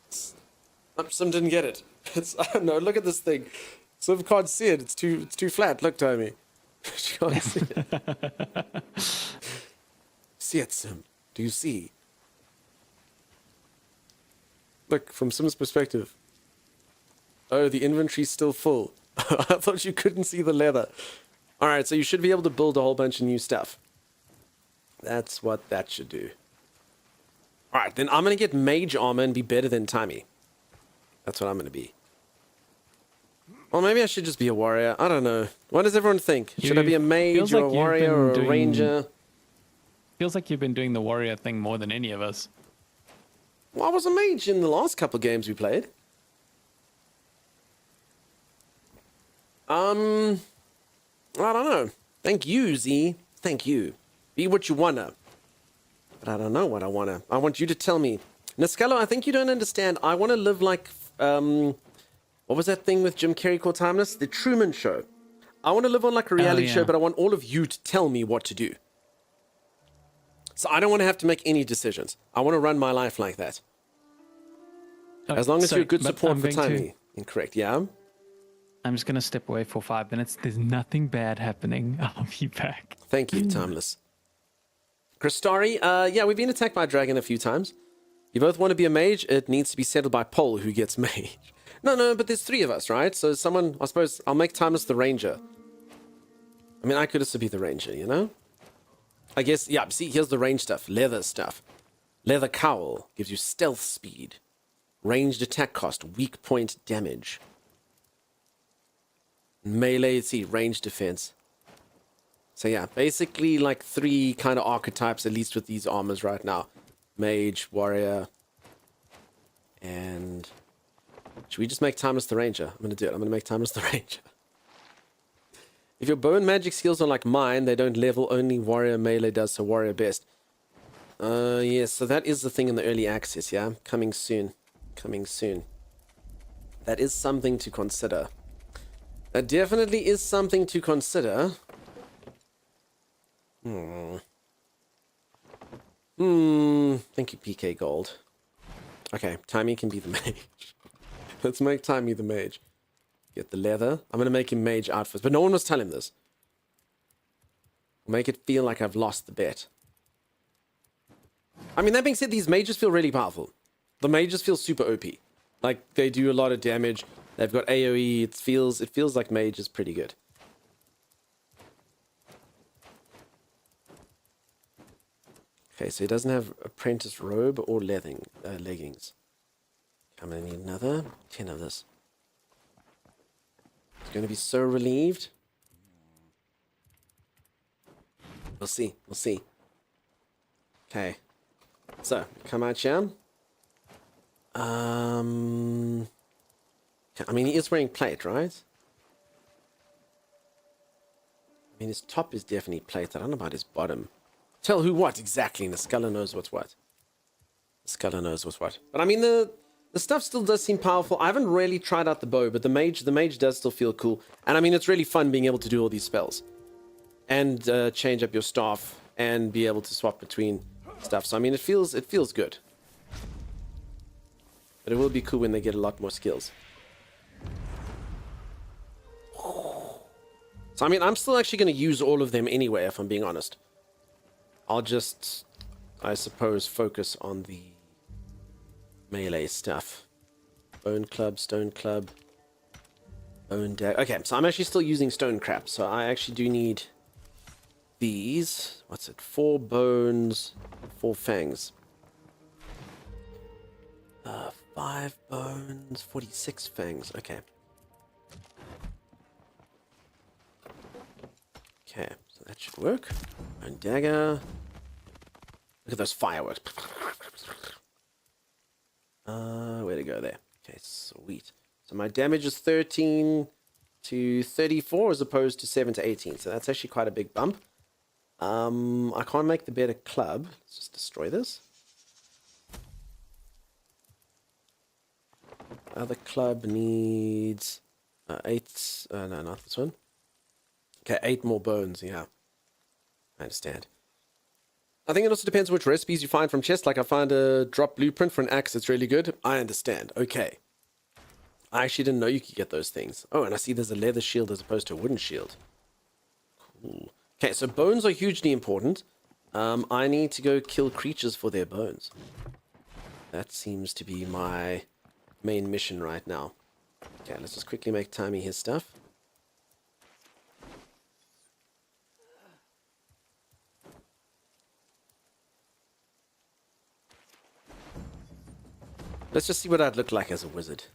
Speaker 1: Sim didn't get it. I don't know. Look at this thing. Sim can't see it. It's too flat. Look, Tommy. She can't see it. See it, Sim. Do you see? Look, from Sim's perspective. Oh, the inventory's still full. I thought you couldn't see the leather. Alright, so you should be able to build a whole bunch of new stuff. That's what that should do. Alright, then I'm going to get mage armor and be better than Tommy. That's what I'm going to be. Well, maybe I should just be a warrior. I don't know. What does everyone think? Should I be a mage or a warrior or a ranger?
Speaker 2: Feels like you've been doing the warrior thing more than any of us.
Speaker 1: Well, I was a mage in the last couple games we played. I don't know. Thank you, Z. Thank you. Be what you wanna. But I don't know what I wanna. I want you to tell me. Nascallo, I think you don't understand. I want to live like, what was that thing with Jim Carrey called Timeless? The Truman Show. I want to live on like a reality show, but I want all of you to tell me what to do. So I don't want to have to make any decisions. I want to run my life like that. As long as you're a good support for Timey. Incorrect, yeah?
Speaker 2: I'm just going to step away for 5 minutes. There's nothing bad happening. I'll be back.
Speaker 1: Thank you, Timeless. Crystari, yeah, we've been attacked by a dragon a few times. You both want to be a mage. It needs to be settled by poll who gets mage. No, but there's 3 of us, right? So someone, I suppose, I'll make Timeless the ranger. I mean, I could also be the ranger, you know? I guess, yeah, see, here's the range stuff. Leather stuff. Leather cowl gives you stealth speed. Ranged attack cost, weak point damage. Melee, see, range defense. So yeah, basically like 3 kind of archetypes, at least with these armors right now. Mage, warrior, and... Should we just make Timeless the ranger? I'm going to do it. I'm going to make Timeless the ranger. If your bone magic skills are like mine, they don't level, only warrior melee does, so warrior best. Yes, so that is the thing in the early access, yeah? Coming soon. Coming soon. That is something to consider. That definitely is something to consider. Thank you, PK Gold. Okay, Timey can be the mage. Let's make Timey the mage. Get the leather. I'm going to make him mage outfits, but no one must tell him this. Make it feel like I've lost the bet. I mean, that being said, these mages feel really powerful. The mages feel super OP. Like, they do a lot of damage. They've got AoE. It feels like mage is pretty good. Okay, so he doesn't have apprentice robe or leggings. I'm going to need another 10 of this. He's going to be so relieved. We'll see. We'll see. Okay. So, come out here. I mean, he is wearing plate, right? I mean, his top is definitely plate. I don't know about his bottom. Tell who what exactly. The Sculler knows what's what. The Sculler knows what's what. But I mean, the stuff still does seem powerful. I haven't really tried out the bow, but the mage does still feel cool. And I mean, it's really fun being able to do all these spells. And change up your staff and be able to swap between stuff. So I mean, it feels good. But it will be cool when they get a lot more skills. So I mean, I'm still actually going to use all of them anyway, if I'm being honest. I'll just, I suppose, focus on the melee stuff. Bone club, stone club, bone dagger. Okay, so I'm actually still using stone crap. So I actually do need these. What's it? 4 bones, 4 fangs. 5 bones, 46 fangs. Okay. Okay, so that should work. Bone dagger. Look at those fireworks. Where to go there? Okay, sweet. So my damage is 13 to 34 as opposed to 7 to 18. So that's actually quite a big bump. I can't make the better club. Let's just destroy this. Other club needs 8. No, not this one. Okay, 8 more bones. Yeah, I understand. I think it also depends on which recipes you find from chests. Like I found a drop blueprint for an axe that's really good. I understand. Okay. I actually didn't know you could get those things. Oh, and I see there's a leather shield as opposed to a wooden shield. Cool. Okay, so bones are hugely important. I need to go kill creatures for their bones. That seems to be my main mission right now. Okay, let's just quickly make Timey his stuff. Let's just see what I'd look like as a wizard.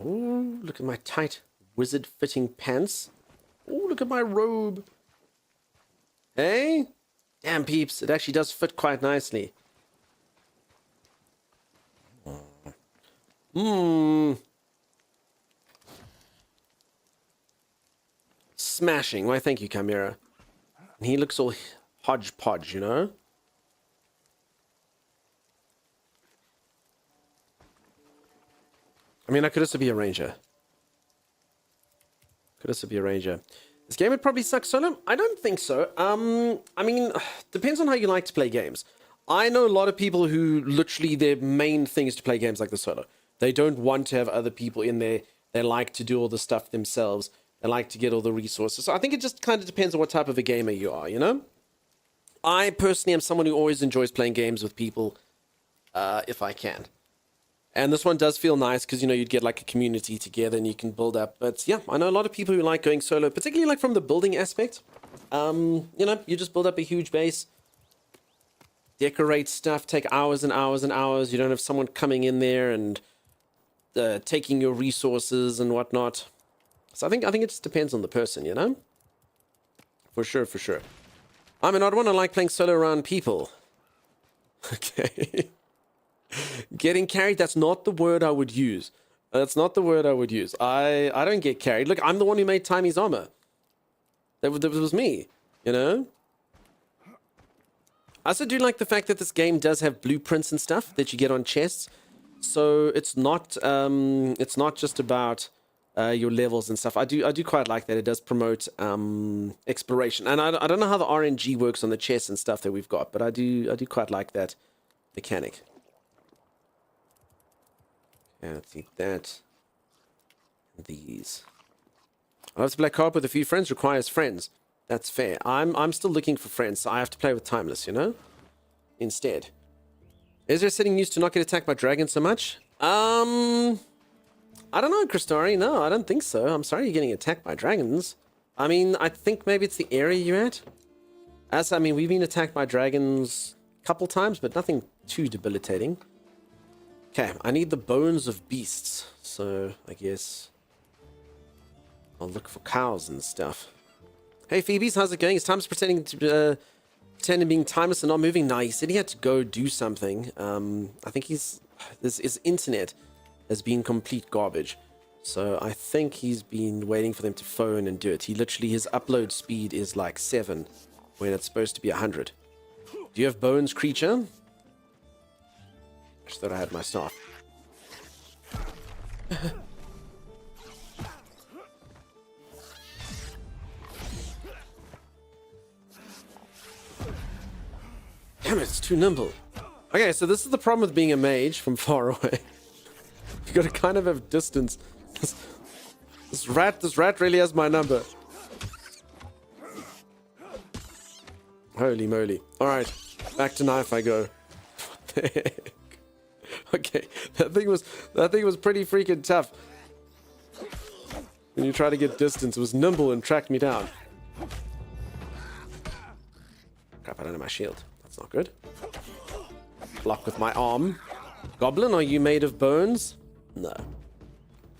Speaker 1: Oh, look at my tight wizard-fitting pants. Oh, look at my robe. Hey? Damn, peeps. It actually does fit quite nicely. Smashing. Why, thank you, Chimera. And he looks all hodgepodge, you know? I mean, I could also be a ranger. This game would probably suck solo? I don't think so. I mean, depends on how you like to play games. I know a lot of people who literally their main thing is to play games like the solo. They don't want to have other people in there. They like to do all the stuff themselves. They like to get all the resources. So I think it just kind of depends on what type of a gamer you are, you know? I personally am someone who always enjoys playing games with people, if I can. And this one does feel nice because, you know, you'd get like a community together and you can build up. But yeah, I know a lot of people who like going solo, particularly like from the building aspect. You know, you just build up a huge base, decorate stuff, take hours and hours and hours. You don't have someone coming in there and taking your resources and whatnot. So I think it just depends on the person, you know? For sure, for sure. I'm an odd one. I like playing solo around people. Okay. Getting carried, that's not the word I would use. That's not the word I would use. I don't get carried. Look, I'm the one who made Timy's armor. That was me, you know? I also do like the fact that this game does have blueprints and stuff that you get on chests. So it's not just about your levels and stuff. I do quite like that. It does promote exploration. And I don't know how the RNG works on the chests and stuff that we've got, but I do quite like that mechanic. Yeah, let's eat that. These. I love to play co-op with a few friends. Requires friends. That's fair. I'm still looking for friends, so I have to play with Timeless, you know? Instead. Is there a setting used to not get attacked by dragons so much? I don't know, Christori. No, I don't think so. I'm sorry you're getting attacked by dragons. I mean, I think maybe it's the area you're at. I mean, we've been attacked by dragons a couple times, but nothing too debilitating. Okay, I need the bones of beasts, so I guess I'll look for cows and stuff. Hey, Phoebes, how's it going? Is Timeless pretending being timeless and not moving? Nah, he said he had to go do something. I think his internet has been complete garbage, so I think he's been waiting for them to phone and do it. His upload speed is like 7 when it's supposed to be 100. Do you have bones, creature? Just thought I had my staff. Damn it, it's too nimble. Okay, so this is the problem with being a mage from far away. You gotta kind of have distance. This rat really has my number. Holy moly. Alright, back to knife I go. What the heck? Okay, that thing was pretty freaking tough. When you try to get distance, it was nimble and tracked me down. Crap, I don't have my shield. That's not good. Block with my arm. Goblin, are you made of bones? No.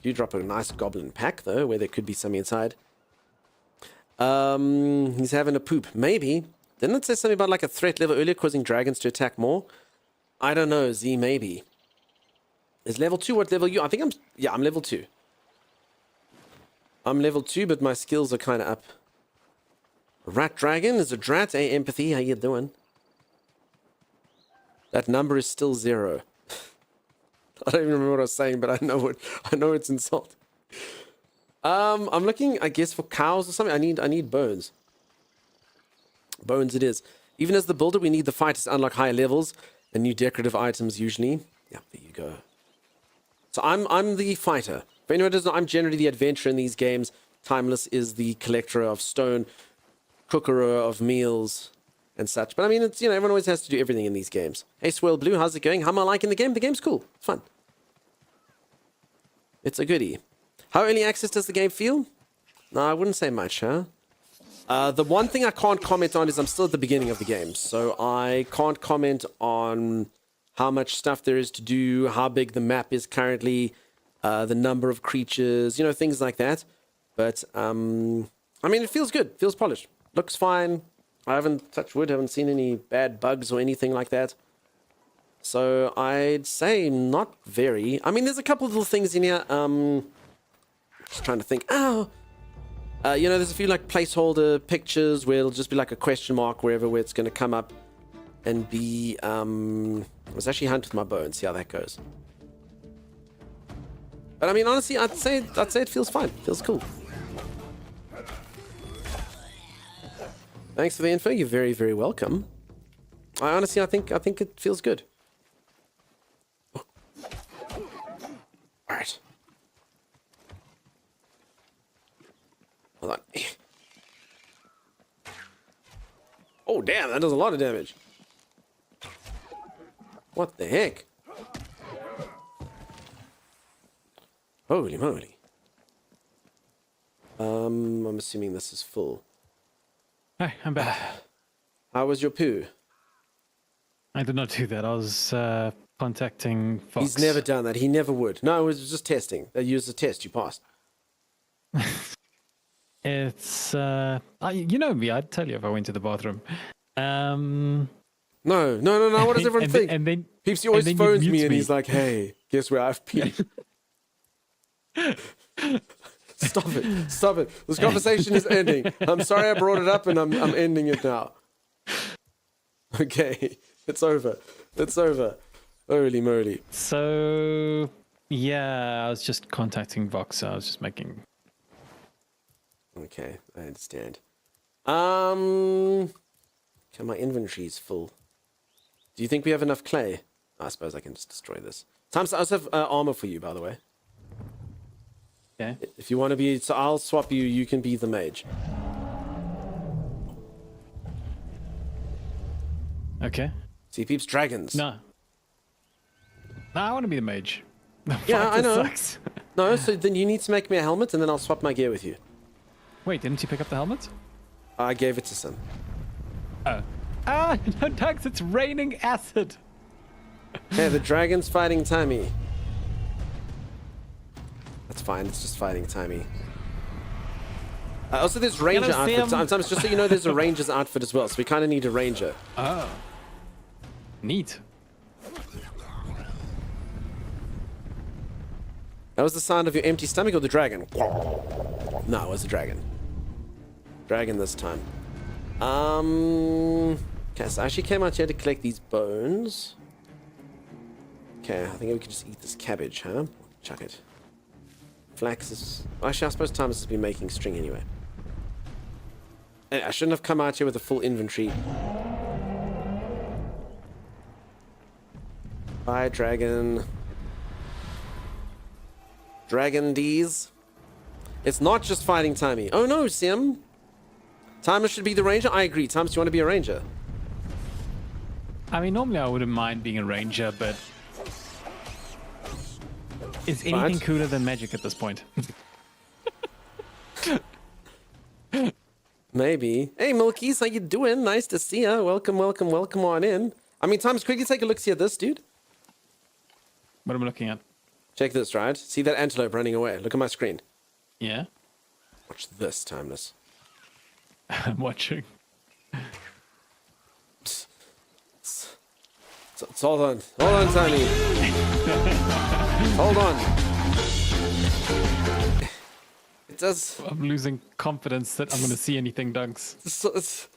Speaker 1: You drop a nice goblin pack, though, where there could be some inside. He's having a poop. Maybe. Didn't it say something about like a threat level earlier causing dragons to attack more? I don't know, Z, maybe. Is level 2 what level you? I think I'm level 2. I'm level 2, but my skills are kind of up. Rat dragon is a drat. Hey, empathy, how you doing? That number is still 0. I don't even remember what I was saying, but I know it's insult. I'm looking, I guess, for cows or something. I need bones. Bones it is. Even as the builder, we need the fighters to unlock higher levels and new decorative items usually. Yeah, there you go. So I'm the fighter. For anyone who doesn't know, I'm generally the adventurer in these games. Timeless is the collector of stone, cookerer of meals, and such. But I mean, it's, you know, everyone always has to do everything in these games. Hey, Swirl Blue, how's it going? How am I liking the game? The game's cool. It's fun. It's a goodie. How early access does the game feel? No, I wouldn't say much, huh? The one thing I can't comment on is I'm still at the beginning of the game, so I can't comment on how much stuff there is to do, how big the map is currently, the number of creatures, you know, things like that. But, I mean, it feels good. Feels polished. Looks fine. I haven't touched wood, haven't seen any bad bugs or anything like that. So I'd say not very. I mean, there's a couple of little things in here. Just trying to think. Oh! You know, there's a few like placeholder pictures where it'll just be like a question mark wherever where it's going to come up and be, let's actually hunt with my bow and see how that goes. But I mean, honestly, I'd say it feels fine. Feels cool. Thanks for the info. You're very, very welcome. I think it feels good. Oh. All right. Hold on. Oh, Oh, damn, that does a lot of damage. What the heck? Holy moly. I'm assuming this is full.
Speaker 2: Hi, I'm back.
Speaker 1: How was your poo?
Speaker 2: I did not do that. I was contacting Fox.
Speaker 1: He's never done that. He never would. No, it was just testing. They used a test. You passed.
Speaker 2: It's you know me. I'd tell you if I went to the bathroom.
Speaker 1: No. What does everyone think?
Speaker 2: And then
Speaker 1: Peeps, he always
Speaker 2: and then
Speaker 1: phones
Speaker 2: you
Speaker 1: me
Speaker 2: mute
Speaker 1: and he's like, "Hey, guess where I've peed." Stop it! Stop it! This conversation is ending. I'm sorry I brought it up, and I'm ending it now. Okay, it's over. It's over. Holy moly!
Speaker 2: So yeah, I was just contacting Vox. I was just making.
Speaker 1: Okay, I understand. Okay, my inventory's full. Do you think we have enough clay? I suppose I can just destroy this. I also have armor for you, by the way.
Speaker 2: Okay.
Speaker 1: If you want to be, so I'll swap you. You can be the mage.
Speaker 2: Okay.
Speaker 1: See, peeps, dragons.
Speaker 2: No, I want to be the mage.
Speaker 1: Yeah, I know.
Speaker 2: Sucks.
Speaker 1: No, so then you need to make me a helmet, and then I'll swap my gear with you.
Speaker 2: Wait, didn't you pick up the helmet?
Speaker 1: I gave it to Sim.
Speaker 2: Oh. Ah, no, Dax, it's raining acid.
Speaker 1: Hey, the dragon's fighting Tammy. That's fine. It's just fighting Tammy. Also, there's ranger outfits. Sometimes, just so you know, there's a ranger's outfit as well. So we kind of need a ranger.
Speaker 2: Oh. Neat.
Speaker 1: That was the sound of your empty stomach or the dragon? No, it was the dragon. Dragon this time. Okay, so I actually came out here to collect these bones. Okay, I think we could just eat this cabbage, huh? Chuck it. Flax is... Actually, I suppose Thomas has been making string anyway. I shouldn't have come out here with a full inventory. Bye, dragon. Dragon D's. It's not just fighting Timey. Oh no, Sim. Timer should be the ranger. I agree. Times, do you want to be a ranger?
Speaker 2: I mean, normally I wouldn't mind being a ranger, but is anything cooler than magic at this point?
Speaker 1: Maybe. Hey, Milkies, how you doing? Nice to see ya. Welcome on in. I mean, Times, quickly take a look see at this, dude.
Speaker 2: What am I looking at?
Speaker 1: Check this, right? See that antelope running away? Look at my screen.
Speaker 2: Yeah.
Speaker 1: Watch this, Timeless.
Speaker 2: I'm watching.
Speaker 1: Hold on. Hold on, Tiny. Hold on. It does...
Speaker 2: I'm losing confidence that I'm going to see anything, Dunks.
Speaker 1: It's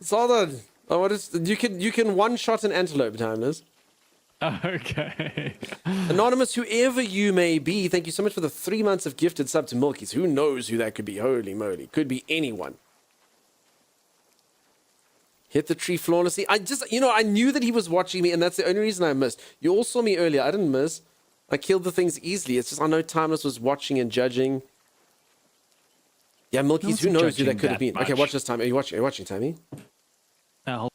Speaker 1: hold on. Oh, what is... You can one-shot an antelope, Timeless.
Speaker 2: Okay.
Speaker 1: Anonymous, whoever you may be, thank you so much for the 3 months of gifted sub to Milkies. Who knows who that could be? Holy moly. Could be anyone. Hit the tree flawlessly. I knew that he was watching me, and that's the only reason I missed. You all saw me earlier. I didn't miss. I killed the things easily. It's just I know Timeless was watching and judging. Yeah, Milkies, who knows who that could have been? Okay, watch this time. Are you watching, Tammy?
Speaker 2: No.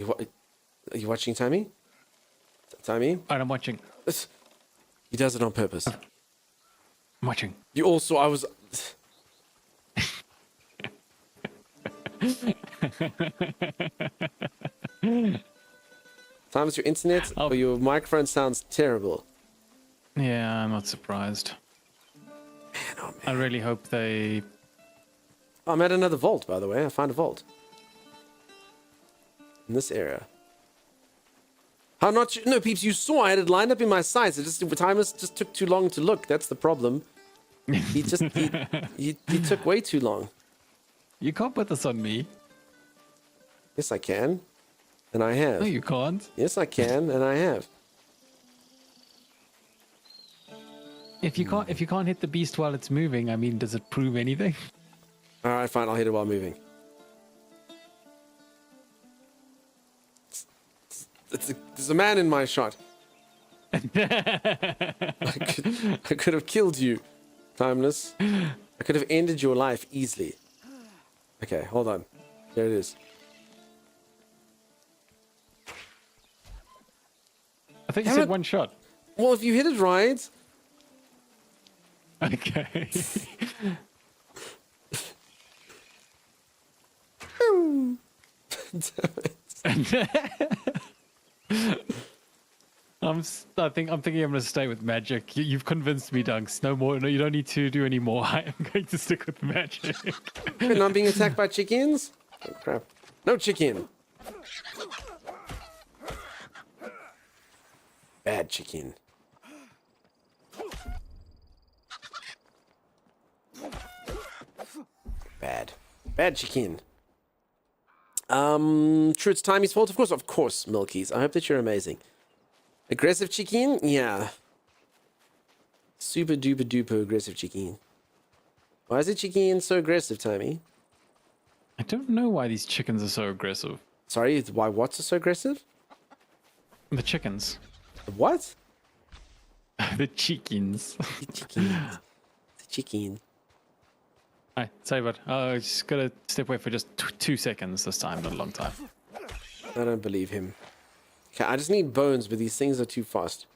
Speaker 1: Are you watching, Tammy? Tammy?
Speaker 2: Alright, I'm watching.
Speaker 1: He does it on purpose.
Speaker 2: I'm watching.
Speaker 1: You also, I was... Times your internet or your microphone sounds terrible.
Speaker 2: Yeah, I'm not surprised.
Speaker 1: Man, oh man.
Speaker 2: I really hope they...
Speaker 1: Oh, I'm at another vault, by the way. I found a vault. In this area. How not... No, peeps, you saw I had it lined up in my sights. It just... Timeless just took too long to look. That's the problem. He just... he took way too long.
Speaker 2: You can't put this on me.
Speaker 1: Yes, I can. And I have.
Speaker 2: No, you can't.
Speaker 1: Yes, I can, and I have.
Speaker 2: If you can't hit the beast while it's moving, I mean, does it prove anything?
Speaker 1: All right, fine. I'll hit it while moving. There's a man in my shot. I could have killed you, Timeless. I could have ended your life easily. Okay, hold on. There it is.
Speaker 2: I think you
Speaker 1: Damn
Speaker 2: said
Speaker 1: it.
Speaker 2: one shot.
Speaker 1: Well, if you hit it right.
Speaker 2: Okay. I'm thinking I'm gonna stay with magic. You've convinced me, Dunks. No more. No, you don't need to do any more. I am going to stick with magic.
Speaker 1: Wait, not being attacked by chickens? Oh, crap. No chicken. Bad chicken. Bad. Bad chicken. True, it's Timey's fault. Of course, Milkies. I hope that you're amazing. Aggressive chicken? Yeah. Super duper duper aggressive chicken. Why is it chicken so aggressive, Timey?
Speaker 2: I don't know why these chickens are so aggressive.
Speaker 1: Sorry, why what's so aggressive?
Speaker 2: The chickens.
Speaker 1: The what?
Speaker 2: The chickens.
Speaker 1: The chickens. The chicken.
Speaker 2: I tell you what, just gotta step away for just 2 seconds this time, not a long time.
Speaker 1: I don't believe him. Okay, I just need bones, but these things are too fast.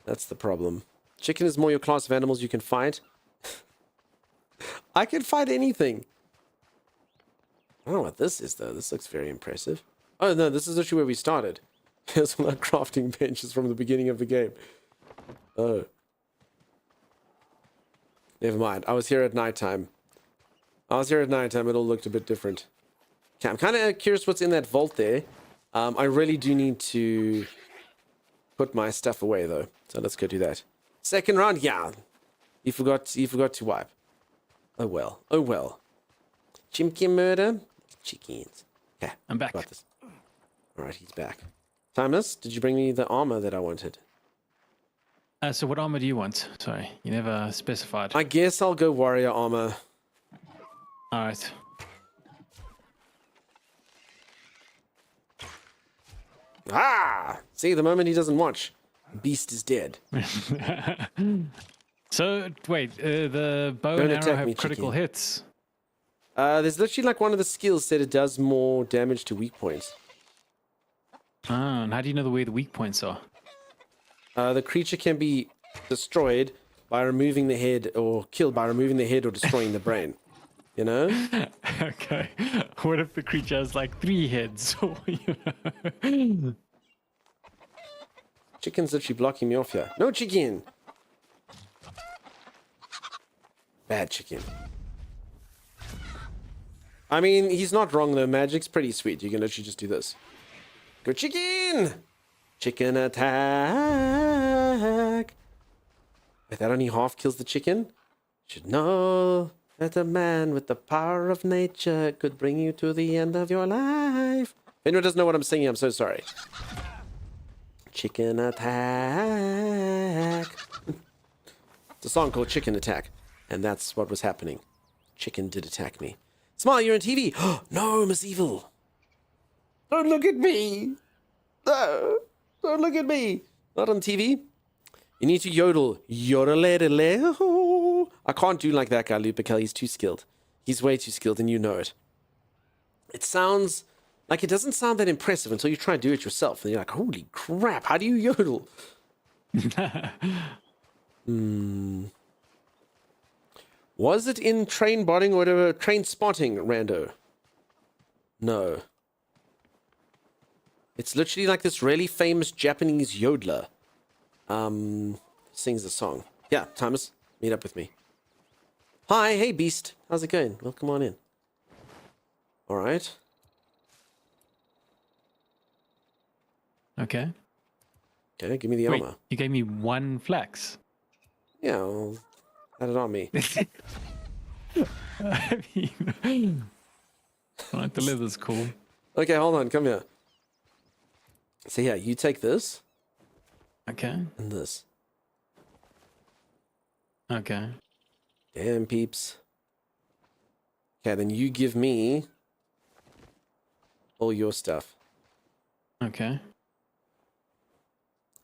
Speaker 1: That's the problem. Chicken is more your class of animals you can fight. I can fight anything. I don't know what this is, though. This looks very impressive. Oh, no, this is actually where we started. Here's one of our crafting benches from the beginning of the game. Oh. Never mind. I was here at nighttime. It all looked a bit different. Okay, I'm kind of curious what's in that vault there. I really do need to put my stuff away, though. So let's go do that. Second round, yeah. You forgot to wipe. Oh well. Oh well. Chimkin murder. Chickens. Okay,
Speaker 2: I'm back.
Speaker 1: Got this. All right, he's back. Timeless, did you bring me the armor that I wanted?
Speaker 2: So what armor do you want? Sorry, you never specified.
Speaker 1: I guess I'll go warrior armor.
Speaker 2: All right.
Speaker 1: Ah! See, the moment he doesn't watch, beast is dead.
Speaker 2: So wait, the bow
Speaker 1: Don't
Speaker 2: and
Speaker 1: attack
Speaker 2: arrow have
Speaker 1: me,
Speaker 2: critical
Speaker 1: chicken.
Speaker 2: hits.
Speaker 1: There's literally like one of the skills that it does more damage to weak points.
Speaker 2: Ah, and how do you know where the weak points are?
Speaker 1: The creature can be destroyed by removing the head, or killed by removing the head or destroying the brain. You know?
Speaker 2: Okay. What if the creature has like 3 heads?
Speaker 1: Chicken's literally blocking me off here. No chicken! Bad chicken. I mean, he's not wrong though. Magic's pretty sweet. You can literally just do this. Go chicken! Chicken attack! Wait, that only half kills the chicken? Should know that a man with the power of nature could bring you to the end of your life. If anyone doesn't know what I'm singing, I'm so sorry. Chicken attack. It's a song called Chicken Attack. And that's what was happening. Chicken did attack me. Smile, you're on TV. No, Miss Evil. Don't look at me. No, don't look at me. Not on TV. You need to yodel. Yodel. I can't do like that guy, Lupikel. He's too skilled. He's way too skilled, and you know it. It sounds like it doesn't sound that impressive until you try and do it yourself. And you're like, holy crap, how do you yodel? Was it in train botting or whatever? Train spotting, Rando? No. It's literally like this really famous Japanese yodeler. Sings a song. Yeah, Thomas, meet up with me. Hi, hey Beast. How's it going? Welcome on in. Alright.
Speaker 2: Okay.
Speaker 1: Okay, give me the
Speaker 2: Wait,
Speaker 1: armor.
Speaker 2: you gave me 1 flax.
Speaker 1: Yeah, well, had it on me.
Speaker 2: I mean, right, the leather's cool.
Speaker 1: Okay, hold on, come here. So yeah, you take this.
Speaker 2: Okay.
Speaker 1: And this.
Speaker 2: Okay.
Speaker 1: Damn, peeps. Okay, then you give me all your stuff.
Speaker 2: Okay.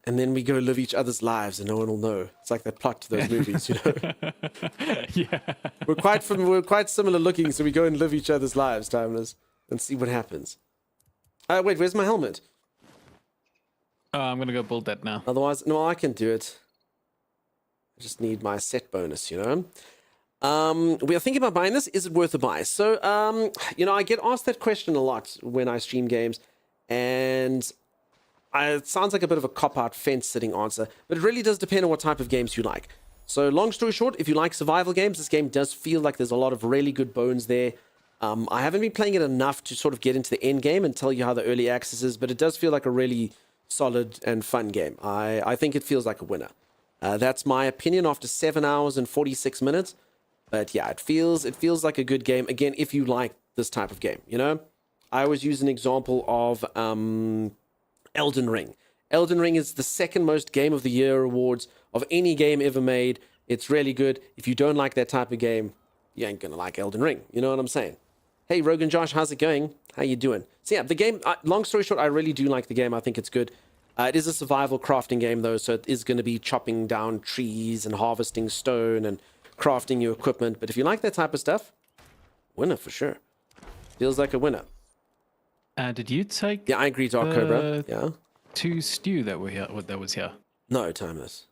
Speaker 1: And then we go live each other's lives and no one will know. It's like that plot to those movies, you know?
Speaker 2: Yeah.
Speaker 1: We're quite similar looking, so we go and live each other's lives, Timeless, and see what happens. Wait, where's my helmet?
Speaker 2: Oh, I'm gonna go build that now.
Speaker 1: Otherwise, no, I can do it. I just need my set bonus, you know. We are thinking about buying this. Is it worth a buy? So, you know, I get asked that question a lot when I stream games, and it sounds like a bit of a cop-out fence-sitting answer, but it really does depend on what type of games you like. So, long story short, if you like survival games, this game does feel like there's a lot of really good bones there. I haven't been playing it enough to sort of get into the end game and tell you how the early access is, but it does feel like a really solid and fun game. I think it feels like a winner. That's my opinion after 7 hours and 46 minutes. But yeah, it feels like a good game. Again, if you like this type of game, you know? I always use an example of Elden Ring. Elden Ring is the second most Game of the Year awards of any game ever made. It's really good. If you don't like that type of game, you ain't gonna like Elden Ring. You know what I'm saying? Hey, Rogan Josh, how's it going? How you doing? So yeah, the game, long story short, I really do like the game. I think it's good. It is a survival crafting game, though, so it is going to be chopping down trees and harvesting stone and crafting your equipment. But if you like that type of stuff, winner for sure. Feels like a winner.
Speaker 2: Did you take?
Speaker 1: Yeah, I agree, Dark Cobra. Yeah.
Speaker 2: 2 stew that were here. That was here.
Speaker 1: No, Timeless.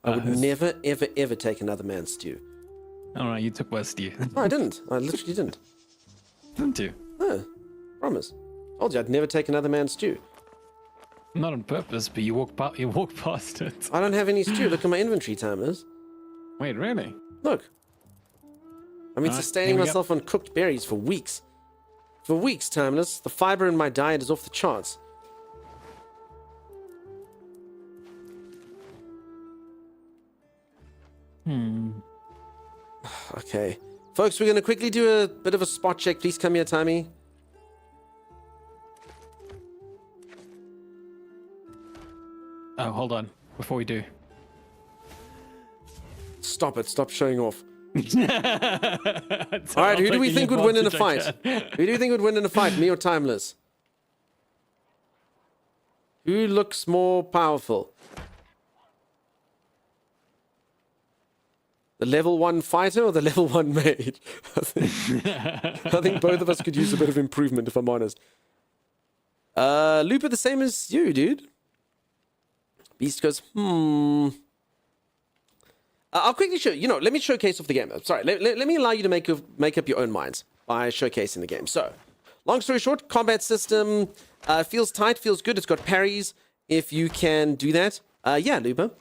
Speaker 1: I would never, ever, ever take another man's stew.
Speaker 2: All right, you took my stew.
Speaker 1: No, I didn't. I literally didn't.
Speaker 2: Didn't you?
Speaker 1: No, promise. Told you I'd never take another man's stew.
Speaker 2: Not on purpose, but you walk past it.
Speaker 1: I don't have any stew. Look at my inventory, Timeless.
Speaker 2: Wait, really?
Speaker 1: Look. I've been sustaining myself on cooked berries for weeks. For weeks, Timeless. The fiber in my diet is off the charts. Okay. Folks, we're going to quickly do a bit of a spot check. Please come here, Timmy.
Speaker 2: Oh, hold on. Before we do.
Speaker 1: Stop it. Stop showing off. All right, who do we think would win in a fight? Who do you think would win in a fight, me or Timeless? Who looks more powerful? The level 1 fighter or the level 1 mage? I think both of us could use a bit of improvement, if I'm honest. Looper the same as you, dude. Beast goes, I'll quickly show you. Let me showcase off the game. Sorry, let me allow you to make up your own minds by showcasing the game. So, long story short, combat system feels tight, feels good. It's got parries if you can do that. Yeah, Looper.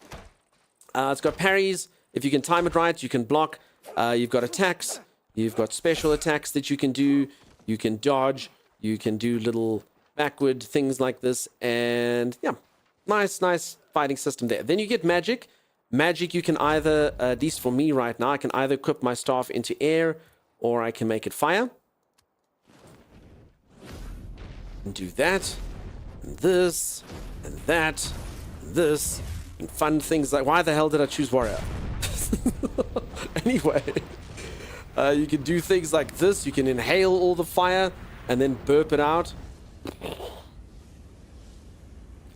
Speaker 1: It's got parries. If you can time it right, you can block. You've got attacks. You've got special attacks that you can do. You can dodge. You can do little backward things like this. And yeah, nice fighting system there. Then you get magic. Magic, you can either, at least for me right now, I can either equip my staff into air or I can make it fire. And do that. And this. And that. And this. And fun things like, why the hell did I choose warrior? Anyway, you can do things like this. You can inhale all the fire and then burp it out.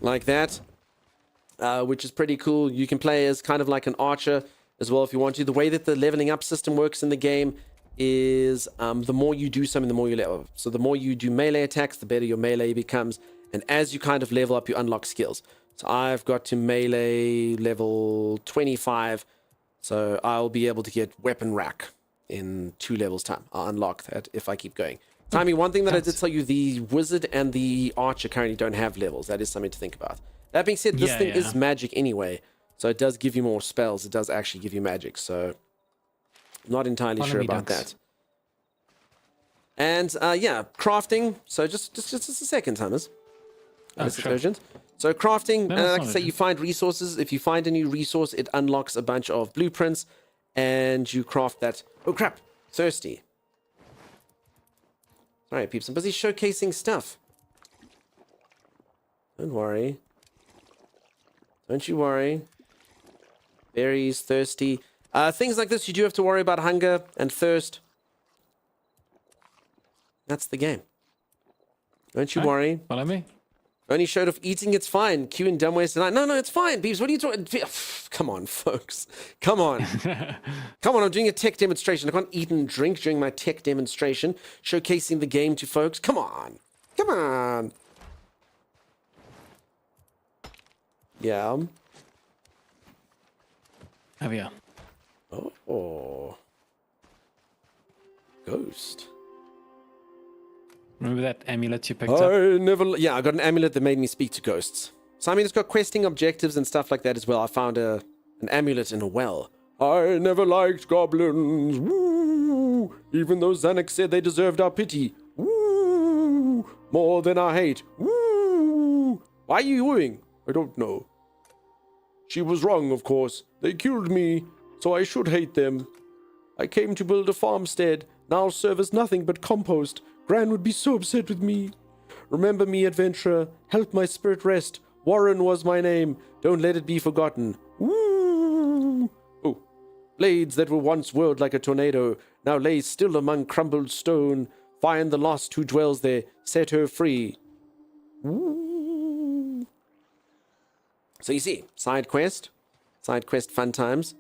Speaker 1: Like that. Which is pretty cool. You can play as kind of like an archer as well if you want to. The way that the leveling up system works in the game is the more you do something, the more you level up. So the more you do melee attacks, the better your melee becomes. And as you kind of level up, you unlock skills. So I've got to melee level 25. So I'll be able to get weapon rack in 2 levels time. I'll unlock that if I keep going. Timmy, one thing that I did tell you, the wizard and the archer currently don't have levels. That is something to think about. That being said, this thing is magic anyway. So it does give you more spells. It does actually give you magic. So not entirely sure about that. And yeah, crafting. So just a second, Thomas. Sure. So crafting, like I say, you find resources. If you find a new resource, it unlocks a bunch of blueprints. And you craft that. Oh, crap. Thirsty. Sorry, peeps. I'm busy showcasing stuff. Don't worry. Don't you worry. Berries, thirsty. Things like this, you do have to worry about hunger and thirst. That's the game. Don't you worry.
Speaker 2: Follow me.
Speaker 1: Only showed off eating, it's fine. Q and dumb ways tonight. No, it's fine, Beebs. What are you talking? Come on, folks. Come on. Come on, I'm doing a tech demonstration. I can't eat and drink during my tech demonstration. Showcasing the game to folks. Come on. Come on. Yeah.
Speaker 2: Over here.
Speaker 1: Oh. Ghost.
Speaker 2: Remember that amulet you picked up?
Speaker 1: Yeah, I got an amulet that made me speak to ghosts. So I mean, it's got questing objectives and stuff like that as well. I found an amulet in a well. I never liked goblins. Woo! Even though Zanuck said they deserved our pity. Woo! More than our hate. Woo! Why are you wooing? I don't know. She was wrong, of course. They killed me, so I should hate them. I came to build a farmstead. Now I'll serve as nothing but compost. Gran would be so upset with me. Remember me, adventurer. Help my spirit rest. Warren was my name. Don't let it be forgotten. Woo! Oh. Blades that were once whirled like a tornado now lay still among crumbled stone. Find the lost who dwells there. Set her free. Woo! So you see, side quest fun times.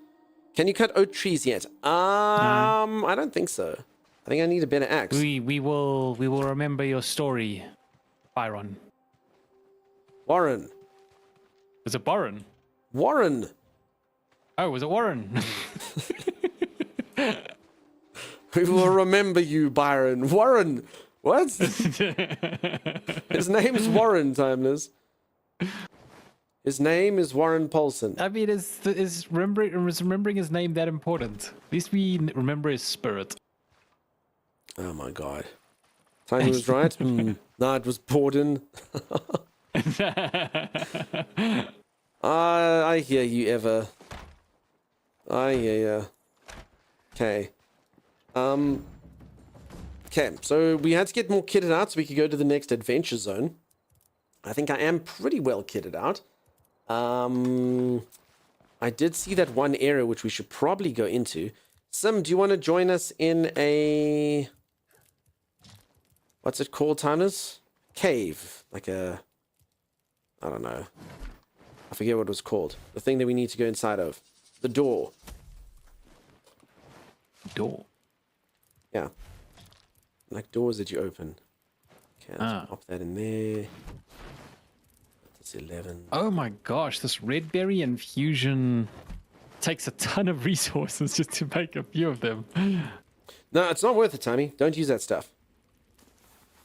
Speaker 1: Can you cut oak trees yet? I don't think so. I think I need a better axe.
Speaker 2: We will remember your story, Byron.
Speaker 1: Warren.
Speaker 2: Was it Byron?
Speaker 1: Warren.
Speaker 2: Oh, was it Warren?
Speaker 1: We will remember you, Byron. Warren. What? His name's Warren, Timeless. His name is Warren Paulson.
Speaker 2: I mean, is remembering his name that important? At least we remember his spirit.
Speaker 1: Oh my god. Timey was right. No, it was Borden. I hear you, Eva. I hear ya. Okay. Okay, so we had to get more kitted out so we could go to the next adventure zone. I think I am pretty well kitted out. I did see that one area which we should probably go into. Sim, do you want to join us in a... What's it called, Timeless? Cave. Like a... I don't know. I forget what it was called. The thing that we need to go inside of. The door.
Speaker 2: Door?
Speaker 1: Yeah. Like doors that you open. Okay, let's pop that in there. That's 11.
Speaker 2: Oh my gosh, this red berry infusion takes a ton of resources just to make a few of them.
Speaker 1: No, it's not worth it, Timmy. Don't use that stuff.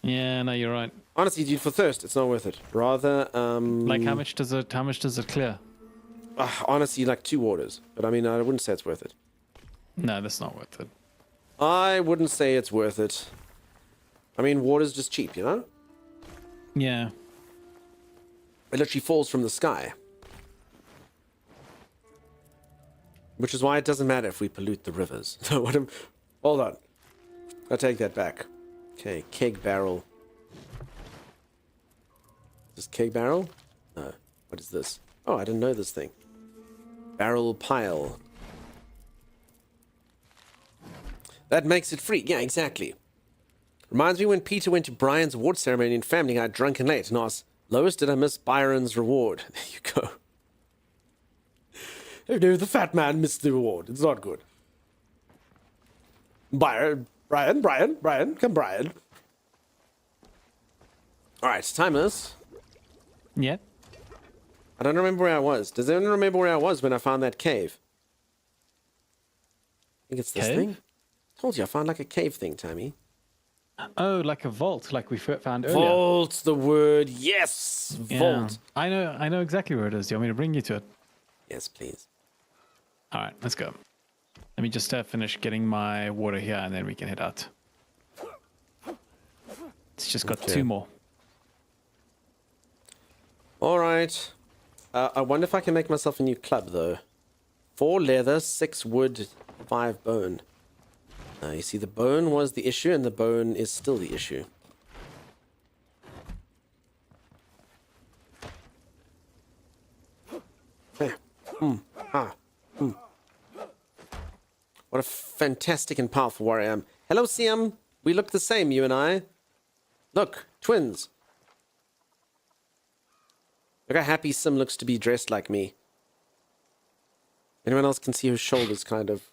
Speaker 2: Yeah, no, you're right.
Speaker 1: Honestly, dude, for thirst, it's not worth it. Rather,
Speaker 2: like how much does it clear?
Speaker 1: Honestly, like 2 waters. But I mean, I wouldn't say it's worth it.
Speaker 2: No, that's not worth it.
Speaker 1: I wouldn't say it's worth it. I mean, water's just cheap, you know?
Speaker 2: Yeah.
Speaker 1: It literally falls from the sky. Which is why it doesn't matter if we pollute the rivers. Hold on. I take that back. Okay, keg barrel. Is this keg barrel? No. What is this? Oh, I didn't know this thing. Barrel pile. That makes it free. Yeah, exactly. Reminds me when Peter went to Brian's award ceremony and family got drunk and late and asked, Lois, did I miss Byron's reward? There you go. Oh no, the fat man missed the reward. It's not good. Brian, come Brian. Alright, Timeless.
Speaker 2: Yeah?
Speaker 1: I don't remember where I was. Does anyone remember where I was when I found that cave? I think it's this thing. Told you, I found like a cave thing, Tammy.
Speaker 2: Oh, like a vault, like we found earlier.
Speaker 1: Vault, the word. Yes, vault.
Speaker 2: Yeah. I know exactly where it is. Do you want me to bring you to it?
Speaker 1: Yes, please.
Speaker 2: All right, let's go. Let me just finish getting my water here, and then we can head out. It's just got 2 more.
Speaker 1: All right. I wonder if I can make myself a new club, though. 4 leather, 6 wood, 5 bone. You see, the bone was the issue, and the bone is still the issue. What a fantastic and powerful warrior I am. Hello, Siam. We look the same, you and I. Look, twins. Look how happy Sim looks to be dressed like me. Anyone else can see her shoulders kind of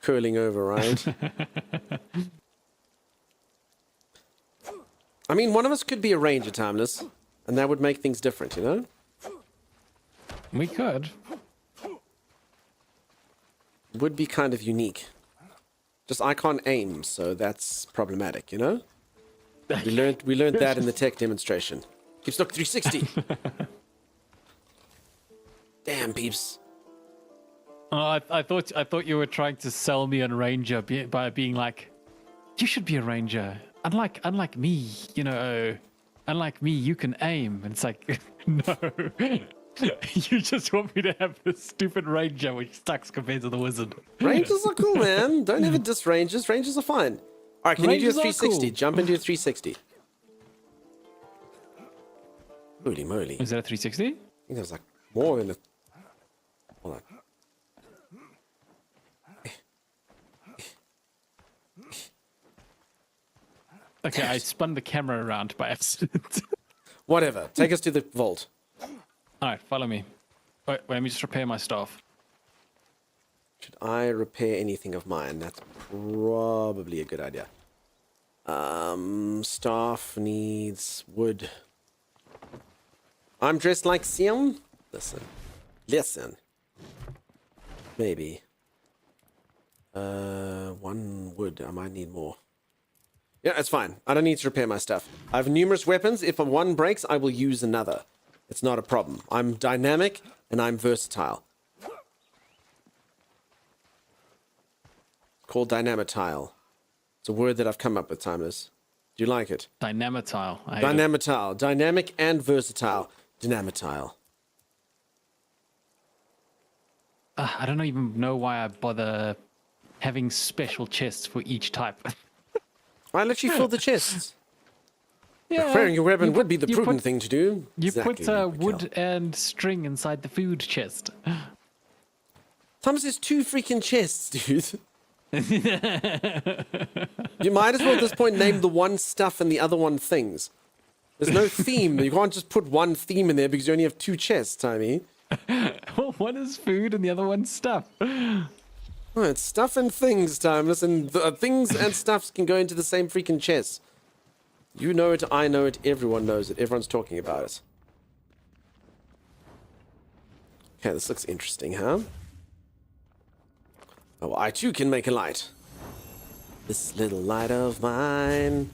Speaker 1: curling over, right? I mean, one of us could be a ranger, Timeless, and that would make things different, you know?
Speaker 2: We could.
Speaker 1: Would be kind of unique. Just I can't aim, so that's problematic, you know? We learned that in the tech demonstration. Keeps look 360. Damn, peeps.
Speaker 2: Oh, I thought you were trying to sell me on Ranger by being like, you should be a Ranger. Unlike me, you know. Unlike me, you can aim. And it's like, no. You just want me to have this stupid Ranger which sucks compared to the Wizard.
Speaker 1: Rangers are cool, man. Don't ever diss Rangers. Rangers are fine. All right, can you do a
Speaker 2: Rangers are
Speaker 1: 360?
Speaker 2: cool.
Speaker 1: Jump into a 360. Holy moly.
Speaker 2: Is that a 360?
Speaker 1: I think there's like more than a... Hold on.
Speaker 2: Okay, I spun the camera around by accident.
Speaker 1: Whatever. Take us to the vault.
Speaker 2: All right, follow me. Wait, let me just repair my staff.
Speaker 1: Should I repair anything of mine? That's probably a good idea. Staff needs wood. I'm dressed like Sim. Listen. Maybe. One wood. I might need more. Yeah, it's fine. I don't need to repair my stuff. I have numerous weapons. If one breaks, I will use another. It's not a problem. I'm dynamic and I'm versatile. Called dynamitile. It's a word that I've come up with, Timeless. Do you like it?
Speaker 2: Dynamitile.
Speaker 1: Dynamitile. Dynamic and versatile. Dynamitile.
Speaker 2: I don't even know why I bother having special chests for each type.
Speaker 1: I let you fill the chests.
Speaker 2: Yeah,
Speaker 1: Preparing your weapon would be the
Speaker 2: you
Speaker 1: prudent
Speaker 2: put-
Speaker 1: thing to do.
Speaker 2: You
Speaker 1: Exactly,
Speaker 2: put wood
Speaker 1: Mikhail.
Speaker 2: and string inside the food chest.
Speaker 1: Thomas, there's 2 freaking chests, dude. You might as well at this point name the one stuff and the other one things. There's no theme. You can't just put one theme in there because you only have 2 chests, Timmy.
Speaker 2: Well, one is food and the other one's stuff.
Speaker 1: Oh, it's stuff and things, Timeless, and things and stuffs can go into the same freaking chest. You know it, I know it, everyone knows it, everyone's talking about it. Okay, this looks interesting, huh? Oh, I too can make a light. This little light of mine.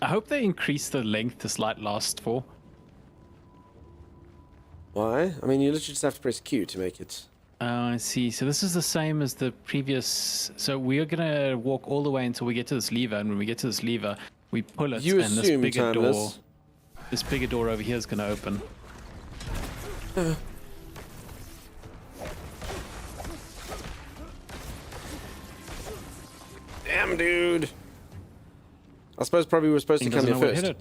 Speaker 2: I hope they increase the length this light lasts for.
Speaker 1: Why? I mean, you literally just have to press Q to make it.
Speaker 2: Oh, I see. So this is the same as the previous. So we are gonna walk all the way until we get to this lever, and when we get to this lever, we pull it,
Speaker 1: You
Speaker 2: and this
Speaker 1: assume,
Speaker 2: bigger door,
Speaker 1: Timeless.
Speaker 2: this bigger door over here is gonna open.
Speaker 1: Damn, dude. I suppose probably we were supposed to come here first.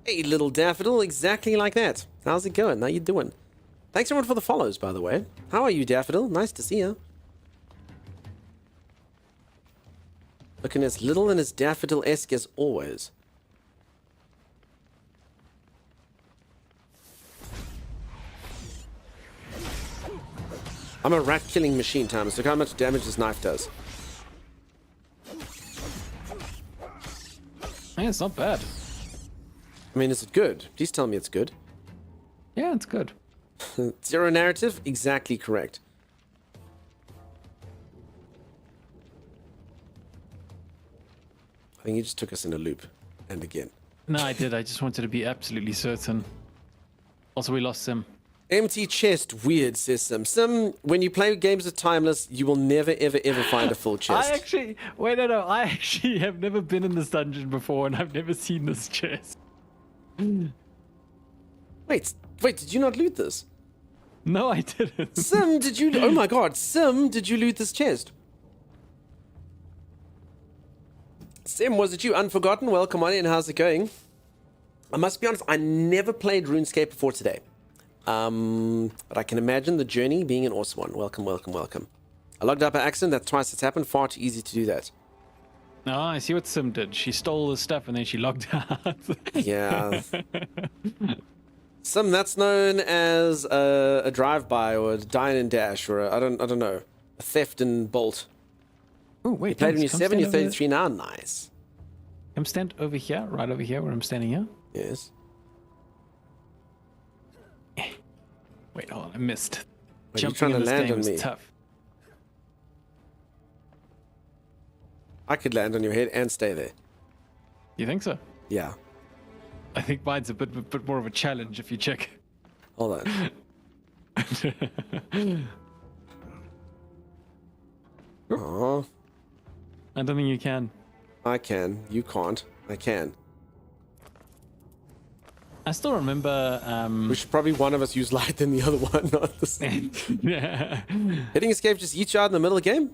Speaker 1: Hey, little daffodil, exactly like that. How's it going? How you doing? Thanks everyone for the follows, by the way. How are you, Daffodil? Nice to see you. Looking as little and as daffodil-esque as always. I'm a rat-killing machine, Thomas. Look how much damage this knife does.
Speaker 2: Yeah, it's not bad.
Speaker 1: I mean, is it good? Please tell me it's good.
Speaker 2: Yeah, it's good.
Speaker 1: 0 narrative? Exactly correct. I think you just took us in a loop. And again.
Speaker 2: No, I did. I just wanted to be absolutely certain. Also, we lost Sim.
Speaker 1: Empty chest, weird, says Sim. When you play games with Timeless, you will never, ever, ever find a full chest.
Speaker 2: I actually... Wait, no. I actually have never been in this dungeon before, and I've never seen this chest.
Speaker 1: Wait, did you not loot this?
Speaker 2: No, I didn't.
Speaker 1: Sim, did you... Oh my god, Sim, did you loot this chest? Sim, was it you? Unforgotten? Welcome on in, how's it going? I must be honest, I never played RuneScape before today. But I can imagine the journey being an awesome one. Welcome, welcome, welcome. I logged up by accident, that's twice it's happened, far too easy to do that.
Speaker 2: No, I see what Sim did. She stole the stuff and then she logged out.
Speaker 1: Yeah. That's known as a drive-by or a dine and dash or I don't know, a theft and bolt.
Speaker 2: Oh wait,
Speaker 1: you played when you're 7, you're
Speaker 2: stand
Speaker 1: 33 now. Nice.
Speaker 2: Come stand over here, right over here, where I'm standing here.
Speaker 1: Yes.
Speaker 2: Wait, hold on, I missed.
Speaker 1: Wait, you
Speaker 2: Jumping
Speaker 1: trying
Speaker 2: in
Speaker 1: to
Speaker 2: this
Speaker 1: land
Speaker 2: game
Speaker 1: on
Speaker 2: is
Speaker 1: me?
Speaker 2: tough.
Speaker 1: I could land on your head and stay there.
Speaker 2: You think so?
Speaker 1: Yeah.
Speaker 2: I think mine's a bit more of a challenge if you check.
Speaker 1: Hold on. Oh,
Speaker 2: I don't think you can.
Speaker 1: I can. You can't. I can.
Speaker 2: I still remember.
Speaker 1: We should probably one of us use light than the other one, not the same.
Speaker 2: Yeah.
Speaker 1: Hitting escape just eats you out in the middle of the game?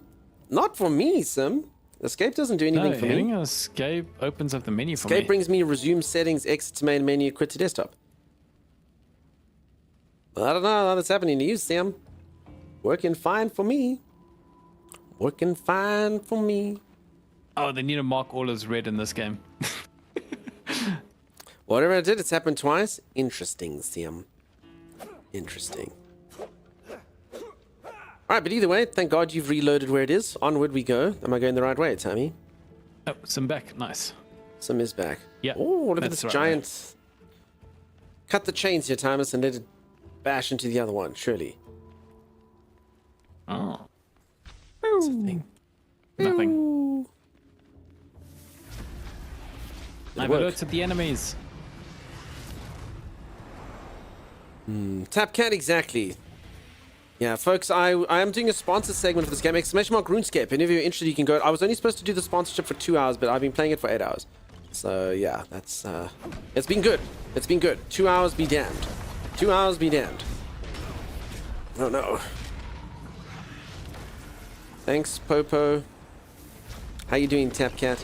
Speaker 1: Not for me, Sim. Escape doesn't do anything
Speaker 2: No,
Speaker 1: for
Speaker 2: hitting
Speaker 1: me.
Speaker 2: escape opens up the menu for
Speaker 1: Escape
Speaker 2: me.
Speaker 1: brings me resume settings, exit to main menu, quit to desktop. I don't know how that's happening to you, Sam. Working fine for me. Working fine for me.
Speaker 2: Oh, they need to mark all as red in this game.
Speaker 1: Whatever I did, it's happened twice. Interesting, Sam. Interesting. Alright, but either way, thank God you've reloaded where it is. Onward we go. Am I going the right way, Tammy?
Speaker 2: Oh, some back. Nice.
Speaker 1: Some is back.
Speaker 2: Yeah.
Speaker 1: Oh, look at
Speaker 2: that's
Speaker 1: this
Speaker 2: the right way.
Speaker 1: giant. Cut the chains here, Thomas, and let it bash into the other one, surely.
Speaker 2: Oh. What's the thing? Nothing. I've alerted the enemies.
Speaker 1: Tap cat, exactly. Yeah, folks, I am doing a sponsor segment for this game. Exclamation mark RuneScape. Any of you are interested, you can go. I was only supposed to do the sponsorship for 2 hours, but I've been playing it for 8 hours. So, yeah, that's, it's been good. It's been good. 2 hours be damned. 2 hours be damned. Oh, no. Thanks, Popo. How you doing, Tap Cat?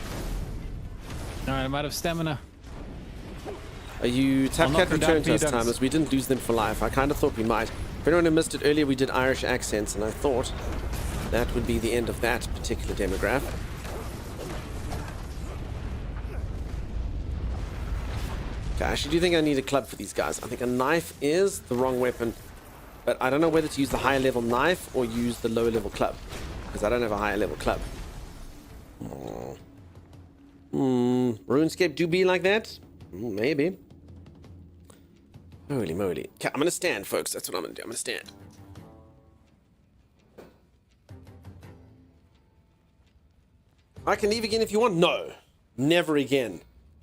Speaker 2: Alright, I'm out of stamina.
Speaker 1: Are you... Tap
Speaker 2: I'll
Speaker 1: Cat
Speaker 2: knock them down
Speaker 1: returned
Speaker 2: for
Speaker 1: to
Speaker 2: you,
Speaker 1: us,
Speaker 2: Ducks.
Speaker 1: Thomas. We didn't lose them for life. I kind of thought we might. If anyone who missed it earlier, we did Irish accents, and I thought that would be the end of that particular demographic. Okay, I actually do think I need a club for these guys. I think a knife is the wrong weapon, but I don't know whether to use the higher level knife or use the lower level club, because I don't have a higher level club. RuneScape do be like that? Maybe. Holy moly. Okay, I'm gonna stand, folks. That's what I'm gonna do. I'm gonna stand. I can leave again if you want. No. Never again.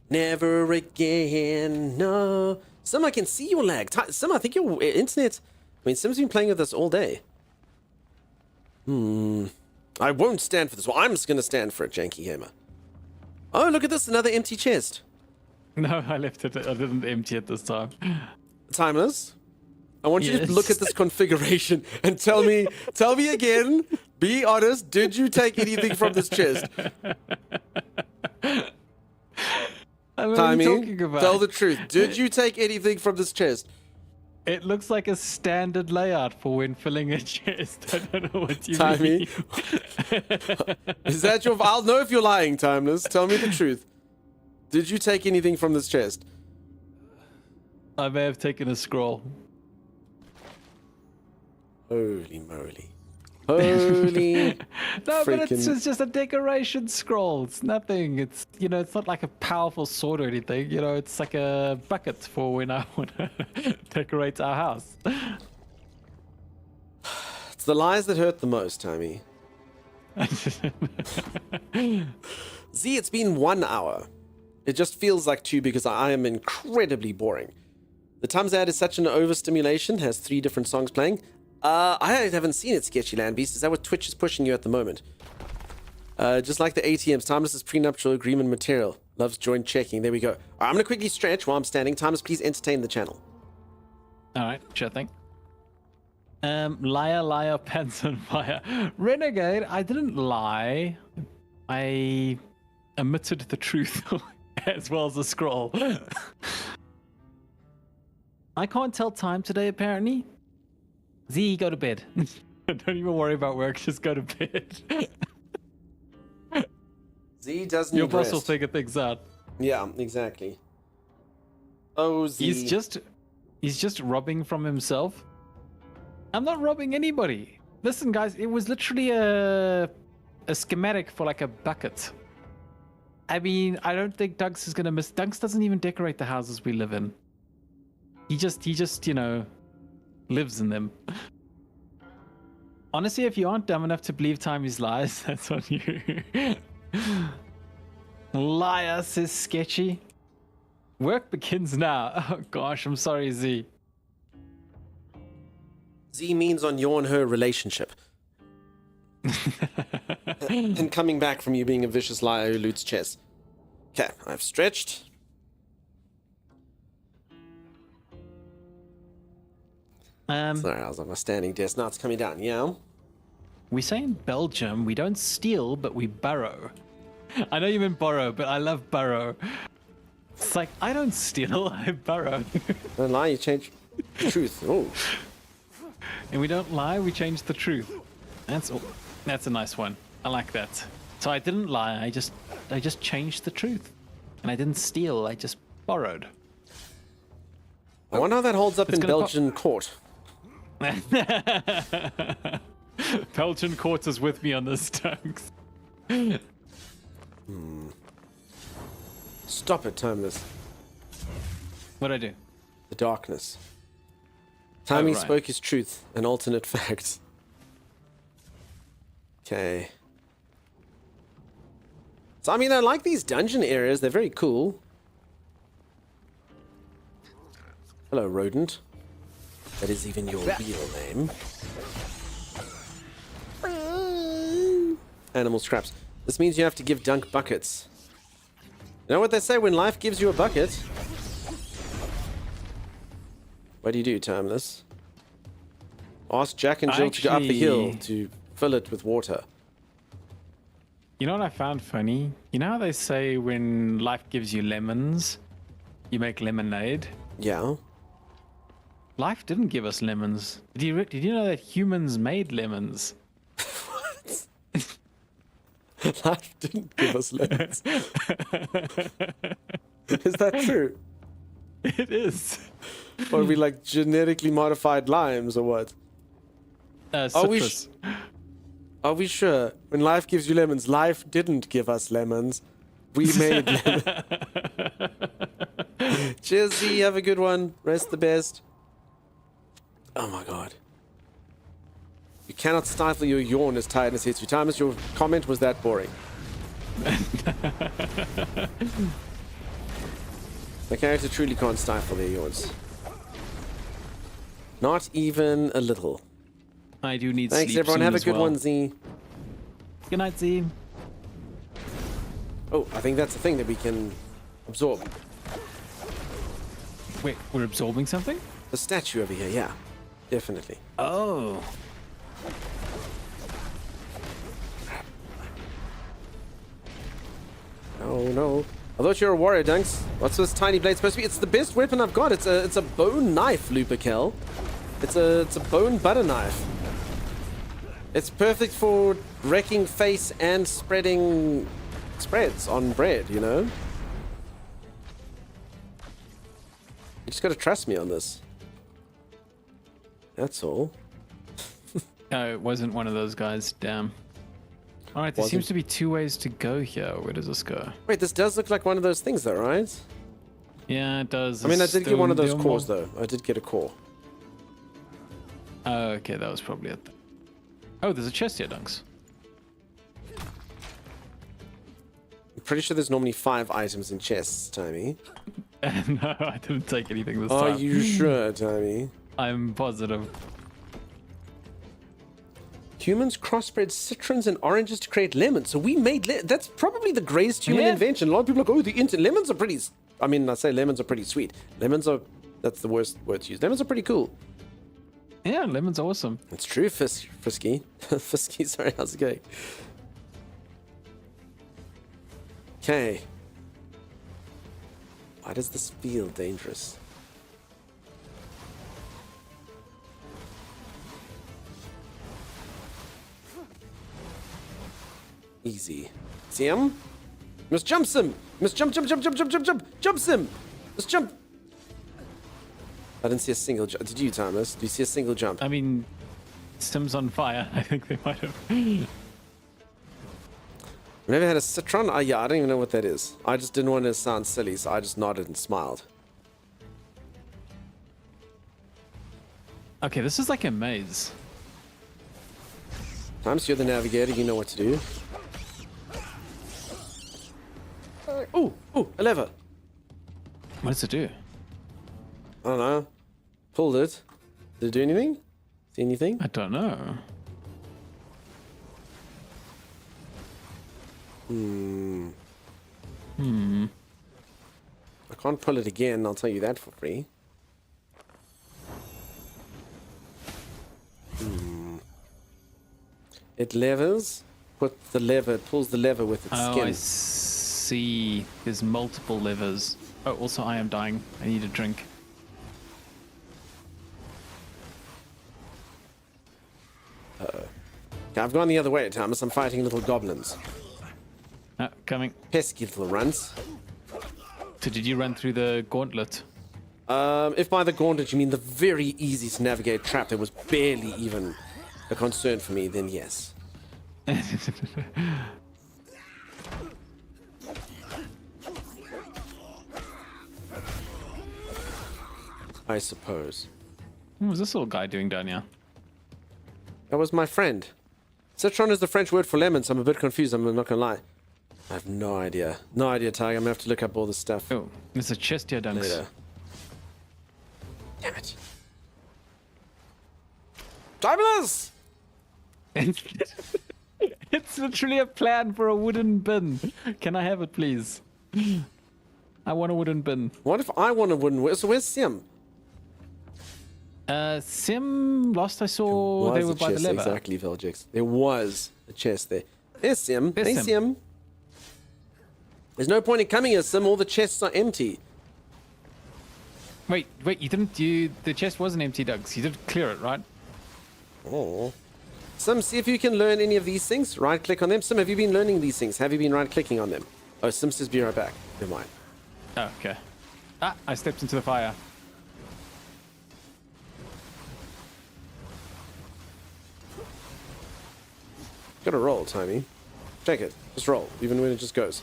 Speaker 1: Never again. No. Sim, I can see your lag. Sim, I think your internet... I mean, Sim's been playing with us all day. I won't stand for this one. I'm just gonna stand for it, Janky Gamer. Oh, look at this. Another empty chest.
Speaker 2: No, I left it. I didn't empty it this time.
Speaker 1: Timeless. I want you
Speaker 2: Yes.
Speaker 1: to look at this configuration and tell me again, be honest, did you take anything from this chest? Timmy, tell the truth. Did you take anything from this chest?
Speaker 2: It looks like a standard layout for when filling a chest. I don't know what you
Speaker 1: Timey.
Speaker 2: mean.
Speaker 1: Is that your... I'll know if you're lying, Timeless. Tell me the truth. Did you take anything from this chest?
Speaker 2: I may have taken a scroll.
Speaker 1: Holy moly. Holy
Speaker 2: No, but it's
Speaker 1: freaking...
Speaker 2: just a decoration scroll. It's nothing. It's, you know, it's not like a powerful sword or anything. You know, it's like a bucket for when I want to decorate our house.
Speaker 1: It's the lies that hurt the most, Timey. Z, it's been 1 hour. It just feels like 2 because I am incredibly boring. The Tums ad is such an overstimulation, has 3 different songs playing. I haven't seen it, Sketchy Land Beast. Is that what Twitch is pushing you at the moment? Just like the ATMs, Timeless is prenuptial agreement material. Loves joint checking. There we go. All right, I'm going to quickly stretch while I'm standing. Timeless, please entertain the channel.
Speaker 2: All right, sure thing. Liar, pants on fire. Renegade, I didn't lie. I omitted the truth as well as the scroll. I can't tell time today, apparently. Z, go to bed. Don't even worry about work, just go to bed.
Speaker 1: Z doesn't
Speaker 2: Your boss will
Speaker 1: rest.
Speaker 2: figure things out.
Speaker 1: Yeah, exactly. Oh, Z.
Speaker 2: He's just robbing from himself. I'm not robbing anybody. Listen, guys, it was literally a schematic for like a bucket. I mean, I don't think Dunks is gonna miss. Dunks doesn't even decorate the houses we live in. He just, you know, lives in them. Honestly, if you aren't dumb enough to believe Timey's lies, that's on you. Liar, says Sketchy. Work begins now. Oh gosh, I'm sorry, Z.
Speaker 1: Z means on your and her relationship. And coming back from you being a vicious liar who loots chess. Okay, I've stretched. Sorry, I was on my standing desk. Now it's coming down, yeah?
Speaker 2: We say in Belgium, we don't steal, but we burrow. I know you meant borrow, but I love burrow. It's like, I don't steal, I burrow.
Speaker 1: Don't lie, you change the truth. Oh.
Speaker 2: And we don't lie, we change the truth. That's a nice one. I like that. So I didn't lie, I just changed the truth. And I didn't steal, I just borrowed.
Speaker 1: I wonder how that holds up in Belgian court.
Speaker 2: Belgian court is with me on this, Dunks.
Speaker 1: Stop it, Timeless.
Speaker 2: What'd I do?
Speaker 1: The darkness. Timey
Speaker 2: right.
Speaker 1: spoke his truth, an alternate fact. Okay. So, I mean, I like these dungeon areas. They're very cool. Hello, rodent. That is even your real name. Animal scraps. This means you have to give Dunk buckets. You know what they say when life gives you a bucket? What do you do, Timeless? Ask Jack and Jill to go up the hill to fill it with water.
Speaker 2: You know what I found funny? You know how they say when life gives you lemons, you make lemonade?
Speaker 1: Yeah.
Speaker 2: Life didn't give us lemons. Did you know that humans made lemons?
Speaker 1: What? Life didn't give us lemons. Is that true?
Speaker 2: It is.
Speaker 1: Or are we like genetically modified limes or what?
Speaker 2: Citrus.
Speaker 1: Are we sure? When life gives you lemons, life didn't give us lemons. We made lemons. Cheers, Z. Have a good one. Rest the best. Oh my god. You cannot stifle your yawn as tiredness hits you. Timeless, your comment was that boring. The character truly can't stifle their yawns. Not even a little.
Speaker 2: I do need
Speaker 1: Thanks,
Speaker 2: sleep
Speaker 1: everyone.
Speaker 2: soon
Speaker 1: Have a
Speaker 2: as
Speaker 1: good
Speaker 2: well.
Speaker 1: one, Z.
Speaker 2: Good night, Z.
Speaker 1: Oh, I think that's a thing that we can absorb.
Speaker 2: Wait, we're absorbing something?
Speaker 1: The statue over here, yeah. Definitely.
Speaker 2: Oh.
Speaker 1: Oh no. I thought you were a warrior, Dunks. What's this tiny blade supposed to be? It's the best weapon I've got. It's a bone knife, Luperkel. It's a bone butter knife. It's perfect for wrecking face and spreading spreads on bread, you know? You just gotta trust me on this. That's all.
Speaker 2: No, it wasn't one of those guys. Damn. Alright, there seems to be two ways to go here. Where does this go?
Speaker 1: Wait, this does look like one of those things though, right?
Speaker 2: Yeah, it does.
Speaker 1: I mean, I did get one of those cores though. I did get a core.
Speaker 2: Oh, okay, that was probably it. Oh, there's a chest here, Dunks.
Speaker 1: I'm pretty sure there's normally 5 items in chests, Timey.
Speaker 2: No, I didn't take anything this time.
Speaker 1: Are you sure, Timey?
Speaker 2: I'm positive.
Speaker 1: Humans crossbred citrons and oranges to create lemons. So we made that's probably the greatest human invention. A lot of people are like, oh, lemons are pretty. I mean, I say lemons are pretty sweet. Lemons are. That's the worst word to use. Lemons are pretty cool.
Speaker 2: Yeah, lemon's awesome.
Speaker 1: It's true, Frisky. Frisky, sorry, how's it going? Okay. Why does this feel dangerous? Easy. See him? Must jumps him! Must jump! Jumps him! Must jump! I didn't see a single jump. Did you, Thomas? Do you see a single jump?
Speaker 2: I mean, Sim's on fire. I think they might have. I've
Speaker 1: never had a citron? Yeah, I don't even know what that is. I just didn't want to sound silly, so I just nodded and smiled.
Speaker 2: Okay, this is like a maze.
Speaker 1: Times you're the navigator, you know what to do. Oh, a lever.
Speaker 2: What does it do?
Speaker 1: I don't know. Pulled it. Did it do anything? See anything?
Speaker 2: I don't know.
Speaker 1: I can't pull it again, I'll tell you that for free. It levers. Put the lever, it pulls the lever with its skin.
Speaker 2: I see. There's multiple levers. Oh, also I am dying. I need a drink.
Speaker 1: Okay, I've gone the other way, Thomas. I'm fighting little goblins.
Speaker 2: Coming.
Speaker 1: Pesky little runts.
Speaker 2: So did you run through the gauntlet?
Speaker 1: If by the gauntlet you mean the very easy to navigate trap that was barely even a concern for me, then yes. I suppose.
Speaker 2: What was this little guy doing down here?
Speaker 1: That was my friend. Citron is the French word for lemon, so I'm a bit confused, I'm not gonna lie. I have no idea. No idea, Tiger. I'm gonna have to look up all this stuff.
Speaker 2: Oh, there's a chest here, Dunks.
Speaker 1: Later. Damn it. Timeless!
Speaker 2: It's literally a plan for a wooden bin. Can I have it, please? I want a wooden bin.
Speaker 1: What if I want a wooden bin? So where's Sim?
Speaker 2: Sim, last I saw, they were by the lever.
Speaker 1: Exactly, Veljix. There was a chest there. There's Sim. Hey, Sim. There's no point in coming here, Sim. All the chests are empty.
Speaker 2: Wait, you didn't, the chest wasn't empty, Doug's. You did clear it, right?
Speaker 1: Oh. Sim, see if you can learn any of these things. Right click on them. Sim, have you been learning these things? Have you been right clicking on them? Oh, Sim says be right back. Never mind.
Speaker 2: Oh, okay. Ah, I stepped into the fire.
Speaker 1: Gotta roll, Timey. Check it. Just roll, even when it just goes.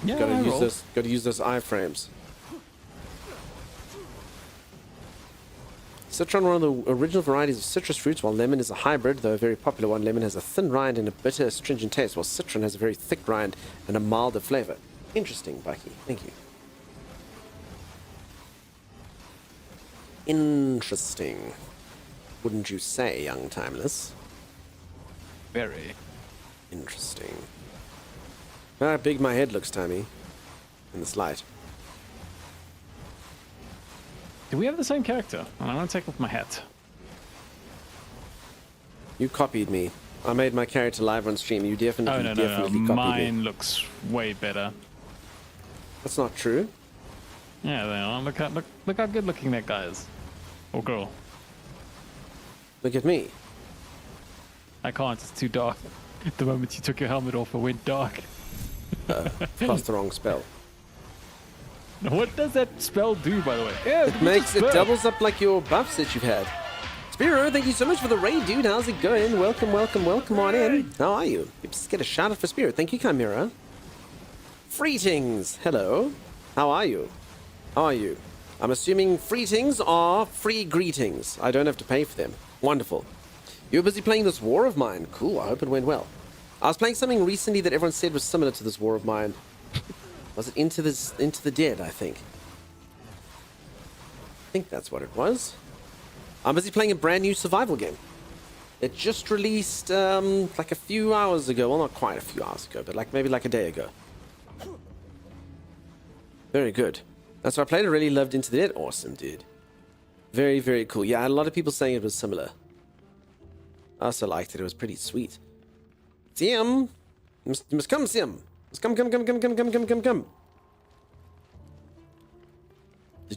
Speaker 2: Yeah,
Speaker 1: Gotta use those iframes. Citron, one of the original varieties of citrus fruits, while lemon is a hybrid, though a very popular one. Lemon has a thin rind and a bitter, astringent taste, while citron has a very thick rind and a milder flavor. Interesting, Bucky. Thank you. Interesting. Wouldn't you say, young Timeless?
Speaker 2: Very.
Speaker 1: Interesting. Look how big my head looks, Timey. In this light.
Speaker 2: Do we have the same character? I want to take off my hat.
Speaker 1: You copied me. I made my character live on stream. You definitely,
Speaker 2: no.
Speaker 1: copied
Speaker 2: Mine
Speaker 1: me.
Speaker 2: looks way better.
Speaker 1: That's not true.
Speaker 2: Yeah, they are. Look how good looking that guy is. Or girl.
Speaker 1: Look at me.
Speaker 2: I can't, it's too dark. The moment you took your helmet off, it went dark.
Speaker 1: Cast the wrong spell.
Speaker 2: What does that spell do, by the way? Yeah,
Speaker 1: It doubles up like your buffs that you've had. Spiro, thank you so much for the raid, dude. How's it going? Welcome on in. How are you? Just get a shout out for Spiro. Thank you, Chimera. Freetings, hello. How are you? I'm assuming freetings are free greetings. I don't have to pay for them. Wonderful. You were busy playing this war of mine. Cool, I hope it went well. I was playing something recently that everyone said was similar to this war of mine. Was it Into the Dead, I think. I think that's what it was. I'm busy playing a brand new survival game. It just released like a few hours ago. Well, not quite a few hours ago, but maybe like a day ago. Very good. That's what I played. I really loved Into the Dead. Awesome, dude. Very, very cool. Yeah, I had a lot of people saying it was similar. I also liked it. It was pretty sweet. Sim! You must come, Sim! Come. Did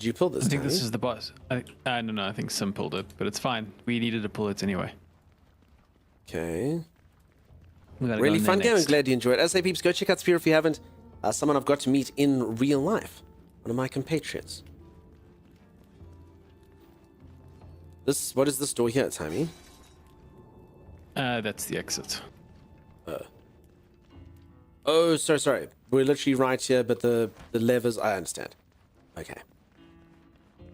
Speaker 1: you pull this?
Speaker 2: I think this is the boss. No, I think Sim pulled it, but it's fine. We needed to pull it anyway.
Speaker 1: Okay. Really fun game. I'm glad you enjoyed it. As I say, peeps, go check out Sphere if you haven't. Someone I've got to meet in real life. One of my compatriots. What is this door here, Timey?
Speaker 2: That's the exit.
Speaker 1: Oh, sorry. We're literally right here, but the levers, I understand. Okay.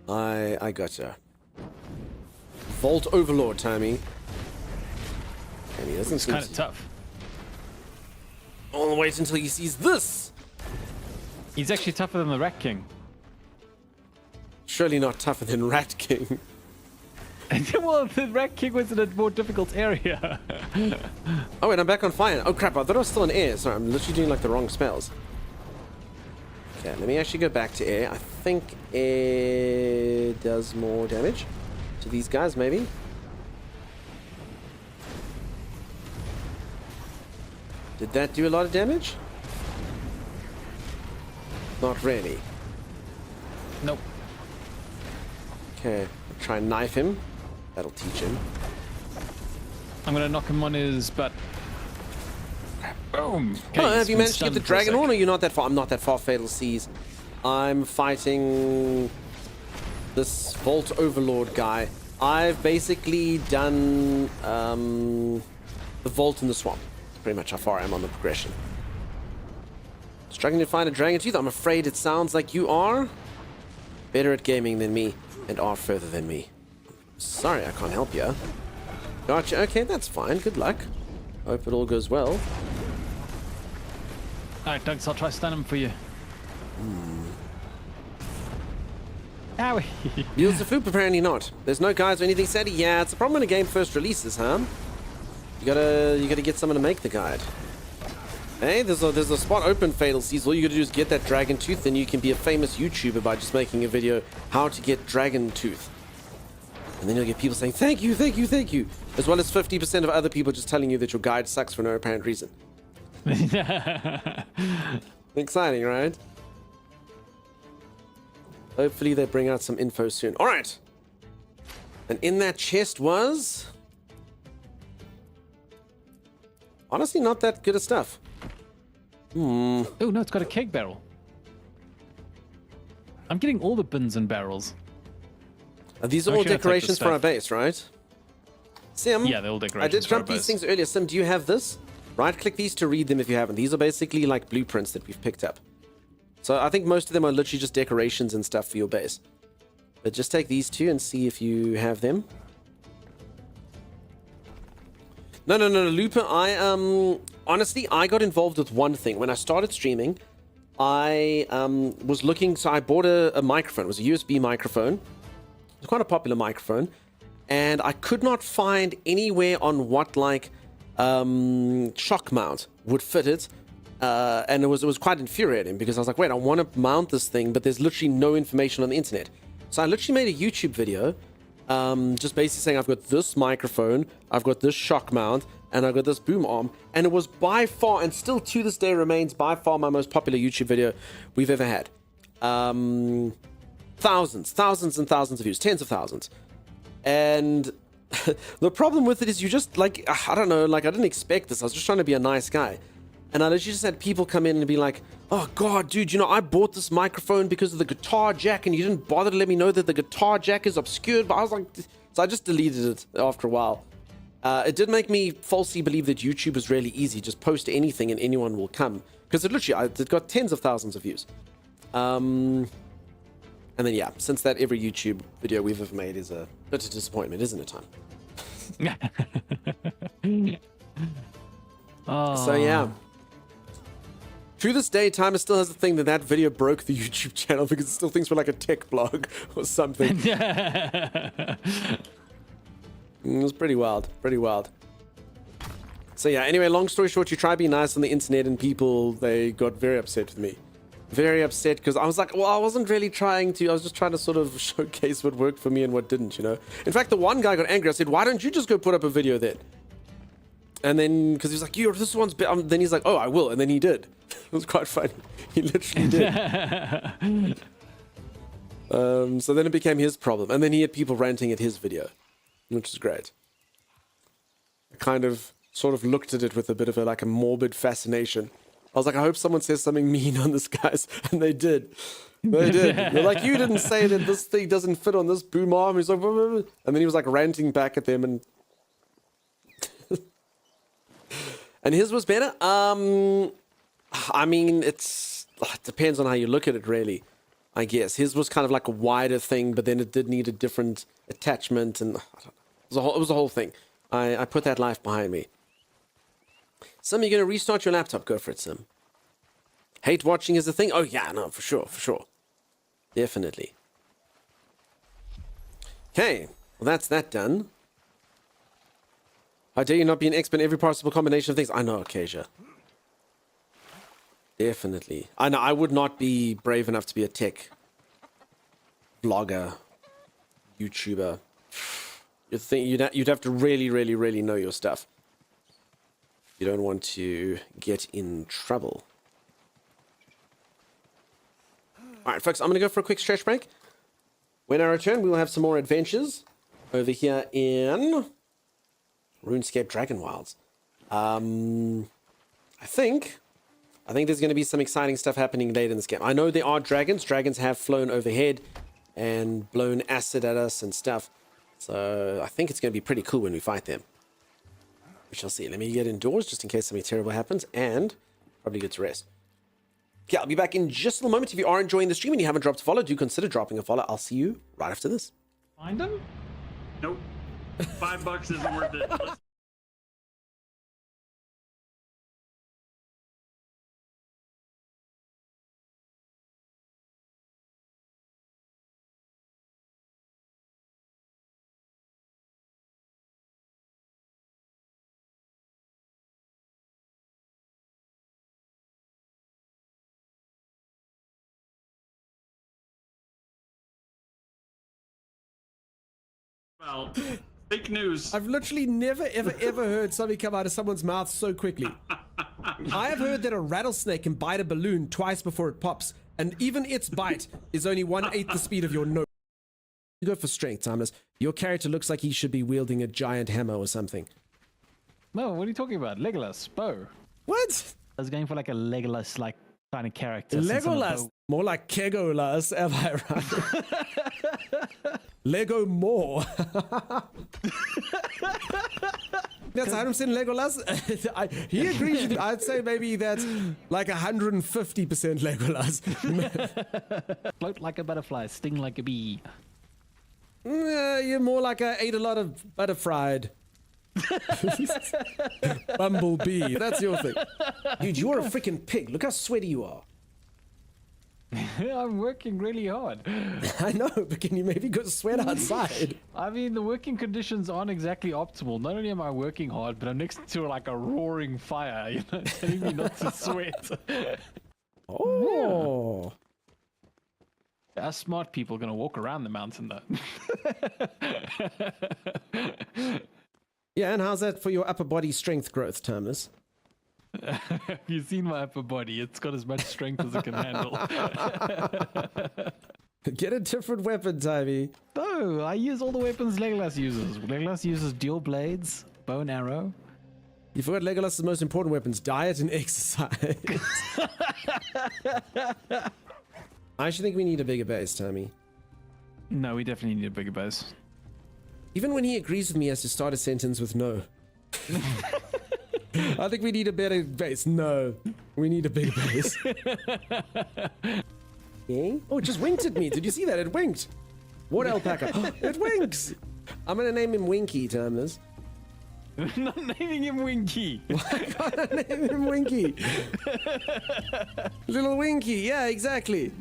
Speaker 1: I gotcha. Vault Overlord, Tommy. And he doesn't
Speaker 2: It's
Speaker 1: seem
Speaker 2: kind of
Speaker 1: to-
Speaker 2: tough.
Speaker 1: I'll wait until he sees this.
Speaker 2: He's actually tougher than the Rat King.
Speaker 1: Surely not tougher than Rat King.
Speaker 2: Well, the Rat King was in a more difficult area.
Speaker 1: Oh wait, I'm back on fire. Oh crap, I thought I was still in air. Sorry, I'm literally doing like the wrong spells. Okay, let me actually go back to air. I think air does more damage to these guys, maybe. Did that do a lot of damage? Not really.
Speaker 2: Nope.
Speaker 1: Okay, I'll try and knife him. That'll teach him.
Speaker 2: I'm gonna knock him on his butt. Boom. Okay,
Speaker 1: Oh,
Speaker 2: he's
Speaker 1: have you
Speaker 2: been
Speaker 1: managed to get the
Speaker 2: stunned for a
Speaker 1: dragon
Speaker 2: sec.
Speaker 1: horn, or you're not that far? I'm not that far, Fatal Seas. I'm fighting this Vault Overlord guy. I've basically done the Vault in the Swamp. That's pretty much how far I am on the progression. Struggling to find a dragon tooth. I'm afraid it sounds like you are better at gaming than me and are further than me. Sorry, I can't help you. Gotcha. Okay, that's fine. Good luck. Hope it all goes well.
Speaker 2: Alright, Dunks, I'll try stun him for you. Owie.
Speaker 1: Yields the food? Apparently not. There's no guides or anything said. Yeah, it's a problem when a game first releases, huh? You gotta get someone to make the guide. Hey, there's a spot open, Fatal Seas. All you gotta do is get that dragon tooth, and you can be a famous YouTuber by just making a video how to get dragon tooth. And then you'll get people saying, thank you, thank you, thank you. As well as 50% of other people just telling you that your guide sucks for no apparent reason. Exciting, right? Hopefully they bring out some info soon. All right. And in that chest was... honestly, not that good of stuff.
Speaker 2: Oh, no, it's got a keg barrel. I'm getting all the bins and barrels.
Speaker 1: These are
Speaker 2: I'm
Speaker 1: all
Speaker 2: actually gonna take the
Speaker 1: decorations for our
Speaker 2: stuff.
Speaker 1: base, right? Sim,
Speaker 2: Yeah, they're all
Speaker 1: I
Speaker 2: decorations
Speaker 1: did
Speaker 2: for our
Speaker 1: jump these
Speaker 2: base.
Speaker 1: things earlier. Sim, do you have this? Right-click these to read them if you haven't. These are basically like blueprints that we've picked up. So I think most of them are literally just decorations and stuff for your base. But just take these two and see if you have them. No, Looper, honestly, I got involved with one thing. When I started streaming, I was looking, so I bought a microphone. It was a USB microphone. It's quite a popular microphone. And I could not find anywhere on what, like, shock mount would fit it. And it was quite infuriating because I was like, wait, I want to mount this thing, but there's literally no information on the internet. So I literally made a YouTube video, just basically saying I've got this microphone, I've got this shock mount, and I've got this boom arm. And it was by far, and still to this day remains by far my most popular YouTube video we've ever had. Thousands and thousands of views, tens of thousands. And the problem with it is you just, like, I don't know, like, I didn't expect this. I was just trying to be a nice guy. And I literally just had people come in and be like, oh, God, dude, you know, I bought this microphone because of the guitar jack, and you didn't bother to let me know that the guitar jack is obscured. But I was like, so I just deleted it after a while. It did make me falsely believe that YouTube is really easy. Just post anything and anyone will come. Because it literally, it got tens of thousands of views. And then, yeah, since that, every YouTube video we've ever made is a bit of disappointment, isn't it, Tom? So, yeah. To this day, Timer still has the thing that video broke the YouTube channel because it still thinks we're like a tech blog or something. It was pretty wild, pretty wild. So yeah, anyway, long story short, you try to be nice on the internet and people, they got very upset with me. Very upset because I was like, well, I wasn't really trying to, I was just trying to sort of showcase what worked for me and what didn't, you know? In fact, the one guy got angry. I said, why don't you just go put up a video then? And then, because he was like, this one's better. Then he's like, oh, I will. And then he did. It was quite funny. He literally did. So then it became his problem. And then he had people ranting at his video, which is great. I kind of sort of looked at it with a bit of a morbid fascination. I was like, I hope someone says something mean on this, guys. And they did. They did. They're like, you didn't say that this thing doesn't fit on this boom arm. He's like, and then he was like ranting back at them and... And his was better. I mean, it depends on how you look at it, really. I guess his was kind of like a wider thing, but then it did need a different attachment, and I don't know. It was a whole thing. I put that life behind me. Sim, you're going to restart your laptop. Go for it, Sim. Hate watching is a thing? Oh, yeah, no, for sure. Definitely. Okay, well, that's that done. How dare you not be an expert in every possible combination of things? I know, Acacia. Definitely. I know, I would not be brave enough to be a tech vlogger, YouTuber. You'd have to really know your stuff. You don't want to get in trouble. All right, folks, I'm going to go for a quick stretch break. When I return, we will have some more adventures over here in RuneScape Dragonwilds. I think there's going to be some exciting stuff happening later in this game. I know there are dragons. Dragons have flown overhead and blown acid at us and stuff. So I think it's going to be pretty cool when we fight them. We shall see. Let me get indoors just in case something terrible happens, and probably get to rest. Okay, I'll be back in just a moment. If you are enjoying the stream and you haven't dropped a follow, do consider dropping a follow. I'll see you right after this.
Speaker 2: Find him?
Speaker 15: Nope. $5 isn't worth it. Well, fake news.
Speaker 11: I've literally never, ever heard something come out of someone's mouth so quickly. I have heard that a rattlesnake can bite a balloon twice before it pops, and even its bite is only 1/8 the speed of your nose. You go for strength, Timeless. Your character looks like he should be wielding a giant hammer or something.
Speaker 2: No, what are you talking about? Legolas, bow.
Speaker 11: What?
Speaker 2: I was going for like a Legolas, like, kind of character.
Speaker 11: Legolas? More like Kegolas, am I right? Lego more. That's 100% Legolas. He agrees. I'd say maybe that's like 150% Legolas.
Speaker 2: Float like a butterfly, sting like a bee.
Speaker 11: You're more like I ate a lot of butterfried. Bumblebee. That's your thing. Dude, you're a freaking pig. Look how sweaty you are.
Speaker 2: I'm working really hard.
Speaker 11: I know, but can you maybe go sweat outside?
Speaker 2: I mean, the working conditions aren't exactly optimal. Not only am I working hard, but I'm next to like a roaring fire, you know, telling me not to sweat.
Speaker 11: Oh.
Speaker 2: Yeah. Us smart people are going to walk around the mountain, though.
Speaker 11: Yeah, and how's that for your upper body strength growth, Terminus?
Speaker 2: Have you seen my upper body? It's got as much strength as it can handle.
Speaker 11: Get a different weapon, Timey.
Speaker 2: No, I use all the weapons Legolas uses. Legolas uses dual blades, bow and arrow.
Speaker 11: You forgot Legolas' most important weapons, diet and exercise. I actually think we need a bigger base, Timey.
Speaker 2: No, we definitely need a bigger base.
Speaker 11: Even when he agrees with me, he has to start a sentence with no. I think we need a better base. No, we need a bigger base. Yeah? Oh, it just winked at me. Did you see that? It winked. What alpaca? It winks. I'm going to name him Winky, Terminus.
Speaker 2: Not naming him Winky.
Speaker 11: Why can't I name him Winky? Little Winky. Yeah, exactly.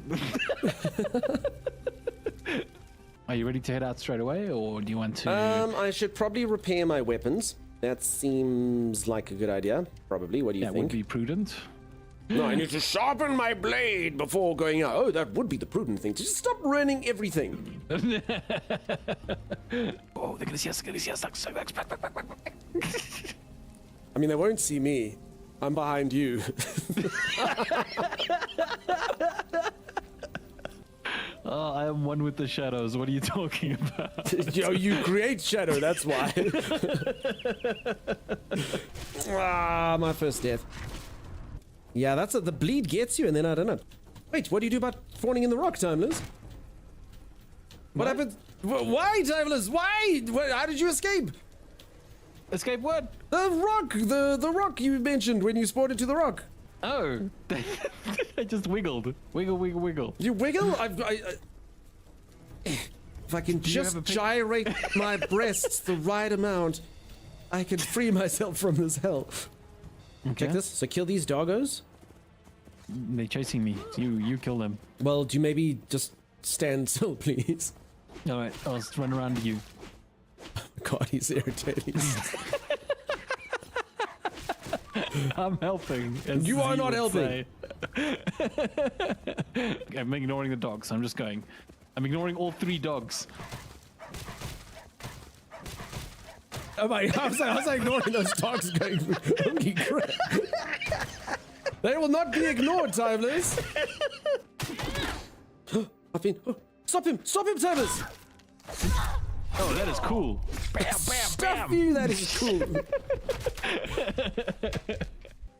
Speaker 2: Are you ready to head out straight away, or do you want to...
Speaker 11: I should probably repair my weapons. That seems like a good idea. Probably. What do you think?
Speaker 2: That would be prudent.
Speaker 11: No, I need to sharpen my blade before going out. Oh, that would be the prudent thing. Just stop ruining everything.
Speaker 2: Oh, they're gonna see us. They're gonna see us.
Speaker 11: I mean, they won't see me. I'm behind you.
Speaker 2: Oh, I am one with the shadows. What are you talking about?
Speaker 11: Yo, you create shadow, that's why. Ah, my first death. Yeah, that's it. The bleed gets you, and then I don't know. Wait, what do you do about fawning in the rock, Timeless? What happened? Why, Timeless? Why? How did you escape?
Speaker 2: Escape what?
Speaker 11: The rock! The rock you mentioned when you spawned into the rock.
Speaker 2: Oh, I just wiggled. Wiggle, wiggle, wiggle.
Speaker 11: You wiggle? If I can just gyrate my breasts the right amount, I can free myself from this hell.
Speaker 2: Okay.
Speaker 11: Check this. So kill these doggos.
Speaker 2: They're chasing me. You kill them.
Speaker 11: Well, do you maybe just stand still, please?
Speaker 2: All right, I'll run around to you.
Speaker 11: God, he's irritating.
Speaker 2: I'm helping.
Speaker 11: You are not helping.
Speaker 2: I'm ignoring the dogs. I'm just going. I'm ignoring all 3 dogs.
Speaker 11: Oh my! I was ignoring those dogs going. Holy crap! They will not be ignored, Timeless. Stop him! Stop him, Timeless!
Speaker 2: Oh, that is cool. Bam, bam,
Speaker 11: Stuff
Speaker 2: bam.
Speaker 11: you! That is cool.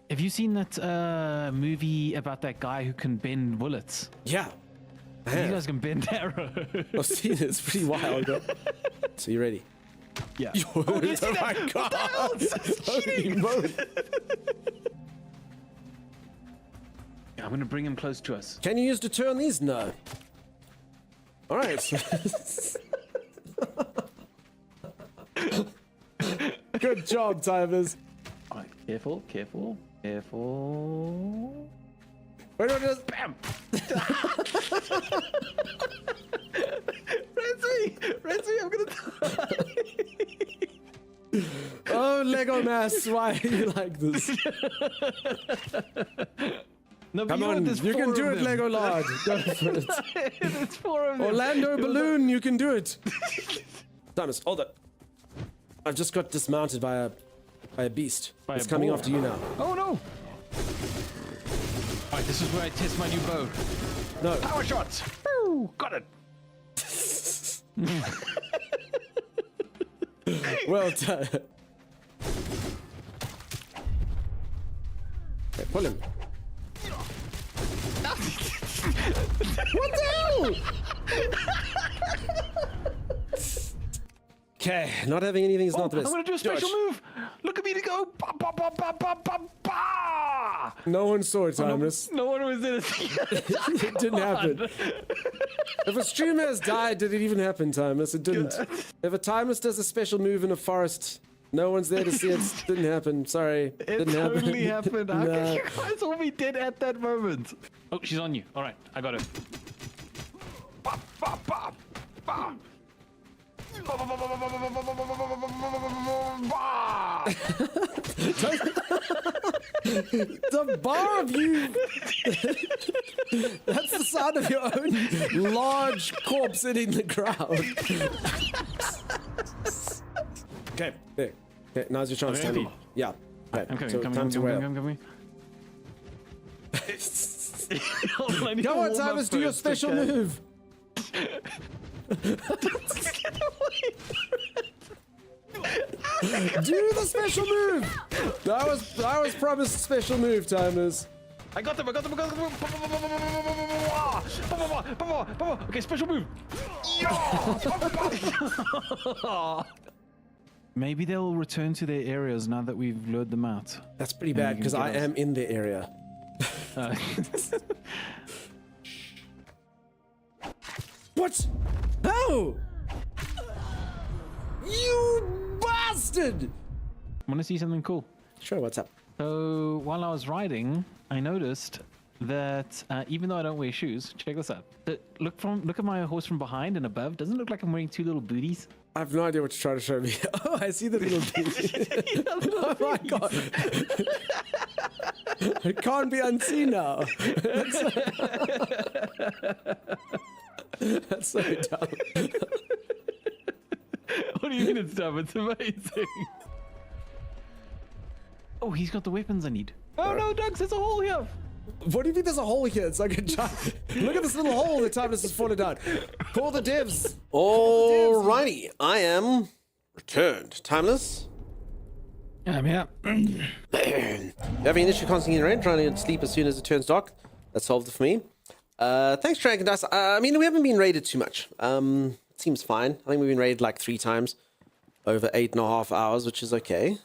Speaker 2: Have you seen that movie about that guy who can bend bullets?
Speaker 11: Yeah.
Speaker 2: You guys can bend arrows.
Speaker 11: I've seen it. It's pretty wild. So you ready?
Speaker 2: Yeah.
Speaker 11: Oh my God! Holy moly.
Speaker 2: I'm gonna bring him close to us.
Speaker 11: Can you use to turn these? No. All right. Good job, Timers.
Speaker 2: All right, careful.
Speaker 11: Wait,
Speaker 2: Bam! Renzi, I'm gonna die.
Speaker 11: Oh, Lego Mass, why are you like this?
Speaker 2: No,
Speaker 11: Come on, you can do it, Lego Lord. Go for it.
Speaker 2: There's 4 of them.
Speaker 11: Orlando Balloon, you can do it. Thomas, hold it. I've just got dismounted by a beast. It's coming after you now.
Speaker 2: Oh no! Alright, this is where I test my new bow.
Speaker 11: No.
Speaker 2: Power shots! Woo! Got it!
Speaker 11: Well done. Okay, pull him. What the hell? Okay, not having anything is not the best.
Speaker 2: I'm gonna do a special move! Look at me to go! Ba, ba, ba, ba, ba, ba, ba.
Speaker 11: No one saw it, Timeless.
Speaker 2: No one was in it.
Speaker 11: It didn't happen. If a streamer has died, did it even happen, Timeless? It didn't. If a Timeless does a special move in a forest, no one's there to see it. Didn't happen. Sorry.
Speaker 2: It
Speaker 11: Didn't happen.
Speaker 2: totally happened. How
Speaker 11: No.
Speaker 2: can you guys all be dead at that moment? Oh, she's on you. All right, I got her. Ba, ba, ba, ba.
Speaker 11: The bar of you. That's the sound of your own large corpse hitting the ground. Okay, there. Okay, now's your chance,
Speaker 2: Okay.
Speaker 11: Tammy. Yeah. Okay,
Speaker 2: I'm
Speaker 11: so
Speaker 2: coming,
Speaker 11: time to wear up.
Speaker 2: coming.
Speaker 11: Go on, Thomas, do your special move. Do the special move. That was promised special move, Timers.
Speaker 2: I got them. Okay, special move. Maybe they'll return to their areas now that we've lured them out.
Speaker 11: That's pretty bad because I am in the area. What? How? You bastard!
Speaker 2: Want to see something cool?
Speaker 11: Sure, what's up?
Speaker 2: So while I was riding, I noticed that even though I don't wear shoes, check this out. Look at my horse from behind and above. Doesn't it look like I'm wearing 2 little booties?
Speaker 11: I have no idea what you're trying to show me. Oh, I see the little booty. Oh my god. It can't be unseen now. That's so dumb.
Speaker 2: What do you mean it's dumb? It's amazing. Oh, he's got the weapons I need. Oh no, Dogs, there's a hole here.
Speaker 11: What do you mean there's a hole here? It's like a giant... Look at this little hole the Timeless has fallen down. Call the devs.
Speaker 1: Alrighty, I am returned. Timeless?
Speaker 2: I'm here.
Speaker 1: Having an issue constantly in rain, trying to sleep as soon as it turns dark. That solved it for me. Thanks, Dragon Dice. I mean, we haven't been raided too much. It seems fine. I think we've been raided like 3 times over 8.5 hours, which is okay.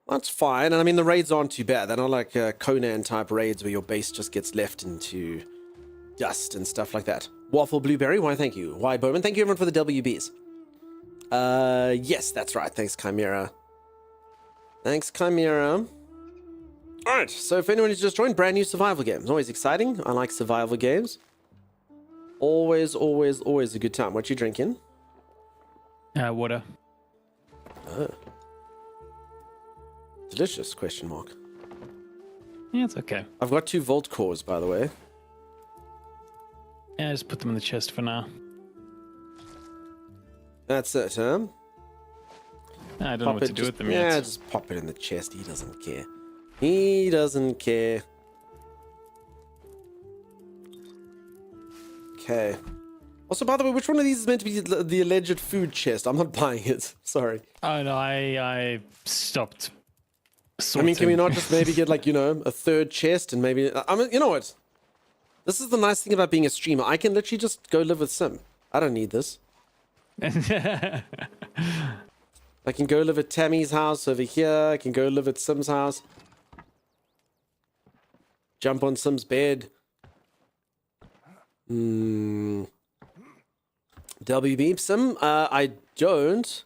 Speaker 1: That's fine. And I mean, the raids aren't too bad. They're not like Conan type raids where your base just gets left into dust and stuff like that. Waffle Blueberry, why thank you. Why Bowman, thank you everyone for the WBs. Yes, that's right. Thanks, Chimera. Thanks, Chimera. Alright, so if anyone who's just joined, brand new survival games. Always exciting. I like survival games. Always, always, always a good time. What you drinking?
Speaker 2: Water.
Speaker 1: Oh. Delicious, question mark.
Speaker 2: Yeah, it's okay.
Speaker 1: I've got 2 Volt cores, by the way.
Speaker 2: Yeah, just put them in the chest for now.
Speaker 1: That's it, huh?
Speaker 2: I don't know what to do with them yet.
Speaker 1: Yeah, just pop it in the chest. He doesn't care. He doesn't care. Okay. Also, by the way, which one of these is meant to be the alleged food chest? I'm not buying it. Sorry.
Speaker 2: Oh, no, I stopped
Speaker 1: sorting. I mean, can we not just maybe get, like, you know, a 3rd chest and maybe... I mean, you know what? This is the nice thing about being a streamer. I can literally just go live with Sim. I don't need this. I can go live at Tammy's house over here. I can go live at Sim's house. Jump on Sim's bed. WB Sim? I don't.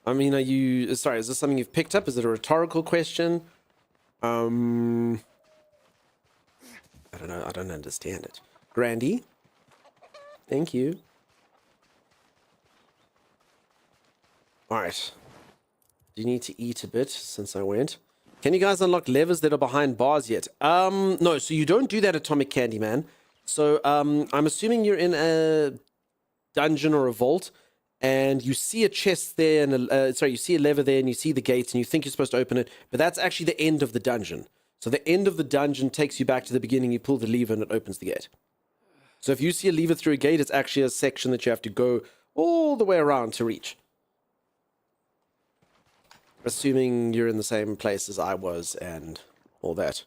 Speaker 1: I mean, are you... Sorry, is this something you've picked up? Is it a rhetorical question? I don't know. I don't understand it. Grandy? Thank you. Alright. Do you need to eat a bit since I went? Can you guys unlock levers that are behind bars yet? No, so you don't do that, Atomic Candyman. So, I'm assuming you're in a dungeon or a vault, and you see a chest there, and you see a lever there, and you see the gates, and you think you're supposed to open it, but that's actually the end of the dungeon. So the end of the dungeon takes you back to the beginning, you pull the lever, and it opens the gate. So if you see a lever through a gate, it's actually a section that you have to go all the way around to reach. Assuming you're in the same place as I was and all that.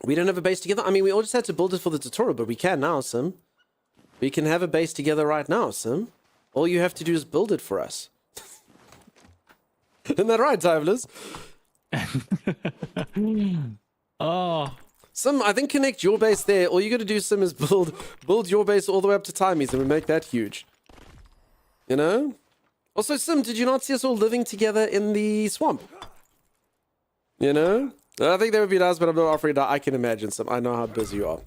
Speaker 1: We don't have a base together? I mean, we all just had to build it for the tutorial, but we can now, Sim. We can have a base together right now, Sim. All you have to do is build it for us. Isn't that right, Timeless?
Speaker 2: Oh.
Speaker 1: Sim, I think connect your base there. All you got to do, Sim, is build your base all the way up to Timey's, and we make that huge. You know? Also, Sim, did you not see us all living together in the swamp? You know? I think that would be nice, but I'm not offering that. I can imagine, Sim. I know how busy you are.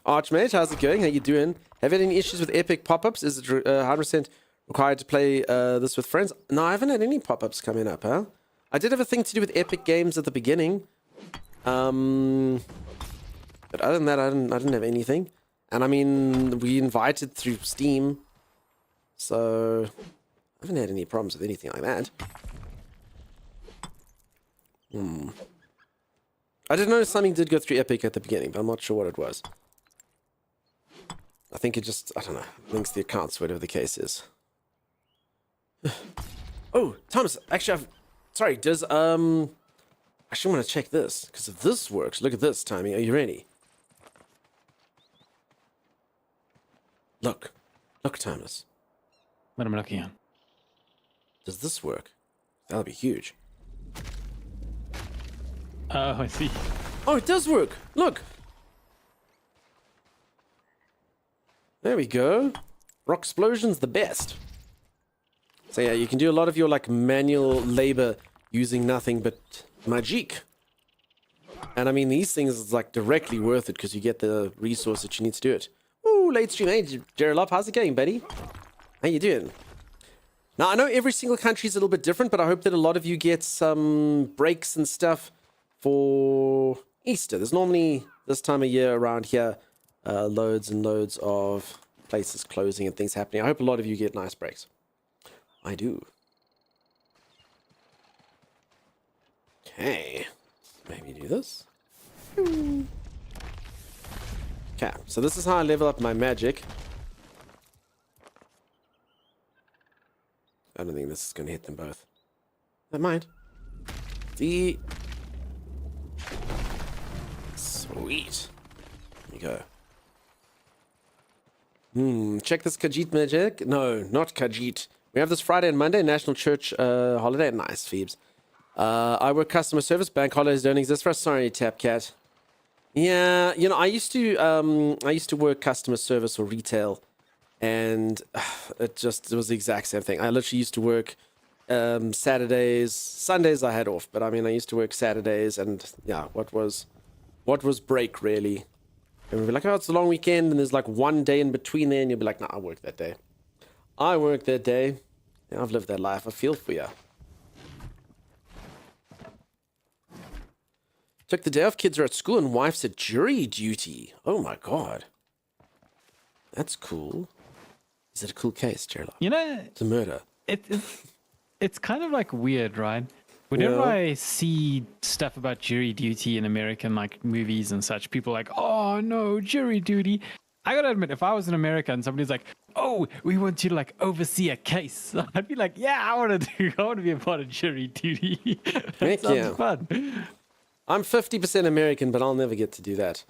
Speaker 1: Archmage, how's it going? How you doing? Have you had any issues with epic pop-ups? Is it 100% required to play this with friends? No, I haven't had any pop-ups coming up, huh? I did have a thing to do with epic games at the beginning. But other than that, I didn't have anything. And I mean, we invited through Steam. So I haven't had any problems with anything like that. I did notice something did go through Epic at the beginning, but I'm not sure what it was. I think it just, I don't know, links the accounts, whatever the case is. Oh, Thomas, actually, sorry, does, I actually want to check this, because if this works, look at this, Tommy, are you ready? Look, Thomas.
Speaker 2: What am I looking at?
Speaker 1: Does this work? That'll be huge.
Speaker 2: Oh, I see.
Speaker 1: Oh, it does work. Look. There we go. Rock Explosion's the best. So yeah, you can do a lot of your like manual labor using nothing but magic. And I mean, these things is like directly worth it because you get the resource that you need to do it. Ooh, late stream. Hey, Gerald, how's it going, buddy? How you doing? Now, I know every single country is a little bit different, but I hope that a lot of you get some breaks and stuff for Easter. There's normally this time of year around here loads and loads of places closing and things happening. I hope a lot of you get nice breaks. I do. Okay, maybe do this. Okay, so this is how I level up my magic. I don't think this is going to hit them both. Never mind. The sweet. Here you go. Check this Khajiit magic. No, not Khajiit. We have this Friday and Monday, National Church holiday. Nice, Phoebes. I work customer service. Bank holidays don't exist for us. Sorry, Tapcat. Yeah, I used to work customer service or retail, and it was the exact same thing. I literally used to work Saturdays, Sundays I had off, but I used to work Saturdays, and yeah, what was break really? And we'd be like, oh, it's a long weekend, and there's like one day in between there, and you'll be like, no, I work that day. I work that day. Yeah, I've lived that life. I feel for you. Took the day off, kids are at school, and wife's at jury duty. Oh my god. That's cool. Is it a cool case, Sherlock? It's a murder.
Speaker 2: It's kind of like weird, right? Whenever I see stuff about jury duty in American like movies and such, people are like, oh no, jury duty. I gotta admit, if I was in America and somebody's like, oh, we want you to like oversee a case, I'd be like, yeah, I want to be a part of jury duty. That sounds fun.
Speaker 1: I'm 50% American, but I'll never get to do that.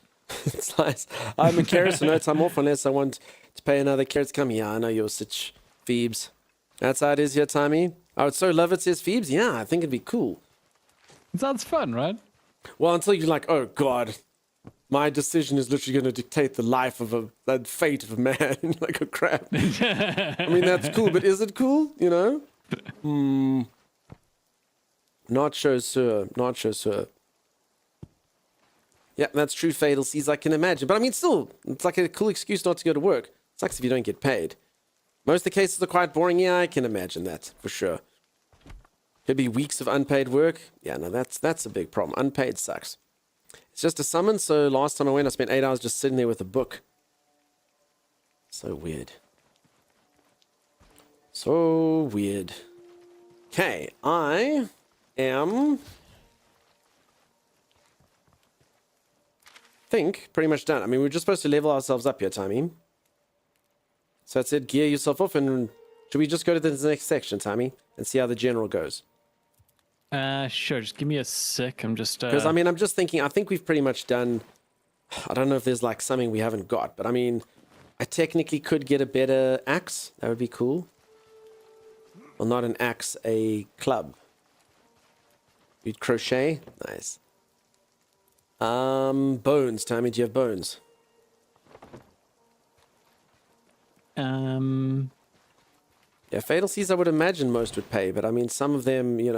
Speaker 1: It's nice. I'm a carrot, so no time off unless I want to pay another carrot to come. Yeah, I know you're such Phoebes. That's how it is here, Tommy. I would so love it, says Phoebes. Yeah, I think it'd be cool.
Speaker 2: It sounds fun, right?
Speaker 1: Well, until you're like, oh god, my decision is literally going to dictate the life of the fate of a man. Like, a crap. That's cool, but is it cool? Not sure, sir. Not sure, sir. Yeah, that's true, Fatal Seas, I can imagine. But still, it's like a cool excuse not to go to work. Sucks if you don't get paid. Most of the cases are quite boring. Yeah, I can imagine that, for sure. Could be weeks of unpaid work. Yeah, no, that's a big problem. Unpaid sucks. It's just a summons, so last time I went, I spent 8 hours just sitting there with a book. So weird. So weird. Okay, I am... think pretty much done. We're just supposed to level ourselves up here, Tommy. So that's it. Gear yourself off, and should we just go to the next section, Tommy, and see how the general goes?
Speaker 2: Sure. Just give me a sec. I'm just
Speaker 1: because I'm just thinking. I think we've pretty much done. I don't know if there's like something we haven't got, but I technically could get a better axe. That would be cool. Well, not an axe, a club. You'd crochet. Nice. Bones, Tommy, do you have bones? Yeah, Fatal Seas I would imagine most would pay, but some of them, you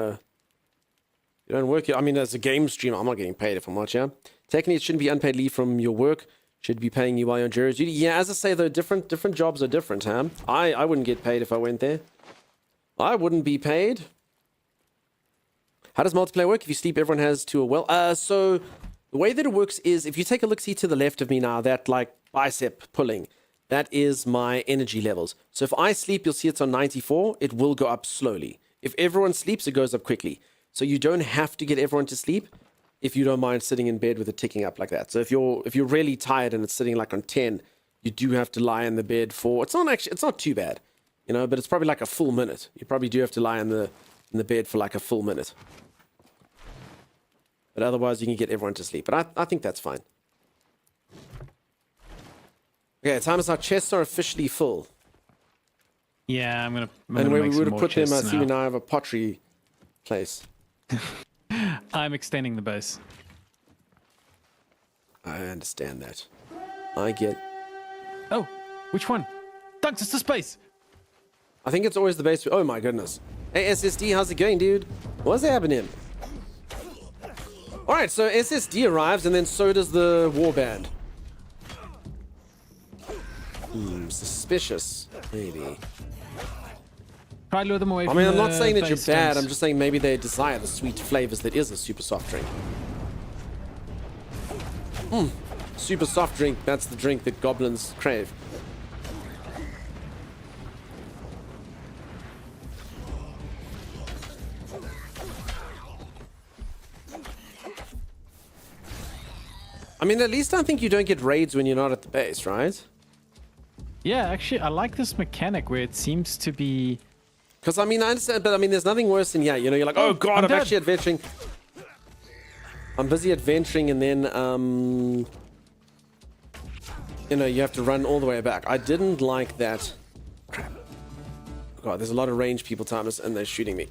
Speaker 1: don't work here. As a game streamer, I'm not getting paid if I'm not here. Technically, it shouldn't be unpaid leave from your work. Should be paying you while you're on jury duty. Yeah, as I say, though, different jobs are different, huh? I wouldn't get paid if I went there. I wouldn't be paid. How does multiplayer work? If you sleep, everyone has to a well. So... the way that it works is, if you take a look-see to the left of me now, that like bicep pulling, that is my energy levels. So if I sleep, you'll see it's on 94. It will go up slowly. If everyone sleeps, it goes up quickly. So you don't have to get everyone to sleep if you don't mind sitting in bed with it ticking up like that. So if you're really tired and it's sitting like on 10, you do have to lie in the bed for, it's not too bad, but it's probably like a full minute. You probably do have to lie in the bed for like a full minute. But otherwise, you can get everyone to sleep. But I think that's fine. Okay, time is our chests are officially full.
Speaker 2: Yeah, I'm gonna
Speaker 1: and where we
Speaker 2: make
Speaker 1: would
Speaker 2: some
Speaker 1: have
Speaker 2: more
Speaker 1: put them, I
Speaker 2: chests
Speaker 1: see we
Speaker 2: now.
Speaker 1: now have a pottery place.
Speaker 2: I'm extending the base.
Speaker 1: I understand that. I get...
Speaker 2: Oh, which one? Dunks, it's the space!
Speaker 1: I think it's always the base... Oh my goodness. Hey, SSD, how's it going, dude? What's happening? Alright, so SSD arrives, and then so does the warband. Suspicious, maybe.
Speaker 2: Try to lure them away
Speaker 1: I
Speaker 2: from
Speaker 1: mean, I'm
Speaker 2: the
Speaker 1: not saying that you're
Speaker 2: base
Speaker 1: bad,
Speaker 2: dunks.
Speaker 1: I'm just saying maybe they desire the sweet flavors that is a super soft drink. Super soft drink, that's the drink that goblins crave. I mean, at least I think you don't get raids when you're not at the base, right?
Speaker 2: Yeah, actually, I like this mechanic where it seems to be...
Speaker 1: Because, I mean, I understand, but I mean, there's nothing worse than, yeah, you're like, oh god, I'm actually adventuring. I'm busy adventuring, and then, you have to run all the way back. I didn't like that. Crap. God, there's a lot of range people, Thomas, and they're shooting me.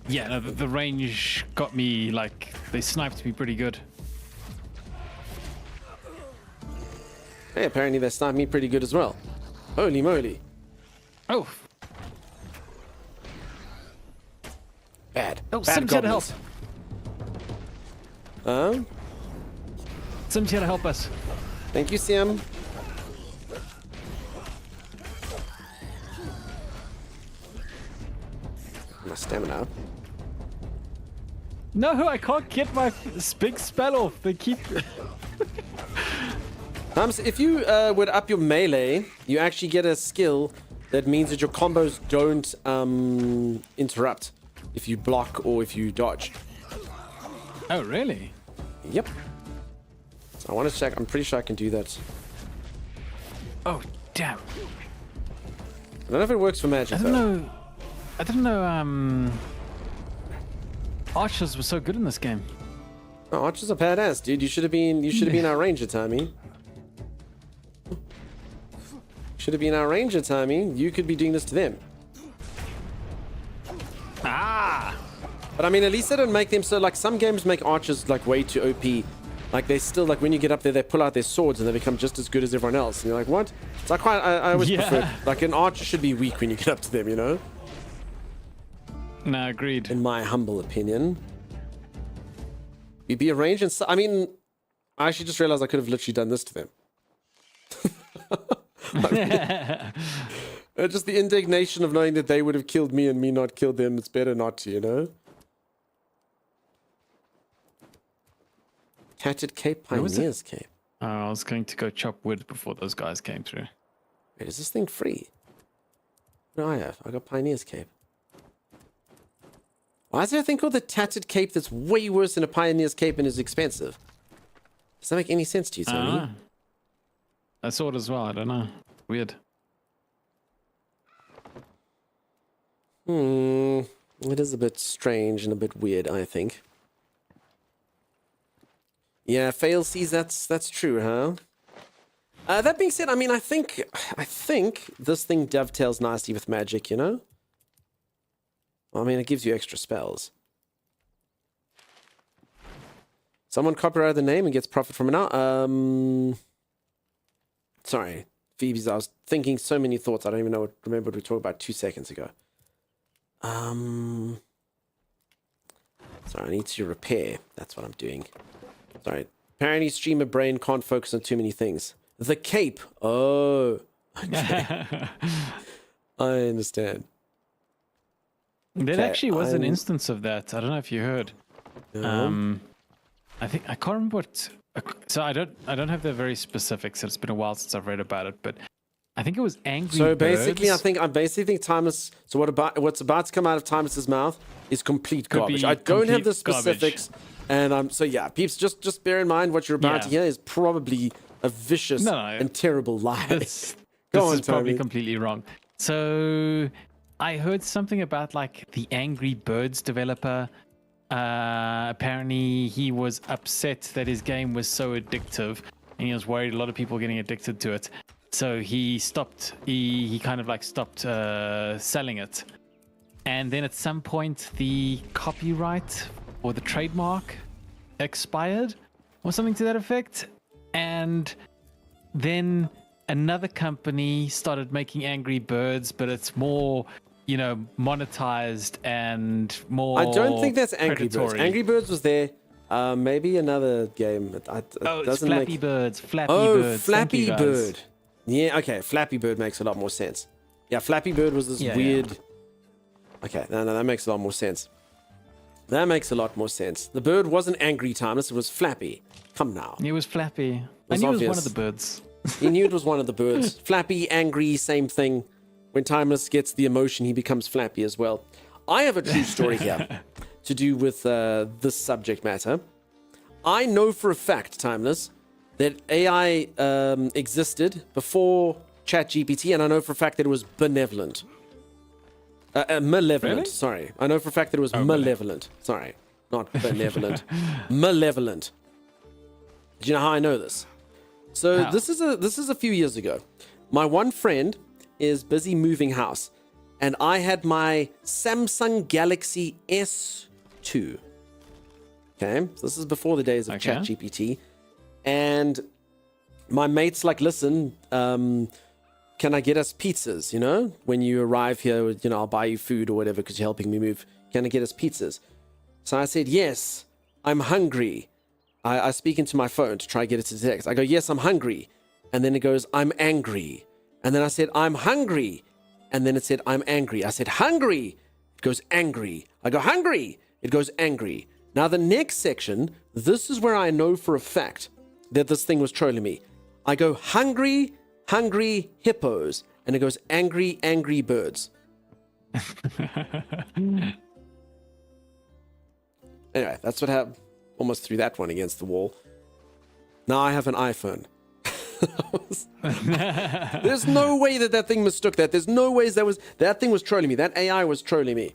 Speaker 2: Yeah, no, the range got me, like, they sniped me pretty good.
Speaker 1: Hey, apparently they sniped me pretty good as well. Holy moly.
Speaker 2: Oh.
Speaker 1: Bad.
Speaker 2: Oh,
Speaker 1: Bad
Speaker 2: Sim's here to help.
Speaker 1: goblins.
Speaker 2: Sim's here to help us.
Speaker 1: Thank you, Sim. My stamina up.
Speaker 2: No, I can't get my big spell off. They keep...
Speaker 1: If you would up your melee, you actually get a skill that means that your combos don't interrupt if you block or if you dodge.
Speaker 2: Oh, really?
Speaker 1: Yep. So I want to check. I'm pretty sure I can do that.
Speaker 2: Oh, damn.
Speaker 1: I don't know if it works for magic,
Speaker 2: I didn't know archers were so good in this game.
Speaker 1: Oh, archers are badass, dude. You should have been our ranger, Tommy. Should have been our ranger, Tommy. You could be doing this to them.
Speaker 2: Ah!
Speaker 1: But I mean, at least they don't make them so, like, some games make archers like way too OP. Like, they still, like, when you get up there, they pull out their swords and they become just as good as everyone else. And you're like, what? So I always prefer, like, an archer should be weak when you get up to them, you know?
Speaker 2: No, agreed.
Speaker 1: In my humble opinion. You'd be a ranger and I mean, I actually just realized I could have literally done this to them. Just the indignation of knowing that they would have killed me and me not killed them. It's better not to, you know? Tattered Cape, Pioneer's Cape.
Speaker 2: Oh, I was going to go chop wood before those guys came through.
Speaker 1: Wait, is this thing free? What do I have? I got Pioneer's Cape. Why is there a thing called the Tattered Cape that's way worse than a Pioneer's Cape and is expensive? Does that make any sense to you, Tony?
Speaker 2: I saw it as well. I don't know. Weird.
Speaker 1: It is a bit strange and a bit weird, I think. Yeah, fail seas, that's true, huh? That being said, I mean, I think this thing dovetails nicely with magic, you know? I mean, it gives you extra spells. Someone copyrighted the name and gets profit from it now. Sorry, Phoebe's. I was thinking so many thoughts. I don't even remember what we talked about 2 seconds ago. Sorry, I need to repair. That's what I'm doing. Sorry. Apparently, streamer brain can't focus on too many things. The cape. Oh. Okay. I understand.
Speaker 2: There actually was an instance of that. I don't know if you heard. I think I can't remember what. So I don't have the very specifics. It's been a while since I've read about it, but I think it was Angry
Speaker 1: So
Speaker 2: Birds.
Speaker 1: basically, I basically think Timeless. So what's about to come out of Timeless's mouth is complete garbage. I don't have the specifics, and so yeah, peeps. Just bear in mind what you're about to hear is probably a vicious and terrible lie.
Speaker 2: This is probably completely wrong. So I heard something about like the Angry Birds developer. Apparently he was upset that his game was so addictive and he was worried a lot of people were getting addicted to it. So he stopped, he kind of like stopped selling it. And then at some point the copyright or the trademark expired or something to that effect. And then another company started making Angry Birds, but it's more, you know, monetized and more.
Speaker 1: I don't think that's Angry
Speaker 2: predatory.
Speaker 1: Birds. Angry Birds was there. Maybe another game.
Speaker 2: It's Flappy Birds. Flappy
Speaker 1: Bird.
Speaker 2: Birds.
Speaker 1: Flappy Bird. Yeah, okay. Flappy Bird makes a lot more sense. Yeah, Flappy Bird was this weird. Yeah. Okay, no, that makes a lot more sense. That makes a lot more sense. The bird wasn't angry, Timeless. It was Flappy. Come now.
Speaker 2: It was Flappy. I knew it was one of the birds.
Speaker 1: He knew it was one of the birds. Flappy, angry, same thing. When Timeless gets the emotion, he becomes Flappy as well. I have a true story here to do with this subject matter. I know for a fact, Timeless, that AI existed before ChatGPT, and I know for a fact that it was benevolent. Malevolent,
Speaker 2: really?
Speaker 1: Sorry. I know for a fact that it was malevolent. Sorry, not benevolent. Malevolent. Do you know how I know this? So this is a few years ago. My one friend is busy moving house, and I had my Samsung Galaxy S2. Okay, so this is before the days of ChatGPT, and my mate's like, listen, can I get us pizzas? You know, when you arrive here, you know, I'll buy you food or whatever because you're helping me move. Can I get us pizzas? So I said, yes, I'm hungry. I speak into my phone to try to get it to text. I go, yes, I'm hungry. And then it goes, I'm angry. And then I said, I'm hungry. And then it said, I'm angry. I said, hungry. It goes, angry. I go, hungry. It goes, angry. Now the next section, this is where I know for a fact that this thing was trolling me. I go, hungry, hungry hippos. And it goes, angry, angry birds. Anyway, that's what happened. Almost threw that one against the wall. Now I have an iPhone. There's no way that thing mistook that. There's no ways that thing was trolling me. That AI was trolling me.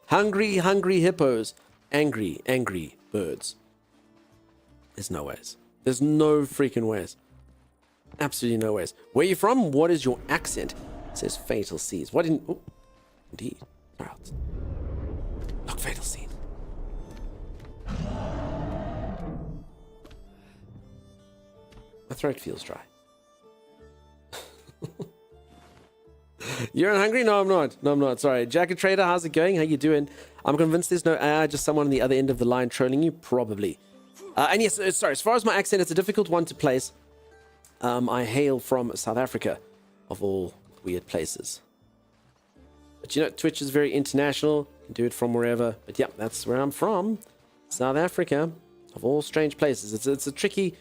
Speaker 1: Hungry, hungry hippos. Angry, angry birds. There's no ways. There's no freaking ways. Absolutely no ways. Where are you from? What is your accent? It says Fatal Seas. What in... Oh, indeed. All right. Look, Fatal Seas. My throat feels dry. You're hungry? No, I'm not. No, I'm not. Sorry. Jacket Trader, how's it going? How you doing? I'm convinced there's no AI, just someone on the other end of the line trolling you. Probably. And yes, sorry. As far as my accent, it's a difficult one to place. I hail from South Africa, of all weird places. But you know, Twitch is very international. You can do it from wherever. But yeah, that's where I'm from. South Africa, of all strange places. It's a tricky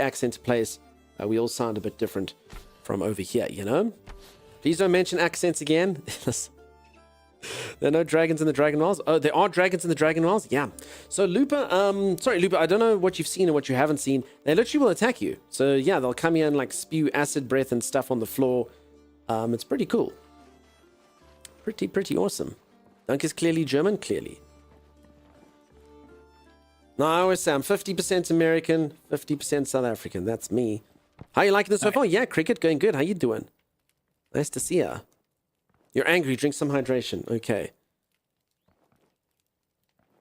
Speaker 1: accent to place. We all sound a bit different from over here, you know? Please don't mention accents again. There are no dragons in the Dragonwilds. Oh, there are dragons in the Dragonwilds? Yeah. So Lupa, sorry, Lupa, I don't know what you've seen and what you haven't seen. They literally will attack you. So yeah, they'll come here and like spew acid breath and stuff on the floor. It's pretty cool. Pretty awesome. Dunk is clearly German, clearly. No, I always say I'm 50% American, 50% South African. That's me. How you liking this so far? Yeah, Cricket, going good. How you doing? Nice to see ya. You're angry. Drink some hydration. Okay.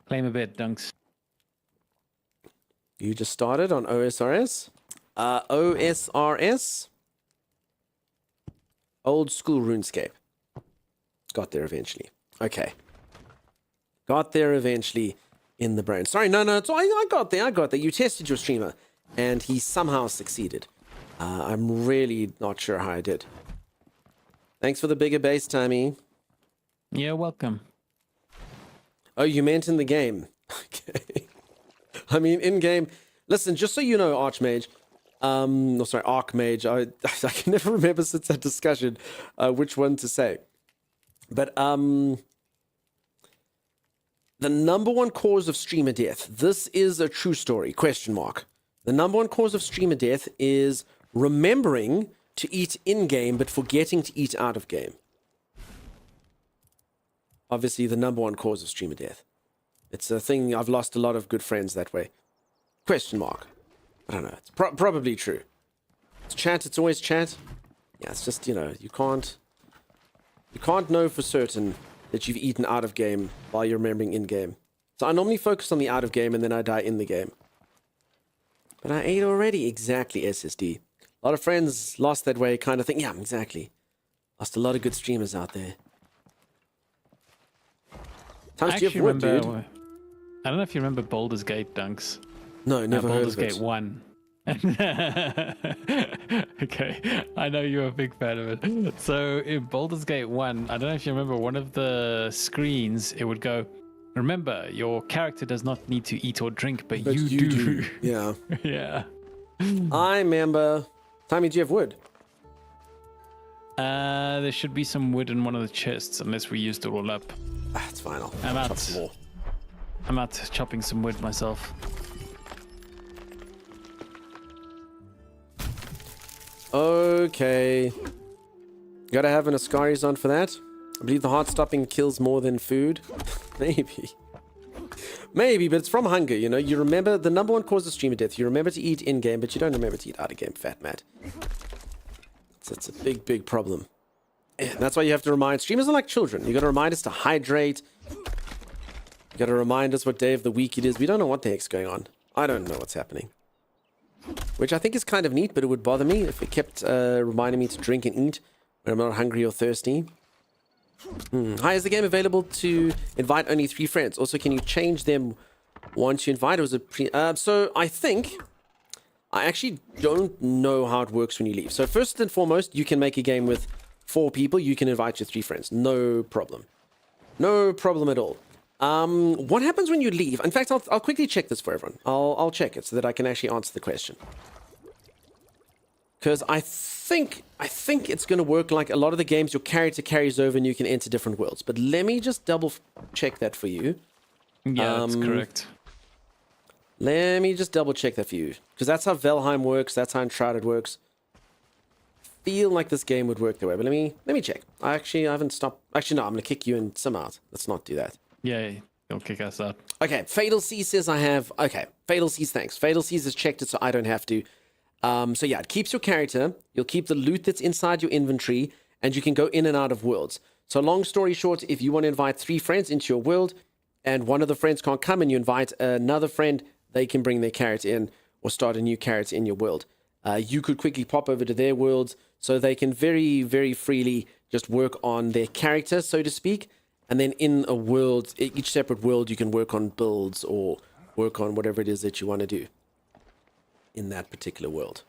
Speaker 2: Claim a bit, Dunks.
Speaker 1: You just started on OSRS? OSRS? Old school RuneScape. Got there eventually. Okay. Got there eventually in the brain. Sorry, no, it's, I got there. You tested your streamer, and he somehow succeeded. I'm really not sure how I did. Thanks for the bigger base, Tommy.
Speaker 2: You're welcome.
Speaker 1: Oh, you meant in the game. Okay. I mean, in-game. Listen, just so you know, Archmage. Archmage. I can never remember since that discussion which one to say. But, the number one cause of streamer death. This is a true story, question mark. The number one cause of streamer death is remembering to eat in-game, but forgetting to eat out of game. Obviously, the number one cause of streamer death. It's a thing, I've lost a lot of good friends that way. Question mark. I don't know, it's probably true. It's chat, it's always chat. Yeah, it's just, you know, you can't know for certain that you've eaten out of game while you're remembering in-game. So I normally focus on the out of game and then I die in the game. But I ate already. Exactly, SSD. A lot of friends lost that way kind of thing. Yeah, exactly. Lost a lot of good streamers out there. Times do you have wood, dude?
Speaker 2: I don't know if you remember Baldur's Gate, Dunks.
Speaker 1: No, never heard of it.
Speaker 2: Baldur's Gate 1. Okay, I know you're a big fan of it. So in Baldur's Gate 1, I don't know if you remember one of the screens, it would go, remember, your character does not need to eat or drink, but you do.
Speaker 1: Yeah.
Speaker 2: Yeah.
Speaker 1: I remember. Tommy, do you have wood?
Speaker 2: There should be some wood in one of the chests, unless we used it all up.
Speaker 1: That's fine. I'll chop some more.
Speaker 2: I'm out chopping some wood myself.
Speaker 1: Okay. Gotta have an Ascaris on for that. I believe the heart stopping kills more than food. Maybe. Maybe, but it's from hunger, you know. You remember the number one cause of streamer death. You remember to eat in-game, but you don't remember to eat out-of-game, fat Matt. It's a big problem. And that's why you have to remind... Streamers are like children. You gotta remind us to hydrate. You gotta remind us what day of the week it is. We don't know what the heck's going on. I don't know what's happening. which I think is kind of neat, but it would bother me if it kept reminding me to drink and eat when I'm not hungry or thirsty. Hi, is the game available to invite only 3 friends? Also, can you change them once you invite? Or was it so I think I actually don't know how it works when you leave. So first and foremost, you can make a game with 4 people. You can invite your 3 friends. No problem. No problem at all. What happens when you leave? In fact, I'll quickly check this for everyone. I'll check it so that I can actually answer the question. Because I think it's going to work like a lot of the games. Your character carries over and you can enter different worlds. But let me just double check that for you.
Speaker 2: Yeah, that's correct.
Speaker 1: Let me just double check that for you. Because that's how Valheim works. That's how Uncharted works. Feel like this game would work the way. But let me check. I haven't stopped. Actually, no, I'm going to kick you and Sim out. Let's not do that.
Speaker 2: Yeah, he'll kick us out.
Speaker 1: Okay, Fatal Seas says I have... Okay, Fatal Seas, thanks. Fatal Seas has checked it so I don't have to. So yeah, it keeps your character. You'll keep the loot that's inside your inventory, and you can go in and out of worlds. So long story short, if you want to invite 3 friends into your world, and one of the friends can't come, and you invite another friend, they can bring their character in or start a new character in your world. You could quickly pop over to their worlds, so they can very, very freely just work on their character, so to speak. And then in a world, each separate world, you can work on builds or work on whatever it is that you want to do in that particular world.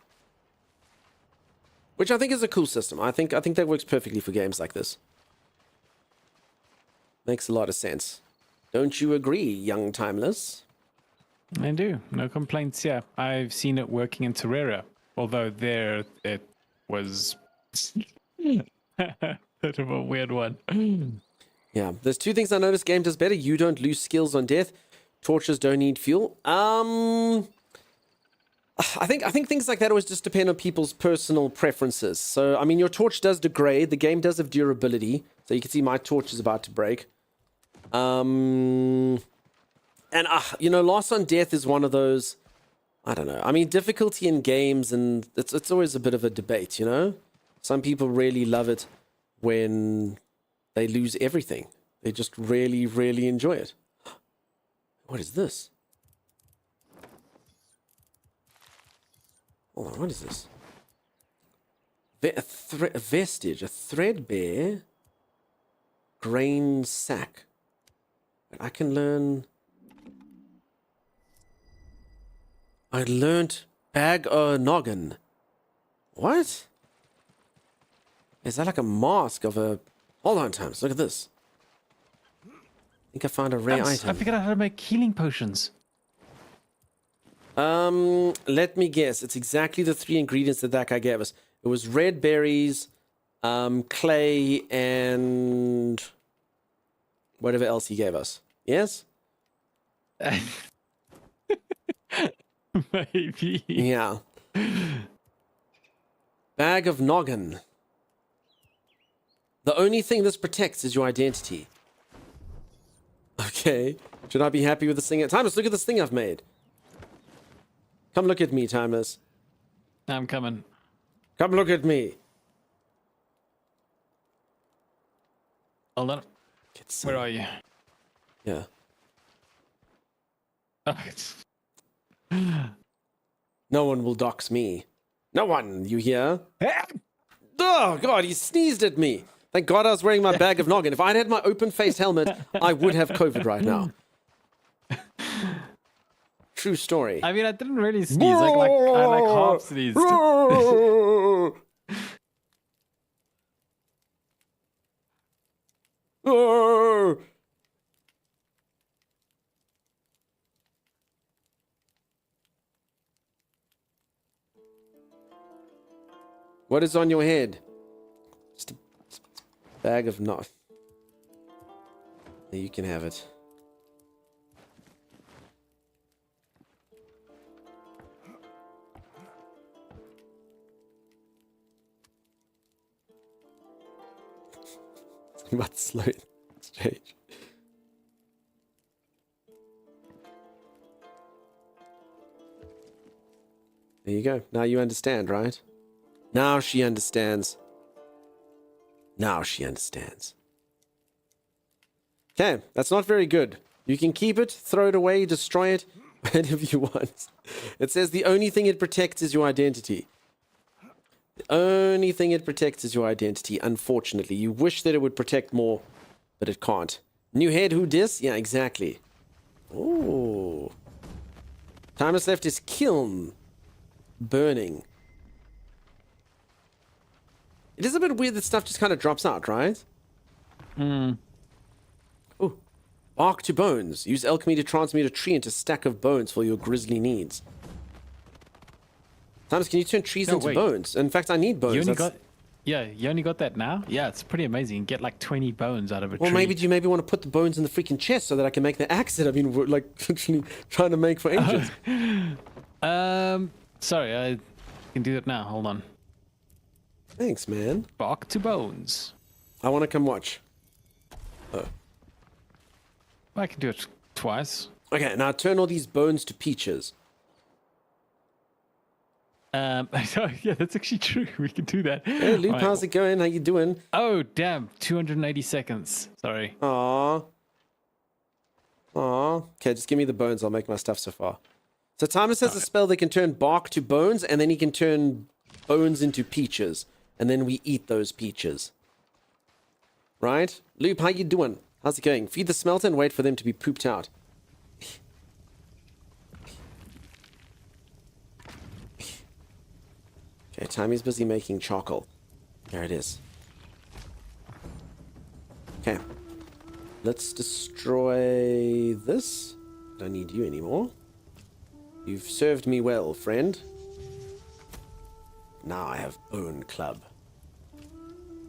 Speaker 1: Which I think is a cool system. I think that works perfectly for games like this. Makes a lot of sense. Don't you agree, young Timeless?
Speaker 2: I do. No complaints, yeah. I've seen it working in Terraria. Although there it was a bit of a weird one.
Speaker 1: Yeah, there's 2 things I noticed game does better. You don't lose skills on death. Torches don't need fuel. I think things like that always just depend on people's personal preferences. So, I mean, your torch does degrade. The game does have durability. So you can see my torch is about to break. And, loss on death is one of those... I don't know. I mean, difficulty in games, and it's always a bit of a debate, you know? Some people really love it when they lose everything. They just really, really enjoy it. What is this? Hold on, what is this? A vestige, a threadbare grain sack. I can learn... I learned bag o' noggin. What? Is that like a mask of a... Hold on, Times. Look at this. I think I found a rare item.
Speaker 2: I figured out how to make healing potions.
Speaker 1: Let me guess. It's exactly the 3 ingredients that guy gave us. It was red berries, clay, and whatever else he gave us. Yes?
Speaker 2: Maybe.
Speaker 1: Yeah. Bag of noggin. The only thing this protects is your identity. Okay. Should I be happy with this thing? Timeless, look at this thing I've made. Come look at me, Timeless.
Speaker 2: I'm coming.
Speaker 1: Come look at me.
Speaker 2: Hold on. Where are you?
Speaker 1: Yeah.
Speaker 2: Oh,
Speaker 1: No one will dox me. No one, you hear? Oh, God, he sneezed at me. Thank God I was wearing my bag of noggin. If I'd had my open-faced helmet, I would have COVID right now. True story.
Speaker 2: I mean, I didn't really sneeze. I half sneezed.
Speaker 1: What is on your head? Just a bag of knot. You can have it. I'm about to slow it. Strange. There you go. Now you understand, right? Now she understands. Now she understands. Okay, that's not very good. You can keep it, throw it away, destroy it. Whatever you want. It says the only thing it protects is your identity. The only thing it protects is your identity, unfortunately. You wish that it would protect more, but it can't. New head, who dis? Yeah, exactly. Oh. Timeless left is kiln. Burning. It is a bit weird that stuff just kind of drops out, right?
Speaker 2: Hmm.
Speaker 1: Oh. Bark to bones. Use alchemy to transmute a tree into a stack of bones for your grisly needs. Timeless, can you turn trees into bones? In fact, I need bones.
Speaker 2: You only got that now? Yeah, it's pretty amazing. You can get like 20 bones out of a tree.
Speaker 1: Well, maybe do you want to put the bones in the freaking chest so that I can make the axe that I've been like literally trying to make for ages.
Speaker 2: Sorry, I can do that now. Hold on.
Speaker 1: Thanks, man.
Speaker 2: Bark to bones.
Speaker 1: I want to come watch. Oh.
Speaker 2: I can do it twice.
Speaker 1: Okay, now turn all these bones to peaches.
Speaker 2: Yeah, that's actually true. We can do that.
Speaker 1: Hey, Luke, how's it going? How you doing?
Speaker 2: Oh, damn. 280 seconds. Sorry.
Speaker 1: Aww. Okay, just give me the bones. I'll make my stuff so far. So Timeless has a spell that can turn bark to bones, and then he can turn bones into peaches. And then we eat those peaches. Right? Loop, how you doing? How's it going? Feed the smelter and wait for them to be pooped out. Okay, Timmy's busy making charcoal. There it is. Okay. Let's destroy this. Don't need you anymore. You've served me well, friend. Now I have Bone Club.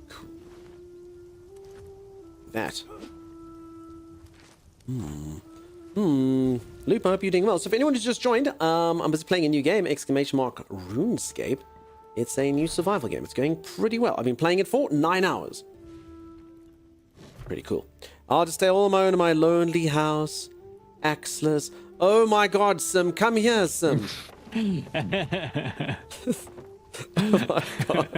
Speaker 1: Cool. That. Loop, I hope you're doing well. So if anyone has just joined, I'm busy playing a new game, ! RuneScape. It's a new survival game. It's going pretty well. I've been playing it for 9 hours. Pretty cool. I'll just stay all on my own in my lonely house. Axeless. Oh my god, Sim. Come here, Sim. Oh my god.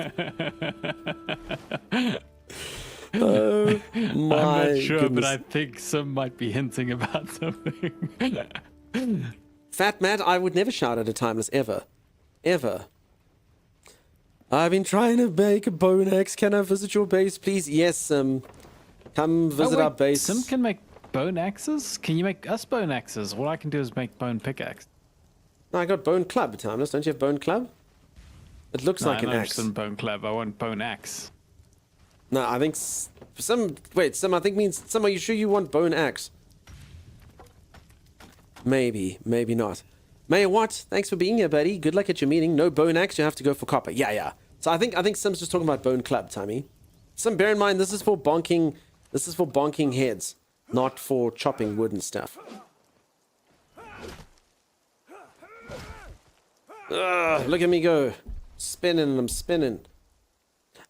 Speaker 1: Oh my
Speaker 2: I'm not sure,
Speaker 1: goodness.
Speaker 2: but I think some might be hinting about something.
Speaker 1: Fat Matt, I would never shout at a Timeless, ever. Ever. I've been trying to make a bone axe. Can I visit your base, please? Yes, come visit our base.
Speaker 2: Sim can make bone axes? Can you make us bone axes? All I can do is make bone pickaxe.
Speaker 1: No, I got Bone Club, Timeless. Don't you have Bone Club? It looks like an axe.
Speaker 2: I'm bone club. I want bone axe.
Speaker 1: No, I think some. Wait, some. I think means some. Are you sure you want bone axe? Maybe, maybe not. Mayor Watt, thanks for being here, buddy. Good luck at your meeting. No bone axe. You have to go for copper. Yeah. So I think Sim's just talking about Bone Club, Timmy. Some bear in mind this is for bonking. This is for bonking heads, not for chopping wood and stuff. Ugh, look at me go. Spinning, I'm spinning.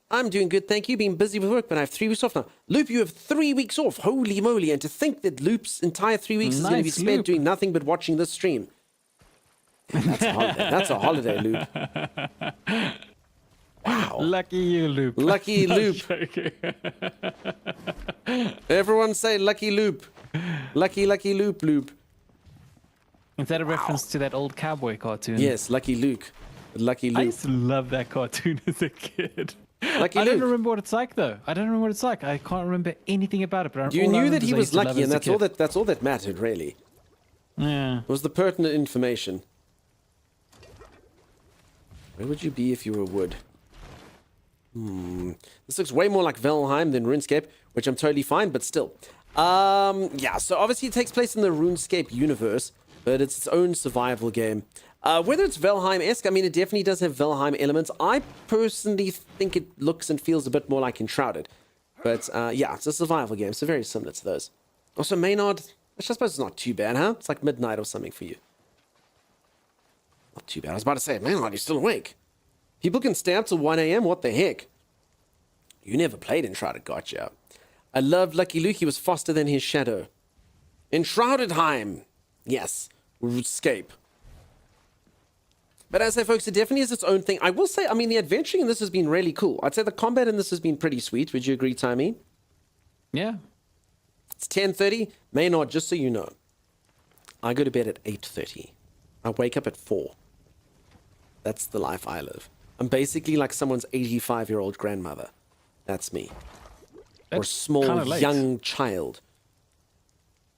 Speaker 1: I'm doing good, thank you. Been busy with work, but I have 3 weeks off now. Loop, you have 3 weeks off. Holy moly. And to think that Loop's entire 3 weeks is going to be spent
Speaker 2: Loop.
Speaker 1: doing nothing but watching this stream. That's a holiday. That's a holiday, Loop. Wow.
Speaker 2: Lucky you, Loop.
Speaker 1: Lucky Loop. Everyone say Lucky Loop. Lucky Loop, Loop.
Speaker 2: Is that a reference to that old cowboy cartoon?
Speaker 1: Yes, Lucky Luke. Lucky Luke.
Speaker 2: I used to love that cartoon as a kid.
Speaker 1: Lucky
Speaker 2: I
Speaker 1: Luke.
Speaker 2: don't remember what it's like though. I don't remember what it's like. I can't remember anything about it. But
Speaker 1: You knew that he was lucky, and that's all that mattered, really.
Speaker 2: Yeah.
Speaker 1: Was the pertinent information. Where would you be if you were wood? This looks way more like Valheim than RuneScape, which I'm totally fine, but still. Yeah, so obviously it takes place in the RuneScape universe, but it's its own survival game. Whether it's Valheim-esque, I mean, it definitely does have Valheim elements. I personally think it looks and feels a bit more like Enshrouded. But, yeah, it's a survival game, so very similar to those. Also, Maynard, which I suppose is not too bad, huh? It's like midnight or something for you. Not too bad. I was about to say, Maynard, you're still awake. People can stay up till 1 a.m.? What the heck? You never played Enshrouded, gotcha. I love Lucky Luke. He was faster than his shadow. Enshroudedheim. Yes. RuneScape. But as I say, folks, it definitely is its own thing. I will say, I mean, the adventuring in this has been really cool. I'd say the combat in this has been pretty sweet. Would you agree, Timey?
Speaker 2: Yeah.
Speaker 1: It's 10:30. Maynard, just so you know. I go to bed at 8:30. I wake up at 4. That's the life I live. I'm basically like someone's 85-year-old grandmother. That's me. Or a
Speaker 2: That's
Speaker 1: small
Speaker 2: kinda late.
Speaker 1: young child.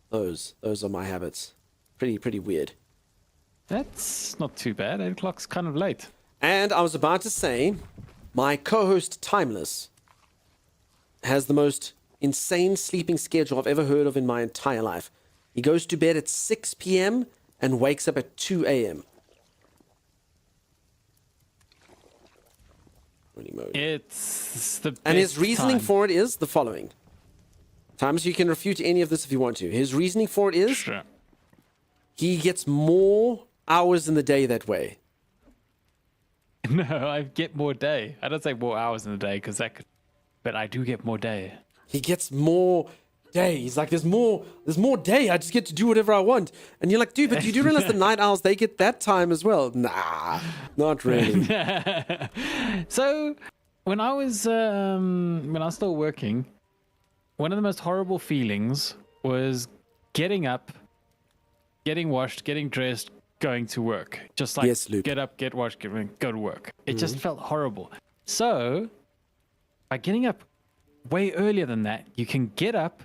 Speaker 1: Those are my habits. Pretty weird.
Speaker 2: That's not too bad. 8 o'clock's kind of late.
Speaker 1: And I was about to say, my co-host Timeless has the most insane sleeping schedule I've ever heard of in my entire life. He goes to bed at 6 p.m. and wakes up at 2 a.m.
Speaker 2: It's the best
Speaker 1: And his reasoning
Speaker 2: time.
Speaker 1: for it is the following. Timeless, you can refute any of this if you want to. His reasoning for it is
Speaker 2: Sure.
Speaker 1: he gets more hours in the day that way.
Speaker 2: No, I get more day. I don't say more hours in the day because that could, but I do get more day.
Speaker 1: He gets more day. He's like, there's more day. I just get to do whatever I want. And you're like, dude, but you do realize the night owls, they get that time as well. Nah, not really.
Speaker 2: So when I was still working, one of the most horrible feelings was getting up, getting washed, getting dressed, going to work. Just like
Speaker 1: Yes, Luke.
Speaker 2: get up, get washed, go to work. It just felt horrible. So by getting up way earlier than that, you can get up,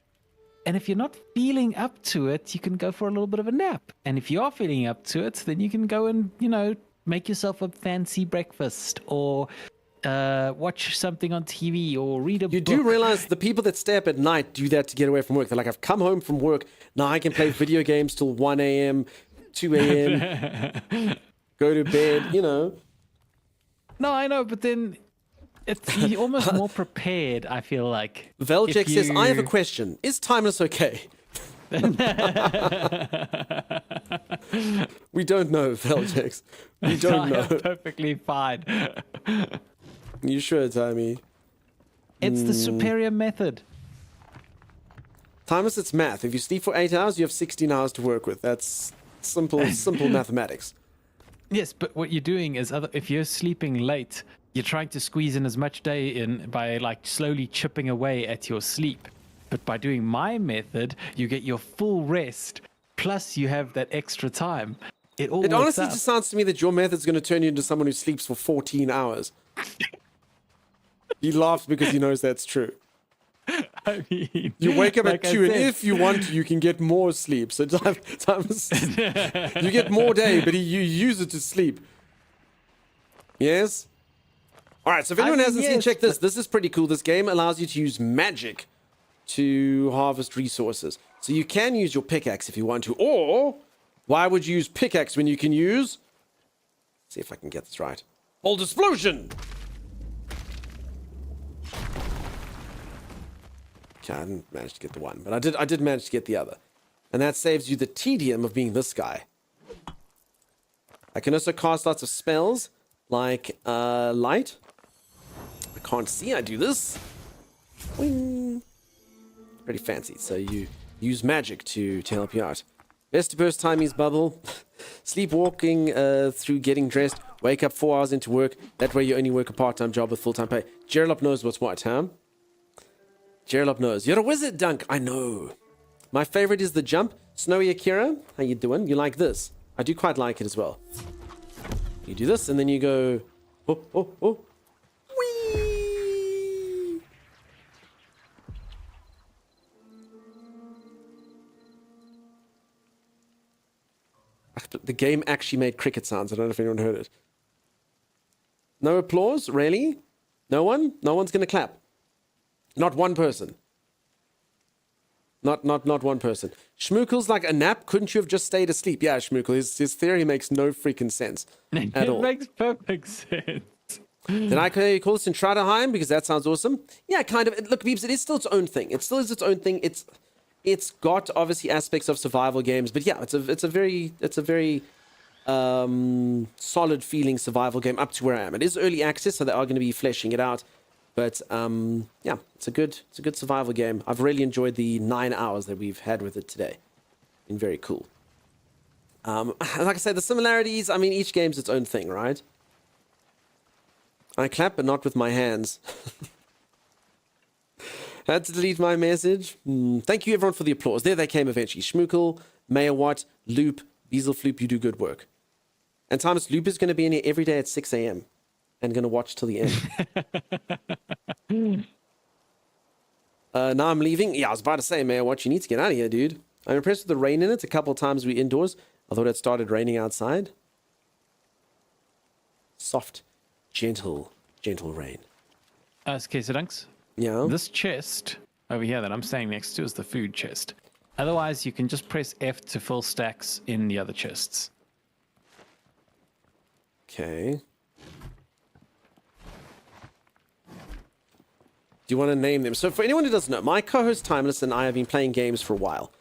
Speaker 2: and if you're not feeling up to it, you can go for a little bit of a nap. And if you are feeling up to it, then you can go and, make yourself a fancy breakfast or watch something on TV or read a book.
Speaker 1: You do realize the people that stay up at night do that to get away from work. They're like, I've come home from work. Now I can play video games till 1 a.m., 2 a.m., go to bed,
Speaker 2: No, I know, but then you're almost more prepared, I feel like.
Speaker 1: Veljek says, I have a question. Is Timeless okay? We don't know, Veljek. We don't know.
Speaker 2: Perfectly fine.
Speaker 1: You sure, Timey?
Speaker 2: It's the superior method.
Speaker 1: Timeless, it's math. If you sleep for 8 hours, you have 16 hours to work with. That's simple mathematics.
Speaker 2: Yes, but what you're doing is, if you're sleeping late, you're trying to squeeze in as much day in by like slowly chipping away at your sleep. But by doing my method, you get your full rest, plus you have that extra time. It all
Speaker 1: It
Speaker 2: works
Speaker 1: honestly
Speaker 2: out.
Speaker 1: just sounds to me that your method's going to turn you into someone who sleeps for 14 hours. He laughs because he knows that's true.
Speaker 2: I mean,
Speaker 1: You wake up
Speaker 2: like
Speaker 1: at
Speaker 2: I
Speaker 1: 2, and
Speaker 2: said-
Speaker 1: if you want to, you can get more sleep. So times you get more day, but you use it to sleep. Yes? All right, so if anyone hasn't seen, check this. This is pretty cool. This game allows you to use magic to harvest resources. So you can use your pickaxe if you want to. Or, why would you use pickaxe when you can use... Let's see if I can get this right. Bolt Explosion! Okay, I didn't manage to get the one, but I did manage to get the other. And that saves you the tedium of being this guy. I can also cast lots of spells, like light. I can't see, I do this. Wing. Pretty fancy, so you use magic to help you out. Best to burst Timey's bubble. Sleepwalking through getting dressed. Wake up 4 hours into work. That way you only work a part-time job with full-time pay. Gerlop knows what's what, huh? Gerlop knows. You're a wizard, Dunk. I know. My favorite is the jump. Snowy Akira, how you doing? You like this? I do quite like it as well. You do this, and then you go... Oh, oh, oh. Whee! The game actually made cricket sounds. I don't know if anyone heard it. No applause? Really? No one? No one's going to clap. Not one person. Not one person. Schmookel's like a nap. Couldn't you have just stayed asleep? Yeah, Schmookel. His theory makes no freaking sense at all.
Speaker 2: It makes perfect sense.
Speaker 1: Then I can call this in Traderheim because that sounds awesome. Yeah, kind of. Look, Beeps, it is still its own thing. It still is its own thing. It's got obviously aspects of survival games, but yeah, it's a very solid feeling survival game up to where I am. It is early access, so they are going to be fleshing it out. But yeah, it's a good survival game. I've really enjoyed the 9 hours that we've had with it today. Been very cool. Like I said, the similarities. I mean, each game's its own thing, right? I clap, but not with my hands. Had to delete my message. Thank you, everyone, for the applause. There they came eventually. Schmookel, Mayor Watt, Loop, Beezelfloop, you do good work. And Thomas, Loop is going to be in here every day at 6 a.m. and going to watch till the end. Now I'm leaving. Yeah, I was about to say, Mayor Watt, you need to get out of here, dude. I'm impressed with the rain in it. A couple of times we indoors. I thought it started raining outside. Soft, gentle rain.
Speaker 2: Okay, so Dunks.
Speaker 1: Yeah.
Speaker 2: This chest over here that I'm standing next to is the food chest. Otherwise, you can just press F to fill stacks in the other chests.
Speaker 1: Okay. Do you want to name them? So for anyone who doesn't know, my co-host Timeless and I have been playing games for a while.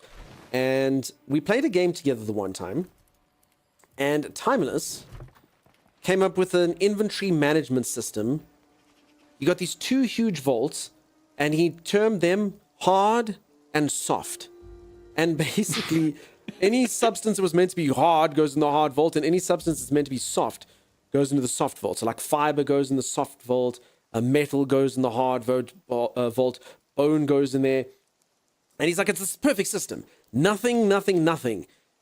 Speaker 1: And we played a game together the one time. And Timeless came up with an inventory management system. You got these two huge vaults, and he termed them hard and soft. And basically, any substance that was meant to be hard goes in the hard vault, and any substance that's meant to be soft goes into the soft vault. So like fiber goes in the soft vault, metal goes in the hard vault, bone goes in there. And he's like, it's this perfect system. Nothing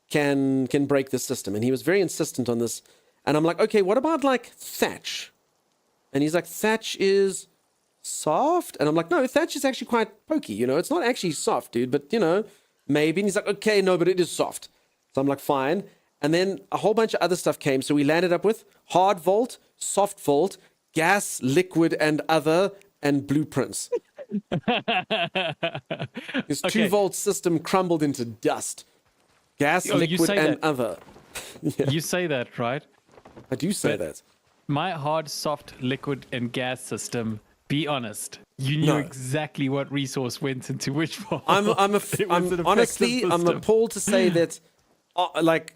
Speaker 1: can break this system. And he was very insistent on this. And I'm like, okay, what about like thatch? And he's like, thatch is soft? And I'm like, no, thatch is actually quite pokey. You know, it's not actually soft, dude, but you know, maybe. And he's like, okay, no, but it is soft. So I'm like, fine. And then a whole bunch of other stuff came. So we landed up with hard vault, soft vault, gas, liquid, and other, and blueprints. His 2-volt system crumbled into dust. Gas, liquid, and other. Yeah.
Speaker 2: You say that, right?
Speaker 1: I do say that.
Speaker 2: My hard, soft, liquid, and gas system, be honest, you knew exactly what resource went into which vault.
Speaker 1: I'm honestly, I'm appalled to say that, like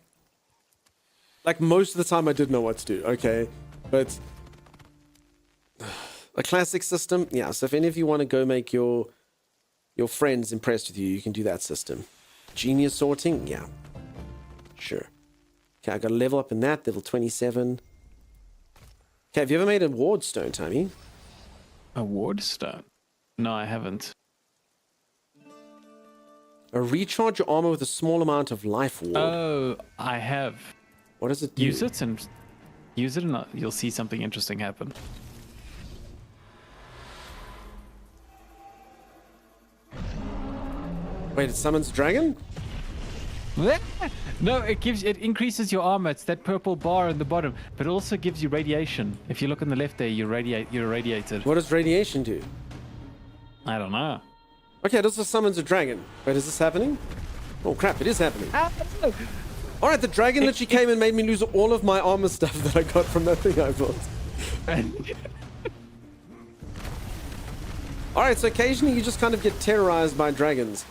Speaker 1: most of the time I did know what to do, okay? But a classic system, yeah, so if any of you want to go make your friends impressed with you, you can do that system. Genius sorting, yeah. Sure. Okay, I got a level up in that, level 27. Okay, have you ever made a ward stone, Tommy?
Speaker 2: A ward stone? No, I haven't.
Speaker 1: Recharge your armor with a small amount of life ward.
Speaker 2: Oh, I have.
Speaker 1: What does it do?
Speaker 2: Use it and you'll see something interesting happen.
Speaker 1: Wait, it summons a dragon?
Speaker 2: No, it increases your armor. It's that purple bar in the bottom, but it also gives you radiation. If you look on the left there, you're irradiated.
Speaker 1: What does radiation do?
Speaker 2: I don't know.
Speaker 1: Okay, it also summons a dragon. Wait, is this happening? Oh crap, it is happening. Alright, the dragon literally came and made me lose all of my armor stuff that I got from that thing I built. Alright, so occasionally you just kind of get terrorized by dragons.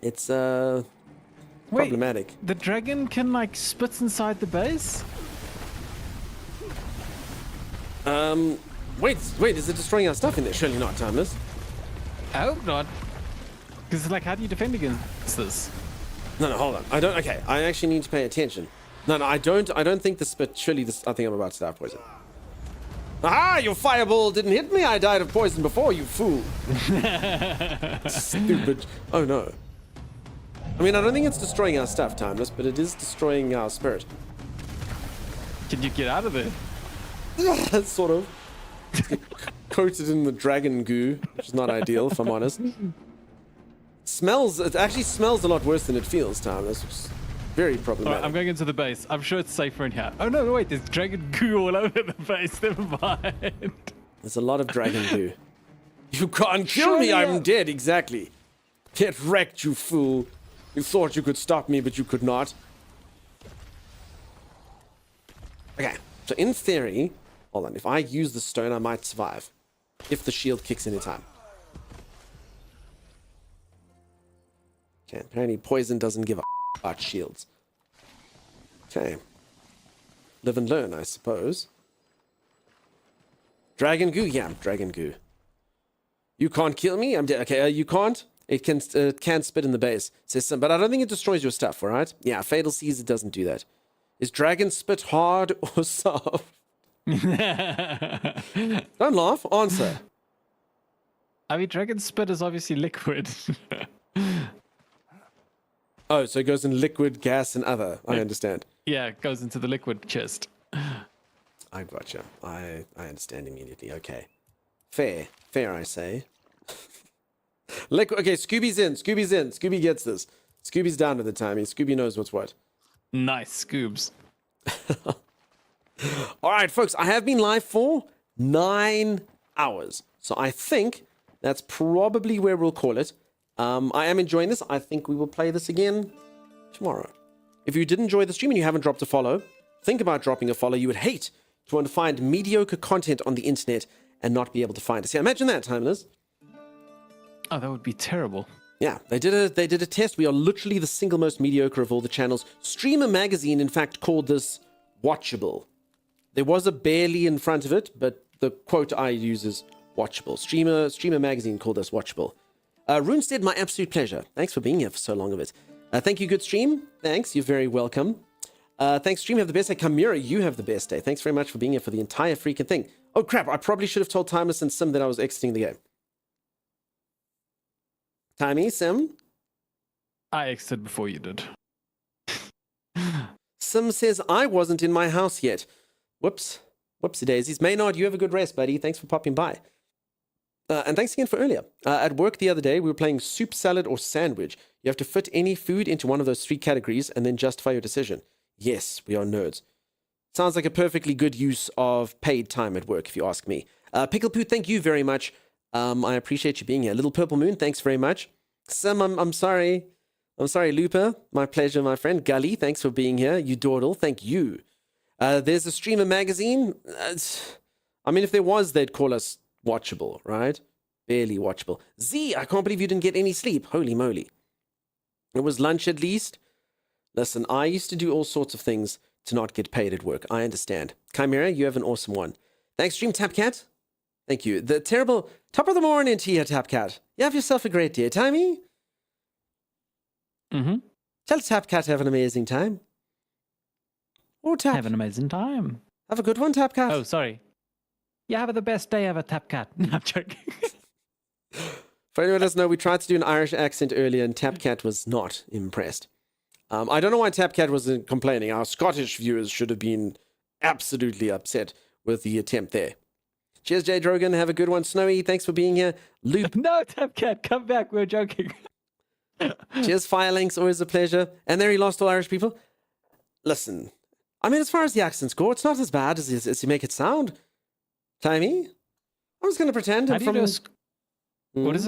Speaker 1: It's problematic.
Speaker 2: Wait, the dragon can like spit inside the base?
Speaker 1: Wait, is it destroying our stuff in there? Surely not, Timeless.
Speaker 2: I hope not. Because like, how do you defend against this?
Speaker 1: No, hold on. Okay, I actually need to pay attention. No, I don't think the spit, surely this, I think I'm about to die of poison. Aha, your fireball didn't hit me. I died of poison before, you fool. Stupid. Oh no. I mean, I don't think it's destroying our stuff, Timeless, but it is destroying our spirit.
Speaker 2: Can you get out of there?
Speaker 1: Sort of. Coated in the dragon goo, which is not ideal, if I'm honest. It actually smells a lot worse than it feels, Timeless, which is very problematic.
Speaker 2: Right, I'm going into the base. I'm sure it's safer in here. Oh no, wait, there's dragon goo all over the base. Never mind.
Speaker 1: There's a lot of dragon goo. You can't kill me, I'm dead, exactly. Get wrecked, you fool. You thought you could stop me, but you could not. Okay, so in theory, hold on, if I use the stone, I might survive. If the shield kicks any time. Okay, apparently poison doesn't give a about shields. Okay. Live and learn, I suppose. Dragon goo? Yeah, dragon goo. You can't kill me? I'm dead. Okay, you can't? It can spit in the base. Says some, but I don't think it destroys your stuff, alright? Yeah, Fatal Seas, it doesn't do that. Is dragon spit hard or soft? Don't laugh. Answer.
Speaker 2: I mean, dragon spit is obviously liquid.
Speaker 1: Oh, so it goes in liquid, gas, and other. I understand.
Speaker 2: Yeah, it goes into the liquid chest.
Speaker 1: I gotcha. I understand immediately. Okay. Fair. Fair, I say. Okay, Scooby's in. Scooby's in. Scooby gets this. Scooby's down to the timing. Scooby knows what's what.
Speaker 2: Nice, Scoobs.
Speaker 1: All right, folks. I have been live for 9 hours. So I think that's probably where we'll call it. I am enjoying this. I think we will play this again tomorrow. If you did enjoy the stream and you haven't dropped a follow, think about dropping a follow. You would hate to want to find mediocre content on the internet and not be able to find us. Yeah, imagine that, Timeless.
Speaker 2: Oh, that would be terrible.
Speaker 1: Yeah, they did a test. We are literally the single most mediocre of all the channels. Streamer Magazine, in fact, called this watchable. There was a barely in front of it, but the quote I use is watchable. Streamer Magazine called us watchable. RuneScape, my absolute pleasure. Thanks for being here for so long of it. Thank you, good stream. Thanks, you're very welcome. Thanks, stream. Have the best day. Chimera, you have the best day. Thanks very much for being here for the entire freaking thing. Oh, crap. I probably should have told Timeless and Sim that I was exiting the game. Timey, Sim?
Speaker 2: I exited before you did.
Speaker 1: Sim says, I wasn't in my house yet. Whoops. Whoopsie daisies. Maynard, you have a good rest, buddy. Thanks for popping by. And thanks again for earlier. At work the other day, we were playing soup, salad, or sandwich. You have to fit any food into one of those 3 categories and then justify your decision. Yes, we are nerds. Sounds like a perfectly good use of paid time at work, if you ask me. Pickle Poo, thank you very much. I appreciate you being here. Little Purple Moon, thanks very much. Sim, I'm sorry. I'm sorry, Looper. My pleasure, my friend. Gully, thanks for being here. You Dawdle, thank you. There's a Streamer Magazine. I mean, if there was, they'd call us watchable, right? Barely watchable. Z, I can't believe you didn't get any sleep. Holy moly. It was lunch at least. Listen, I used to do all sorts of things to not get paid at work. I understand. Chimera, you have an awesome one. Thanks, Stream Tapcat. Thank you. The terrible top of the morning to you, Tapcat. You have yourself a great day, Timey.
Speaker 2: Mm-hmm.
Speaker 1: Tell Tapcat have an amazing time. Oh, Tap.
Speaker 2: Have an amazing time.
Speaker 1: Have a good one, Tapcat.
Speaker 2: Oh, sorry. You have the best day ever, Tapcat. No, I'm joking.
Speaker 1: For anyone who doesn't know, we tried to do an Irish accent earlier and Tapcat was not impressed. I don't know why Tapcat wasn't complaining. Our Scottish viewers should have been absolutely upset with the attempt there. Cheers, Jay Drogan. Have a good one. Snowy, thanks for being here. Loop.
Speaker 2: No, Tapcat, come back. We're joking.
Speaker 1: Cheers, Firelinks. Always a pleasure. And there he lost all Irish people. Listen, I mean, as far as the accents go, it's not as bad as you make it sound. Timey? I was going to pretend I'm from...
Speaker 2: What does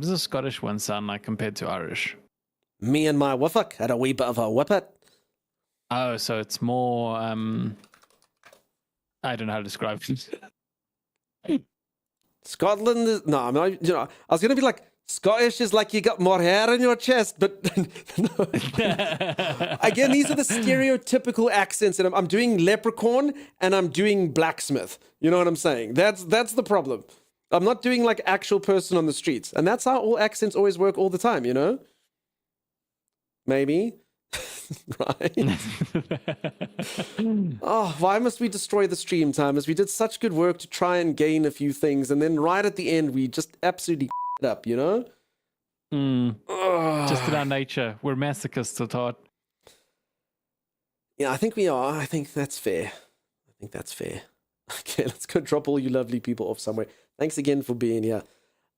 Speaker 2: a Scottish one sound like compared to Irish?
Speaker 1: Me and my woofuck had a wee bit of a whippet.
Speaker 2: Oh, so it's more, I don't know how to describe it.
Speaker 1: Scotland is... No, I'm not... You know, I was going to be like, Scottish is like you got more hair in your chest, but... No. Again, these are the stereotypical accents, and I'm doing leprechaun, and I'm doing blacksmith. You know what I'm saying? That's the problem. I'm not doing like actual person on the streets. And that's how all accents always work all the time, you know? Maybe. Right? Oh, why must we destroy the stream time? As we did such good work to try and gain a few things, and then right at the end, we just absolutely it up, you know?
Speaker 2: Just in our nature. We're masochists at heart.
Speaker 1: Yeah, I think we are. I think that's fair. Okay, let's go drop all you lovely people off somewhere. Thanks again for being here.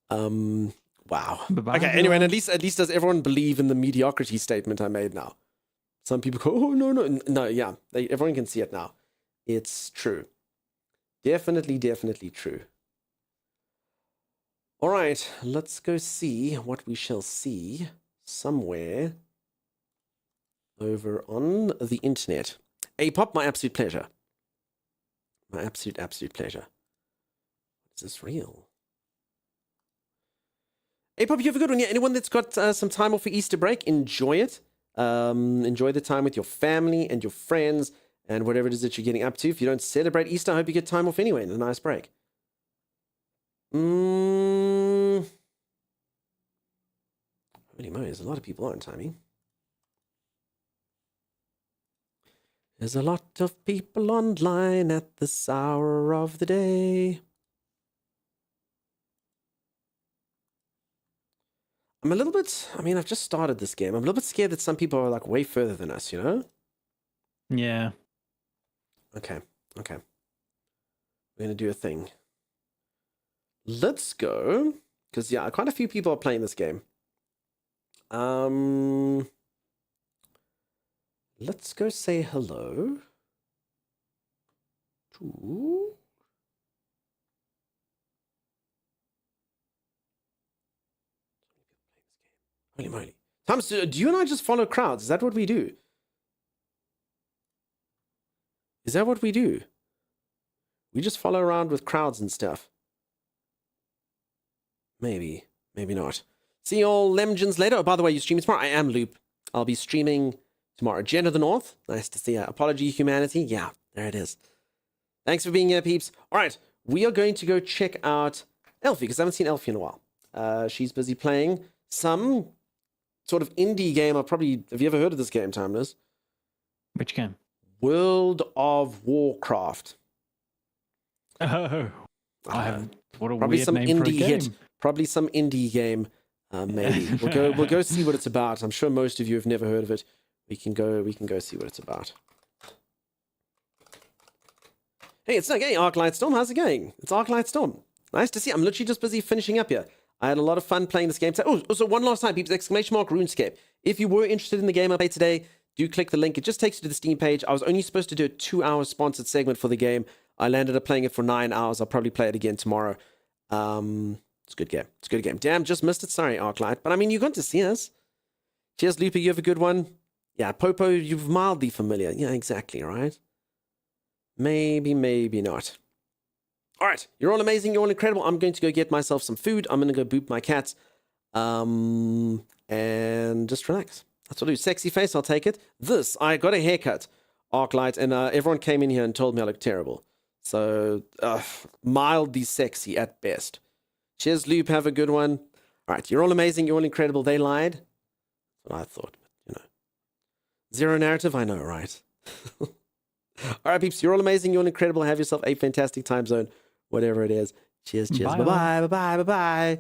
Speaker 1: Wow.
Speaker 2: Bye-bye,
Speaker 1: okay, anyway, and at least does everyone believe in the mediocrity statement I made now? Some people go, oh, no, yeah. Everyone can see it now. It's true. Definitely true. All right, let's go see what we shall see somewhere over on the internet. A-pop, my absolute pleasure. My absolute pleasure. Is this real? A-pop, you have a good one. Yeah, anyone that's got some time off for Easter break, enjoy it. Enjoy the time with your family and your friends and whatever it is that you're getting up to. If you don't celebrate Easter, I hope you get time off anyway and a nice break. Holy moly, there's a lot of people on, Timey. There's a lot of people online at this hour of the day. I'm a little bit, I mean, I've just started this game. I'm a little bit scared that some people are like way further than us, you know?
Speaker 2: Yeah.
Speaker 1: Okay. We're going to do a thing. Let's go. Because, yeah, quite a few people are playing this game. Let's go say hello to... Holy moly. Thomas, do you and I just follow crowds? Is that what we do? Is that what we do? We just follow around with crowds and stuff. Maybe. Maybe not. See you all lemgens later. Oh, by the way, you stream tomorrow? I am Loop. I'll be streaming tomorrow. Jen of the North. Nice to see you. Apology Humanity. Yeah, there it is. Thanks for being here, peeps. All right. We are going to go check out Elfie, because I haven't seen Elfie in a while. She's busy playing some sort of indie game. Have you ever heard of this game, Timeless?
Speaker 2: Which game?
Speaker 1: World of Warcraft.
Speaker 2: Oh, I haven't. What a
Speaker 1: Probably
Speaker 2: weird
Speaker 1: some
Speaker 2: name for a
Speaker 1: indie
Speaker 2: game.
Speaker 1: hit. Probably some indie game. Maybe we'll go see what it's about. I'm sure most of you have never heard of it. We can go see what it's about. Hey, it's okay, Arclight Storm. How's it going? It's Arclight Storm. Nice to see you. I'm literally just busy finishing up here. I had a lot of fun playing this game. Oh, also one last time, peeps, exclamation mark RuneScape. If you were interested in the game I played today, do click the link. It just takes you to the Steam page. I was only supposed to do a 2-hour sponsored segment for the game. I landed up playing it for 9 hours. I'll probably play it again tomorrow. It's a good game. It's a good game. Damn, just missed it. Sorry, Arclight. But I mean, you got to see us. Cheers, Looper. You have a good one. Yeah, Popo, you're mildly familiar. Yeah, exactly, right? Maybe, maybe not. All right, you're all amazing. You're all incredible. I'm going to go get myself some food. I'm going to go boop my cats. And just relax. That's what I do. Sexy face, I'll take it. I got a haircut, Arclight, and everyone came in here and told me I look terrible. So, mildly sexy at best. Cheers, Loop. Have a good one. All right, you're all amazing. You're all incredible. They lied. That's what I thought. But, zero narrative. I know, right? All right, peeps. You're all amazing. You're all incredible. Have yourself a fantastic time zone, whatever it is. Cheers, cheers. Bye-bye, bye-bye, bye-bye.